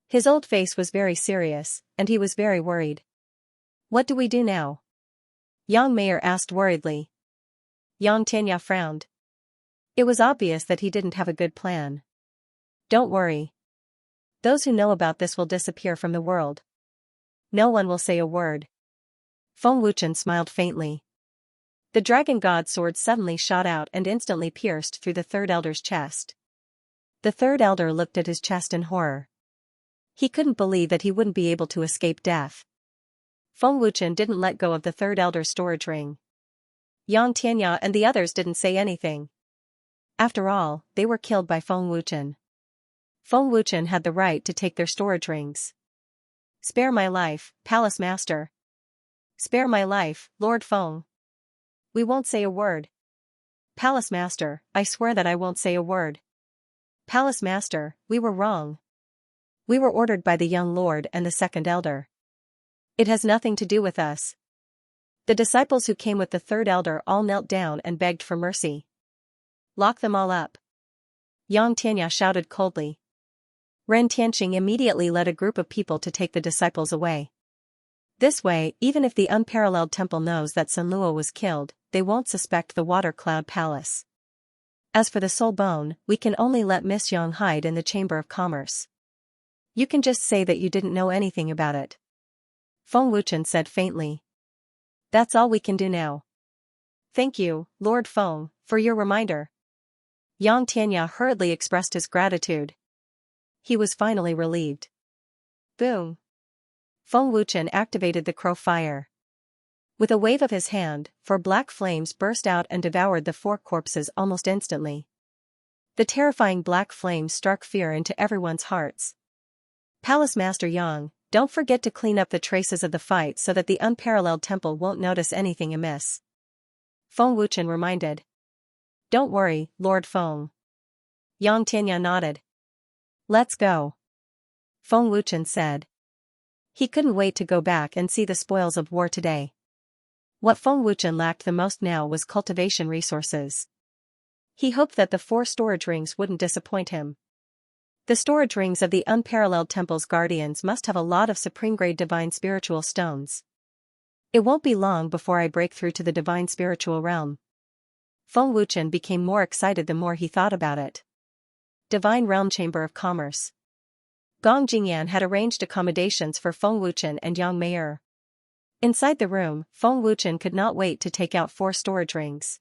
His old face was very serious, and he was very worried. What do we do now? Yang Mayor asked worriedly. Xianxia frowned. It was obvious that he didn't have a good plan. Don't worry. Those who know about this will disappear from the world. No one will say a word. Feng Wuchen smiled faintly. The dragon god sword suddenly shot out and instantly pierced through the third elder's chest. The third elder looked at his chest in horror. He couldn't believe that he wouldn't be able to escape death. Feng Wuchen didn't let go of the third elder's storage ring. Xianxia and the others didn't say anything. After all, they were killed by Feng Wuchen. Feng Wuchen had the right to take their storage rings. Spare my life, Palace Master. Spare my life, Lord Feng. We won't say a word. Palace Master, I swear that I won't say a word. Palace Master, we were wrong. We were ordered by the young lord and the second elder. It has nothing to do with us. The disciples who came with the third elder all knelt down and begged for mercy. Lock them all up. Xianxia shouted coldly. Ren Tianqing immediately led a group of people to take the disciples away. This way, even if the unparalleled temple knows that Sun Luo was killed, they won't suspect the Water Cloud Palace. As for the soul bone, we can only let Miss Yang hide in the Chamber of Commerce. You can just say that you didn't know anything about it. Feng Wuchen said faintly. That's all we can do now. Thank you, Lord Feng, for your reminder. Yang Tianya hurriedly expressed his gratitude. He was finally relieved. Boom. Feng Wuchen activated the crow fire. With a wave of his hand, 4 black flames burst out and devoured the 4 corpses almost instantly. The terrifying black flames struck fear into everyone's hearts. Palace Master Yang, don't forget to clean up the traces of the fight so that the unparalleled temple won't notice anything amiss. Feng Wuchen reminded. Don't worry, Lord Feng. Yang Tianya nodded. Let's go. Feng Wuchen said. He couldn't wait to go back and see the spoils of war today. What Feng Wuchen lacked the most now was cultivation resources. He hoped that the 4 storage rings wouldn't disappoint him. The storage rings of the unparalleled temple's guardians must have a lot of supreme-grade divine spiritual stones. It won't be long before I break through to the divine spiritual realm. Feng Wuchen became more excited the more he thought about it. Divine Realm Chamber of Commerce. Gong Jingyan had arranged accommodations for Feng Wuchen and Yang Meier. Inside the room, Feng Wuchen could not wait to take out 4 storage rings.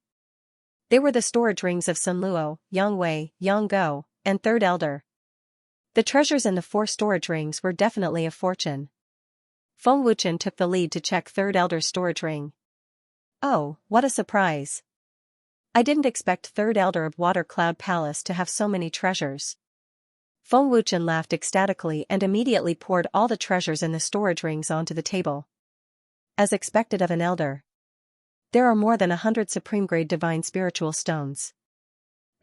They were the storage rings of Sun Luo, Yang Wei, Yang Go, and Third Elder. The treasures in the 4 storage rings were definitely a fortune. Feng Wuchen took the lead to check Third Elder's storage ring. Oh, what a surprise. I didn't expect Third Elder of Water Cloud Palace to have so many treasures. Feng Wuchen laughed ecstatically and immediately poured all the treasures in the storage rings onto the table. As expected of an elder. There are more than 100 supreme-grade divine spiritual stones.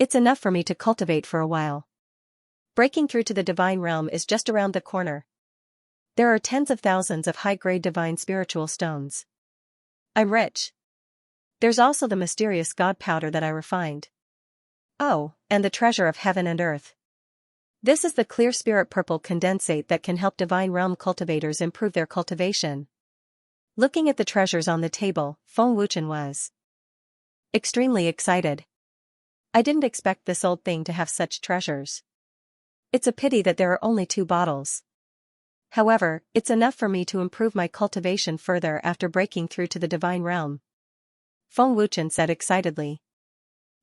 It's enough for me to cultivate for a while. Breaking through to the divine realm is just around the corner. There are tens of thousands of high-grade divine spiritual stones. I'm rich. There's also the mysterious god powder that I refined. Oh, and the treasure of heaven and earth. This is the clear spirit purple condensate that can help divine realm cultivators improve their cultivation. Looking at the treasures on the table, Feng Wuchen was extremely excited. I didn't expect this old thing to have such treasures. It's a pity that there are only 2 bottles. However, it's enough for me to improve my cultivation further after breaking through to the divine realm. Feng Wuchen said excitedly.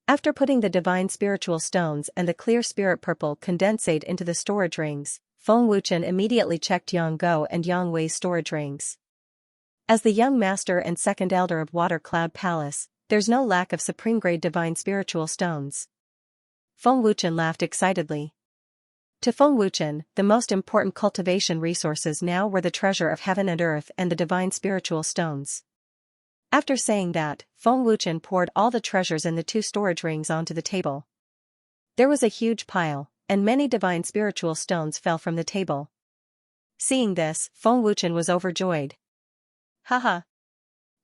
After putting the divine spiritual stones and the clear spirit purple condensate into the storage rings, Feng Wuchen immediately checked Yang Go and Yang Wei's storage rings. As the young master and second elder of Water Cloud Palace, there's no lack of supreme-grade divine spiritual stones. Feng Wuchen laughed excitedly. To Feng Wuchen, the most important cultivation resources now were the treasure of heaven and earth and the divine spiritual stones. After saying that, Feng Wuchen poured all the treasures in the 2 storage rings onto the table. There was a huge pile, and many divine spiritual stones fell from the table. Seeing this, Feng Wuchen was overjoyed. Haha.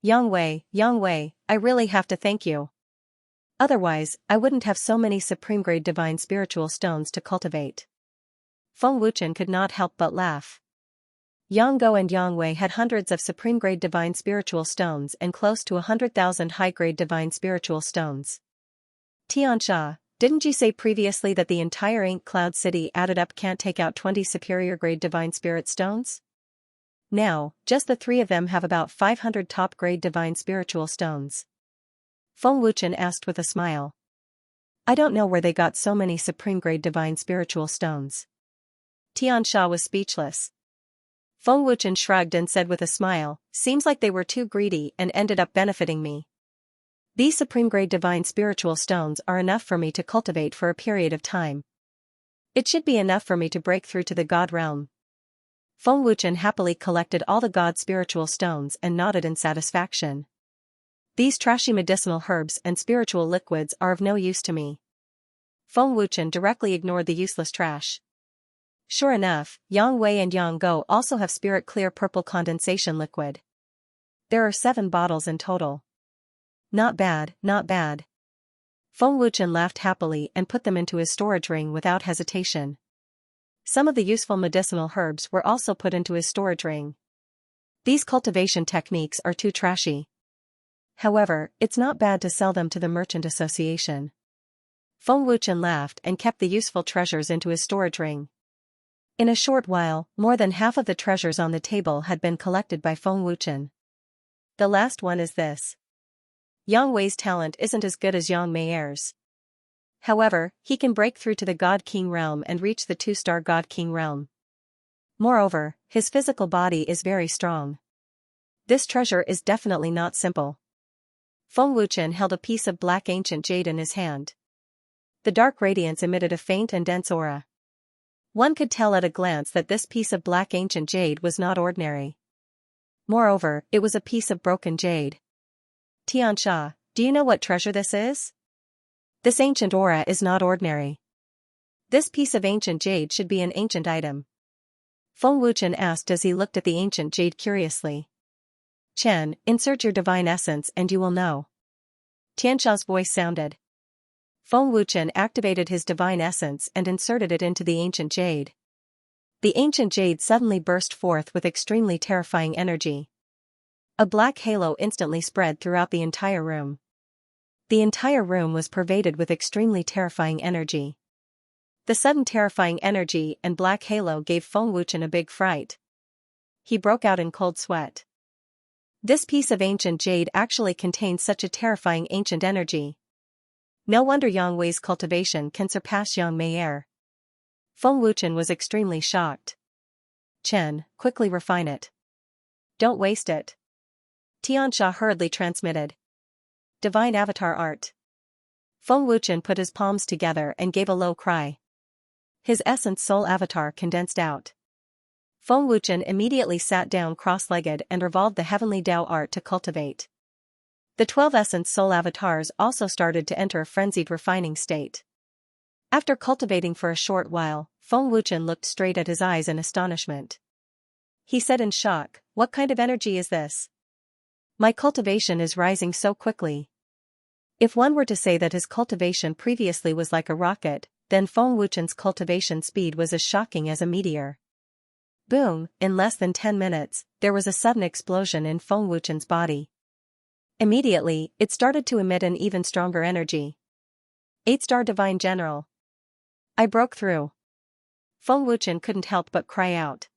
Yang Wei, I really have to thank you. Otherwise, I wouldn't have so many supreme-grade divine spiritual stones to cultivate. Feng Wuchen could not help but laugh. Yang Go and Yang Wei had hundreds of supreme-grade divine spiritual stones and close to 100,000 high-grade divine spiritual stones. Xianxia, didn't you say previously that the entire Ink Cloud City added up can't take out 20 superior-grade divine spirit stones? Now, just the 3 of them have about 500 top-grade divine spiritual stones. Feng Wuchen asked with a smile. I don't know where they got so many supreme-grade divine spiritual stones. Xianxia was speechless. Feng Wuchen shrugged and said with a smile, seems like they were too greedy and ended up benefiting me. These supreme-grade divine spiritual stones are enough for me to cultivate for a period of time. It should be enough for me to break through to the God realm. Feng Wuchen happily collected all the God spiritual stones and nodded in satisfaction. These trashy medicinal herbs and spiritual liquids are of no use to me. Feng Wuchen directly ignored the useless trash. Sure enough, Yang Wei and Yang Go also have spirit clear purple condensation liquid. There are 7 bottles in total. Not bad, not bad. Feng Wuchen laughed happily and put them into his storage ring without hesitation. Some of the useful medicinal herbs were also put into his storage ring. These cultivation techniques are too trashy. However, it's not bad to sell them to the merchant association. Feng Wuchen laughed and kept the useful treasures into his storage ring. In a short while, more than half of the treasures on the table had been collected by Feng Wuchen. The last one is this. Yang Wei's talent isn't as good as Yang Meier's. However, he can break through to the God King realm and reach the 2-star God King realm. Moreover, his physical body is very strong. This treasure is definitely not simple. Feng Wuchen held a piece of black ancient jade in his hand. The dark radiance emitted a faint and dense aura. One could tell at a glance that this piece of black ancient jade was not ordinary. Moreover, it was a piece of broken jade. Xianxia, do you know what treasure this is? This ancient aura is not ordinary. This piece of ancient jade should be an ancient item. Feng Wuchen asked as he looked at the ancient jade curiously. Chen, insert your divine essence and you will know. Xianxia's voice sounded. Feng Wuchen activated his divine essence and inserted it into the ancient jade. The ancient jade suddenly burst forth with extremely terrifying energy. A black halo instantly spread throughout the entire room. The entire room was pervaded with extremely terrifying energy. The sudden terrifying energy and black halo gave Feng Wuchen a big fright. He broke out in cold sweat. This piece of ancient jade actually contains such a terrifying ancient energy. No wonder Yang Wei's cultivation can surpass Yang Meier. Feng Wuchen was extremely shocked. Chen, quickly refine it. Don't waste it. Xianxia hurriedly transmitted. Divine avatar art. Feng Wuchen put his palms together and gave a low cry. His essence soul avatar condensed out. Feng Wuchen immediately sat down cross-legged and revolved the heavenly Tao art to cultivate. The 12 essence soul avatars also started to enter a frenzied refining state. After cultivating for a short while, Feng Wuchen looked straight at his eyes in astonishment. He said in shock, "What kind of energy is this? My cultivation is rising so quickly." If one were to say that his cultivation previously was like a rocket, then Feng Wuchen's cultivation speed was as shocking as a meteor. Boom, in less than 10 minutes, there was a sudden explosion in Feng Wuchen's body. Immediately, it started to emit an even stronger energy. 8-star Divine General. I broke through. Feng Wuchen couldn't help but cry out.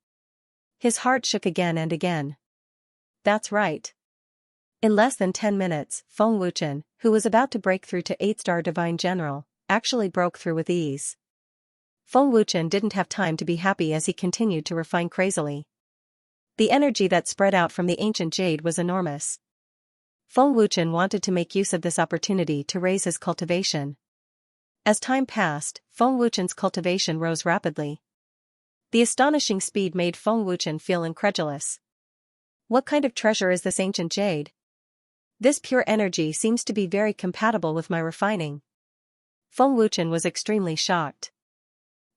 His heart shook again and again. That's right. In less than 10 minutes, Feng Wuchen, who was about to break through to 8-star Divine General, actually broke through with ease. Feng Wuchen didn't have time to be happy as he continued to refine crazily. The energy that spread out from the ancient jade was enormous. Feng Wuchen wanted to make use of this opportunity to raise his cultivation. As time passed, Feng Wuchen's cultivation rose rapidly. The astonishing speed made Feng Wuchen feel incredulous. What kind of treasure is this ancient jade? This pure energy seems to be very compatible with my refining. Feng Wuchen was extremely shocked.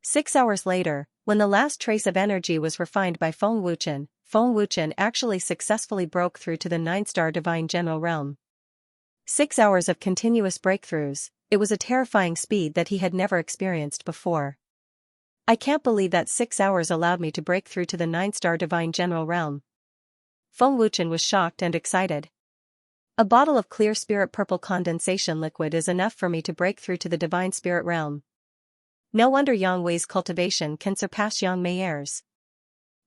6 hours later, when the last trace of energy was refined by Feng Wuchen actually successfully broke through to the 9-star Divine General realm. 6 hours of continuous breakthroughs, it was a terrifying speed that he had never experienced before. I can't believe that 6 hours allowed me to break through to the 9-star Divine General realm. Feng Wuchen was shocked and excited. A bottle of clear spirit purple condensation liquid is enough for me to break through to the Divine Spirit realm. No wonder Yang Wei's cultivation can surpass Yang Meier's.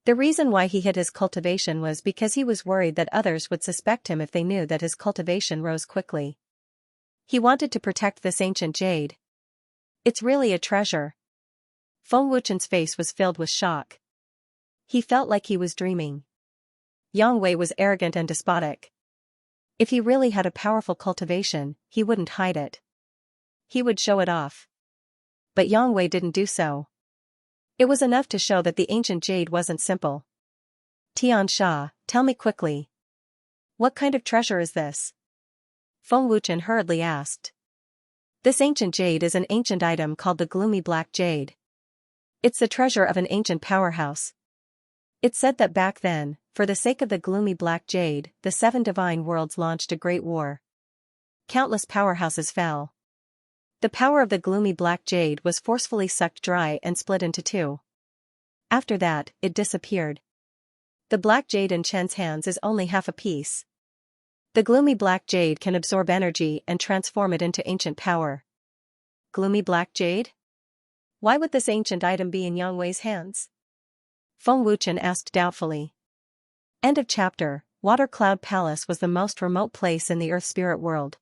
The reason why he hid his cultivation was because he was worried that others would suspect him if they knew that his cultivation rose quickly. He wanted to protect this ancient jade. It's really a treasure. Feng Wuchen's face was filled with shock. He felt like he was dreaming. Yang Wei was arrogant and despotic. If he really had a powerful cultivation, he wouldn't hide it. He would show it off. But Yang Wei didn't do so. It was enough to show that the ancient jade wasn't simple. Xianxia, tell me quickly. What kind of treasure is this? Feng Wuchen hurriedly asked. This ancient jade is an ancient item called the gloomy black jade. It's the treasure of an ancient powerhouse. It's said that back then, for the sake of the gloomy black jade, the 7 divine worlds launched a great war. Countless powerhouses fell. The power of the gloomy black jade was forcefully sucked dry and split into 2. After that, it disappeared. The black jade in Chen's hands is only half a piece. The gloomy black jade can absorb energy and transform it into ancient power. Gloomy black jade? Why would this ancient item be in Yang Wei's hands? Feng Wuchen asked doubtfully. End of chapter. Water Cloud Palace was the most remote place in the Earth spirit world.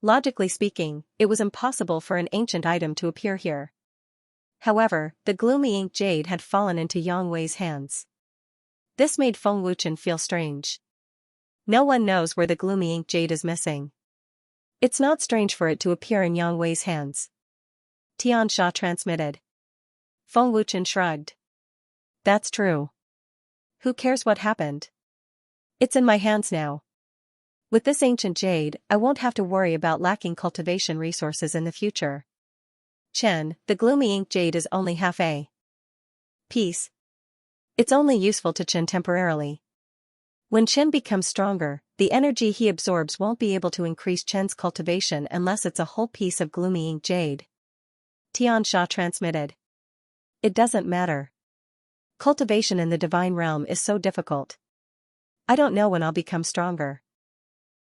Logically speaking, it was impossible for an ancient item to appear here. However, the gloomy ink jade had fallen into Yang Wei's hands. This made Feng Wuchen feel strange. No one knows where the gloomy ink jade is missing. It's not strange for it to appear in Yang Wei's hands. Xianxia transmitted. Feng Wuchen shrugged. That's true. Who cares what happened? It's in my hands now. With this ancient jade, I won't have to worry about lacking cultivation resources in the future. Chen, the gloomy ink jade is only half a piece. It's only useful to Chen temporarily. When Chen becomes stronger, the energy he absorbs won't be able to increase Chen's cultivation unless it's a whole piece of gloomy ink jade. Xianxia transmitted. It doesn't matter. Cultivation in the divine realm is so difficult. I don't know when I'll become stronger.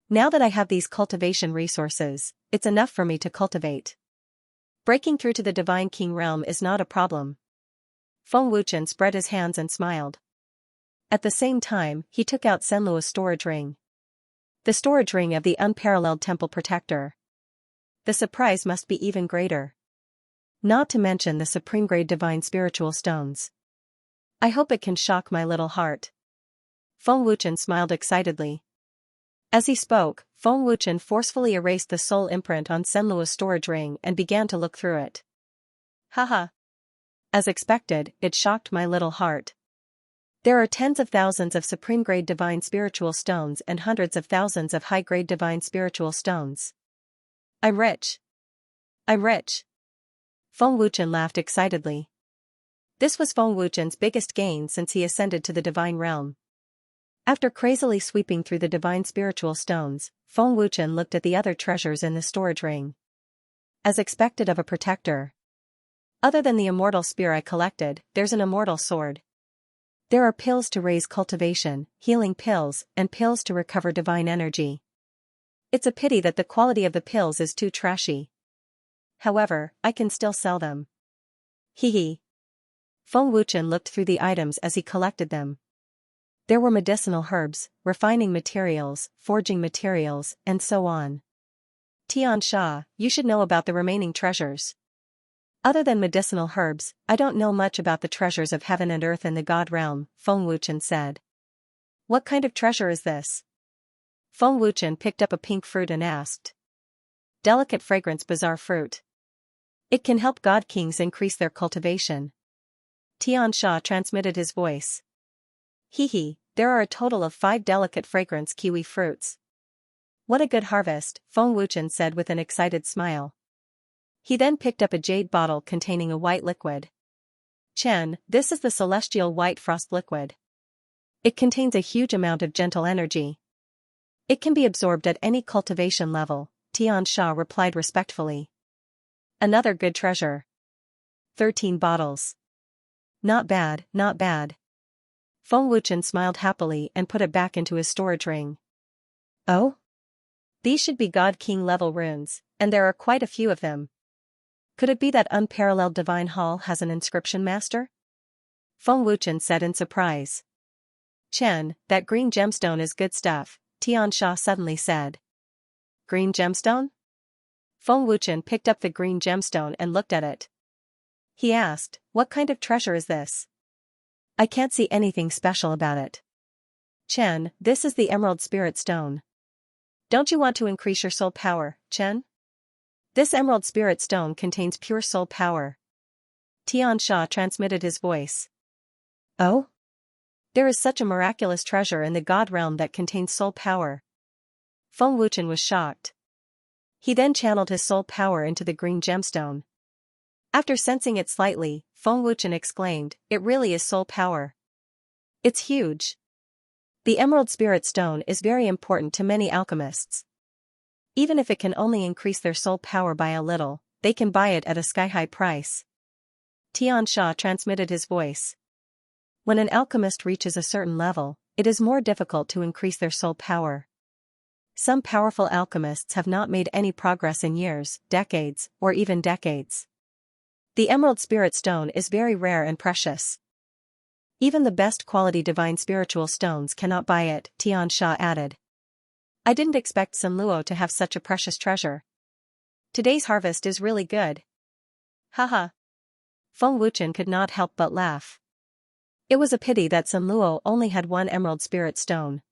Now that I have these cultivation resources, it's enough for me to cultivate. Breaking through to the divine king realm is not a problem. Feng Wuchen spread his hands and smiled. At the same time, he took out Senlua's storage ring. The storage ring of the unparalleled temple protector. The surprise must be even greater. Not to mention the supreme-grade divine spiritual stones. I hope it can shock my little heart. Feng Wuchen smiled excitedly. As he spoke, Feng Wuchen forcefully erased the soul imprint on Senlua's storage ring and began to look through it. Haha. As expected, it shocked my little heart. There are tens of thousands of supreme-grade divine spiritual stones and hundreds of thousands of high-grade divine spiritual stones. I'm rich. I'm rich. Feng Wuchen laughed excitedly. This was Feng Wuchen's biggest gain since he ascended to the divine realm. After crazily sweeping through the divine spiritual stones, Feng Wuchen looked at the other treasures in the storage ring. As expected of a protector. Other than the immortal spear I collected, there's an immortal sword. There are pills to raise cultivation, healing pills, and pills to recover divine energy. It's a pity that the quality of the pills is too trashy. However, I can still sell them. Hee. Feng Wuchen looked through the items as he collected them. There were medicinal herbs, refining materials, forging materials, and so on. Xianxia, you should know about the remaining treasures. Other than medicinal herbs, I don't know much about the treasures of heaven and earth in the God realm, Feng Wuchen said. What kind of treasure is this? Feng Wuchen picked up a pink fruit and asked. Delicate fragrance bizarre fruit. It can help God kings increase their cultivation. Xianxia transmitted his voice. Hee, there are a total of 5 delicate fragrance kiwi fruits. What a good harvest, Feng Wuchen said with an excited smile. He then picked up a jade bottle containing a white liquid. Chen, this is the celestial white frost liquid. It contains a huge amount of gentle energy. It can be absorbed at any cultivation level, Xianxia replied respectfully. Another good treasure. 13 bottles. Not bad, not bad. Feng Wuchen smiled happily and put it back into his storage ring. Oh? These should be God King level runes, and there are quite a few of them. Could it be that unparalleled divine hall has an inscription master? Feng Wuchen said in surprise. Chen, that green gemstone is good stuff, Xianxia suddenly said. Green gemstone? Feng Wuchen picked up the green gemstone and looked at it. He asked, what kind of treasure is this? I can't see anything special about it. Chen, this is the Emerald Spirit Stone. Don't you want to increase your soul power, Chen? This Emerald Spirit Stone contains pure soul power. Xianxia transmitted his voice. Oh? There is such a miraculous treasure in the God realm that contains soul power. Feng Wuchen was shocked. He then channeled his soul power into the green gemstone. After sensing it slightly, Feng Wuchen exclaimed, "It really is soul power. It's huge." The Emerald Spirit Stone is very important to many alchemists. Even if it can only increase their soul power by a little, they can buy it at a sky-high price. Xianxia transmitted his voice. When an alchemist reaches a certain level, it is more difficult to increase their soul power. Some powerful alchemists have not made any progress in years, decades, or even decades. The Emerald Spirit Stone is very rare and precious. Even the best quality divine spiritual stones cannot buy it, Xianxia added. I didn't expect Sun Luo to have such a precious treasure. Today's harvest is really good. Haha. Feng Wuchen could not help but laugh. It was a pity that Sun Luo only had one Emerald Spirit Stone.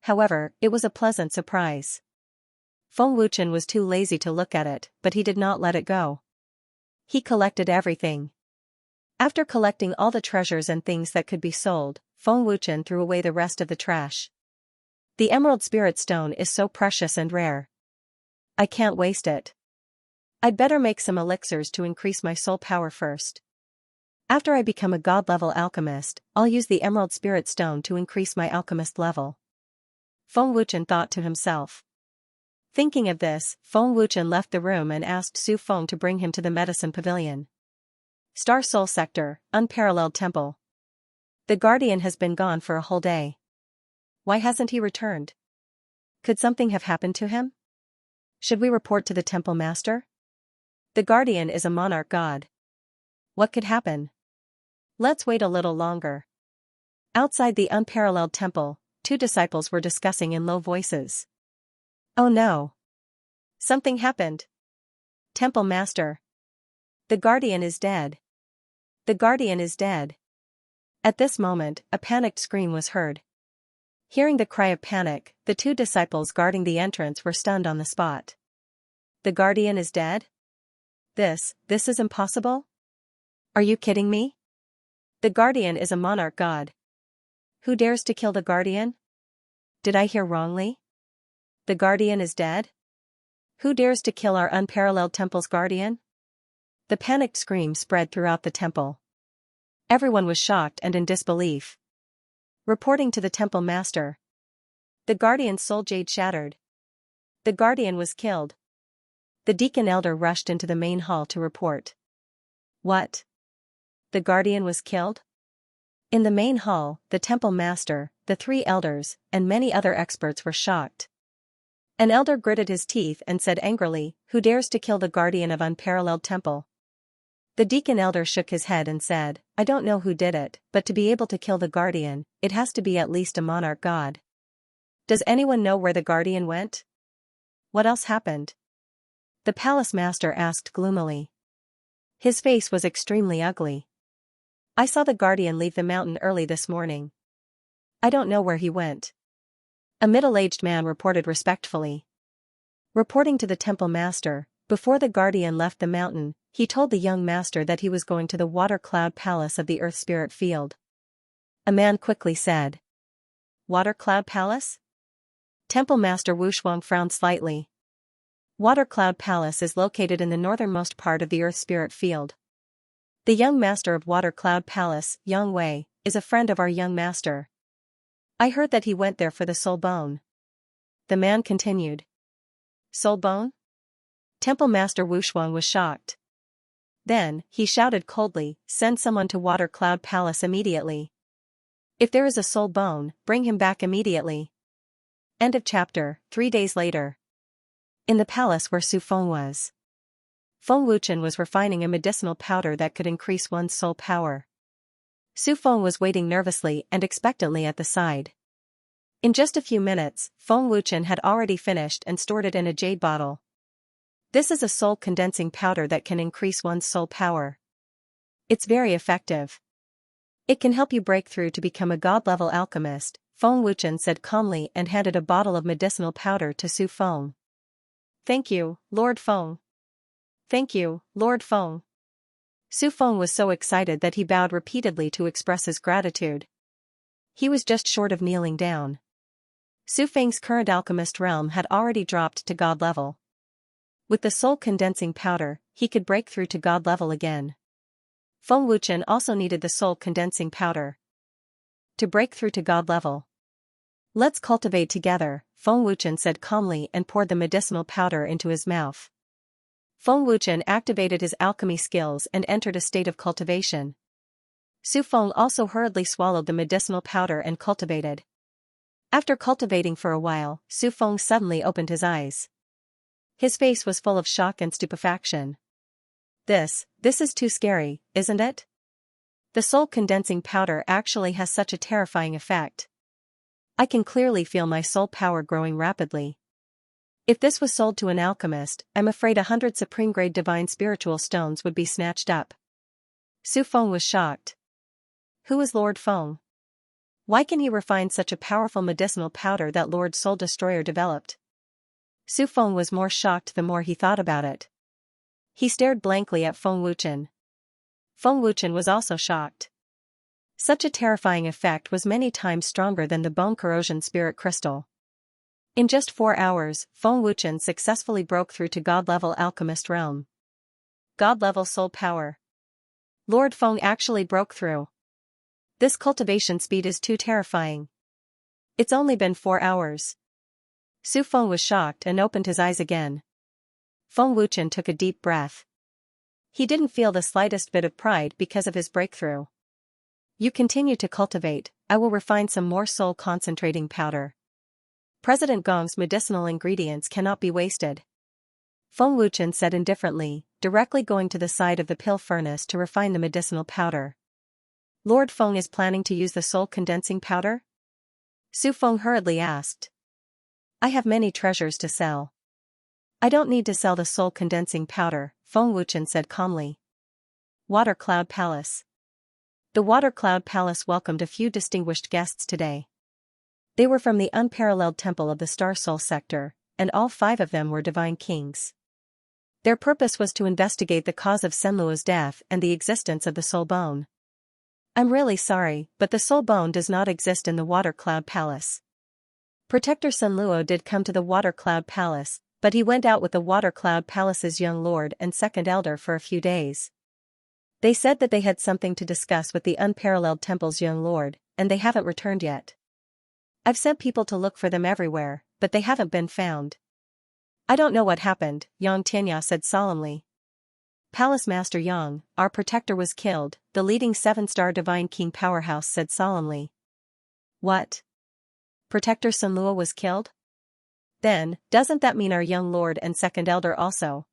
However, it was a pleasant surprise. Feng Wuchen was too lazy to look at it, but he did not let it go. He collected everything. After collecting all the treasures and things that could be sold, Feng Wuchen threw away the rest of the trash. The Emerald Spirit Stone is so precious and rare. I can't waste it. I'd better make some elixirs to increase my soul power first. After I become a god-level alchemist, I'll use the Emerald Spirit Stone to increase my alchemist level. Feng Wuchen thought to himself. Thinking of this, Feng Wuchen left the room and asked Su Feng to bring him to the medicine pavilion. Star Soul Sector, Unparalleled Temple. The Guardian has been gone for a whole day. Why hasn't he returned? Could something have happened to him? Should we report to the Temple Master? The Guardian is a monarch god. What could happen? Let's wait a little longer. Outside the Unparalleled Temple, two disciples were discussing in low voices. Oh no! Something happened. Temple Master. The Guardian is dead. The Guardian is dead. At this moment, a panicked scream was heard. Hearing the cry of panic, the two disciples guarding the entrance were stunned on the spot. The Guardian is dead? This is impossible? Are you kidding me? The Guardian is a monarch god. Who dares to kill the Guardian? Did I hear wrongly? The Guardian is dead? Who dares to kill our unparalleled temple's guardian? The panicked scream spread throughout the temple. Everyone was shocked and in disbelief. Reporting to the Temple Master. The Guardian's soul jade shattered. The Guardian was killed. The Deacon Elder rushed into the main hall to report. What? The Guardian was killed? In the main hall, the Temple Master, the three elders, and many other experts were shocked. An elder gritted his teeth and said angrily, "Who dares to kill the Guardian of Unparalleled Temple?" The Deacon Elder shook his head and said, "I don't know who did it, but to be able to kill the Guardian, it has to be at least a monarch god. Does anyone know where the Guardian went? What else happened?" The Palace Master asked gloomily. His face was extremely ugly. "I saw the Guardian leave the mountain early this morning. I don't know where he went." A middle-aged man reported respectfully. Reporting to the Temple Master, before the Guardian left the mountain, he told the young master that he was going to the Water Cloud Palace of the Earth Spirit Field. A man quickly said. Water Cloud Palace? Temple Master Wushuang frowned slightly. Water Cloud Palace is located in the northernmost part of the Earth Spirit Field. The young master of Water Cloud Palace, Yang Wei, is a friend of our young master. I heard that he went there for the soul bone. The man continued. Soul bone? Temple Master Wushuang was shocked. Then, he shouted coldly, "Send someone to Water Cloud Palace immediately. If there is a soul bone, bring him back immediately." End of chapter. 3 days later. In the palace where Su Feng was. Feng Wuchen was refining a medicinal powder that could increase one's soul power. Su Feng was waiting nervously and expectantly at the side. In just a few minutes, Feng Wuchen had already finished and stored it in a jade bottle. This is a soul condensing powder that can increase one's soul power. It's very effective. It can help you break through to become a god-level alchemist, Feng Wuchen said calmly and handed a bottle of medicinal powder to Su Feng. Thank you, Lord Feng. Thank you, Lord Feng. Su Feng was so excited that he bowed repeatedly to express his gratitude. He was just short of kneeling down. Su Feng's current alchemist realm had already dropped to god level. With the soul condensing powder, he could break through to god level again. Feng Wuchen also needed the soul condensing powder to break through to god level. Let's cultivate together, Feng Wuchen said calmly and poured the medicinal powder into his mouth. Feng Wuchen activated his alchemy skills and entered a state of cultivation. Su Feng also hurriedly swallowed the medicinal powder and cultivated. After cultivating for a while, Su Feng suddenly opened his eyes. His face was full of shock and stupefaction. This is too scary, isn't it? The soul condensing powder actually has such a terrifying effect. I can clearly feel my soul power growing rapidly. If this was sold to an alchemist, I'm afraid 100 supreme-grade divine spiritual stones would be snatched up. Su Feng was shocked. Who is Lord Feng? Why can he refine such a powerful medicinal powder that Lord Soul Destroyer developed? Su Feng was more shocked the more he thought about it. He stared blankly at Feng Wuchen. Feng Wuchen was also shocked. Such a terrifying effect was many times stronger than the bone corrosion spirit crystal. In just 4 hours, Feng Wuchen successfully broke through to god-level alchemist realm. God-level soul power. Lord Feng actually broke through. This cultivation speed is too terrifying. It's only been 4 hours. Su Feng was shocked and opened his eyes again. Feng Wuchen took a deep breath. He didn't feel the slightest bit of pride because of his breakthrough. You continue to cultivate, I will refine some more soul concentrating powder. President Gong's medicinal ingredients cannot be wasted. Feng Wuchen said indifferently, directly going to the side of the pill furnace to refine the medicinal powder. Lord Feng is planning to use the soul condensing powder? Su Feng hurriedly asked. I have many treasures to sell. I don't need to sell the soul condensing powder, Feng Wuchen said calmly. Water Cloud Palace. The Water Cloud Palace welcomed a few distinguished guests today. They were from the unparalleled temple of the Star Soul sector, and all 5 of them were divine kings. Their purpose was to investigate the cause of Senluo's death and the existence of the soul bone. I'm really sorry, but the soul bone does not exist in the Water Cloud Palace. Protector Senluo did come to the Water Cloud Palace, but he went out with the Water Cloud Palace's young lord and second elder for a few days. They said that they had something to discuss with the unparalleled temple's young lord, and they haven't returned yet. I've sent people to look for them everywhere, but they haven't been found. I don't know what happened, Yang Tianya said solemnly. Palace Master Yang, our protector was killed, the leading 7-star Divine King powerhouse said solemnly. What? Protector Senluo was killed? Then, doesn't that mean our young lord and second elder also?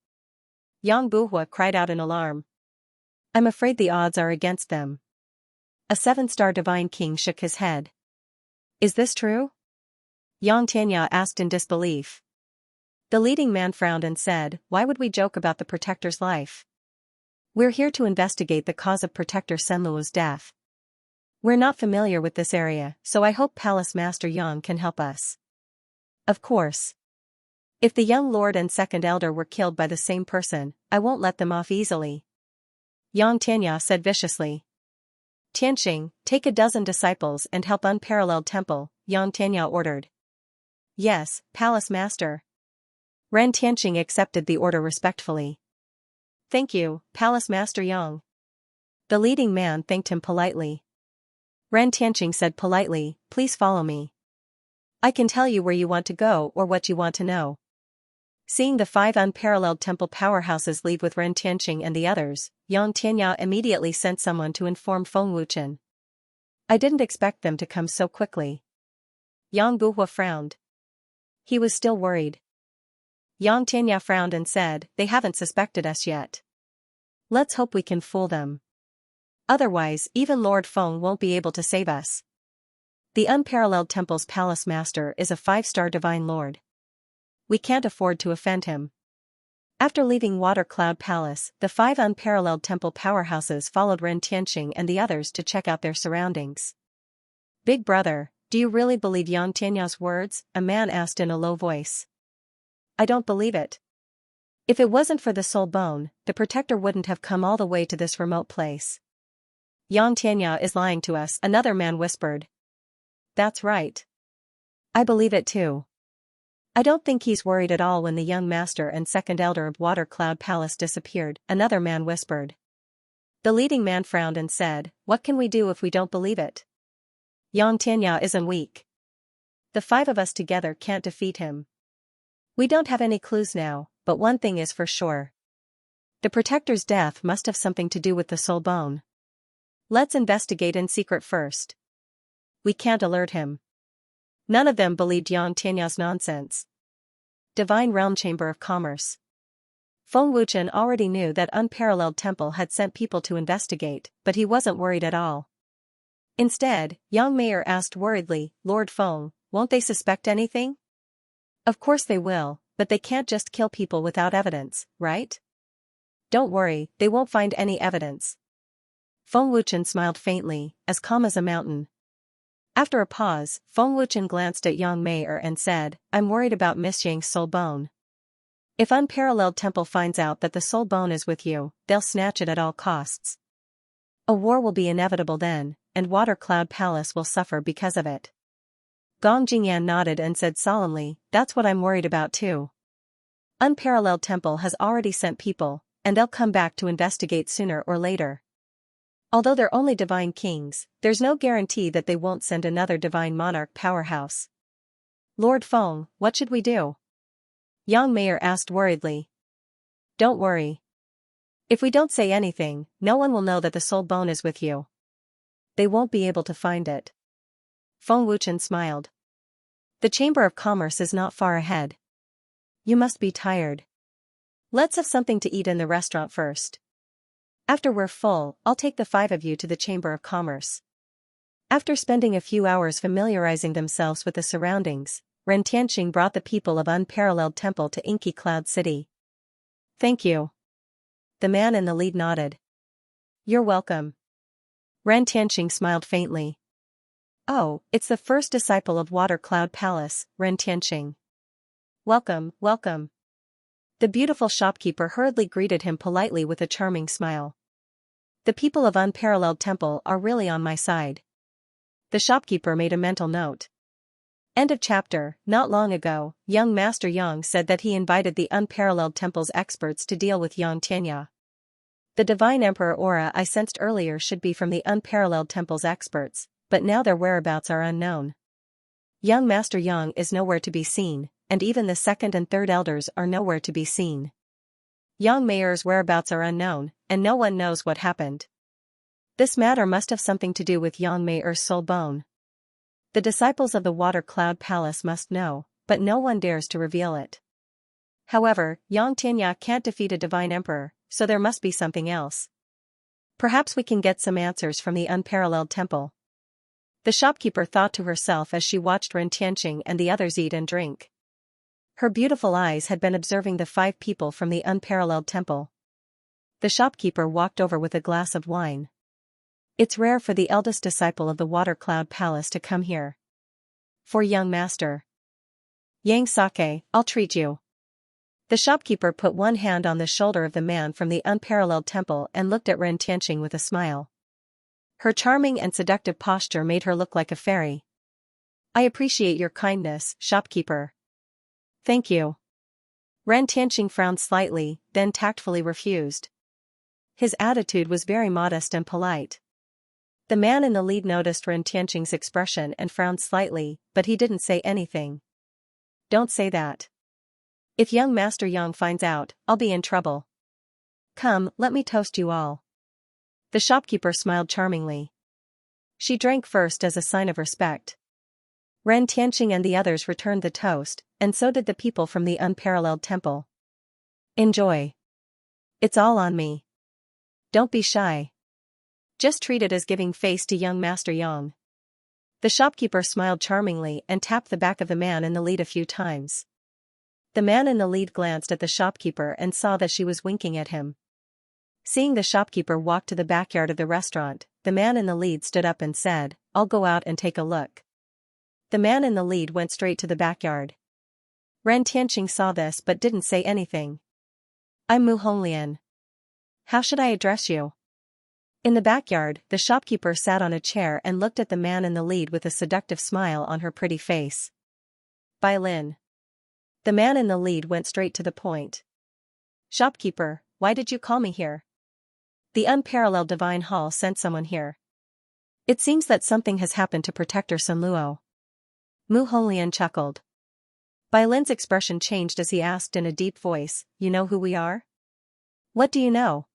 Yang Buhua cried out in alarm. I'm afraid the odds are against them. A 7-star Divine King shook his head. Is this true? Yang Tianya asked in disbelief. The leading man frowned and said, why would we joke about the protector's life? We're here to investigate the cause of Protector Senluo's death. We're not familiar with this area, so I hope Palace Master Yang can help us. Of course. If the young lord and second elder were killed by the same person, I won't let them off easily. Yang Tianya said viciously. Tianxing, take a dozen disciples and help Unparalleled Temple, Yang Tianya ordered. Yes, Palace Master. Ren Tianxing accepted the order respectfully. Thank you, Palace Master Yang. The leading man thanked him politely. Ren Tianxing said politely, please follow me. I can tell you where you want to go or what you want to know. Seeing the 5 unparalleled temple powerhouses leave with Ren Tianxing and the others, Yang Tianya immediately sent someone to inform Feng Wuchen. I didn't expect them to come so quickly. Yang Buhua frowned. He was still worried. Yang Tianya frowned and said, they haven't suspected us yet. Let's hope we can fool them. Otherwise, even Lord Feng won't be able to save us. The Unparalleled Temple's Palace Master is a 5-star Divine Lord. We can't afford to offend him. After leaving Water Cloud Palace, the 5 Unparalleled Temple powerhouses followed Ren Tianxing and the others to check out their surroundings. Big brother, do you really believe Yang Tianya's words? A man asked in a low voice. I don't believe it. If it wasn't for the soul bone, the protector wouldn't have come all the way to this remote place. Yang Tianya is lying to us, another man whispered. That's right. I believe it too. I don't think he's worried at all. When the young master and second elder of Water Cloud Palace disappeared, another man whispered. The leading man frowned and said, "What can we do if we don't believe it? Xianxia isn't weak. The 5 of us together can't defeat him. We don't have any clues now, but one thing is for sure. The protector's death must have something to do with the soul bone. Let's investigate in secret first. We can't alert him." None of them believed Xianxia's nonsense. Divine Realm Chamber of Commerce. Feng Wuchen already knew that Unparalleled Temple had sent people to investigate, but he wasn't worried at all. Instead, Yang Mayer asked worriedly, "Lord Feng, won't they suspect anything?" "Of course they will, but they can't just kill people without evidence, right?" "Don't worry, they won't find any evidence." Feng Wuchen smiled faintly, as calm as a mountain. After a pause, Feng Wuchen glanced at Yang Mayer and said, "I'm worried about Miss Yang's soul bone. If Unparalleled Temple finds out that the soul bone is with you, they'll snatch it at all costs. A war will be inevitable then, and Water Cloud Palace will suffer because of it." Gong Jingyan nodded and said solemnly, "That's what I'm worried about too. Unparalleled Temple has already sent people, and they'll come back to investigate sooner or later. Although they're only divine kings, there's no guarantee that they won't send another divine monarch powerhouse." "Lord Feng, what should we do?" Yang Mayer asked worriedly. "Don't worry. If we don't say anything, no one will know that the soul bone is with you. They won't be able to find it." Feng Wuchen smiled. "The Chamber of Commerce is not far ahead. You must be tired. Let's have something to eat in the restaurant first. After we're full, I'll take the 5 of you to the Chamber of Commerce." After spending a few hours familiarizing themselves with the surroundings, Ren Tianqing brought the people of Unparalleled Temple to Inky Cloud City. "Thank you." The man in the lead nodded. "You're welcome." Ren Tianqing smiled faintly. "Oh, it's the first disciple of Water Cloud Palace, Ren Tianqing. Welcome, welcome." The beautiful shopkeeper hurriedly greeted him politely with a charming smile. "The people of Unparalleled Temple are really on my side." The shopkeeper made a mental note. End of chapter. Not long ago, young Master Yang said that he invited the Unparalleled Temple's experts to deal with Xianxia. The Divine Emperor aura I sensed earlier should be from the Unparalleled Temple's experts, but now their whereabouts are unknown. Young Master Yang is nowhere to be seen, and even the second and third elders are nowhere to be seen. Yang Mayer's whereabouts are unknown, and no one knows what happened. This matter must have something to do with Yang Mayer's soul bone. The disciples of the Water Cloud Palace must know, but no one dares to reveal it. However, Xianxia can't defeat a divine emperor, so there must be something else. Perhaps we can get some answers from the Unparalleled Temple. The shopkeeper thought to herself as she watched Ren Tianqing and the others eat and drink. Her beautiful eyes had been observing the 5 people from the Unparalleled Temple. The shopkeeper walked over with a glass of wine. "It's rare for the eldest disciple of the Water Cloud Palace to come here. For young master Yang Sake, I'll treat you." The shopkeeper put one hand on the shoulder of the man from the Unparalleled Temple and looked at Ren Tianqing with a smile. Her charming and seductive posture made her look like a fairy. "I appreciate your kindness, shopkeeper." "Thank you." Ren Tianqing frowned slightly, then tactfully refused. His attitude was very modest and polite. The man in the lead noticed Ren Tianqing's expression and frowned slightly, but he didn't say anything. "Don't say that. If young Master Yang finds out, I'll be in trouble. Come, let me toast you all." The shopkeeper smiled charmingly. She drank first as a sign of respect. Ren Tianqing and the others returned the toast, and so did the people from the Unparalleled Temple. "Enjoy. It's all on me. Don't be shy. Just treat it as giving face to young Master Yang." The shopkeeper smiled charmingly and tapped the back of the man in the lead a few times. The man in the lead glanced at the shopkeeper and saw that she was winking at him. Seeing the shopkeeper walk to the backyard of the restaurant, the man in the lead stood up and said, "I'll go out and take a look." The man in the lead went straight to the backyard. Ren Tianqing saw this but didn't say anything. "I'm Mu Honglian. How should I address you?" In the backyard, the shopkeeper sat on a chair and looked at the man in the lead with a seductive smile on her pretty face. By Lin. The man in the lead went straight to the point. Shopkeeper, why did you call me here? The unparalleled divine hall sent someone here. It seems that something has happened to Protector Sun Luo. Mu Honglian chuckled. Bai Lin's expression changed as he asked in a deep voice, you know who we are? What do you know?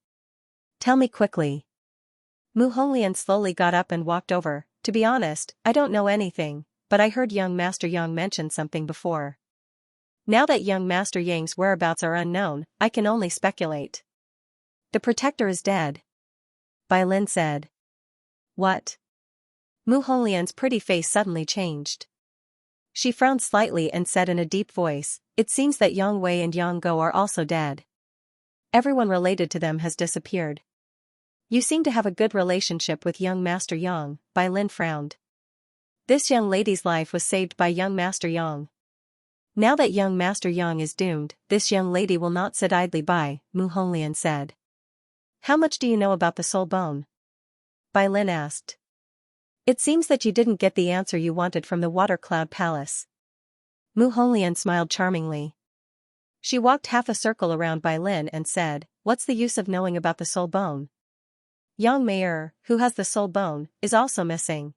Tell me quickly. Mu Honglian slowly got up and walked over. To be honest, I don't know anything, but I heard young Master Yang mention something before. Now that young Master Yang's whereabouts are unknown, I can only speculate. The protector is dead. Bai Lin said. What? Mu Honglian's pretty face suddenly changed. She frowned slightly and said in a deep voice, it seems that Yang Wei and Yang Go are also dead. Everyone related to them has disappeared. You seem to have a good relationship with young Master Yang, Bai Lin frowned. This young lady's life was saved by young Master Yang. Now that young Master Yang is doomed, this young lady will not sit idly by, Mu Honglian said. How much do you know about the soul bone? Bai Lin asked. It seems that you didn't get the answer you wanted from the Water Cloud Palace. Mu Honglian smiled charmingly. She walked half a circle around Bai Lin and said, what's the use of knowing about the soul bone? Yang Mei, who has the soul bone, is also missing.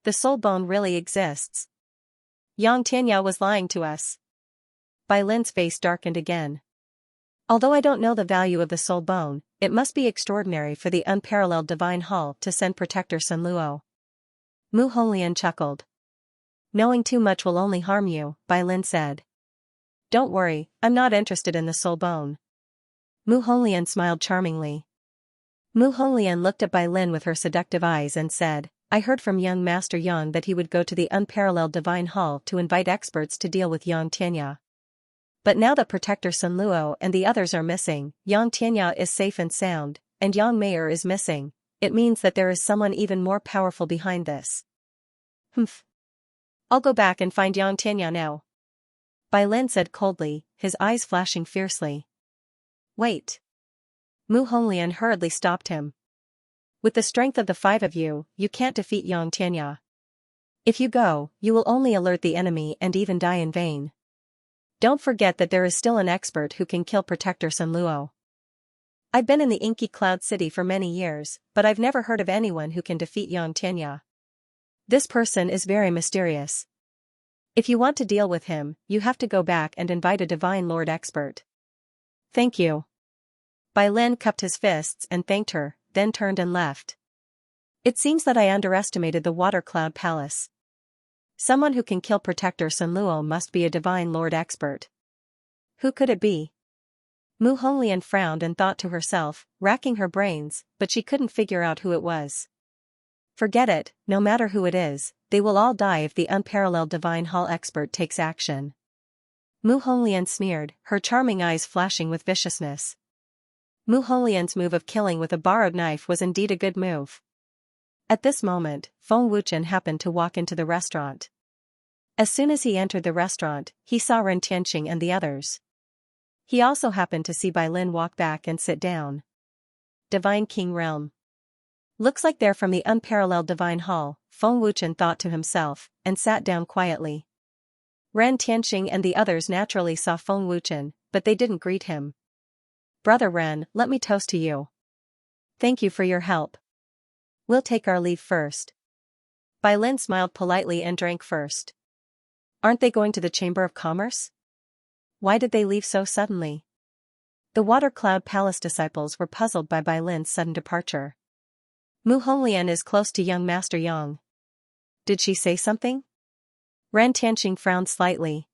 The soul bone really exists. Yang Tianya was lying to us. Bai Lin's face darkened again. Although I don't know the value of the soul bone, it must be extraordinary for the unparalleled divine hall to send Protector Sun Luo. Mu Honglian chuckled. Knowing too much will only harm you, Bai Lin said. Don't worry, I'm not interested in the soul bone. Mu Honglian smiled charmingly. Mu Honglian looked at Bai Lin with her seductive eyes and said, I heard from young Master Yang that he would go to the unparalleled divine hall to invite experts to deal with Yang Tianya. But now that Protector Sun Luo and the others are missing, Yang Tianya is safe and sound, and Yang Mei is missing. It means that there is someone even more powerful behind this. Humph. I'll go back and find Yang Tianya now. Bai Lin said coldly, his eyes flashing fiercely. Wait. Mu Honglian hurriedly stopped him. With the strength of the five of you, you can't defeat Yang Tianya. If you go, you will only alert the enemy and even die in vain. Don't forget that there is still an expert who can kill Protector Sun Luo. I've been in the Inky Cloud City for many years, but I've never heard of anyone who can defeat Yang Tianya. This person is very mysterious. If you want to deal with him, you have to go back and invite a Divine Lord expert. Thank you. Bai Lin cupped his fists and thanked her, then turned and left. It seems that I underestimated the Water Cloud Palace. Someone who can kill Protector Sun Luo must be a Divine Lord expert. Who could it be? Mu Honglian frowned and thought to herself, racking her brains, but she couldn't figure out who it was. Forget it, no matter who it is, they will all die if the unparalleled Divine Hall expert takes action. Mu Honglian sneered, her charming eyes flashing with viciousness. Mu Honglian's move of killing with a borrowed knife was indeed a good move. At this moment, Feng Wuchen happened to walk into the restaurant. As soon as he entered the restaurant, he saw Ren Tianqing and the others. He also happened to see Bai Lin walk back and sit down. Divine King Realm. Looks like they're from the unparalleled Divine Hall, Feng Wuchen thought to himself, and sat down quietly. Ren Tianqing and the others naturally saw Feng Wuchen, but they didn't greet him. Brother Ren, let me toast to you. Thank you for your help. We'll take our leave first. Bai Lin smiled politely and drank first. Aren't they going to the Chamber of Commerce? Why did they leave so suddenly? The Water Cloud Palace disciples were puzzled by Bai Lin's sudden departure. Mu Honglian is close to young Master Yang. Did she say something? Ren Tianqing frowned slightly.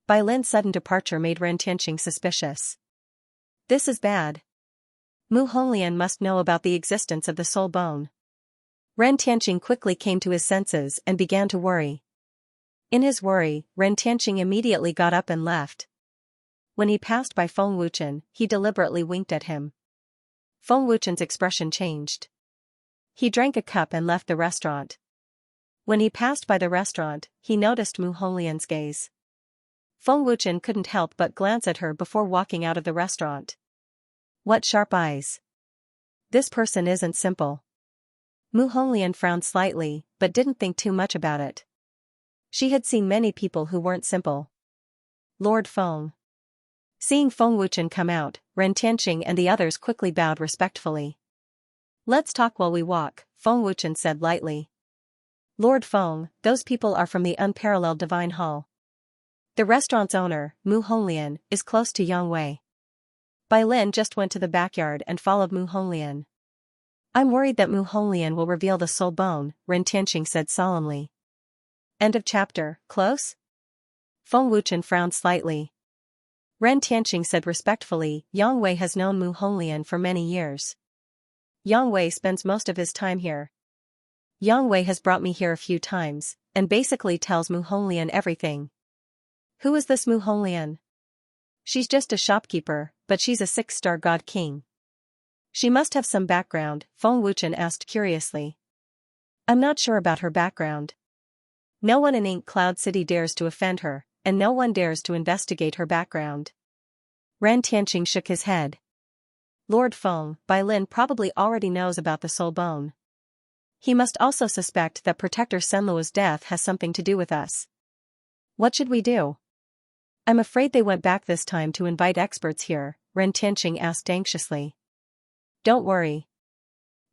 Bai Lin's sudden departure made Ren Tianqing suspicious. This is bad. Mu Honglian must know about the existence of the soul bone. Ren Tianqing quickly came to his senses and began to worry. In his worry, Ren Tianqing immediately got up and left. When he passed by Feng Wuchen, he deliberately winked at him. Feng Wuchen's expression changed. He drank a cup and left the restaurant. When he passed by the restaurant, he noticed Mu Honglian's gaze. Feng Wuchen couldn't help but glance at her before walking out of the restaurant. What sharp eyes. This person isn't simple. Mu Honglian frowned slightly, but didn't think too much about it. She had seen many people who weren't simple. Lord Feng. Seeing Feng Wuchen come out, Ren Tianqing and the others quickly bowed respectfully. Let's talk while we walk, Feng Wuchen said lightly. Lord Feng, those people are from the unparalleled Divine Hall. The restaurant's owner, Mu Honglian, is close to Yang Wei. Bai Lin just went to the backyard and followed Mu Honglian. I'm worried that Mu Honglian will reveal the soul bone, Ren Tianqing said solemnly. End of chapter. Close? Feng Wuchen frowned slightly. Ren Tianqing said respectfully, Yang Wei has known Mu Honglian for many years. Yang Wei spends most of his time here. Yang Wei has brought me here a few times, and basically tells Mu Honglian everything. Who is this Mu Honglian? She's just a shopkeeper, but she's a 6-star god king. She must have some background, Feng Wuchen asked curiously. I'm not sure about her background. No one in Ink Cloud City dares to offend her, and no one dares to investigate her background. Ren Tianqing shook his head. Lord Feng, Bai Lin probably already knows about the soul bone. He must also suspect that Protector Senlua's death has something to do with us. What should we do? I'm afraid they went back this time to invite experts here, Ren Tianqing asked anxiously. Don't worry.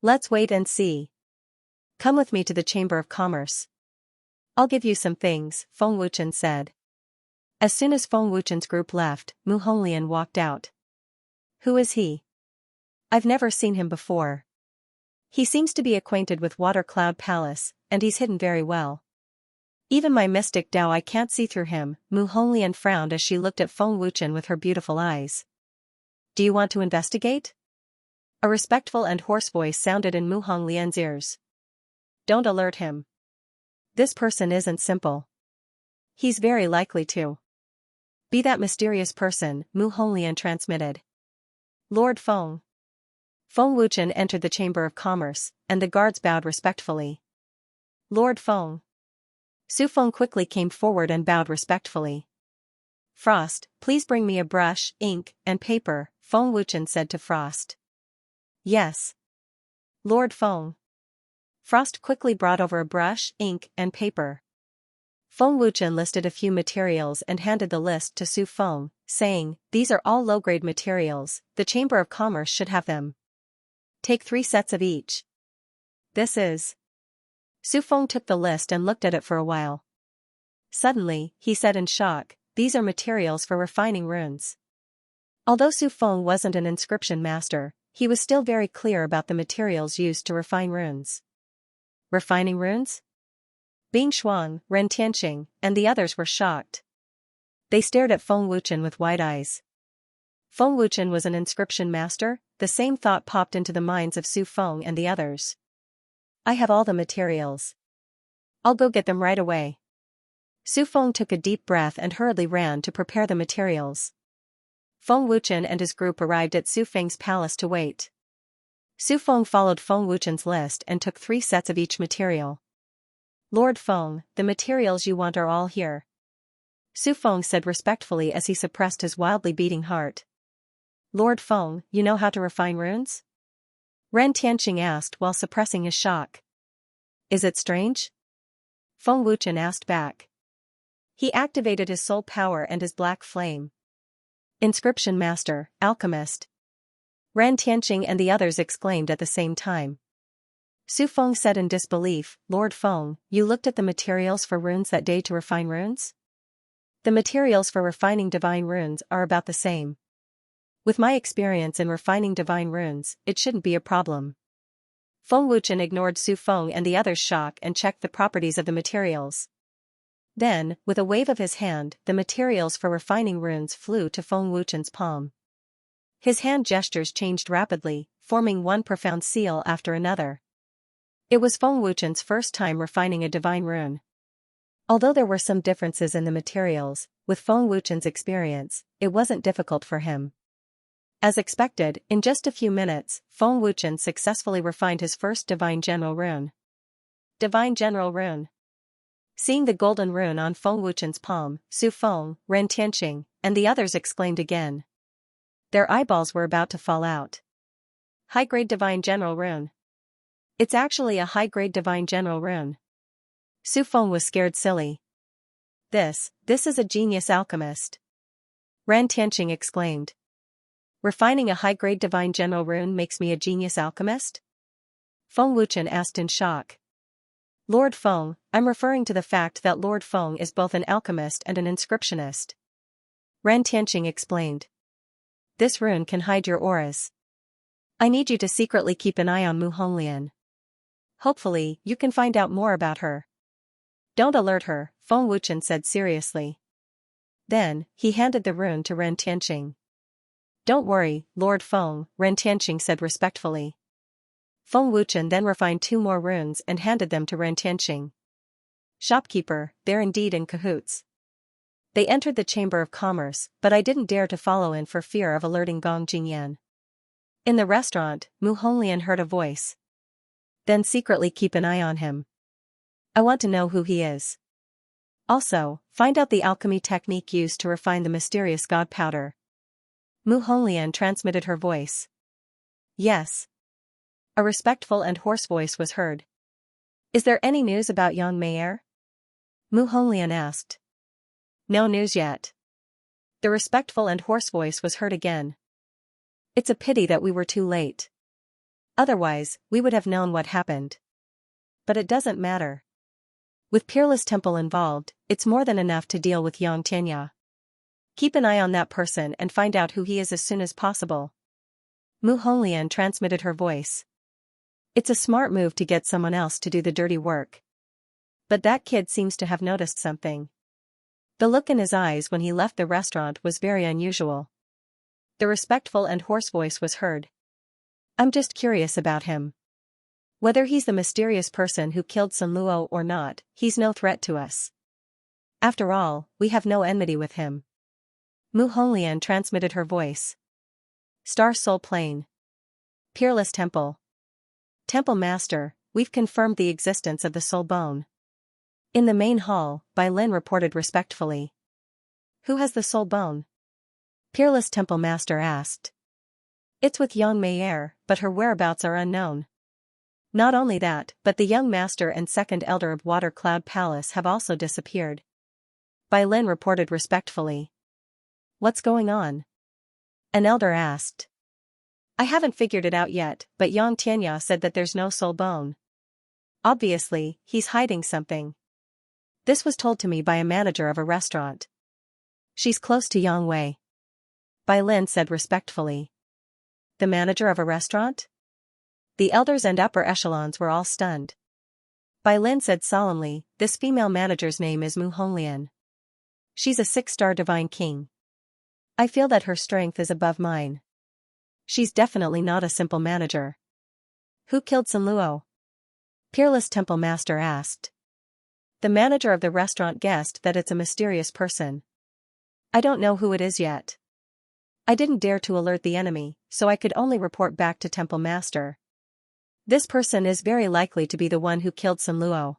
Let's wait and see. Come with me to the Chamber of Commerce. I'll give you some things, Feng Wuchen said. As soon as Feng Wuchen's group left, Mu Honglian walked out. Who is he? I've never seen him before. He seems to be acquainted with Water Cloud Palace, and he's hidden very well. Even my mystic Dao I can't see through him, Mu Honglian frowned as she looked at Feng Wuchen with her beautiful eyes. Do you want to investigate? A respectful and hoarse voice sounded in Mu Honglian's ears. Don't alert him. This person isn't simple. He's very likely to be that mysterious person, Mu Honglian transmitted. Lord Feng. Feng Wuchen entered the Chamber of Commerce, and the guards bowed respectfully. Lord Feng. Su Feng quickly came forward and bowed respectfully. Frost, please bring me a brush, ink, and paper, Feng Wuchen said to Frost. Yes. Lord Feng. Frost quickly brought over a brush, ink, and paper. Feng Wuchen listed a few materials and handed the list to Su Feng, saying, These are all low-grade materials, the Chamber of Commerce should have them. Take 3 sets of each. This is. Su Feng took the list and looked at it for a while. Suddenly, he said in shock, These are materials for refining runes. Although Su Feng wasn't an inscription master, he was still very clear about the materials used to refine runes. Refining runes? Bing Shuang, Ren Tianqing, and the others were shocked. They stared at Feng Wuchen with wide eyes. Feng Wuchen was an inscription master? The same thought popped into the minds of Su Feng and the others. I have all the materials. I'll go get them right away. Su Feng took a deep breath and hurriedly ran to prepare the materials. Feng Wuchen and his group arrived at Su Feng's palace to wait. Su Feng followed Feng Wuchen's list and took 3 sets of each material. Lord Feng, the materials you want are all here. Su Feng said respectfully as he suppressed his wildly beating heart. Lord Feng, you know how to refine runes? Ren Tianqing asked while suppressing his shock. Is it strange? Feng Wuchen asked back. He activated his soul power and his black flame. Inscription master, alchemist. Ren Tianqing and the others exclaimed at the same time. Su Feng said in disbelief, Lord Feng, you looked at the materials for runes that day to refine runes? The materials for refining divine runes are about the same. With my experience in refining divine runes, it shouldn't be a problem. Feng Wuchen ignored Su Feng and the others' shock and checked the properties of the materials. Then, with a wave of his hand, the materials for refining runes flew to Feng Wuchen's palm. His hand gestures changed rapidly, forming one profound seal after another. It was Feng Wuchen's first time refining a divine rune. Although there were some differences in the materials, with Feng Wuchen's experience, it wasn't difficult for him. As expected, in just a few minutes, Feng Wuchen successfully refined his first Divine General Rune. Divine General Rune. Seeing the golden rune on Feng Wuchen's palm, Su Feng, Ren Tianqing, and the others exclaimed again. Their eyeballs were about to fall out. High-grade Divine General Rune. It's actually a high-grade Divine General Rune. Su Feng was scared silly. This is a genius alchemist. Ren Tianqing exclaimed. Refining a high-grade divine general rune makes me a genius alchemist? Feng Wuchen asked in shock. Lord Feng, I'm referring to the fact that Lord Feng is both an alchemist and an inscriptionist. Ren Tianqing explained. This rune can hide your auras. I need you to secretly keep an eye on Mu Honglian. Hopefully, you can find out more about her. Don't alert her, Feng Wuchen said seriously. Then, he handed the rune to Ren Tianqing. Don't worry, Lord Feng, Ren Tianqing said respectfully. Feng Wuchen then refined 2 more runes and handed them to Ren Tianqing. Shopkeeper, they're indeed in cahoots. They entered the Chamber of Commerce, but I didn't dare to follow in for fear of alerting Gong Jingyan. In the restaurant, Mu Honglian heard a voice. Then secretly keep an eye on him. I want to know who he is. Also, find out the alchemy technique used to refine the mysterious god powder. Mu Honglian transmitted her voice. Yes. A respectful and hoarse voice was heard. Is there any news about Yang Meier? Mu Honglian asked. No news yet. The respectful and hoarse voice was heard again. It's a pity that we were too late. Otherwise, we would have known what happened. But it doesn't matter. With Peerless Temple involved, it's more than enough to deal with Xianxia. Keep an eye on that person and find out who he is as soon as possible. Mu Honglian transmitted her voice. It's a smart move to get someone else to do the dirty work. But that kid seems to have noticed something. The look in his eyes when he left the restaurant was very unusual. The respectful and hoarse voice was heard. I'm just curious about him. Whether he's the mysterious person who killed Sun Luo or not, he's no threat to us. After all, we have no enmity with him. Mu Honglian transmitted her voice. Star Soul Plain. Peerless Temple. Temple Master, we've confirmed the existence of the Soul Bone. In the main hall, Bai Lin reported respectfully. Who has the Soul Bone? Peerless Temple Master asked. It's with Yang Meier, but her whereabouts are unknown. Not only that, but the young master and second elder of Water Cloud Palace have also disappeared. Bai Lin reported respectfully. What's going on? An elder asked. I haven't figured it out yet, but Yang Tianya said that there's no soul bone. Obviously, he's hiding something. This was told to me by a manager of a restaurant. She's close to Yang Wei. Bai Lin said respectfully. The manager of a restaurant? The elders and upper echelons were all stunned. Bai Lin said solemnly, this female manager's name is Mu Honglian. She's a 6-star divine king. I feel that her strength is above mine. She's definitely not a simple manager. Who killed Sun Luo? Peerless Temple Master asked. The manager of the restaurant guessed that it's a mysterious person. I don't know who it is yet. I didn't dare to alert the enemy, so I could only report back to Temple Master. This person is very likely to be the one who killed Sun Luo.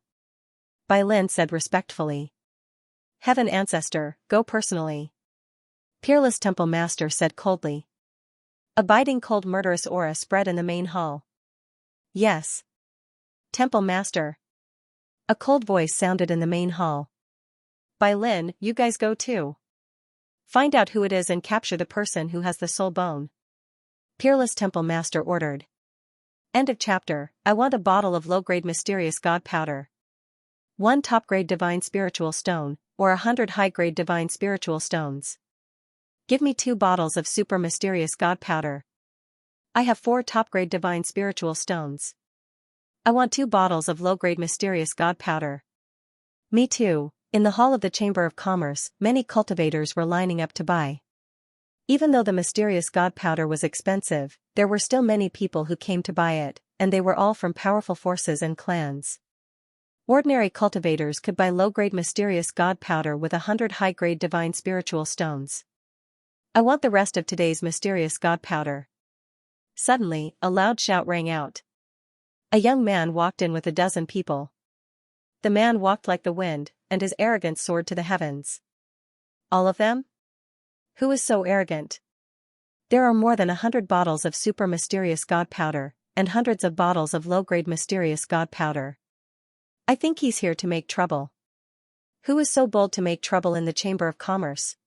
Bai Lin said respectfully. Heaven Ancestor, go personally. Peerless Temple Master said coldly. A biting cold murderous aura spread in the main hall. Yes. Temple Master. A cold voice sounded in the main hall. Bai Lin, you guys go too. Find out who it is and capture the person who has the soul bone. Peerless Temple Master ordered. End of chapter. I want a bottle of low-grade mysterious god powder. 1 top-grade divine spiritual stone, or 100 high-grade divine spiritual stones. Give me 2 bottles of super mysterious god powder. I have 4 top-grade divine spiritual stones. I want 2 bottles of low-grade mysterious god powder. Me too. In the hall of the Chamber of Commerce, many cultivators were lining up to buy. Even though the mysterious god powder was expensive, there were still many people who came to buy it, and they were all from powerful forces and clans. Ordinary cultivators could buy low-grade mysterious god powder with 100 high-grade divine spiritual stones. I want the rest of today's mysterious god powder. Suddenly, a loud shout rang out. A young man walked in with a dozen people. The man walked like the wind, and his arrogance soared to the heavens. All of them? Who is so arrogant? There are more than 100 bottles of super mysterious god powder, and hundreds of bottles of low-grade mysterious god powder. I think he's here to make trouble. Who is so bold to make trouble in the Chamber of Commerce?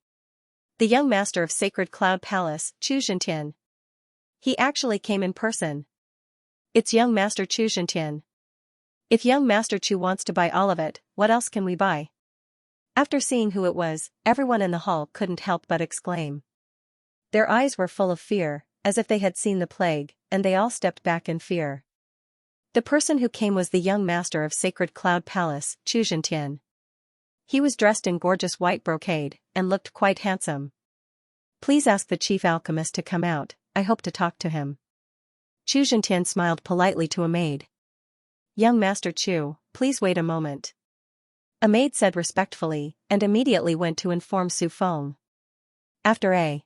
The young master of Sacred Cloud Palace, Xianxia. He actually came in person. It's young Master Xianxia. If young Master Chu wants to buy all of it, what else can we buy? After seeing who it was, everyone in the hall couldn't help but exclaim. Their eyes were full of fear, as if they had seen the plague, and they all stepped back in fear. The person who came was the young master of Sacred Cloud Palace, Xianxia. He was dressed in gorgeous white brocade, and looked quite handsome. Please ask the chief alchemist to come out, I hope to talk to him. Xianxia smiled politely to a maid. Young Master Chu, please wait a moment. A maid said respectfully, and immediately went to inform Su Feng. After a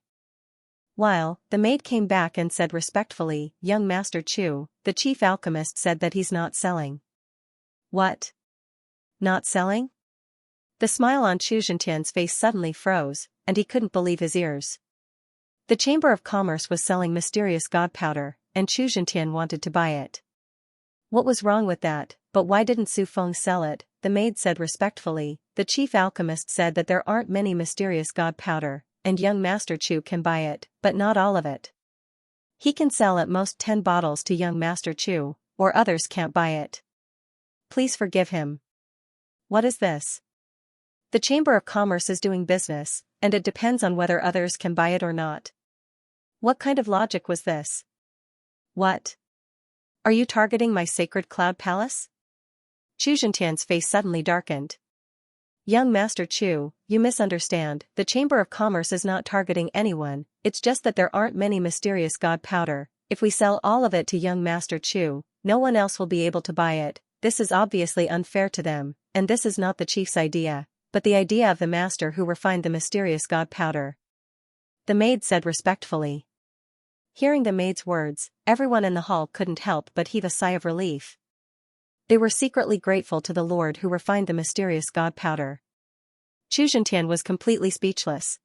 while, the maid came back and said respectfully, Young Master Chu, the chief alchemist said that he's not selling. What? Not selling? The smile on Xianxia's face suddenly froze, and he couldn't believe his ears. The Chamber of Commerce was selling mysterious god powder, and Xianxia wanted to buy it. What was wrong with that? But why didn't Su Feng sell it? The maid said respectfully. The chief alchemist said that there aren't many mysterious god powder, and young Master Chu can buy it, but not all of it. He can sell at most 10 bottles to young Master Chu, or others can't buy it. Please forgive him. What is this? The Chamber of Commerce is doing business, and it depends on whether others can buy it or not. What kind of logic was this? What? Are you targeting my Sacred Cloud Palace? Xianxia's face suddenly darkened. Young Master Chu, you misunderstand, the Chamber of Commerce is not targeting anyone, it's just that there aren't many mysterious god powder. If we sell all of it to young Master Chu, no one else will be able to buy it. This is obviously unfair to them, and this is not the chief's idea, but the idea of the master who refined the mysterious god powder. The maid said respectfully. Hearing the maid's words, everyone in the hall couldn't help but heave a sigh of relief. They were secretly grateful to the Lord who refined the mysterious god powder. Xianxia was completely speechless.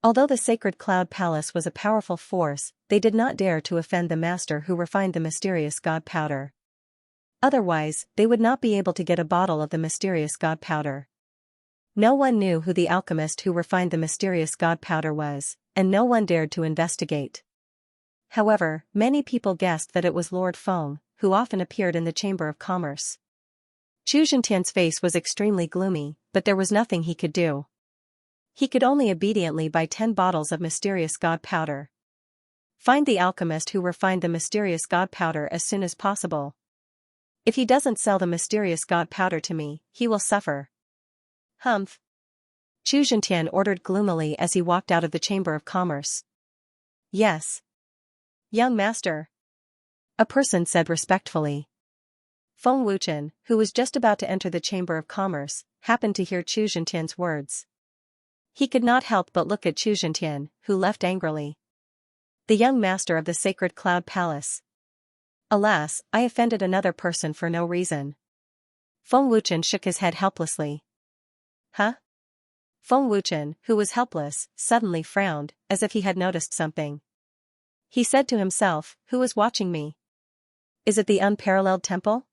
Although the Sacred Cloud Palace was a powerful force, they did not dare to offend the master who refined the mysterious god powder. Otherwise, they would not be able to get a bottle of the mysterious god powder. No one knew who the alchemist who refined the mysterious god powder was, and no one dared to investigate. However, many people guessed that it was Lord Feng, who often appeared in the Chamber of Commerce. Xianxia's face was extremely gloomy, but there was nothing he could do. He could only obediently buy 10 bottles of mysterious god powder. Find the alchemist who refined the mysterious god powder as soon as possible. If he doesn't sell the mysterious god powder to me, he will suffer. Humph. Xianxia ordered gloomily as he walked out of the Chamber of Commerce. Yes. Young master. A person said respectfully. Feng Wuchen, who was just about to enter the Chamber of Commerce, happened to hear Xianxia's words. He could not help but look at Xianxia, who left angrily. The young master of the Sacred Cloud Palace. Alas, I offended another person for no reason. Feng Wuchen shook his head helplessly. Huh? Feng Wuchen, who was helpless, suddenly frowned, as if he had noticed something. He said to himself, who is watching me? Is it the unparalleled temple?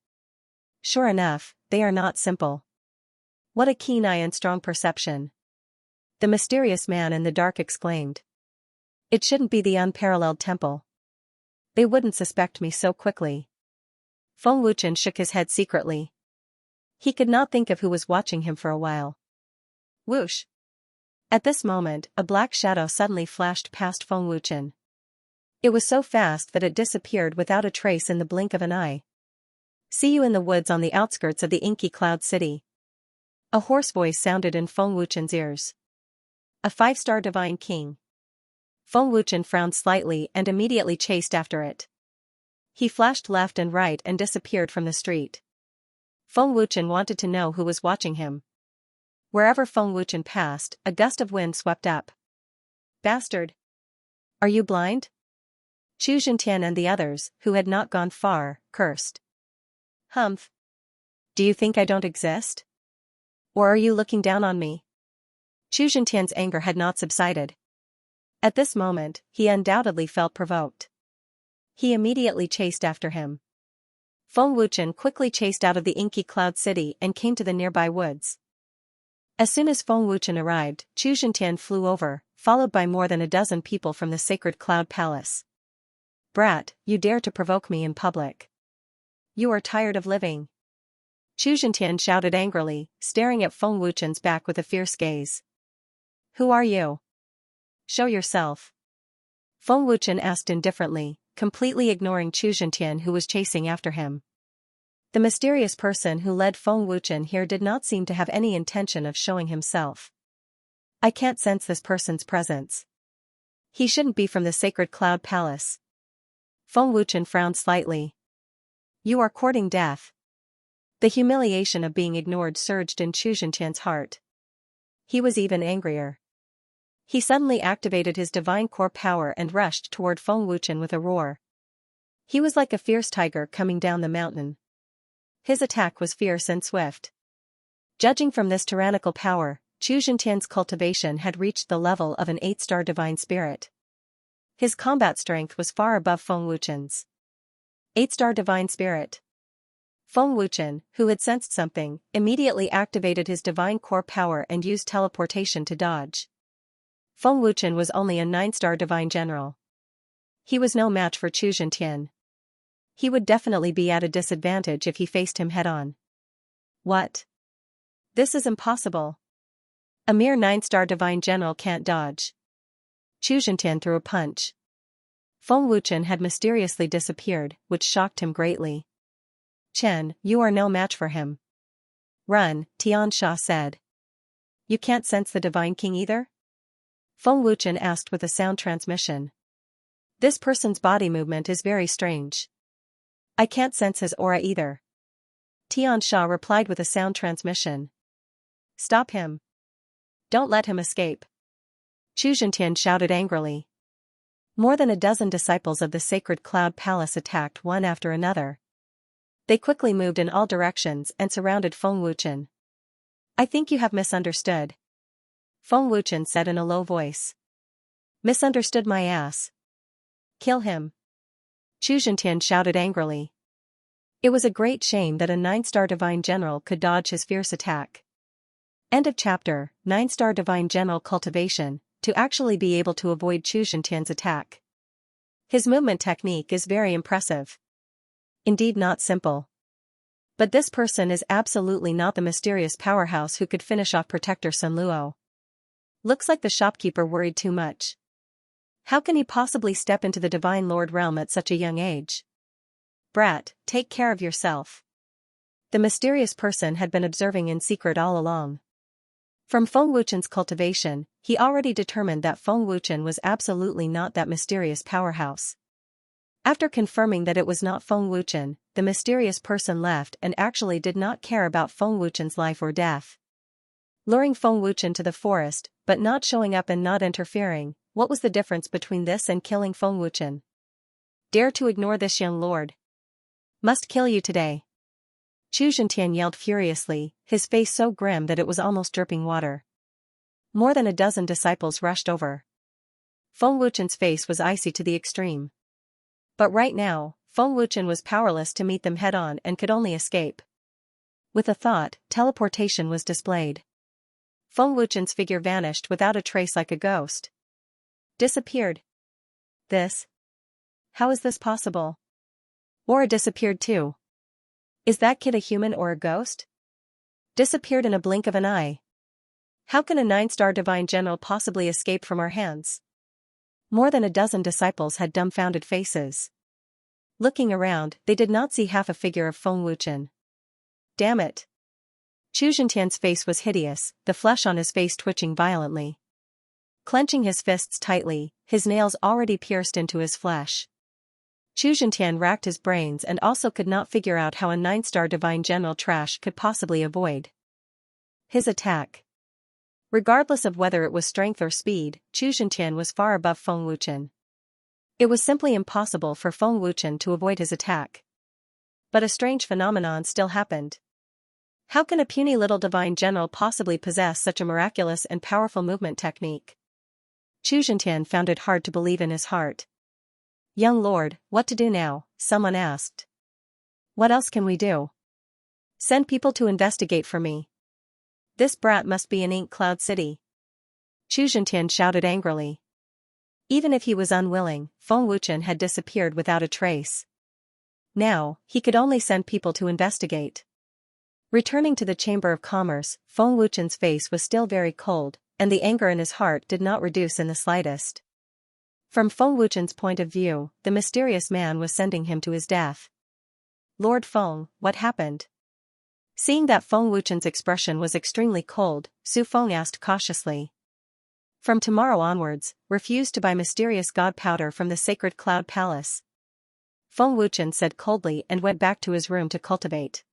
Sure enough, they are not simple. What a keen eye and strong perception. The mysterious man in the dark exclaimed. It shouldn't be the unparalleled temple. They wouldn't suspect me so quickly. Feng Wuchen shook his head secretly. He could not think of who was watching him for a while. Whoosh! At this moment, a black shadow suddenly flashed past Feng Wuchen. It was so fast that it disappeared without a trace in the blink of an eye. See you in the woods on the outskirts of the inky cloud city. A hoarse voice sounded in Feng Wuchen's ears. A 5-star divine king. Feng Wuchen frowned slightly and immediately chased after it. He flashed left and right and disappeared from the street. Feng Wuchen wanted to know who was watching him. Wherever Feng Wuchen passed, a gust of wind swept up. Bastard! Are you blind? Xianxia and the others, who had not gone far, cursed. Humph. Do you think I don't exist? Or are you looking down on me? Xianxia's anger had not subsided. At this moment, he undoubtedly felt provoked. He immediately chased after him. Feng Wuchen quickly chased out of the inky cloud city and came to the nearby woods. As soon as Feng Wuchen arrived, Chu Zhentian flew over, followed by more than a dozen people from the sacred cloud palace. "Brat, you dare to provoke me in public. You are tired of living." Chu Zhentian shouted angrily, staring at Feng Wuchen's back with a fierce gaze. "Who are you? Show yourself." Feng Wuchen asked indifferently, completely ignoring Chu Zhentian who was chasing after him. The mysterious person who led Feng Wuchen here did not seem to have any intention of showing himself. "I can't sense this person's presence. He shouldn't be from the sacred cloud palace." Feng Wuchen frowned slightly. "You are courting death." The humiliation of being ignored surged in Chu Zhentian's heart. He was even angrier. He suddenly activated his divine core power and rushed toward Feng Wuchen with a roar. He was like a fierce tiger coming down the mountain. His attack was fierce and swift. Judging from this tyrannical power, Chu Zhentian's cultivation had reached the level of an 8-star divine spirit. His combat strength was far above Feng Wuchen's. 8-star divine spirit. Feng Wuchen, who had sensed something, immediately activated his divine core power and used teleportation to dodge. Feng Wuchen was only a 9-star divine general. He was no match for Chu Zhentian. He would definitely be at a disadvantage if he faced him head-on. "What? This is impossible. A mere 9-star divine general can't dodge." Chu Zhentian threw a punch. Feng Wuchen had mysteriously disappeared, which shocked him greatly. "Chen, you are no match for him." "Run," Xianxia said. "You can't sense the divine king either?" Feng Wuchen asked with a sound transmission. "This person's body movement is very strange. I can't sense his aura either." Xianxia replied with a sound transmission. "Stop him. Don't let him escape." Chu Zhentian shouted angrily. More than a dozen disciples of the sacred cloud palace attacked one after another. They quickly moved in all directions and surrounded Feng Wuchen. "I think you have misunderstood," Feng Wuchen said in a low voice. "Misunderstood my ass. Kill him." Chu Zhentian shouted angrily. It was a great shame that a 9-star divine general could dodge his fierce attack. End of chapter. 9-star divine general cultivation, to actually be able to avoid Chu Zhentian's attack. His movement technique is very impressive. Indeed not simple. But this person is absolutely not the mysterious powerhouse who could finish off Protector Sun Luo. Looks like the shopkeeper worried too much. How can he possibly step into the Divine Lord realm at such a young age? "Brat, take care of yourself." The mysterious person had been observing in secret all along. From Feng Wuchen's cultivation, he already determined that Feng Wuchen was absolutely not that mysterious powerhouse. After confirming that it was not Feng Wuchen, the mysterious person left and actually did not care about Feng Wuchen's life or death. Luring Feng Wuchen to the forest, but not showing up and not interfering, what was the difference between this and killing Feng Wuchen? "Dare to ignore this young lord. Must kill you today." Chu Zhentian yelled furiously, his face so grim that it was almost dripping water. More than a dozen disciples rushed over. Feng Wuchen's face was icy to the extreme. But right now, Feng Wuchen was powerless to meet them head-on and could only escape. With a thought, teleportation was displayed. Feng Wuchen's figure vanished without a trace like a ghost. Disappeared. This? How is this possible? Aura disappeared too. Is that kid a human or a ghost? Disappeared in a blink of an eye. How can a 9-star divine general possibly escape from our hands? More than a dozen disciples had dumbfounded faces. Looking around, they did not see half a figure of Feng Wuchen. Damn it. Chu Zhentian's face was hideous, the flesh on his face twitching violently. Clenching his fists tightly, his nails already pierced into his flesh. Chu Zhentian racked his brains and also could not figure out how a 9-star divine general trash could possibly avoid his attack. Regardless of whether it was strength or speed, Chu Zhentian was far above Feng Wuchen. It was simply impossible for Feng Wuchen to avoid his attack. But a strange phenomenon still happened. How can a puny little divine general possibly possess such a miraculous and powerful movement technique? Chu Zhentian found it hard to believe in his heart. "Young lord, what to do now?" someone asked. "What else can we do?" "Send people to investigate for me." This brat must be in Ink Cloud City. Chu Zhentian shouted angrily. Even if he was unwilling, Feng Wuchen had disappeared without a trace. Now, he could only send people to investigate. Returning to the Chamber of Commerce, Feng Wuchen's face was still very cold, and the anger in his heart did not reduce in the slightest. From Feng Wuchen's point of view, the mysterious man was sending him to his death. Lord Feng, what happened? Seeing that Feng Wuchen's expression was extremely cold, Su Feng asked cautiously. From tomorrow onwards, refuse to buy mysterious god powder from the sacred cloud palace. Feng Wuchen said coldly and went back to his room to cultivate.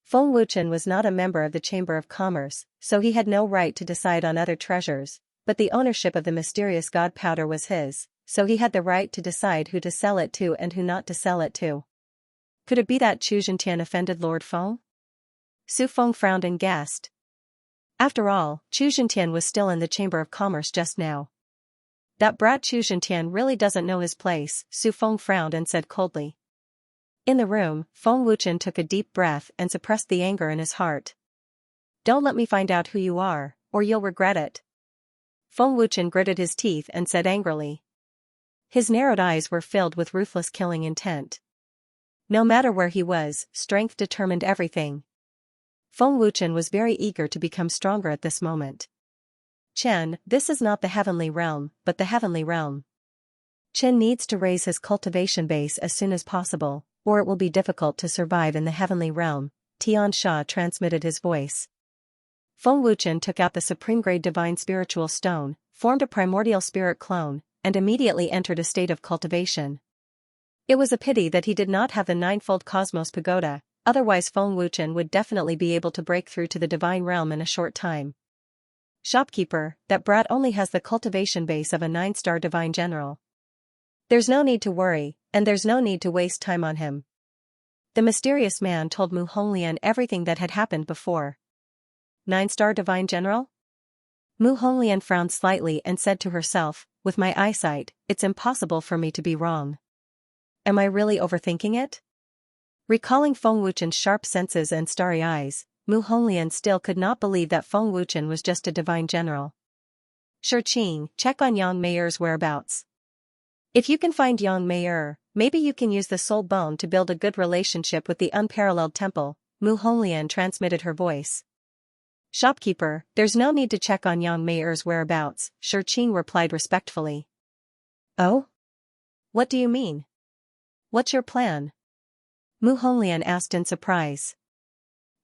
Feng Wuchen was not a member of the Chamber of Commerce, so he had no right to decide on other treasures, but the ownership of the mysterious god powder was his, so he had the right to decide who to sell it to and who not to sell it to. Could it be that Chu Zhentian offended Lord Feng? Su Feng frowned and guessed. After all, Chu Zhentian was still in the Chamber of Commerce just now. That brat Chu Zhentian really doesn't know his place, Su Feng frowned and said coldly. In the room, Feng Wuchen took a deep breath and suppressed the anger in his heart. Don't let me find out who you are, or you'll regret it. Feng Wuchen gritted his teeth and said angrily. His narrowed eyes were filled with ruthless killing intent. No matter where he was, strength determined everything. Feng Wuchen was very eager to become stronger at this moment. Chen, this is not the heavenly realm, but the heavenly realm. Chen needs to raise his cultivation base as soon as possible, or it will be difficult to survive in the heavenly realm, Xianxia transmitted his voice. Feng Wuchen took out the supreme-grade divine spiritual stone, formed a primordial spirit clone, and immediately entered a state of cultivation. It was a pity that he did not have the ninefold cosmos pagoda, otherwise Feng Wuchen would definitely be able to break through to the divine realm in a short time. Shopkeeper, that brat only has the cultivation base of a 9-star divine general. There's no need to worry, and there's no need to waste time on him. The mysterious man told Mu Honglian everything that had happened before. 9-star divine general? Mu Honglian frowned slightly and said to herself, with my eyesight, it's impossible for me to be wrong. Am I really overthinking it? Recalling Feng Wuchen's sharp senses and starry eyes, Mu Honglian still could not believe that Feng Wuchen was just a divine general. Shirqing, check on Yang Meier's whereabouts. If you can find Yang Meier, maybe you can use the soul bone to build a good relationship with the unparalleled temple, Mu Honglian transmitted her voice. Shopkeeper, there's no need to check on Yang Meier's whereabouts, Shirqing replied respectfully. Oh? What do you mean? What's your plan? Mu Honglian asked in surprise.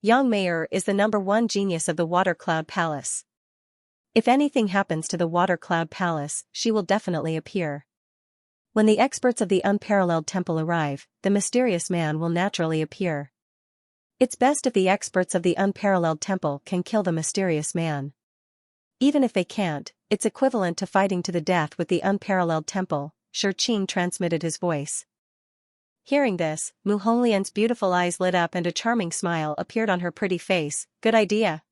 Yang Meier is the #1 genius of the Water Cloud Palace. If anything happens to the Water Cloud Palace, she will definitely appear. When the experts of the unparalleled temple arrive, the mysterious man will naturally appear. It's best if the experts of the unparalleled temple can kill the mysterious man. Even if they can't, it's equivalent to fighting to the death with the unparalleled temple, Shirqing transmitted his voice. Hearing this, Mu Honglian's beautiful eyes lit up and a charming smile appeared on her pretty face. Good idea.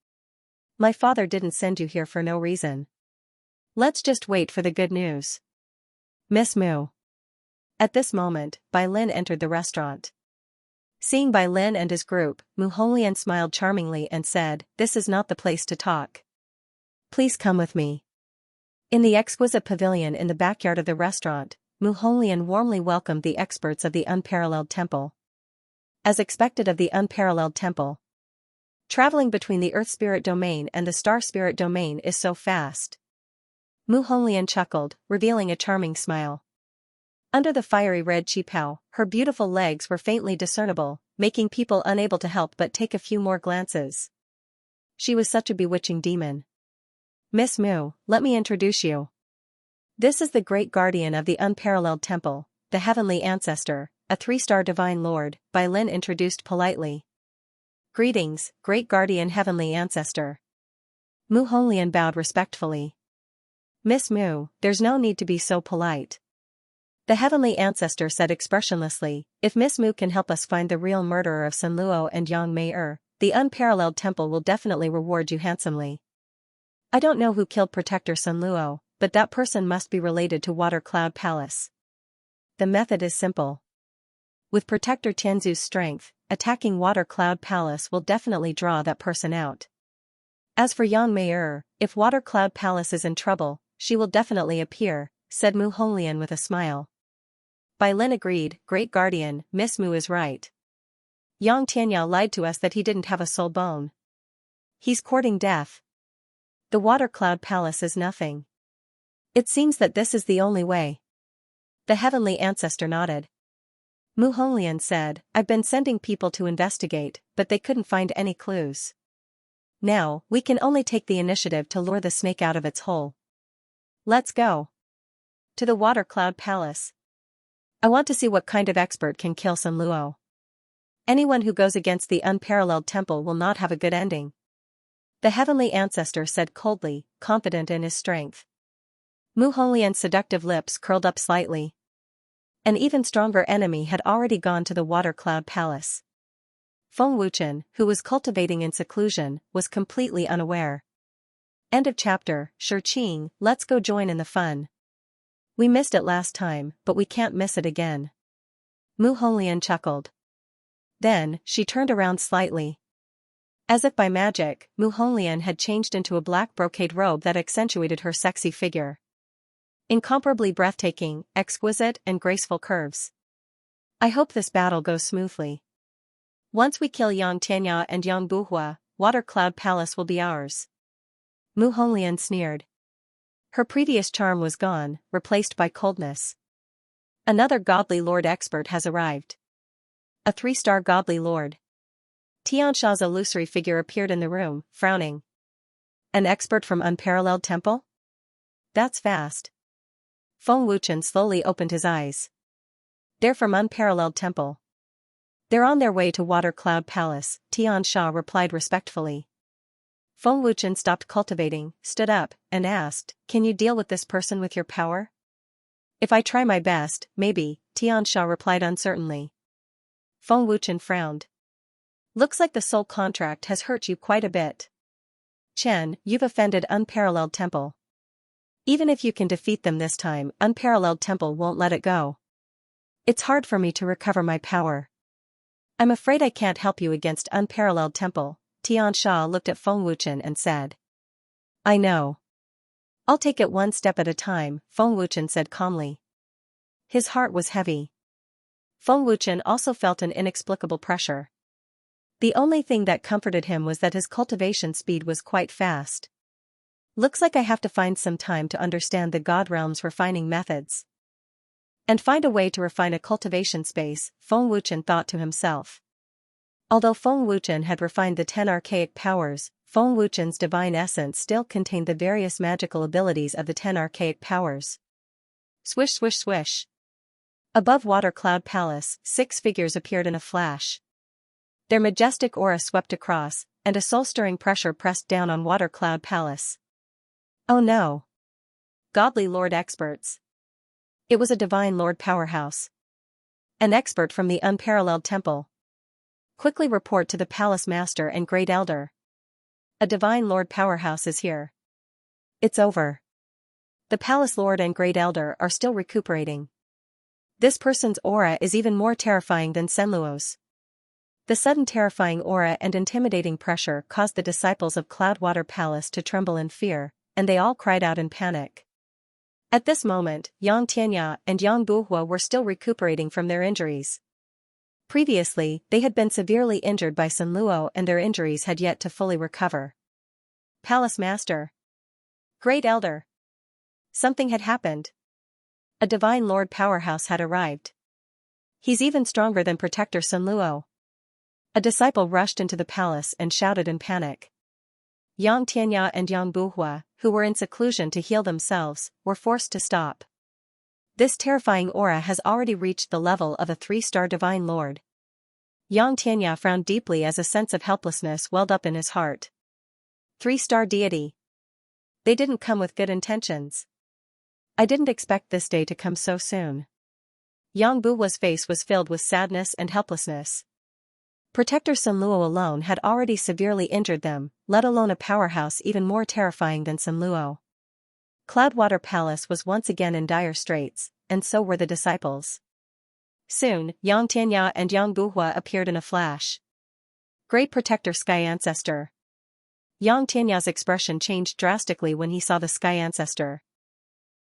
My father didn't send you here for no reason. Let's just wait for the good news. Miss Mu. At this moment, Bai Lin entered the restaurant. Seeing Bai Lin and his group, Mu Honglian smiled charmingly and said, this is not the place to talk. Please come with me. In the exquisite pavilion in the backyard of the restaurant, Mu Honglian warmly welcomed the experts of the unparalleled temple. As expected of the unparalleled temple, traveling between the Earth Spirit Domain and the Star Spirit Domain is so fast. Mu Honglian chuckled, revealing a charming smile. Under the fiery red qipao, her beautiful legs were faintly discernible, making people unable to help but take a few more glances. She was such a bewitching demon. Miss Mu, let me introduce you. This is the great guardian of the unparalleled temple, the heavenly ancestor, a 3-star divine lord, Bai Lin introduced politely. Greetings, great guardian heavenly ancestor. Mu Honglian bowed respectfully. Miss Mu, there's no need to be so polite. The heavenly ancestor said expressionlessly, if Miss Mu can help us find the real murderer of Sun Luo and Yang Meier, the unparalleled temple will definitely reward you handsomely. I don't know who killed Protector Sun Luo, but that person must be related to Water Cloud Palace. The method is simple. With Protector Tianzu's strength, attacking Water Cloud Palace will definitely draw that person out. As for Yang Mei'er, if Water Cloud Palace is in trouble, she will definitely appear, said Mu Honglian with a smile. Bai Lin agreed, Great Guardian, Miss Mu is right. Yang Tianya lied to us that he didn't have a soul bone. He's courting death. The Water Cloud Palace is nothing. It seems that this is the only way. The heavenly ancestor nodded. Mu Honglian said, I've been sending people to investigate, but they couldn't find any clues. Now, we can only take the initiative to lure the snake out of its hole. Let's go. To the Water Cloud Palace. I want to see what kind of expert can kill Sun Luo. Anyone who goes against the unparalleled temple will not have a good ending. The heavenly ancestor said coldly, confident in his strength. Mu Honglian's seductive lips curled up slightly. An even stronger enemy had already gone to the Water Cloud Palace. Feng Wuchen, who was cultivating in seclusion, was completely unaware. End of chapter. Shi, let's go join in the fun. We missed it last time, but we can't miss it again. Mu Honglian chuckled. Then, she turned around slightly. As if by magic, Mu Honglian had changed into a black brocade robe that accentuated her sexy figure. Incomparably breathtaking, exquisite and graceful curves. I hope this battle goes smoothly. Once we kill Yang Tianya and Yang Buhua, Water Cloud Palace will be ours. Mu Honglian sneered. Her previous charm was gone, replaced by coldness. Another godly lord expert has arrived. A 3-star godly lord. Xianxia's illusory figure appeared in the room, frowning. An expert from Unparalleled Temple? That's fast. Feng Wuchen slowly opened his eyes. They're from Unparalleled Temple. They're on their way to Water Cloud Palace, Xianxia replied respectfully. Feng Wuchen stopped cultivating, stood up, and asked, Can you deal with this person with your power? If I try my best, maybe, Xianxia replied uncertainly. Feng Wuchen frowned. Looks like the soul contract has hurt you quite a bit. Chen, you've offended Unparalleled Temple. Even if you can defeat them this time, Unparalleled Temple won't let it go. It's hard for me to recover my power. I'm afraid I can't help you against Unparalleled Temple. Xianxia looked at Feng Wuchen and said. I know. I'll take it one step at a time, Feng Wuchen said calmly. His heart was heavy. Feng Wuchen also felt an inexplicable pressure. The only thing that comforted him was that his cultivation speed was quite fast. Looks like I have to find some time to understand the God Realm's refining methods. And find a way to refine a cultivation space, Feng Wuchen thought to himself. Although Feng Wuchen had refined the 10 archaic powers, Feng Wuchen's divine essence still contained the various magical abilities of the 10 archaic powers. Swish swish swish. Above Water Cloud Palace, 6 figures appeared in a flash. Their majestic aura swept across, and a soul-stirring pressure pressed down on Water Cloud Palace. Oh no! Godly Lord experts. It was a Divine Lord powerhouse. An expert from the Unparalleled Temple. Quickly report to the Palace Master and Great Elder. A Divine Lord powerhouse is here. It's over. The Palace Lord and Great Elder are still recuperating. This person's aura is even more terrifying than Senluo's. The sudden terrifying aura and intimidating pressure caused the disciples of Cloudwater Palace to tremble in fear, and they all cried out in panic. At this moment, Yang Tianya and Yang Buhua were still recuperating from their injuries. Previously, they had been severely injured by Sun Luo and their injuries had yet to fully recover. Palace Master. Great Elder. Something had happened. A Divine Lord powerhouse had arrived. He's even stronger than Protector Sun Luo. A disciple rushed into the palace and shouted in panic. Yang Tianya and Yang Buhua, who were in seclusion to heal themselves, were forced to stop. This terrifying aura has already reached the level of a 3-star Divine Lord. Yang Tianya frowned deeply as a sense of helplessness welled up in his heart. 3-star deity. They didn't come with good intentions. I didn't expect this day to come so soon. Yang Buhua's face was filled with sadness and helplessness. Protector Sun Luo alone had already severely injured them, let alone a powerhouse even more terrifying than Sun Luo. Cloudwater Palace was once again in dire straits, and so were the disciples. Soon, Yang Tianya and Yang Buhua appeared in a flash. Great Protector Sky Ancestor. Yang Tianya's expression changed drastically when he saw the Sky Ancestor.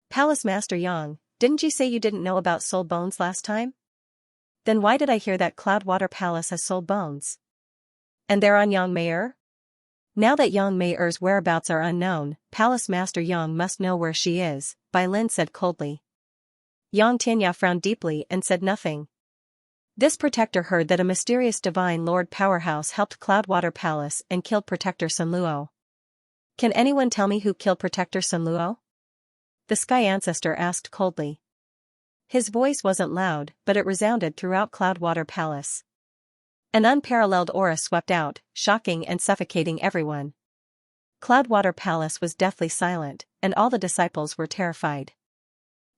Palace Master Yang, didn't you say you didn't know about soul bones last time? Then why did I hear that Cloudwater Palace has soul bones? And they're on Yang Mei? Now that Yang Mei's whereabouts are unknown, Palace Master Yang must know where she is, Bai Lin said coldly. Yang Tianya frowned deeply and said nothing. This protector heard that a mysterious divine lord powerhouse helped Cloudwater Palace and killed Protector Sun Luo. Can anyone tell me who killed Protector Sun Luo? The Sky Ancestor asked coldly. His voice wasn't loud, but it resounded throughout Cloudwater Palace. An unparalleled aura swept out, shocking and suffocating everyone. Cloudwater Palace was deathly silent, and all the disciples were terrified.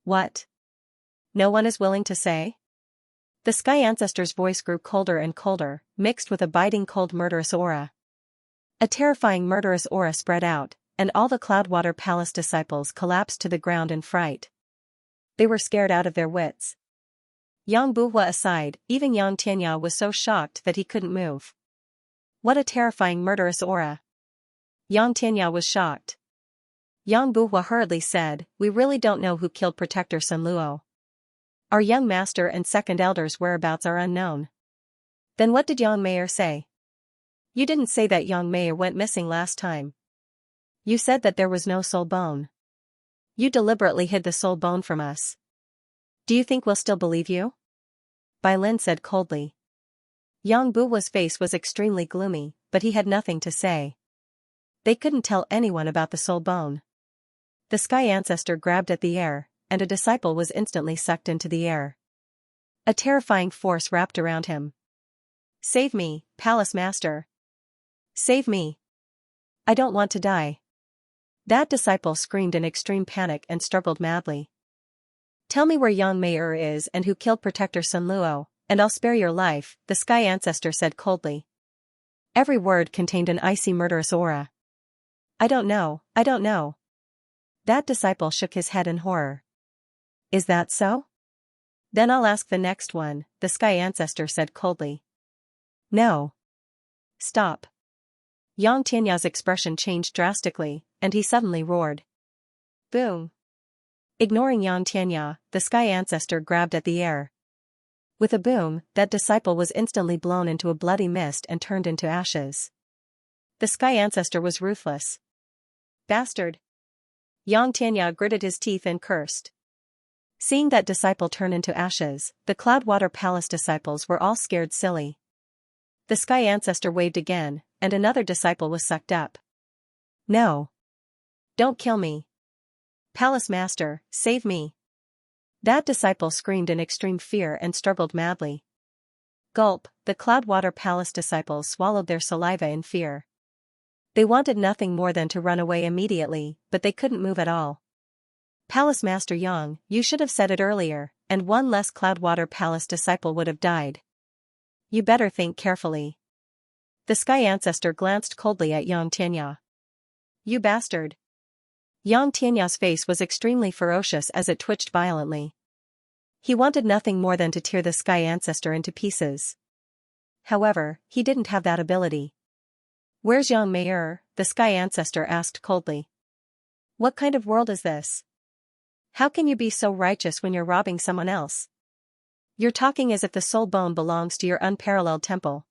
What? No one is willing to say? The Sky Ancestor's voice grew colder and colder, mixed with a biting cold murderous aura. A terrifying murderous aura spread out, and all the Cloudwater Palace disciples collapsed to the ground in fright. They were scared out of their wits. Yang Buhua aside, even Yang Tianya was so shocked that he couldn't move. What a terrifying murderous aura. Yang Tianya was shocked. Yang Buhua hurriedly said, "We really don't know who killed Protector Sun Luo. Our young master and second elder's whereabouts are unknown." Then what did Yang Mei say? You didn't say that Yang Mei went missing last time. You said that there was no soul bone. You deliberately hid the soul bone from us. Do you think we'll still believe you? Bai Lin said coldly. Yang Buhua's face was extremely gloomy, but he had nothing to say. They couldn't tell anyone about the soul bone. The Sky Ancestor grabbed at the air, and a disciple was instantly sucked into the air. A terrifying force wrapped around him. Save me, Palace Master. Save me. I don't want to die. That disciple screamed in extreme panic and struggled madly. Tell me where Yang Mei is and who killed Protector Sun Luo, and I'll spare your life, the Sky Ancestor said coldly. Every word contained an icy murderous aura. I don't know. That disciple shook his head in horror. Is that so? Then I'll ask the next one, the Sky Ancestor said coldly. No. Stop. Yang Tianya's expression changed drastically, and he suddenly roared. Boom. Ignoring Yang Tianya, the Sky Ancestor grabbed at the air. With a boom, that disciple was instantly blown into a bloody mist and turned into ashes. The Sky Ancestor was ruthless. Bastard. Yang Tianya gritted his teeth and cursed. Seeing that disciple turn into ashes, the Cloudwater Palace disciples were all scared silly. The Sky Ancestor waved again, and another disciple was sucked up. No. Don't kill me. Palace Master, save me. That disciple screamed in extreme fear and struggled madly. Gulp, the Cloudwater Palace disciples swallowed their saliva in fear. They wanted nothing more than to run away immediately, but they couldn't move at all. Palace Master Yang, you should have said it earlier, and one less Cloudwater Palace disciple would have died. You better think carefully. The Sky Ancestor glanced coldly at Yang Tianya. You bastard. Yang Tianya's face was extremely ferocious as it twitched violently. He wanted nothing more than to tear the Sky Ancestor into pieces. However, he didn't have that ability. Where's Yang Mei? The Sky Ancestor asked coldly. What kind of world is this? How can you be so righteous when you're robbing someone else? You're talking as if the soul bone belongs to your unparalleled temple.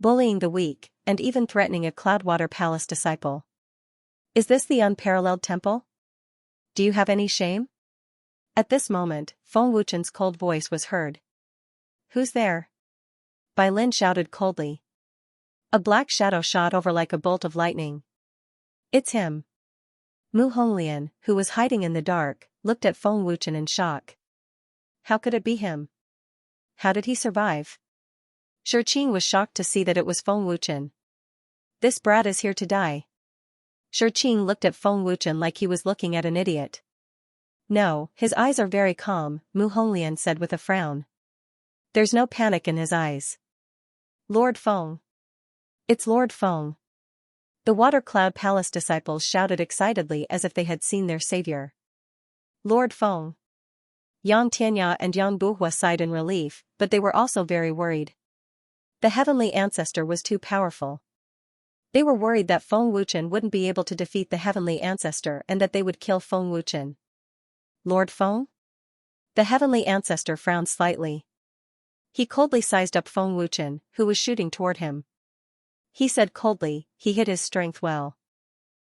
Bullying the weak, and even threatening a Cloudwater Palace disciple. Is this the unparalleled temple? Do you have any shame? At this moment, Feng Wuchen's cold voice was heard. Who's there? Bai Lin shouted coldly. A black shadow shot over like a bolt of lightning. It's him. Mu Honglian, who was hiding in the dark, looked at Feng Wuchen in shock. How could it be him? How did he survive? Shurqing was shocked to see that it was Feng Wuchen. This brat is here to die. Shurqing looked at Feng Wuchen like he was looking at an idiot. No, his eyes are very calm, Mu Honglian said with a frown. There's no panic in his eyes. Lord Feng. It's Lord Feng. The Water Cloud Palace disciples shouted excitedly as if they had seen their savior. Lord Feng. Yang Tianya and Yang Buhua sighed in relief, but they were also very worried. The heavenly ancestor was too powerful. They were worried that Feng Wuchen wouldn't be able to defeat the heavenly ancestor and that they would kill Feng Wuchen. Lord Feng? The heavenly ancestor frowned slightly. He coldly sized up Feng Wuchen, who was shooting toward him. He said coldly, he hid his strength well.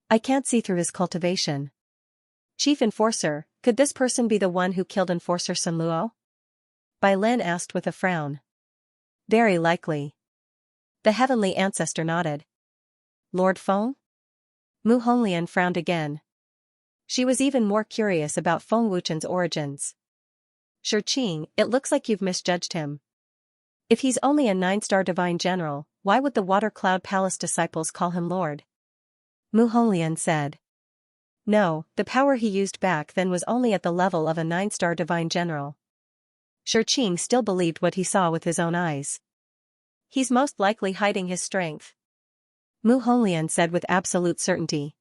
I can't see through his cultivation. Chief Enforcer, could this person be the one who killed Enforcer Sun Luo? Bai Lin asked with a frown. Very likely. The heavenly ancestor nodded. Lord Feng? Mu Honglian frowned again. She was even more curious about Feng Wuchen's origins. Shiqing, it looks like you've misjudged him. If he's only a 9-star divine general, why would the Water Cloud Palace disciples call him Lord? Mu Honglian said. No, the power he used back then was only at the level of a 9-star divine general. Shiqing still believed what he saw with his own eyes. He's most likely hiding his strength. Mu Honglian said with absolute certainty.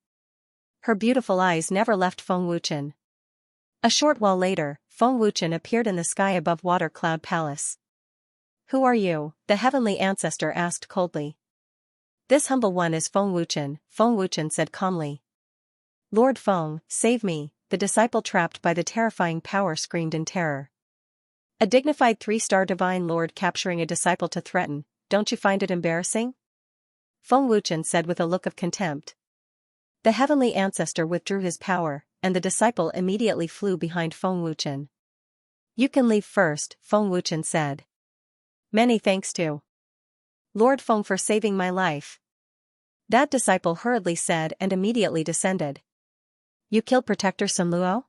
Her beautiful eyes never left Feng Wuchen. A short while later, Feng Wuchen appeared in the sky above Water Cloud Palace. Who are you? The heavenly ancestor asked coldly. This humble one is Feng Wuchen said calmly. Lord Feng, save me, the disciple trapped by the terrifying power screamed in terror. A dignified 3-star divine lord capturing a disciple to threaten, don't you find it embarrassing? Feng Wuchen said with a look of contempt. The heavenly ancestor withdrew his power, and the disciple immediately flew behind Feng Wuchen. You can leave first, Feng Wuchen said. Many thanks to Lord Feng for saving my life. That disciple hurriedly said and immediately descended. You killed Protector Sun Luo?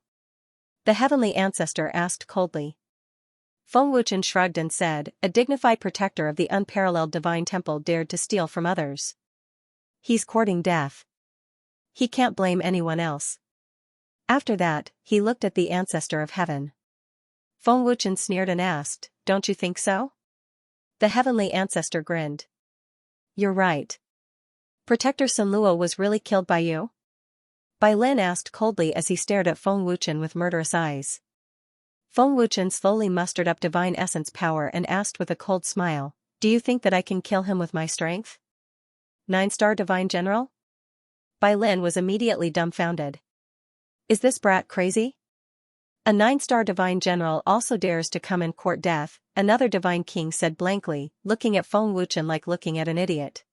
The heavenly ancestor asked coldly. Feng Wuchen shrugged and said, a dignified protector of the unparalleled divine temple dared to steal from others. He's courting death. He can't blame anyone else. After that, he looked at the ancestor of heaven. Feng Wuchen sneered and asked, don't you think so? The heavenly ancestor grinned. You're right. Protector Sun Luo was really killed by you? Bai Lin asked coldly as he stared at Feng Wuchen with murderous eyes. Feng Wuchen slowly mustered up divine essence power and asked with a cold smile, do you think that I can kill him with my strength? 9-star divine general? Bai Lin was immediately dumbfounded. Is this brat crazy? A 9-star divine general also dares to come and court death, another divine king said blankly, looking at Feng Wuchen like looking at an idiot.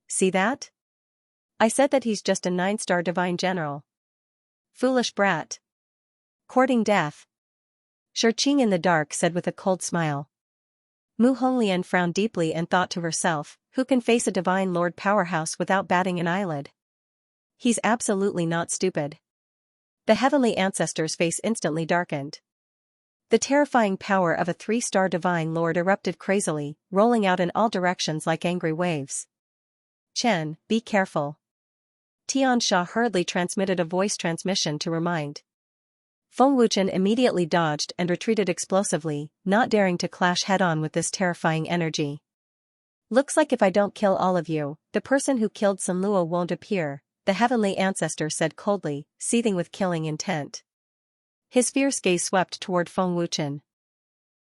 See that? I said that he's just a 9-star divine general. Foolish brat. Courting death. Shiqing in the dark said with a cold smile. Mu Honglian frowned deeply and thought to herself, who can face a divine lord powerhouse without batting an eyelid? He's absolutely not stupid. The heavenly ancestor's face instantly darkened. The terrifying power of a 3-star divine lord erupted crazily, rolling out in all directions like angry waves. Chen, be careful. Xianxia hurriedly transmitted a voice transmission to remind. Feng Wuchen immediately dodged and retreated explosively, not daring to clash head-on with this terrifying energy. Looks like if I don't kill all of you, the person who killed Sun Luo won't appear, the heavenly ancestor said coldly, seething with killing intent. His fierce gaze swept toward Feng Wuchen.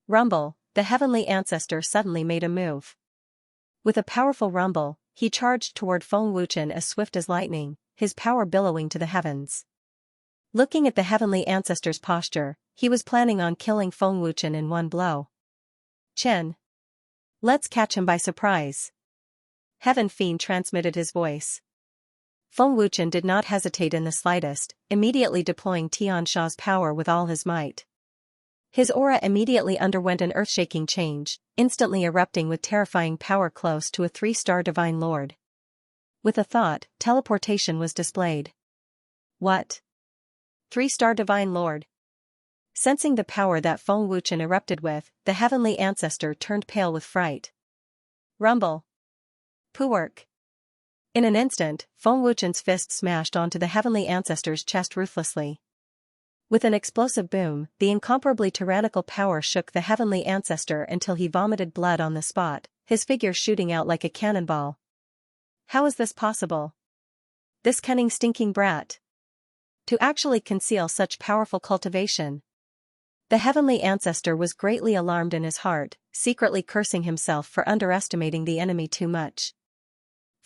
Rumble, the heavenly ancestor suddenly made a move. With a powerful rumble, he charged toward Feng Wuchen as swift as lightning, his power billowing to the heavens. Looking at the heavenly ancestor's posture, he was planning on killing Feng Wuchen in one blow. Chen. Let's catch him by surprise. Heaven Fiend transmitted his voice. Feng Wuchen did not hesitate in the slightest, immediately deploying Xianxia's power with all his might. His aura immediately underwent an earth-shaking change, instantly erupting with terrifying power close to a 3-star divine lord. With a thought, teleportation was displayed. What? 3-star divine lord? Sensing the power that Feng Wuchen erupted with, the heavenly ancestor turned pale with fright. Rumble. Poowork. In an instant, Feng Wuchen's fist smashed onto the heavenly ancestor's chest ruthlessly. With an explosive boom, the incomparably tyrannical power shook the heavenly ancestor until he vomited blood on the spot, his figure shooting out like a cannonball. How is this possible? This cunning stinking brat. To actually conceal such powerful cultivation. The heavenly ancestor was greatly alarmed in his heart, secretly cursing himself for underestimating the enemy too much.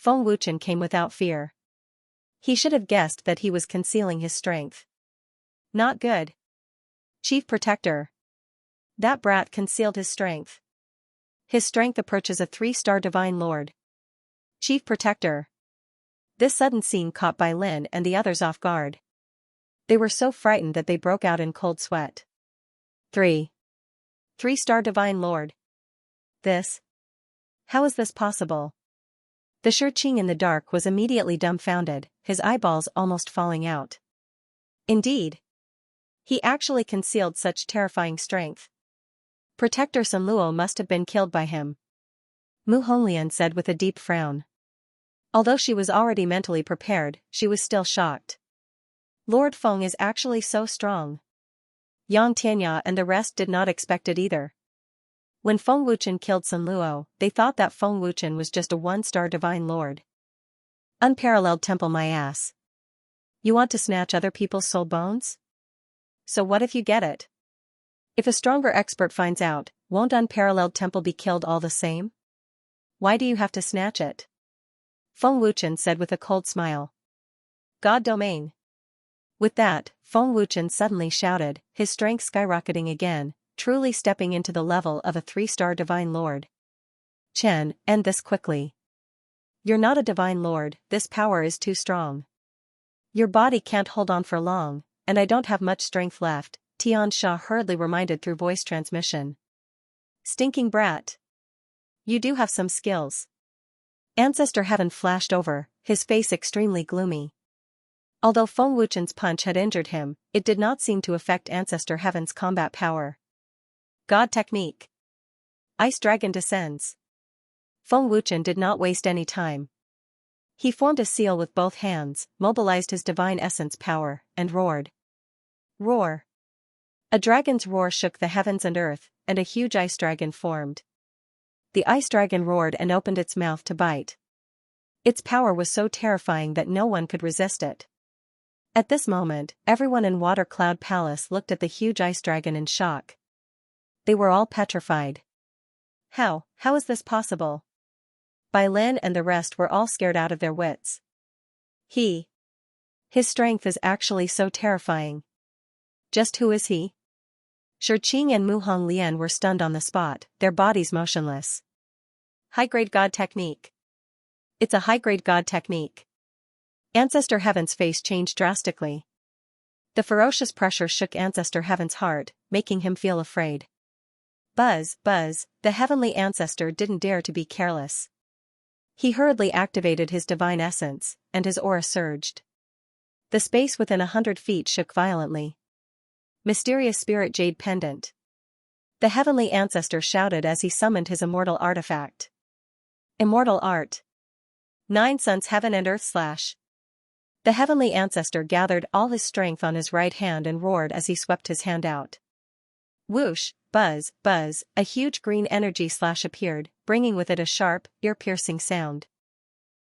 Feng Wuchen came without fear. He should have guessed that he was concealing his strength. Not good. Chief Protector. That brat concealed his strength. His strength approaches a 3-star Divine Lord. Chief Protector. This sudden scene caught Bai Lin and the others off guard. They were so frightened that they broke out in cold sweat. 3-star Divine Lord. This? How is this possible? The Shiqing in the dark was immediately dumbfounded, his eyeballs almost falling out. Indeed. He actually concealed such terrifying strength. Protector Sun Luo must have been killed by him. Mu Honglian said with a deep frown. Although she was already mentally prepared, she was still shocked. Lord Feng is actually so strong. Yang Tianya and the rest did not expect it either. When Feng Wuchen killed Sun Luo, they thought that Feng Wuchen was just a 1-star Divine Lord. Unparalleled temple my ass. You want to snatch other people's soul bones? So what if you get it? If a stronger expert finds out, won't Unparalleled Temple be killed all the same? Why do you have to snatch it? Feng Wuchen said with a cold smile. God domain. With that, Feng Wuchen suddenly shouted, his strength skyrocketing again, truly stepping into the level of a 3-star Divine Lord. Chen, end this quickly. You're not a Divine Lord, this power is too strong. Your body can't hold on for long, and I don't have much strength left, Xianxia hurriedly reminded through voice transmission. Stinking brat. You do have some skills. Ancestor Heaven flashed over, his face extremely gloomy. Although Feng Wuchen's punch had injured him, it did not seem to affect Ancestor Heaven's combat power. God technique. Ice Dragon descends. Feng Wuchen did not waste any time. He formed a seal with both hands, mobilized his divine essence power, and roared. Roar. A dragon's roar shook the heavens and earth, and a huge ice dragon formed. The ice dragon roared and opened its mouth to bite. Its power was so terrifying that no one could resist it. At this moment, everyone in Water Cloud Palace looked at the huge ice dragon in shock. They were all petrified. How is this possible? Bai Lin and the rest were all scared out of their wits. His strength is actually so terrifying. Just who is he? Shiqing and Mu Honglian were stunned on the spot, their bodies motionless. High-grade God technique. It's a high-grade God technique. Ancestor Heaven's face changed drastically. The ferocious pressure shook Ancestor Heaven's heart, making him feel afraid. Buzz, the heavenly ancestor didn't dare to be careless. He hurriedly activated his divine essence, and his aura surged. The space within 100 feet shook violently. Mysterious Spirit Jade Pendant. The heavenly ancestor shouted as he summoned his immortal artifact. Immortal art. 9 suns heaven and earth / The heavenly ancestor gathered all his strength on his right hand and roared as he swept his hand out. Whoosh, buzz, a huge green energy slash appeared, bringing with it a sharp, ear-piercing sound.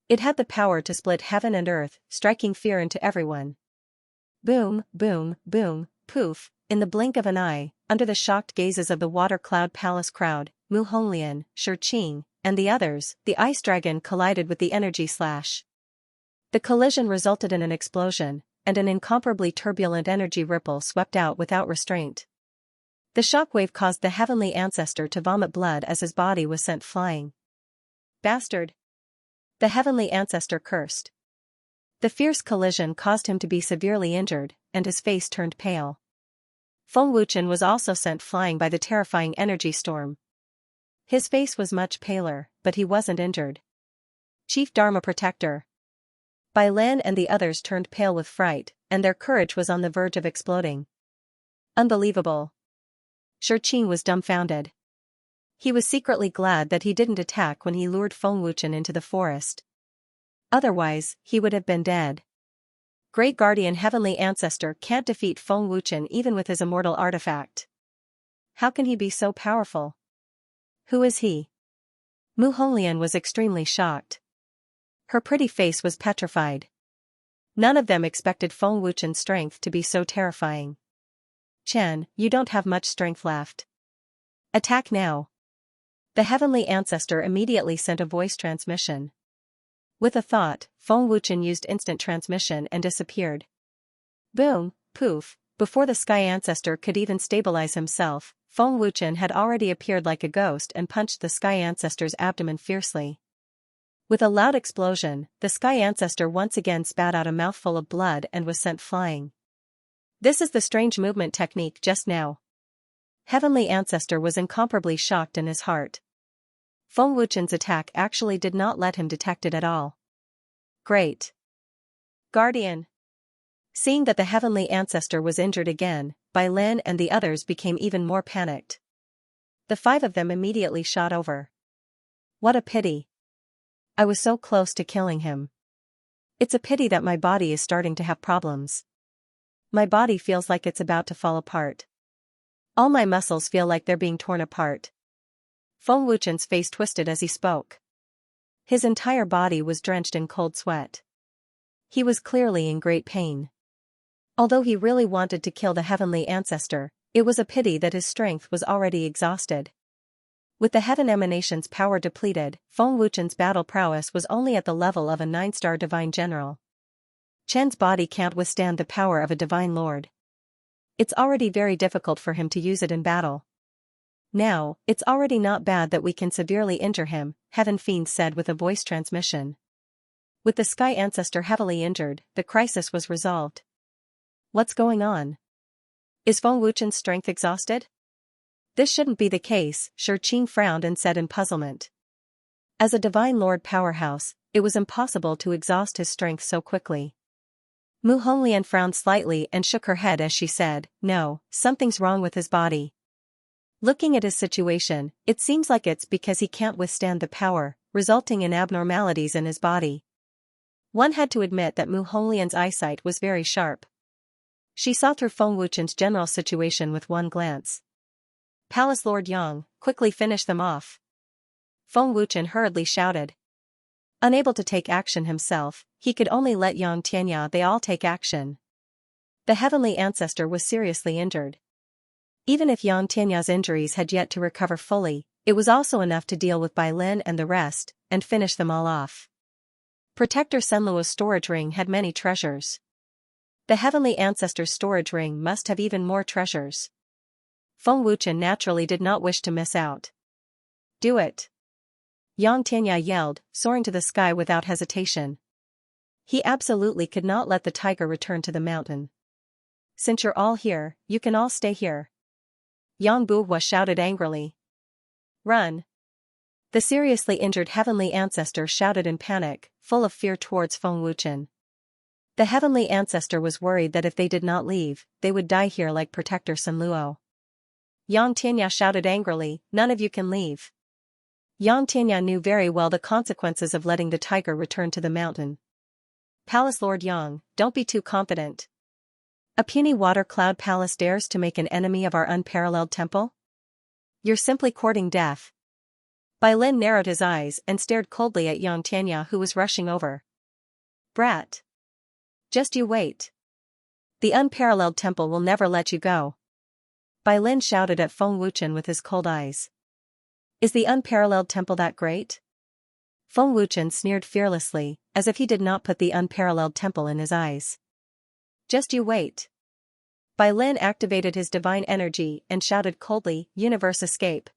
It had the power to split heaven and earth, striking fear into everyone. Boom, boom, boom, poof, in the blink of an eye, under the shocked gazes of the Water Cloud Palace crowd, Mu Honglian, Shiqing, and the others, the ice dragon collided with the energy slash. The collision resulted in an explosion, and an incomparably turbulent energy ripple swept out without restraint. The shockwave caused the heavenly ancestor to vomit blood as his body was sent flying. Bastard! The heavenly ancestor cursed. The fierce collision caused him to be severely injured, and his face turned pale. Feng Wuchen was also sent flying by the terrifying energy storm. His face was much paler, but he wasn't injured. Chief Dharma Protector. Bai Lin and the others turned pale with fright, and their courage was on the verge of exploding. Unbelievable. Shiqing was dumbfounded. He was secretly glad that he didn't attack when he lured Feng Wuchen into the forest. Otherwise, he would have been dead. Great Guardian Heavenly Ancestor can't defeat Feng Wuchen even with his immortal artifact. How can he be so powerful? Who is he? Mu Honglian was extremely shocked. Her pretty face was petrified. None of them expected Feng Wuchen's strength to be so terrifying. Chen, you don't have much strength left. Attack now. The heavenly ancestor immediately sent a voice transmission. With a thought, Feng Wuchen used instant transmission and disappeared. Boom, poof, before the Sky Ancestor could even stabilize himself, Feng Wuchen had already appeared like a ghost and punched the Sky Ancestor's abdomen fiercely. With a loud explosion, the Sky Ancestor once again spat out a mouthful of blood and was sent flying. This is the strange movement technique just now. Heavenly Ancestor was incomparably shocked in his heart. Feng Wuchen's attack actually did not let him detect it at all. Great. Guardian. Seeing that the Heavenly Ancestor was injured again, Bai Lin and the others became even more panicked. The 5 of them immediately shot over. What a pity. I was so close to killing him. It's a pity that my body is starting to have problems. My body feels like it's about to fall apart. All my muscles feel like they're being torn apart. Feng Wuchen's face twisted as he spoke. His entire body was drenched in cold sweat. He was clearly in great pain. Although he really wanted to kill the Heavenly Ancestor, it was a pity that his strength was already exhausted. With the Heaven Emanation's power depleted, Feng Wuchen's battle prowess was only at the level of a 9-star Divine General. Chen's body can't withstand the power of a Divine Lord. It's already very difficult for him to use it in battle. Now, it's already not bad that we can severely injure him, Heaven Fiend said with a voice transmission. With the Sky Ancestor heavily injured, the crisis was resolved. What's going on? Is Feng Wuchen's strength exhausted? This shouldn't be the case, Shi Qing frowned and said in puzzlement. As a Divine Lord powerhouse, it was impossible to exhaust his strength so quickly. Mu Honglian frowned slightly and shook her head as she said, no, something's wrong with his body. Looking at his situation, it seems like it's because he can't withstand the power, resulting in abnormalities in his body. One had to admit that Mu Honglian's eyesight was very sharp. She saw through Feng Wuchen's general situation with one glance. Palace Lord Yang, quickly finish them off. Feng Wuchen hurriedly shouted. Unable to take action himself, he could only let Yang Tianya they all take action. The Heavenly Ancestor was seriously injured. Even if Yang Tianya's injuries had yet to recover fully, it was also enough to deal with Bai Lin and the rest, and finish them all off. Protector Senluo's storage ring had many treasures. The Heavenly Ancestor's storage ring must have even more treasures. Feng Wuchen naturally did not wish to miss out. Do it. Yang Tianya yelled, soaring to the sky without hesitation. He absolutely could not let the tiger return to the mountain. Since you're all here, you can all stay here. Yang Buhua shouted angrily. Run. The seriously injured Heavenly Ancestor shouted in panic, full of fear towards Feng Wuchen. The Heavenly Ancestor was worried that if they did not leave, they would die here like Protector Senluo. Yang Tianya shouted angrily, none of you can leave. Yang Tianya knew very well the consequences of letting the tiger return to the mountain. Palace Lord Yang, don't be too confident. A puny water cloud palace dares to make an enemy of our unparalleled temple? You're simply courting death. Bai Lin narrowed his eyes and stared coldly at Yang Tianya who was rushing over. Brat. Just you wait. The unparalleled temple will never let you go. Bai Lin shouted at Feng Wuchen with his cold eyes. Is the unparalleled temple that great? Feng Wuchen sneered fearlessly, as if he did not put the unparalleled temple in his eyes. Just you wait. Bai Lin activated his divine energy and shouted coldly, Universe escape.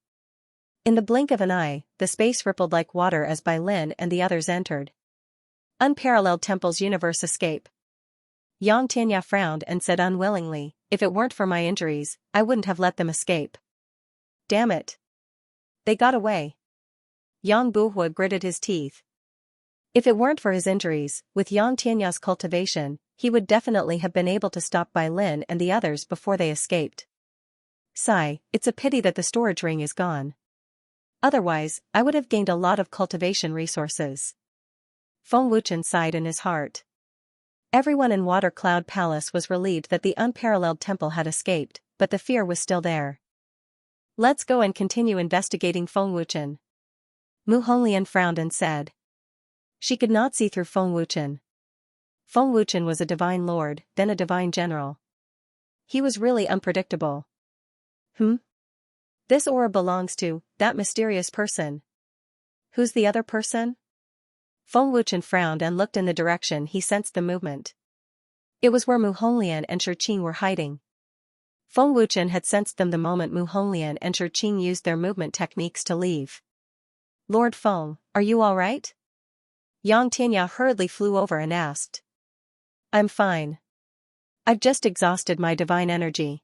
In the blink of an eye, the space rippled like water as Bai Lin and the others entered. Unparalleled temple's universe escape. Yang Tianya frowned and said unwillingly, if it weren't for my injuries, I wouldn't have let them escape. Damn it. They got away. Yang Buhua gritted his teeth. If it weren't for his injuries, with Yang Tianya's cultivation, he would definitely have been able to stop Bai Lin and the others before they escaped. Sigh, it's a pity that the storage ring is gone. Otherwise, I would have gained a lot of cultivation resources. Feng Wuchen sighed in his heart. Everyone in Water Cloud Palace was relieved that the unparalleled temple had escaped, but the fear was still there. Let's go and continue investigating Feng Wuchen. Mu Honglian frowned and said. She could not see through Feng Wuchen. Feng Wuchen was a divine lord, then a divine general. He was really unpredictable. This aura belongs to that mysterious person. Who's the other person? Feng Wuchen frowned and looked in the direction he sensed the movement. It was where Mu Honglian and Shi were hiding. Feng Wuchen had sensed them the moment Mu Honglian and Shi used their movement techniques to leave. Lord Feng, are you all right? Xianxia hurriedly flew over and asked. I'm fine. I've just exhausted my divine energy.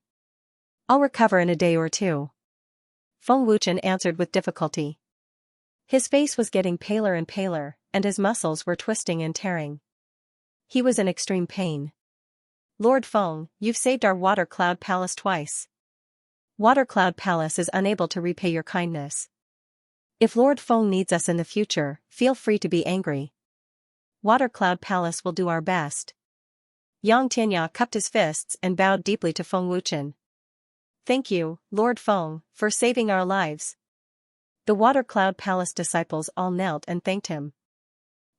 I'll recover in a day or two. Feng Wuchen answered with difficulty. His face was getting paler and paler, and his muscles were twisting and tearing. He was in extreme pain. Lord Feng, you've saved our Water Cloud Palace twice. Water Cloud Palace is unable to repay your kindness. If Lord Feng needs us in the future, feel free to be angry. Water Cloud Palace will do our best. Yang Tianya cupped his fists and bowed deeply to Feng Wuchen. Thank you, Lord Feng, for saving our lives. The Water Cloud Palace disciples all knelt and thanked him.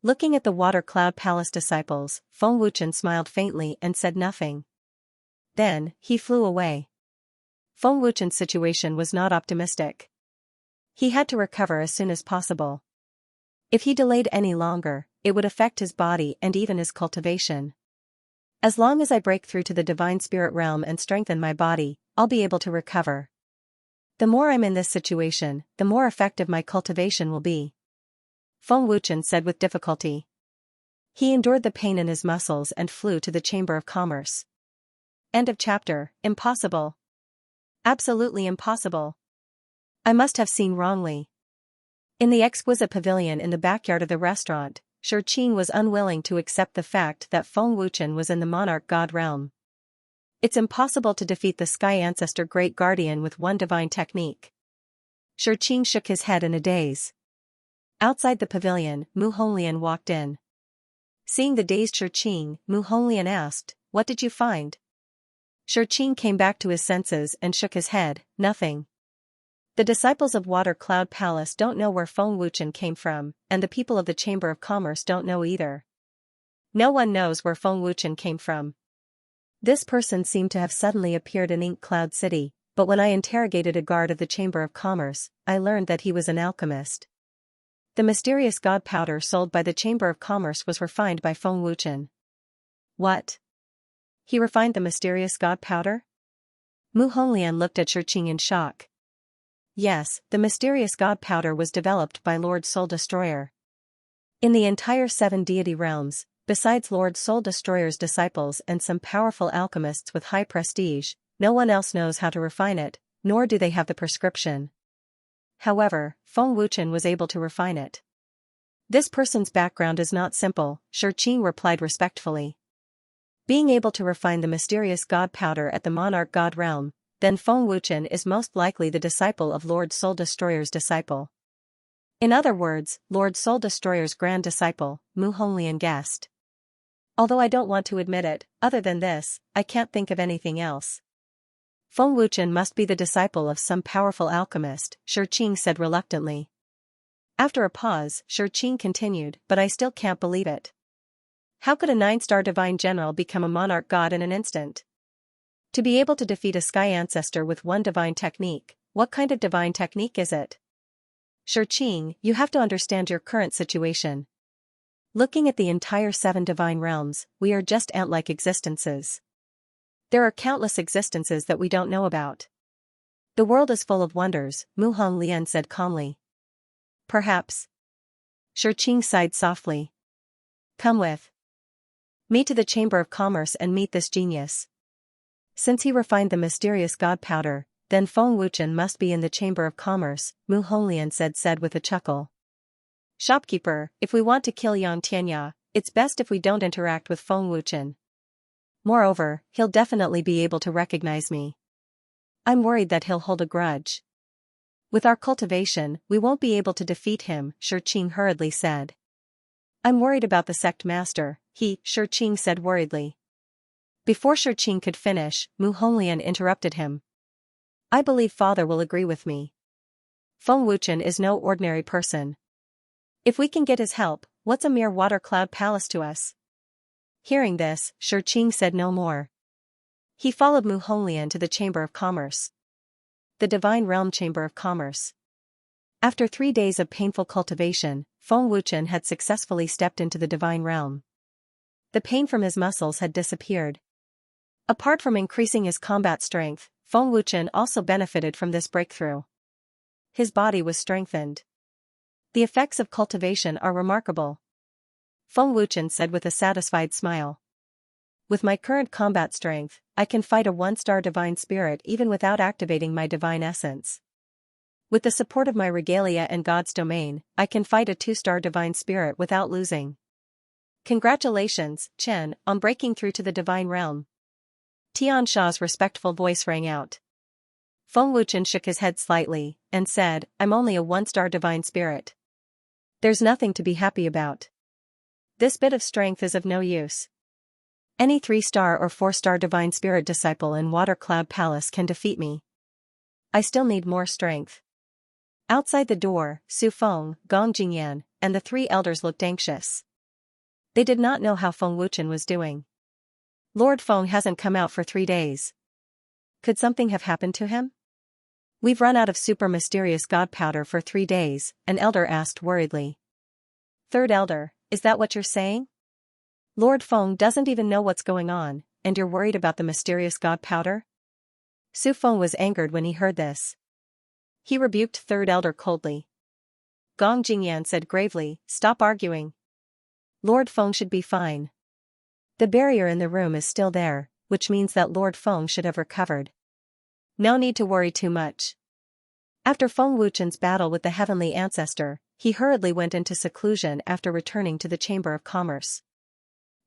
Looking at the Water Cloud Palace disciples, Feng Wuchen smiled faintly and said nothing. Then, he flew away. Feng Wuchen's situation was not optimistic. He had to recover as soon as possible. If he delayed any longer, it would affect his body and even his cultivation. As long as I break through to the divine spirit realm and strengthen my body, I'll be able to recover. The more I'm in this situation, the more effective my cultivation will be. Feng Wuchen said with difficulty. He endured the pain in his muscles and flew to the Chamber of Commerce. End of chapter. Impossible. Absolutely impossible. I must have seen wrongly. In the exquisite pavilion in the backyard of the restaurant, Shi was unwilling to accept the fact that Feng Wuchen was in the monarch god realm. It's impossible to defeat the Sky Ancestor Great Guardian with one divine technique. Shi shook his head in a daze. Outside the pavilion, Mu Honglian walked in. Seeing the dazed Shi, Mu Honglian asked, "What did you find?" Shi came back to his senses and shook his head, "Nothing. The disciples of Water Cloud Palace don't know where Feng Wuchen came from, and the people of the Chamber of Commerce don't know either. No one knows where Feng Wuchen came from. This person seemed to have suddenly appeared in Ink Cloud City, but when I interrogated a guard of the Chamber of Commerce, I learned that he was an alchemist. The mysterious god powder sold by the Chamber of Commerce was refined by Feng Wuchen." What? He refined the mysterious god powder? Mu Honglian looked at Shi in shock. Yes, the mysterious god powder was developed by Lord Soul Destroyer. In the entire 7 deity realms, besides Lord Soul Destroyer's disciples and some powerful alchemists with high prestige, no one else knows how to refine it, nor do they have the prescription. However, Feng Wuchen was able to refine it. This person's background is not simple, Shi replied respectfully. Being able to refine the mysterious god powder at the monarch god realm, then Feng Wuchen is most likely the disciple of Lord Soul Destroyer's disciple. In other words, Lord Soul Destroyer's grand disciple, Mu Honglian guessed. Although I don't want to admit it, other than this, I can't think of anything else. Feng Wuchen must be the disciple of some powerful alchemist, Shi said reluctantly. After a pause, Shi continued, but I still can't believe it. How could a 9-star divine general become a monarch god in an instant? To be able to defeat a sky ancestor with one divine technique, what kind of divine technique is it? Shi, you have to understand your current situation. Looking at the entire 7 divine realms, we are just ant-like existences. There are countless existences that we don't know about. The world is full of wonders, Mu Honglian said calmly. Perhaps. Shi sighed softly. Come with me to the Chamber of Commerce and meet this genius. Since he refined the mysterious god powder, then Feng Wuchen must be in the Chamber of Commerce, Mu Honglian said with a chuckle. Shopkeeper, if we want to kill Yang Tianya, it's best if we don't interact with Feng Wuchen. Moreover, he'll definitely be able to recognize me. I'm worried that he'll hold a grudge. With our cultivation, we won't be able to defeat him, Shi hurriedly said. I'm worried about the sect master, Shi said worriedly. Before Shi could finish, Mu Honglian interrupted him. I believe Father will agree with me. Feng Wuchen is no ordinary person. If we can get his help, what's a mere Water Cloud Palace to us? Hearing this, Shi said no more. He followed Mu Honglian to the Chamber of Commerce. The Divine Realm Chamber of Commerce. After 3 days of painful cultivation, Feng Wuchen had successfully stepped into the divine realm. The pain from his muscles had disappeared. Apart from increasing his combat strength, Feng Wuchen also benefited from this breakthrough. His body was strengthened. The effects of cultivation are remarkable, Feng Wuchen said with a satisfied smile. With my current combat strength, I can fight a 1-star divine spirit even without activating my divine essence. With the support of my regalia and God's domain, I can fight a 2-star divine spirit without losing. Congratulations, Chen, on breaking through to the divine realm. Xianxia's respectful voice rang out. Feng Wuchen shook his head slightly, and said, I'm only a 1-star divine spirit. There's nothing to be happy about. This bit of strength is of no use. Any 3-star or 4-star divine spirit disciple in Water Cloud Palace can defeat me. I still need more strength. Outside the door, Su Feng, Gong Jingyan, and the 3 elders looked anxious. They did not know how Feng Wuchen was doing. Lord Feng hasn't come out for 3 days. Could something have happened to him? We've run out of super mysterious god powder for 3 days, an elder asked worriedly. Third elder, is that what you're saying? Lord Feng doesn't even know what's going on, and you're worried about the mysterious god powder? Su Feng was angered when he heard this. He rebuked third elder coldly. Gong Jingyan said gravely, stop arguing. Lord Feng should be fine. The barrier in the room is still there, which means that Lord Feng should have recovered. No need to worry too much. After Feng Wuchen's battle with the heavenly ancestor, he hurriedly went into seclusion after returning to the Chamber of Commerce.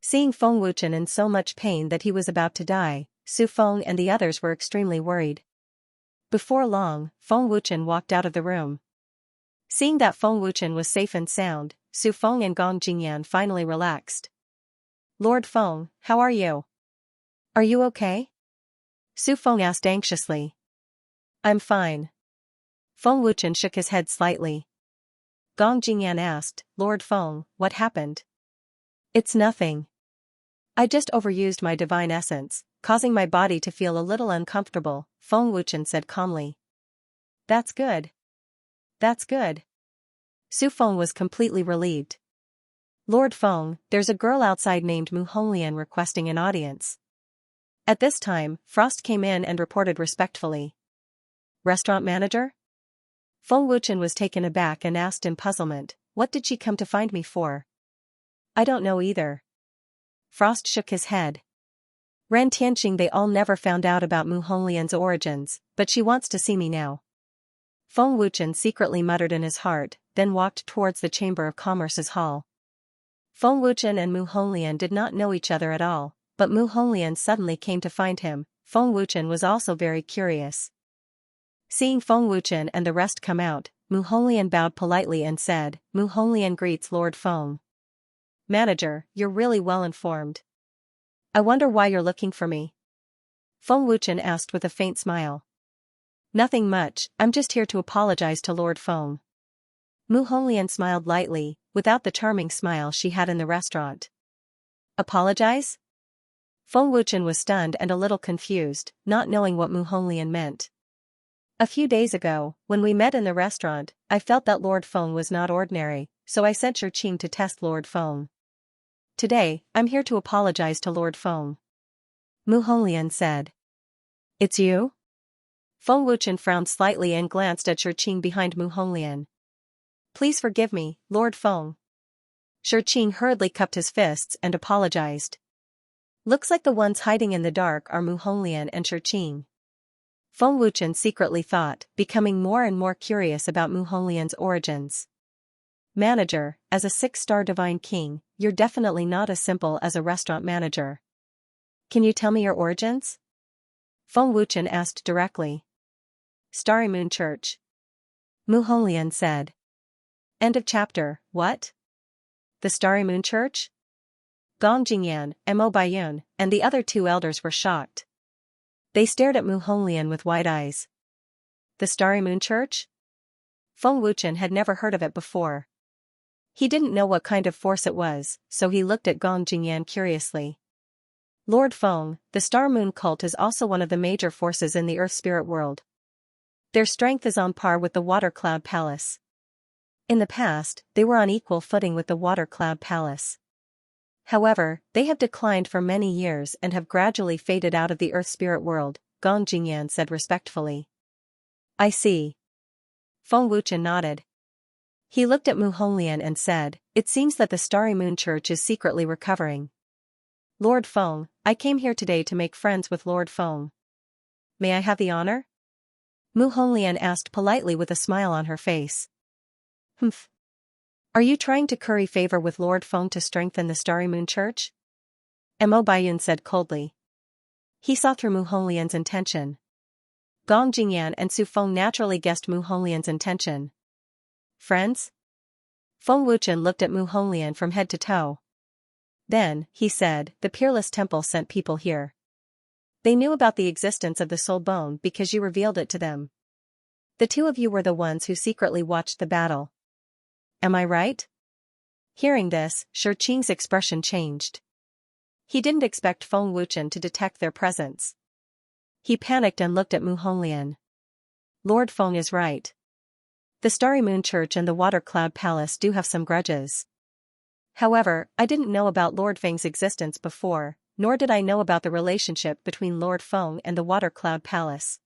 Seeing Feng Wuchen in so much pain that he was about to die, Su Feng and the others were extremely worried. Before long, Feng Wuchen walked out of the room. Seeing that Feng Wuchen was safe and sound, Su Feng and Gong Jingyan finally relaxed. Lord Feng, how are you? Are you okay? Su Feng asked anxiously. I'm fine. Feng Wuchen shook his head slightly. Gong Jingyan asked, Lord Feng, what happened? It's nothing. I just overused my divine essence, causing my body to feel a little uncomfortable, Feng Wuchen said calmly. That's good. That's good. Su Feng was completely relieved. Lord Feng, there's a girl outside named Mu Honglian requesting an audience. At this time, Frost came in and reported respectfully. Restaurant manager? Feng Wuchen was taken aback and asked in puzzlement, what did she come to find me for? I don't know either. Frost shook his head. Ren Tianqing they all never found out about Mu Honglian's origins, but she wants to see me now. Feng Wuchen secretly muttered in his heart, then walked towards the Chamber of Commerce's hall. Feng Wuchen and Mu Honglian did not know each other at all, but Mu Honglian suddenly came to find him. Feng Wuchen was also very curious. Seeing Feng Wuchen and the rest come out, Mu Honglian bowed politely and said, Mu Honglian greets Lord Feng. Manager, you're really well informed. I wonder why you're looking for me. Feng Wuchen asked with a faint smile. Nothing much, I'm just here to apologize to Lord Feng. Mu Honglian smiled lightly, without the charming smile she had in the restaurant. Apologize? Feng Wuchen was stunned and a little confused, not knowing what Mu Honglian meant. A few days ago, when we met in the restaurant, I felt that Lord Feng was not ordinary, so I sent Xianxia to test Lord Feng. Today, I'm here to apologize to Lord Feng. Mu Honglian said. It's you? Feng Wuchen frowned slightly and glanced at Xianxia behind Mu Honglian. Please forgive me, Lord Feng. Xianxia hurriedly cupped his fists and apologized. Looks like the ones hiding in the dark are Mu Honglian and Xianxia. Feng Wuchen secretly thought, becoming more and more curious about Mu Honglian's origins. Manager, as a 6-star divine king, you're definitely not as simple as a restaurant manager. Can you tell me your origins? Feng Wuchen asked directly. Starry Moon Church. Mu Honglian said. End of chapter. What? The Starry Moon Church? Gong Jingyan, Mo Baiyun, and the other 2 elders were shocked. They stared at Mu Honglian with wide eyes. The Starry Moon Church? Feng Wuchen had never heard of it before. He didn't know what kind of force it was, so he looked at Gong Jingyan curiously. Lord Feng, the Star Moon cult is also one of the major forces in the Earth spirit world. Their strength is on par with the Water Cloud Palace. In the past, they were on equal footing with the Water Cloud Palace. However, they have declined for many years and have gradually faded out of the Earth Spirit world, Gong Jingyan said respectfully. I see. Feng Wuchen nodded. He looked at Mu Honglian and said, it seems that the Starry Moon Church is secretly recovering. Lord Feng, I came here today to make friends with Lord Feng. May I have the honor? Mu Honglian asked politely with a smile on her face. Humph. Are you trying to curry favor with Lord Feng to strengthen the Starry Moon Church? Mo Baiyun said coldly. He saw through Mu Honglian's intention. Gong Jingyan and Su Feng naturally guessed Mu Honglian's intention. Friends? Feng Wuchen looked at Mu Honglian from head to toe. Then, he said, the Peerless Temple sent people here. They knew about the existence of the soul bone because you revealed it to them. The two of you were the ones who secretly watched the battle. Am I right? Hearing this, Shi Qing's expression changed. He didn't expect Feng Wuchen to detect their presence. He panicked and looked at Mu Honglian. Lord Feng is right. The Starry Moon Church and the Water Cloud Palace do have some grudges. However, I didn't know about Lord Feng's existence before, nor did I know about the relationship between Lord Feng and the Water Cloud Palace.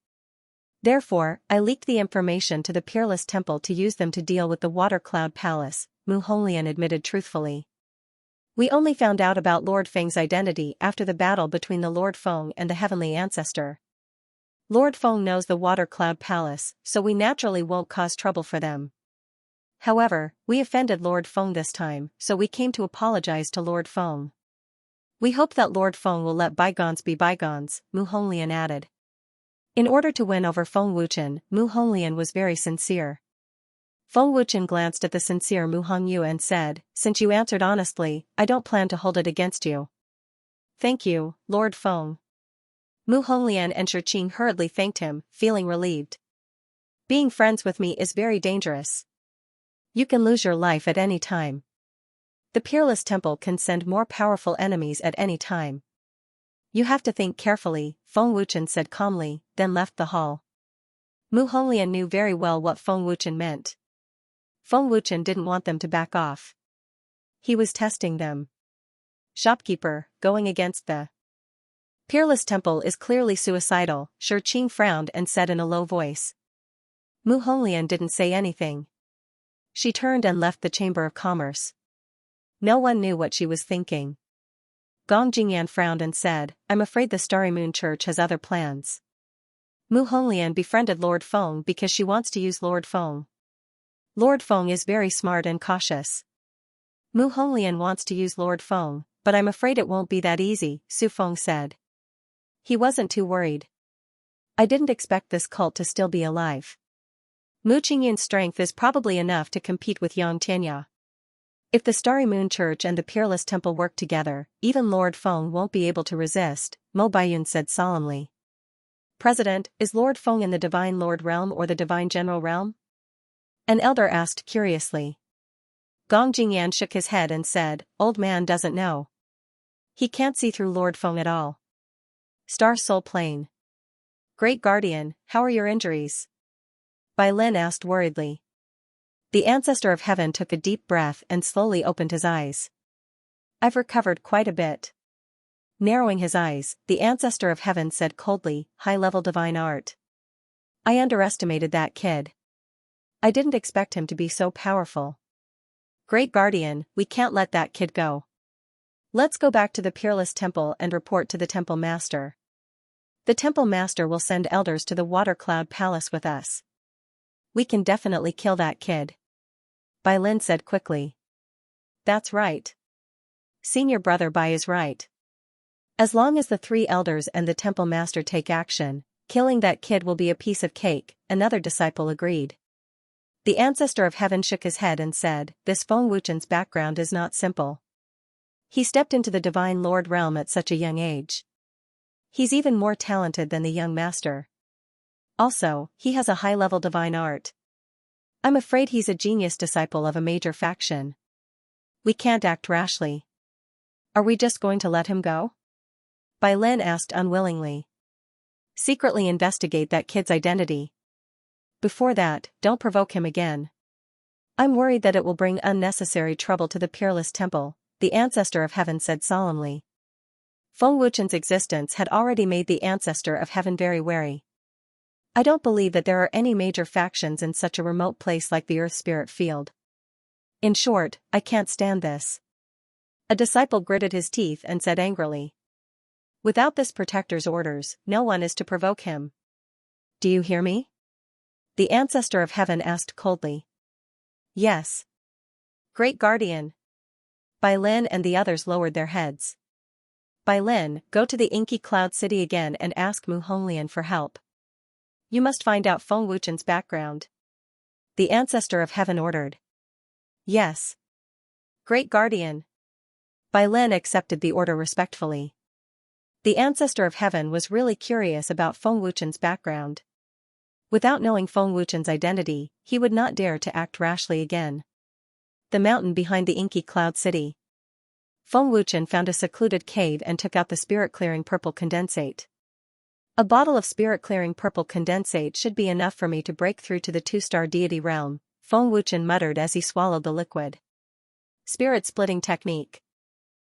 Therefore, I leaked the information to the Peerless Temple to use them to deal with the Water Cloud Palace, Mu Honglian admitted truthfully. We only found out about Lord Feng's identity after the battle between the Lord Feng and the Heavenly Ancestor. Lord Feng knows the Water Cloud Palace, so we naturally won't cause trouble for them. However, we offended Lord Feng this time, so we came to apologize to Lord Feng. We hope that Lord Feng will let bygones be bygones, Mu Honglian added. In order to win over Feng Wuchen, Mu Honglian was very sincere. Feng Wuchen glanced at the sincere Mu Hongyu and said, since you answered honestly, I don't plan to hold it against you. Thank you, Lord Feng. Mu Honglian and Shi Qing hurriedly thanked him, feeling relieved. Being friends with me is very dangerous. You can lose your life at any time. The Peerless Temple can send more powerful enemies at any time. You have to think carefully, Feng Wuchen said calmly, then left the hall. Mu Honglian knew very well what Feng Wuchen meant. Feng Wuchen didn't want them to back off. He was testing them. Shopkeeper, going against the Peerless Temple is clearly suicidal, Shi Qing frowned and said in a low voice. Mu Honglian didn't say anything. She turned and left the Chamber of Commerce. No one knew what she was thinking. Gong Jingyan frowned and said, I'm afraid the Starry Moon Church has other plans. Mu Honglian befriended Lord Feng because she wants to use Lord Feng. Lord Feng is very smart and cautious. Mu Honglian wants to use Lord Feng, but I'm afraid it won't be that easy, Su Feng said. He wasn't too worried. I didn't expect this cult to still be alive. Mu Qingyun's strength is probably enough to compete with Xianxia. If the Starry Moon Church and the Peerless Temple work together, even Lord Feng won't be able to resist, Mo Baiyun said solemnly. President, is Lord Feng in the Divine Lord realm or the Divine General realm? An elder asked curiously. Gong Jingyan shook his head and said, Old man doesn't know. He can't see through Lord Feng at all. Star Soul Plane. Great Guardian, how are your injuries? Bai Lin asked worriedly. The Ancestor of Heaven took a deep breath and slowly opened his eyes. I've recovered quite a bit. Narrowing his eyes, the Ancestor of Heaven said coldly, high-level divine art. I underestimated that kid. I didn't expect him to be so powerful. Great Guardian, we can't let that kid go. Let's go back to the Peerless Temple and report to the Temple Master. The Temple Master will send elders to the Water Cloud Palace with us. We can definitely kill that kid. Bai Lin said quickly. That's right. Senior Brother Bai is right. As long as the three elders and the Temple Master take action, killing that kid will be a piece of cake, another disciple agreed. The Ancestor of Heaven shook his head and said, this Feng Wuchen's background is not simple. He stepped into the Divine Lord realm at such a young age. He's even more talented than the young master. Also, he has a high-level divine art. I'm afraid he's a genius disciple of a major faction. We can't act rashly. Are we just going to let him go? Bai Lin asked unwillingly. Secretly investigate that kid's identity. Before that, don't provoke him again. I'm worried that it will bring unnecessary trouble to the peerless temple, the ancestor of heaven said solemnly. Feng Wuchen's existence had already made the ancestor of heaven very wary. I don't believe that there are any major factions in such a remote place like the Earth Spirit Field. In short, I can't stand this. A disciple gritted his teeth and said angrily. Without this protector's orders, no one is to provoke him. Do you hear me? The ancestor of heaven asked coldly. Yes. Great guardian. Bai Lin and the others lowered their heads. Bai Lin, go to the inky cloud city again and ask Mu Honglian for help. You must find out Feng Wuchen's background. The ancestor of heaven ordered. Yes. Great guardian. Bai Lin accepted the order respectfully. The ancestor of heaven was really curious about Feng Wuchen's background. Without knowing Feng Wuchen's identity, he would not dare to act rashly again. The mountain behind the inky cloud city. Feng Wuchen found a secluded cave and took out the spirit-clearing purple condensate. A bottle of spirit-clearing purple condensate should be enough for me to break through to the two-star deity realm, Feng Wuchen muttered as he swallowed the liquid. Spirit-splitting technique.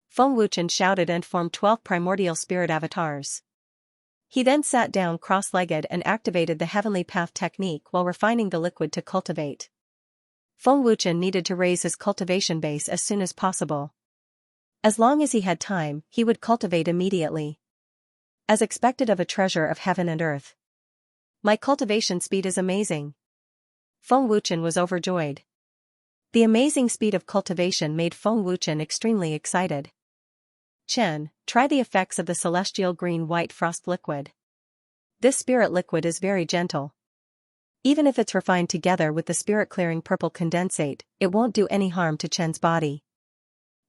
Feng Wuchen shouted and formed 12 primordial spirit avatars. He then sat down cross-legged and activated the heavenly path technique while refining the liquid to cultivate. Feng Wuchen needed to raise his cultivation base as soon as possible. As long as he had time, he would cultivate immediately. As expected of a treasure of heaven and earth. My cultivation speed is amazing. Feng Wuchen was overjoyed. The amazing speed of cultivation made Feng Wuchen extremely excited. Chen, try the effects of the celestial green-white frost liquid. This spirit liquid is very gentle. Even if it's refined together with the spirit-clearing purple condensate, it won't do any harm to Chen's body.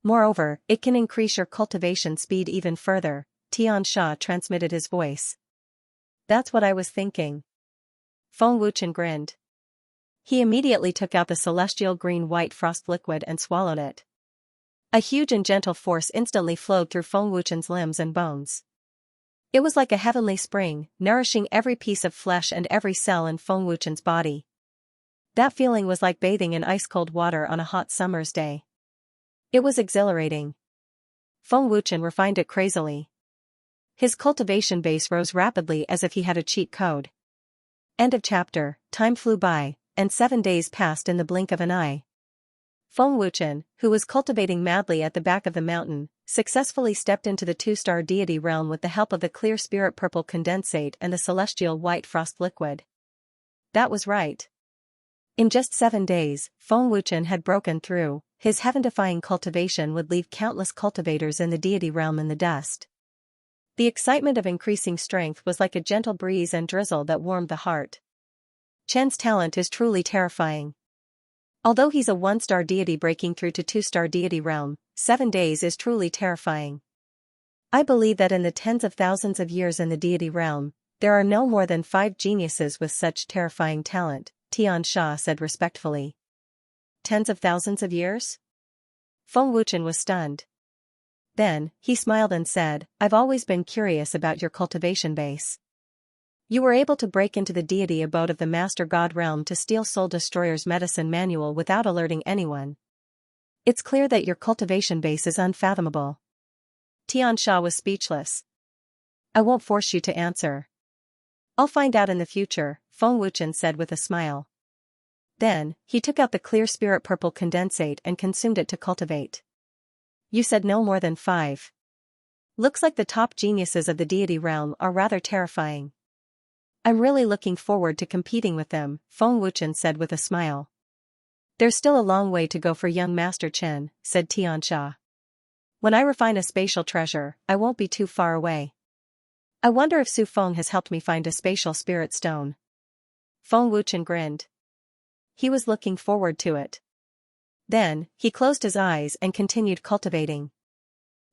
Moreover, it can increase your cultivation speed even further, Xianxia transmitted his voice. That's what I was thinking. Feng Wuchen grinned. He immediately took out the celestial green-white frost liquid and swallowed it. A huge and gentle force instantly flowed through Feng Wuchen's limbs and bones. It was like a heavenly spring, nourishing every piece of flesh and every cell in Feng Wuchen's body. That feeling was like bathing in ice-cold water on a hot summer's day. It was exhilarating. Feng Wuchen refined it crazily. His cultivation base rose rapidly as if he had a cheat code. End of chapter. Time flew by, and 7 days passed in the blink of an eye. Feng Wuchen, who was cultivating madly at the back of the mountain, successfully stepped into the two-star deity realm with the help of the clear spirit purple condensate and the celestial white frost liquid. That was right. In just 7 days, Feng Wuchen had broken through. His heaven-defying cultivation would leave countless cultivators in the deity realm in the dust. The excitement of increasing strength was like a gentle breeze and drizzle that warmed the heart. Chen's talent is truly terrifying. Although he's a 1-star deity breaking through to 2-star deity realm, 7 days is truly terrifying. I believe that in the tens of thousands of years in the deity realm, there are no more than 5 geniuses with such terrifying talent, Xianxia said respectfully. Tens of thousands of years? Feng Wuchen was stunned. Then, he smiled and said, I've always been curious about your cultivation base. You were able to break into the deity abode of the Master God realm to steal Soul Destroyer's medicine manual without alerting anyone. It's clear that your cultivation base is unfathomable. Xianxia was speechless. I won't force you to answer. I'll find out in the future, Feng Wuchen said with a smile. Then, he took out the clear spirit purple condensate and consumed it to cultivate. You said no more than 5. Looks like the top geniuses of the deity realm are rather terrifying. I'm really looking forward to competing with them, Feng Wuchen said with a smile. There's still a long way to go for young Master Chen, said Xianxia. When I refine a spatial treasure, I won't be too far away. I wonder if Su Feng has helped me find a spatial spirit stone. Feng Wuchen grinned. He was looking forward to it. Then, he closed his eyes and continued cultivating.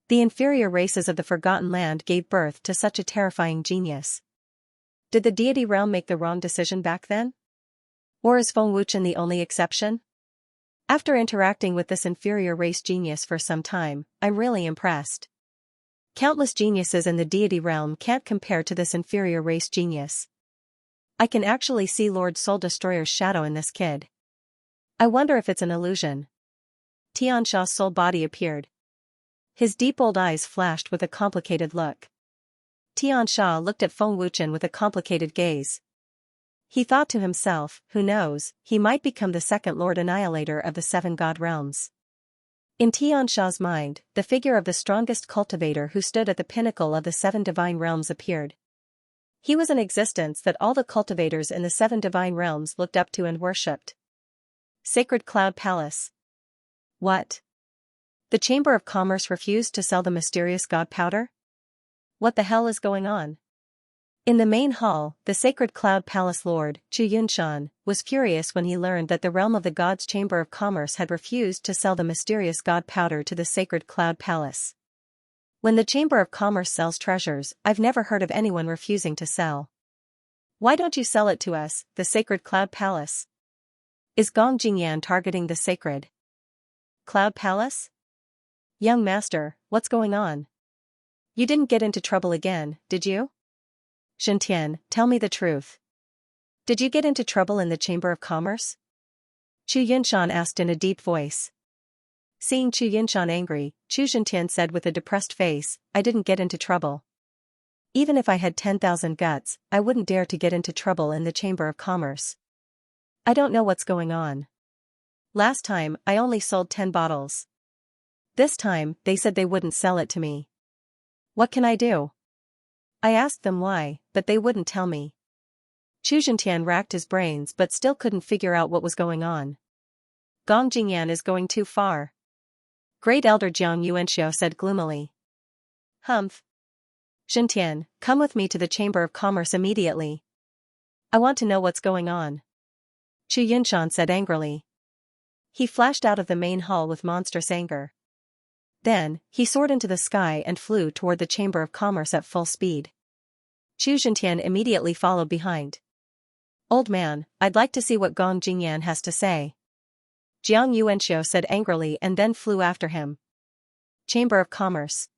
The inferior races of the Forgotten Land gave birth to such a terrifying genius. Did the deity realm make the wrong decision back then? Or is Feng Wuchen the only exception? After interacting with this inferior race genius for some time, I'm really impressed. Countless geniuses in the deity realm can't compare to this inferior race genius. I can actually see Lord Soul Destroyer's shadow in this kid. I wonder if it's an illusion. Xianxia's soul body appeared. His deep old eyes flashed with a complicated look. Xianxia looked at Feng Wuchen with a complicated gaze. He thought to himself, who knows, he might become the second Lord Annihilator of the Seven God Realms. In Xianxia's mind, the figure of the strongest cultivator who stood at the pinnacle of the Seven Divine Realms appeared. He was an existence that all the cultivators in the Seven Divine Realms looked up to and worshipped. Sacred Cloud Palace. What? The Chamber of Commerce refused to sell the mysterious god powder? What the hell is going on? In the main hall, the Sacred Cloud Palace Lord, Chu Yunshan, was furious when he learned that the realm of the God's Chamber of Commerce had refused to sell the mysterious god powder to the Sacred Cloud Palace. When the Chamber of Commerce sells treasures, I've never heard of anyone refusing to sell. Why don't you sell it to us, the Sacred Cloud Palace? Is Gong Jingyan targeting the Sacred Cloud Palace? Young master, what's going on? You didn't get into trouble again, did you? Xiantian, tell me the truth. Did you get into trouble in the Chamber of Commerce? Chu Yunshan asked in a deep voice. Seeing Chu Yunshan angry, Chu Xiantian said with a depressed face, I didn't get into trouble. Even if I had 10,000 guts, I wouldn't dare to get into trouble in the Chamber of Commerce. I don't know what's going on. Last time, I only sold 10 bottles. This time, they said they wouldn't sell it to me. What can I do? I asked them why, but they wouldn't tell me. Chu Xiantian racked his brains but still couldn't figure out what was going on. Gong Jingyan is going too far. Great Elder Jiang Yuanxiao said gloomily. Humph. Xiantian, come with me to the Chamber of Commerce immediately. I want to know what's going on. Chu Yunshan said angrily. He flashed out of the main hall with monstrous anger. Then, he soared into the sky and flew toward the Chamber of Commerce at full speed. Chu Xiantian immediately followed behind. Old man, I'd like to see what Gong Jingyan has to say. Jiang Yuanxiao said angrily and then flew after him. Chamber of Commerce.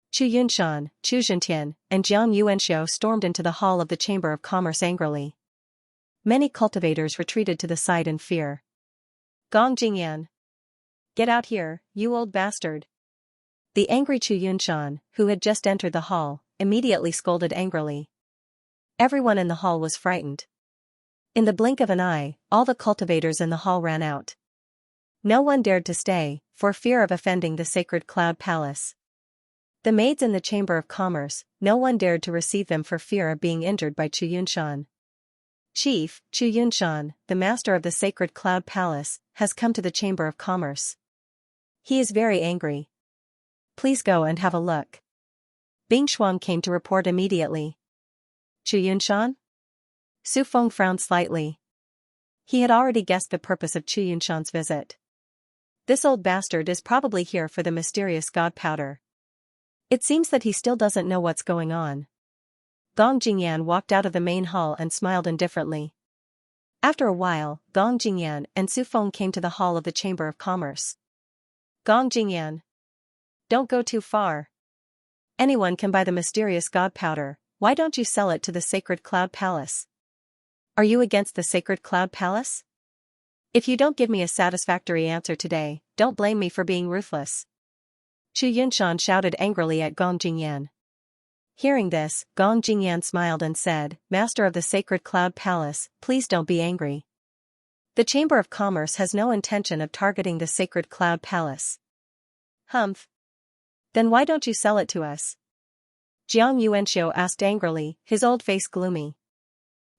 Chu Yunshan, Chu Xiantian, and Jiang Yuanxiao stormed into the hall of the Chamber of Commerce angrily. Many cultivators retreated to the side in fear. Gong Jingyan. Get out here, you old bastard. The angry Chu Yunshan, who had just entered the hall, immediately scolded angrily. Everyone in the hall was frightened. In the blink of an eye, all the cultivators in the hall ran out. No one dared to stay, for fear of offending the Sacred Cloud Palace. The maids in the Chamber of Commerce, no one dared to receive them for fear of being injured by Chu Yunshan. Chief, Chu Yunshan, the master of the Sacred Cloud Palace, has come to the Chamber of Commerce. He is very angry. Please go and have a look. Bing Shuang came to report immediately. Chu Yunshan? Su Feng frowned slightly. He had already guessed the purpose of Chu Yunshan's visit. This old bastard is probably here for the mysterious god powder. It seems that he still doesn't know what's going on. Gong Jingyan walked out of the main hall and smiled indifferently. After a while, Gong Jingyan and Su Feng came to the hall of the Chamber of Commerce. Gong Jingyan. Don't go too far. Anyone can buy the mysterious god powder, why don't you sell it to the Sacred Cloud Palace? Are you against the Sacred Cloud Palace? If you don't give me a satisfactory answer today, don't blame me for being ruthless. Chu Yunshan shouted angrily at Gong Jingyan. Hearing this, Gong Jingyan smiled and said, Master of the Sacred Cloud Palace, please don't be angry. The Chamber of Commerce has no intention of targeting the Sacred Cloud Palace. Humph. Then why don't you sell it to us? Jiang Yuanxiao asked angrily, his old face gloomy.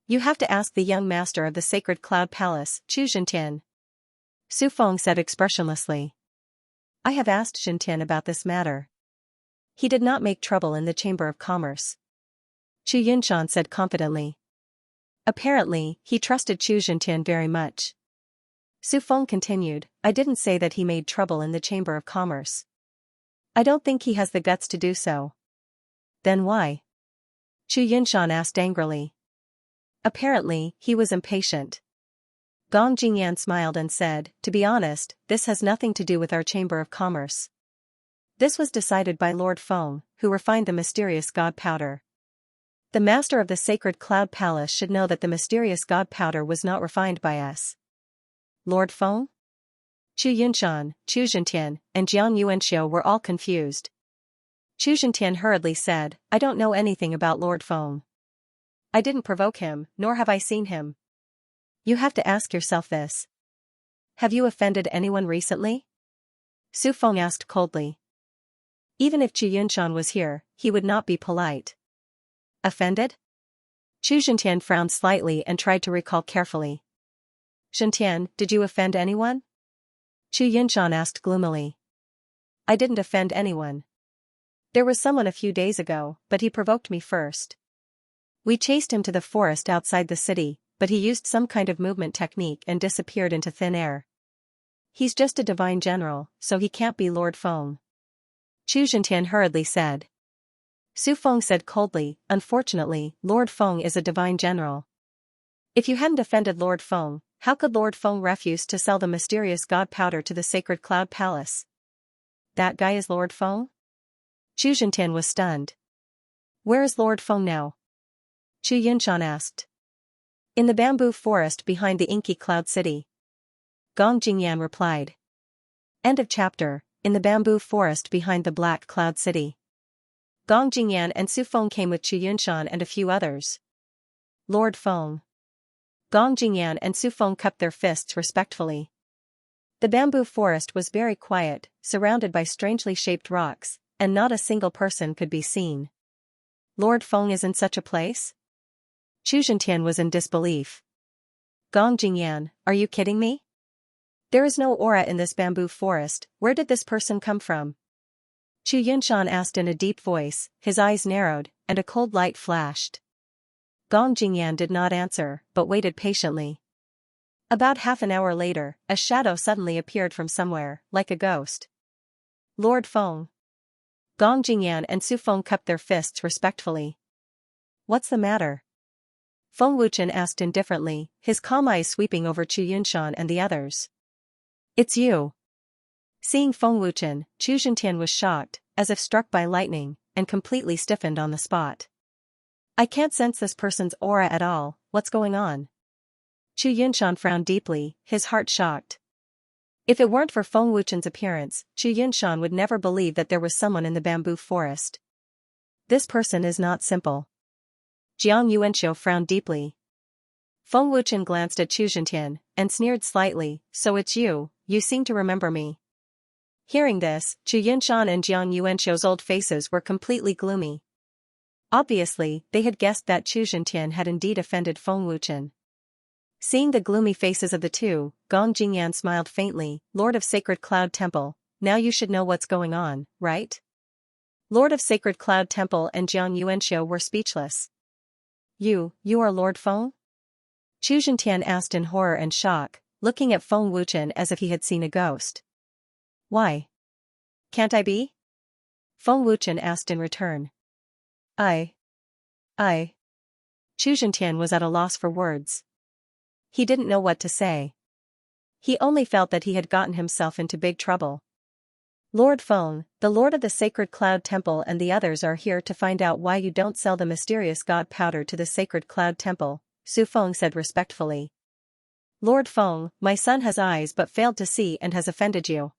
You have to ask the young master of the Sacred Cloud Palace, Chu Xiantian. Su Feng said expressionlessly. I have asked Xiantian about this matter. He did not make trouble in the Chamber of Commerce. Chu Yunshan said confidently. Apparently, he trusted Chu Xiantian very much. Su Feng continued, I didn't say that he made trouble in the Chamber of Commerce. I don't think he has the guts to do so. Then why? Chu Yunshan asked angrily. Apparently, he was impatient. Gong Jingyan smiled and said, to be honest, this has nothing to do with our Chamber of Commerce. This was decided by Lord Feng, who refined the mysterious god powder. The master of the Sacred Cloud Palace should know that the mysterious god powder was not refined by us. Lord Feng? Chu Yunshan, Chu Zhentian, and Jiang Yuanxiu were all confused. Chu Zhentian hurriedly said, I don't know anything about Lord Feng. I didn't provoke him, nor have I seen him. You have to ask yourself this. Have you offended anyone recently? Su Feng asked coldly. Even if Chu Yunshan was here, he would not be polite. Offended? Chu Zhentian frowned slightly and tried to recall carefully. Zhentian, did you offend anyone? Chu Yunshan asked gloomily. I didn't offend anyone. There was someone a few days ago, but he provoked me first. We chased him to the forest outside the city, but he used some kind of movement technique and disappeared into thin air. He's just a divine general, so he can't be Lord Feng. Chu Zhentian hurriedly said. Su Feng said coldly, unfortunately, Lord Feng is a divine general. If you hadn't offended Lord Feng, how could Lord Feng refuse to sell the mysterious god powder to the sacred cloud palace? That guy is Lord Feng? Chu Zhentian was stunned. Where is Lord Feng now? Chu Yunshan asked. In the bamboo forest behind the inky cloud city. Gong Jingyan replied. End of chapter. In the bamboo forest behind the black cloud city. Gong Jingyan and Su Feng came with Chu Yunshan and a few others. Lord Feng. Gong Jingyan and Su Feng cupped their fists respectfully. The bamboo forest was very quiet, surrounded by strangely shaped rocks, and not a single person could be seen. Lord Feng is in such a place? Chu Zhentian was in disbelief. Gong Jingyan, are you kidding me? There is no aura in this bamboo forest, where did this person come from? Chu Yunshan asked in a deep voice, his eyes narrowed, and a cold light flashed. Gong Jingyan did not answer, but waited patiently. About half an hour later, a shadow suddenly appeared from somewhere, like a ghost. Lord Feng. Gong Jingyan and Su Feng cupped their fists respectfully. What's the matter? Feng Wuchen asked indifferently, his calm eyes sweeping over Chu Yunshan and the others. It's you. Seeing Feng Wuchen, Chu Zhentian was shocked, as if struck by lightning, and completely stiffened on the spot. I can't sense this person's aura at all, what's going on? Chu Yunshan frowned deeply, his heart shocked. If it weren't for Feng Wuchen's appearance, Chu Yunshan would never believe that there was someone in the bamboo forest. This person is not simple. Jiang Yuanxiu frowned deeply. Feng Wuchen glanced at Chu Zhentian, and sneered slightly, so it's you, you seem to remember me. Hearing this, Chu Yunshan and Jiang Yuanxiu's old faces were completely gloomy. Obviously, they had guessed that Chu Zhentian had indeed offended Feng Wuchen. Seeing the gloomy faces of the two, Gong Jingyan smiled faintly, Lord of Sacred Cloud Temple, now you should know what's going on, right? Lord of Sacred Cloud Temple and Jiang Yuanxiu were speechless. You are Lord Feng? Chu Zhentian asked in horror and shock, looking at Feng Wuchen as if he had seen a ghost. Why? Can't I be? Feng Wuchen asked in return. I. Chu Zhentian was at a loss for words. He didn't know what to say. He only felt that he had gotten himself into big trouble. Lord Feng, the Lord of the Sacred Cloud Temple and the others are here to find out why you don't sell the mysterious god powder to the Sacred Cloud Temple, Su Feng said respectfully. Lord Feng, my son has eyes but failed to see and has offended you.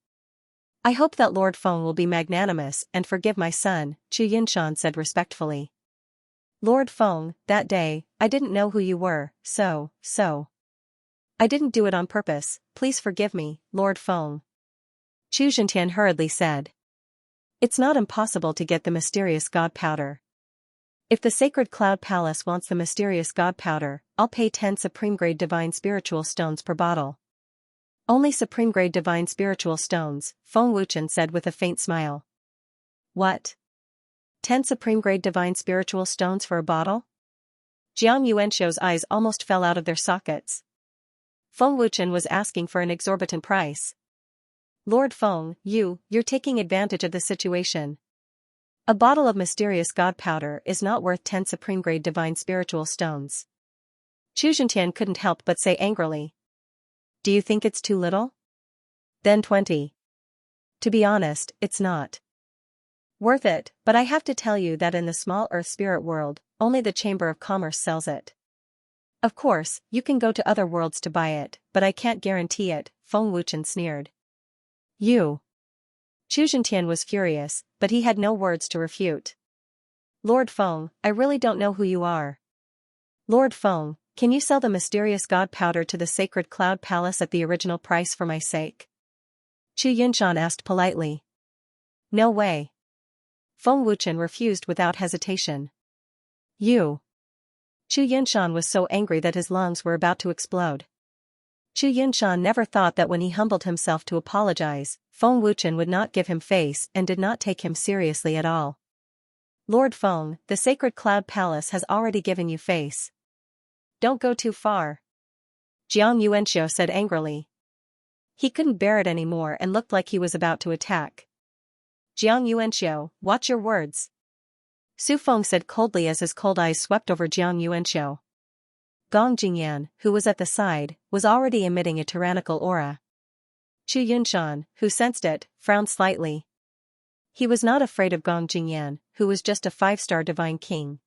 I hope that Lord Feng will be magnanimous and forgive my son, Chu Yunshan said respectfully. Lord Feng, that day, I didn't know who you were, so. I didn't do it on purpose, please forgive me, Lord Feng. Chu Zhentian hurriedly said. It's not impossible to get the mysterious god powder. If the Sacred Cloud Palace wants the mysterious god powder, I'll pay 10 supreme-grade divine spiritual stones per bottle. Only supreme-grade divine spiritual stones, Feng Wuchen said with a faint smile. What? 10 supreme-grade divine spiritual stones for a bottle? Jiang Yuanxiu's eyes almost fell out of their sockets. Feng Wuchen was asking for an exorbitant price. Lord Feng, you're taking advantage of the situation. A bottle of mysterious god powder is not worth 10 supreme-grade divine spiritual stones. Chu Zhentian couldn't help but say angrily. Do you think it's too little? Then 20. To be honest, it's not worth it, but I have to tell you that in the small earth spirit world, only the Chamber of Commerce sells it. Of course, you can go to other worlds to buy it, but I can't guarantee it, Feng Wuchen sneered. You. Chu Zhentian was furious, but he had no words to refute. Lord Feng, I really don't know who you are. Lord Feng, can you sell the mysterious god powder to the sacred cloud palace at the original price for my sake? Chu Yunshan asked politely. No way. Feng Wuchen refused without hesitation. You. Chu Yunshan was so angry that his lungs were about to explode. Chu Yunshan never thought that when he humbled himself to apologize, Feng Wuchen would not give him face and did not take him seriously at all. Lord Feng, the sacred cloud palace has already given you face. Don't go too far. Jiang Yuanxiu said angrily. He couldn't bear it anymore and looked like he was about to attack. Jiang Yuanxiu, watch your words. Su Feng said coldly as his cold eyes swept over Jiang Yuanxiu. Gong Jingyan, who was at the side, was already emitting a tyrannical aura. Chu Yunshan, who sensed it, frowned slightly. He was not afraid of Gong Jingyan, who was just a 5-star divine king.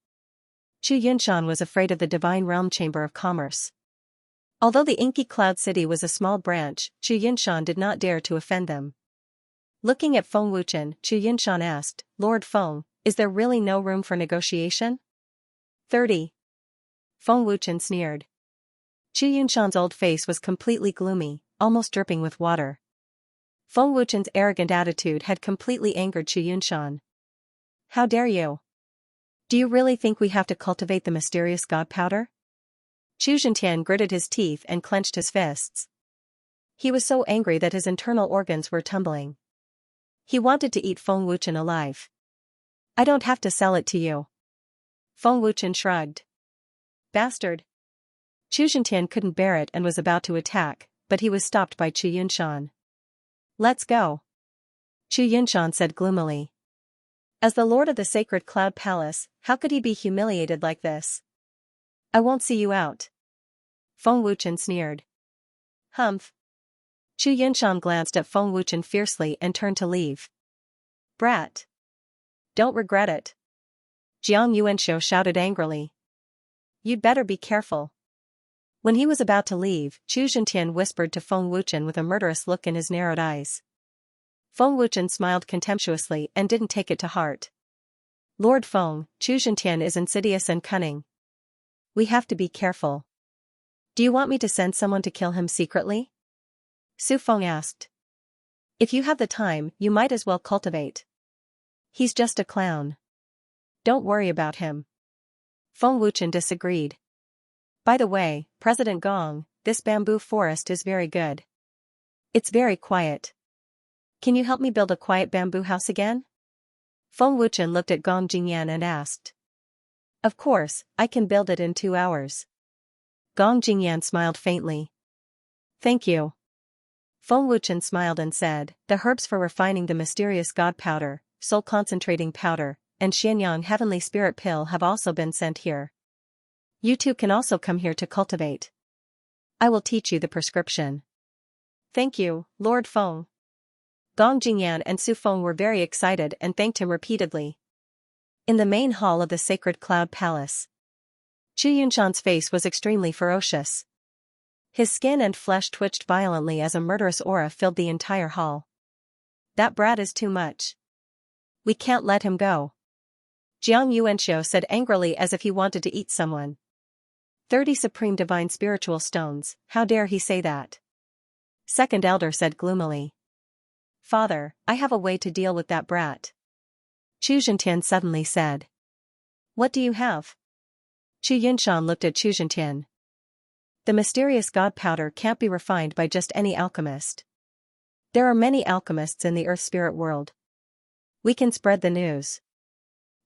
Chu Yunshan was afraid of the divine realm chamber of commerce. Although the inky cloud city was a small branch, Chu Yunshan did not dare to offend them. Looking at Feng Wuchen, Chu Yunshan asked, Lord Feng, is there really no room for negotiation? 30. Feng Wuchen sneered. Chu Yunshan's old face was completely gloomy, almost dripping with water. Feng Wuchen's arrogant attitude had completely angered Chu Yunshan. How dare you? Do you really think we have to cultivate the mysterious god powder? Chu Zhentian gritted his teeth and clenched his fists. He was so angry that his internal organs were tumbling. He wanted to eat Feng Wuchen alive. I don't have to sell it to you. Feng Wuchen shrugged. Bastard. Chu Zhentian couldn't bear it and was about to attack, but he was stopped by Chu Yunshan. Let's go. Chu Yunshan said gloomily. As the lord of the sacred cloud palace, how could he be humiliated like this? I won't see you out. Feng Wuchen sneered. Humph. Chu Yunshan glanced at Feng Wuchen fiercely and turned to leave. Brat. Don't regret it. Jiang Yuanxiu shouted angrily. You'd better be careful. When he was about to leave, Chu Zhentian whispered to Feng Wuchen with a murderous look in his narrowed eyes. Feng Wuchen smiled contemptuously and didn't take it to heart. Lord Feng, Chu Zhentian is insidious and cunning. We have to be careful. Do you want me to send someone to kill him secretly? Su Feng asked. If you have the time, you might as well cultivate. He's just a clown. Don't worry about him. Feng Wuchen disagreed. By the way, President Gong, this bamboo forest is very good. It's very quiet. Can you help me build a quiet bamboo house again? Feng Wuchen looked at Gong Jingyan and asked. Of course, I can build it in 2 hours. Gong Jingyan smiled faintly. Thank you. Feng Wuchen smiled and said, the herbs for refining the mysterious god powder, soul concentrating powder, and Xianyang heavenly spirit pill have also been sent here. You two can also come here to cultivate. I will teach you the prescription. Thank you, Lord Feng. Gong Jingyan and Su Feng were very excited and thanked him repeatedly. In the main hall of the sacred cloud palace, Chu Yunshan's face was extremely ferocious. His skin and flesh twitched violently as a murderous aura filled the entire hall. That brat is too much. We can't let him go. Jiang Yuanxiu said angrily as if he wanted to eat someone. 30 supreme divine spiritual stones, how dare he say that? Second elder said gloomily. Father, I have a way to deal with that brat. Chu Zhentian suddenly said. What do you have? Chu Yunshan looked at Chu Zhentian. The mysterious god powder can't be refined by just any alchemist. There are many alchemists in the earth spirit world. We can spread the news.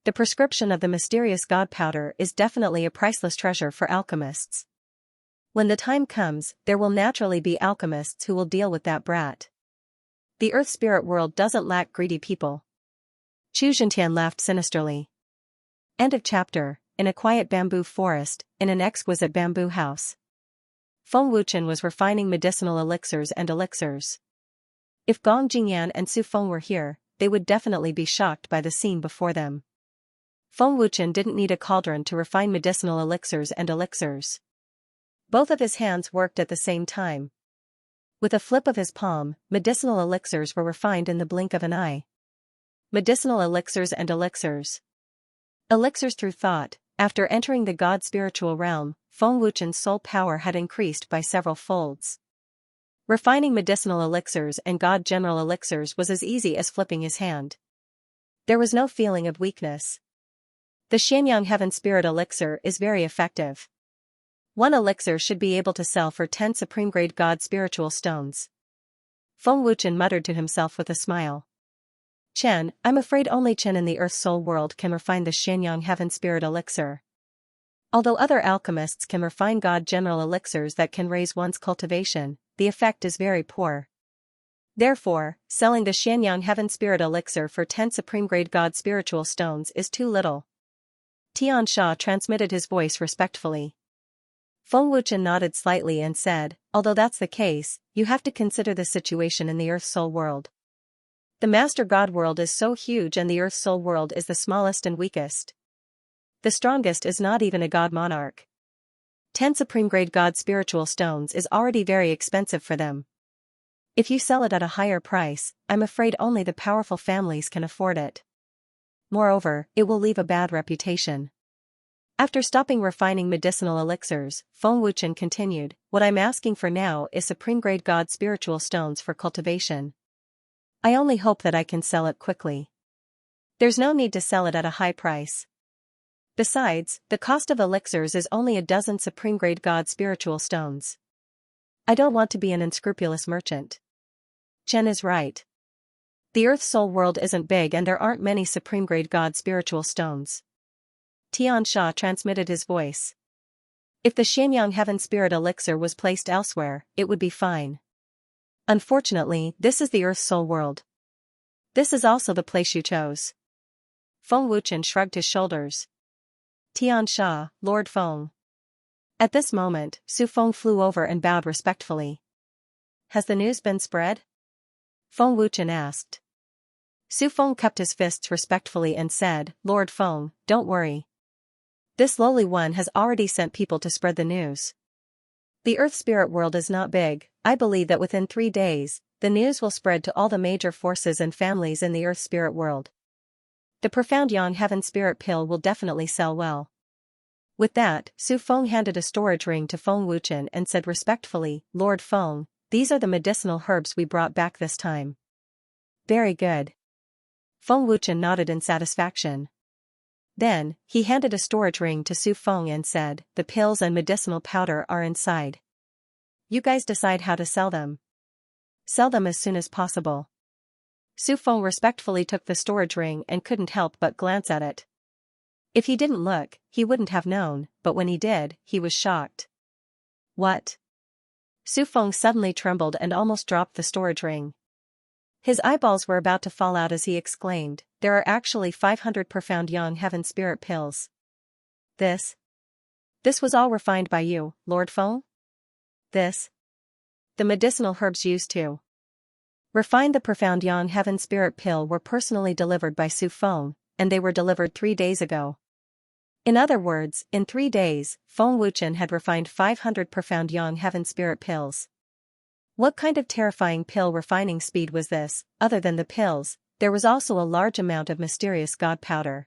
The prescription of the mysterious god powder is definitely a priceless treasure for alchemists. When the time comes, there will naturally be alchemists who will deal with that brat. The earth spirit world doesn't lack greedy people. Chu Zhentian laughed sinisterly. End of chapter. In a quiet bamboo forest, in an exquisite bamboo house. Feng Wuchen was refining medicinal elixirs and elixirs. If Gong Jingyan and Su Feng were here, they would definitely be shocked by the scene before them. Feng Wuchen didn't need a cauldron to refine medicinal elixirs and elixirs. Both of his hands worked at the same time. With a flip of his palm, medicinal elixirs were refined in the blink of an eye. Medicinal elixirs and elixirs. Elixirs through thought. After entering the God-spiritual realm, Feng Wuchen's soul power had increased by several folds. Refining medicinal elixirs and God-general elixirs was as easy as flipping his hand. There was no feeling of weakness. The Xianxia Heaven Spirit Elixir is very effective. One elixir should be able to sell for 10 supreme-grade God spiritual stones. Feng Wuchen muttered to himself with a smile. Chen, I'm afraid only Chen in the Earth Soul world can refine the Xianxia Heaven Spirit Elixir. Although other alchemists can refine God general elixirs that can raise one's cultivation, the effect is very poor. Therefore, selling the Xianxia Heaven Spirit Elixir for 10 supreme-grade God spiritual stones is too little. Xianxia transmitted his voice respectfully. Feng Wuchen nodded slightly and said, although that's the case, you have to consider the situation in the Earth Soul world. The Master God world is so huge and the Earth Soul world is the smallest and weakest. The strongest is not even a God monarch. 10 supreme-grade God spiritual stones is already very expensive for them. If you sell it at a higher price, I'm afraid only the powerful families can afford it. Moreover, it will leave a bad reputation. After stopping refining medicinal elixirs, Feng Wuchen continued, what I'm asking for now is supreme-grade God spiritual stones for cultivation. I only hope that I can sell it quickly. There's no need to sell it at a high price. Besides, the cost of elixirs is only a dozen supreme-grade God spiritual stones. I don't want to be an unscrupulous merchant. Chen is right. The Earth Soul world isn't big and there aren't many supreme-grade God spiritual stones. Xianxia transmitted his voice. If the Xianxia Heaven Spirit Elixir was placed elsewhere, it would be fine. Unfortunately, this is the Earth Soul world. This is also the place you chose. Feng Wuchen shrugged his shoulders. Xianxia, Lord Feng. At this moment, Su Feng flew over and bowed respectfully. Has the news been spread? Feng Wuchen asked. Su Feng cupped his fists respectfully and said, Lord Feng, don't worry. This lowly one has already sent people to spread the news. The Earth Spirit world is not big. I believe that within 3 days, the news will spread to all the major forces and families in the Earth Spirit world. The Profound Yang Heaven Spirit Pill will definitely sell well. With that, Su Feng handed a storage ring to Feng Wuchen and said respectfully, Lord Feng, these are the medicinal herbs we brought back this time. Very good. Feng Wuchen nodded in satisfaction. Then, he handed a storage ring to Su Feng and said, the pills and medicinal powder are inside. You guys decide how to sell them. Sell them as soon as possible. Su Feng respectfully took the storage ring and couldn't help but glance at it. If he didn't look, he wouldn't have known, but when he did, he was shocked. What? Su Feng suddenly trembled and almost dropped the storage ring. His eyeballs were about to fall out as he exclaimed, there are actually 500 Profound Yang Heaven Spirit pills. This was all refined by you, Lord Feng? The medicinal herbs used to refine the Profound Yang Heaven Spirit pill were personally delivered by Su Feng, and they were delivered 3 days ago. In other words, in 3 days, Feng Wuchen had refined 500 Profound Yang Heaven Spirit pills. What kind of terrifying pill refining speed was this? Other than the pills, there was also a large amount of mysterious God powder.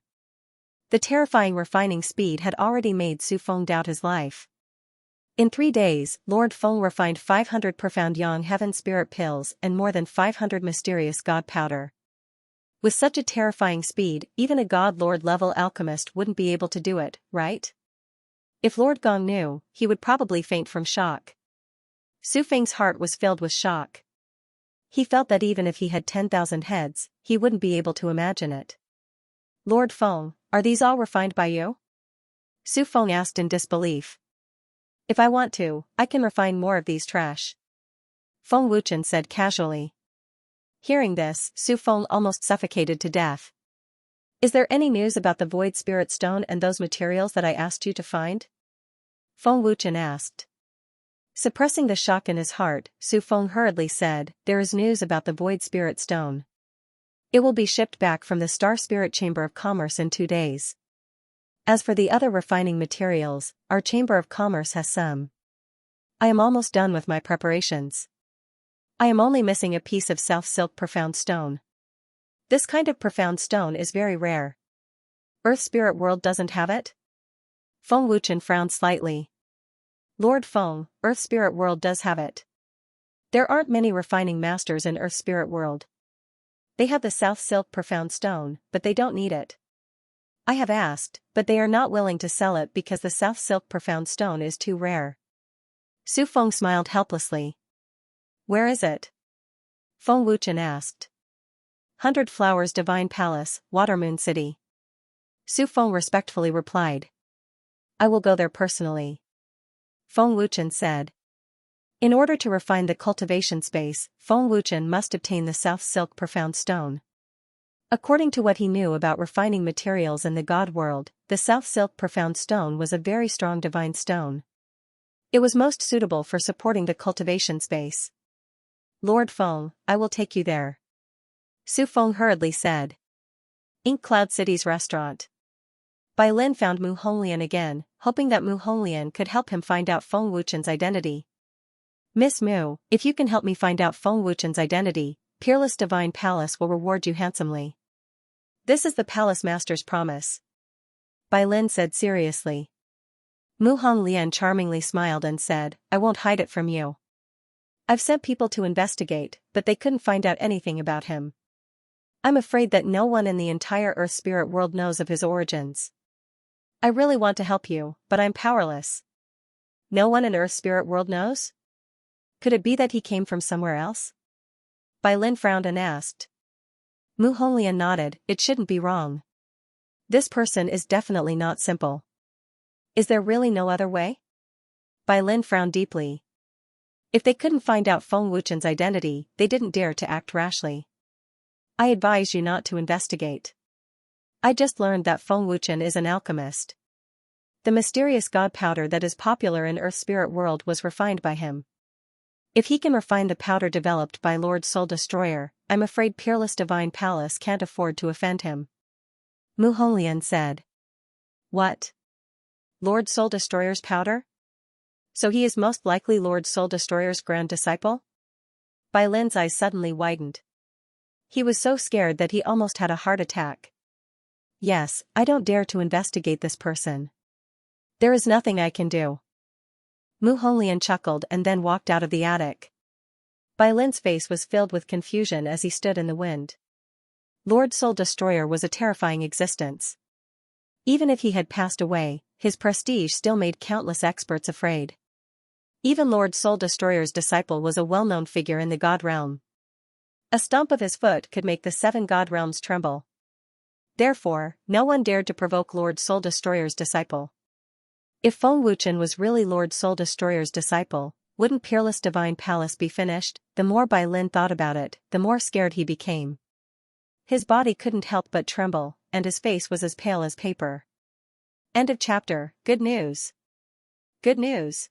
The terrifying refining speed had already made Su Feng doubt his life. In 3 days, Lord Feng refined 500 Profound Yang Heaven Spirit pills and more than 500 mysterious God powder. With such a terrifying speed, even a God Lord level alchemist wouldn't be able to do it, right? If Lord Gong knew, he would probably faint from shock. Su Feng's heart was filled with shock. He felt that even if he had 10,000 heads, he wouldn't be able to imagine it. Lord Feng, are these all refined by you? Su Feng asked in disbelief. If I want to, I can refine more of these trash. Feng Wuchen said casually. Hearing this, Su Feng almost suffocated to death. Is there any news about the Void Spirit Stone and those materials that I asked you to find? Feng Wuchen asked. Suppressing the shock in his heart, Su Feng hurriedly said, there is news about the Void Spirit Stone. It will be shipped back from the Star Spirit Chamber of Commerce in 2 days. As for the other refining materials, our Chamber of Commerce has some. I am almost done with my preparations. I am only missing a piece of South Silk Profound Stone. This kind of profound stone is very rare. Earth Spirit World doesn't have it? Feng Wuchen frowned slightly. Lord Feng, Earth Spirit World does have it. There aren't many refining masters in Earth Spirit World. They have the South Silk Profound Stone, but they don't need it. I have asked, but they are not willing to sell it because the South Silk Profound Stone is too rare. Su Feng smiled helplessly. Where is it? Feng Wuchen asked. 100 Flowers Divine Palace, Watermoon City. Su Feng respectfully replied. I will go there personally. Feng Wuchen said. In order to refine the cultivation space, Feng Wuchen must obtain the South Silk Profound Stone. According to what he knew about refining materials in the God world, the South Silk Profound Stone was a very strong divine stone. It was most suitable for supporting the cultivation space. Lord Feng, I will take you there. Su Feng hurriedly said. Ink Cloud City's restaurant. Bai Lin found Mu Honglian again, hoping that Mu Honglian could help him find out Feng Wuchen's identity. Miss Mu, if you can help me find out Feng Wuchen's identity, Peerless Divine Palace will reward you handsomely. This is the Palace Master's promise. Bai Lin said seriously. Mu Honglian charmingly smiled and said, I won't hide it from you. I've sent people to investigate, but they couldn't find out anything about him. I'm afraid that no one in the entire Earth Spirit World knows of his origins. I really want to help you, but I'm powerless. No one in Earth Spirit World knows? Could it be that he came from somewhere else? Bai Lin frowned and asked. Mu Honglian nodded, it shouldn't be wrong. This person is definitely not simple. Is there really no other way? Bai Lin frowned deeply. If they couldn't find out Feng Wuchen's identity, they didn't dare to act rashly. I advise you not to investigate. I just learned that Feng Wuchen is an alchemist. The mysterious god powder that is popular in Earth Spirit World was refined by him. If he can refine the powder developed by Lord Soul Destroyer, I'm afraid Peerless Divine Palace can't afford to offend him. Mu Honglian said. What? Lord Soul Destroyer's powder? So he is most likely Lord Soul Destroyer's grand disciple? Bai Lin's eyes suddenly widened. He was so scared that he almost had a heart attack. Yes, I don't dare to investigate this person. There is nothing I can do. Mu Honglian chuckled and then walked out of the attic. Bai Lin's face was filled with confusion as he stood in the wind. Lord Soul Destroyer was a terrifying existence. Even if he had passed away, his prestige still made countless experts afraid. Even Lord Soul Destroyer's disciple was a well-known figure in the God realm. A stomp of his foot could make the 7 God realms tremble. Therefore, no one dared to provoke Lord Soul Destroyer's disciple. If Feng Wuchen was really Lord Soul Destroyer's disciple, wouldn't Peerless Divine Palace be finished? The more Bai Lin thought about it, the more scared he became. His body couldn't help but tremble, and his face was as pale as paper. End of chapter. Good news. Good news.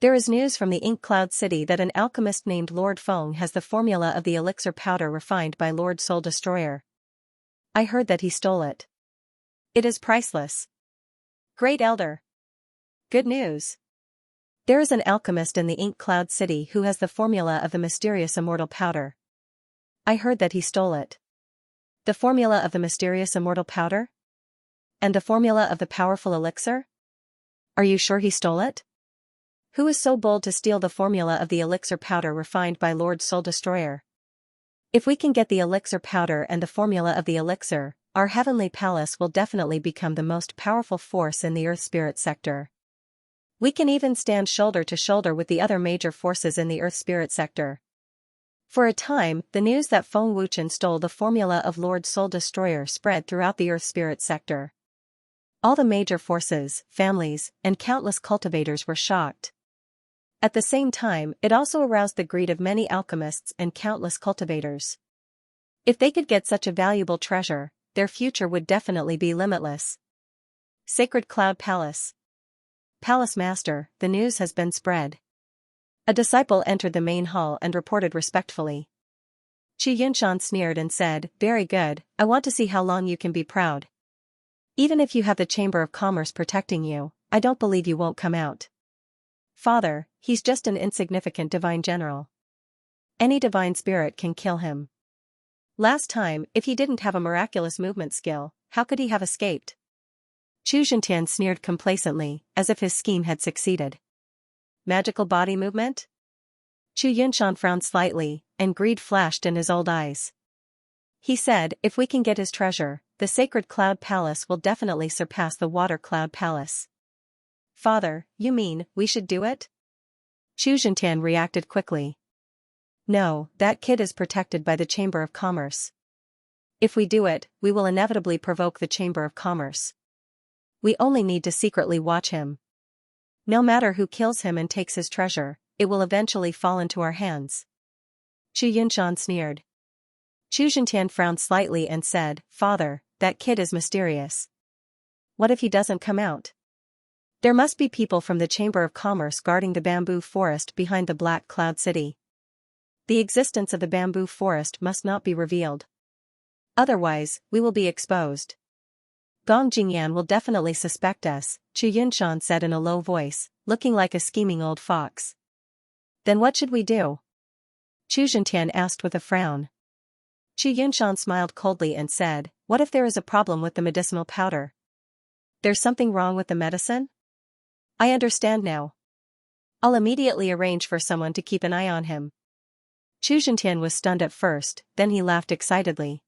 There is news from the Ink Cloud City that an alchemist named Lord Feng has the formula of the elixir powder refined by Lord Soul Destroyer. I heard that he stole it. It is priceless. Great Elder. Good news. There is an alchemist in the Ink Cloud City who has the formula of the mysterious immortal powder. I heard that he stole it. The formula of the mysterious immortal powder? And the formula of the powerful elixir? Are you sure he stole it? Who is so bold to steal the formula of the elixir powder refined by Lord Soul Destroyer? If we can get the elixir powder and the formula of the elixir, our heavenly palace will definitely become the most powerful force in the Earth Spirit sector. We can even stand shoulder to shoulder with the other major forces in the Earth Spirit sector. For a time, the news that Feng Wuchen stole the formula of Lord Soul Destroyer spread throughout the Earth Spirit sector. All the major forces, families, and countless cultivators were shocked. At the same time, it also aroused the greed of many alchemists and countless cultivators. If they could get such a valuable treasure, their future would definitely be limitless. Sacred Cloud Palace. Palace Master, the news has been spread. A disciple entered the main hall and reported respectfully. Qi Yunshan sneered and said, very good, I want to see how long you can be proud. Even if you have the Chamber of Commerce protecting you, I don't believe you won't come out. Father, he's just an insignificant divine general. Any divine spirit can kill him. Last time, if he didn't have a miraculous movement skill, how could he have escaped? Chu Zhentian sneered complacently, as if his scheme had succeeded. Magical body movement? Chu Yunshan frowned slightly, and greed flashed in his old eyes. He said, if we can get his treasure, the sacred cloud palace will definitely surpass the water cloud palace. Father, you mean, we should do it? Chu Zhentian reacted quickly. No, that kid is protected by the Chamber of Commerce. If we do it, we will inevitably provoke the Chamber of Commerce. We only need to secretly watch him. No matter who kills him and takes his treasure, it will eventually fall into our hands. Chu Yunshan sneered. Chu Zhentian frowned slightly and said, Father, that kid is mysterious. What if he doesn't come out? There must be people from the Chamber of Commerce guarding the bamboo forest behind the Black Cloud City. The existence of the bamboo forest must not be revealed. Otherwise, we will be exposed. Gong Jingyan will definitely suspect us, Chu Yunshan said in a low voice, looking like a scheming old fox. Then what should we do? Chu Zhentian asked with a frown. Chu Yunshan smiled coldly and said, what if there is a problem with the medicinal powder? There's something wrong with the medicine? I understand now. I'll immediately arrange for someone to keep an eye on him. Chu Zhentian was stunned at first, then he laughed excitedly.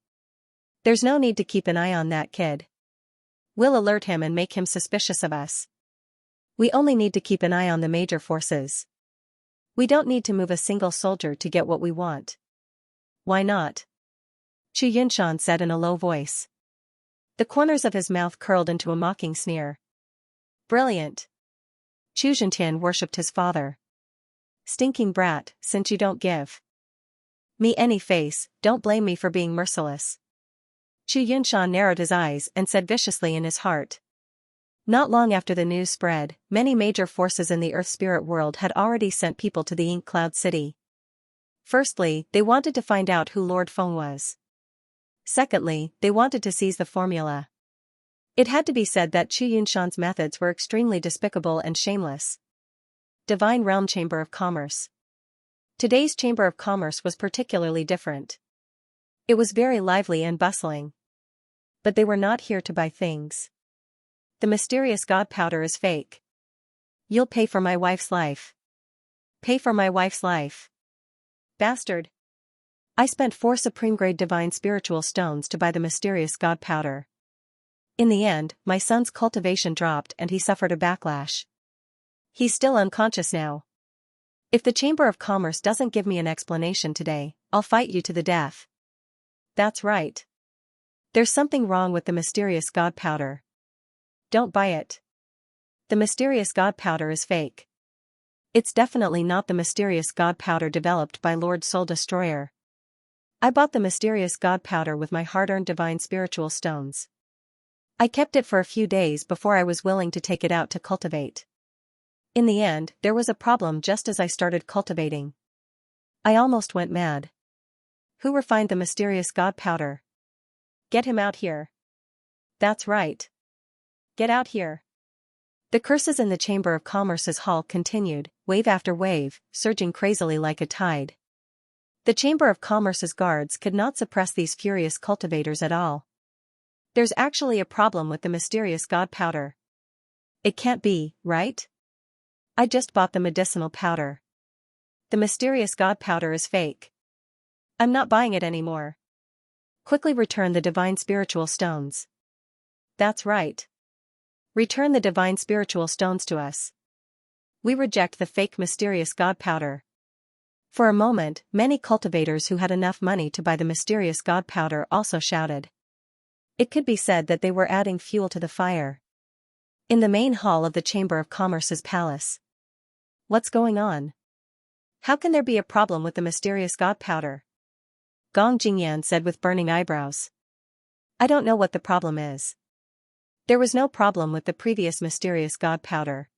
There's no need to keep an eye on that kid. We'll alert him and make him suspicious of us. We only need to keep an eye on the major forces. We don't need to move a single soldier to get what we want. Why not? Chu Yunshan said in a low voice. The corners of his mouth curled into a mocking sneer. Brilliant. Chu Zhentian worshipped his father. Stinking brat, since you don't give me any face, don't blame me for being merciless. Chu Yunshan narrowed his eyes and said viciously in his heart. Not long after the news spread, many major forces in the Earth spirit world had already sent people to the Ink Cloud City. Firstly, they wanted to find out who Lord Feng was. Secondly, they wanted to seize the formula. It had to be said that Chu Yunshan's methods were extremely despicable and shameless. Divine Realm Chamber of Commerce. Today's Chamber of Commerce was particularly different. It was very lively and bustling. But they were not here to buy things. The mysterious god powder is fake. You'll pay for my wife's life. Pay for my wife's life. Bastard. I spent 4 supreme-grade divine spiritual stones to buy the mysterious god powder. In the end, my son's cultivation dropped and he suffered a backlash. He's still unconscious now. If the Chamber of Commerce doesn't give me an explanation today, I'll fight you to the death. That's right. There's something wrong with the mysterious god powder. Don't buy it. The mysterious god powder is fake. It's definitely not the mysterious god powder developed by Lord Soul Destroyer. I bought the mysterious god powder with my hard-earned divine spiritual stones. I kept it for a few days before I was willing to take it out to cultivate. In the end, there was a problem just as I started cultivating. I almost went mad. Who refined the mysterious god powder? Get him out here. That's right. Get out here. The curses in the Chamber of Commerce's hall continued, wave after wave, surging crazily like a tide. The Chamber of Commerce's guards could not suppress these furious cultivators at all. There's actually a problem with the mysterious god powder. It can't be, right? I just bought the medicinal powder. The mysterious god powder is fake. I'm not buying it anymore. Quickly return the divine spiritual stones. That's right. Return the divine spiritual stones to us. We reject the fake mysterious god powder. For a moment, many cultivators who had enough money to buy the mysterious god powder also shouted. It could be said that they were adding fuel to the fire. In the main hall of the Chamber of Commerce's palace. What's going on? How can there be a problem with the mysterious god powder? Gong Jingyan said with burning eyebrows. I don't know what the problem is. There was no problem with the previous mysterious god powder.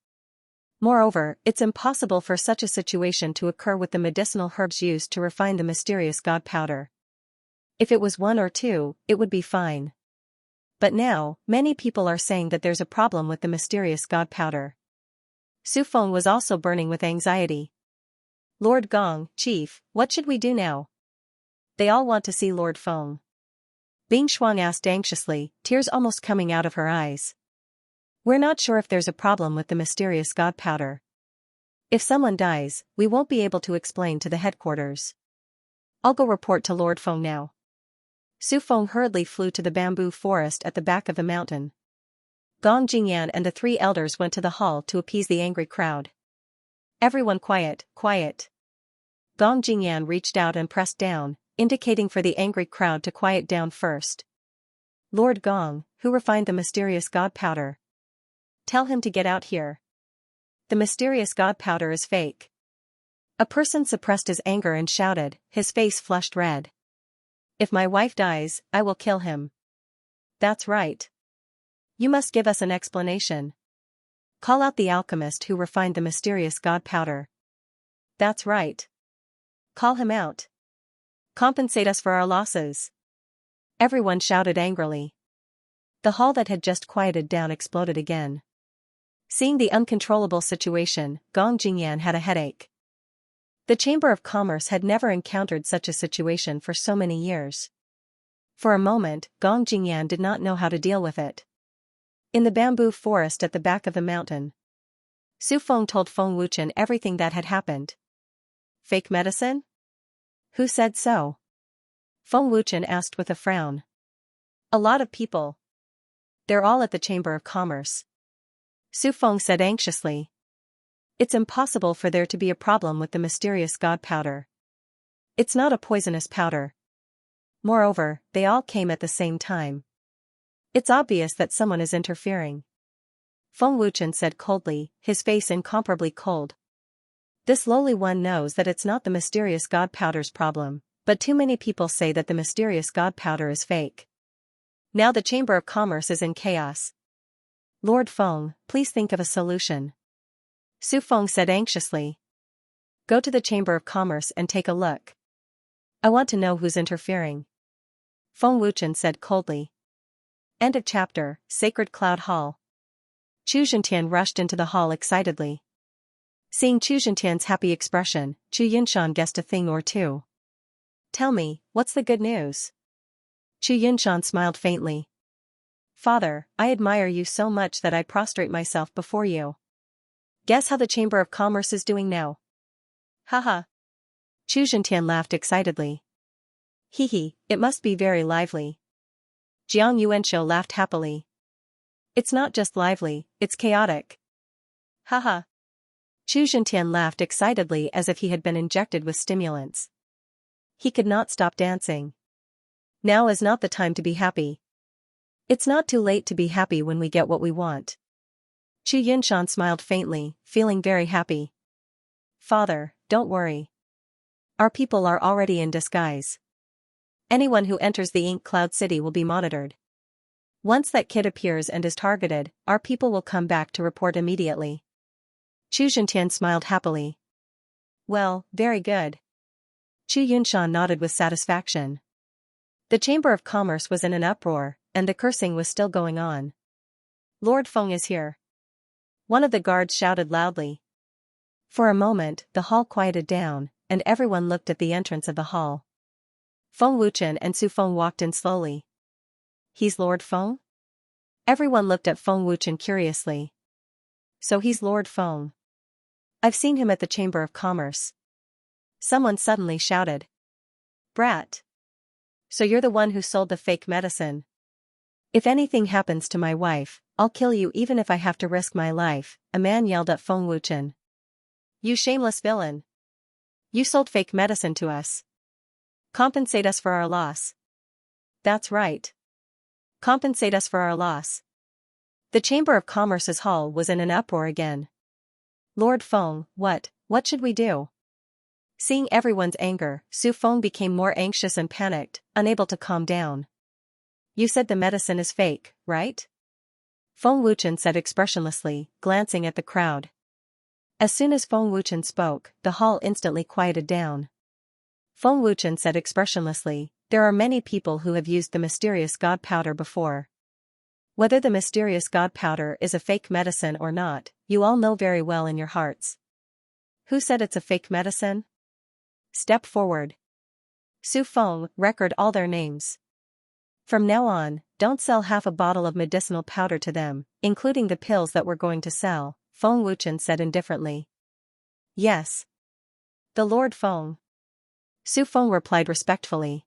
Moreover, it's impossible for such a situation to occur with the medicinal herbs used to refine the mysterious god powder. If it was 1 or 2, it would be fine. But now, many people are saying that there's a problem with the mysterious god powder. Su Feng was also burning with anxiety. Lord Gong, Chief, what should we do now? They all want to see Lord Feng. Bing Shuang asked anxiously, tears almost coming out of her eyes. We're not sure if there's a problem with the mysterious god powder. If someone dies, we won't be able to explain to the headquarters. I'll go report to Lord Feng now. Su Feng hurriedly flew to the bamboo forest at the back of the mountain. Gong Jingyan and the three elders went to the hall to appease the angry crowd. Everyone quiet, quiet. Gong Jingyan reached out and pressed down, indicating for the angry crowd to quiet down first. Lord Gong, who refined the mysterious god powder? Tell him to get out here. The mysterious god powder is fake. A person suppressed his anger and shouted, his face flushed red. If my wife dies, I will kill him. That's right. You must give us an explanation. Call out the alchemist who refined the mysterious god powder. That's right. Call him out. Compensate us for our losses. Everyone shouted angrily. The hall that had just quieted down exploded again. Seeing the uncontrollable situation, Gong Jingyan had a headache. The Chamber of Commerce had never encountered such a situation for so many years. For a moment, Gong Jingyan did not know how to deal with it. In the bamboo forest at the back of the mountain, Su Feng told Feng Wuchen everything that had happened. Fake medicine? Who said so? Feng Wuchen asked with a frown. A lot of people. They're all at the Chamber of Commerce. Su Feng said anxiously. It's impossible for there to be a problem with the mysterious god powder. It's not a poisonous powder. Moreover, they all came at the same time. It's obvious that someone is interfering. Feng Wuchen said coldly, his face incomparably cold. This lowly one knows that it's not the mysterious god powder's problem, but too many people say that the mysterious god powder is fake. Now the Chamber of Commerce is in chaos. Lord Feng, please think of a solution. Su Feng said anxiously. Go to the Chamber of Commerce and take a look. I want to know who's interfering. Feng Wuchen said coldly. End of chapter, Sacred Cloud Hall. Chu Zhentian rushed into the hall excitedly. Seeing Chu Zhentian's happy expression, Chu Yunshan guessed a thing or two. Tell me, what's the good news? Chu Yunshan smiled faintly. Father, I admire you so much that I prostrate myself before you. Guess how the Chamber of Commerce is doing now? Haha. Chu Zhentian laughed excitedly. Hee, it must be very lively. Jiang Yuanshou laughed happily. It's not just lively, it's chaotic. Haha. Chu Zhentian laughed excitedly as if he had been injected with stimulants. He could not stop dancing. Now is not the time to be happy. It's not too late to be happy when we get what we want. Chu Yunshan smiled faintly, feeling very happy. Father, don't worry. Our people are already in disguise. Anyone who enters the Ink Cloud City will be monitored. Once that kid appears and is targeted, our people will come back to report immediately. Chu Zhentian smiled happily. Well, very good. Chu Yunshan nodded with satisfaction. The Chamber of Commerce was in an uproar, and the cursing was still going on. Lord Feng is here. One of the guards shouted loudly. For a moment, the hall quieted down, and everyone looked at the entrance of the hall. Feng Wuchen and Su Feng walked in slowly. He's Lord Feng? Everyone looked at Feng Wuchen curiously. So he's Lord Feng. I've seen him at the Chamber of Commerce. Someone suddenly shouted. Brat. So you're the one who sold the fake medicine. If anything happens to my wife, I'll kill you even if I have to risk my life, a man yelled at Feng Wuchen. You shameless villain. You sold fake medicine to us. Compensate us for our loss. That's right. Compensate us for our loss. The Chamber of Commerce's hall was in an uproar again. Lord Feng, what should we do? Seeing everyone's anger, Su Feng became more anxious and panicked, unable to calm down. You said the medicine is fake, right? Feng Wuchen said expressionlessly, glancing at the crowd. As soon as Feng Wuchen spoke, the hall instantly quieted down. Feng Wuchen said expressionlessly, there are many people who have used the mysterious god powder before. Whether the mysterious god powder is a fake medicine or not, you all know very well in your hearts. Who said it's a fake medicine? Step forward. Su Feng, record all their names. From now on, don't sell half a bottle of medicinal powder to them, including the pills that we're going to sell, Feng Wuchen said indifferently. Yes. The Lord Feng. Su Feng replied respectfully.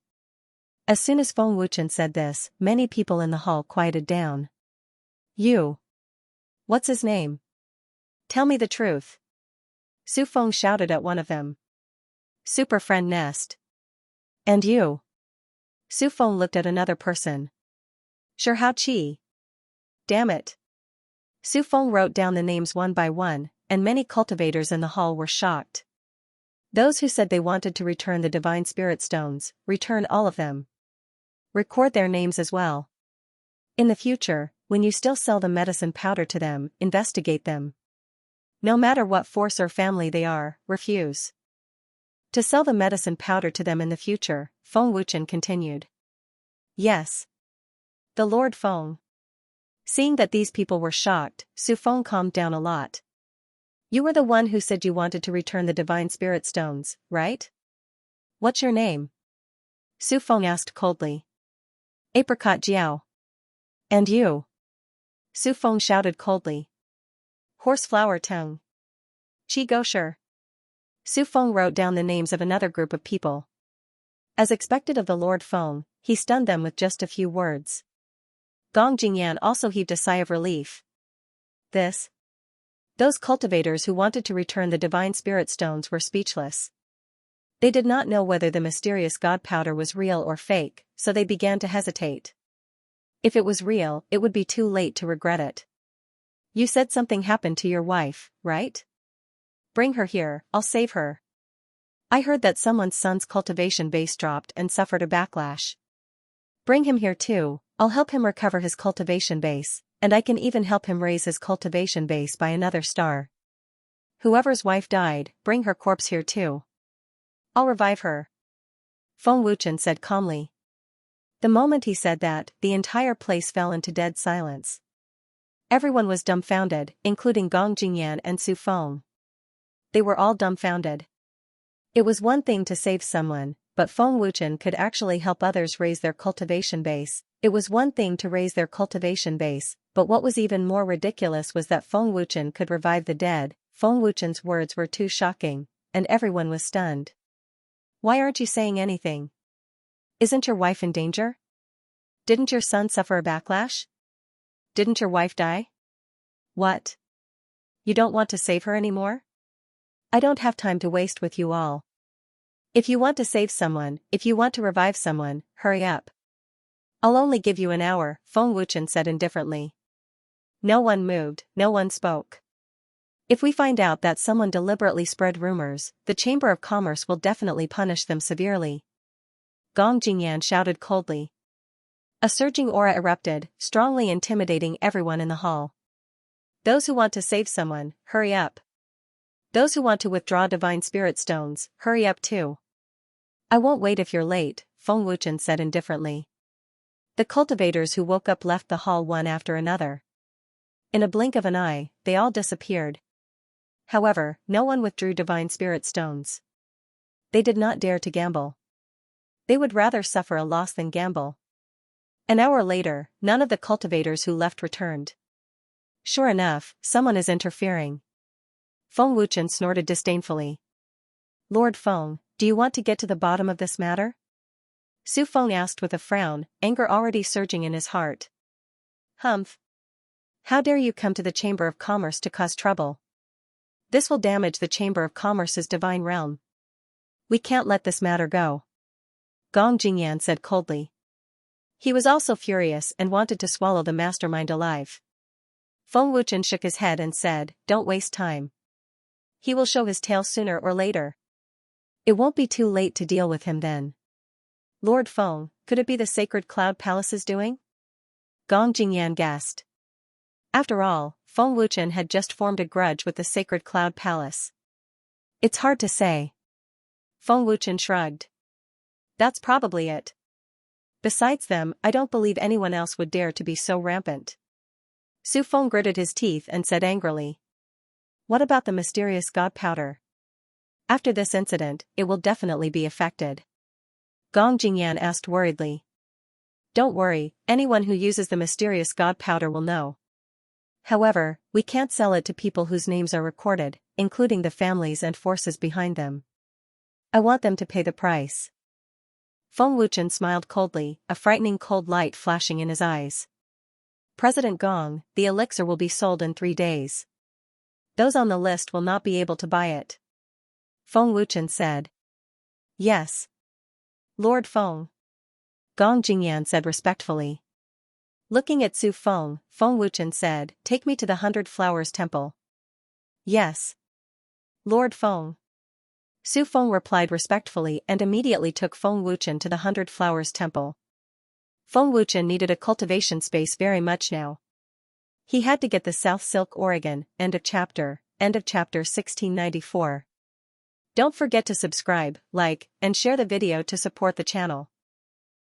As soon as Feng Wuchen said this, many people in the hall quieted down. You. What's his name? Tell me the truth. Su Feng shouted at one of them. Super Friend Nest. And you? Su Feng looked at another person. Sure Hao Qi. Damn it. Su Feng wrote down the names one by one, and many cultivators in the hall were shocked. Those who said they wanted to return the divine spirit stones, return all of them. Record their names as well. In the future, when you still sell the medicine powder to them, investigate them. No matter what force or family they are, refuse to sell the medicine powder to them in the future, Feng Wuchen continued. Yes. The Lord Feng. Seeing that these people were shocked, Su Feng calmed down a lot. You were the one who said you wanted to return the divine spirit stones, right? What's your name? Su Feng asked coldly. Apricot Jiao. And you? Su Feng shouted coldly. Horseflower Tongue. Qi Gosher. Su Feng wrote down the names of another group of people. As expected of the Lord Feng, he stunned them with just a few words. Gong Jingyan also heaved a sigh of relief. Those cultivators who wanted to return the divine spirit stones were speechless. They did not know whether the mysterious god powder was real or fake, so they began to hesitate. If it was real, it would be too late to regret it. You said something happened to your wife, right? Bring her here, I'll save her. I heard that someone's son's cultivation base dropped and suffered a backlash. Bring him here too, I'll help him recover his cultivation base, and I can even help him raise his cultivation base by another star. Whoever's wife died, bring her corpse here too. I'll revive her. Feng Wuchen said calmly. The moment he said that, the entire place fell into dead silence. Everyone was dumbfounded, including Gong Jingyan and Su Feng. They were all dumbfounded. It was one thing to save someone, but Feng Wuchen could actually help others raise their cultivation base. It was one thing to raise their cultivation base, but what was even more ridiculous was that Feng Wuchen could revive the dead. Feng Wuchen's words were too shocking, and everyone was stunned. Why aren't you saying anything? Isn't your wife in danger? Didn't your son suffer a backlash? Didn't your wife die? What? You don't want to save her anymore? I don't have time to waste with you all. If you want to save someone, if you want to revive someone, hurry up. I'll only give you an hour, Feng Wuchen said indifferently. No one moved, no one spoke. If we find out that someone deliberately spread rumors, the Chamber of Commerce will definitely punish them severely. Gong Jingyan shouted coldly. A surging aura erupted, strongly intimidating everyone in the hall. Those who want to save someone, hurry up. Those who want to withdraw divine spirit stones, hurry up too. I won't wait if you're late, Feng Wuchen said indifferently. The cultivators who woke up left the hall one after another. In a blink of an eye, they all disappeared. However, no one withdrew divine spirit stones. They did not dare to gamble. They would rather suffer a loss than gamble. An hour later, none of the cultivators who left returned. Sure enough, someone is interfering. Feng Wuchen snorted disdainfully. Lord Feng, do you want to get to the bottom of this matter? Su Feng asked with a frown, anger already surging in his heart. Humph. How dare you come to the Chamber of Commerce to cause trouble? This will damage the Chamber of Commerce's divine realm. We can't let this matter go. Gong Jingyan said coldly. He was also furious and wanted to swallow the mastermind alive. Feng Wuchen shook his head and said, Don't waste time. He will show his tail sooner or later. It won't be too late to deal with him then. Lord Feng, could it be the Sacred Cloud Palace's doing? Gong Jingyan guessed. After all, Feng Wuchen had just formed a grudge with the Sacred Cloud Palace. It's hard to say. Feng Wuchen shrugged. That's probably it. Besides them, I don't believe anyone else would dare to be so rampant. Su Feng gritted his teeth and said angrily. What about the mysterious god powder? After this incident, it will definitely be affected. Gong Jingyan asked worriedly. Don't worry, anyone who uses the mysterious god powder will know. However, we can't sell it to people whose names are recorded, including the families and forces behind them. I want them to pay the price. Feng Wuchen smiled coldly, a frightening cold light flashing in his eyes. President Gong, the elixir will be sold in 3 days. Those on the list will not be able to buy it. Feng Wuchen said. Yes. Lord Feng. Gong Jingyan said respectfully. Looking at Su Feng, Feng Wuchen said, Take me to the 100 Flowers Temple. Yes. Lord Feng. Su Feng replied respectfully and immediately took Feng Wuchen to the 100 Flowers Temple. Feng Wuchen needed a cultivation space very much now. He had to get the South Silk Oregon. End of chapter 1694. Don't forget to subscribe, like, and share the video to support the channel.